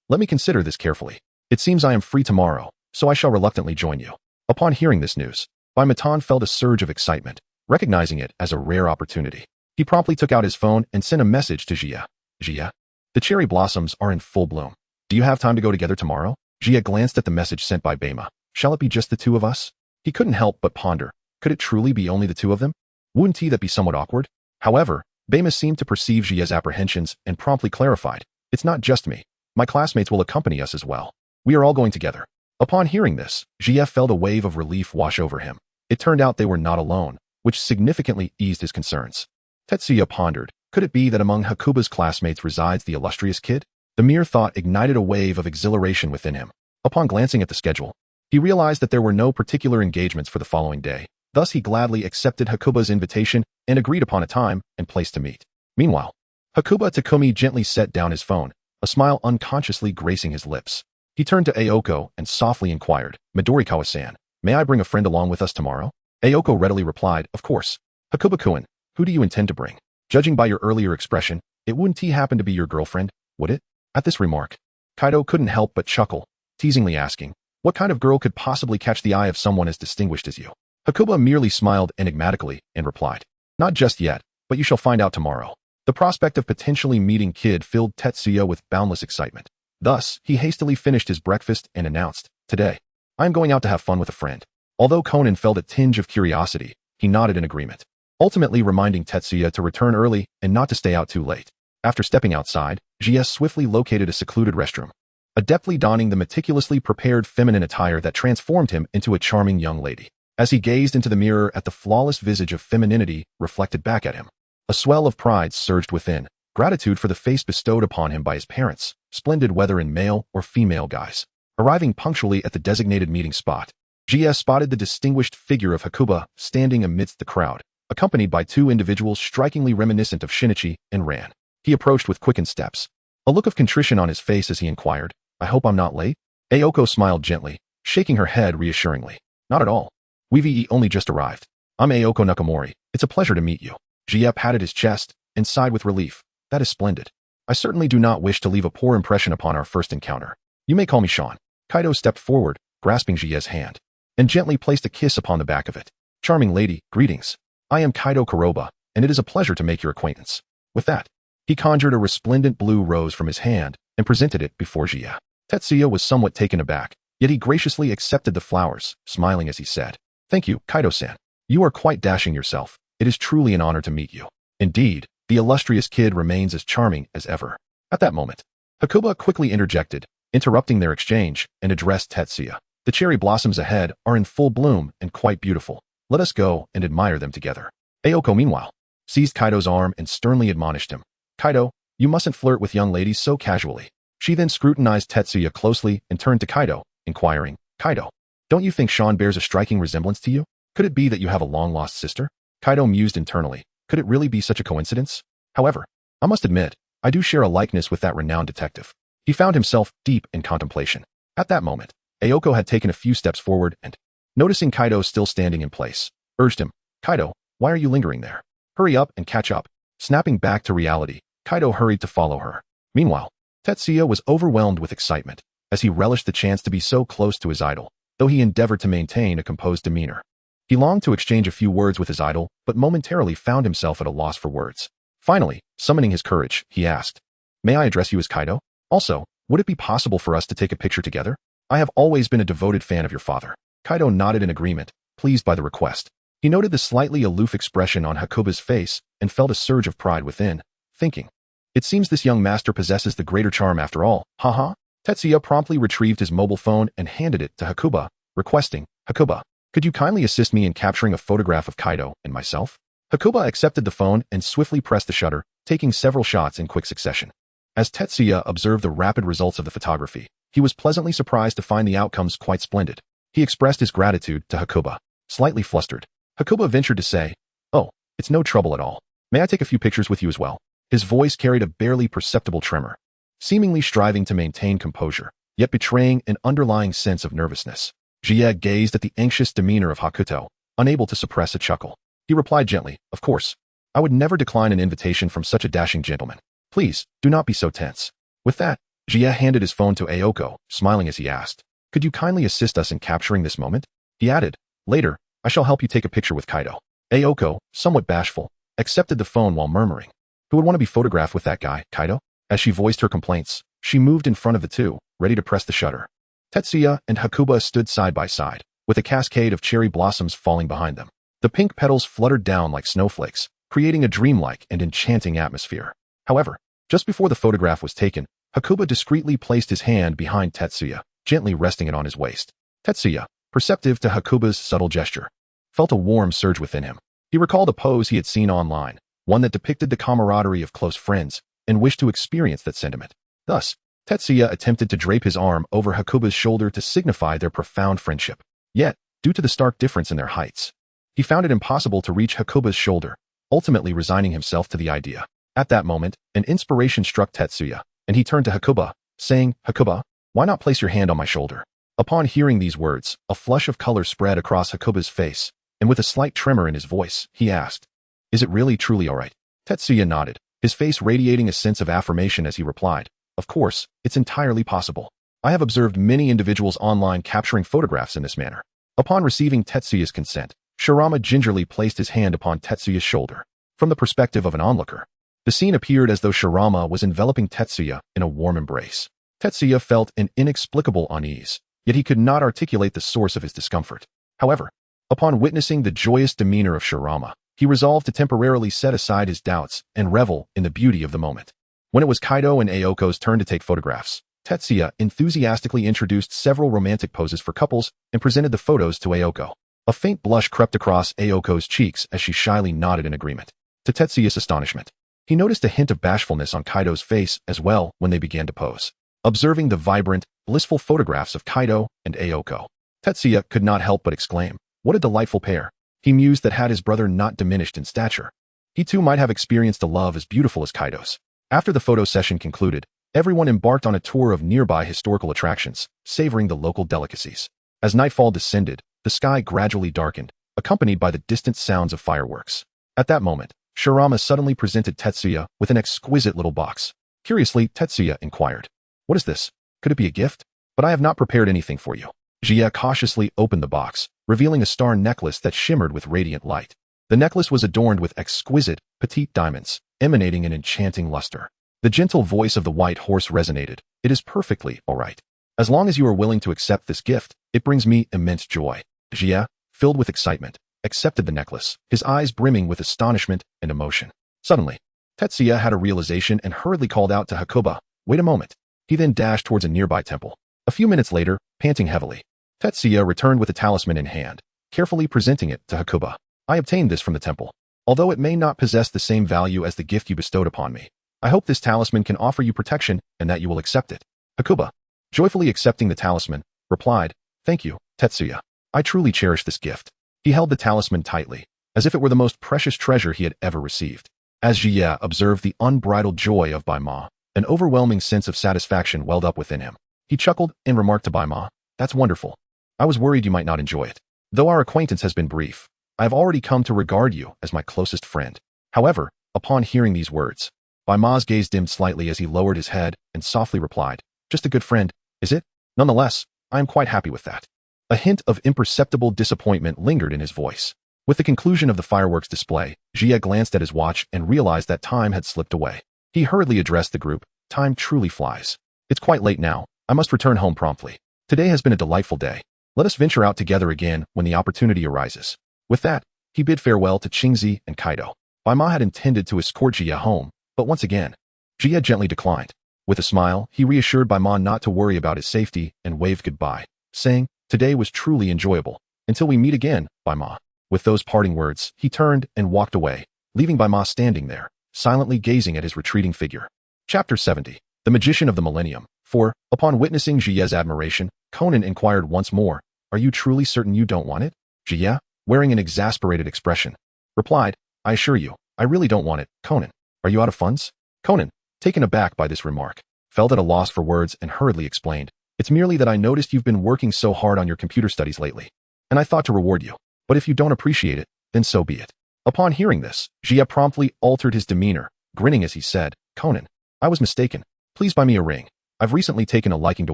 Let me consider this carefully. It seems I am free tomorrow, so I shall reluctantly join you." Upon hearing this news, Matan felt a surge of excitement, recognizing it as a rare opportunity. He promptly took out his phone and sent a message to Jie. "Jie, the cherry blossoms are in full bloom. Do you have time to go together tomorrow?" Jie glanced at the message sent by Bema. "Shall it be just the two of us?" He couldn't help but ponder. Could it truly be only the two of them? Wouldn't that be somewhat awkward? However, Bema seemed to perceive Jie's apprehensions and promptly clarified, "It's not just me. My classmates will accompany us as well." We are all going together. Upon hearing this, GF felt a wave of relief wash over him. It turned out they were not alone, which significantly eased his concerns. Tetsuya pondered, could it be that among Hakuba's classmates resides the illustrious kid? The mere thought ignited a wave of exhilaration within him. Upon glancing at the schedule, he realized that there were no particular engagements for the following day. Thus, he gladly accepted Hakuba's invitation and agreed upon a time and place to meet. Meanwhile, Hakuba Takumi gently set down his phone, a smile unconsciously gracing his lips. He turned to Aoko and softly inquired, Midorikawa-san, may I bring a friend along with us tomorrow? Aoko readily replied, of course. Hakuba-kun, who do you intend to bring? Judging by your earlier expression, it wouldn't happen to be your girlfriend, would it? At this remark, Kaido couldn't help but chuckle, teasingly asking, what kind of girl could possibly catch the eye of someone as distinguished as you? Hakuba merely smiled enigmatically and replied, not just yet, but you shall find out tomorrow. The prospect of potentially meeting Kid filled Tetsuya with boundless excitement. Thus, he hastily finished his breakfast and announced, today, I am going out to have fun with a friend. Although Conan felt a tinge of curiosity, he nodded in agreement, ultimately reminding Tetsuya to return early and not to stay out too late. After stepping outside, GS swiftly located a secluded restroom, adeptly donning the meticulously prepared feminine attire that transformed him into a charming young lady. As he gazed into the mirror at the flawless visage of femininity reflected back at him, a swell of pride surged within, gratitude for the face bestowed upon him by his parents, splendid whether in male or female guise. Arriving punctually at the designated meeting spot, GS spotted the distinguished figure of Hakuba standing amidst the crowd, accompanied by two individuals strikingly reminiscent of Shinichi, and ran. He approached with quickened steps, a look of contrition on his face as he inquired, I hope I'm not late? Aoko smiled gently, shaking her head reassuringly. Not at all. We've only just arrived. I'm Aoko Nakamori. It's a pleasure to meet you. GF patted his chest and sighed with relief. That is splendid. I certainly do not wish to leave a poor impression upon our first encounter. You may call me Sean. Kaido stepped forward, grasping GF's hand, and gently placed a kiss upon the back of it. Charming lady, greetings. I am Kaido Kuroba, and it is a pleasure to make your acquaintance. With that, he conjured a resplendent blue rose from his hand and presented it before GF. Tetsuya was somewhat taken aback, yet he graciously accepted the flowers, smiling as he said, Thank you, Kaido-san. You are quite dashing yourself. It is truly an honor to meet you. Indeed, the illustrious kid remains as charming as ever. At that moment, Hakuba quickly interjected, interrupting their exchange, and addressed Tetsuya. The cherry blossoms ahead are in full bloom and quite beautiful. Let us go and admire them together. Aoko, meanwhile, seized Kaido's arm and sternly admonished him. Kaido, you mustn't flirt with young ladies so casually. She then scrutinized Tetsuya closely and turned to Kaido, inquiring, Kaido, don't you think Sean bears a striking resemblance to you? Could it be that you have a long-lost sister? Kaido mused internally. Could it really be such a coincidence? However, I must admit, I do share a likeness with that renowned detective. He found himself deep in contemplation. At that moment, Aoko had taken a few steps forward and, noticing Kaido still standing in place, urged him, Kaido, why are you lingering there? Hurry up and catch up. Snapping back to reality, Kaido hurried to follow her. Meanwhile, Tetsuya was overwhelmed with excitement, as he relished the chance to be so close to his idol, though he endeavored to maintain a composed demeanor. He longed to exchange a few words with his idol, but momentarily found himself at a loss for words. Finally, summoning his courage, he asked, May I address you as Kaido? Also, would it be possible for us to take a picture together? I have always been a devoted fan of your father. Kaido nodded in agreement, pleased by the request. He noted the slightly aloof expression on Hakuba's face and felt a surge of pride within, thinking, it seems this young master possesses the greater charm after all, haha. Tetsuya promptly retrieved his mobile phone and handed it to Hakuba, requesting, Hakuba, could you kindly assist me in capturing a photograph of Kaido and myself? Hakuba accepted the phone and swiftly pressed the shutter, taking several shots in quick succession. As Tetsuya observed the rapid results of the photography, he was pleasantly surprised to find the outcomes quite splendid. He expressed his gratitude to Hakuba, slightly flustered. Hakuba ventured to say, Oh, it's no trouble at all. May I take a few pictures with you as well? His voice carried a barely perceptible tremor, seemingly striving to maintain composure, yet betraying an underlying sense of nervousness. Jie gazed at the anxious demeanor of Hakuto, unable to suppress a chuckle. He replied gently, Of course. I would never decline an invitation from such a dashing gentleman. Please, do not be so tense. With that, Jie handed his phone to Aoko, smiling as he asked, Could you kindly assist us in capturing this moment? He added, Later, I shall help you take a picture with Kaido. Aoko, somewhat bashful, accepted the phone while murmuring, Who would want to be photographed with that guy, Kaido? As she voiced her complaints, she moved in front of the two, ready to press the shutter. Tetsuya and Hakuba stood side by side, with a cascade of cherry blossoms falling behind them. The pink petals fluttered down like snowflakes, creating a dreamlike and enchanting atmosphere. However, just before the photograph was taken, Hakuba discreetly placed his hand behind Tetsuya, gently resting it on his waist. Tetsuya, perceptive to Hakuba's subtle gesture, felt a warm surge within him. He recalled a pose he had seen online, one that depicted the camaraderie of close friends, and wished to experience that sentiment. Thus, Tetsuya attempted to drape his arm over Hakuba's shoulder to signify their profound friendship. Yet, due to the stark difference in their heights, he found it impossible to reach Hakuba's shoulder, ultimately resigning himself to the idea. At that moment, an inspiration struck Tetsuya, and he turned to Hakuba, saying, "Hakuba, why not place your hand on my shoulder?" Upon hearing these words, a flush of color spread across Hakuba's face, and with a slight tremor in his voice, he asked, "Is it really truly all right?" Tetsuya nodded, his face radiating a sense of affirmation as he replied, "Of course, it's entirely possible. I have observed many individuals online capturing photographs in this manner." Upon receiving Tetsuya's consent, Shirama gingerly placed his hand upon Tetsuya's shoulder. From the perspective of an onlooker, the scene appeared as though Shirama was enveloping Tetsuya in a warm embrace. Tetsuya felt an inexplicable unease, yet he could not articulate the source of his discomfort. However, upon witnessing the joyous demeanor of Shirama, he resolved to temporarily set aside his doubts and revel in the beauty of the moment. When it was Kaido and Aoko's turn to take photographs, Tetsuya enthusiastically introduced several romantic poses for couples and presented the photos to Aoko. A faint blush crept across Aoko's cheeks as she shyly nodded in agreement. To Tetsuya's astonishment, he noticed a hint of bashfulness on Kaido's face as well when they began to pose. Observing the vibrant, blissful photographs of Kaido and Aoko, Tetsuya could not help but exclaim, "What a delightful pair." He mused that had his brother not diminished in stature, he too might have experienced a love as beautiful as Kaido's. After the photo session concluded, everyone embarked on a tour of nearby historical attractions, savoring the local delicacies. As nightfall descended, the sky gradually darkened, accompanied by the distant sounds of fireworks. At that moment, Shirama suddenly presented Tetsuya with an exquisite little box. Curiously, Tetsuya inquired, "What is this? Could it be a gift? But I have not prepared anything for you." Jia cautiously opened the box, revealing a star necklace that shimmered with radiant light. The necklace was adorned with exquisite, petite diamonds, emanating an enchanting luster. The gentle voice of the white horse resonated, "It is perfectly all right. As long as you are willing to accept this gift, it brings me immense joy." Jia, filled with excitement, accepted the necklace, his eyes brimming with astonishment and emotion. Suddenly, Tetsuya had a realization and hurriedly called out to Hakuba, "Wait a moment." He then dashed towards a nearby temple. A few minutes later, panting heavily, Tetsuya returned with the talisman in hand, carefully presenting it to Hakuba. "I obtained this from the temple. Although it may not possess the same value as the gift you bestowed upon me, I hope this talisman can offer you protection and that you will accept it." Hakuba, joyfully accepting the talisman, replied, "Thank you, Tetsuya. I truly cherish this gift." He held the talisman tightly, as if it were the most precious treasure he had ever received. As Jie observed the unbridled joy of Bai Ma, an overwhelming sense of satisfaction welled up within him. He chuckled and remarked to Bai Ma, "That's wonderful. I was worried you might not enjoy it. Though our acquaintance has been brief, I have already come to regard you as my closest friend." However, upon hearing these words, Bai Ma's gaze dimmed slightly as he lowered his head and softly replied, "Just a good friend, is it? Nonetheless, I am quite happy with that." A hint of imperceptible disappointment lingered in his voice. With the conclusion of the fireworks display, Jie glanced at his watch and realized that time had slipped away. He hurriedly addressed the group, "Time truly flies. It's quite late now. I must return home promptly. Today has been a delightful day. Let us venture out together again when the opportunity arises." With that, he bid farewell to Qingzi and Kaido. Bai Ma had intended to escort Jie home, but once again, Jie gently declined. With a smile, he reassured Bai Ma not to worry about his safety and waved goodbye, saying, "Today was truly enjoyable. Until we meet again, Bai Ma." With those parting words, he turned and walked away, leaving Bai Ma standing there, silently gazing at his retreating figure. Chapter 70. The Magician of the Millennium. For, upon witnessing Jie's admiration, Conan inquired once more, "Are you truly certain you don't want it?" Jie, wearing an exasperated expression, replied, "I assure you, I really don't want it, Conan. Are you out of funds?" Conan, taken aback by this remark, felt at a loss for words and hurriedly explained, "It's merely that I noticed you've been working so hard on your computer studies lately, and I thought to reward you. But if you don't appreciate it, then so be it." Upon hearing this, Jie promptly altered his demeanor, grinning as he said, "Conan, I was mistaken. Please buy me a ring. I've recently taken a liking to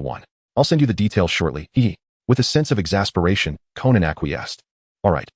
one. I'll send you the details shortly." With a sense of exasperation, Conan acquiesced. All right.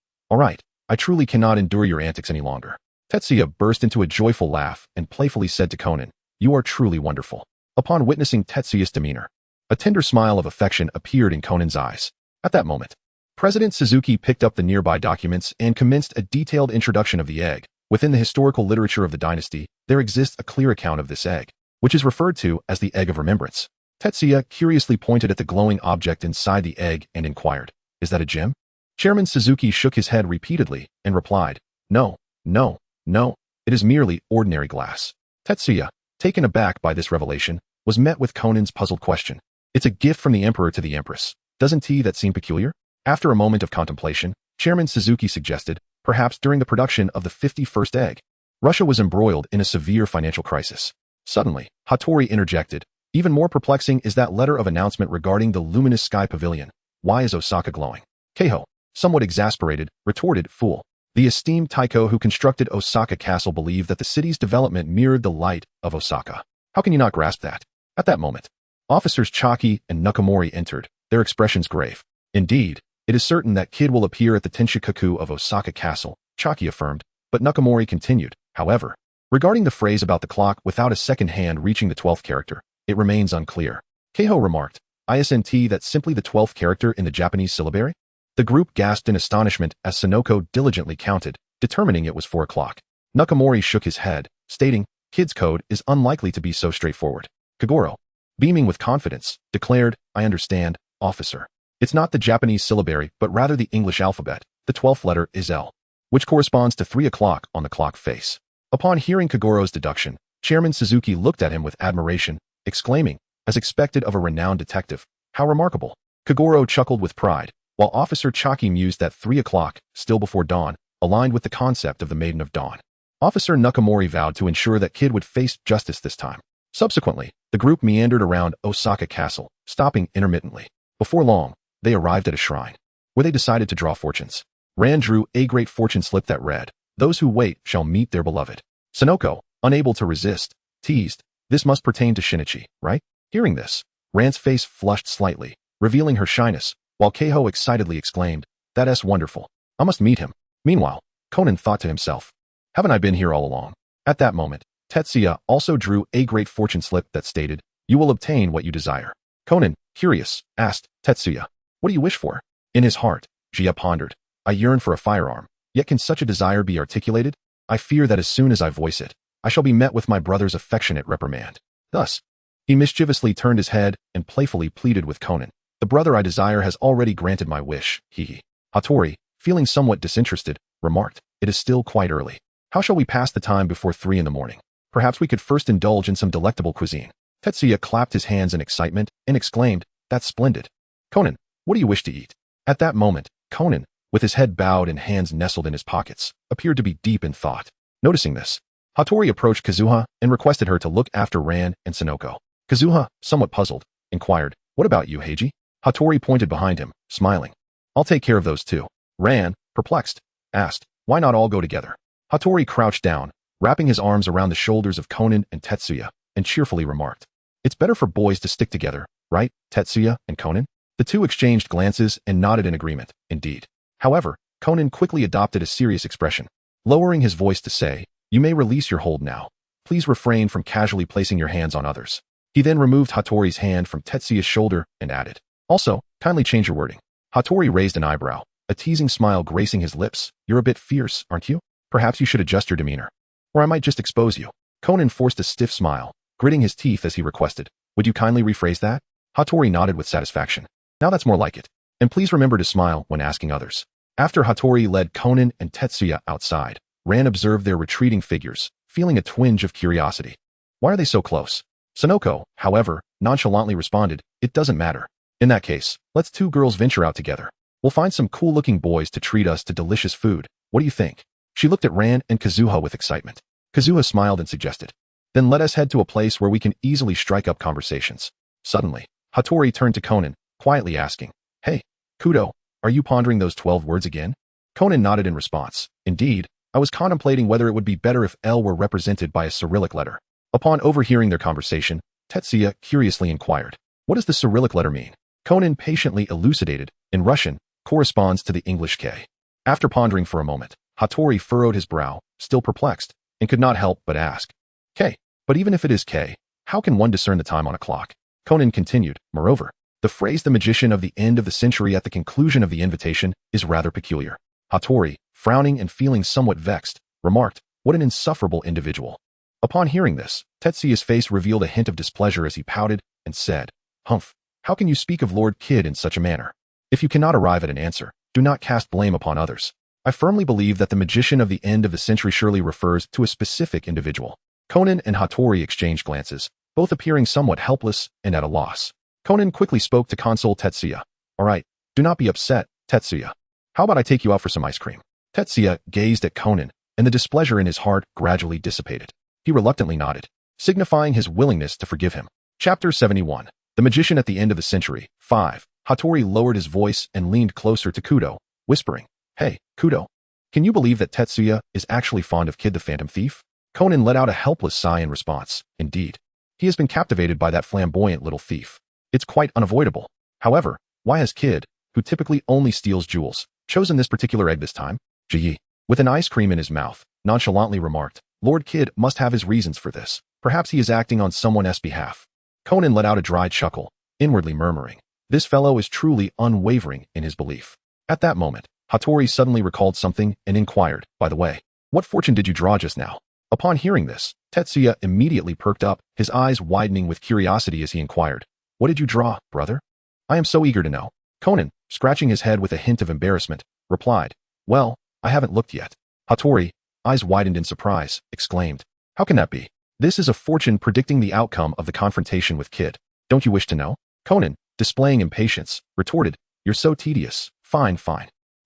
I truly cannot endure your antics any longer." Tetsuya burst into a joyful laugh and playfully said to Conan, "You are truly wonderful." Upon witnessing Tetsuya's demeanor, a tender smile of affection appeared in Conan's eyes. At that moment, President Suzuki picked up the nearby documents and commenced a detailed introduction of the egg. Within the historical literature of the dynasty, there exists a clear account of this egg, which is referred to as the Egg of Remembrance. Tetsuya curiously pointed at the glowing object inside the egg and inquired, "Is that a gem?" Chairman Suzuki shook his head repeatedly and replied, "No, no, no, it is merely ordinary glass." Tetsuya, taken aback by this revelation, was met with Conan's puzzled question. "It's a gift from the Emperor to the Empress. Doesn't that seem peculiar?" After a moment of contemplation, Chairman Suzuki suggested, perhaps during the production of the 51st egg. Russia was embroiled in a severe financial crisis. Suddenly, Hattori interjected, "Even more perplexing is that letter of announcement regarding the luminous sky pavilion. Why is Osaka glowing?" Keiho, somewhat exasperated, retorted, "Fool. The esteemed Taiko who constructed Osaka Castle believed that the city's development mirrored the light of Osaka. How can you not grasp that?" At that moment, Officers Chaki and Nakamori entered, their expressions grave. "Indeed, it is certain that Kid will appear at the Tenshikaku of Osaka Castle," Chaki affirmed, but Nakamori continued, "However, regarding the phrase about the clock without a second hand reaching the 12th character, it remains unclear." Keiho remarked, "Isn't that simply the 12th character in the Japanese syllabary?" The group gasped in astonishment as Sonoko diligently counted, determining it was 4 o'clock. Nakamori shook his head, stating, "Kid's code is unlikely to be so straightforward." Kagoro, beaming with confidence, declared, "I understand, officer. It's not the Japanese syllabary but rather the English alphabet. The 12th letter is L, which corresponds to 3 o'clock on the clock face." Upon hearing Kagoro's deduction, Chairman Suzuki looked at him with admiration, exclaiming, as expected of a renowned detective, "How remarkable." Kagoro chuckled with pride, while Officer Chaki mused that 3 o'clock, still before dawn, aligned with the concept of the Maiden of Dawn. Officer Nakamori vowed to ensure that Kid would face justice this time. Subsequently, the group meandered around Osaka Castle, stopping intermittently. Before long, they arrived at a shrine, where they decided to draw fortunes. Ran drew a great fortune slip that read, "Those who wait shall meet their beloved." Sonoko, unable to resist, teased, "This must pertain to Shinichi, right?" Hearing this, Ran's face flushed slightly, revealing her shyness, while Keiho excitedly exclaimed, "That's wonderful. I must meet him." Meanwhile, Conan thought to himself, "Haven't I been here all along?" At that moment, Tetsuya also drew a great fortune slip that stated, "You will obtain what you desire." Conan, curious, asked, "Tetsuya, what do you wish for?" In his heart, Jia pondered, "I yearn for a firearm, yet can such a desire be articulated? I fear that as soon as I voice it, I shall be met with my brother's affectionate reprimand." Thus, he mischievously turned his head and playfully pleaded with Conan, "The brother I desire has already granted my wish, hee." Hattori, feeling somewhat disinterested, remarked, "It is still quite early. How shall we pass the time before 3 in the morning? Perhaps we could first indulge in some delectable cuisine." Tetsuya clapped his hands in excitement and exclaimed, "That's splendid. Conan, what do you wish to eat?" At that moment, Conan, with his head bowed and hands nestled in his pockets, appeared to be deep in thought. Noticing this, Hattori approached Kazuha and requested her to look after Ran and Sonoko. Kazuha, somewhat puzzled, inquired, "What about you, Heiji?" Hattori pointed behind him, smiling. "I'll take care of those two." Ran, perplexed, asked, "Why not all go together?" Hattori crouched down, wrapping his arms around the shoulders of Conan and Tetsuya, and cheerfully remarked, "It's better for boys to stick together, right, Tetsuya and Conan?" The two exchanged glances and nodded in agreement, indeed. However, Conan quickly adopted a serious expression, lowering his voice to say, "You may release your hold now. Please refrain from casually placing your hands on others." He then removed Hattori's hand from Tetsuya's shoulder and added, "Also, kindly change your wording." Hattori raised an eyebrow, a teasing smile gracing his lips. "You're a bit fierce, aren't you? Perhaps you should adjust your demeanor, or I might just expose you." Conan forced a stiff smile, gritting his teeth as he requested, "Would you kindly rephrase that?" Hattori nodded with satisfaction. "Now that's more like it. And please remember to smile when asking others." After Hattori led Conan and Tetsuya outside, Ran observed their retreating figures, feeling a twinge of curiosity. "Why are they so close?" Sonoko, however, nonchalantly responded, "It doesn't matter. In that case, let's 2 girls venture out together. We'll find some cool-looking boys to treat us to delicious food. What do you think?" She looked at Ran and Kazuha with excitement. Kazuha smiled and suggested, "Then let us head to a place where we can easily strike up conversations." Suddenly, Hattori turned to Conan, quietly asking, "Hey, Kudo, are you pondering those 12 words again?" Conan nodded in response. "Indeed, I was contemplating whether it would be better if L were represented by a Cyrillic letter." Upon overhearing their conversation, Tetsuya curiously inquired, "What does the Cyrillic letter mean?" Conan patiently elucidated, "In Russian, corresponds to the English K." After pondering for a moment, Hattori furrowed his brow, still perplexed, and could not help but ask, "K, but even if it is K, how can one discern the time on a clock?" Conan continued, "Moreover, the phrase 'the magician of the end of the century' at the conclusion of the invitation is rather peculiar." Hattori, frowning and feeling somewhat vexed, remarked, "What an insufferable individual." Upon hearing this, Tetsuya's face revealed a hint of displeasure as he pouted and said, Humph. How can you speak of Lord Kid in such a manner? If you cannot arrive at an answer, do not cast blame upon others. I firmly believe that the magician of the end of the century surely refers to a specific individual. Conan and Hattori exchanged glances, both appearing somewhat helpless and at a loss. Conan quickly spoke to console Tetsuya. All right, do not be upset, Tetsuya. How about I take you out for some ice cream? Tetsuya gazed at Conan, and the displeasure in his heart gradually dissipated. He reluctantly nodded, signifying his willingness to forgive him. Chapter 71. The Magician at the End of the Century. 5. Hattori lowered his voice and leaned closer to Kudo, whispering, Hey, Kudo. Can you believe that Tetsuya is actually fond of Kid the Phantom Thief? Conan let out a helpless sigh in response. Indeed. He has been captivated by that flamboyant little thief. It's quite unavoidable. However, why has Kid, who typically only steals jewels, chosen this particular egg this time? Gee. With an ice cream in his mouth, nonchalantly remarked, Lord Kid must have his reasons for this. Perhaps he is acting on someone else's behalf. Conan let out a dry chuckle, inwardly murmuring, This fellow is truly unwavering in his belief. At that moment, Hattori suddenly recalled something and inquired, By the way, what fortune did you draw just now? Upon hearing this, Tetsuya immediately perked up, his eyes widening with curiosity as he inquired, What did you draw, brother? I am so eager to know. Conan, scratching his head with a hint of embarrassment, replied, Well, I haven't looked yet. Hattori, eyes widened in surprise, exclaimed, How can that be? This is a fortune predicting the outcome of the confrontation with Kid. Don't you wish to know? Conan, displaying impatience, retorted, You're so tedious. Fine.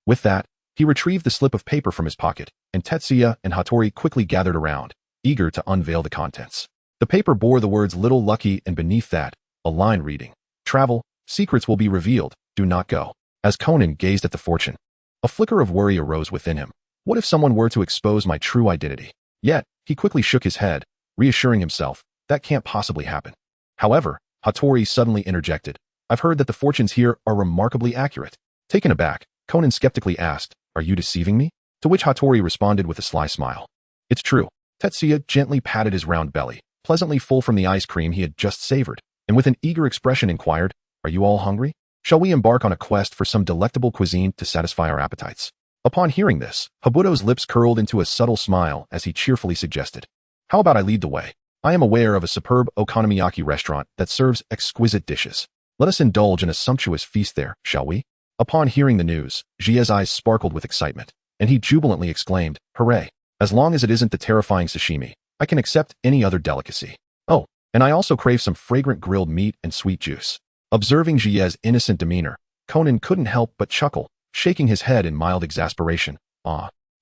With that, he retrieved the slip of paper from his pocket, and Tetsuya and Hattori quickly gathered around, eager to unveil the contents. The paper bore the words Little Lucky, and beneath that, a line reading, Travel, secrets will be revealed, do not go. As Conan gazed at the fortune, a flicker of worry arose within him. What if someone were to expose my true identity? Yet, he quickly shook his head, reassuring himself, that can't possibly happen. However, Hattori suddenly interjected, I've heard that the fortunes here are remarkably accurate. Taken aback, Conan skeptically asked, Are you deceiving me? To which Hattori responded with a sly smile. It's true. Tetsuya gently patted his round belly, pleasantly full from the ice cream he had just savored, and with an eager expression inquired, Are you all hungry? Shall we embark on a quest for some delectable cuisine to satisfy our appetites? Upon hearing this, Habuto's lips curled into a subtle smile as he cheerfully suggested, How about I lead the way? I am aware of a superb okonomiyaki restaurant that serves exquisite dishes. Let us indulge in a sumptuous feast there, shall we? Upon hearing the news, Jie's eyes sparkled with excitement, and he jubilantly exclaimed, Hooray! As long as it isn't the terrifying sashimi, I can accept any other delicacy. Oh, and I also crave some fragrant grilled meat and sweet juice. Observing Jie's innocent demeanor, Conan couldn't help but chuckle, shaking his head in mild exasperation.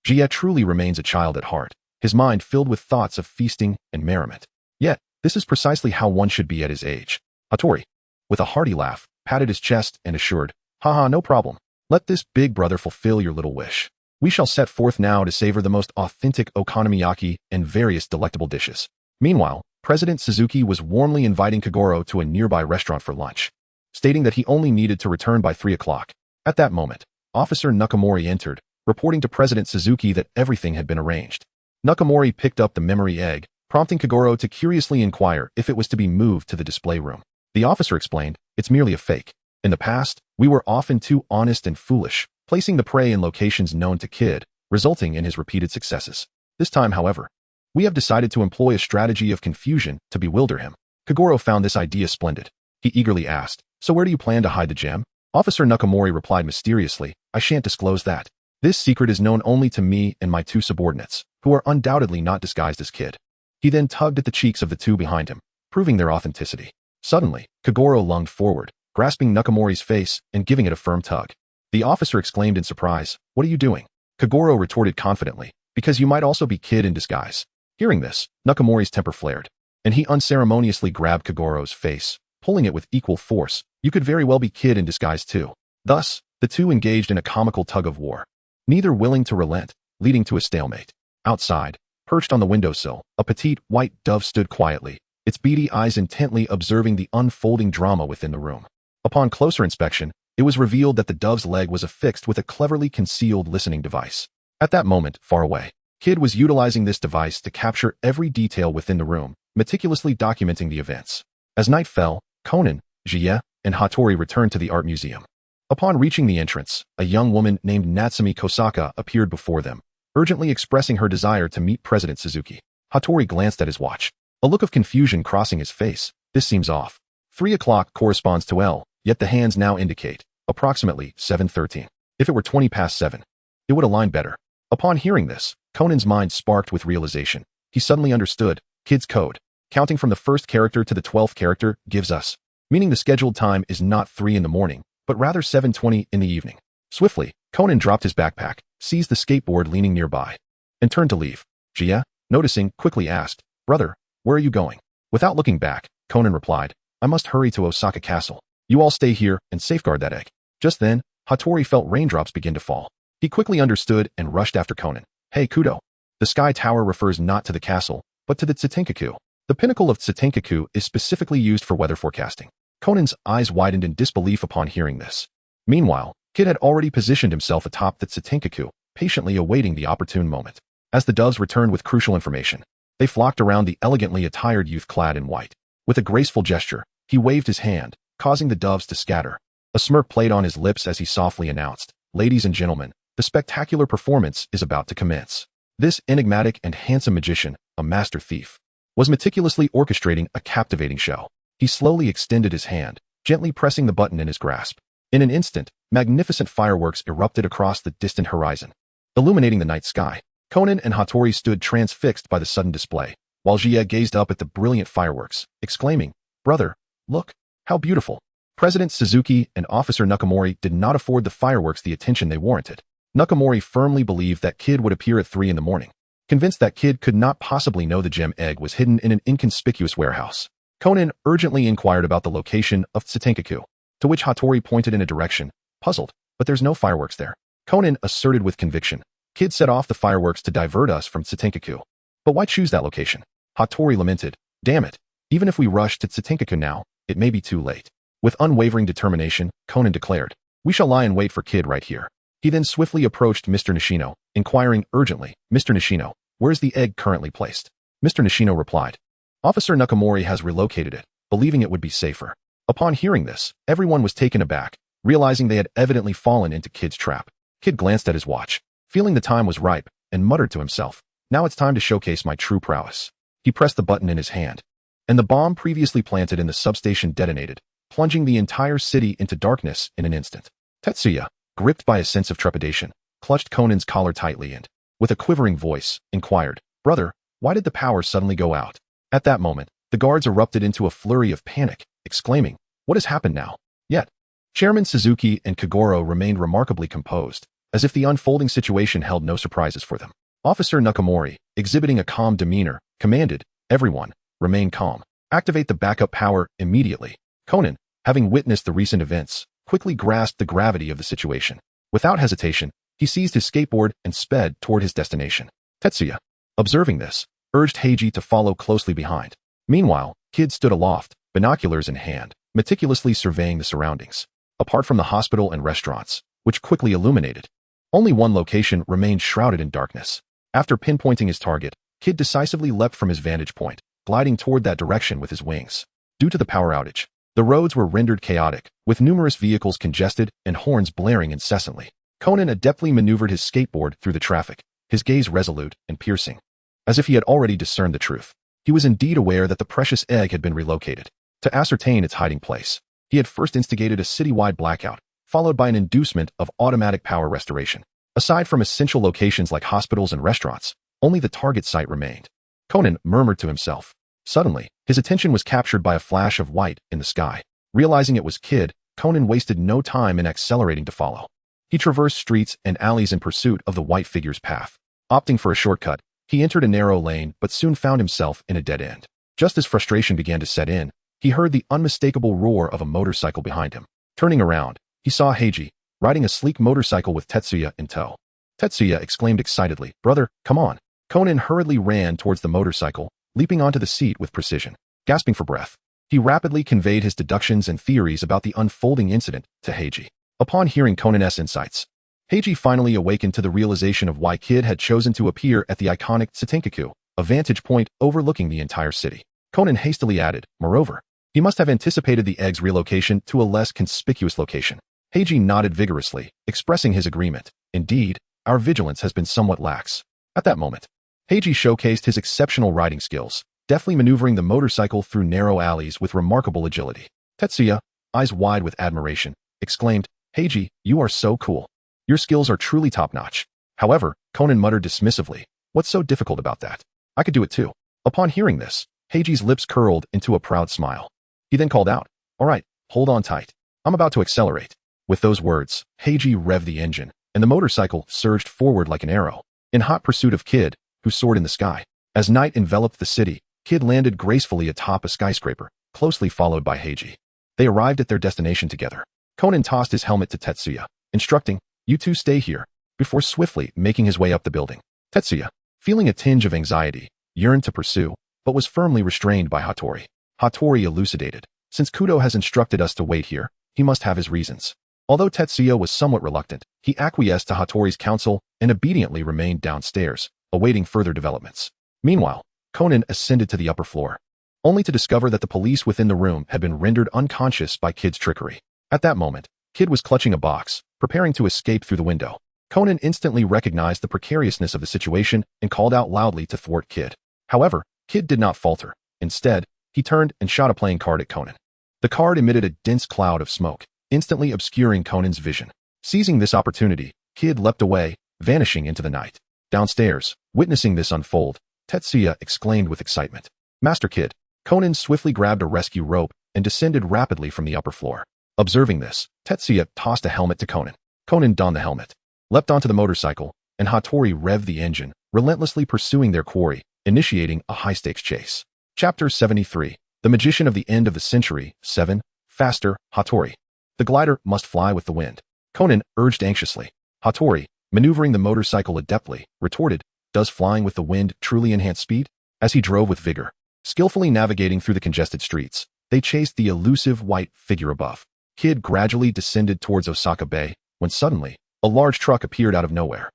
Jie truly remains a child at heart, his mind filled with thoughts of feasting and merriment. Yet, this is precisely how one should be at his age. Hattori, with a hearty laugh, patted his chest and assured, Haha, no problem. Let this big brother fulfill your little wish. We shall set forth now to savor the most authentic okonomiyaki and various delectable dishes. Meanwhile, President Suzuki was warmly inviting Kagoro to a nearby restaurant for lunch, stating that he only needed to return by 3 o'clock. At that moment, Officer Nakamori entered, reporting to President Suzuki that everything had been arranged. Nakamori picked up the memory egg, prompting Kagoro to curiously inquire if it was to be moved to the display room. The officer explained, It's merely a fake. In the past, we were often too honest and foolish, placing the prey in locations known to Kid, resulting in his repeated successes. This time, however, we have decided to employ a strategy of confusion to bewilder him. Kagoro found this idea splendid. He eagerly asked, So where do you plan to hide the gem? Officer Nakamori replied mysteriously, I shan't disclose that. This secret is known only to me and my 2 subordinates, who are undoubtedly not disguised as Kid. He then tugged at the cheeks of the 2 behind him, proving their authenticity. Suddenly, Kagoro lunged forward, grasping Nakamori's face and giving it a firm tug. The officer exclaimed in surprise, What are you doing? Kagoro retorted confidently, Because you might also be Kid in disguise. Hearing this, Nakamori's temper flared, and he unceremoniously grabbed Kagoro's face, pulling it with equal force. You could very well be Kid in disguise too. Thus, the 2 engaged in a comical tug-of-war, neither willing to relent, leading to a stalemate. Outside, perched on the windowsill, a petite white dove stood quietly, its beady eyes intently observing the unfolding drama within the room. Upon closer inspection, it was revealed that the dove's leg was affixed with a cleverly concealed listening device. At that moment, far away, Kid was utilizing this device to capture every detail within the room, meticulously documenting the events. As night fell, Conan, Jie, and Hattori returned to the art museum. Upon reaching the entrance, a young woman named Natsumi Kosaka appeared before them, urgently expressing her desire to meet President Suzuki. Hattori glanced at his watch, a look of confusion crossing his face. This seems off. 3 o'clock corresponds to L, yet the hands now indicate approximately 7:13. If it were 20 past 7, it would align better. Upon hearing this, Conan's mind sparked with realization. He suddenly understood kid's code. Counting from the first character to the 12th character gives us, meaning the scheduled time is not 3 in the morning, but rather 7:20 in the evening. Swiftly, Conan dropped his backpack, seized the skateboard leaning nearby, and turned to leave. Jia, noticing, quickly asked, "Brother, where are you going?" Without looking back, Conan replied, "I must hurry to Osaka Castle. You all stay here and safeguard that egg." Just then, Hattori felt raindrops begin to fall. He quickly understood and rushed after Conan. "Hey, Kudo." The Sky Tower refers not to the castle, but to the Tsutenkaku. The pinnacle of Tsutenkaku is specifically used for weather forecasting. Conan's eyes widened in disbelief upon hearing this. Meanwhile, Kid had already positioned himself atop the Tsutenkaku, patiently awaiting the opportune moment. As the doves returned with crucial information, they flocked around the elegantly attired youth clad in white. With a graceful gesture, he waved his hand, causing the doves to scatter. A smirk played on his lips as he softly announced, "Ladies and gentlemen, the spectacular performance is about to commence." This enigmatic and handsome magician, a master thief, was meticulously orchestrating a captivating show. He slowly extended his hand, gently pressing the button in his grasp. In an instant, magnificent fireworks erupted across the distant horizon, illuminating the night sky. Conan and Hattori stood transfixed by the sudden display, while Jia gazed up at the brilliant fireworks, exclaiming, "Brother, look, how beautiful." President Suzuki and Officer Nakamori did not afford the fireworks the attention they warranted. Nakamori firmly believed that Kid would appear at 3 in the morning. Convinced that Kid could not possibly know the gem egg was hidden in an inconspicuous warehouse, Conan urgently inquired about the location of Tsutenkaku, to which Hattori pointed in a direction, puzzled, "But there's no fireworks there." Conan asserted with conviction, "Kid set off the fireworks to divert us from Tsutenkaku. But why choose that location?" Hattori lamented, "Damn it, even if we rush to Tsutenkaku now, it may be too late." With unwavering determination, Conan declared, "We shall lie in wait for Kid right here." He then swiftly approached Mr. Nishino, inquiring urgently, "Mr. Nishino, where is the egg currently placed?" Mr. Nishino replied, "Officer Nakamori has relocated it, believing it would be safer." Upon hearing this, everyone was taken aback, realizing they had evidently fallen into Kid's trap. Kid glanced at his watch, feeling the time was ripe, and muttered to himself, "Now it's time to showcase my true prowess." He pressed the button in his hand, and the bomb previously planted in the substation detonated, plunging the entire city into darkness in an instant. Tetsuya, gripped by a sense of trepidation, clutched Conan's collar tightly and, with a quivering voice, inquired, "Brother, why did the power suddenly go out?" At that moment, the guards erupted into a flurry of panic, exclaiming, "What has happened now?" Yet, Chairman Suzuki and Kagoro remained remarkably composed, as if the unfolding situation held no surprises for them. Officer Nakamori, exhibiting a calm demeanor, commanded, "Everyone, remain calm. Activate the backup power immediately." Conan, having witnessed the recent events, quickly grasped the gravity of the situation. Without hesitation, he seized his skateboard and sped toward his destination. Tetsuya, observing this, urged Heiji to follow closely behind. Meanwhile, Kid stood aloft, binoculars in hand, meticulously surveying the surroundings. Apart from the hospital and restaurants, which quickly illuminated, only one location remained shrouded in darkness. After pinpointing his target, Kid decisively leapt from his vantage point, gliding toward that direction with his wings. Due to the power outage, the roads were rendered chaotic, with numerous vehicles congested and horns blaring incessantly. Conan adeptly maneuvered his skateboard through the traffic, his gaze resolute and piercing, as if he had already discerned the truth. He was indeed aware that the precious egg had been relocated. To ascertain its hiding place, he had first instigated a citywide blackout, followed by an inducement of automatic power restoration. Aside from essential locations like hospitals and restaurants, only the target site remained. Conan murmured to himself. Suddenly, his attention was captured by a flash of white in the sky. Realizing it was Kid, Conan wasted no time in accelerating to follow. He traversed streets and alleys in pursuit of the white figure's path. Opting for a shortcut, he entered a narrow lane but soon found himself in a dead end. Just as frustration began to set in, he heard the unmistakable roar of a motorcycle behind him. Turning around, he saw Heiji, riding a sleek motorcycle with Tetsuya in tow. Tetsuya exclaimed excitedly, "Brother, come on." Conan hurriedly ran towards the motorcycle, leaping onto the seat with precision. Gasping for breath, he rapidly conveyed his deductions and theories about the unfolding incident to Heiji. Upon hearing Conan's insights, Heiji finally awakened to the realization of why Kid had chosen to appear at the iconic Tsutenkaku, a vantage point overlooking the entire city. Conan hastily added, moreover, he must have anticipated the egg's relocation to a less conspicuous location. Heiji nodded vigorously, expressing his agreement. Indeed, our vigilance has been somewhat lax. At that moment, Heiji showcased his exceptional riding skills, deftly maneuvering the motorcycle through narrow alleys with remarkable agility. Tetsuya, eyes wide with admiration, exclaimed, Heiji, you are so cool. Your skills are truly top-notch. However, Conan muttered dismissively, what's so difficult about that? I could do it too. Upon hearing this, Heiji's lips curled into a proud smile. He then called out, all right, hold on tight. I'm about to accelerate. With those words, Heiji revved the engine, and the motorcycle surged forward like an arrow, in hot pursuit of Kid, who soared in the sky. As night enveloped the city, Kid landed gracefully atop a skyscraper, closely followed by Heiji. They arrived at their destination together. Conan tossed his helmet to Tetsuya, instructing, you two stay here, before swiftly making his way up the building. Tetsuya, feeling a tinge of anxiety, yearned to pursue, but was firmly restrained by Hattori. Hattori elucidated, since Kudo has instructed us to wait here, he must have his reasons. Although Tetsuya was somewhat reluctant, he acquiesced to Hattori's counsel and obediently remained downstairs, awaiting further developments. Meanwhile, Conan ascended to the upper floor, only to discover that the police within the room had been rendered unconscious by Kid's trickery. At that moment, Kid was clutching a box, preparing to escape through the window. Conan instantly recognized the precariousness of the situation and called out loudly to thwart Kid. However, Kid did not falter. Instead, he turned and shot a playing card at Conan. The card emitted a dense cloud of smoke, instantly obscuring Conan's vision. Seizing this opportunity, Kid leapt away, vanishing into the night. Downstairs, witnessing this unfold, Tetsuya exclaimed with excitement, Master Kid. Conan swiftly grabbed a rescue rope and descended rapidly from the upper floor. Observing this, Tetsuya tossed a helmet to Conan. Conan donned the helmet, leapt onto the motorcycle, and Hattori revved the engine, relentlessly pursuing their quarry, initiating a high-stakes chase. Chapter 73, The Magician of the End of the Century, 7, Faster, Hattori. The glider must fly with the wind. Conan urged anxiously. Hattori, maneuvering the motorcycle adeptly, retorted, does flying with the wind truly enhance speed? As he drove with vigor, skillfully navigating through the congested streets, they chased the elusive white figure above. Kid gradually descended towards Osaka Bay, when suddenly, a large truck appeared out of nowhere.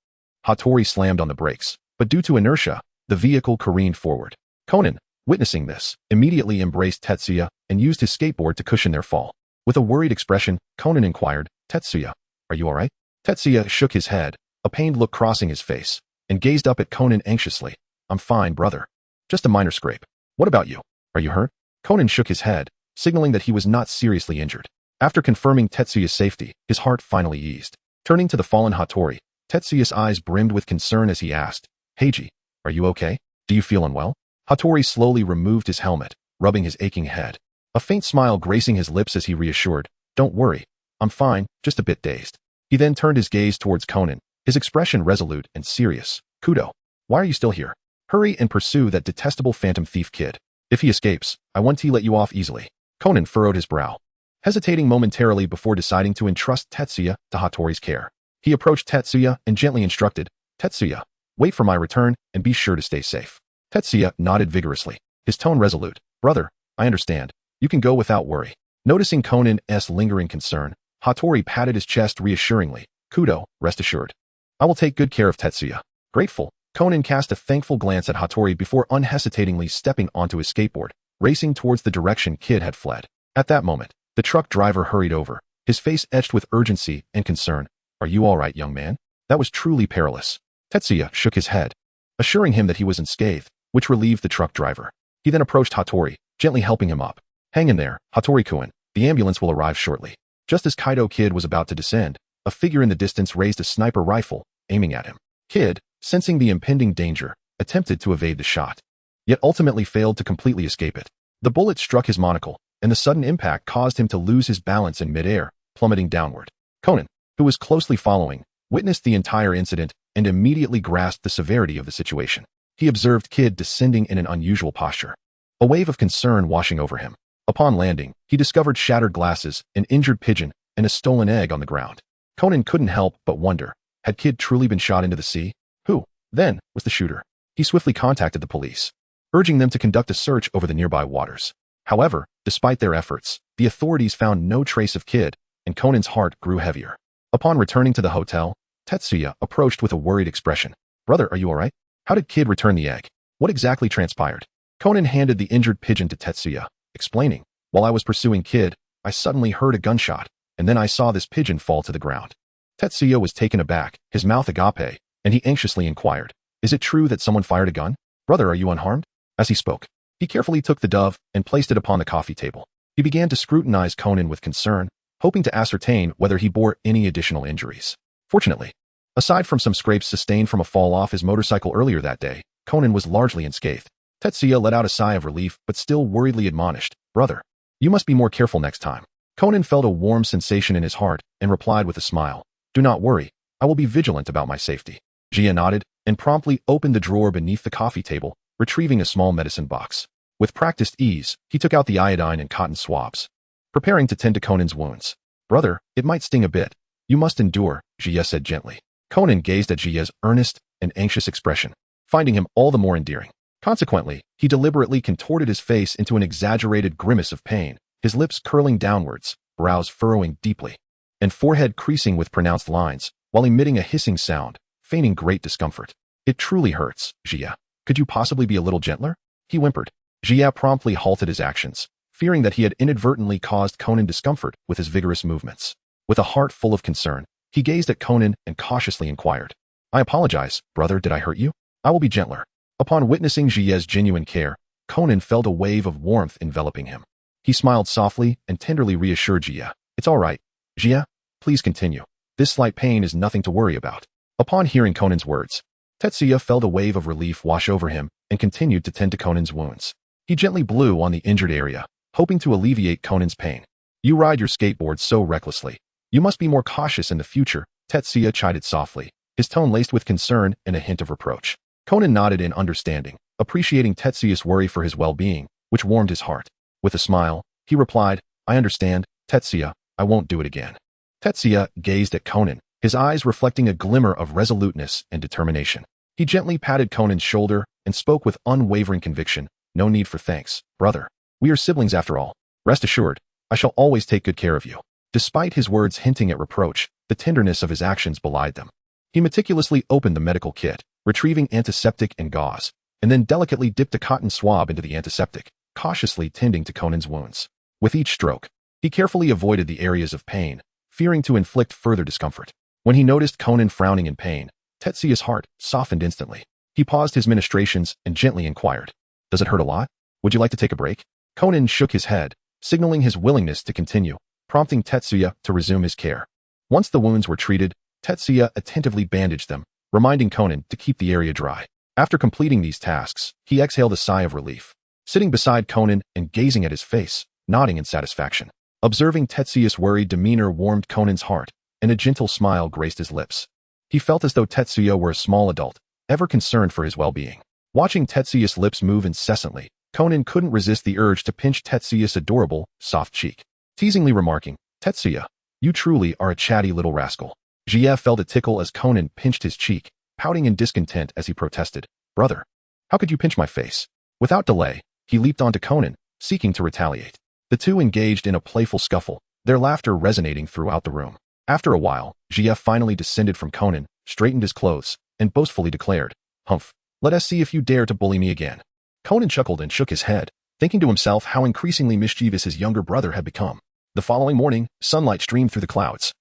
Hattori slammed on the brakes, but due to inertia, the vehicle careened forward. Conan, witnessing this, immediately embraced Tetsuya and used his skateboard to cushion their fall. With a worried expression, Conan inquired, Tetsuya, are you alright? Tetsuya shook his head, a pained look crossing his face, and gazed up at Conan anxiously. I'm fine, brother. Just a minor scrape. What about you? Are you hurt? Conan shook his head, signaling that he was not seriously injured. After confirming Tetsuya's safety, his heart finally eased. Turning to the fallen Hattori, Tetsuya's eyes brimmed with concern as he asked, Heiji, are you okay? Do you feel unwell? Hattori slowly removed his helmet, rubbing his aching head. A faint smile gracing his lips as he reassured, don't worry, I'm fine, just a bit dazed. He then turned his gaze towards Conan, his expression resolute and serious. Kudo, why are you still here? Hurry and pursue that detestable phantom thief Kid. If he escapes, I won't let you off easily. Conan furrowed his brow, hesitating momentarily before deciding to entrust Tetsuya to Hattori's care. He approached Tetsuya and gently instructed, Tetsuya, wait for my return and be sure to stay safe. Tetsuya nodded vigorously, his tone resolute. Brother, I understand. You can go without worry. Noticing Conan's lingering concern, Hattori patted his chest reassuringly. Kudo, rest assured. I will take good care of Tetsuya. Grateful, Conan cast a thankful glance at Hattori before unhesitatingly stepping onto his skateboard, racing towards the direction Kid had fled. At that moment, the truck driver hurried over, his face etched with urgency and concern. Are you all right, young man? That was truly perilous. Tetsuya shook his head, assuring him that he was unscathed, which relieved the truck driver. He then approached Hattori, gently helping him up. Hang in there, Hattori-kun. The ambulance will arrive shortly. Just as Kaido Kid was about to descend, a figure in the distance raised a sniper rifle, aiming at him. Kid, sensing the impending danger, attempted to evade the shot, yet ultimately failed to completely escape it. The bullet struck his monocle, and the sudden impact caused him to lose his balance in midair, plummeting downward. Conan, who was closely following, witnessed the entire incident and immediately grasped the severity of the situation. He observed Kid descending in an unusual posture, a wave of concern washing over him. Upon landing, he discovered shattered glasses, an injured pigeon, and a stolen egg on the ground. Conan couldn't help but wonder, had Kid truly been shot into the sea? Who, then, was the shooter? He swiftly contacted the police, urging them to conduct a search over the nearby waters. However, despite their efforts, the authorities found no trace of Kid, and Conan's heart grew heavier. Upon returning to the hotel, Tetsuya approached with a worried expression. Brother, are you alright? How did Kid return the egg? What exactly transpired? Conan handed the injured pigeon to Tetsuya, explaining, while I was pursuing Kid, I suddenly heard a gunshot, and then I saw this pigeon fall to the ground. Tetsuya was taken aback, his mouth agape, and he anxiously inquired, is it true that someone fired a gun? Brother, are you unharmed? As he spoke, he carefully took the dove and placed it upon the coffee table. He began to scrutinize Conan with concern, hoping to ascertain whether he bore any additional injuries. Fortunately, aside from some scrapes sustained from a fall off his motorcycle earlier that day, Conan was largely unscathed. Tetsuya let out a sigh of relief but still worriedly admonished, "Brother, you must be more careful next time." Conan felt a warm sensation in his heart and replied with a smile, "Do not worry, I will be vigilant about my safety." Jia nodded and promptly opened the drawer beneath the coffee table, retrieving a small medicine box. With practiced ease, he took out the iodine and cotton swabs, preparing to tend to Conan's wounds. "Brother, it might sting a bit. You must endure," Jia said gently. Conan gazed at Jia's earnest and anxious expression, finding him all the more endearing. Consequently, he deliberately contorted his face into an exaggerated grimace of pain, his lips curling downwards, brows furrowing deeply, and forehead creasing with pronounced lines, while emitting a hissing sound, feigning great discomfort. "It truly hurts, Jia. Could you possibly be a little gentler?" he whimpered. Jia promptly halted his actions, fearing that he had inadvertently caused Conan discomfort with his vigorous movements. With a heart full of concern, he gazed at Conan and cautiously inquired, "I apologize, brother, did I hurt you? I will be gentler." Upon witnessing Jia's genuine care, Conan felt a wave of warmth enveloping him. He smiled softly and tenderly reassured Jia, "It's all right. Jia, please continue. This slight pain is nothing to worry about." Upon hearing Conan's words, Tetsuya felt a wave of relief wash over him and continued to tend to Conan's wounds. He gently blew on the injured area, hoping to alleviate Conan's pain. "You ride your skateboard so recklessly. You must be more cautious in the future," Tetsuya chided softly, his tone laced with concern and a hint of reproach. Conan nodded in understanding, appreciating Tetsuya's worry for his well-being, which warmed his heart. With a smile, he replied, "I understand, Tetsuya, I won't do it again." Tetsuya gazed at Conan, his eyes reflecting a glimmer of resoluteness and determination. He gently patted Conan's shoulder and spoke with unwavering conviction, "No need for thanks, brother. We are siblings after all. Rest assured, I shall always take good care of you." Despite his words hinting at reproach, the tenderness of his actions belied them. He meticulously opened the medical kit, retrieving antiseptic and gauze, and then delicately dipped a cotton swab into the antiseptic, cautiously tending to Conan's wounds. With each stroke, he carefully avoided the areas of pain, fearing to inflict further discomfort. When he noticed Conan frowning in pain, Tetsuya's heart softened instantly. He paused his ministrations and gently inquired, "Does it hurt a lot? Would you like to take a break?" Conan shook his head, signaling his willingness to continue, prompting Tetsuya to resume his care. Once the wounds were treated, Tetsuya attentively bandaged them, reminding Conan to keep the area dry. After completing these tasks, he exhaled a sigh of relief, sitting beside Conan and gazing at his face, nodding in satisfaction. Observing Tetsuya's worried demeanor warmed Conan's heart, and a gentle smile graced his lips. He felt as though Tetsuya were a small adult, ever concerned for his well-being. Watching Tetsuya's lips move incessantly, Conan couldn't resist the urge to pinch Tetsuya's adorable, soft cheek, teasingly remarking, "Tetsuya, you truly are a chatty little rascal." Jia felt a tickle as Conan pinched his cheek, pouting in discontent as he protested, "Brother, how could you pinch my face?" Without delay, he leaped onto Conan, seeking to retaliate. The two engaged in a playful scuffle, their laughter resonating throughout the room. After a while, Jia finally descended from Conan, straightened his clothes, and boastfully declared, "Humph, let us see if you dare to bully me again." Conan chuckled and shook his head, thinking to himself how increasingly mischievous his younger brother had become. The following morning, sunlight streamed through the clouds,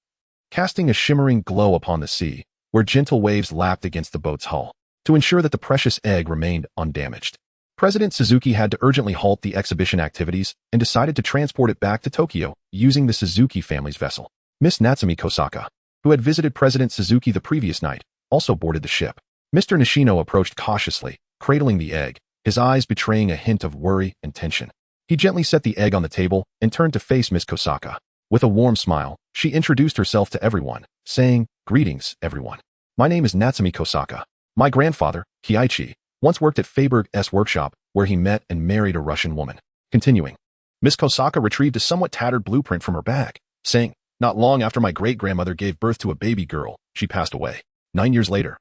casting a shimmering glow upon the sea, where gentle waves lapped against the boat's hull, to ensure that the precious egg remained undamaged. President Suzuki had to urgently halt the exhibition activities and decided to transport it back to Tokyo using the Suzuki family's vessel. Miss Natsumi Kosaka, who had visited President Suzuki the previous night, also boarded the ship. Mr. Nishino approached cautiously, cradling the egg, his eyes betraying a hint of worry and tension. He gently set the egg on the table and turned to face Miss Kosaka. With a warm smile, she introduced herself to everyone, saying, "Greetings, everyone. My name is Natsumi Kosaka. My grandfather, Kiichi, once worked at Feiberg's workshop, where he met and married a Russian woman." Continuing, Miss Kosaka retrieved a somewhat tattered blueprint from her bag, saying, "Not long after my great-grandmother gave birth to a baby girl, she passed away. 9 years later,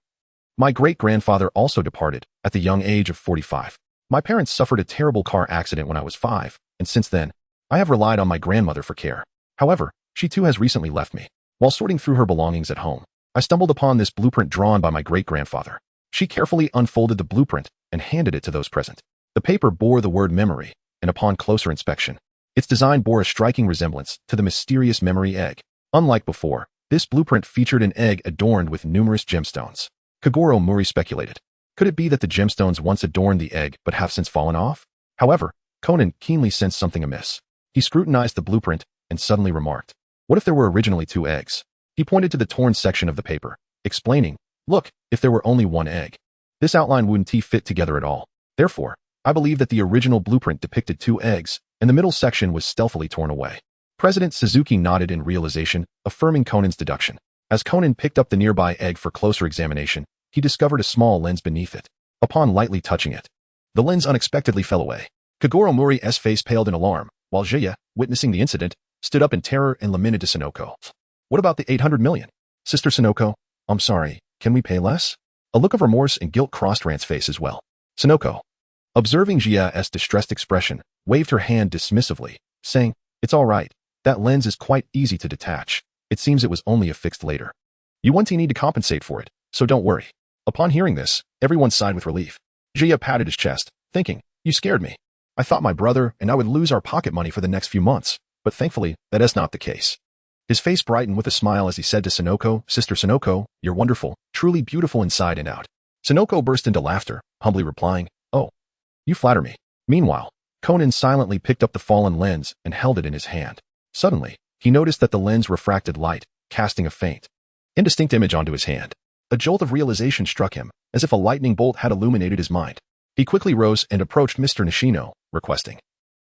my great-grandfather also departed at the young age of 45. My parents suffered a terrible car accident when I was 5, and since then, I have relied on my grandmother for care. However, she too has recently left me. While sorting through her belongings at home, I stumbled upon this blueprint drawn by my great-grandfather." She carefully unfolded the blueprint and handed it to those present. The paper bore the word memory, and upon closer inspection, its design bore a striking resemblance to the mysterious memory egg. Unlike before, this blueprint featured an egg adorned with numerous gemstones. Kagoro Mori speculated, could it be that the gemstones once adorned the egg but have since fallen off? However, Conan keenly sensed something amiss. He scrutinized the blueprint and suddenly remarked, "What if there were originally 2 eggs?" He pointed to the torn section of the paper, explaining, "Look, if there were only 1 egg. This outline wouldn't fit together at all. Therefore, I believe that the original blueprint depicted 2 eggs, and the middle section was stealthily torn away." President Suzuki nodded in realization, affirming Conan's deduction. As Conan picked up the nearby egg for closer examination, he discovered a small lens beneath it. Upon lightly touching it, the lens unexpectedly fell away. Kagoro Mori's face paled in alarm, while Jiya, witnessing the incident, stood up in terror and lamented to Sonoko. "What about the 800 million? Sister Sonoko, I'm sorry, can we pay less?" A look of remorse and guilt crossed Rant's face as well. Sonoko, observing Jiya's distressed expression, waved her hand dismissively, saying, "It's all right. That lens is quite easy to detach. It seems it was only affixed later. You won't need to compensate for it, so don't worry." Upon hearing this, everyone sighed with relief. Jiya patted his chest, thinking, "You scared me. I thought my brother and I would lose our pocket money for the next few months, but thankfully, that is not the case." His face brightened with a smile as he said to Sonoko, "Sister Sonoko, you're wonderful, truly beautiful inside and out." Sonoko burst into laughter, humbly replying, "Oh, you flatter me." Meanwhile, Conan silently picked up the fallen lens and held it in his hand. Suddenly, he noticed that the lens refracted light, casting a faint, indistinct image onto his hand. A jolt of realization struck him, as if a lightning bolt had illuminated his mind. He quickly rose and approached Mr. Nishino, requesting,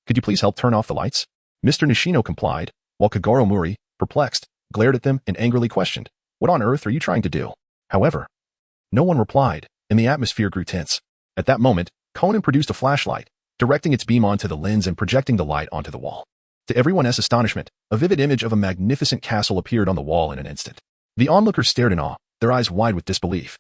"Could you please help turn off the lights?" Mr. Nishino complied, while Kagoro Mori, perplexed, glared at them and angrily questioned, "What on earth are you trying to do?" However, no one replied, and the atmosphere grew tense. At that moment, Conan produced a flashlight, directing its beam onto the lens and projecting the light onto the wall. To everyone's astonishment, a vivid image of a magnificent castle appeared on the wall in an instant. The onlookers stared in awe, their eyes wide with disbelief.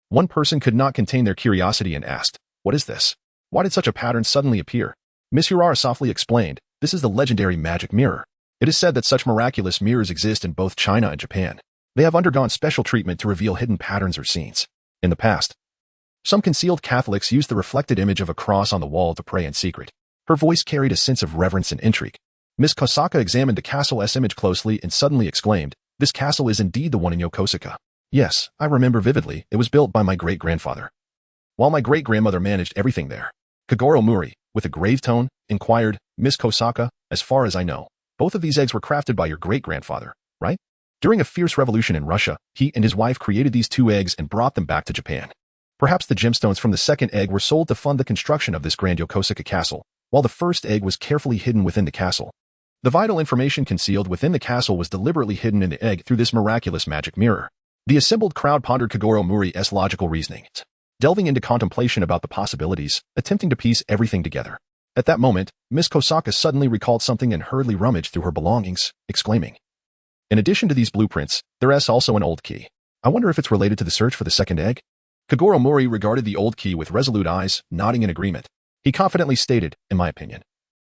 One person could not contain their curiosity and asked, "What is this? Why did such a pattern suddenly appear?" Miss Hirara softly explained, "This is the legendary magic mirror. It is said that such miraculous mirrors exist in both China and Japan. They have undergone special treatment to reveal hidden patterns or scenes. In the past, some concealed Catholics used the reflected image of a cross on the wall to pray in secret." Her voice carried a sense of reverence and intrigue. Miss Kosaka examined the castle's image closely and suddenly exclaimed, "This castle is indeed the one in Yokosuka. Yes, I remember vividly, it was built by my great-grandfather, while my great-grandmother managed everything there." Kagoro Mori, with a grave tone, inquired, "Miss Kosaka, as far as I know, both of these eggs were crafted by your great-grandfather, right? During a fierce revolution in Russia, he and his wife created these 2 eggs and brought them back to Japan. Perhaps the gemstones from the second egg were sold to fund the construction of this grand Yokosuka castle, while the first egg was carefully hidden within the castle. The vital information concealed within the castle was deliberately hidden in the egg through this miraculous magic mirror." The assembled crowd pondered Kagoro Mori's logical reasoning, delving into contemplation about the possibilities, attempting to piece everything together. At that moment, Miss Kosaka suddenly recalled something and hurriedly rummaged through her belongings, exclaiming, "In addition to these blueprints, there is also an old key. I wonder if it's related to the search for the second egg?" Kagoro Mori regarded the old key with resolute eyes, nodding in agreement. He confidently stated, "In my opinion,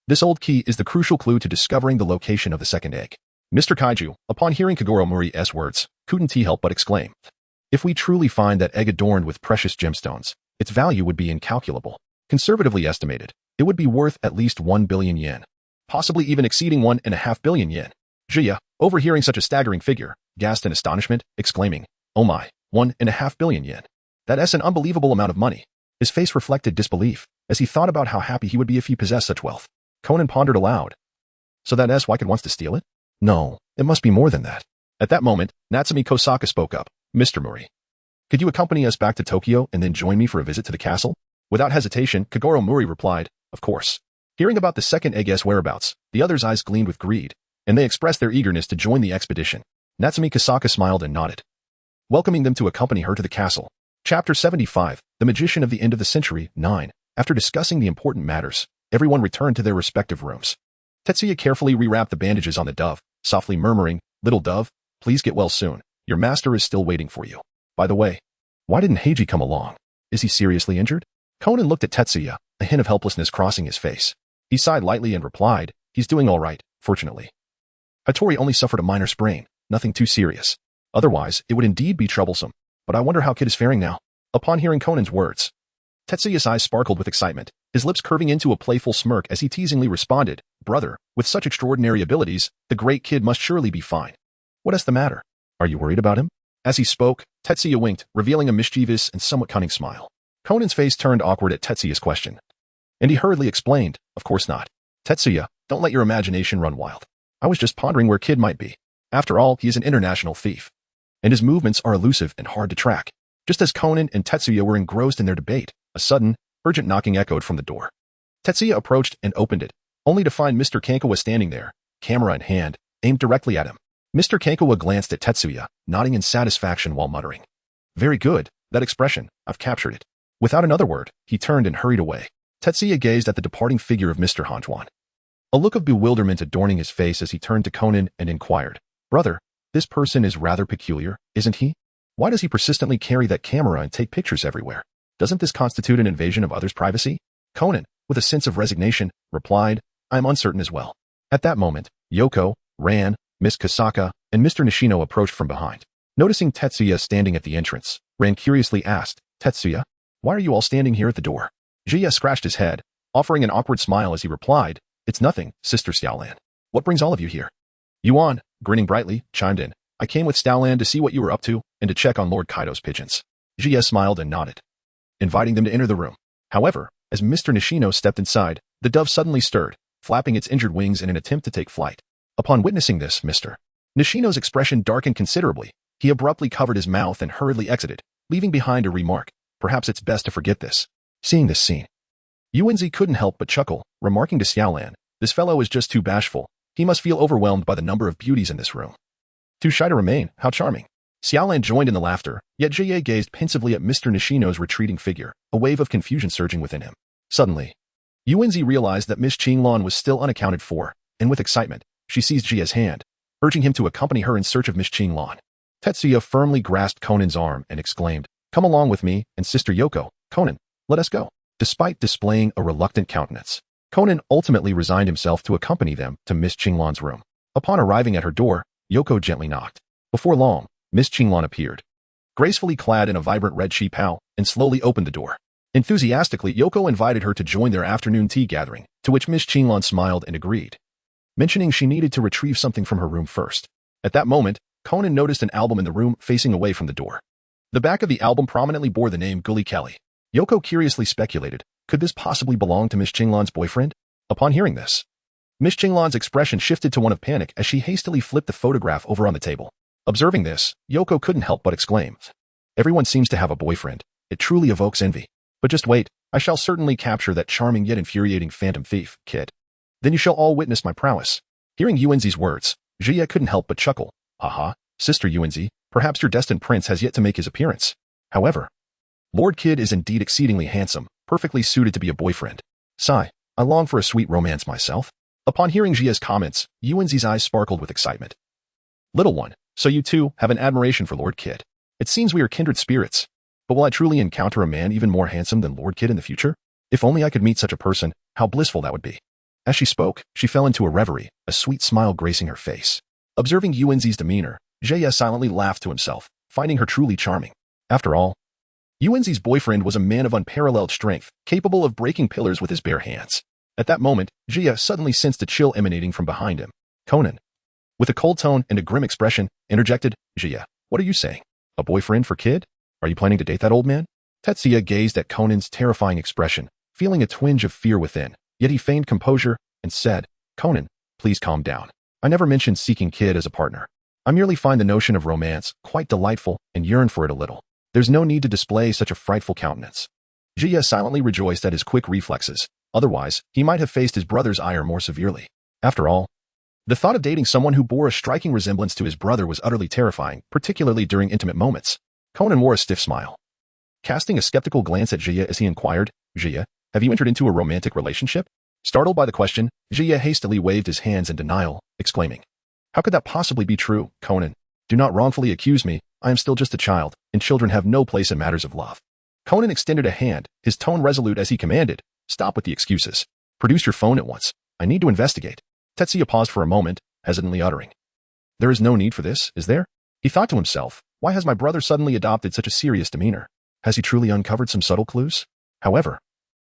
this old key is the crucial clue to discovering the location of the second egg." Mr. Kaiju, upon hearing Kagoro Mori's words, couldn't help but exclaim, "If we truly find that egg adorned with precious gemstones, its value would be incalculable. Conservatively estimated, it would be worth at least 1 billion yen, possibly even exceeding 1.5 billion yen. Jiya, overhearing such a staggering figure, gasped in astonishment, exclaiming, "Oh my, 1.5 billion yen. That is an unbelievable amount of money." His face reflected disbelief, as he thought about how happy he would be if he possessed such wealth. Conan pondered aloud, "So that is why Kid wants to steal it? No, it must be more than that." At that moment, Natsumi Kosaka spoke up, "Mr. Mori, could you accompany us back to Tokyo and then join me for a visit to the castle?" Without hesitation, Kagoro Mori replied, "Of course." Hearing about the second egg's whereabouts, the others' eyes gleamed with greed, and they expressed their eagerness to join the expedition. Natsumi Kosaka smiled and nodded, welcoming them to accompany her to the castle. Chapter 75, The Magician of the End of the Century, 9. After discussing the important matters, everyone returned to their respective rooms. Tetsuya carefully rewrapped the bandages on the dove, softly murmuring, "Little dove, please get well soon. Your master is still waiting for you. By the way, why didn't Heiji come along? Is he seriously injured?" Conan looked at Tetsuya, a hint of helplessness crossing his face. He sighed lightly and replied, "He's doing all right, fortunately. Hattori only suffered a minor sprain, nothing too serious. Otherwise, it would indeed be troublesome. But I wonder how Kid is faring now." Upon hearing Conan's words, Tetsuya's eyes sparkled with excitement, his lips curving into a playful smirk as he teasingly responded, "Brother, with such extraordinary abilities, the great Kid must surely be fine. What is the matter? Are you worried about him?" As he spoke, Tetsuya winked, revealing a mischievous and somewhat cunning smile. Conan's face turned awkward at Tetsuya's question, and he hurriedly explained, "Of course not. Tetsuya, Don't let your imagination run wild. I was just pondering where Kid might be. After all, he is an international thief, and his movements are elusive and hard to track. Just as Conan and Tetsuya were engrossed in their debate, a sudden, urgent knocking echoed from the door. Tetsuya approached and opened it, only to find Mr. Kankawa standing there, camera in hand, aimed directly at him. Mr. Kankawa glanced at Tetsuya, nodding in satisfaction while muttering, "Very good, that expression, I've captured it." Without another word, he turned and hurried away. Tetsuya gazed at the departing figure of Mr. Hanjuan, a look of bewilderment adorning his face as he turned to Conan and inquired, "Brother, this person is rather peculiar, isn't he? Why does he persistently carry that camera and take pictures everywhere? Doesn't this constitute an invasion of others' privacy?" Conan, with a sense of resignation, replied, "I am uncertain as well." At that moment, Yoko, Ran, Miss Kasaka, and Mr. Nishino approached from behind. Noticing Tetsuya standing at the entrance, Ran curiously asked, "Tetsuya, why are you all standing here at the door?" Jia scratched his head, offering an awkward smile as he replied, "It's nothing, Sister Xiaolan. What brings all of you here?" Yuan, grinning brightly, chimed in, "I came with Xiaolan to see what you were up to and to check on Lord Kaido's pigeons." Jia smiled and nodded, inviting them to enter the room. However, as Mr. Nishino stepped inside, the dove suddenly stirred, flapping its injured wings in an attempt to take flight. Upon witnessing this, Mr. Nishino's expression darkened considerably. He abruptly covered his mouth and hurriedly exited, leaving behind a remark, "Perhaps it's best to forget this." Seeing this scene, Yuanzi couldn't help but chuckle, remarking to Xiaolan, "This fellow is just too bashful. He must feel overwhelmed by the number of beauties in this room. Too shy to remain, how charming." Xiaolan joined in the laughter, yet Jie gazed pensively at Mr. Nishino's retreating figure, a wave of confusion surging within him. Suddenly, Yuanzi realized that Miss Qinglan was still unaccounted for, and with excitement, she seized Jie's hand, urging him to accompany her in search of Miss Qinglan. Tetsuya firmly grasped Conan's arm and exclaimed, "Come along with me and Sister Yoko, Conan, let us go." Despite displaying a reluctant countenance, Conan ultimately resigned himself to accompany them to Miss Qinglan's room. Upon arriving at her door, Yoko gently knocked. Before long, Miss Qinglan appeared, gracefully clad in a vibrant red qipao, and slowly opened the door. Enthusiastically, Yoko invited her to join their afternoon tea gathering, to which Miss Qinglan smiled and agreed, mentioning she needed to retrieve something from her room first. At that moment, Conan noticed an album in the room facing away from the door. The back of the album prominently bore the name Gully Kelly. Yoko curiously speculated, could this possibly belong to Miss Qinglan's boyfriend? Upon hearing this, Miss Qinglan's expression shifted to one of panic as she hastily flipped the photograph over on the table. Observing this, Yoko couldn't help but exclaim, "Everyone seems to have a boyfriend. It truly evokes envy. But just wait, I shall certainly capture that charming yet infuriating phantom thief, Kid. Then you shall all witness my prowess." Hearing Yuanzi's words, Jia couldn't help but chuckle. "Haha, Sister Yuanzi, perhaps your destined prince has yet to make his appearance. However, Lord Kid is indeed exceedingly handsome, perfectly suited to be a boyfriend. Sigh, I long for a sweet romance myself." Upon hearing Jia's comments, Yuanzi's eyes sparkled with excitement. "Little one, so you too have an admiration for Lord Kid. It seems we are kindred spirits. But will I truly encounter a man even more handsome than Lord Kid in the future? If only I could meet such a person, how blissful that would be." As she spoke, she fell into a reverie, a sweet smile gracing her face. Observing Yuanzi's demeanor, Jia silently laughed to himself, finding her truly charming. After all, Yuanzi's boyfriend was a man of unparalleled strength, capable of breaking pillars with his bare hands. At that moment, Jia suddenly sensed a chill emanating from behind him. Conan, with a cold tone and a grim expression, interjected, "Jia, what are you saying? A boyfriend for Kid? Are you planning to date that old man?" Tetsuya gazed at Conan's terrifying expression, feeling a twinge of fear within, yet he feigned composure and said, "Conan, please calm down. I never mentioned seeking Kid as a partner. I merely find the notion of romance quite delightful and yearn for it a little. There's no need to display such a frightful countenance." Jia silently rejoiced at his quick reflexes. Otherwise, he might have faced his brother's ire more severely. After all, the thought of dating someone who bore a striking resemblance to his brother was utterly terrifying, particularly during intimate moments. Conan wore a stiff smile, casting a skeptical glance at Jia as he inquired, "Jia, have you entered into a romantic relationship?" Startled by the question, Jia hastily waved his hands in denial, exclaiming, "How could that possibly be true, Conan? Do not wrongfully accuse me. I am still just a child, and children have no place in matters of love." Conan extended a hand, his tone resolute as he commanded, "Stop with the excuses. Produce your phone at once. I need to investigate." Tetsuya paused for a moment, hesitantly uttering, "There is no need for this, is there?" He thought to himself, why has my brother suddenly adopted such a serious demeanor? Has he truly uncovered some subtle clues? However,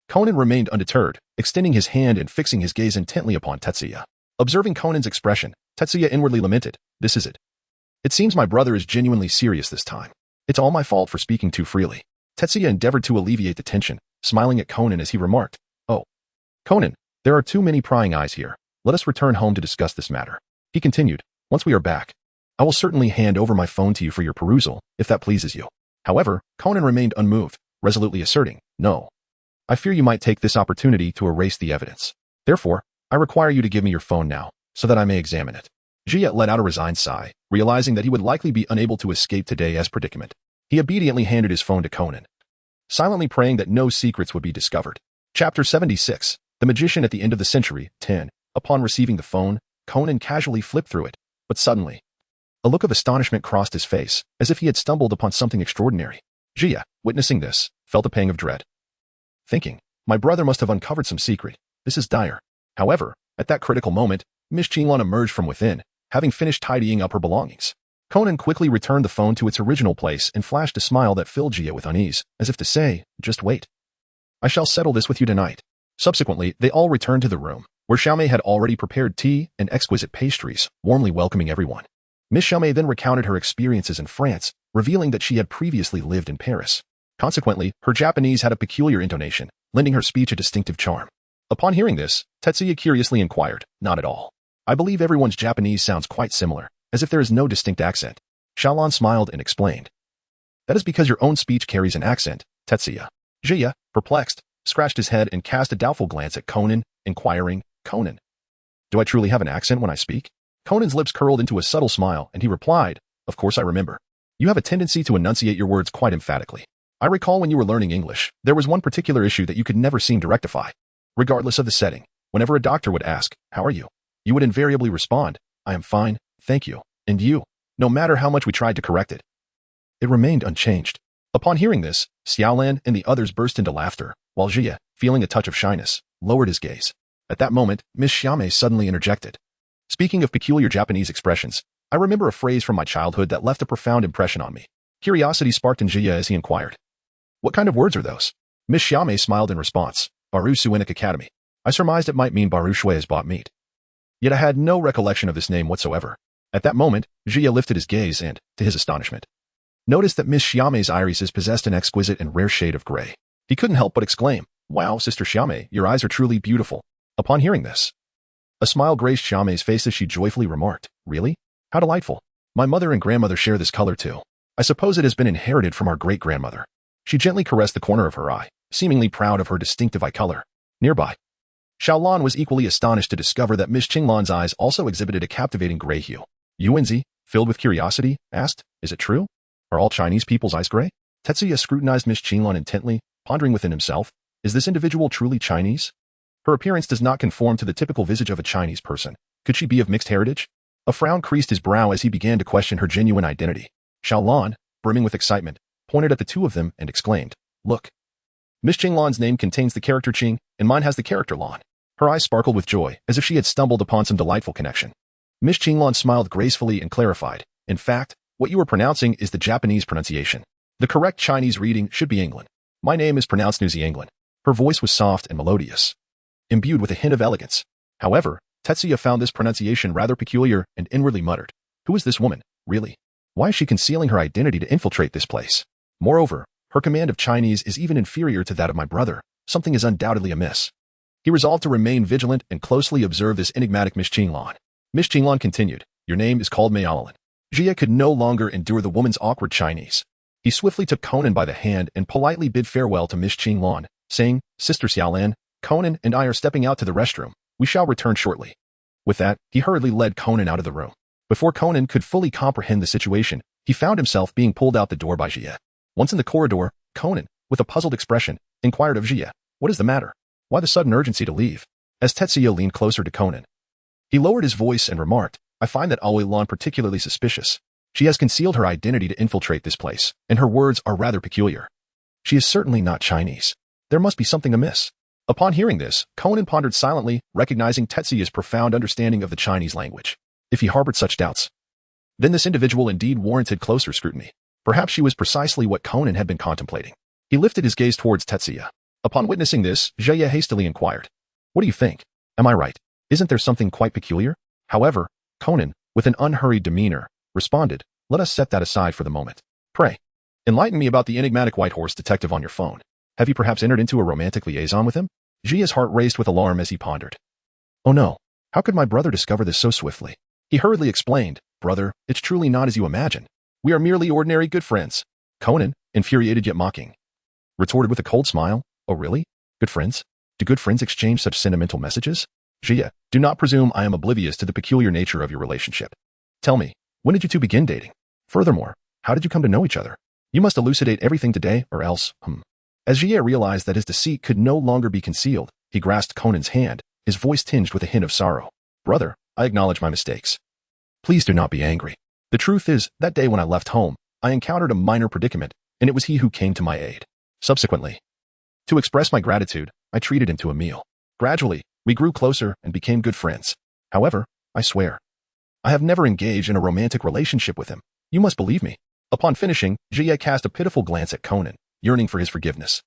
Conan remained undeterred, extending his hand and fixing his gaze intently upon Tetsuya. Observing Conan's expression, Tetsuya inwardly lamented, "This is it. It seems my brother is genuinely serious this time. It's all my fault for speaking too freely." Tetsuya endeavored to alleviate the tension, smiling at Conan as he remarked, "Oh, Conan, there are too many prying eyes here. let us return home to discuss this matter. He continued, once we are back, I will certainly hand over my phone to you for your perusal, if that pleases you. However, Conan remained unmoved, resolutely asserting, no. I fear you might take this opportunity to erase the evidence. Therefore, I require you to give me your phone now, so that I may examine it. Jia let out a resigned sigh, realizing that he would likely be unable to escape today's predicament. He obediently handed his phone to Conan, silently praying that no secrets would be discovered. Chapter 76, The Magician at the End of the Century, 10. Upon receiving the phone, Conan casually flipped through it, but suddenly, a look of astonishment crossed his face, as if he had stumbled upon something extraordinary. Jia, witnessing this, felt a pang of dread, thinking, my brother must have uncovered some secret. This is dire. However, at that critical moment, Miss Qinglan emerged from within, having finished tidying up her belongings. Conan quickly returned the phone to its original place and flashed a smile that filled Jia with unease, as if to say, just wait. I shall settle this with you tonight. Subsequently, they all returned to the room, where Xiaomei had already prepared tea and exquisite pastries, warmly welcoming everyone. Miss Xiaomei then recounted her experiences in France, revealing that she had previously lived in Paris. Consequently, her Japanese had a peculiar intonation, lending her speech a distinctive charm. Upon hearing this, Tetsuya curiously inquired, not at all. I believe everyone's Japanese sounds quite similar, as if there is no distinct accent. Xiaolan smiled and explained. That is because your own speech carries an accent, Tetsuya. Jia, perplexed, scratched his head and cast a doubtful glance at Conan, inquiring, Conan, do I truly have an accent when I speak? Conan's lips curled into a subtle smile, and he replied, of course I remember. You have a tendency to enunciate your words quite emphatically. I recall when you were learning English, there was one particular issue that you could never seem to rectify. Regardless of the setting, whenever a doctor would ask, how are you? You would invariably respond, I am fine, thank you. And you, no matter how much we tried to correct it, it remained unchanged. Upon hearing this, Xiaolan and the others burst into laughter, while Jia, feeling a touch of shyness, lowered his gaze. At that moment, Miss Xiaomei suddenly interjected. Speaking of peculiar Japanese expressions, I remember a phrase from my childhood that left a profound impression on me. Curiosity sparked in Jia as he inquired, what kind of words are those? Miss Xiaomei smiled in response, Baru Suenik Academy. I surmised it might mean Baru Shui's bought meat. Yet I had no recollection of this name whatsoever. At that moment, Jia lifted his gaze and, to his astonishment, noticed that Miss Xiaomei's irises possessed an exquisite and rare shade of gray. He couldn't help but exclaim, wow, Sister Xiaomei, your eyes are truly beautiful. Upon hearing this, a smile graced Xiaomei's face as she joyfully remarked, really? How delightful. My mother and grandmother share this color too. I suppose it has been inherited from our great-grandmother. She gently caressed the corner of her eye, seemingly proud of her distinctive eye color. Nearby, Xiaolan was equally astonished to discover that Miss Qinglan's eyes also exhibited a captivating gray hue. Yuanzi, filled with curiosity, asked, is it true? Are all Chinese people's eyes gray? Tetsuya scrutinized Miss Qinglan intently, pondering within himself, is this individual truly Chinese? Her appearance does not conform to the typical visage of a Chinese person. Could she be of mixed heritage? A frown creased his brow as he began to question her genuine identity. Xiaolan, brimming with excitement, pointed at the two of them and exclaimed, look. Miss Qinglan's name contains the character Qing, and mine has the character Lan. Her eyes sparkled with joy, as if she had stumbled upon some delightful connection. Miss Qinglan smiled gracefully and clarified, in fact, what you are pronouncing is the Japanese pronunciation. The correct Chinese reading should be England. My name is pronounced New England. Her voice was soft and melodious, imbued with a hint of elegance. However, Tetsuya found this pronunciation rather peculiar and inwardly muttered, who is this woman, really? Why is she concealing her identity to infiltrate this place? Moreover, her command of Chinese is even inferior to that of my brother. Something is undoubtedly amiss. He resolved to remain vigilant and closely observe this enigmatic Miss Qinglan. Miss Qinglan continued, your name is called Mayalan. Jia could no longer endure the woman's awkward Chinese. He swiftly took Conan by the hand and politely bid farewell to Miss Qinglan, saying, Sister Xiaolan, Conan and I are stepping out to the restroom. We shall return shortly. With that, he hurriedly led Conan out of the room. Before Conan could fully comprehend the situation, he found himself being pulled out the door by Jia. Once in the corridor, Conan, with a puzzled expression, inquired of Jia, what is the matter? Why the sudden urgency to leave? As Tetsuya leaned closer to Conan, he lowered his voice and remarked, I find that Aoi Lan particularly suspicious. She has concealed her identity to infiltrate this place, and her words are rather peculiar. She is certainly not Chinese. There must be something amiss. Upon hearing this, Conan pondered silently, recognizing Tetsuya's profound understanding of the Chinese language. If he harbored such doubts, then this individual indeed warranted closer scrutiny. Perhaps she was precisely what Conan had been contemplating. He lifted his gaze towards Tetsuya. Upon witnessing this, Jia hastily inquired, what do you think? Am I right? Isn't there something quite peculiar? However, Conan, with an unhurried demeanor, responded, let us set that aside for the moment. Pray, enlighten me about the enigmatic white horse detective on your phone. Have you perhaps entered into a romantic liaison with him? Jia's heart raced with alarm as he pondered. Oh no, How could my brother discover this so swiftly? He hurriedly explained, "Brother, it's truly not as you imagine. We are merely ordinary good friends." Conan, infuriated yet mocking, retorted with a cold smile, "Oh really? Good friends? Do good friends exchange such sentimental messages? Jia, do not presume I am oblivious to the peculiar nature of your relationship. Tell me, when did you two begin dating? Furthermore, how did you come to know each other? You must elucidate everything today, or else, As Jia realized that his deceit could no longer be concealed, he grasped Conan's hand, his voice tinged with a hint of sorrow. "Brother, I acknowledge my mistakes. Please do not be angry. The truth is, that day when I left home, I encountered a minor predicament, and it was he who came to my aid. Subsequently, to express my gratitude, I treated him to a meal. Gradually, we grew closer and became good friends. However, I swear, I have never engaged in a romantic relationship with him. You must believe me." Upon finishing, Jia cast a pitiful glance at Conan, yearning for his forgiveness.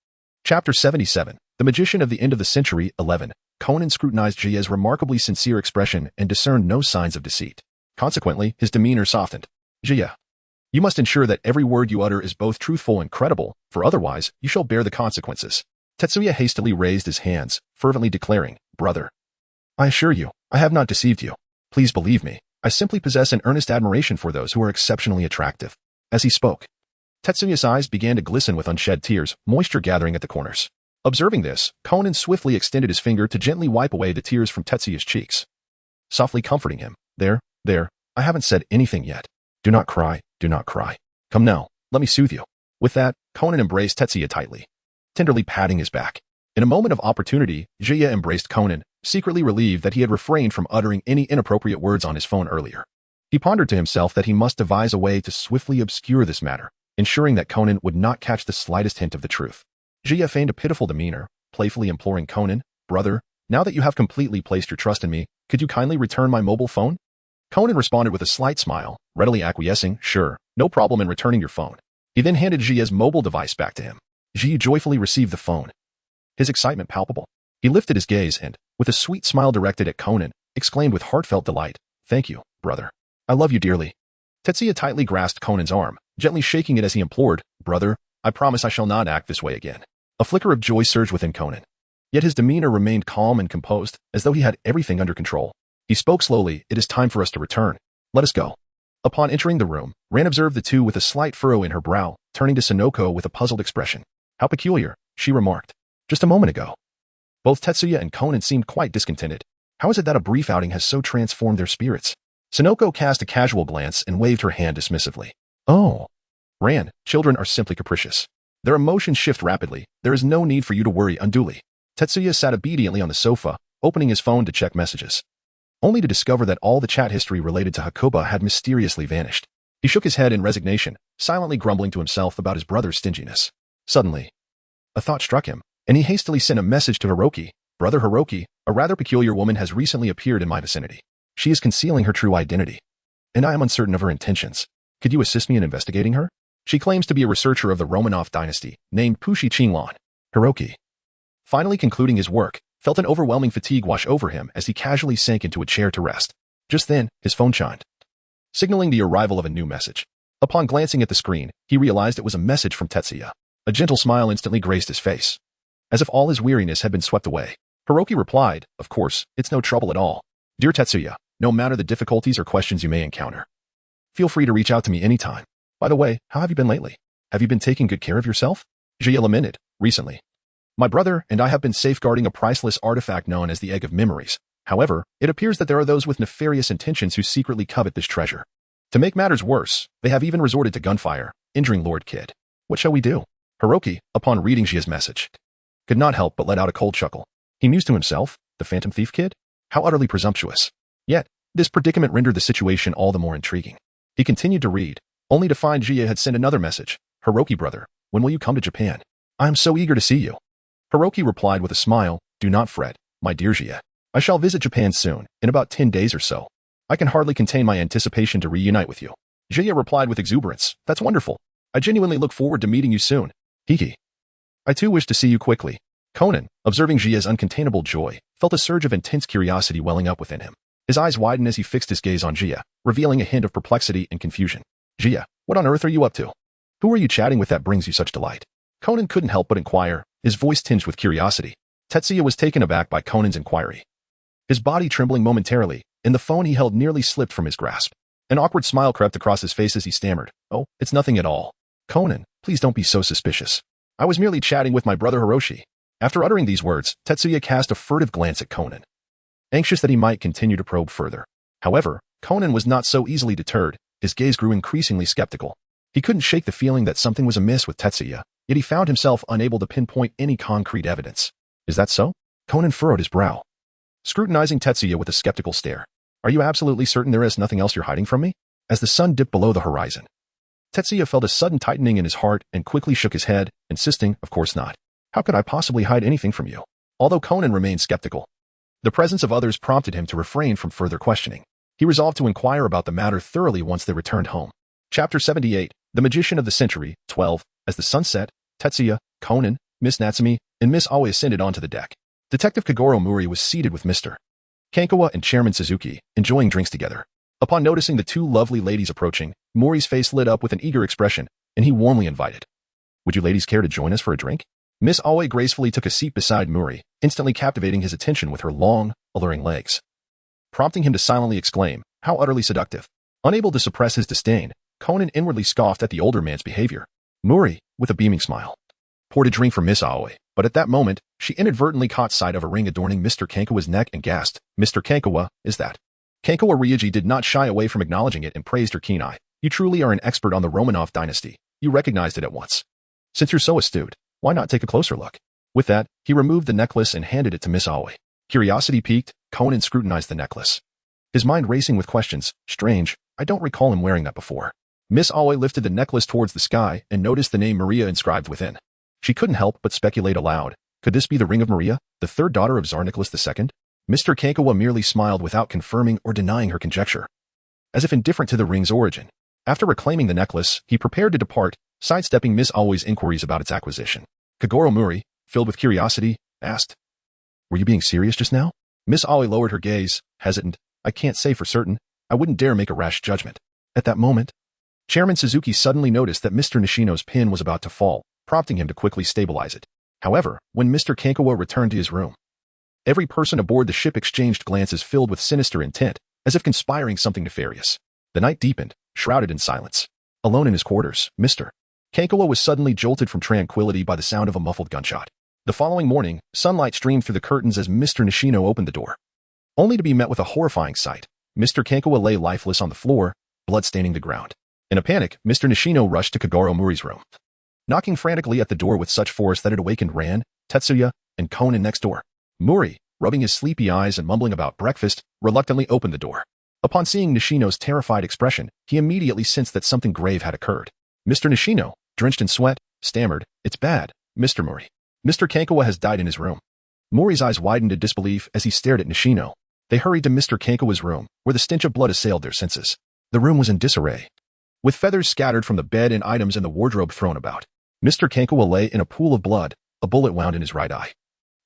Chapter 77, The Magician of the End of the Century, 11. Conan scrutinized Jia's remarkably sincere expression and discerned no signs of deceit. Consequently, his demeanor softened. "Jia, you must ensure that every word you utter is both truthful and credible, for otherwise, you shall bear the consequences." Tetsuya hastily raised his hands, fervently declaring, "Brother, I assure you, I have not deceived you. Please believe me, I simply possess an earnest admiration for those who are exceptionally attractive." As he spoke, Tetsuya's eyes began to glisten with unshed tears, moisture gathering at the corners. Observing this, Conan swiftly extended his finger to gently wipe away the tears from Tetsuya's cheeks, softly comforting him. There, I haven't said anything yet. Do not cry, do not cry. Come now, let me soothe you." With that, Conan embraced Tetsuya tightly, tenderly patting his back. In a moment of opportunity, Jia embraced Conan, secretly relieved that he had refrained from uttering any inappropriate words on his phone earlier. He pondered to himself that he must devise a way to swiftly obscure this matter, ensuring that Conan would not catch the slightest hint of the truth. Jia feigned a pitiful demeanor, playfully imploring Conan, "Brother, now that you have completely placed your trust in me, could you kindly return my mobile phone?" Conan responded with a slight smile, readily acquiescing, "Sure, no problem in returning your phone." He then handed Jia's mobile device back to him. Jia joyfully received the phone, his excitement palpable. He lifted his gaze and, with a sweet smile directed at Conan, exclaimed with heartfelt delight, "Thank you, brother. I love you dearly." Tetsuya tightly grasped Conan's arm, gently shaking it as he implored, "Brother, I promise I shall not act this way again." A flicker of joy surged within Conan. Yet his demeanor remained calm and composed, as though he had everything under control. He spoke slowly, "It is time for us to return. Let us go." Upon entering the room, Ran observed the two with a slight furrow in her brow, turning to Sonoko with a puzzled expression. "How peculiar," she remarked. "Just a moment ago, both Tetsuya and Conan seemed quite discontented. How is it that a brief outing has so transformed their spirits?" Sonoko cast a casual glance and waved her hand dismissively. "Oh, Ran, children are simply capricious. Their emotions shift rapidly. There is no need for you to worry unduly." Tetsuya sat obediently on the sofa, opening his phone to check messages, only to discover that all the chat history related to Hakuba had mysteriously vanished. He shook his head in resignation, silently grumbling to himself about his brother's stinginess. Suddenly, a thought struck him, and he hastily sent a message to Hiroki. "Brother Hiroki, a rather peculiar woman has recently appeared in my vicinity. She is concealing her true identity, and I am uncertain of her intentions. Could you assist me in investigating her? She claims to be a researcher of the Romanov dynasty, named Pushi Qinglan." Hiroki, finally concluding his work, felt an overwhelming fatigue wash over him as he casually sank into a chair to rest. Just then, his phone chimed, signaling the arrival of a new message. Upon glancing at the screen, he realized it was a message from Tetsuya. A gentle smile instantly graced his face, as if all his weariness had been swept away. Hiroki replied, "Of course, it's no trouble at all. Dear Tetsuya, no matter the difficulties or questions you may encounter, feel free to reach out to me anytime. By the way, how have you been lately? Have you been taking good care of yourself?" Jia lamented, "Recently, my brother and I have been safeguarding a priceless artifact known as the Egg of Memories. However, it appears that there are those with nefarious intentions who secretly covet this treasure. To make matters worse, they have even resorted to gunfire, injuring Lord Kid. What shall we do?" Hiroki, upon reading Jia's message, could not help but let out a cold chuckle. He mused to himself, the Phantom Thief Kid? How utterly presumptuous. Yet, this predicament rendered the situation all the more intriguing. He continued to read, only to find Jia had sent another message. "Hiroki brother, when will you come to Japan? I am so eager to see you." Hiroki replied with a smile, "Do not fret, my dear Jia. I shall visit Japan soon, in about 10 days or so. I can hardly contain my anticipation to reunite with you." Jia replied with exuberance, "That's wonderful. I genuinely look forward to meeting you soon. Hiki. I too wish to see you quickly." Conan, observing Jia's uncontainable joy, felt a surge of intense curiosity welling up within him. His eyes widened as he fixed his gaze on Jia, revealing a hint of perplexity and confusion. "Jia, what on earth are you up to? Who are you chatting with that brings you such delight?" Conan couldn't help but inquire, his voice tinged with curiosity. Tetsuya was taken aback by Conan's inquiry, his body trembling momentarily, and the phone he held nearly slipped from his grasp. An awkward smile crept across his face as he stammered, "Oh, it's nothing at all. Conan, please don't be so suspicious. I was merely chatting with my brother Hiroshi." After uttering these words, Tetsuya cast a furtive glance at Conan, anxious that he might continue to probe further. However, Conan was not so easily deterred. His gaze grew increasingly skeptical. He couldn't shake the feeling that something was amiss with Tetsuya, yet he found himself unable to pinpoint any concrete evidence. "Is that so?" Conan furrowed his brow, scrutinizing Tetsuya with a skeptical stare. "Are you absolutely certain there is nothing else you're hiding from me?" As the sun dipped below the horizon, Tetsuya felt a sudden tightening in his heart and quickly shook his head, insisting, "Of course not. How could I possibly hide anything from you?" Although Conan remained skeptical, the presence of others prompted him to refrain from further questioning. He resolved to inquire about the matter thoroughly once they returned home. Chapter 78, The Magician of the Century, 12. As the sun set, Tetsuya, Conan, Miss Natsumi, and Miss Aoi ascended onto the deck. Detective Kagoro Mori was seated with Mr. Kankawa and Chairman Suzuki, enjoying drinks together. Upon noticing the two lovely ladies approaching, Mori's face lit up with an eager expression, and he warmly invited, "Would you ladies care to join us for a drink?" Miss Aoi gracefully took a seat beside Mori, instantly captivating his attention with her long, alluring legs, prompting him to silently exclaim, "How utterly seductive." Unable to suppress his disdain, Conan inwardly scoffed at the older man's behavior. Mori, with a beaming smile, poured a drink for Miss Aoi, but at that moment, she inadvertently caught sight of a ring adorning Mr. Kankawa's neck and gasped, "Mr. Kankawa, is that?" Kankawa Ryuji did not shy away from acknowledging it and praised her keen eye. "You truly are an expert on the Romanov dynasty. You recognized it at once. Since you're so astute, why not take a closer look?" With that, he removed the necklace and handed it to Miss Aoi. Curiosity piqued, Conan scrutinized the necklace, his mind racing with questions. "Strange, I don't recall him wearing that before." Miss Aoi lifted the necklace towards the sky and noticed the name Maria inscribed within. She couldn't help but speculate aloud. Could this be the ring of Maria, the third daughter of Tsar Nicholas II? Mr. Kankawa merely smiled without confirming or denying her conjecture, as if indifferent to the ring's origin. After reclaiming the necklace, he prepared to depart, sidestepping Miss Aoi's inquiries about its acquisition. Kagoro Mori, filled with curiosity, asked, "Were you being serious just now?" Miss Aoi lowered her gaze, hesitant. "I can't say for certain. I wouldn't dare make a rash judgment." At that moment, Chairman Suzuki suddenly noticed that Mr. Nishino's pin was about to fall, prompting him to quickly stabilize it. However, when Mr. Kankawa returned to his room, every person aboard the ship exchanged glances filled with sinister intent, as if conspiring something nefarious. The night deepened, shrouded in silence. Alone in his quarters, Mr. Kankawa was suddenly jolted from tranquility by the sound of a muffled gunshot. The following morning, sunlight streamed through the curtains as Mr. Nishino opened the door, only to be met with a horrifying sight. Mr. Kankawa lay lifeless on the floor, blood staining the ground. In a panic, Mr. Nishino rushed to Kagoro Mori's room, knocking frantically at the door with such force that it awakened Ran, Tetsuya, and Conan next door. Mori, rubbing his sleepy eyes and mumbling about breakfast, reluctantly opened the door. Upon seeing Nishino's terrified expression, he immediately sensed that something grave had occurred. Mr. Nishino, drenched in sweat, stammered, "It's bad, Mr. Mori. Mr. Kankawa has died in his room." Mori's eyes widened in disbelief as he stared at Nishino. They hurried to Mr. Kankawa's room, where the stench of blood assailed their senses. The room was in disarray, with feathers scattered from the bed and items in the wardrobe thrown about. Mr. Kankawa lay in a pool of blood, a bullet wound in his right eye,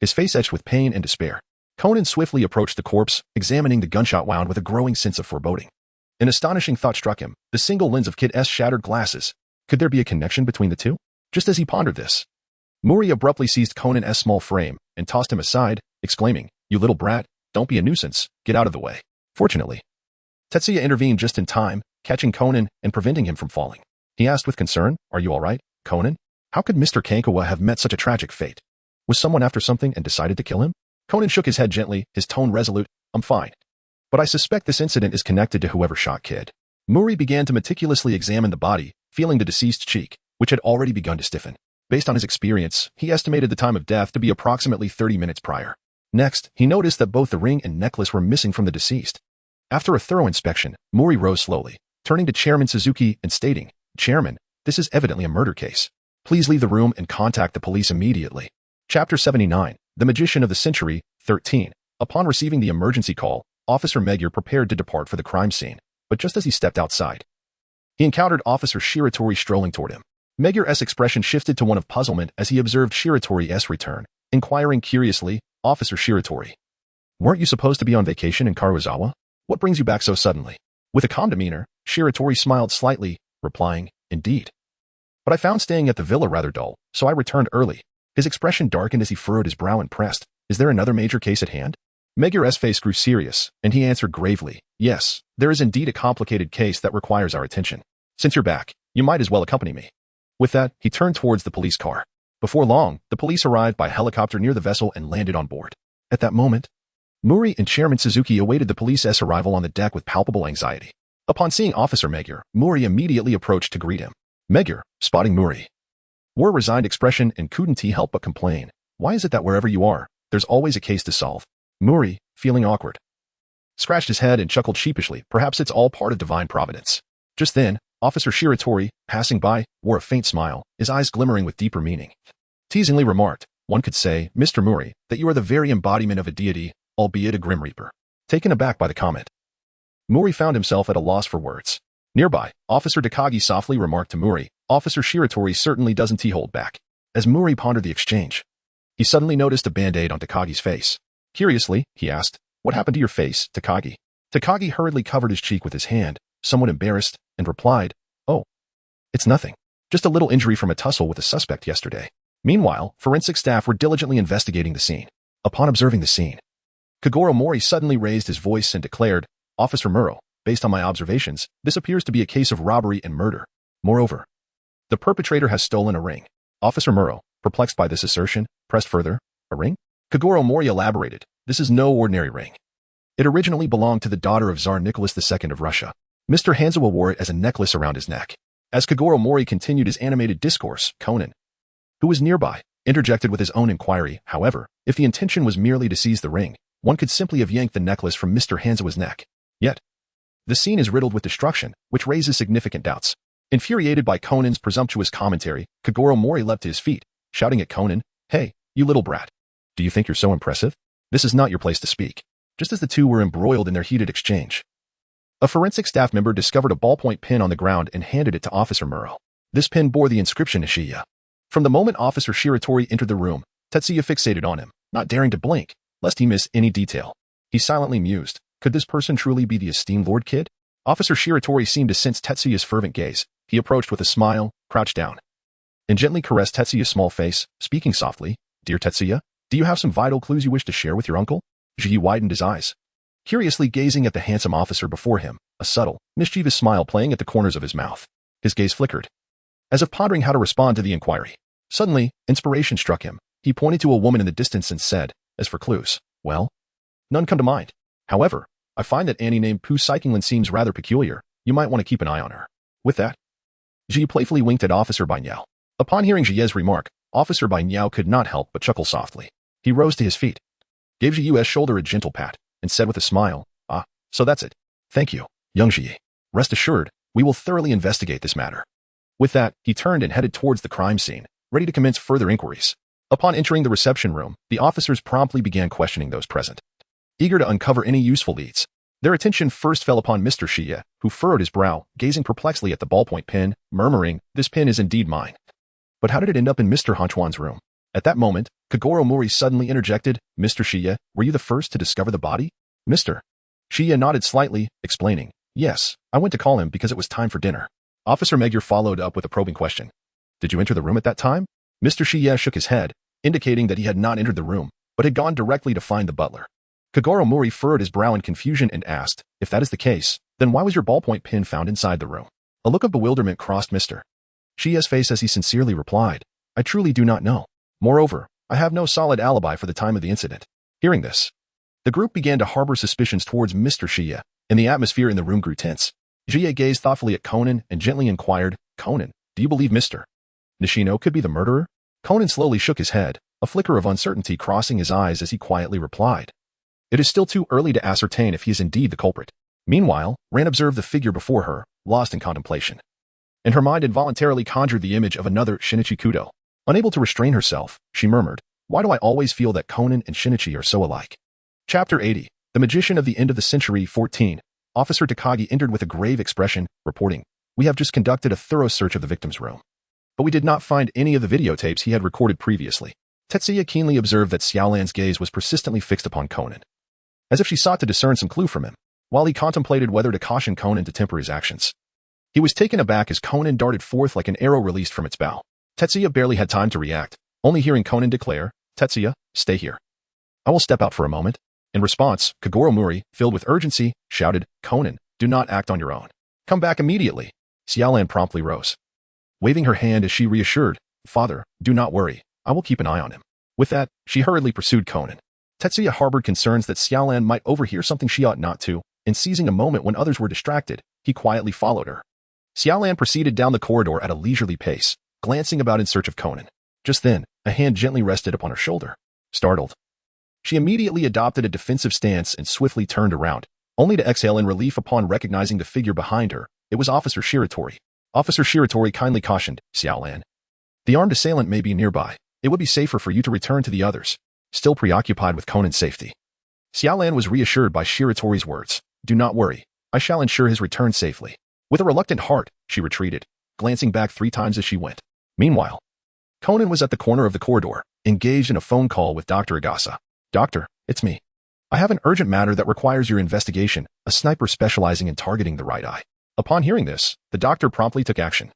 his face etched with pain and despair. Conan swiftly approached the corpse, examining the gunshot wound with a growing sense of foreboding. An astonishing thought struck him, the single lens of Kid S shattered glasses. Could there be a connection between the two? Just as he pondered this, Mori abruptly seized Conan S' small frame and tossed him aside, exclaiming, "You little brat, don't be a nuisance, get out of the way." Fortunately, Tetsuya intervened just in time, catching Conan and preventing him from falling. He asked with concern, "Are you all right, Conan? How could Mr. Kankawa have met such a tragic fate? Was someone after something and decided to kill him?" Conan shook his head gently, his tone resolute. "I'm fine. But I suspect this incident is connected to whoever shot Kid." Mori began to meticulously examine the body, feeling the deceased's cheek, which had already begun to stiffen. Based on his experience, he estimated the time of death to be approximately 30 minutes prior. Next, he noticed that both the ring and necklace were missing from the deceased. After a thorough inspection, Mori rose slowly, turning to Chairman Suzuki and stating, "Chairman, this is evidently a murder case. Please leave the room and contact the police immediately." Chapter 79, The Magician of the Century, 13. Upon receiving the emergency call, Officer Magyar prepared to depart for the crime scene, but just as he stepped outside, he encountered Officer Shiratori strolling toward him. Magyar's expression shifted to one of puzzlement as he observed Shiratori's return, inquiring curiously, "Officer Shiratori, weren't you supposed to be on vacation in Karuizawa? What brings you back so suddenly?" With a calm demeanor, Shiratori smiled slightly, replying, "Indeed. But I found staying at the villa rather dull, so I returned early." His expression darkened as he furrowed his brow and pressed, "Is there another major case at hand?" Megur's face grew serious, and he answered gravely, "Yes, there is indeed a complicated case that requires our attention. Since you're back, you might as well accompany me." With that, he turned towards the police car. Before long, the police arrived by helicopter near the vessel and landed on board. At that moment, Muri and Chairman Suzuki awaited the police's arrival on the deck with palpable anxiety. Upon seeing Officer Megur, Muri immediately approached to greet him. Megur, spotting Muri, wore a resigned expression and couldn't he help but complain. "Why is it that wherever you are, there's always a case to solve?" Muri, feeling awkward, scratched his head and chuckled sheepishly. Perhaps it's all part of divine providence. Just then, Officer Shiratori, passing by, wore a faint smile, his eyes glimmering with deeper meaning. Teasingly remarked, "One could say, Mr. Muri, that you are the very embodiment of a deity, albeit a grim reaper." Taken aback by the comment, Muri found himself at a loss for words. Nearby, Officer Takagi softly remarked to Muri, "Officer Shiratori certainly doesn't hold back." As Muri pondered the exchange, he suddenly noticed a band-aid on Takagi's face. Curiously, he asked, "What happened to your face, Takagi?" Takagi hurriedly covered his cheek with his hand, somewhat embarrassed, and replied, "Oh, it's nothing. Just a little injury from a tussle with a suspect yesterday." Meanwhile, forensic staff were diligently investigating the scene. Upon observing the scene, Kagoro Mori suddenly raised his voice and declared, "Officer Muro, based on my observations, this appears to be a case of robbery and murder. Moreover, the perpetrator has stolen a ring." Officer Muro, perplexed by this assertion, pressed further, "A ring?" Kagoro Mori elaborated, "This is no ordinary ring. It originally belonged to the daughter of Tsar Nicholas II of Russia. Mr. Hanzawa wore it as a necklace around his neck." As Kagoro Mori continued his animated discourse, Conan, who was nearby, interjected with his own inquiry. "However, if the intention was merely to seize the ring, one could simply have yanked the necklace from Mr. Hanzawa's neck. Yet, the scene is riddled with destruction, which raises significant doubts." Infuriated by Conan's presumptuous commentary, Kagoro Mori leapt to his feet, shouting at Conan, "Hey, you little brat. Do you think you're so impressive? This is not your place to speak." Just as the two were embroiled in their heated exchange, a forensic staff member discovered a ballpoint pen on the ground and handed it to Officer Muro. This pen bore the inscription Ishiya. From the moment Officer Shiratori entered the room, Tetsuya fixated on him, not daring to blink, lest he miss any detail. He silently mused, could this person truly be the esteemed Lord Kid? Officer Shiratori seemed to sense Tetsuya's fervent gaze. He approached with a smile, crouched down, and gently caressed Tetsuya's small face, speaking softly, "Dear Tetsuya, do you have some vital clues you wish to share with your uncle?" Ji widened his eyes, curiously gazing at the handsome officer before him, a subtle, mischievous smile playing at the corners of his mouth. His gaze flickered, as if pondering how to respond to the inquiry. Suddenly, inspiration struck him. He pointed to a woman in the distance and said, "As for clues, well, none come to mind. However, I find that Annie named Pooh Psychingland seems rather peculiar. You might want to keep an eye on her." With that, Ji playfully winked at Officer Bainyao. Upon hearing Ji's remark, Officer Bainyao could not help but chuckle softly. He rose to his feet, gave Ji's shoulder a gentle pat, and said with a smile, "Ah, so that's it. Thank you, young Ji. Rest assured, we will thoroughly investigate this matter." With that, he turned and headed towards the crime scene, ready to commence further inquiries. Upon entering the reception room, the officers promptly began questioning those present, eager to uncover any useful leads. Their attention first fell upon Mr. Shia, who furrowed his brow, gazing perplexly at the ballpoint pen, murmuring, "This pen is indeed mine. But how did it end up in Mr. Hanchuan's room?" At that moment, Kagoro Mori suddenly interjected, "Mr. Shia, were you the first to discover the body?" Mr. Shia nodded slightly, explaining, "Yes, I went to call him because it was time for dinner." Officer Megur followed up with a probing question. "Did you enter the room at that time?" Mr. Shia shook his head, indicating that he had not entered the room, but had gone directly to find the butler. Kagoro Mori furrowed his brow in confusion and asked, "If that is the case, then why was your ballpoint pen found inside the room?" A look of bewilderment crossed Mr. Shia's face as he sincerely replied, "I truly do not know. Moreover, I have no solid alibi for the time of the incident." Hearing this, the group began to harbor suspicions towards Mr. Shia, and the atmosphere in the room grew tense. Jie gazed thoughtfully at Conan and gently inquired, "Conan, do you believe Mr. Nishino could be the murderer?" Conan slowly shook his head, a flicker of uncertainty crossing his eyes as he quietly replied, "It is still too early to ascertain if he is indeed the culprit." Meanwhile, Ran observed the figure before her, lost in contemplation, and her mind involuntarily conjured the image of another Shinichi Kudo. Unable to restrain herself, she murmured, "Why do I always feel that Conan and Shinichi are so alike?" Chapter 80, The Magician of the End of the Century 14. Officer Takagi entered with a grave expression, reporting, "We have just conducted a thorough search of the victim's room, but we did not find any of the videotapes he had recorded previously." Tetsuya keenly observed that Xiaolan's gaze was persistently fixed upon Conan, as if she sought to discern some clue from him, while he contemplated whether to caution Conan to temper his actions. He was taken aback as Conan darted forth like an arrow released from its bow. Tetsuya barely had time to react, only hearing Conan declare, "Tetsuya, stay here. I will step out for a moment." In response, Kagoro Muri, filled with urgency, shouted, "Conan, do not act on your own. Come back immediately." Xiaolan promptly rose, waving her hand as she reassured, "Father, do not worry. I will keep an eye on him." With that, she hurriedly pursued Conan. Tetsuya harbored concerns that Xiaolan might overhear something she ought not to, and seizing a moment when others were distracted, he quietly followed her. Xiaolan proceeded down the corridor at a leisurely pace, glancing about in search of Conan. Just then, a hand gently rested upon her shoulder. Startled, she immediately adopted a defensive stance and swiftly turned around, only to exhale in relief upon recognizing the figure behind her. It was Officer Shiratori. Officer Shiratori kindly cautioned, "Xiaolan, the armed assailant may be nearby. It would be safer for you to return to the others." Still preoccupied with Conan's safety, Xiaolan was reassured by Shiratori's words. "Do not worry. I shall ensure his return safely." With a reluctant heart, she retreated, glancing back 3 times as she went. Meanwhile, Conan was at the corner of the corridor, engaged in a phone call with Dr. Agasa. "Doctor, it's me. I have an urgent matter that requires your investigation, a sniper specializing in targeting the right eye." Upon hearing this, the doctor promptly took action,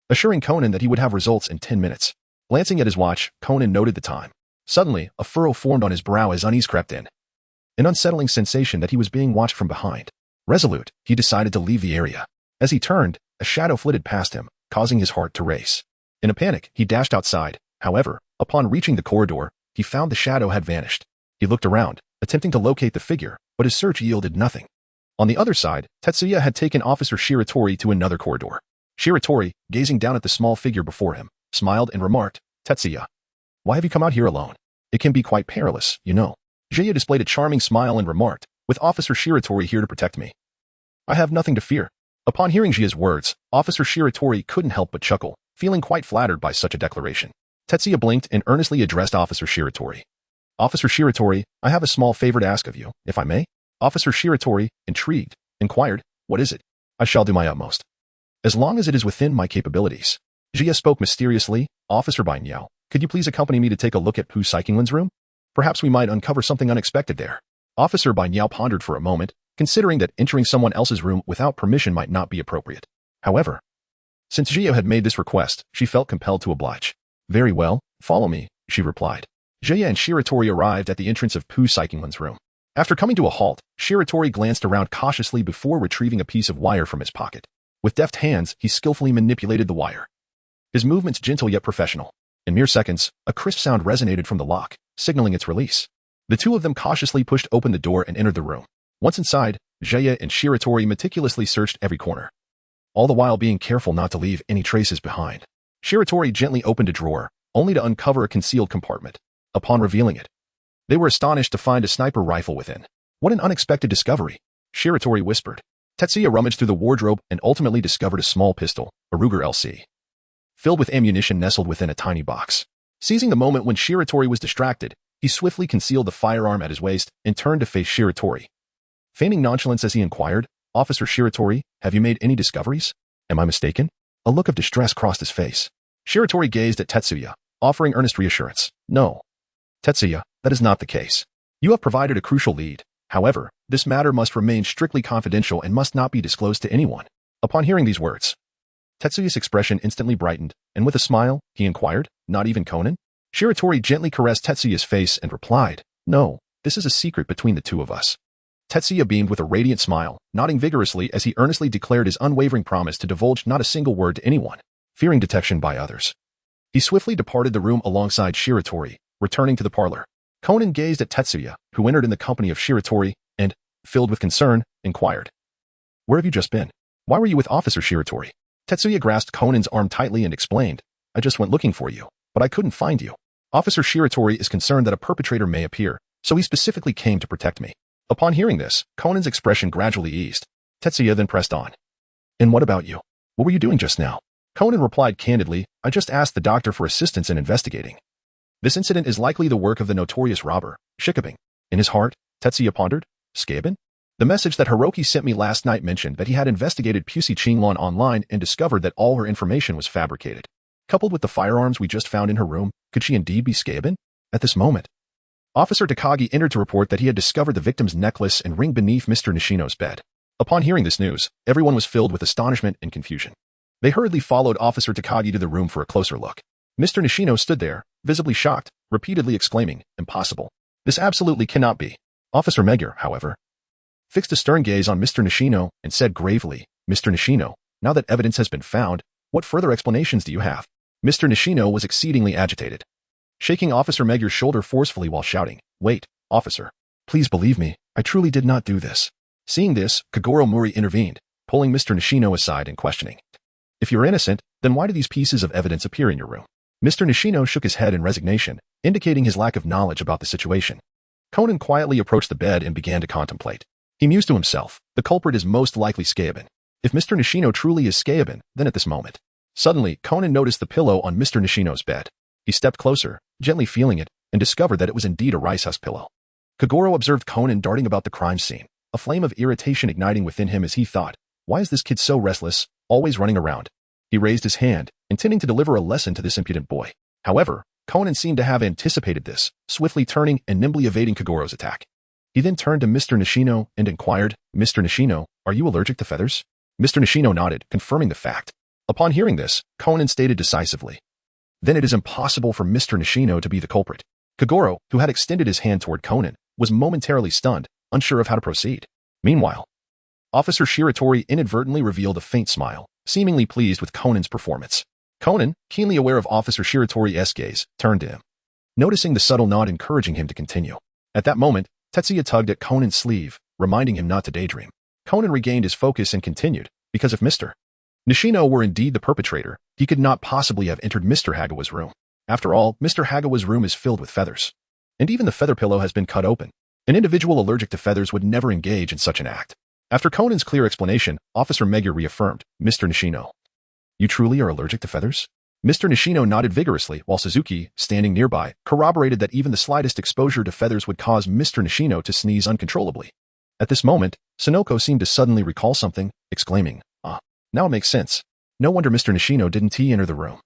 assuring Conan that he would have results in 10 minutes. Glancing at his watch, Conan noted the time. Suddenly, a furrow formed on his brow as unease crept in, an unsettling sensation that he was being watched from behind. Resolute, he decided to leave the area. As he turned, a shadow flitted past him, causing his heart to race. In a panic, he dashed outside. However, upon reaching the corridor, he found the shadow had vanished. He looked around, attempting to locate the figure, but his search yielded nothing. On the other side, Tetsuya had taken Officer Shiratori to another corridor. Shiratori, gazing down at the small figure before him, smiled and remarked, "Tetsuya, why have you come out here alone? It can be quite perilous, you know." Jaya displayed a charming smile and remarked, "With Officer Shiratori here to protect me, I have nothing to fear." Upon hearing Jia's words, Officer Shiratori couldn't help but chuckle, feeling quite flattered by such a declaration. Tetsuya blinked and earnestly addressed Officer Shiratori. "Officer Shiratori, I have a small favor to ask of you, if I may?" Officer Shiratori, intrigued, inquired, "What is it?" "I shall do my utmost, as long as it is within my capabilities." Jia spoke mysteriously, "Officer Bainyao, could you please accompany me to take a look at Pu Saikinglin's room? Perhaps we might uncover something unexpected there." Officer Bainyao pondered for a moment, considering that entering someone else's room without permission might not be appropriate. However, since Jia had made this request, she felt compelled to oblige. "Very well, follow me," she replied. Jia and Shiratori arrived at the entrance of Pu Saikinglin's room. After coming to a halt, Shiratori glanced around cautiously before retrieving a piece of wire from his pocket. With deft hands, he skillfully manipulated the wire, his movements gentle yet professional. In mere seconds, a crisp sound resonated from the lock, signaling its release. The two of them cautiously pushed open the door and entered the room. Once inside, Jaya and Shiratori meticulously searched every corner, all the while being careful not to leave any traces behind. Shiratori gently opened a drawer, only to uncover a concealed compartment. Upon revealing it, they were astonished to find a sniper rifle within. "What an unexpected discovery," Shiratori whispered. Tetsuya rummaged through the wardrobe and ultimately discovered a small pistol, a Ruger LC, filled with ammunition nestled within a tiny box. Seizing the moment when Shiratori was distracted, he swiftly concealed the firearm at his waist and turned to face Shiratori, feigning nonchalance as he inquired, "Officer Shiratori, have you made any discoveries? Am I mistaken?" A look of distress crossed his face. Shiratori gazed at Tetsuya, offering earnest reassurance. "No, Tetsuya, that is not the case. You have provided a crucial lead. However, this matter must remain strictly confidential and must not be disclosed to anyone." Upon hearing these words, Tetsuya's expression instantly brightened, and with a smile, he inquired, "Not even Conan?" Shiratori gently caressed Tetsuya's face and replied, "No, this is a secret between the two of us." Tetsuya beamed with a radiant smile, nodding vigorously as he earnestly declared his unwavering promise to divulge not a single word to anyone, fearing detection by others. He swiftly departed the room alongside Shiratori, returning to the parlor. Conan gazed at Tetsuya, who entered in the company of Shiratori, and, filled with concern, inquired, "Where have you just been? Why were you with Officer Shiratori?" Tetsuya grasped Conan's arm tightly and explained, "I just went looking for you, but I couldn't find you. Officer Shiratori is concerned that a perpetrator may appear, so he specifically came to protect me." Upon hearing this, Conan's expression gradually eased. Tetsuya then pressed on, "And what about you? What were you doing just now?" Conan replied candidly, "I just asked the doctor for assistance in investigating. This incident is likely the work of the notorious robber, Shikabing." In his heart, Tetsuya pondered, "Skaben?" The message that Hiroki sent me last night mentioned that he had investigated Pusi Qinglon online and discovered that all her information was fabricated. Coupled with the firearms we just found in her room, could she indeed be Skaben? At this moment, Officer Takagi entered to report that he had discovered the victim's necklace and ring beneath Mr. Nishino's bed. Upon hearing this news, everyone was filled with astonishment and confusion. They hurriedly followed Officer Takagi to the room for a closer look. Mr. Nishino stood there, visibly shocked, repeatedly exclaiming, "Impossible. This absolutely cannot be." Officer Megure, however, fixed a stern gaze on Mr. Nishino and said gravely, "Mr. Nishino, now that evidence has been found, what further explanations do you have?" Mr. Nishino was exceedingly agitated, shaking Officer Megure's shoulder forcefully while shouting, "Wait, officer. Please believe me, I truly did not do this." Seeing this, Kagoro Mori intervened, pulling Mr. Nishino aside and questioning. "If you're innocent, then why do these pieces of evidence appear in your room?" Mr. Nishino shook his head in resignation, indicating his lack of knowledge about the situation. Conan quietly approached the bed and began to contemplate. He mused to himself, the culprit is most likely Skaeben. If Mr. Nishino truly is Skaeben, then at this moment. Suddenly, Conan noticed the pillow on Mr. Nishino's bed. He stepped closer, gently feeling it, and discovered that it was indeed a rice husk pillow. Kagoro observed Conan darting about the crime scene, a flame of irritation igniting within him as he thought, why is this kid so restless, always running around? He raised his hand, intending to deliver a lesson to this impudent boy. However, Conan seemed to have anticipated this, swiftly turning and nimbly evading Kagoro's attack. He then turned to Mr. Nishino and inquired, "Mr. Nishino, are you allergic to feathers?" Mr. Nishino nodded, confirming the fact. Upon hearing this, Conan stated decisively, "Then it is impossible for Mr. Nishino to be the culprit." Kagoro, who had extended his hand toward Conan, was momentarily stunned, unsure of how to proceed. Meanwhile, Officer Shiratori inadvertently revealed a faint smile, seemingly pleased with Conan's performance. Conan, keenly aware of Officer Shiratori's gaze, turned to him, noticing the subtle nod encouraging him to continue. At that moment, Tetsuya tugged at Conan's sleeve, reminding him not to daydream. Conan regained his focus and continued, because if Mr. Nishino were indeed the perpetrator, he could not possibly have entered Mr. Hagawa's room. After all, Mr. Hagawa's room is filled with feathers. And even the feather pillow has been cut open. An individual allergic to feathers would never engage in such an act. After Conan's clear explanation, Officer Megure reaffirmed, "Mr. Nishino, you truly are allergic to feathers?" Mr. Nishino nodded vigorously, while Suzuki, standing nearby, corroborated that even the slightest exposure to feathers would cause Mr. Nishino to sneeze uncontrollably. At this moment, Sonoko seemed to suddenly recall something, exclaiming, now it makes sense. No wonder Mr. Nishino didn't enter the room.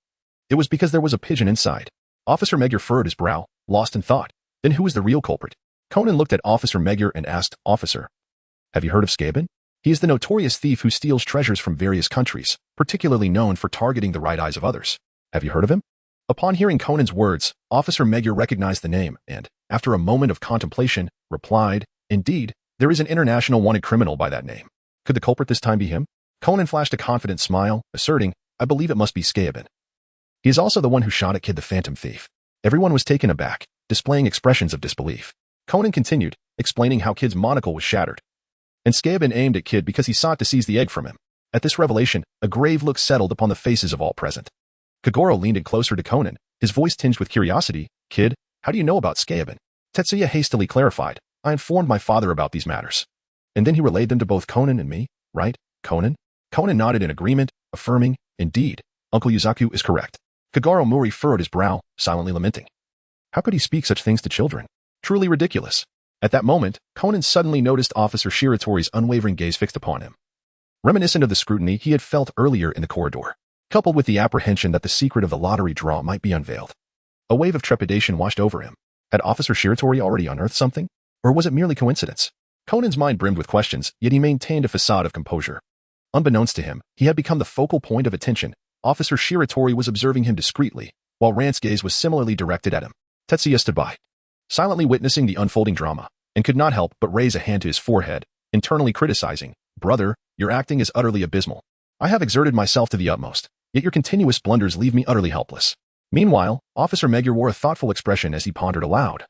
It was because there was a pigeon inside." Officer Megure furrowed his brow, lost in thought. Then who is the real culprit? Conan looked at Officer Megure and asked, "Officer, have you heard of Skaeben? He is the notorious thief who steals treasures from various countries, particularly known for targeting the right eyes of others. Have you heard of him?" Upon hearing Conan's words, Officer Megure recognized the name and, after a moment of contemplation, replied, "Indeed, there is an international wanted criminal by that name. Could the culprit this time be him?" Conan flashed a confident smile, asserting, "I believe it must be Skaeben. He is also the one who shot at Kid the Phantom Thief." Everyone was taken aback, displaying expressions of disbelief. Conan continued, explaining how Kid's monocle was shattered. And Skaeben aimed at Kid because he sought to seize the egg from him. At this revelation, a grave look settled upon the faces of all present. Kagoro leaned in closer to Conan, his voice tinged with curiosity. "Kid, how do you know about Skaeben?" Tetsuya hastily clarified, "I informed my father about these matters. And then he relayed them to both Conan and me, right, Conan?" Conan nodded in agreement, affirming, "Indeed, Uncle Yuzaku is correct." Kagoro Mori furrowed his brow, silently lamenting. How could he speak such things to children? Truly ridiculous. At that moment, Conan suddenly noticed Officer Shiratori's unwavering gaze fixed upon him, reminiscent of the scrutiny he had felt earlier in the corridor, coupled with the apprehension that the secret of the lottery draw might be unveiled. A wave of trepidation washed over him. Had Officer Shiratori already unearthed something? Or was it merely coincidence? Conan's mind brimmed with questions, yet he maintained a facade of composure. Unbeknownst to him, he had become the focal point of attention. Officer Shiratori was observing him discreetly, while Rant's gaze was similarly directed at him. Tetsuya stood by, silently witnessing the unfolding drama, and could not help but raise a hand to his forehead, internally criticizing, "Brother, your acting is utterly abysmal. I have exerted myself to the utmost, yet your continuous blunders leave me utterly helpless." Meanwhile, Officer Megure wore a thoughtful expression as he pondered aloud.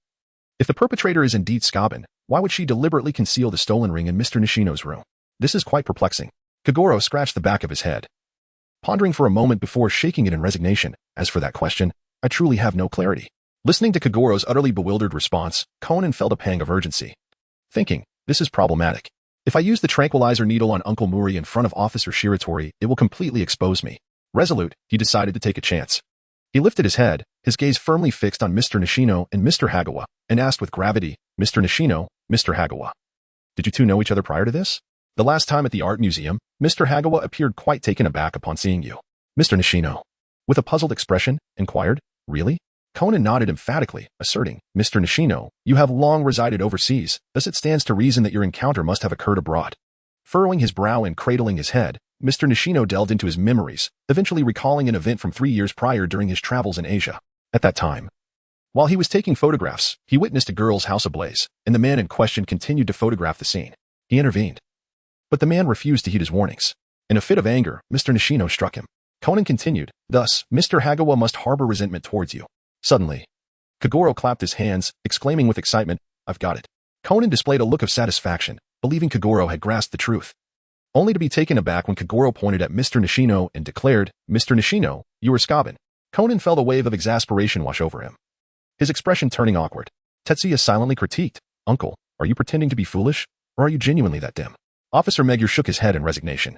If the perpetrator is indeed Skaeben, why would she deliberately conceal the stolen ring in Mr. Nishino's room? This is quite perplexing. Kagoro scratched the back of his head, pondering for a moment before shaking it in resignation. As for that question, I truly have no clarity. Listening to Kagoro's utterly bewildered response, Conan felt a pang of urgency, thinking, this is problematic. If I use the tranquilizer needle on Uncle Muri in front of Officer Shiratori, it will completely expose me. Resolute, he decided to take a chance. He lifted his head, his gaze firmly fixed on Mr. Nishino and Mr. Hagawa, and asked with gravity, "Mr. Nishino, Mr. Hagawa, did you two know each other prior to this?" "The last time at the art museum, Mr. Hagawa appeared quite taken aback upon seeing you." Mr. Nishino, with a puzzled expression, inquired, "Really?" Conan nodded emphatically, asserting, "Mr. Nishino, you have long resided overseas, thus it stands to reason that your encounter must have occurred abroad." Furrowing his brow and cradling his head, Mr. Nishino delved into his memories, eventually recalling an event from 3 years prior during his travels in Asia. At that time, While he was taking photographs, he witnessed a girl's house ablaze, and the man in question continued to photograph the scene. He intervened, but the man refused to heed his warnings. In a fit of anger, Mr. Nishino struck him. Conan continued, "Thus, Mr. Hagawa must harbor resentment towards you." Suddenly, Kagoro clapped his hands, exclaiming with excitement, "I've got it." Conan displayed a look of satisfaction, believing Kagoro had grasped the truth, only to be taken aback when Kagoro pointed at Mr. Nishino and declared, "Mr. Nishino, you are Scobin." Conan felt a wave of exasperation wash over him, his expression turning awkward. Tetsuya silently critiqued, "Uncle, are you pretending to be foolish, or are you genuinely that dim?" Officer Megure shook his head in resignation,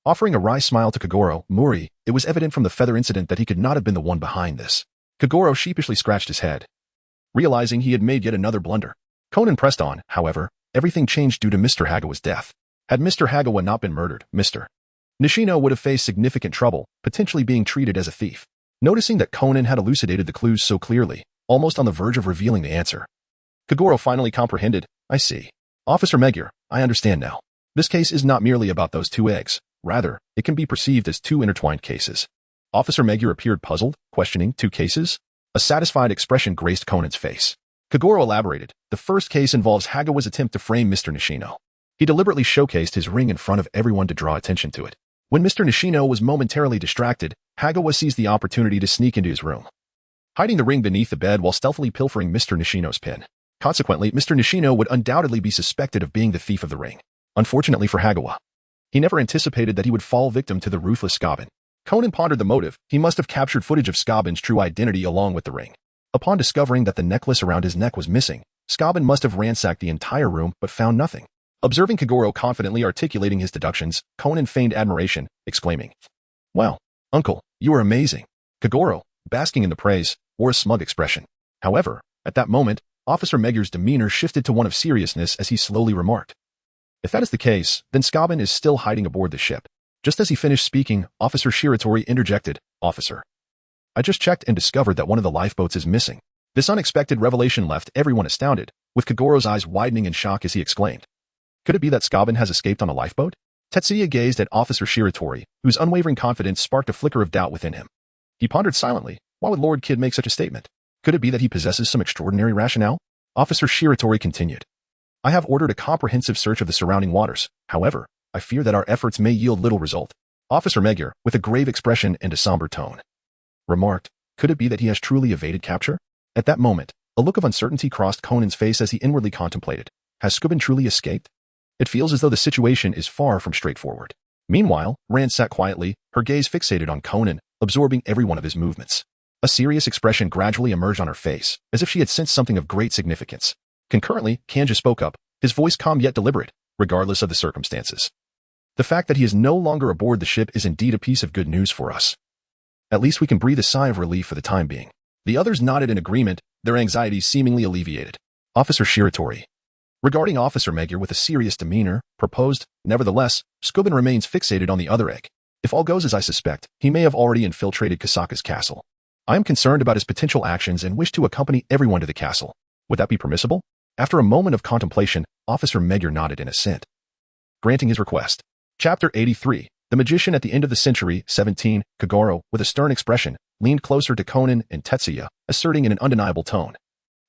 offering a wry smile to Kagoro. Muri, it was evident from the feather incident that he could not have been the one behind this. Kagoro sheepishly scratched his head, realizing he had made yet another blunder. Conan pressed on, however, everything changed due to Mr. Hagawa's death. Had Mr. Hagawa not been murdered, Mr. Nishino would have faced significant trouble, potentially being treated as a thief. Noticing that Conan had elucidated the clues so clearly, almost on the verge of revealing the answer, Kagoro finally comprehended, "I see. Officer Megure, I understand now. This case is not merely about those two eggs. Rather, it can be perceived as two intertwined cases." Officer Megure appeared puzzled, questioning, "Two cases?" A satisfied expression graced Conan's face. Kagoro elaborated, "The first case involves Hagawa's attempt to frame Mr. Nishino. He deliberately showcased his ring in front of everyone to draw attention to it. When Mr. Nishino was momentarily distracted, Hagawa seized the opportunity to sneak into his room, hiding the ring beneath the bed while stealthily pilfering Mr. Nishino's pin. Consequently, Mr. Nishino would undoubtedly be suspected of being the thief of the ring. Unfortunately for Hagawa, he never anticipated that he would fall victim to the ruthless Scobin. Conan pondered the motive. He must have captured footage of Scobin's true identity along with the ring. Upon discovering that the necklace around his neck was missing, Scobin must have ransacked the entire room but found nothing. Observing Kagoro confidently articulating his deductions, Conan feigned admiration, exclaiming, "Wow, uncle, you are amazing." Kagoro, basking in the praise, wore a smug expression. However, at that moment, Officer Megure's demeanor shifted to one of seriousness as he slowly remarked, "If that is the case, then Scobin is still hiding aboard the ship." Just as he finished speaking, Officer Shiratori interjected, "Officer, I just checked and discovered that one of the lifeboats is missing." This unexpected revelation left everyone astounded, with Kagoro's eyes widening in shock as he exclaimed, "Could it be that Scobin has escaped on a lifeboat?" Tetsuya gazed at Officer Shiratori, whose unwavering confidence sparked a flicker of doubt within him. He pondered silently, why would Lord Kid make such a statement? Could it be that he possesses some extraordinary rationale? Officer Shiratori continued, "I have ordered a comprehensive search of the surrounding waters. However, I fear that our efforts may yield little result." Officer Megure, with a grave expression and a somber tone, remarked, "Could it be that he has truly evaded capture?" At that moment, a look of uncertainty crossed Conan's face as he inwardly contemplated, has Scobin truly escaped? It feels as though the situation is far from straightforward. Meanwhile, Rand sat quietly, her gaze fixated on Conan, absorbing every one of his movements. A serious expression gradually emerged on her face, as if she had sensed something of great significance. Concurrently, Kanja spoke up, his voice calm yet deliberate, regardless of the circumstances. "The fact that he is no longer aboard the ship is indeed a piece of good news for us. At least we can breathe a sigh of relief for the time being." The others nodded in agreement, their anxieties seemingly alleviated. Officer Shiratori, regarding Officer Megure with a serious demeanor, proposed, "Nevertheless, Scobin remains fixated on the other egg. If all goes as I suspect, he may have already infiltrated Kasaka's castle. I am concerned about his potential actions and wish to accompany everyone to the castle. Would that be permissible?" After a moment of contemplation, Officer Megure nodded in assent, granting his request. Chapter 83, The Magician at the End of the Century, 17, Kagoro, with a stern expression, leaned closer to Conan and Tetsuya, asserting in an undeniable tone,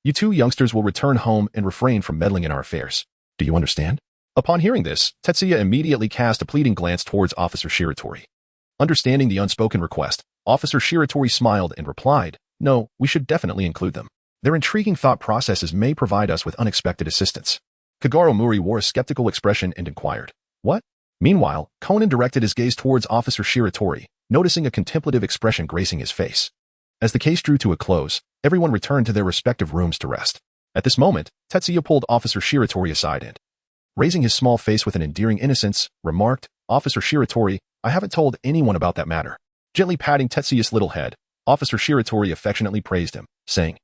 "You two youngsters will return home and refrain from meddling in our affairs. Do you understand?" Upon hearing this, Tetsuya immediately cast a pleading glance towards Officer Shiratori. Understanding the unspoken request, Officer Shiratori smiled and replied, "No, we should definitely include them. Their intriguing thought processes may provide us with unexpected assistance." Kagoro Muri wore a skeptical expression and inquired, "What?" Meanwhile, Conan directed his gaze towards Officer Shiratori, noticing a contemplative expression gracing his face. As the case drew to a close, everyone returned to their respective rooms to rest. At this moment, Tetsuya pulled Officer Shiratori aside and, raising his small face with an endearing innocence, remarked, "Officer Shiratori, I haven't told anyone about that matter." Gently patting Tetsuya's little head, Officer Shiratori affectionately praised him, saying,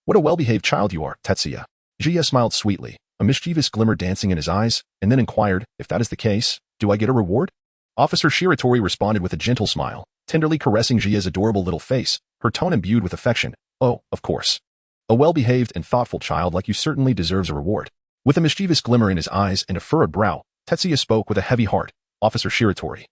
"What a well-behaved child you are, Tetsuya." Jiya smiled sweetly, a mischievous glimmer dancing in his eyes, and then inquired, "If that is the case, do I get a reward?" Officer Shiratori responded with a gentle smile, tenderly caressing Jiya's adorable little face, her tone imbued with affection. "Oh, of course. A well-behaved and thoughtful child like you certainly deserves a reward." With a mischievous glimmer in his eyes and a furrowed brow, Tetsuya spoke with a heavy heart, "Officer Shiratori,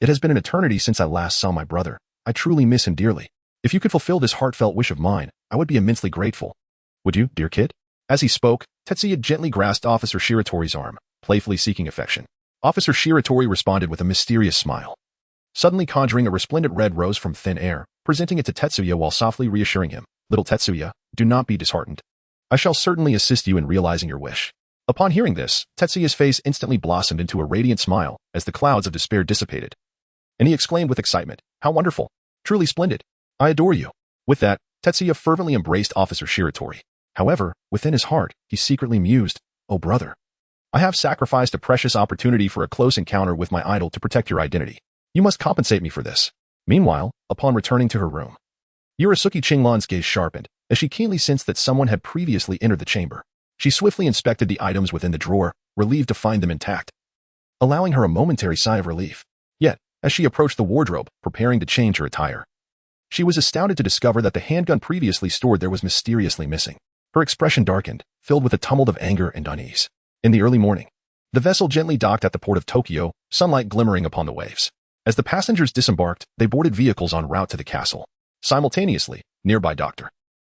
it has been an eternity since I last saw my brother. I truly miss him dearly. If you could fulfill this heartfelt wish of mine, I would be immensely grateful. Would you, dear kid? As he spoke, Tetsuya gently grasped Officer Shiratori's arm, playfully seeking affection. Officer Shiratori responded with a mysterious smile, suddenly conjuring a resplendent red rose from thin air, presenting it to Tetsuya while softly reassuring him, "Little Tetsuya, do not be disheartened. I shall certainly assist you in realizing your wish." Upon hearing this, Tetsuya's face instantly blossomed into a radiant smile as the clouds of despair dissipated, and he exclaimed with excitement, "How wonderful! Truly splendid! I adore you." With that, Tetsuya fervently embraced Officer Shiratori. However, within his heart, he secretly mused, "Oh brother, I have sacrificed a precious opportunity for a close encounter with my idol to protect your identity. You must compensate me for this." Meanwhile, upon returning to her room, Yurisuke Chinglan's gaze sharpened as she keenly sensed that someone had previously entered the chamber. She swiftly inspected the items within the drawer, relieved to find them intact, allowing her a momentary sigh of relief. Yet, as she approached the wardrobe, preparing to change her attire, she was astounded to discover that the handgun previously stored there was mysteriously missing. Her expression darkened, filled with a tumult of anger and unease. In the early morning, the vessel gently docked at the port of Tokyo, sunlight glimmering upon the waves. As the passengers disembarked, they boarded vehicles en route to the castle. Simultaneously, nearby Dr.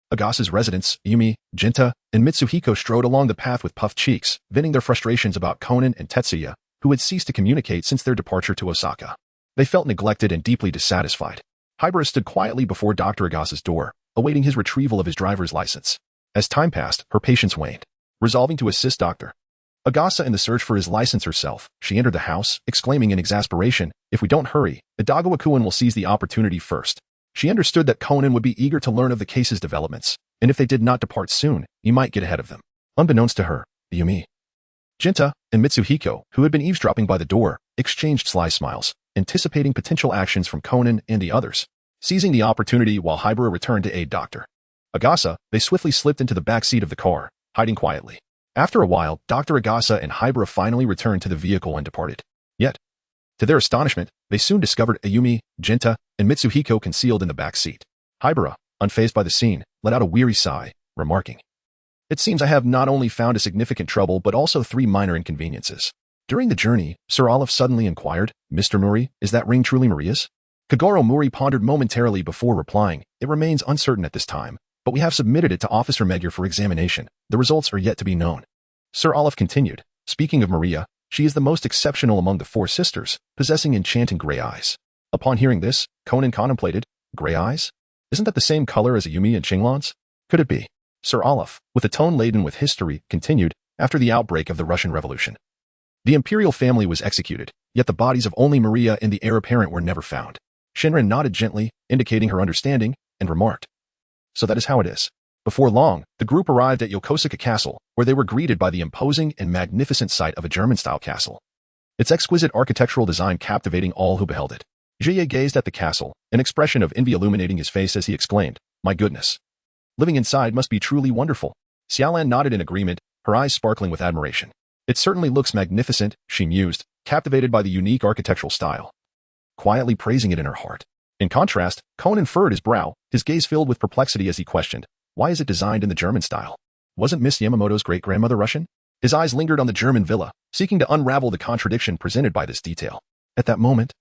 Agasa's residents, Yumi, Jinta, and Mitsuhiko strode along the path with puffed cheeks, venting their frustrations about Conan and Tetsuya, who had ceased to communicate since their departure to Osaka. They felt neglected and deeply dissatisfied. Hibara stood quietly before Dr. Agasa's door, awaiting his retrieval of his driver's license. As time passed, her patience waned. Resolving to assist Dr. Agasa in the search for his license herself, she entered the house, exclaiming in exasperation, "If we don't hurry, Idagawa-kun will seize the opportunity first." She understood that Conan would be eager to learn of the case's developments, and if they did not depart soon, he might get ahead of them. Unbeknownst to her, Yumi, Jinta, and Mitsuhiko, who had been eavesdropping by the door, exchanged sly smiles, anticipating potential actions from Conan and the others. Seizing the opportunity while Hibara returned to aid Dr. Agasa, they swiftly slipped into the back seat of the car, hiding quietly. After a while, Dr. Agasa and Hibara finally returned to the vehicle and departed. Yet, to their astonishment, they soon discovered Ayumi, Jinta, and Mitsuhiko concealed in the back seat. Hibara, unfazed by the scene, let out a weary sigh, remarking, "It seems I have not only found a significant trouble but also 3 minor inconveniences." During the journey, Sir Olaf suddenly inquired, "Mr. Muri, is that ring truly Maria's?" Kagoro Muri pondered momentarily before replying, "It remains uncertain at this time, but we have submitted it to Officer Magyar for examination. The results are yet to be known." Sir Olaf continued, "Speaking of Maria, she is the most exceptional among the 4 sisters, possessing enchanting gray eyes." Upon hearing this, Conan contemplated, "Gray eyes? Isn't that the same color as Ayumi and Chinglan's? Could it be?" Sir Olaf, with a tone laden with history, continued, "After the outbreak of the Russian Revolution, the imperial family was executed, yet the bodies of only Maria and the heir apparent were never found." Shinran nodded gently, indicating her understanding, and remarked, "So that is how it is." Before long, the group arrived at Yokosuka Castle, where they were greeted by the imposing and magnificent sight of a German-style castle, its exquisite architectural design captivating all who beheld it. Jie gazed at the castle, an expression of envy illuminating his face as he exclaimed, "My goodness! Living inside must be truly wonderful." Xiaolan nodded in agreement, her eyes sparkling with admiration. "It certainly looks magnificent," she mused, captivated by the unique architectural style, quietly praising it in her heart. In contrast, Conan furrowed his brow, his gaze filled with perplexity as he questioned, "Why is it designed in the German style? Wasn't Miss Yamamoto's great-grandmother Russian?" His eyes lingered on the German villa, seeking to unravel the contradiction presented by this detail. At that moment,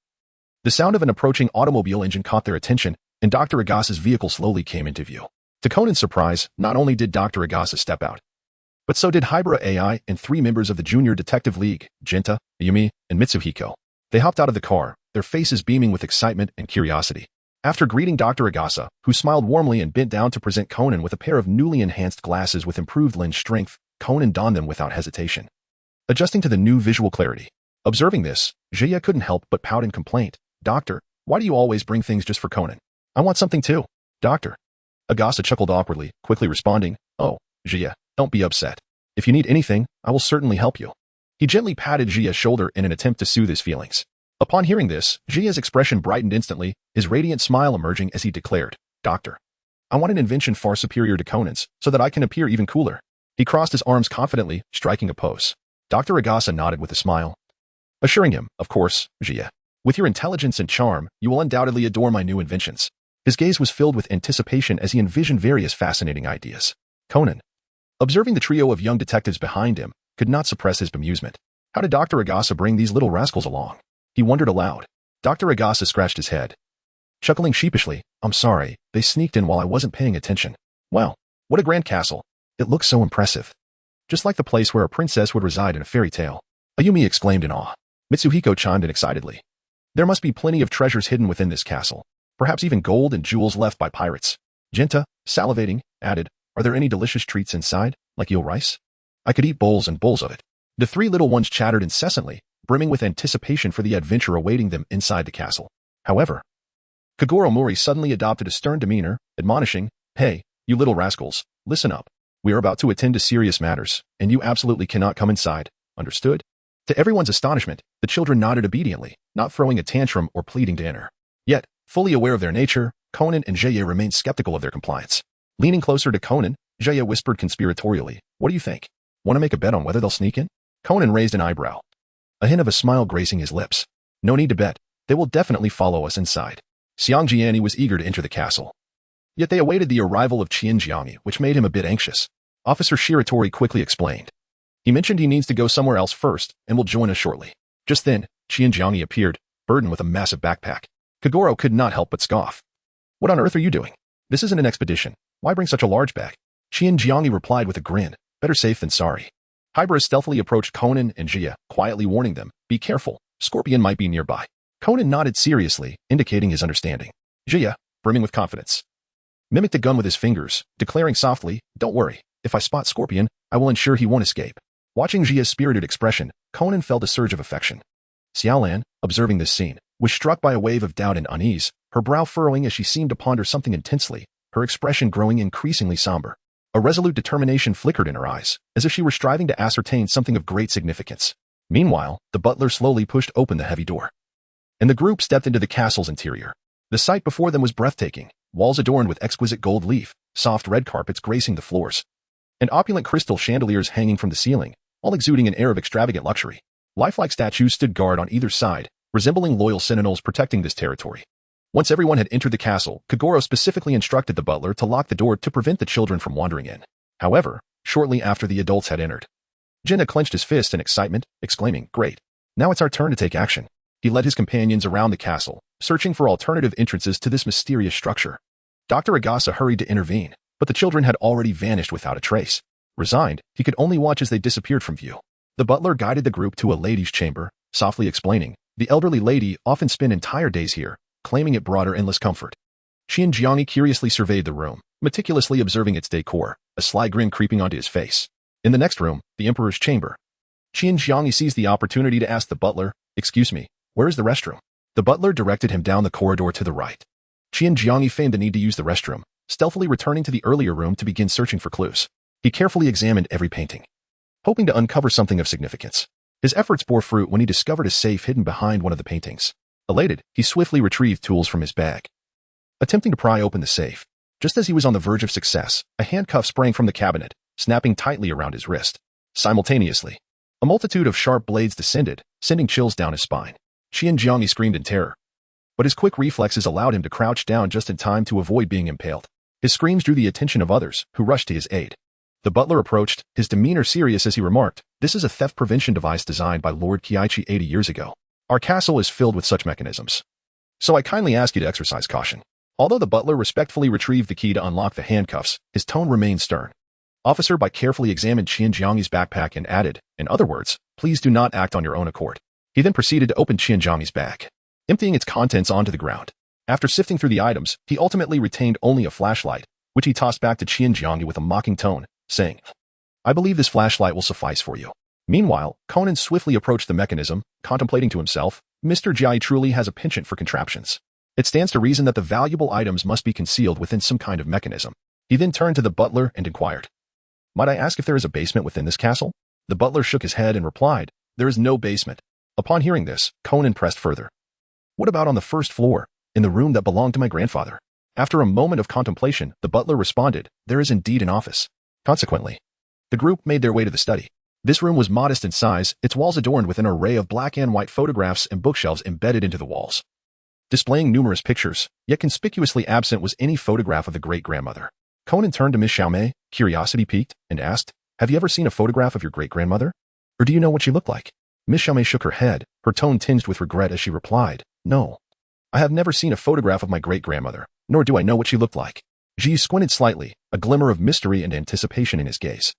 the sound of an approaching automobile engine caught their attention, and Dr. Agasa's vehicle slowly came into view. To Conan's surprise, not only did Dr. Agasa step out, but so did Hibara Ai and 3 members of the Junior Detective League, Jinta, Yumi, and Mitsuhiko. They hopped out of the car, their faces beaming with excitement and curiosity. After greeting Dr. Agasa, who smiled warmly and bent down to present Conan with a pair of newly enhanced glasses with improved lens strength, Conan donned them without hesitation, adjusting to the new visual clarity. Observing this, Jia couldn't help but pout in complaint, "Doctor, why do you always bring things just for Conan? I want something too." Dr. Agasa chuckled awkwardly, quickly responding, "Oh, Jia, don't be upset. If you need anything, I will certainly help you." He gently patted Jia's shoulder in an attempt to soothe his feelings. Upon hearing this, Jia's expression brightened instantly, his radiant smile emerging as he declared, "Doctor, I want an invention far superior to Conan's, so that I can appear even cooler." He crossed his arms confidently, striking a pose. Dr. Agasa nodded with a smile, assuring him, "Of course, Jia. With your intelligence and charm, you will undoubtedly adore my new inventions." His gaze was filled with anticipation as he envisioned various fascinating ideas. Conan, observing the trio of young detectives behind him, could not suppress his bemusement. How did Dr. Agasa bring these little rascals along? He wondered aloud. Dr. Agasa scratched his head, chuckling sheepishly, I'm sorry, they sneaked in while I wasn't paying attention. Wow, what a grand castle. It looks so impressive. Just like the place where a princess would reside in a fairy tale. Ayumi exclaimed in awe. Mitsuhiko chimed in excitedly. There must be plenty of treasures hidden within this castle. Perhaps even gold and jewels left by pirates. Jinta, salivating, added, are there any delicious treats inside, like eel rice? I could eat bowls and bowls of it. The three little ones chattered incessantly, brimming with anticipation for the adventure awaiting them inside the castle. However, Kagoro Mori suddenly adopted a stern demeanor, admonishing, hey, you little rascals, listen up. We are about to attend to serious matters, and you absolutely cannot come inside, understood? To everyone's astonishment, the children nodded obediently, not throwing a tantrum or pleading to enter. Yet, fully aware of their nature, Conan and Jaya remained skeptical of their compliance. Leaning closer to Conan, Jaya whispered conspiratorially, what do you think? Want to make a bet on whether they'll sneak in? Conan raised an eyebrow. A hint of a smile gracing his lips. No need to bet. They will definitely follow us inside. Xiang Jiani was eager to enter the castle. Yet they awaited the arrival of Qian Jiangi, which made him a bit anxious. Officer Shiratori quickly explained. He mentioned he needs to go somewhere else first and will join us shortly. Just then, Qian Jiangi appeared, burdened with a massive backpack. Kagoro could not help but scoff. What on earth are you doing? This isn't an expedition. Why bring such a large bag? Qian Jiangi replied with a grin. Better safe than sorry. Hybera stealthily approached Conan and Jia, quietly warning them, be careful, Scorpion might be nearby. Conan nodded seriously, indicating his understanding. Jia, brimming with confidence, mimicked a gun with his fingers, declaring softly, don't worry, if I spot Scorpion, I will ensure he won't escape. Watching Jia's spirited expression, Conan felt a surge of affection. Xiaolan, observing this scene, was struck by a wave of doubt and unease, her brow furrowing as she seemed to ponder something intensely, her expression growing increasingly somber. A resolute determination flickered in her eyes, as if she were striving to ascertain something of great significance. Meanwhile, the butler slowly pushed open the heavy door, and the group stepped into the castle's interior. The sight before them was breathtaking, walls adorned with exquisite gold leaf, soft red carpets gracing the floors, and opulent crystal chandeliers hanging from the ceiling, all exuding an air of extravagant luxury. Lifelike statues stood guard on either side, resembling loyal sentinels protecting this territory. Once everyone had entered the castle, Kagoro specifically instructed the butler to lock the door to prevent the children from wandering in. However, shortly after the adults had entered, Jinna clenched his fist in excitement, exclaiming, great. Now it's our turn to take action. He led his companions around the castle, searching for alternative entrances to this mysterious structure. Dr. Agasa hurried to intervene, but the children had already vanished without a trace. Resigned, he could only watch as they disappeared from view. The butler guided the group to a lady's chamber, softly explaining, the elderly lady often spent entire days here, claiming it brought her endless comfort. Qian Jiangi curiously surveyed the room, meticulously observing its decor, a sly grin creeping onto his face. In the next room, the emperor's chamber, Qian Jiangi seized the opportunity to ask the butler, excuse me, where is the restroom? The butler directed him down the corridor to the right. Qian Jiangi feigned the need to use the restroom, stealthily returning to the earlier room to begin searching for clues. He carefully examined every painting, hoping to uncover something of significance. His efforts bore fruit when he discovered a safe hidden behind one of the paintings. Elated, he swiftly retrieved tools from his bag, attempting to pry open the safe. Just as he was on the verge of success, a handcuff sprang from the cabinet, snapping tightly around his wrist. Simultaneously, a multitude of sharp blades descended, sending chills down his spine. Qian Jiangi screamed in terror, but his quick reflexes allowed him to crouch down just in time to avoid being impaled. His screams drew the attention of others, who rushed to his aid. The butler approached, his demeanor serious as he remarked, this is a theft prevention device designed by Lord Kiaichi 80 years ago. Our castle is filled with such mechanisms, so I kindly ask you to exercise caution. Although the butler respectfully retrieved the key to unlock the handcuffs, his tone remained stern. Officer Bai carefully examined Qian Jiangi's backpack and added, in other words, please do not act on your own accord. He then proceeded to open Qian Jiangi's bag, emptying its contents onto the ground. After sifting through the items, he ultimately retained only a flashlight, which he tossed back to Qian Jiangi with a mocking tone, saying, I believe this flashlight will suffice for you. Meanwhile, Conan swiftly approached the mechanism, contemplating to himself, Mr. Jai truly has a penchant for contraptions. It stands to reason that the valuable items must be concealed within some kind of mechanism. He then turned to the butler and inquired, might I ask if there is a basement within this castle? The butler shook his head and replied, there is no basement. Upon hearing this, Conan pressed further. What about on the first floor, in the room that belonged to my grandfather? After a moment of contemplation, the butler responded, there is indeed an office. Consequently, the group made their way to the study. This room was modest in size, its walls adorned with an array of black and white photographs and bookshelves embedded into the walls, displaying numerous pictures, yet conspicuously absent was any photograph of the great-grandmother. Conan turned to Miss Xiaomei, curiosity piqued, and asked, have you ever seen a photograph of your great-grandmother? Or do you know what she looked like? Miss Xiaomei shook her head, her tone tinged with regret as she replied, no. I have never seen a photograph of my great-grandmother, nor do I know what she looked like. Ji squinted slightly, a glimmer of mystery and anticipation in his gaze.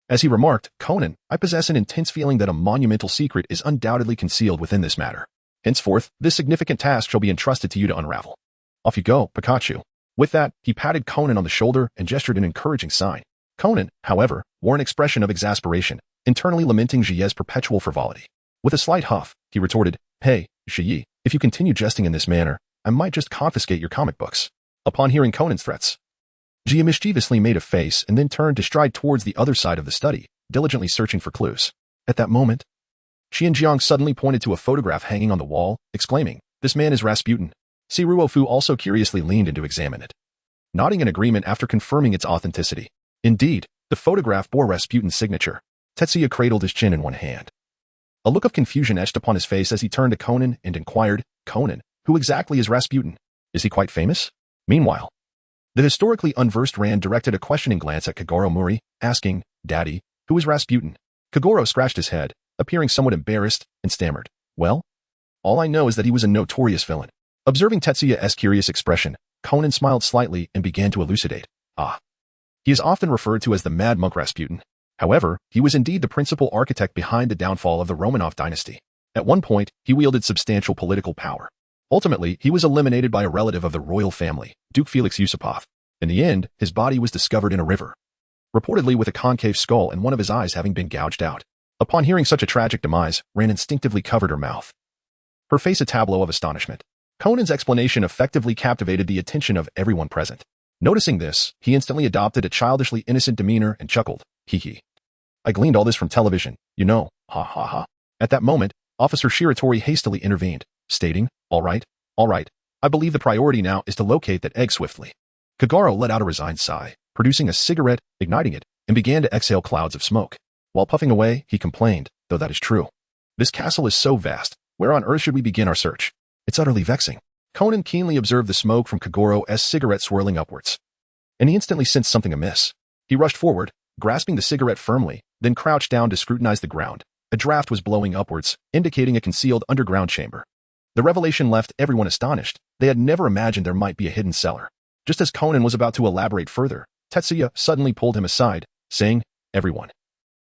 As he remarked, Conan, I possess an intense feeling that a monumental secret is undoubtedly concealed within this matter. Henceforth, this significant task shall be entrusted to you to unravel. Off you go, Pikachu. With that, he patted Conan on the shoulder and gestured an encouraging sign. Conan, however, wore an expression of exasperation, internally lamenting Ji's perpetual frivolity. With a slight huff, he retorted, Hey, Ji, if you continue jesting in this manner, I might just confiscate your comic books. Upon hearing Conan's threats, Ji mischievously made a face and then turned to stride towards the other side of the study, diligently searching for clues. At that moment, Xianjiang suddenly pointed to a photograph hanging on the wall, exclaiming, This man is Rasputin. Siruofu also curiously leaned in to examine it, nodding in agreement after confirming its authenticity. Indeed, the photograph bore Rasputin's signature. Tetsuya cradled his chin in one hand. A look of confusion etched upon his face as he turned to Conan and inquired, Conan, who exactly is Rasputin? Is he quite famous? Meanwhile, the historically unversed Rand directed a questioning glance at Kagoro Mori, asking, Daddy, who is Rasputin? Kagoro scratched his head, appearing somewhat embarrassed, and stammered, Well, all I know is that he was a notorious villain. Observing Tetsuya's curious expression, Conan smiled slightly and began to elucidate. He is often referred to as the Mad Monk Rasputin. However, he was indeed the principal architect behind the downfall of the Romanov dynasty. At one point, he wielded substantial political power. Ultimately, he was eliminated by a relative of the royal family, Duke Felix Yusupov. In the end, his body was discovered in a river, reportedly with a concave skull and one of his eyes having been gouged out. Upon hearing such a tragic demise, Ran instinctively covered her mouth, her face a tableau of astonishment. Conan's explanation effectively captivated the attention of everyone present. Noticing this, he instantly adopted a childishly innocent demeanor and chuckled, Hee hee. I gleaned all this from television, you know, ha ha ha. At that moment, Officer Shiratori hastily intervened, stating, All right, I believe the priority now is to locate that egg swiftly. Kagoro let out a resigned sigh, producing a cigarette, igniting it, and began to exhale clouds of smoke. While puffing away, he complained, though that is true. This castle is so vast, where on earth should we begin our search? It's utterly vexing. Conan keenly observed the smoke from Kagoro's cigarette swirling upwards, and he instantly sensed something amiss. He rushed forward, grasping the cigarette firmly, then crouched down to scrutinize the ground. A draft was blowing upwards, indicating a concealed underground chamber. The revelation left everyone astonished. They had never imagined there might be a hidden cellar. Just as Conan was about to elaborate further, Tetsuya suddenly pulled him aside, saying, Everyone,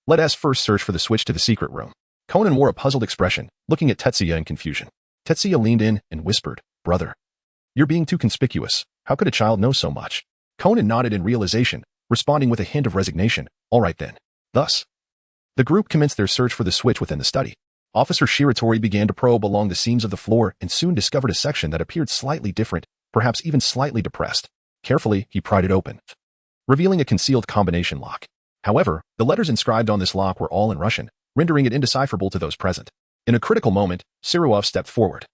let us first search for the switch to the secret room. Conan wore a puzzled expression, looking at Tetsuya in confusion. Tetsuya leaned in and whispered, Brother, you're being too conspicuous. How could a child know so much? Conan nodded in realization, responding with a hint of resignation. All right then. Thus, the group commenced their search for the switch within the study. Officer Shiratori began to probe along the seams of the floor and soon discovered a section that appeared slightly different, perhaps even slightly depressed. Carefully, he pried it open, revealing a concealed combination lock. However, the letters inscribed on this lock were all in Russian, rendering it indecipherable to those present. In a critical moment, Siruov stepped forward,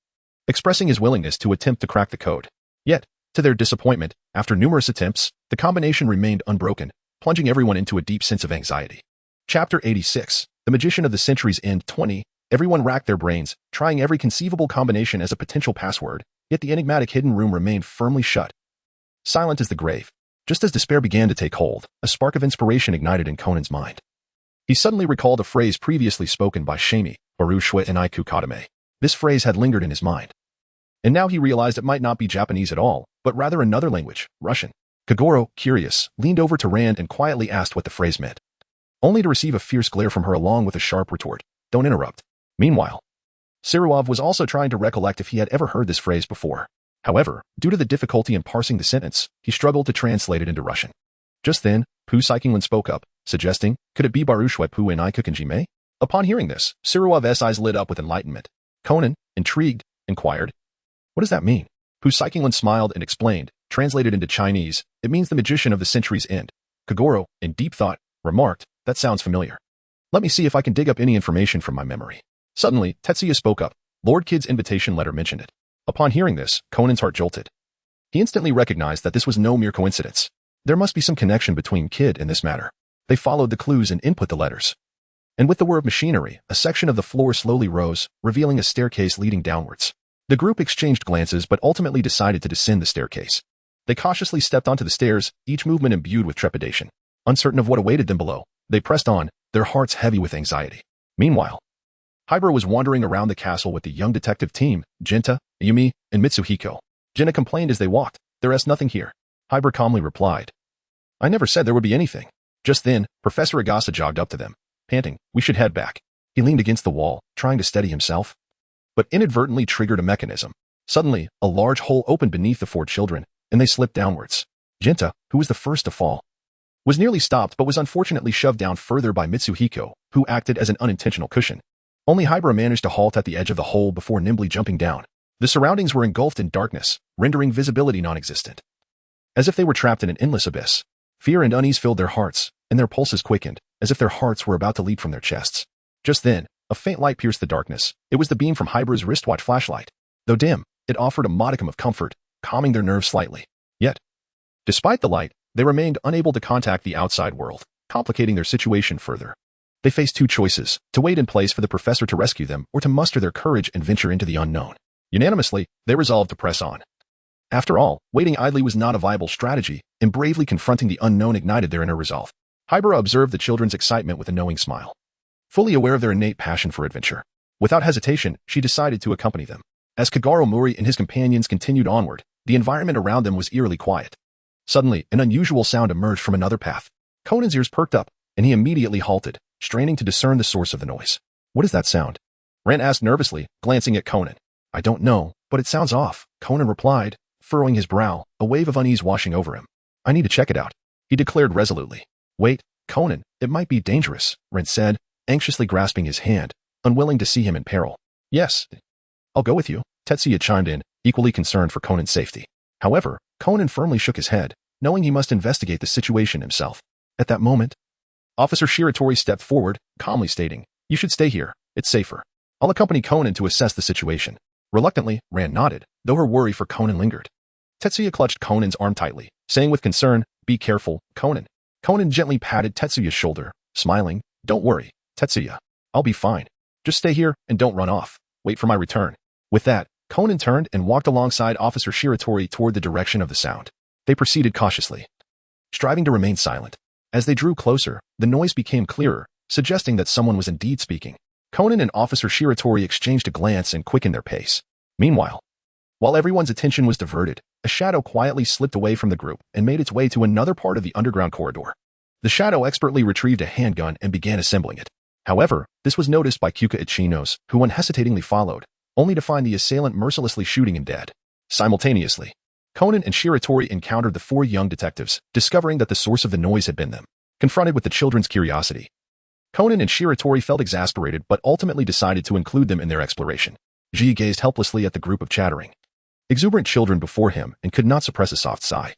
expressing his willingness to attempt to crack the code. Yet, to their disappointment, after numerous attempts, the combination remained unbroken, plunging everyone into a deep sense of anxiety. Chapter 86, The Magician of the Century's End 20. Everyone racked their brains, trying every conceivable combination as a potential password, yet the enigmatic hidden room remained firmly shut, silent as the grave. Just as despair began to take hold, a spark of inspiration ignited in Conan's mind. He suddenly recalled a phrase previously spoken by Shami, Barushwe and Aiku Kadame. This phrase had lingered in his mind, and now he realized it might not be Japanese at all, but rather another language, Russian. Kagoro, curious, leaned over to Rand and quietly asked what the phrase meant, only to receive a fierce glare from her along with a sharp retort, Don't interrupt. Meanwhile, Siruov was also trying to recollect if he had ever heard this phrase before. However, due to the difficulty in parsing the sentence, he struggled to translate it into Russian. Just then, Pu Saikinglin spoke up, suggesting, Could it be Barushwe Pu and Aiku Kanjime? Upon hearing this, Siruov's eyes lit up with enlightenment. Conan, intrigued, inquired, What does that mean? Pu Saikinglin smiled and explained, translated into Chinese, it means the magician of the century's end. Kagoro, in deep thought, remarked, That sounds familiar. Let me see if I can dig up any information from my memory. Suddenly, Tetsuya spoke up. Lord Kid's invitation letter mentioned it. Upon hearing this, Conan's heart jolted. He instantly recognized that this was no mere coincidence. There must be some connection between Kid and this matter. They followed the clues and input the letters. And with the whir of machinery, a section of the floor slowly rose, revealing a staircase leading downwards. The group exchanged glances but ultimately decided to descend the staircase. They cautiously stepped onto the stairs, each movement imbued with trepidation. Uncertain of what awaited them below, they pressed on, their hearts heavy with anxiety. Meanwhile, Hybra was wandering around the castle with the young detective team, Jinta, Yumi, and Mitsuhiko. Jinta complained as they walked, "There's nothing here." Hybra calmly replied, "I never said there would be anything." Just then, Professor Agasa jogged up to them, panting, "We should head back." He leaned against the wall, trying to steady himself, but inadvertently triggered a mechanism. Suddenly, a large hole opened beneath the four children, and they slipped downwards. Jinta, who was the first to fall, was nearly stopped but was unfortunately shoved down further by Mitsuhiko, who acted as an unintentional cushion. Only Hybra managed to halt at the edge of the hole before nimbly jumping down. The surroundings were engulfed in darkness, rendering visibility non-existent. As if they were trapped in an endless abyss. Fear and unease filled their hearts, and their pulses quickened, as if their hearts were about to leap from their chests. Just then, a faint light pierced the darkness. It was the beam from Hybra's wristwatch flashlight. Though dim, it offered a modicum of comfort, calming their nerves slightly. Yet, despite the light, they remained unable to contact the outside world, complicating their situation further. They faced two choices: to wait in place for the professor to rescue them, or to muster their courage and venture into the unknown. Unanimously, they resolved to press on. After all, waiting idly was not a viable strategy, and bravely confronting the unknown ignited their inner resolve. Hybra observed the children's excitement with a knowing smile. Fully aware of their innate passion for adventure, without hesitation, she decided to accompany them. As Kagero Mori and his companions continued onward, the environment around them was eerily quiet. Suddenly, an unusual sound emerged from another path. Conan's ears perked up, and he immediately halted, straining to discern the source of the noise. "What is that sound?" Ren asked nervously, glancing at Conan. "I don't know, but it sounds off," Conan replied, furrowing his brow, a wave of unease washing over him. "I need to check it out," he declared resolutely. "Wait, Conan, it might be dangerous," Ren said, anxiously grasping his hand, unwilling to see him in peril. "Yes, I'll go with you," Tetsuya chimed in, equally concerned for Conan's safety. However, Conan firmly shook his head, knowing he must investigate the situation himself. At that moment, Officer Shiratori stepped forward, calmly stating, "You should stay here. It's safer. I'll accompany Conan to assess the situation." Reluctantly, Ran nodded, though her worry for Conan lingered. Tetsuya clutched Conan's arm tightly, saying with concern, "Be careful, Conan." Conan gently patted Tetsuya's shoulder, smiling, "Don't worry, Tetsuya. I'll be fine. Just stay here and don't run off. Wait for my return." With that, Conan turned and walked alongside Officer Shiratori toward the direction of the sound. They proceeded cautiously, striving to remain silent. As they drew closer, the noise became clearer, suggesting that someone was indeed speaking. Conan and Officer Shiratori exchanged a glance and quickened their pace. Meanwhile, while everyone's attention was diverted, a shadow quietly slipped away from the group and made its way to another part of the underground corridor. The shadow expertly retrieved a handgun and began assembling it. However, this was noticed by Kyuka Ichinos, who unhesitatingly followed, only to find the assailant mercilessly shooting him dead. Simultaneously, Conan and Shiratori encountered the four young detectives, discovering that the source of the noise had been them. Confronted with the children's curiosity, Conan and Shiratori felt exasperated but ultimately decided to include them in their exploration. Ji gazed helplessly at the group of chattering, exuberant children before him and could not suppress a soft sigh,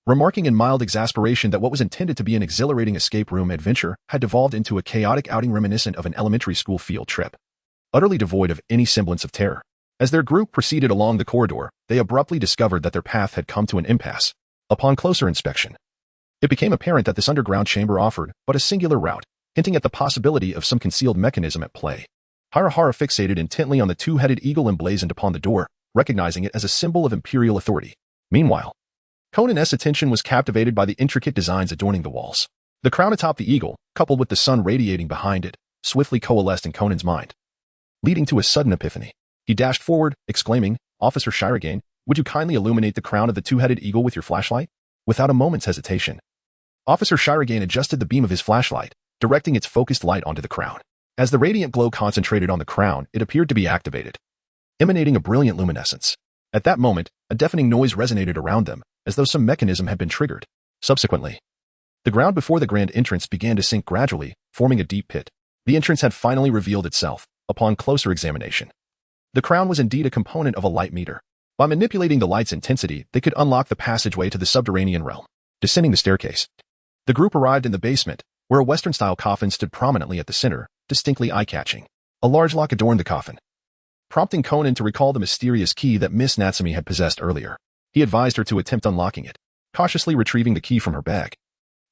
remarking in mild exasperation that what was intended to be an exhilarating escape room adventure had devolved into a chaotic outing reminiscent of an elementary school field trip, utterly devoid of any semblance of terror. As their group proceeded along the corridor, they abruptly discovered that their path had come to an impasse. Upon closer inspection, it became apparent that this underground chamber offered but a singular route, hinting at the possibility of some concealed mechanism at play. Harahara fixated intently on the two-headed eagle emblazoned upon the door, recognizing it as a symbol of imperial authority. Meanwhile, Conan's attention was captivated by the intricate designs adorning the walls. The crown atop the eagle, coupled with the sun radiating behind it, swiftly coalesced in Conan's mind, leading to a sudden epiphany. He dashed forward, exclaiming, "Officer Shirogane, would you kindly illuminate the crown of the two-headed eagle with your flashlight?" Without a moment's hesitation, Officer Shirogane adjusted the beam of his flashlight, directing its focused light onto the crown. As the radiant glow concentrated on the crown, it appeared to be activated, emanating a brilliant luminescence. At that moment, a deafening noise resonated around them, as though some mechanism had been triggered. Subsequently, the ground before the grand entrance began to sink gradually, forming a deep pit. The entrance had finally revealed itself, upon closer examination. The crown was indeed a component of a light meter. By manipulating the light's intensity, they could unlock the passageway to the subterranean realm. Descending the staircase, the group arrived in the basement, where a Western-style coffin stood prominently at the center, distinctly eye-catching. A large lock adorned the coffin, prompting Conan to recall the mysterious key that Miss Natsumi had possessed earlier. He advised her to attempt unlocking it, cautiously retrieving the key from her bag.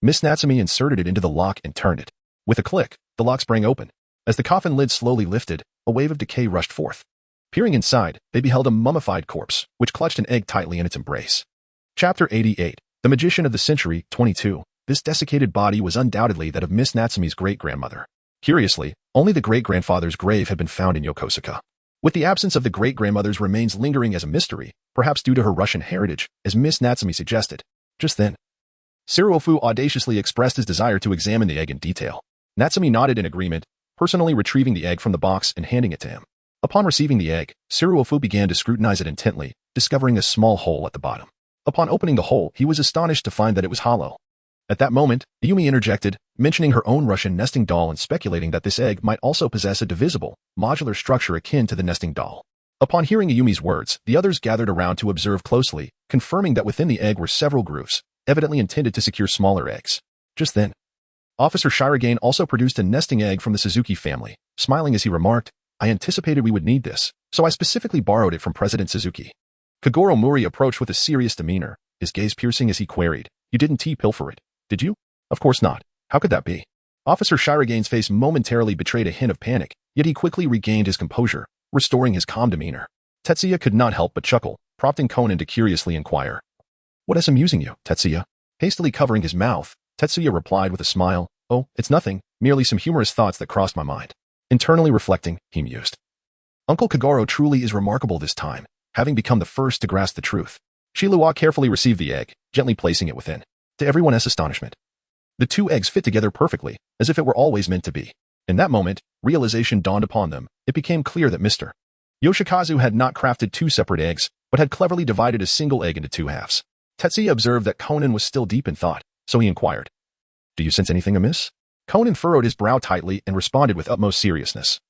Miss Natsumi inserted it into the lock and turned it. With a click, the lock sprang open. As the coffin lid slowly lifted, a wave of decay rushed forth. Peering inside, they beheld a mummified corpse, which clutched an egg tightly in its embrace. Chapter 88. The Magician of the Century, 22. This desiccated body was undoubtedly that of Miss Natsumi's great-grandmother. Curiously, Only the great-grandfather's grave had been found in Yokosuka. With the absence of the great-grandmother's remains lingering as a mystery, perhaps due to her Russian heritage, as Miss Natsumi suggested. Just then, Tsuruofu audaciously expressed his desire to examine the egg in detail. Natsumi nodded in agreement, personally retrieving the egg from the box and handing it to him. Upon receiving the egg, Tsuruofu began to scrutinize it intently, discovering a small hole at the bottom. Upon opening the hole, he was astonished to find that it was hollow. At that moment, Yumi interjected, mentioning her own Russian nesting doll and speculating that this egg might also possess a divisible, modular structure akin to the nesting doll. Upon hearing Yumi's words, the others gathered around to observe closely, confirming that within the egg were several grooves, evidently intended to secure smaller eggs. Just then, Officer Shirogane also produced a nesting egg from the Suzuki family, smiling as he remarked, "I anticipated we would need this, so I specifically borrowed it from President Suzuki." Kagoro Mori approached with a serious demeanor, his gaze piercing as he queried, "You didn't pilfer it, did you?" "Of course not. How could that be?" Officer Shirogane's face momentarily betrayed a hint of panic, yet he quickly regained his composure, restoring his calm demeanor. Tetsuya could not help but chuckle, prompting Conan to curiously inquire, "What is amusing you, Tetsuya?" Hastily covering his mouth, Tetsuya replied with a smile, "Oh, it's nothing, merely some humorous thoughts that crossed my mind." Internally reflecting, he mused, "Uncle Kagoro truly is remarkable this time, having become the first to grasp the truth." Shilua carefully received the egg, gently placing it within. To everyone's astonishment, the two eggs fit together perfectly, as if it were always meant to be. In that moment, realization dawned upon them. It became clear that Mr. Yoshikazu had not crafted two separate eggs, but had cleverly divided a single egg into two halves. Tetsuya observed that Conan was still deep in thought, so he inquired, "Do you sense anything amiss?" Conan furrowed his brow tightly and responded with utmost seriousness,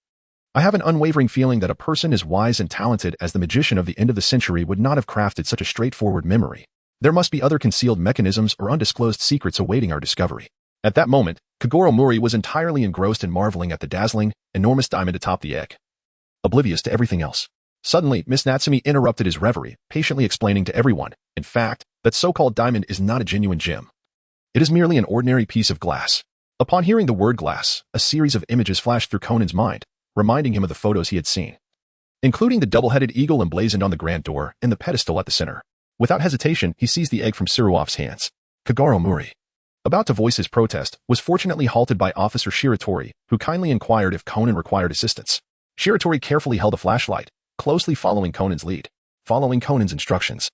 "I have an unwavering feeling that a person as wise and talented as the magician of the end of the century would not have crafted such a straightforward memory. There must be other concealed mechanisms or undisclosed secrets awaiting our discovery." At that moment, Kagoro Mori was entirely engrossed in marveling at the dazzling, enormous diamond atop the egg, oblivious to everything else. Suddenly, Miss Natsumi interrupted his reverie, patiently explaining to everyone, in fact, that so-called diamond is not a genuine gem. It is merely an ordinary piece of glass. Upon hearing the word glass, a series of images flashed through Conan's mind, reminding him of the photos he had seen, including the double-headed eagle emblazoned on the grand door and the pedestal at the center. Without hesitation, he seized the egg from Tsuruofu's hands. Kagoro Mori, about to voice his protest, was fortunately halted by Officer Shiratori, who kindly inquired if Conan required assistance. Shiratori carefully held a flashlight, closely following Conan's lead. Following Conan's instructions,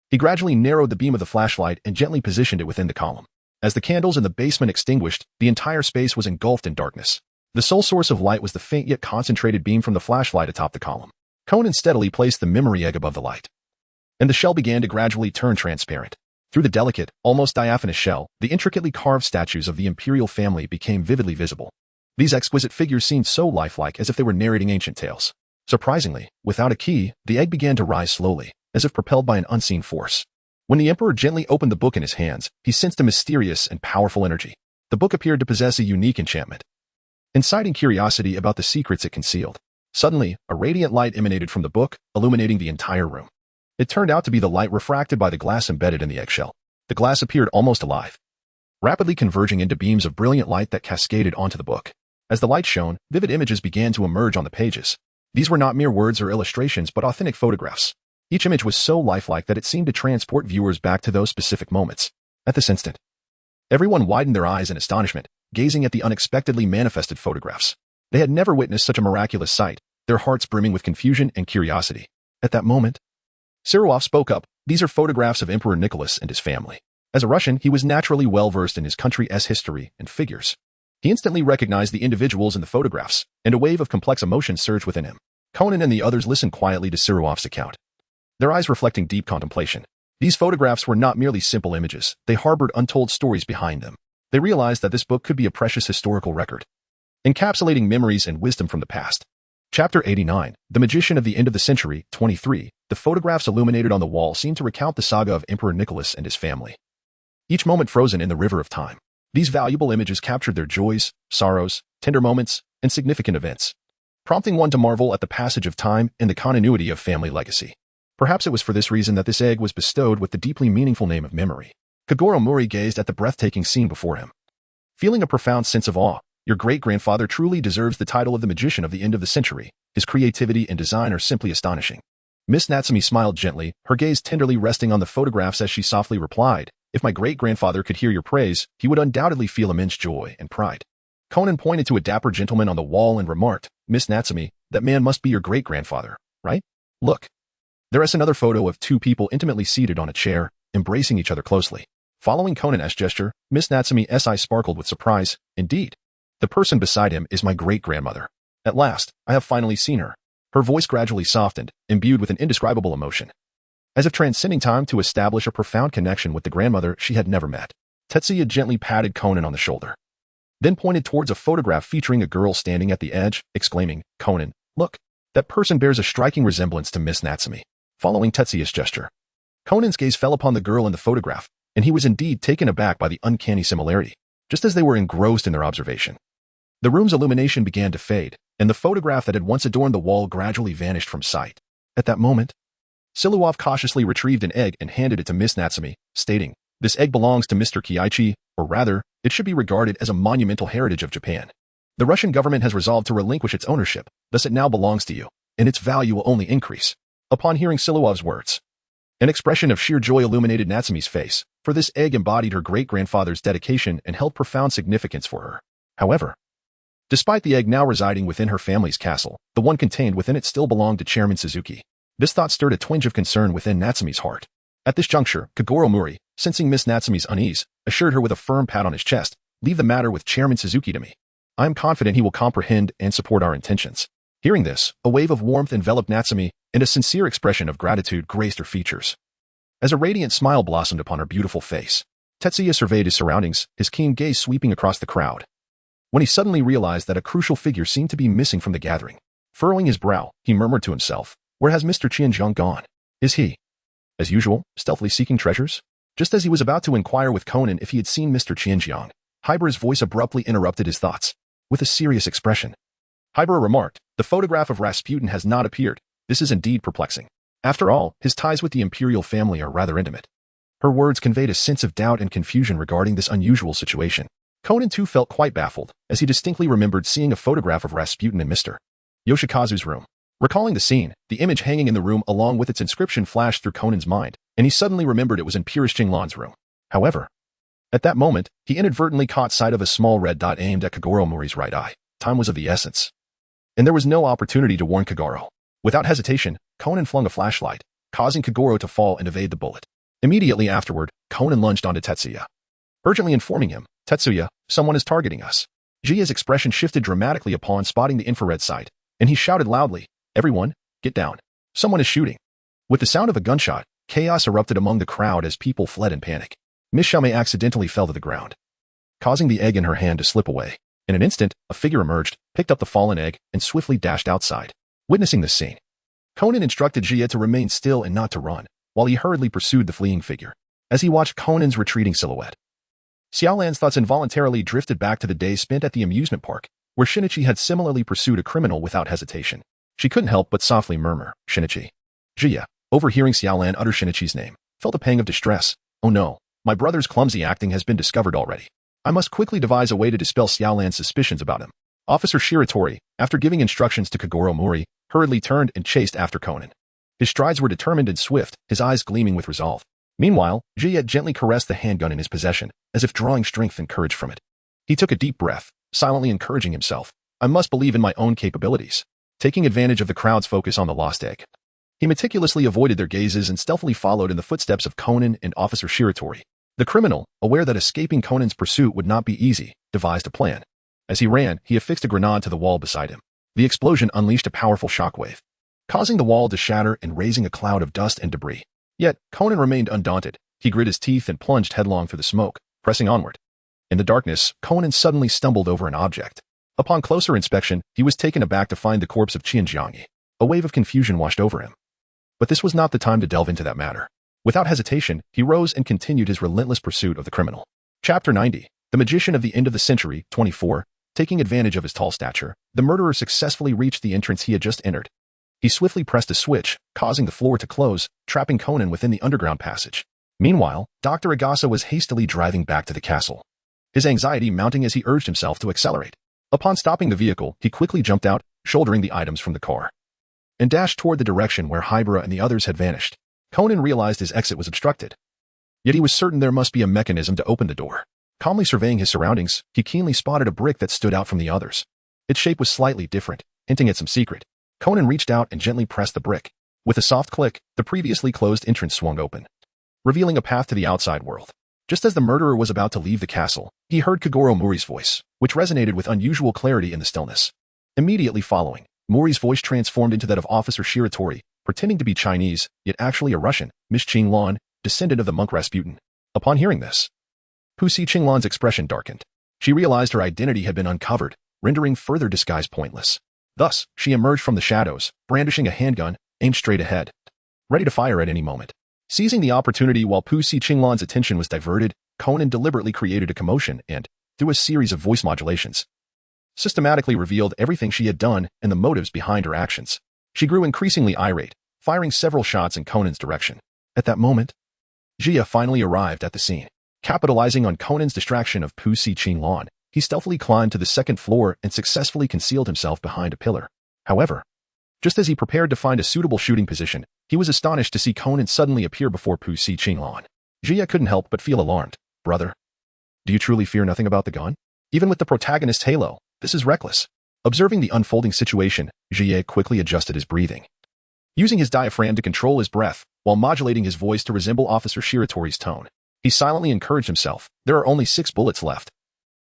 he gradually narrowed the beam of the flashlight and gently positioned it within the column. As the candles in the basement extinguished, the entire space was engulfed in darkness. The sole source of light was the faint yet concentrated beam from the flashlight atop the column. Conan steadily placed the memory egg above the light, and the shell began to gradually turn transparent. Through the delicate, almost diaphanous shell, the intricately carved statues of the imperial family became vividly visible. These exquisite figures seemed so lifelike as if they were narrating ancient tales. Surprisingly, without a key, the egg began to rise slowly, as if propelled by an unseen force. When the emperor gently opened the book in his hands, he sensed a mysterious and powerful energy. The book appeared to possess a unique enchantment, inciting curiosity about the secrets it concealed. Suddenly, a radiant light emanated from the book, illuminating the entire room. It turned out to be the light refracted by the glass embedded in the eggshell. The glass appeared almost alive, rapidly converging into beams of brilliant light that cascaded onto the book. As the light shone, vivid images began to emerge on the pages. These were not mere words or illustrations, but authentic photographs. Each image was so lifelike that it seemed to transport viewers back to those specific moments. At this instant, everyone widened their eyes in astonishment, gazing at the unexpectedly manifested photographs. They had never witnessed such a miraculous sight, their hearts brimming with confusion and curiosity. At that moment, Tsuruofu spoke up, "These are photographs of Emperor Nicholas and his family." As a Russian, he was naturally well-versed in his country's history and figures. He instantly recognized the individuals in the photographs, and a wave of complex emotion surged within him. Conan and the others listened quietly to Tsuruofu's account, their eyes reflecting deep contemplation. These photographs were not merely simple images, they harbored untold stories behind them. They realized that this book could be a precious historical record, encapsulating memories and wisdom from the past. Chapter 89, The Magician of the End of the Century, 23. The photographs illuminated on the wall seemed to recount the saga of Emperor Nicholas and his family, each moment frozen in the river of time. These valuable images captured their joys, sorrows, tender moments, and significant events, prompting one to marvel at the passage of time and the continuity of family legacy. Perhaps it was for this reason that this egg was bestowed with the deeply meaningful name of memory. Kagoro Mori gazed at the breathtaking scene before him, feeling a profound sense of awe. Your great-grandfather truly deserves the title of the magician of the end of the century. His creativity and design are simply astonishing. Miss Natsumi smiled gently, her gaze tenderly resting on the photographs as she softly replied, "If my great-grandfather could hear your praise, he would undoubtedly feel immense joy and pride." Conan pointed to a dapper gentleman on the wall and remarked, "Miss Natsumi, that man must be your great-grandfather, right? Look. There is another photo of two people intimately seated on a chair, embracing each other closely." Following Conan's gesture, Miss Natsumi's eyes sparkled with surprise. "Indeed. The person beside him is my great-grandmother. At last, I have finally seen her." Her voice gradually softened, imbued with an indescribable emotion. As if transcending time to establish a profound connection with the grandmother she had never met, Tetsuya gently patted Conan on the shoulder, then pointed towards a photograph featuring a girl standing at the edge, exclaiming, "Conan, look, that person bears a striking resemblance to Miss Natsumi." Following Tetsuya's gesture, Conan's gaze fell upon the girl in the photograph, and he was indeed taken aback by the uncanny similarity, just as they were engrossed in their observation. The room's illumination began to fade, and the photograph that had once adorned the wall gradually vanished from sight. At that moment, Siluov cautiously retrieved an egg and handed it to Miss Natsumi, stating, "This egg belongs to Mr. Kiichi, or rather, it should be regarded as a monumental heritage of Japan. The Russian government has resolved to relinquish its ownership, thus it now belongs to you, and its value will only increase." Upon hearing Siluov's words, an expression of sheer joy illuminated Natsumi's face, for this egg embodied her great-grandfather's dedication and held profound significance for her. However, despite the egg now residing within her family's castle, the one contained within it still belonged to Chairman Suzuki. This thought stirred a twinge of concern within Natsumi's heart. At this juncture, Kagoro Mori, sensing Miss Natsumi's unease, assured her with a firm pat on his chest, "Leave the matter with Chairman Suzuki to me. I am confident he will comprehend and support our intentions." Hearing this, a wave of warmth enveloped Natsumi, and a sincere expression of gratitude graced her features. As a radiant smile blossomed upon her beautiful face, Tetsuya surveyed his surroundings, his keen gaze sweeping across the crowd, when he suddenly realized that a crucial figure seemed to be missing from the gathering. Furrowing his brow, he murmured to himself, "Where has Mr. Qianzhang gone? Is he, as usual, stealthily seeking treasures?" Just as he was about to inquire with Conan if he had seen Mr. Qianzhang, Hibera's voice abruptly interrupted his thoughts. With a serious expression, Hibera remarked, "The photograph of Rasputin has not appeared. This is indeed perplexing. After all, his ties with the imperial family are rather intimate." Her words conveyed a sense of doubt and confusion regarding this unusual situation. Conan too felt quite baffled, as he distinctly remembered seeing a photograph of Rasputin in Mr. Yoshikazu's room. Recalling the scene, the image hanging in the room along with its inscription flashed through Conan's mind, and he suddenly remembered it was in Pirish Qinglan's room. However, at that moment, he inadvertently caught sight of a small red dot aimed at Kagoro Mori's right eye. Time was of the essence, and there was no opportunity to warn Kagoro. Without hesitation, Conan flung a flashlight, causing Kagoro to fall and evade the bullet. Immediately afterward, Conan lunged onto Tetsuya, urgently informing him, "Tetsuya, someone is targeting us." Jia's expression shifted dramatically upon spotting the infrared sight, and he shouted loudly, "Everyone, get down. Someone is shooting." With the sound of a gunshot, chaos erupted among the crowd as people fled in panic. Miss Xiaomei accidentally fell to the ground, causing the egg in her hand to slip away. In an instant, a figure emerged, picked up the fallen egg, and swiftly dashed outside. Witnessing this scene, Conan instructed Jia to remain still and not to run, while he hurriedly pursued the fleeing figure. As he watched Conan's retreating silhouette, Xiaolan's thoughts involuntarily drifted back to the days spent at the amusement park, where Shinichi had similarly pursued a criminal without hesitation. She couldn't help but softly murmur, "Shinichi." Jia, overhearing Xiaolan utter Shinichi's name, felt a pang of distress. "Oh no, my brother's clumsy acting has been discovered already. I must quickly devise a way to dispel Xiaolan's suspicions about him." Officer Shiratori, after giving instructions to Kagoro Mori, hurriedly turned and chased after Conan. His strides were determined and swift, his eyes gleaming with resolve. Meanwhile, Jia gently caressed the handgun in his possession, as if drawing strength and courage from it. He took a deep breath, silently encouraging himself, "I must believe in my own capabilities." Taking advantage of the crowd's focus on the lost egg, he meticulously avoided their gazes and stealthily followed in the footsteps of Conan and Officer Shiratori. The criminal, aware that escaping Conan's pursuit would not be easy, devised a plan. As he ran, he affixed a grenade to the wall beside him. The explosion unleashed a powerful shockwave, causing the wall to shatter and raising a cloud of dust and debris. Yet, Conan remained undaunted. He grit his teeth and plunged headlong through the smoke, pressing onward. In the darkness, Conan suddenly stumbled over an object. Upon closer inspection, he was taken aback to find the corpse of Qianzhang. A wave of confusion washed over him. But this was not the time to delve into that matter. Without hesitation, he rose and continued his relentless pursuit of the criminal. Chapter 90. The Magician of the End of the Century, 24. Taking advantage of his tall stature, the murderer successfully reached the entrance he had just entered. He swiftly pressed a switch, causing the floor to close, trapping Conan within the underground passage. Meanwhile, Dr. Agasa was hastily driving back to the castle, his anxiety mounting as he urged himself to accelerate. Upon stopping the vehicle, he quickly jumped out, shouldering the items from the car, and dashed toward the direction where Hibera and the others had vanished. Conan realized his exit was obstructed, yet he was certain there must be a mechanism to open the door. Calmly surveying his surroundings, he keenly spotted a brick that stood out from the others. Its shape was slightly different, hinting at some secret. Conan reached out and gently pressed the brick. With a soft click, the previously closed entrance swung open, revealing a path to the outside world. Just as the murderer was about to leave the castle, he heard Kagoro Mori's voice, which resonated with unusual clarity in the stillness. Immediately following, Mori's voice transformed into that of Officer Shiratori, pretending to be Chinese, yet actually a Russian, Miss Qinglan, descendant of the monk Rasputin. Upon hearing this, Pusi Qinglan's expression darkened. She realized her identity had been uncovered, rendering further disguise pointless. Thus, she emerged from the shadows, brandishing a handgun, aimed straight ahead, ready to fire at any moment. Seizing the opportunity while Pusi Qinglan's attention was diverted, Conan deliberately created a commotion and, through a series of voice modulations, systematically revealed everything she had done and the motives behind her actions. She grew increasingly irate, firing several shots in Conan's direction. At that moment, Jia finally arrived at the scene. Capitalizing on Conan's distraction of Pusi Qinglan, he stealthily climbed to the second floor and successfully concealed himself behind a pillar. However, just as he prepared to find a suitable shooting position, he was astonished to see Conan suddenly appear before Pusi Qinglan. Jia couldn't help but feel alarmed. Brother, do you truly fear nothing about the gun? Even with the protagonist's halo, this is reckless. Observing the unfolding situation, Jia quickly adjusted his breathing, using his diaphragm to control his breath, while modulating his voice to resemble Officer Shiratori's tone. He silently encouraged himself. There are only 6 bullets left.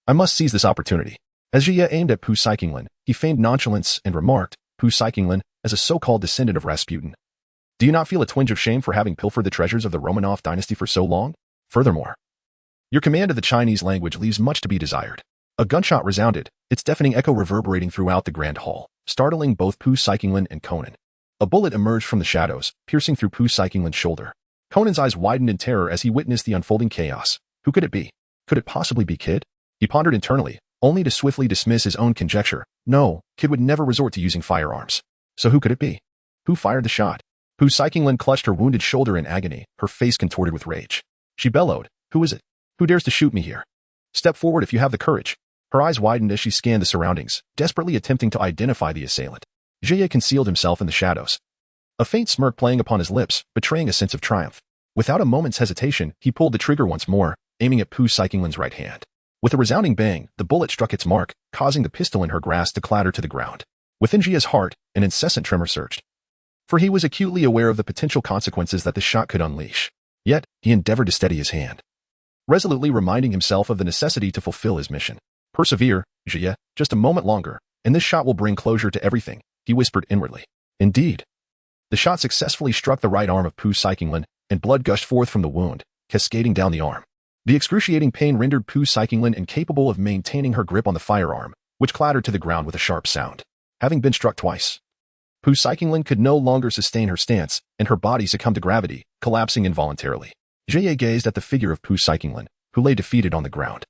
I must seize this opportunity. As Jia aimed at Pusi Qinglan, he feigned nonchalance and remarked, Pusi Qinglan, as a so-called descendant of Rasputin, do you not feel a twinge of shame for having pilfered the treasures of the Romanov dynasty for so long? Furthermore, your command of the Chinese language leaves much to be desired. A gunshot resounded, its deafening echo reverberating throughout the grand hall, startling both Pusi Qinglan and Conan. A bullet emerged from the shadows, piercing through Pusi Qinglan's shoulder. Conan's eyes widened in terror as he witnessed the unfolding chaos. Who could it be? Could it possibly be Kid? He pondered internally, only to swiftly dismiss his own conjecture. No, Kid would never resort to using firearms. So who could it be? Who fired the shot? Pusi Qinglan clutched her wounded shoulder in agony, her face contorted with rage. She bellowed, Who is it? Who dares to shoot me here? Step forward if you have the courage. Her eyes widened as she scanned the surroundings, desperately attempting to identify the assailant. Jia concealed himself in the shadows, a faint smirk playing upon his lips, betraying a sense of triumph. Without a moment's hesitation, he pulled the trigger once more, aiming at Pusi Qinglan's right hand. With a resounding bang, the bullet struck its mark, causing the pistol in her grasp to clatter to the ground. Within Jia's heart, an incessant tremor surged, for he was acutely aware of the potential consequences that the shot could unleash. Yet, he endeavored to steady his hand, resolutely reminding himself of the necessity to fulfill his mission. Persevere, Jia, just a moment longer, and this shot will bring closure to everything, he whispered inwardly. Indeed. The shot successfully struck the right arm of Pusi Qinglan, and blood gushed forth from the wound, cascading down the arm. The excruciating pain rendered Pusi Qinglan incapable of maintaining her grip on the firearm, which clattered to the ground with a sharp sound. Having been struck twice, Pusi Qinglan could no longer sustain her stance, and her body succumbed to gravity, collapsing involuntarily. Jie gazed at the figure of Pusi Qinglan, who lay defeated on the ground,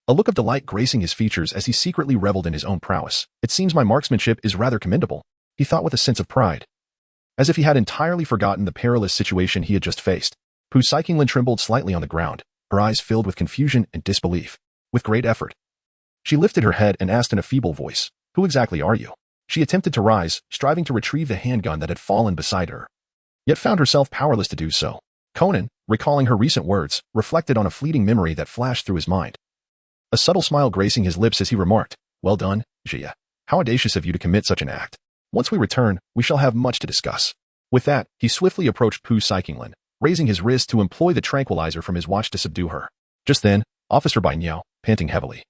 a look of delight gracing his features as he secretly reveled in his own prowess. It seems my marksmanship is rather commendable, he thought with a sense of pride. As if he had entirely forgotten the perilous situation he had just faced, Pusi Qinglan trembled slightly on the ground, her eyes filled with confusion and disbelief. With great effort, she lifted her head and asked in a feeble voice, Who exactly are you? She attempted to rise, striving to retrieve the handgun that had fallen beside her, yet found herself powerless to do so. Conan, recalling her recent words, reflected on a fleeting memory that flashed through his mind. A subtle smile gracing his lips as he remarked, Well done, Jia. How audacious of you to commit such an act. Once we return, we shall have much to discuss. With that, he swiftly approached Pusi Qinglan, raising his wrist to employ the tranquilizer from his watch to subdue her. Just then, Officer Bai Niao, panting heavily,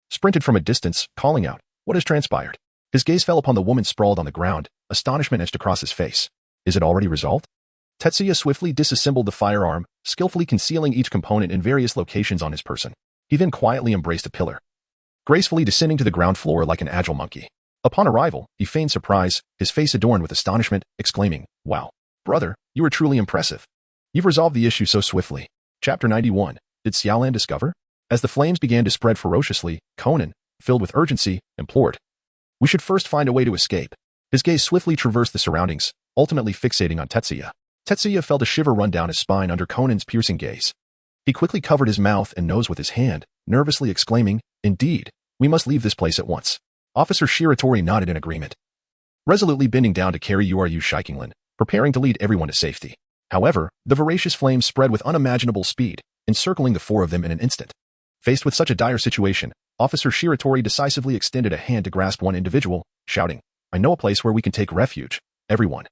sprinted from a distance, calling out, What has transpired? His gaze fell upon the woman sprawled on the ground, astonishment etched across his face. Is it already resolved? Tetsuya swiftly disassembled the firearm, skillfully concealing each component in various locations on his person. He then quietly embraced a pillar, gracefully descending to the ground floor like an agile monkey. Upon arrival, he feigned surprise, his face adorned with astonishment, exclaiming, Wow, brother, you are truly impressive. You've resolved the issue so swiftly. Chapter 91. Did Xiaolan discover? As the flames began to spread ferociously, Conan, filled with urgency, implored, We should first find a way to escape. His gaze swiftly traversed the surroundings, ultimately fixating on Tetsuya. Tetsuya felt a shiver run down his spine under Conan's piercing gaze. He quickly covered his mouth and nose with his hand, nervously exclaiming, Indeed, we must leave this place at once. Officer Shiratori nodded in agreement, resolutely bending down to carry Pusi Qinglan, preparing to lead everyone to safety. However, the voracious flames spread with unimaginable speed, encircling the four of them in an instant. Faced with such a dire situation, Officer Shiratori decisively extended a hand to grasp one individual, shouting, "I know a place where we can take refuge. Everyone,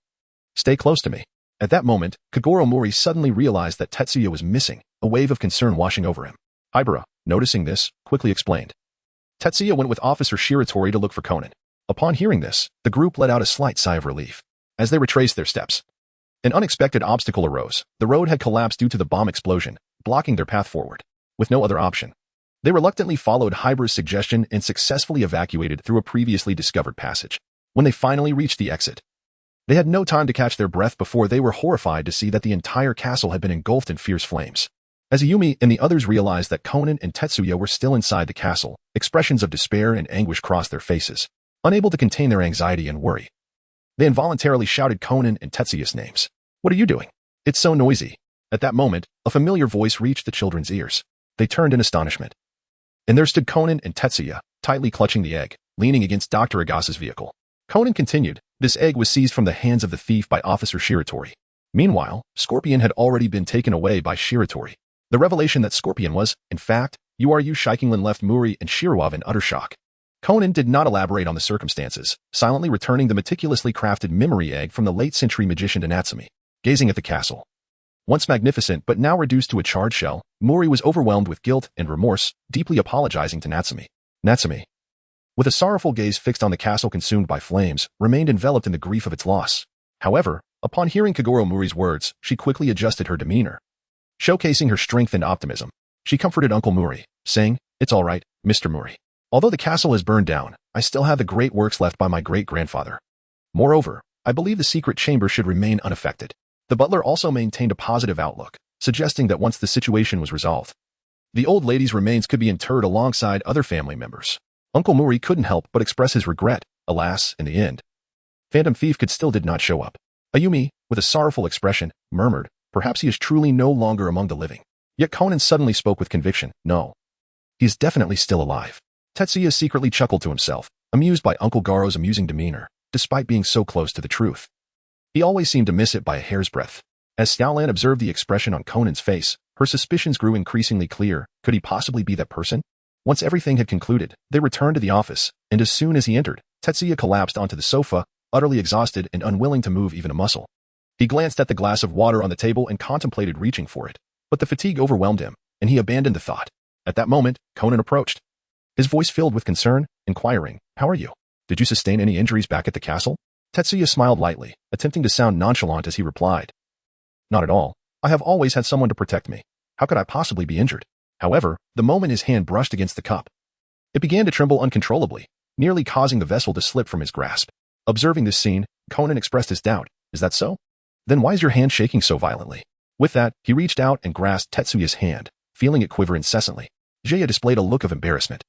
stay close to me." At that moment, Kagoro Mori suddenly realized that Tetsuya was missing, a wave of concern washing over him. Ibara, noticing this, quickly explained. Tetsuya went with Officer Shiratori to look for Conan. Upon hearing this, the group let out a slight sigh of relief. As they retraced their steps, an unexpected obstacle arose. The road had collapsed due to the bomb explosion, blocking their path forward. With no other option, they reluctantly followed Hybara's suggestion and successfully evacuated through a previously discovered passage. When they finally reached the exit, they had no time to catch their breath before they were horrified to see that the entire castle had been engulfed in fierce flames. As Ayumi and the others realized that Conan and Tetsuya were still inside the castle, expressions of despair and anguish crossed their faces, unable to contain their anxiety and worry. They involuntarily shouted Conan and Tetsuya's names. "What are you doing? It's so noisy." At that moment, a familiar voice reached the children's ears. They turned in astonishment. And there stood Conan and Tetsuya, tightly clutching the egg, leaning against Dr. Agasa's vehicle. Conan continued, "This egg was seized from the hands of the thief by Officer Shiratori. Meanwhile, Scorpion had already been taken away by Shiratori." The revelation that Scorpion was, in fact, Yu Shikinglan left Muri and Shirawa in utter shock. Conan did not elaborate on the circumstances, silently returning the meticulously crafted memory egg from the late-century magician to Natsumi. Gazing at the castle, once magnificent but now reduced to a charred shell, Muri was overwhelmed with guilt and remorse, deeply apologizing to Natsumi. Natsumi, with a sorrowful gaze fixed on the castle consumed by flames, remained enveloped in the grief of its loss. However, upon hearing Kagoro Muri's words, she quickly adjusted her demeanor. Showcasing her strength and optimism, she comforted Uncle Muri, saying, "It's all right, Mr. Muri. Although the castle is burned down, I still have the great works left by my great-grandfather. Moreover, I believe the secret chamber should remain unaffected." The butler also maintained a positive outlook, suggesting that once the situation was resolved, the old lady's remains could be interred alongside other family members. Uncle Muri couldn't help but express his regret. Alas, in the end, Phantom Thief did not show up. Ayumi, with a sorrowful expression, murmured, "Perhaps he is truly no longer among the living." Yet Conan suddenly spoke with conviction, "No, he is definitely still alive." Tetsuya secretly chuckled to himself, amused by Uncle Garo's amusing demeanor, despite being so close to the truth. He always seemed to miss it by a hair's breadth. As Xiaolan observed the expression on Conan's face, her suspicions grew increasingly clear. Could he possibly be that person? Once everything had concluded, they returned to the office, and as soon as he entered, Tetsuya collapsed onto the sofa, utterly exhausted and unwilling to move even a muscle. He glanced at the glass of water on the table and contemplated reaching for it, but the fatigue overwhelmed him, and he abandoned the thought. At that moment, Conan approached, his voice filled with concern, inquiring, "How are you? Did you sustain any injuries back at the castle?" Tetsuya smiled lightly, attempting to sound nonchalant as he replied, "Not at all. I have always had someone to protect me. How could I possibly be injured?" However, the moment his hand brushed against the cup, it began to tremble uncontrollably, nearly causing the vessel to slip from his grasp. Observing this scene, Conan expressed his doubt. "Is that so? Then why is your hand shaking so violently?" With that, he reached out and grasped Tetsuya's hand, feeling it quiver incessantly. Jaya displayed a look of embarrassment,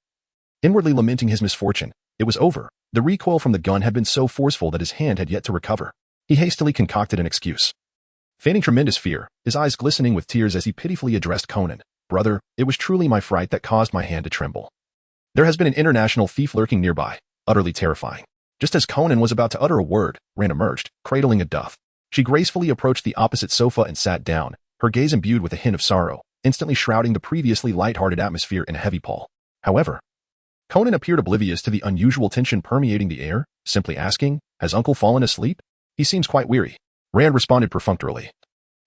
inwardly lamenting his misfortune. It was over. The recoil from the gun had been so forceful that his hand had yet to recover. He hastily concocted an excuse, feigning tremendous fear, his eyes glistening with tears as he pitifully addressed Conan. "Brother, it was truly my fright that caused my hand to tremble. There has been an international thief lurking nearby, utterly terrifying." Just as Conan was about to utter a word, Ran emerged, cradling a dove. She gracefully approached the opposite sofa and sat down, her gaze imbued with a hint of sorrow, instantly shrouding the previously light-hearted atmosphere in a heavy pall. However, Conan appeared oblivious to the unusual tension permeating the air, simply asking, "Has Uncle fallen asleep? He seems quite weary." Rand responded perfunctorily,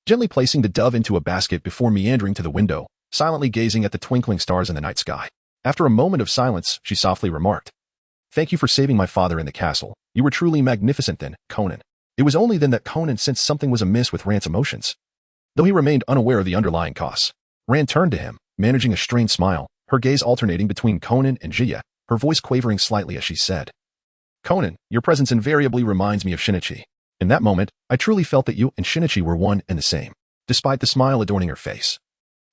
gently placing the dove into a basket before meandering to the window, silently gazing at the twinkling stars in the night sky. After a moment of silence, she softly remarked, "Thank you for saving my father in the castle. You were truly magnificent then, Conan." It was only then that Conan sensed something was amiss with Rand's emotions, though he remained unaware of the underlying cause. Rand turned to him, managing a strained smile, her gaze alternating between Conan and Jia, her voice quavering slightly as she said, "Conan, your presence invariably reminds me of Shinichi. In that moment, I truly felt that you and Shinichi were one and the same." Despite the smile adorning her face,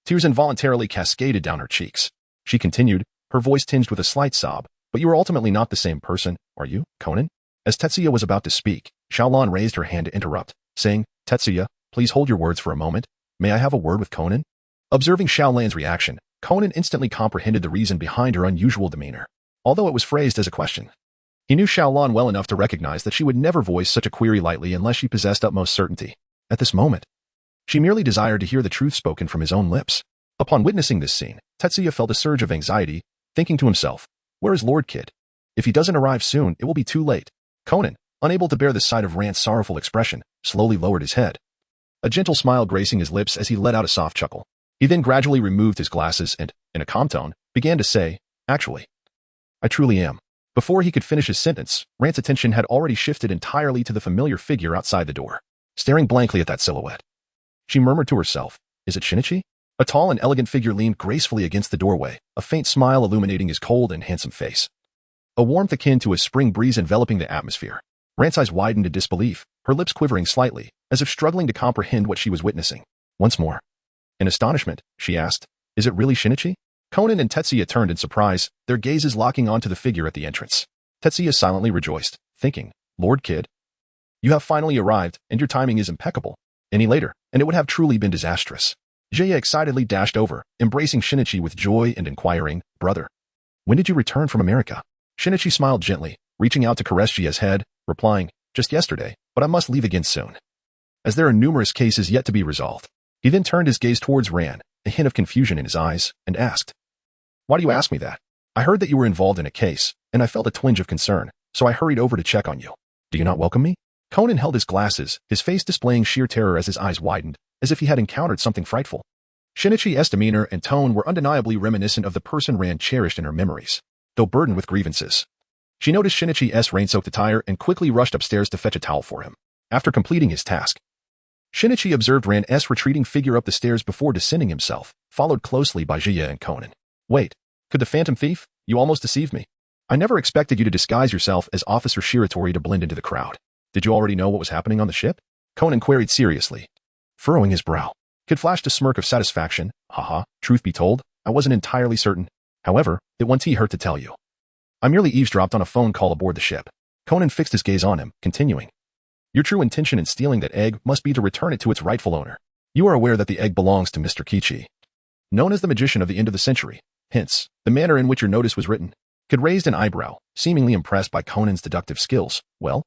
tears involuntarily cascaded down her cheeks. She continued, her voice tinged with a slight sob, "But you are ultimately not the same person, are you, Conan?" As Tetsuya was about to speak, Xiaolan raised her hand to interrupt, saying, "Tetsuya, please hold your words for a moment. May I have a word with Conan?" Observing Xiaolan's reaction, Conan instantly comprehended the reason behind her unusual demeanor, although it was phrased as a question. He knew Xiaolan well enough to recognize that she would never voice such a query lightly unless she possessed utmost certainty. At this moment, she merely desired to hear the truth spoken from his own lips. Upon witnessing this scene, Tetsuya felt a surge of anxiety, thinking to himself, where is Lord Kid? If he doesn't arrive soon, it will be too late. Conan, unable to bear the sight of Rand's sorrowful expression, slowly lowered his head. A gentle smile gracing his lips as he let out a soft chuckle. He then gradually removed his glasses and, in a calm tone, began to say, actually, I truly am. Before he could finish his sentence, Rand's attention had already shifted entirely to the familiar figure outside the door, staring blankly at that silhouette. She murmured to herself, is it Shinichi? A tall and elegant figure leaned gracefully against the doorway, a faint smile illuminating his cold and handsome face. A warmth akin to a spring breeze enveloping the atmosphere. Rand's eyes widened in disbelief, her lips quivering slightly, as if struggling to comprehend what she was witnessing. Once more. In astonishment, she asked, is it really Shinichi? Conan and Tetsuya turned in surprise, their gazes locking onto the figure at the entrance. Tetsuya silently rejoiced, thinking, Lord Kid, you have finally arrived, and your timing is impeccable. Any later, and it would have truly been disastrous. Jaya excitedly dashed over, embracing Shinichi with joy and inquiring, brother, when did you return from America? Shinichi smiled gently, reaching out to caress Jaya's head, replying, just yesterday, but I must leave again soon, as there are numerous cases yet to be resolved. He then turned his gaze towards Rand, a hint of confusion in his eyes, and asked, why do you ask me that? I heard that you were involved in a case, and I felt a twinge of concern, so I hurried over to check on you. Do you not welcome me? Conan held his glasses, his face displaying sheer terror as his eyes widened, as if he had encountered something frightful. Shinichi's demeanor and tone were undeniably reminiscent of the person Rand cherished in her memories, though burdened with grievances. She noticed Shinichi's rain-soaked attire and quickly rushed upstairs to fetch a towel for him. After completing his task, Shinichi observed Rand's retreating figure up the stairs before descending himself, followed closely by Jaya and Conan. Wait, could the phantom thief? You almost deceived me. I never expected you to disguise yourself as Officer Shiratori to blend into the crowd. Did you already know what was happening on the ship? Conan queried seriously, furrowing his brow. Kid flashed a smirk of satisfaction. Haha, truth be told, I wasn't entirely certain. However, it won't hurt to tell you. I merely eavesdropped on a phone call aboard the ship. Conan fixed his gaze on him, continuing. Your true intention in stealing that egg must be to return it to its rightful owner. You are aware that the egg belongs to Mr. Kichi, known as the magician of the end of the century. Hence, the manner in which your notice was written. Kid raised an eyebrow, seemingly impressed by Conan's deductive skills. Well,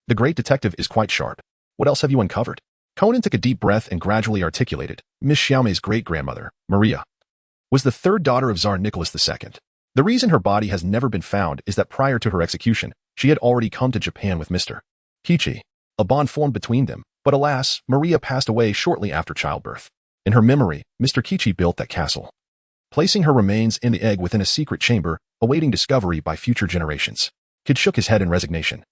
the great detective is quite sharp. What else have you uncovered? Conan took a deep breath and gradually articulated. Miss Xiaomei's great-grandmother, Maria, was the third daughter of Tsar Nicholas II. The reason her body has never been found is that prior to her execution, she had already come to Japan with Mr. Kichi. A bond formed between them, but alas, Maria passed away shortly after childbirth. In her memory, Mr. Kichi built that castle, placing her remains in the egg within a secret chamber, awaiting discovery by future generations. Kid shook his head in resignation,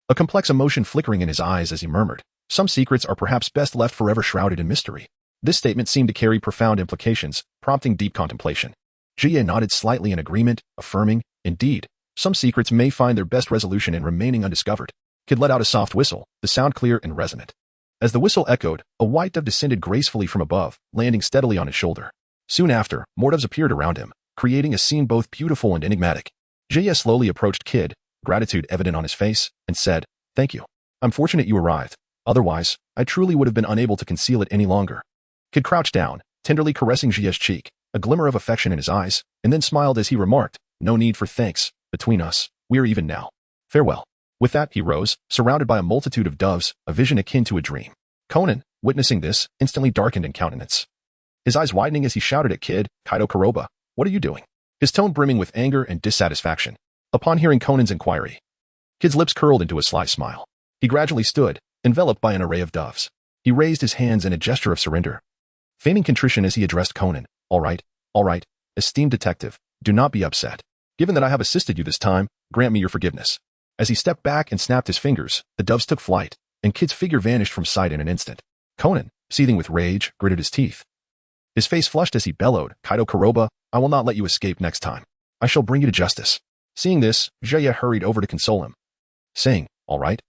a complex emotion flickering in his eyes as he murmured, some secrets are perhaps best left forever shrouded in mystery. This statement seemed to carry profound implications, prompting deep contemplation. Jie nodded slightly in agreement, affirming, indeed, some secrets may find their best resolution in remaining undiscovered. Kid let out a soft whistle, the sound clear and resonant. As the whistle echoed, a white dove descended gracefully from above, landing steadily on his shoulder. Soon after, more doves appeared around him, creating a scene both beautiful and enigmatic. Jie slowly approached Kid, gratitude evident on his face, and said, thank you. I'm fortunate you arrived. Otherwise, I truly would have been unable to conceal it any longer. Kid crouched down, tenderly caressing Jie's cheek, a glimmer of affection in his eyes, and then smiled as he remarked, no need for thanks. Between us, we are even now. Farewell. With that, he rose, surrounded by a multitude of doves, a vision akin to a dream. Conan, witnessing this, instantly darkened in countenance, his eyes widening as he shouted at Kid, Kaido Kuroba, what are you doing? His tone brimming with anger and dissatisfaction. Upon hearing Conan's inquiry, Kid's lips curled into a sly smile. He gradually stood, enveloped by an array of doves. He raised his hands in a gesture of surrender, feigning contrition as he addressed Conan. All right, esteemed detective, do not be upset. Given that I have assisted you this time, grant me your forgiveness. As he stepped back and snapped his fingers, the doves took flight, and Kid's figure vanished from sight in an instant. Conan, seething with rage, gritted his teeth. His face flushed as he bellowed, Kaido Kuroba, I will not let you escape next time. I shall bring you to justice. Seeing this, Jaya hurried over to console him, saying, all right,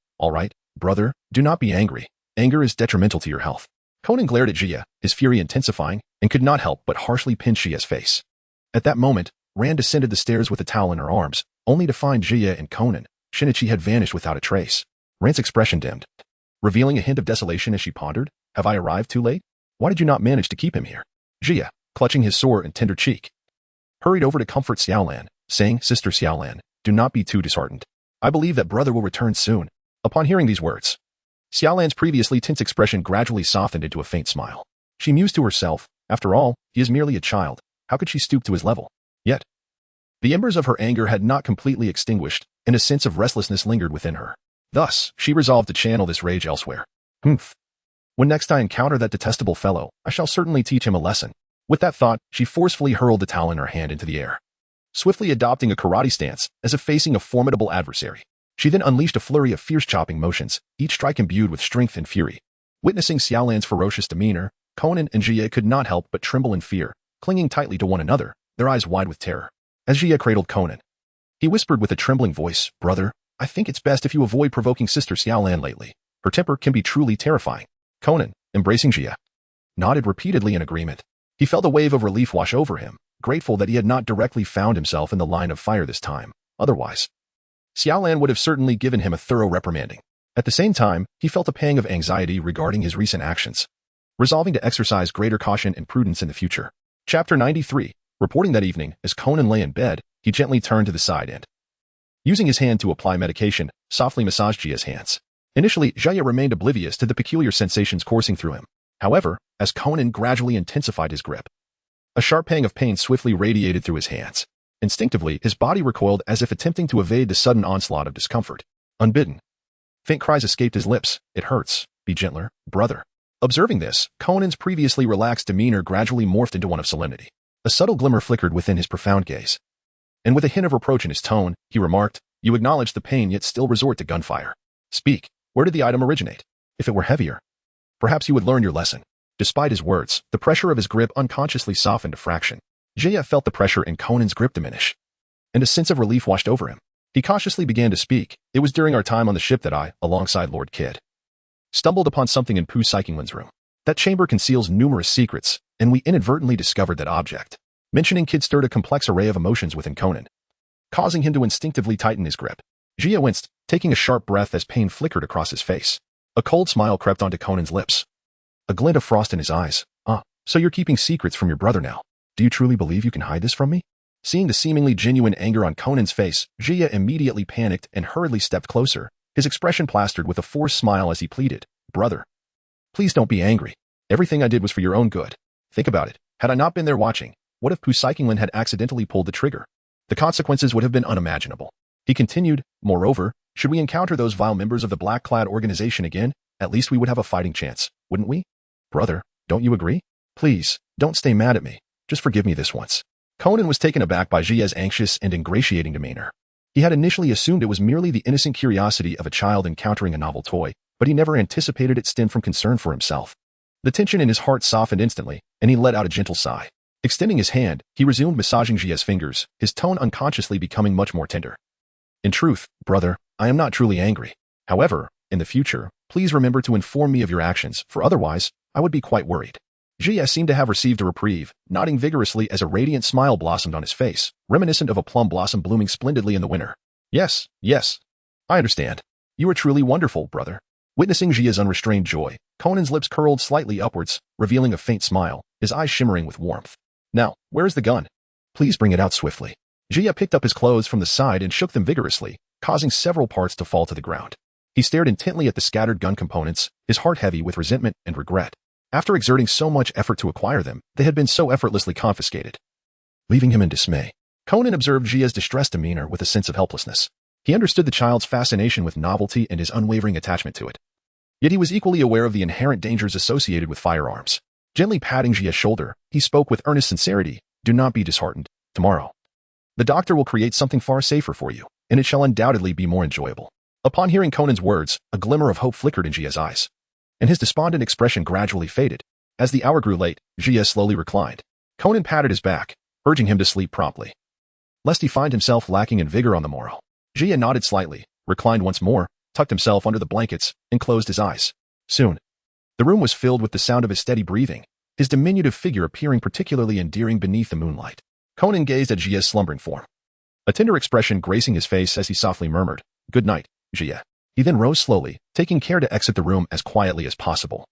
brother, do not be angry. Anger is detrimental to your health. Conan glared at Jia, his fury intensifying, and could not help but harshly pinch Jia's face. At that moment, Rand descended the stairs with a towel in her arms, only to find Jia and Conan. Shinichi had vanished without a trace. Rand's expression dimmed, revealing a hint of desolation as she pondered, have I arrived too late? Why did you not manage to keep him here? Jia, clutching his sore and tender cheek, hurried over to comfort Xiaolan, saying, Sister Xiaolan, do not be too disheartened. I believe that brother will return soon. Upon hearing these words, Xiaolan's previously tense expression gradually softened into a faint smile. She mused to herself, after all, he is merely a child. How could she stoop to his level? Yet, the embers of her anger had not completely extinguished, and a sense of restlessness lingered within her. Thus, she resolved to channel this rage elsewhere. Humph. When next I encounter that detestable fellow, I shall certainly teach him a lesson. With that thought, she forcefully hurled the towel in her hand into the air, swiftly adopting a karate stance as if facing a formidable adversary. She then unleashed a flurry of fierce chopping motions, each strike imbued with strength and fury. Witnessing Xiaolan's ferocious demeanor, Conan and Jie could not help but tremble in fear, clinging tightly to one another, their eyes wide with terror. As Jie cradled Conan, he whispered with a trembling voice, "Brother, I think it's best if you avoid provoking Sister Xiaolan lately. Her temper can be truly terrifying." Conan, embracing Jie, nodded repeatedly in agreement. He felt a wave of relief wash over him, grateful that he had not directly found himself in the line of fire this time. Otherwise, Xiaolan would have certainly given him a thorough reprimanding. At the same time, he felt a pang of anxiety regarding his recent actions, resolving to exercise greater caution and prudence in the future. Chapter 93. Reporting that evening, as Conan lay in bed, he gently turned to the side and, using his hand to apply medication, softly massaged Jia's hands. Initially, Jia remained oblivious to the peculiar sensations coursing through him. However, as Conan gradually intensified his grip, a sharp pang of pain swiftly radiated through his hands. Instinctively, his body recoiled as if attempting to evade the sudden onslaught of discomfort. Unbidden, faint cries escaped his lips. "It hurts. Be gentler, brother." Observing this, Conan's previously relaxed demeanor gradually morphed into one of solemnity. A subtle glimmer flickered within his profound gaze, and with a hint of reproach in his tone, he remarked, "You acknowledge the pain yet still resort to gunfire. Speak, where did the item originate? If it were heavier, perhaps you would learn your lesson." Despite his words, the pressure of his grip unconsciously softened a fraction. Jia felt the pressure in Conan's grip diminish, and a sense of relief washed over him. He cautiously began to speak. "It was during our time on the ship that I, alongside Lord Kidd, stumbled upon something in Pu Saikinwen's room. That chamber conceals numerous secrets, and we inadvertently discovered that object." Mentioning Kidd stirred a complex array of emotions within Conan, causing him to instinctively tighten his grip. Jia winced, taking a sharp breath as pain flickered across his face. A cold smile crept onto Conan's lips, a glint of frost in his eyes. "Ah, so you're keeping secrets from your brother now. Do you truly believe you can hide this from me?" Seeing the seemingly genuine anger on Conan's face, Jia immediately panicked and hurriedly stepped closer, his expression plastered with a forced smile as he pleaded, "Brother, please don't be angry. Everything I did was for your own good. Think about it. Had I not been there watching, what if Pu Saikinwen had accidentally pulled the trigger? The consequences would have been unimaginable." He continued, "Moreover, should we encounter those vile members of the black-clad organization again, at least we would have a fighting chance, wouldn't we? Brother, don't you agree? Please, don't stay mad at me. Just forgive me this once." Conan was taken aback by Jia's anxious and ingratiating demeanor. He had initially assumed it was merely the innocent curiosity of a child encountering a novel toy, but he never anticipated it stemmed from concern for himself. The tension in his heart softened instantly, and he let out a gentle sigh. Extending his hand, he resumed massaging Jia's fingers, his tone unconsciously becoming much more tender. "In truth, brother, I am not truly angry. However, in the future, please remember to inform me of your actions, for otherwise, I would be quite worried." Jia seemed to have received a reprieve, nodding vigorously as a radiant smile blossomed on his face, reminiscent of a plum blossom blooming splendidly in the winter. Yes, I understand. You are truly wonderful, brother." Witnessing Jia's unrestrained joy, Conan's lips curled slightly upwards, revealing a faint smile, his eyes shimmering with warmth. "Now, where is the gun? Please bring it out swiftly." Jia picked up his clothes from the side and shook them vigorously, causing several parts to fall to the ground. He stared intently at the scattered gun components, his heart heavy with resentment and regret. After exerting so much effort to acquire them, they had been so effortlessly confiscated. Leaving him in dismay, Conan observed Jia's distressed demeanor with a sense of helplessness. He understood the child's fascination with novelty and his unwavering attachment to it. Yet he was equally aware of the inherent dangers associated with firearms. Gently patting Jia's shoulder, he spoke with earnest sincerity, "Do not be disheartened. Tomorrow, the doctor will create something far safer for you, and it shall undoubtedly be more enjoyable." Upon hearing Conan's words, a glimmer of hope flickered in Jia's eyes, and his despondent expression gradually faded. As the hour grew late, Jia slowly reclined. Conan patted his back, urging him to sleep promptly, lest he find himself lacking in vigor on the morrow. Jia nodded slightly, reclined once more, tucked himself under the blankets, and closed his eyes. Soon, the room was filled with the sound of his steady breathing, his diminutive figure appearing particularly endearing beneath the moonlight. Conan gazed at Jia's slumbering form, a tender expression gracing his face as he softly murmured, "Good night, Jia." He then rose slowly, taking care to exit the room as quietly as possible,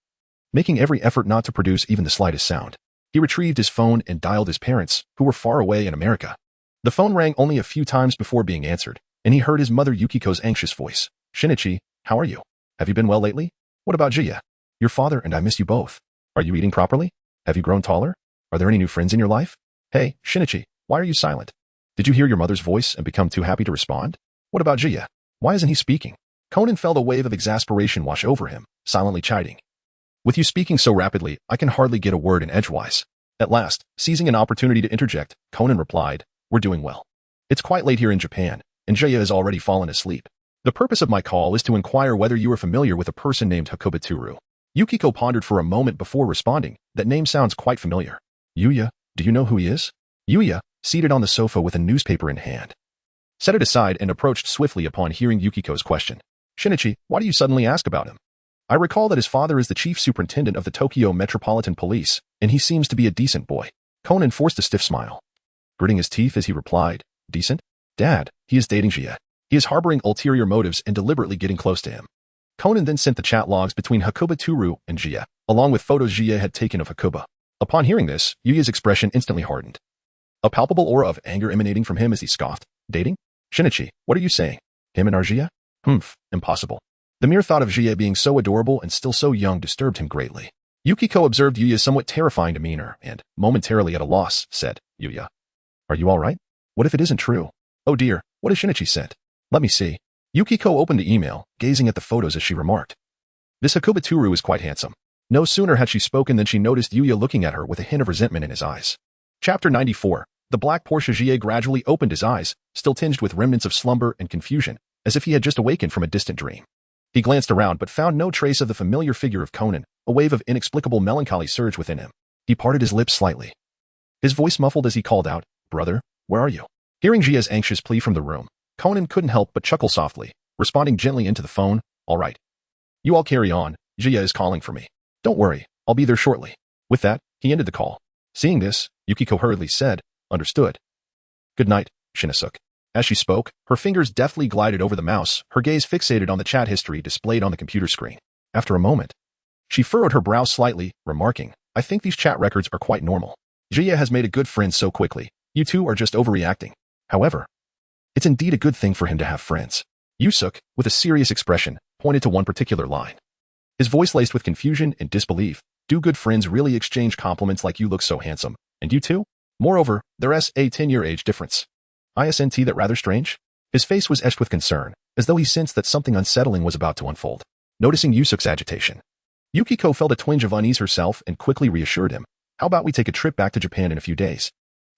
making every effort not to produce even the slightest sound. He retrieved his phone and dialed his parents, who were far away in America. The phone rang only a few times before being answered, and he heard his mother Yukiko's anxious voice. "Shinichi, how are you? Have you been well lately? What about Jia? Your father and I miss you both. Are you eating properly? Have you grown taller? Are there any new friends in your life?" Hey, Shinichi, why are you silent? Did you hear your mother's voice and become too happy to respond? What about Jia? Why isn't he speaking? Conan felt a wave of exasperation wash over him, silently chiding. With you speaking so rapidly, I can hardly get a word in edgewise. At last, seizing an opportunity to interject, Conan replied, we're doing well. It's quite late here in Japan, and Jia has already fallen asleep. The purpose of my call is to inquire whether you are familiar with a person named Hakobuturu. Yukiko pondered for a moment before responding. That name sounds quite familiar. Yuya, do you know who he is? Yuya, seated on the sofa with a newspaper in hand, set it aside and approached swiftly upon hearing Yukiko's question. Shinichi, why do you suddenly ask about him? I recall that his father is the chief superintendent of the Tokyo Metropolitan Police, and he seems to be a decent boy. Conan forced a stiff smile, gritting his teeth as he replied, decent? Dad, he is dating Jia. He is harboring ulterior motives and deliberately getting close to him. Conan then sent the chat logs between Hakobuturu and Jia, along with photos Jia had taken of Hakuba. Upon hearing this, Yuya's expression instantly hardened, a palpable aura of anger emanating from him as he scoffed. Dating? Shinichi, what are you saying? Him and our Jia? Impossible. The mere thought of Jia being so adorable and still so young disturbed him greatly. Yukiko observed Yuya's somewhat terrifying demeanor and, momentarily at a loss, said, Yuya, are you all right? What if it isn't true? Oh dear, what has Shinichi sent? Let me see. Yukiko opened the email, gazing at the photos as she remarked. This Hakobuturu is quite handsome. No sooner had she spoken than she noticed Yuya looking at her with a hint of resentment in his eyes. Chapter 94. The black Porsche Jia gradually opened his eyes, still tinged with remnants of slumber and confusion, as if he had just awakened from a distant dream. He glanced around but found no trace of the familiar figure of Conan. A wave of inexplicable melancholy surged within him. He parted his lips slightly, his voice muffled as he called out, Brother, where are you? Hearing Jia's anxious plea from the room, Conan couldn't help but chuckle softly, responding gently into the phone, all right. You all carry on, Jia is calling for me. Don't worry, I'll be there shortly. With that, he ended the call. Seeing this, Yukiko hurriedly said, understood. Good night, Shinasuke. As she spoke, her fingers deftly glided over the mouse, her gaze fixated on the chat history displayed on the computer screen. After a moment, she furrowed her brow slightly, remarking, I think these chat records are quite normal. Jia has made a good friend so quickly. You two are just overreacting. However, it's indeed a good thing for him to have friends. Yusuke, with a serious expression, pointed to one particular line. His voice laced with confusion and disbelief. Do good friends really exchange compliments like you look so handsome? And you too? Moreover, there's a 10-year age difference. Isn't that rather strange? His face was etched with concern, as though he sensed that something unsettling was about to unfold. Noticing Yusuke's agitation, Yukiko felt a twinge of unease herself and quickly reassured him. How about we take a trip back to Japan in a few days?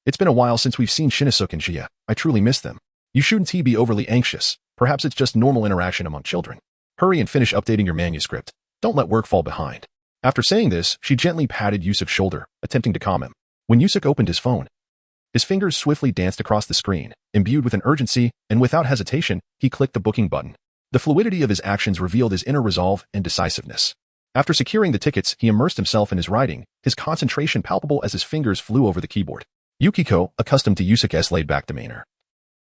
It's been a while since we've seen Shinasuke and Jia. I truly miss them. You shouldn't be overly anxious. Perhaps it's just normal interaction among children. Hurry and finish updating your manuscript. Don't let work fall behind. After saying this, she gently patted Yusuke's shoulder, attempting to calm him. When Yusuke opened his phone, his fingers swiftly danced across the screen, imbued with an urgency, and without hesitation, he clicked the booking button. The fluidity of his actions revealed his inner resolve and decisiveness. After securing the tickets, he immersed himself in his writing, his concentration palpable as his fingers flew over the keyboard. Yukiko, accustomed to Yusuke's laid-back demeanor,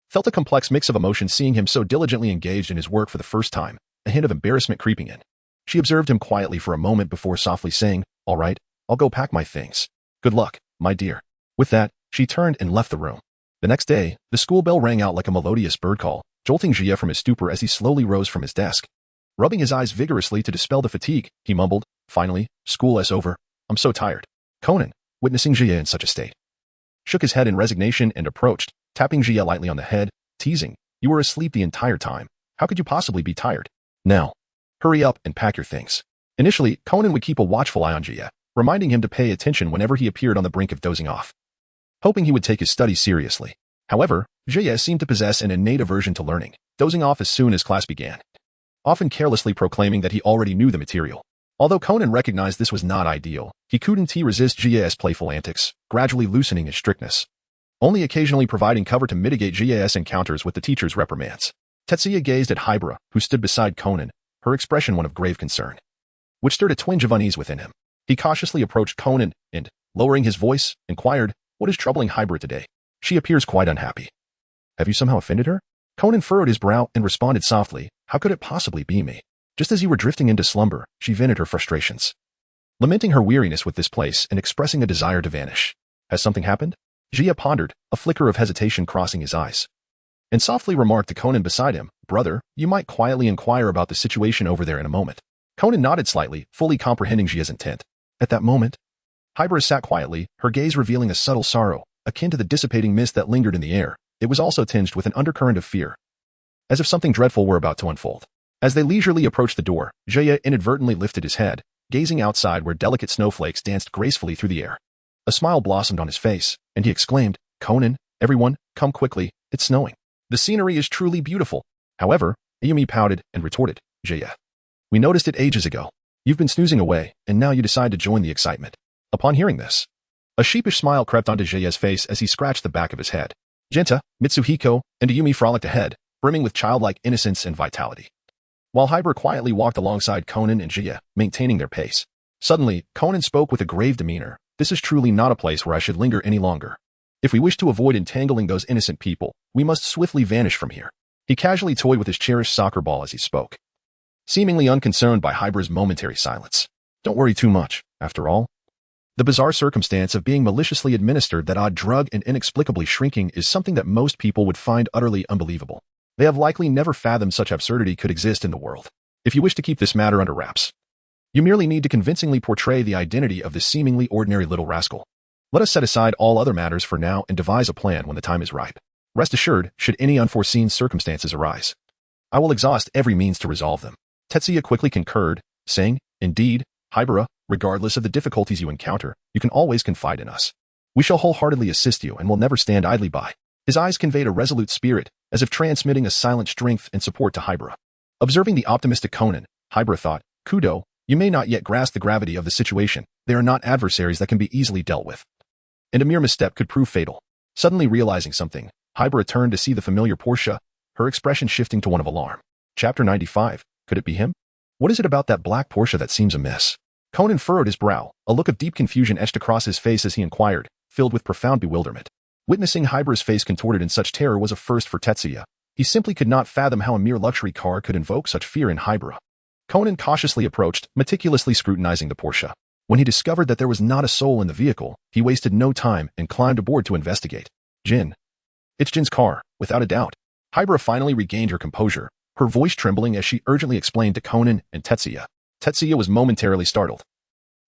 felt a complex mix of emotions seeing him so diligently engaged in his work for the first time, a hint of embarrassment creeping in. She observed him quietly for a moment before softly saying, all right, I'll go pack my things. Good luck, my dear. With that, she turned and left the room. The next day, the school bell rang out like a melodious bird call, jolting Jia from his stupor as he slowly rose from his desk. Rubbing his eyes vigorously to dispel the fatigue, he mumbled, finally, school is over. I'm so tired. Conan, witnessing Jia in such a state, shook his head in resignation and approached, tapping Jia lightly on the head, teasing, you were asleep the entire time. How could you possibly be tired? Now, hurry up and pack your things. Initially, Conan would keep a watchful eye on Jia, reminding him to pay attention whenever he appeared on the brink of dozing off, hoping he would take his studies seriously. However, Jia seemed to possess an innate aversion to learning, dozing off as soon as class began, often carelessly proclaiming that he already knew the material. Although Conan recognized this was not ideal, he couldn't resist Jia's playful antics, gradually loosening his strictness, only occasionally providing cover to mitigate Jia's encounters with the teacher's reprimands. Tetsuya gazed at Hibara, who stood beside Conan, her expression one of grave concern, which stirred a twinge of unease within him. He cautiously approached Conan and, lowering his voice, inquired, what is troubling Hibara today? She appears quite unhappy. Have you somehow offended her? Conan furrowed his brow and responded softly, how could it possibly be me? Just as you were drifting into slumber, she vented her frustrations, lamenting her weariness with this place and expressing a desire to vanish. Has something happened? Jia pondered, a flicker of hesitation crossing his eyes, and softly remarked to Conan beside him, brother, you might quietly inquire about the situation over there in a moment. Conan nodded slightly, fully comprehending Jia's intent. At that moment, Hibara sat quietly, her gaze revealing a subtle sorrow, akin to the dissipating mist that lingered in the air, it was also tinged with an undercurrent of fear, as if something dreadful were about to unfold. As they leisurely approached the door, Jaya inadvertently lifted his head, gazing outside where delicate snowflakes danced gracefully through the air. A smile blossomed on his face, and he exclaimed, "Conan, everyone, come quickly, it's snowing. The scenery is truly beautiful." However, Ayumi pouted and retorted, "Jaya, we noticed it ages ago. You've been snoozing away, and now you decide to join the excitement." Upon hearing this, a sheepish smile crept onto Jaya's face as he scratched the back of his head. Genta, Mitsuhiko, and Ayumi frolicked ahead, brimming with childlike innocence and vitality, while Hybrid quietly walked alongside Conan and Jaya, maintaining their pace. Suddenly, Conan spoke with a grave demeanor. "This is truly not a place where I should linger any longer. If we wish to avoid entangling those innocent people, we must swiftly vanish from here." He casually toyed with his cherished soccer ball as he spoke, seemingly unconcerned by Hybrid's momentary silence. "Don't worry too much, after all. The bizarre circumstance of being maliciously administered that odd drug and inexplicably shrinking is something that most people would find utterly unbelievable. They have likely never fathomed such absurdity could exist in the world. If you wish to keep this matter under wraps, you merely need to convincingly portray the identity of this seemingly ordinary little rascal. Let us set aside all other matters for now and devise a plan when the time is ripe. Rest assured, should any unforeseen circumstances arise, I will exhaust every means to resolve them." Tetsuya quickly concurred, saying, "Indeed, Hybera, regardless of the difficulties you encounter, you can always confide in us. We shall wholeheartedly assist you and will never stand idly by." His eyes conveyed a resolute spirit, as if transmitting a silent strength and support to Hybera. Observing the optimistic Conan, Hybera thought, "Kudo, you may not yet grasp the gravity of the situation. They are not adversaries that can be easily dealt with, and a mere misstep could prove fatal." Suddenly realizing something, Hybera turned to see the familiar Portia, her expression shifting to one of alarm. Chapter 95. Could it be him? What is it about that black Portia that seems amiss? Conan furrowed his brow, a look of deep confusion etched across his face as he inquired, filled with profound bewilderment. Witnessing Hybera's face contorted in such terror was a first for Tetsuya. He simply could not fathom how a mere luxury car could invoke such fear in Hybera. Conan cautiously approached, meticulously scrutinizing the Porsche. When he discovered that there was not a soul in the vehicle, he wasted no time and climbed aboard to investigate. "Jin. It's Jin's car, without a doubt." Hybera finally regained her composure, her voice trembling as she urgently explained to Conan and Tetsuya. Tetsuya was momentarily startled,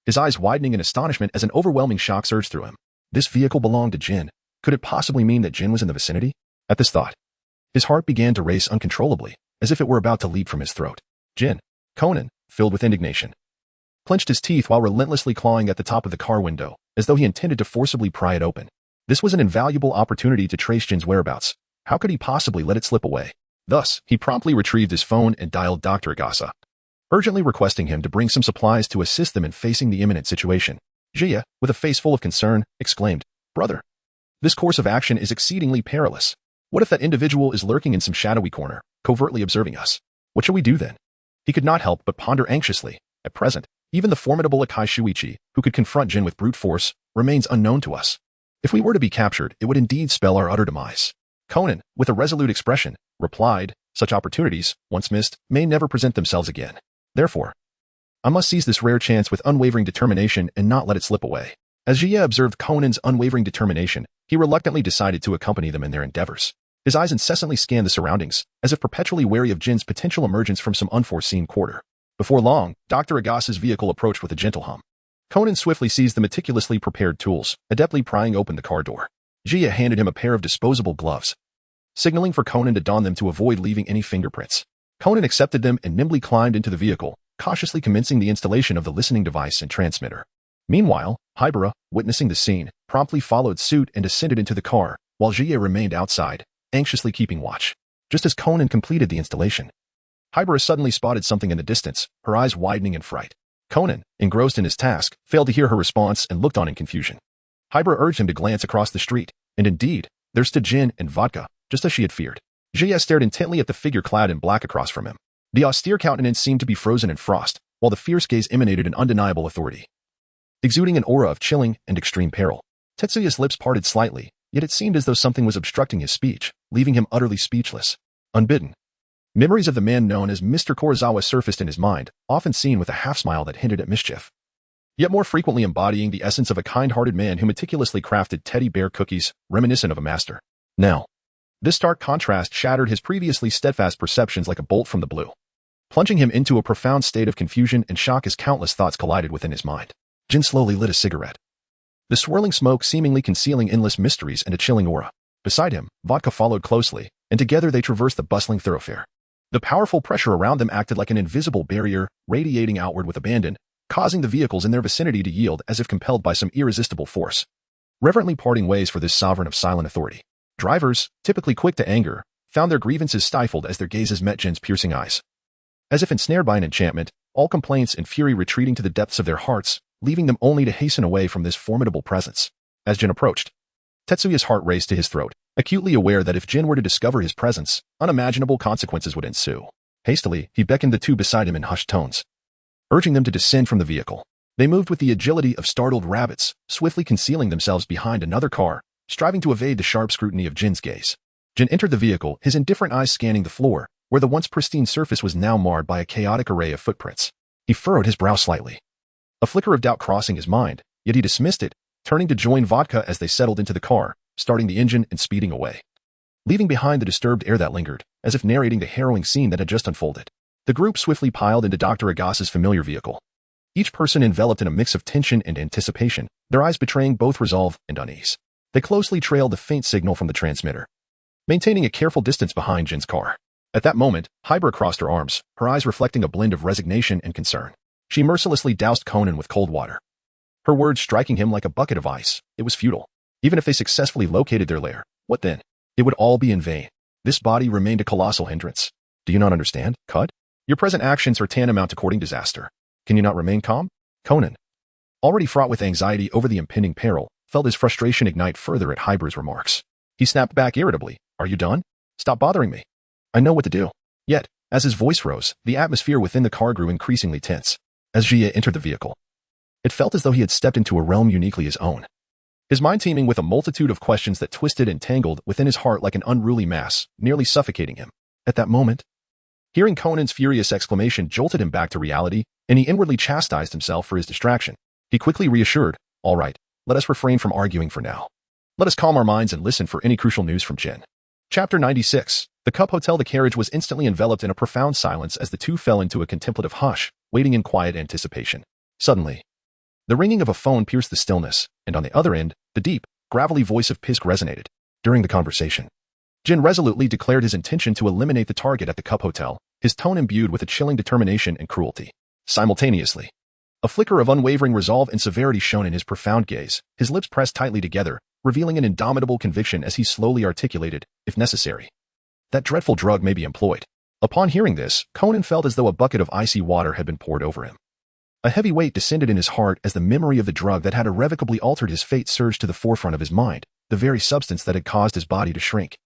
his eyes widening in astonishment as an overwhelming shock surged through him. This vehicle belonged to Jin. Could it possibly mean that Jin was in the vicinity? At this thought, his heart began to race uncontrollably, as if it were about to leap from his throat. "Jin." Conan, filled with indignation, clenched his teeth while relentlessly clawing at the top of the car window, as though he intended to forcibly pry it open. This was an invaluable opportunity to trace Jin's whereabouts. How could he possibly let it slip away? Thus, he promptly retrieved his phone and dialed Dr. Agasa, urgently requesting him to bring some supplies to assist them in facing the imminent situation. Jia, with a face full of concern, exclaimed, "Brother, this course of action is exceedingly perilous. What if that individual is lurking in some shadowy corner, covertly observing us? What shall we do then?" He could not help but ponder anxiously. At present, even the formidable Akai Shuichi, who could confront Jin with brute force, remains unknown to us. If we were to be captured, it would indeed spell our utter demise. Conan, with a resolute expression, replied, "Such opportunities, once missed, may never present themselves again. Therefore, I must seize this rare chance with unwavering determination and not let it slip away." As Jia observed Conan's unwavering determination, he reluctantly decided to accompany them in their endeavors. His eyes incessantly scanned the surroundings, as if perpetually wary of Jin's potential emergence from some unforeseen quarter. Before long, Dr. Agasa's vehicle approached with a gentle hum. Conan swiftly seized the meticulously prepared tools, adeptly prying open the car door. Jia handed him a pair of disposable gloves, signaling for Conan to don them to avoid leaving any fingerprints. Conan accepted them and nimbly climbed into the vehicle, cautiously commencing the installation of the listening device and transmitter. Meanwhile, Hybera, witnessing the scene, promptly followed suit and descended into the car, while Jia remained outside, anxiously keeping watch. Just as Conan completed the installation, Hybera suddenly spotted something in the distance, her eyes widening in fright. Conan, engrossed in his task, failed to hear her response and looked on in confusion. Hybera urged him to glance across the street, and indeed, there stood Jin and Vodka, just as she had feared. Jia stared intently at the figure clad in black across from him. The austere countenance seemed to be frozen in frost, while the fierce gaze emanated an undeniable authority, exuding an aura of chilling and extreme peril. Tetsuya's lips parted slightly, yet it seemed as though something was obstructing his speech, leaving him utterly speechless. Unbidden, memories of the man known as Mr. Korozawa surfaced in his mind, often seen with a half-smile that hinted at mischief, yet more frequently embodying the essence of a kind-hearted man who meticulously crafted teddy bear cookies, reminiscent of a master. Now, this stark contrast shattered his previously steadfast perceptions like a bolt from the blue, plunging him into a profound state of confusion and shock as countless thoughts collided within his mind. Jin slowly lit a cigarette, the swirling smoke seemingly concealing endless mysteries and a chilling aura. Beside him, Vodka followed closely, and together they traversed the bustling thoroughfare. The powerful pressure around them acted like an invisible barrier, radiating outward with abandon, causing the vehicles in their vicinity to yield as if compelled by some irresistible force. Reverently parting ways for this sovereign of silent authority. Drivers, typically quick to anger, found their grievances stifled as their gazes met Jin's piercing eyes. As if ensnared by an enchantment, all complaints and fury retreating to the depths of their hearts, leaving them only to hasten away from this formidable presence. As Jin approached, Tetsuya's heart raced to his throat, acutely aware that if Jin were to discover his presence, unimaginable consequences would ensue. Hastily, he beckoned the two beside him in hushed tones, urging them to descend from the vehicle. They moved with the agility of startled rabbits, swiftly concealing themselves behind another car, striving to evade the sharp scrutiny of Jin's gaze. Jin entered the vehicle, his indifferent eyes scanning the floor, where the once pristine surface was now marred by a chaotic array of footprints. He furrowed his brow slightly, a flicker of doubt crossing his mind, yet he dismissed it, turning to join Vodka as they settled into the car, starting the engine and speeding away, leaving behind the disturbed air that lingered, as if narrating the harrowing scene that had just unfolded. The group swiftly piled into Dr. Agasa's familiar vehicle, each person enveloped in a mix of tension and anticipation, their eyes betraying both resolve and unease. They closely trailed the faint signal from the transmitter, maintaining a careful distance behind Jin's car. At that moment, Hybra crossed her arms, her eyes reflecting a blend of resignation and concern. She mercilessly doused Conan with cold water, her words striking him like a bucket of ice. It was futile. Even if they successfully located their lair, what then? It would all be in vain. This body remained a colossal hindrance. Do you not understand, Cud? Your present actions are tantamount to courting disaster. Can you not remain calm? Conan, already fraught with anxiety over the impending peril, felt his frustration ignite further at Hybra's remarks. He snapped back irritably. Are you done? Stop bothering me. I know what to do. Yet, as his voice rose, the atmosphere within the car grew increasingly tense. As Jie entered the vehicle, it felt as though he had stepped into a realm uniquely his own. His mind teeming with a multitude of questions that twisted and tangled within his heart like an unruly mass, nearly suffocating him. At that moment, hearing Conan's furious exclamation jolted him back to reality, and he inwardly chastised himself for his distraction. He quickly reassured, all right, let us refrain from arguing for now. Let us calm our minds and listen for any crucial news from Jin. Chapter 96. The Cup Hotel. The carriage was instantly enveloped in a profound silence as the two fell into a contemplative hush, waiting in quiet anticipation. Suddenly, the ringing of a phone pierced the stillness, and on the other end, the deep, gravelly voice of Pisk resonated. During the conversation, Jin resolutely declared his intention to eliminate the target at the Cup Hotel, his tone imbued with a chilling determination and cruelty. Simultaneously, a flicker of unwavering resolve and severity shone in his profound gaze, his lips pressed tightly together, revealing an indomitable conviction as he slowly articulated, if necessary, that dreadful drug may be employed. Upon hearing this, Conan felt as though a bucket of icy water had been poured over him. A heavy weight descended in his heart as the memory of the drug that had irrevocably altered his fate surged to the forefront of his mind, the very substance that had caused his body to shrink.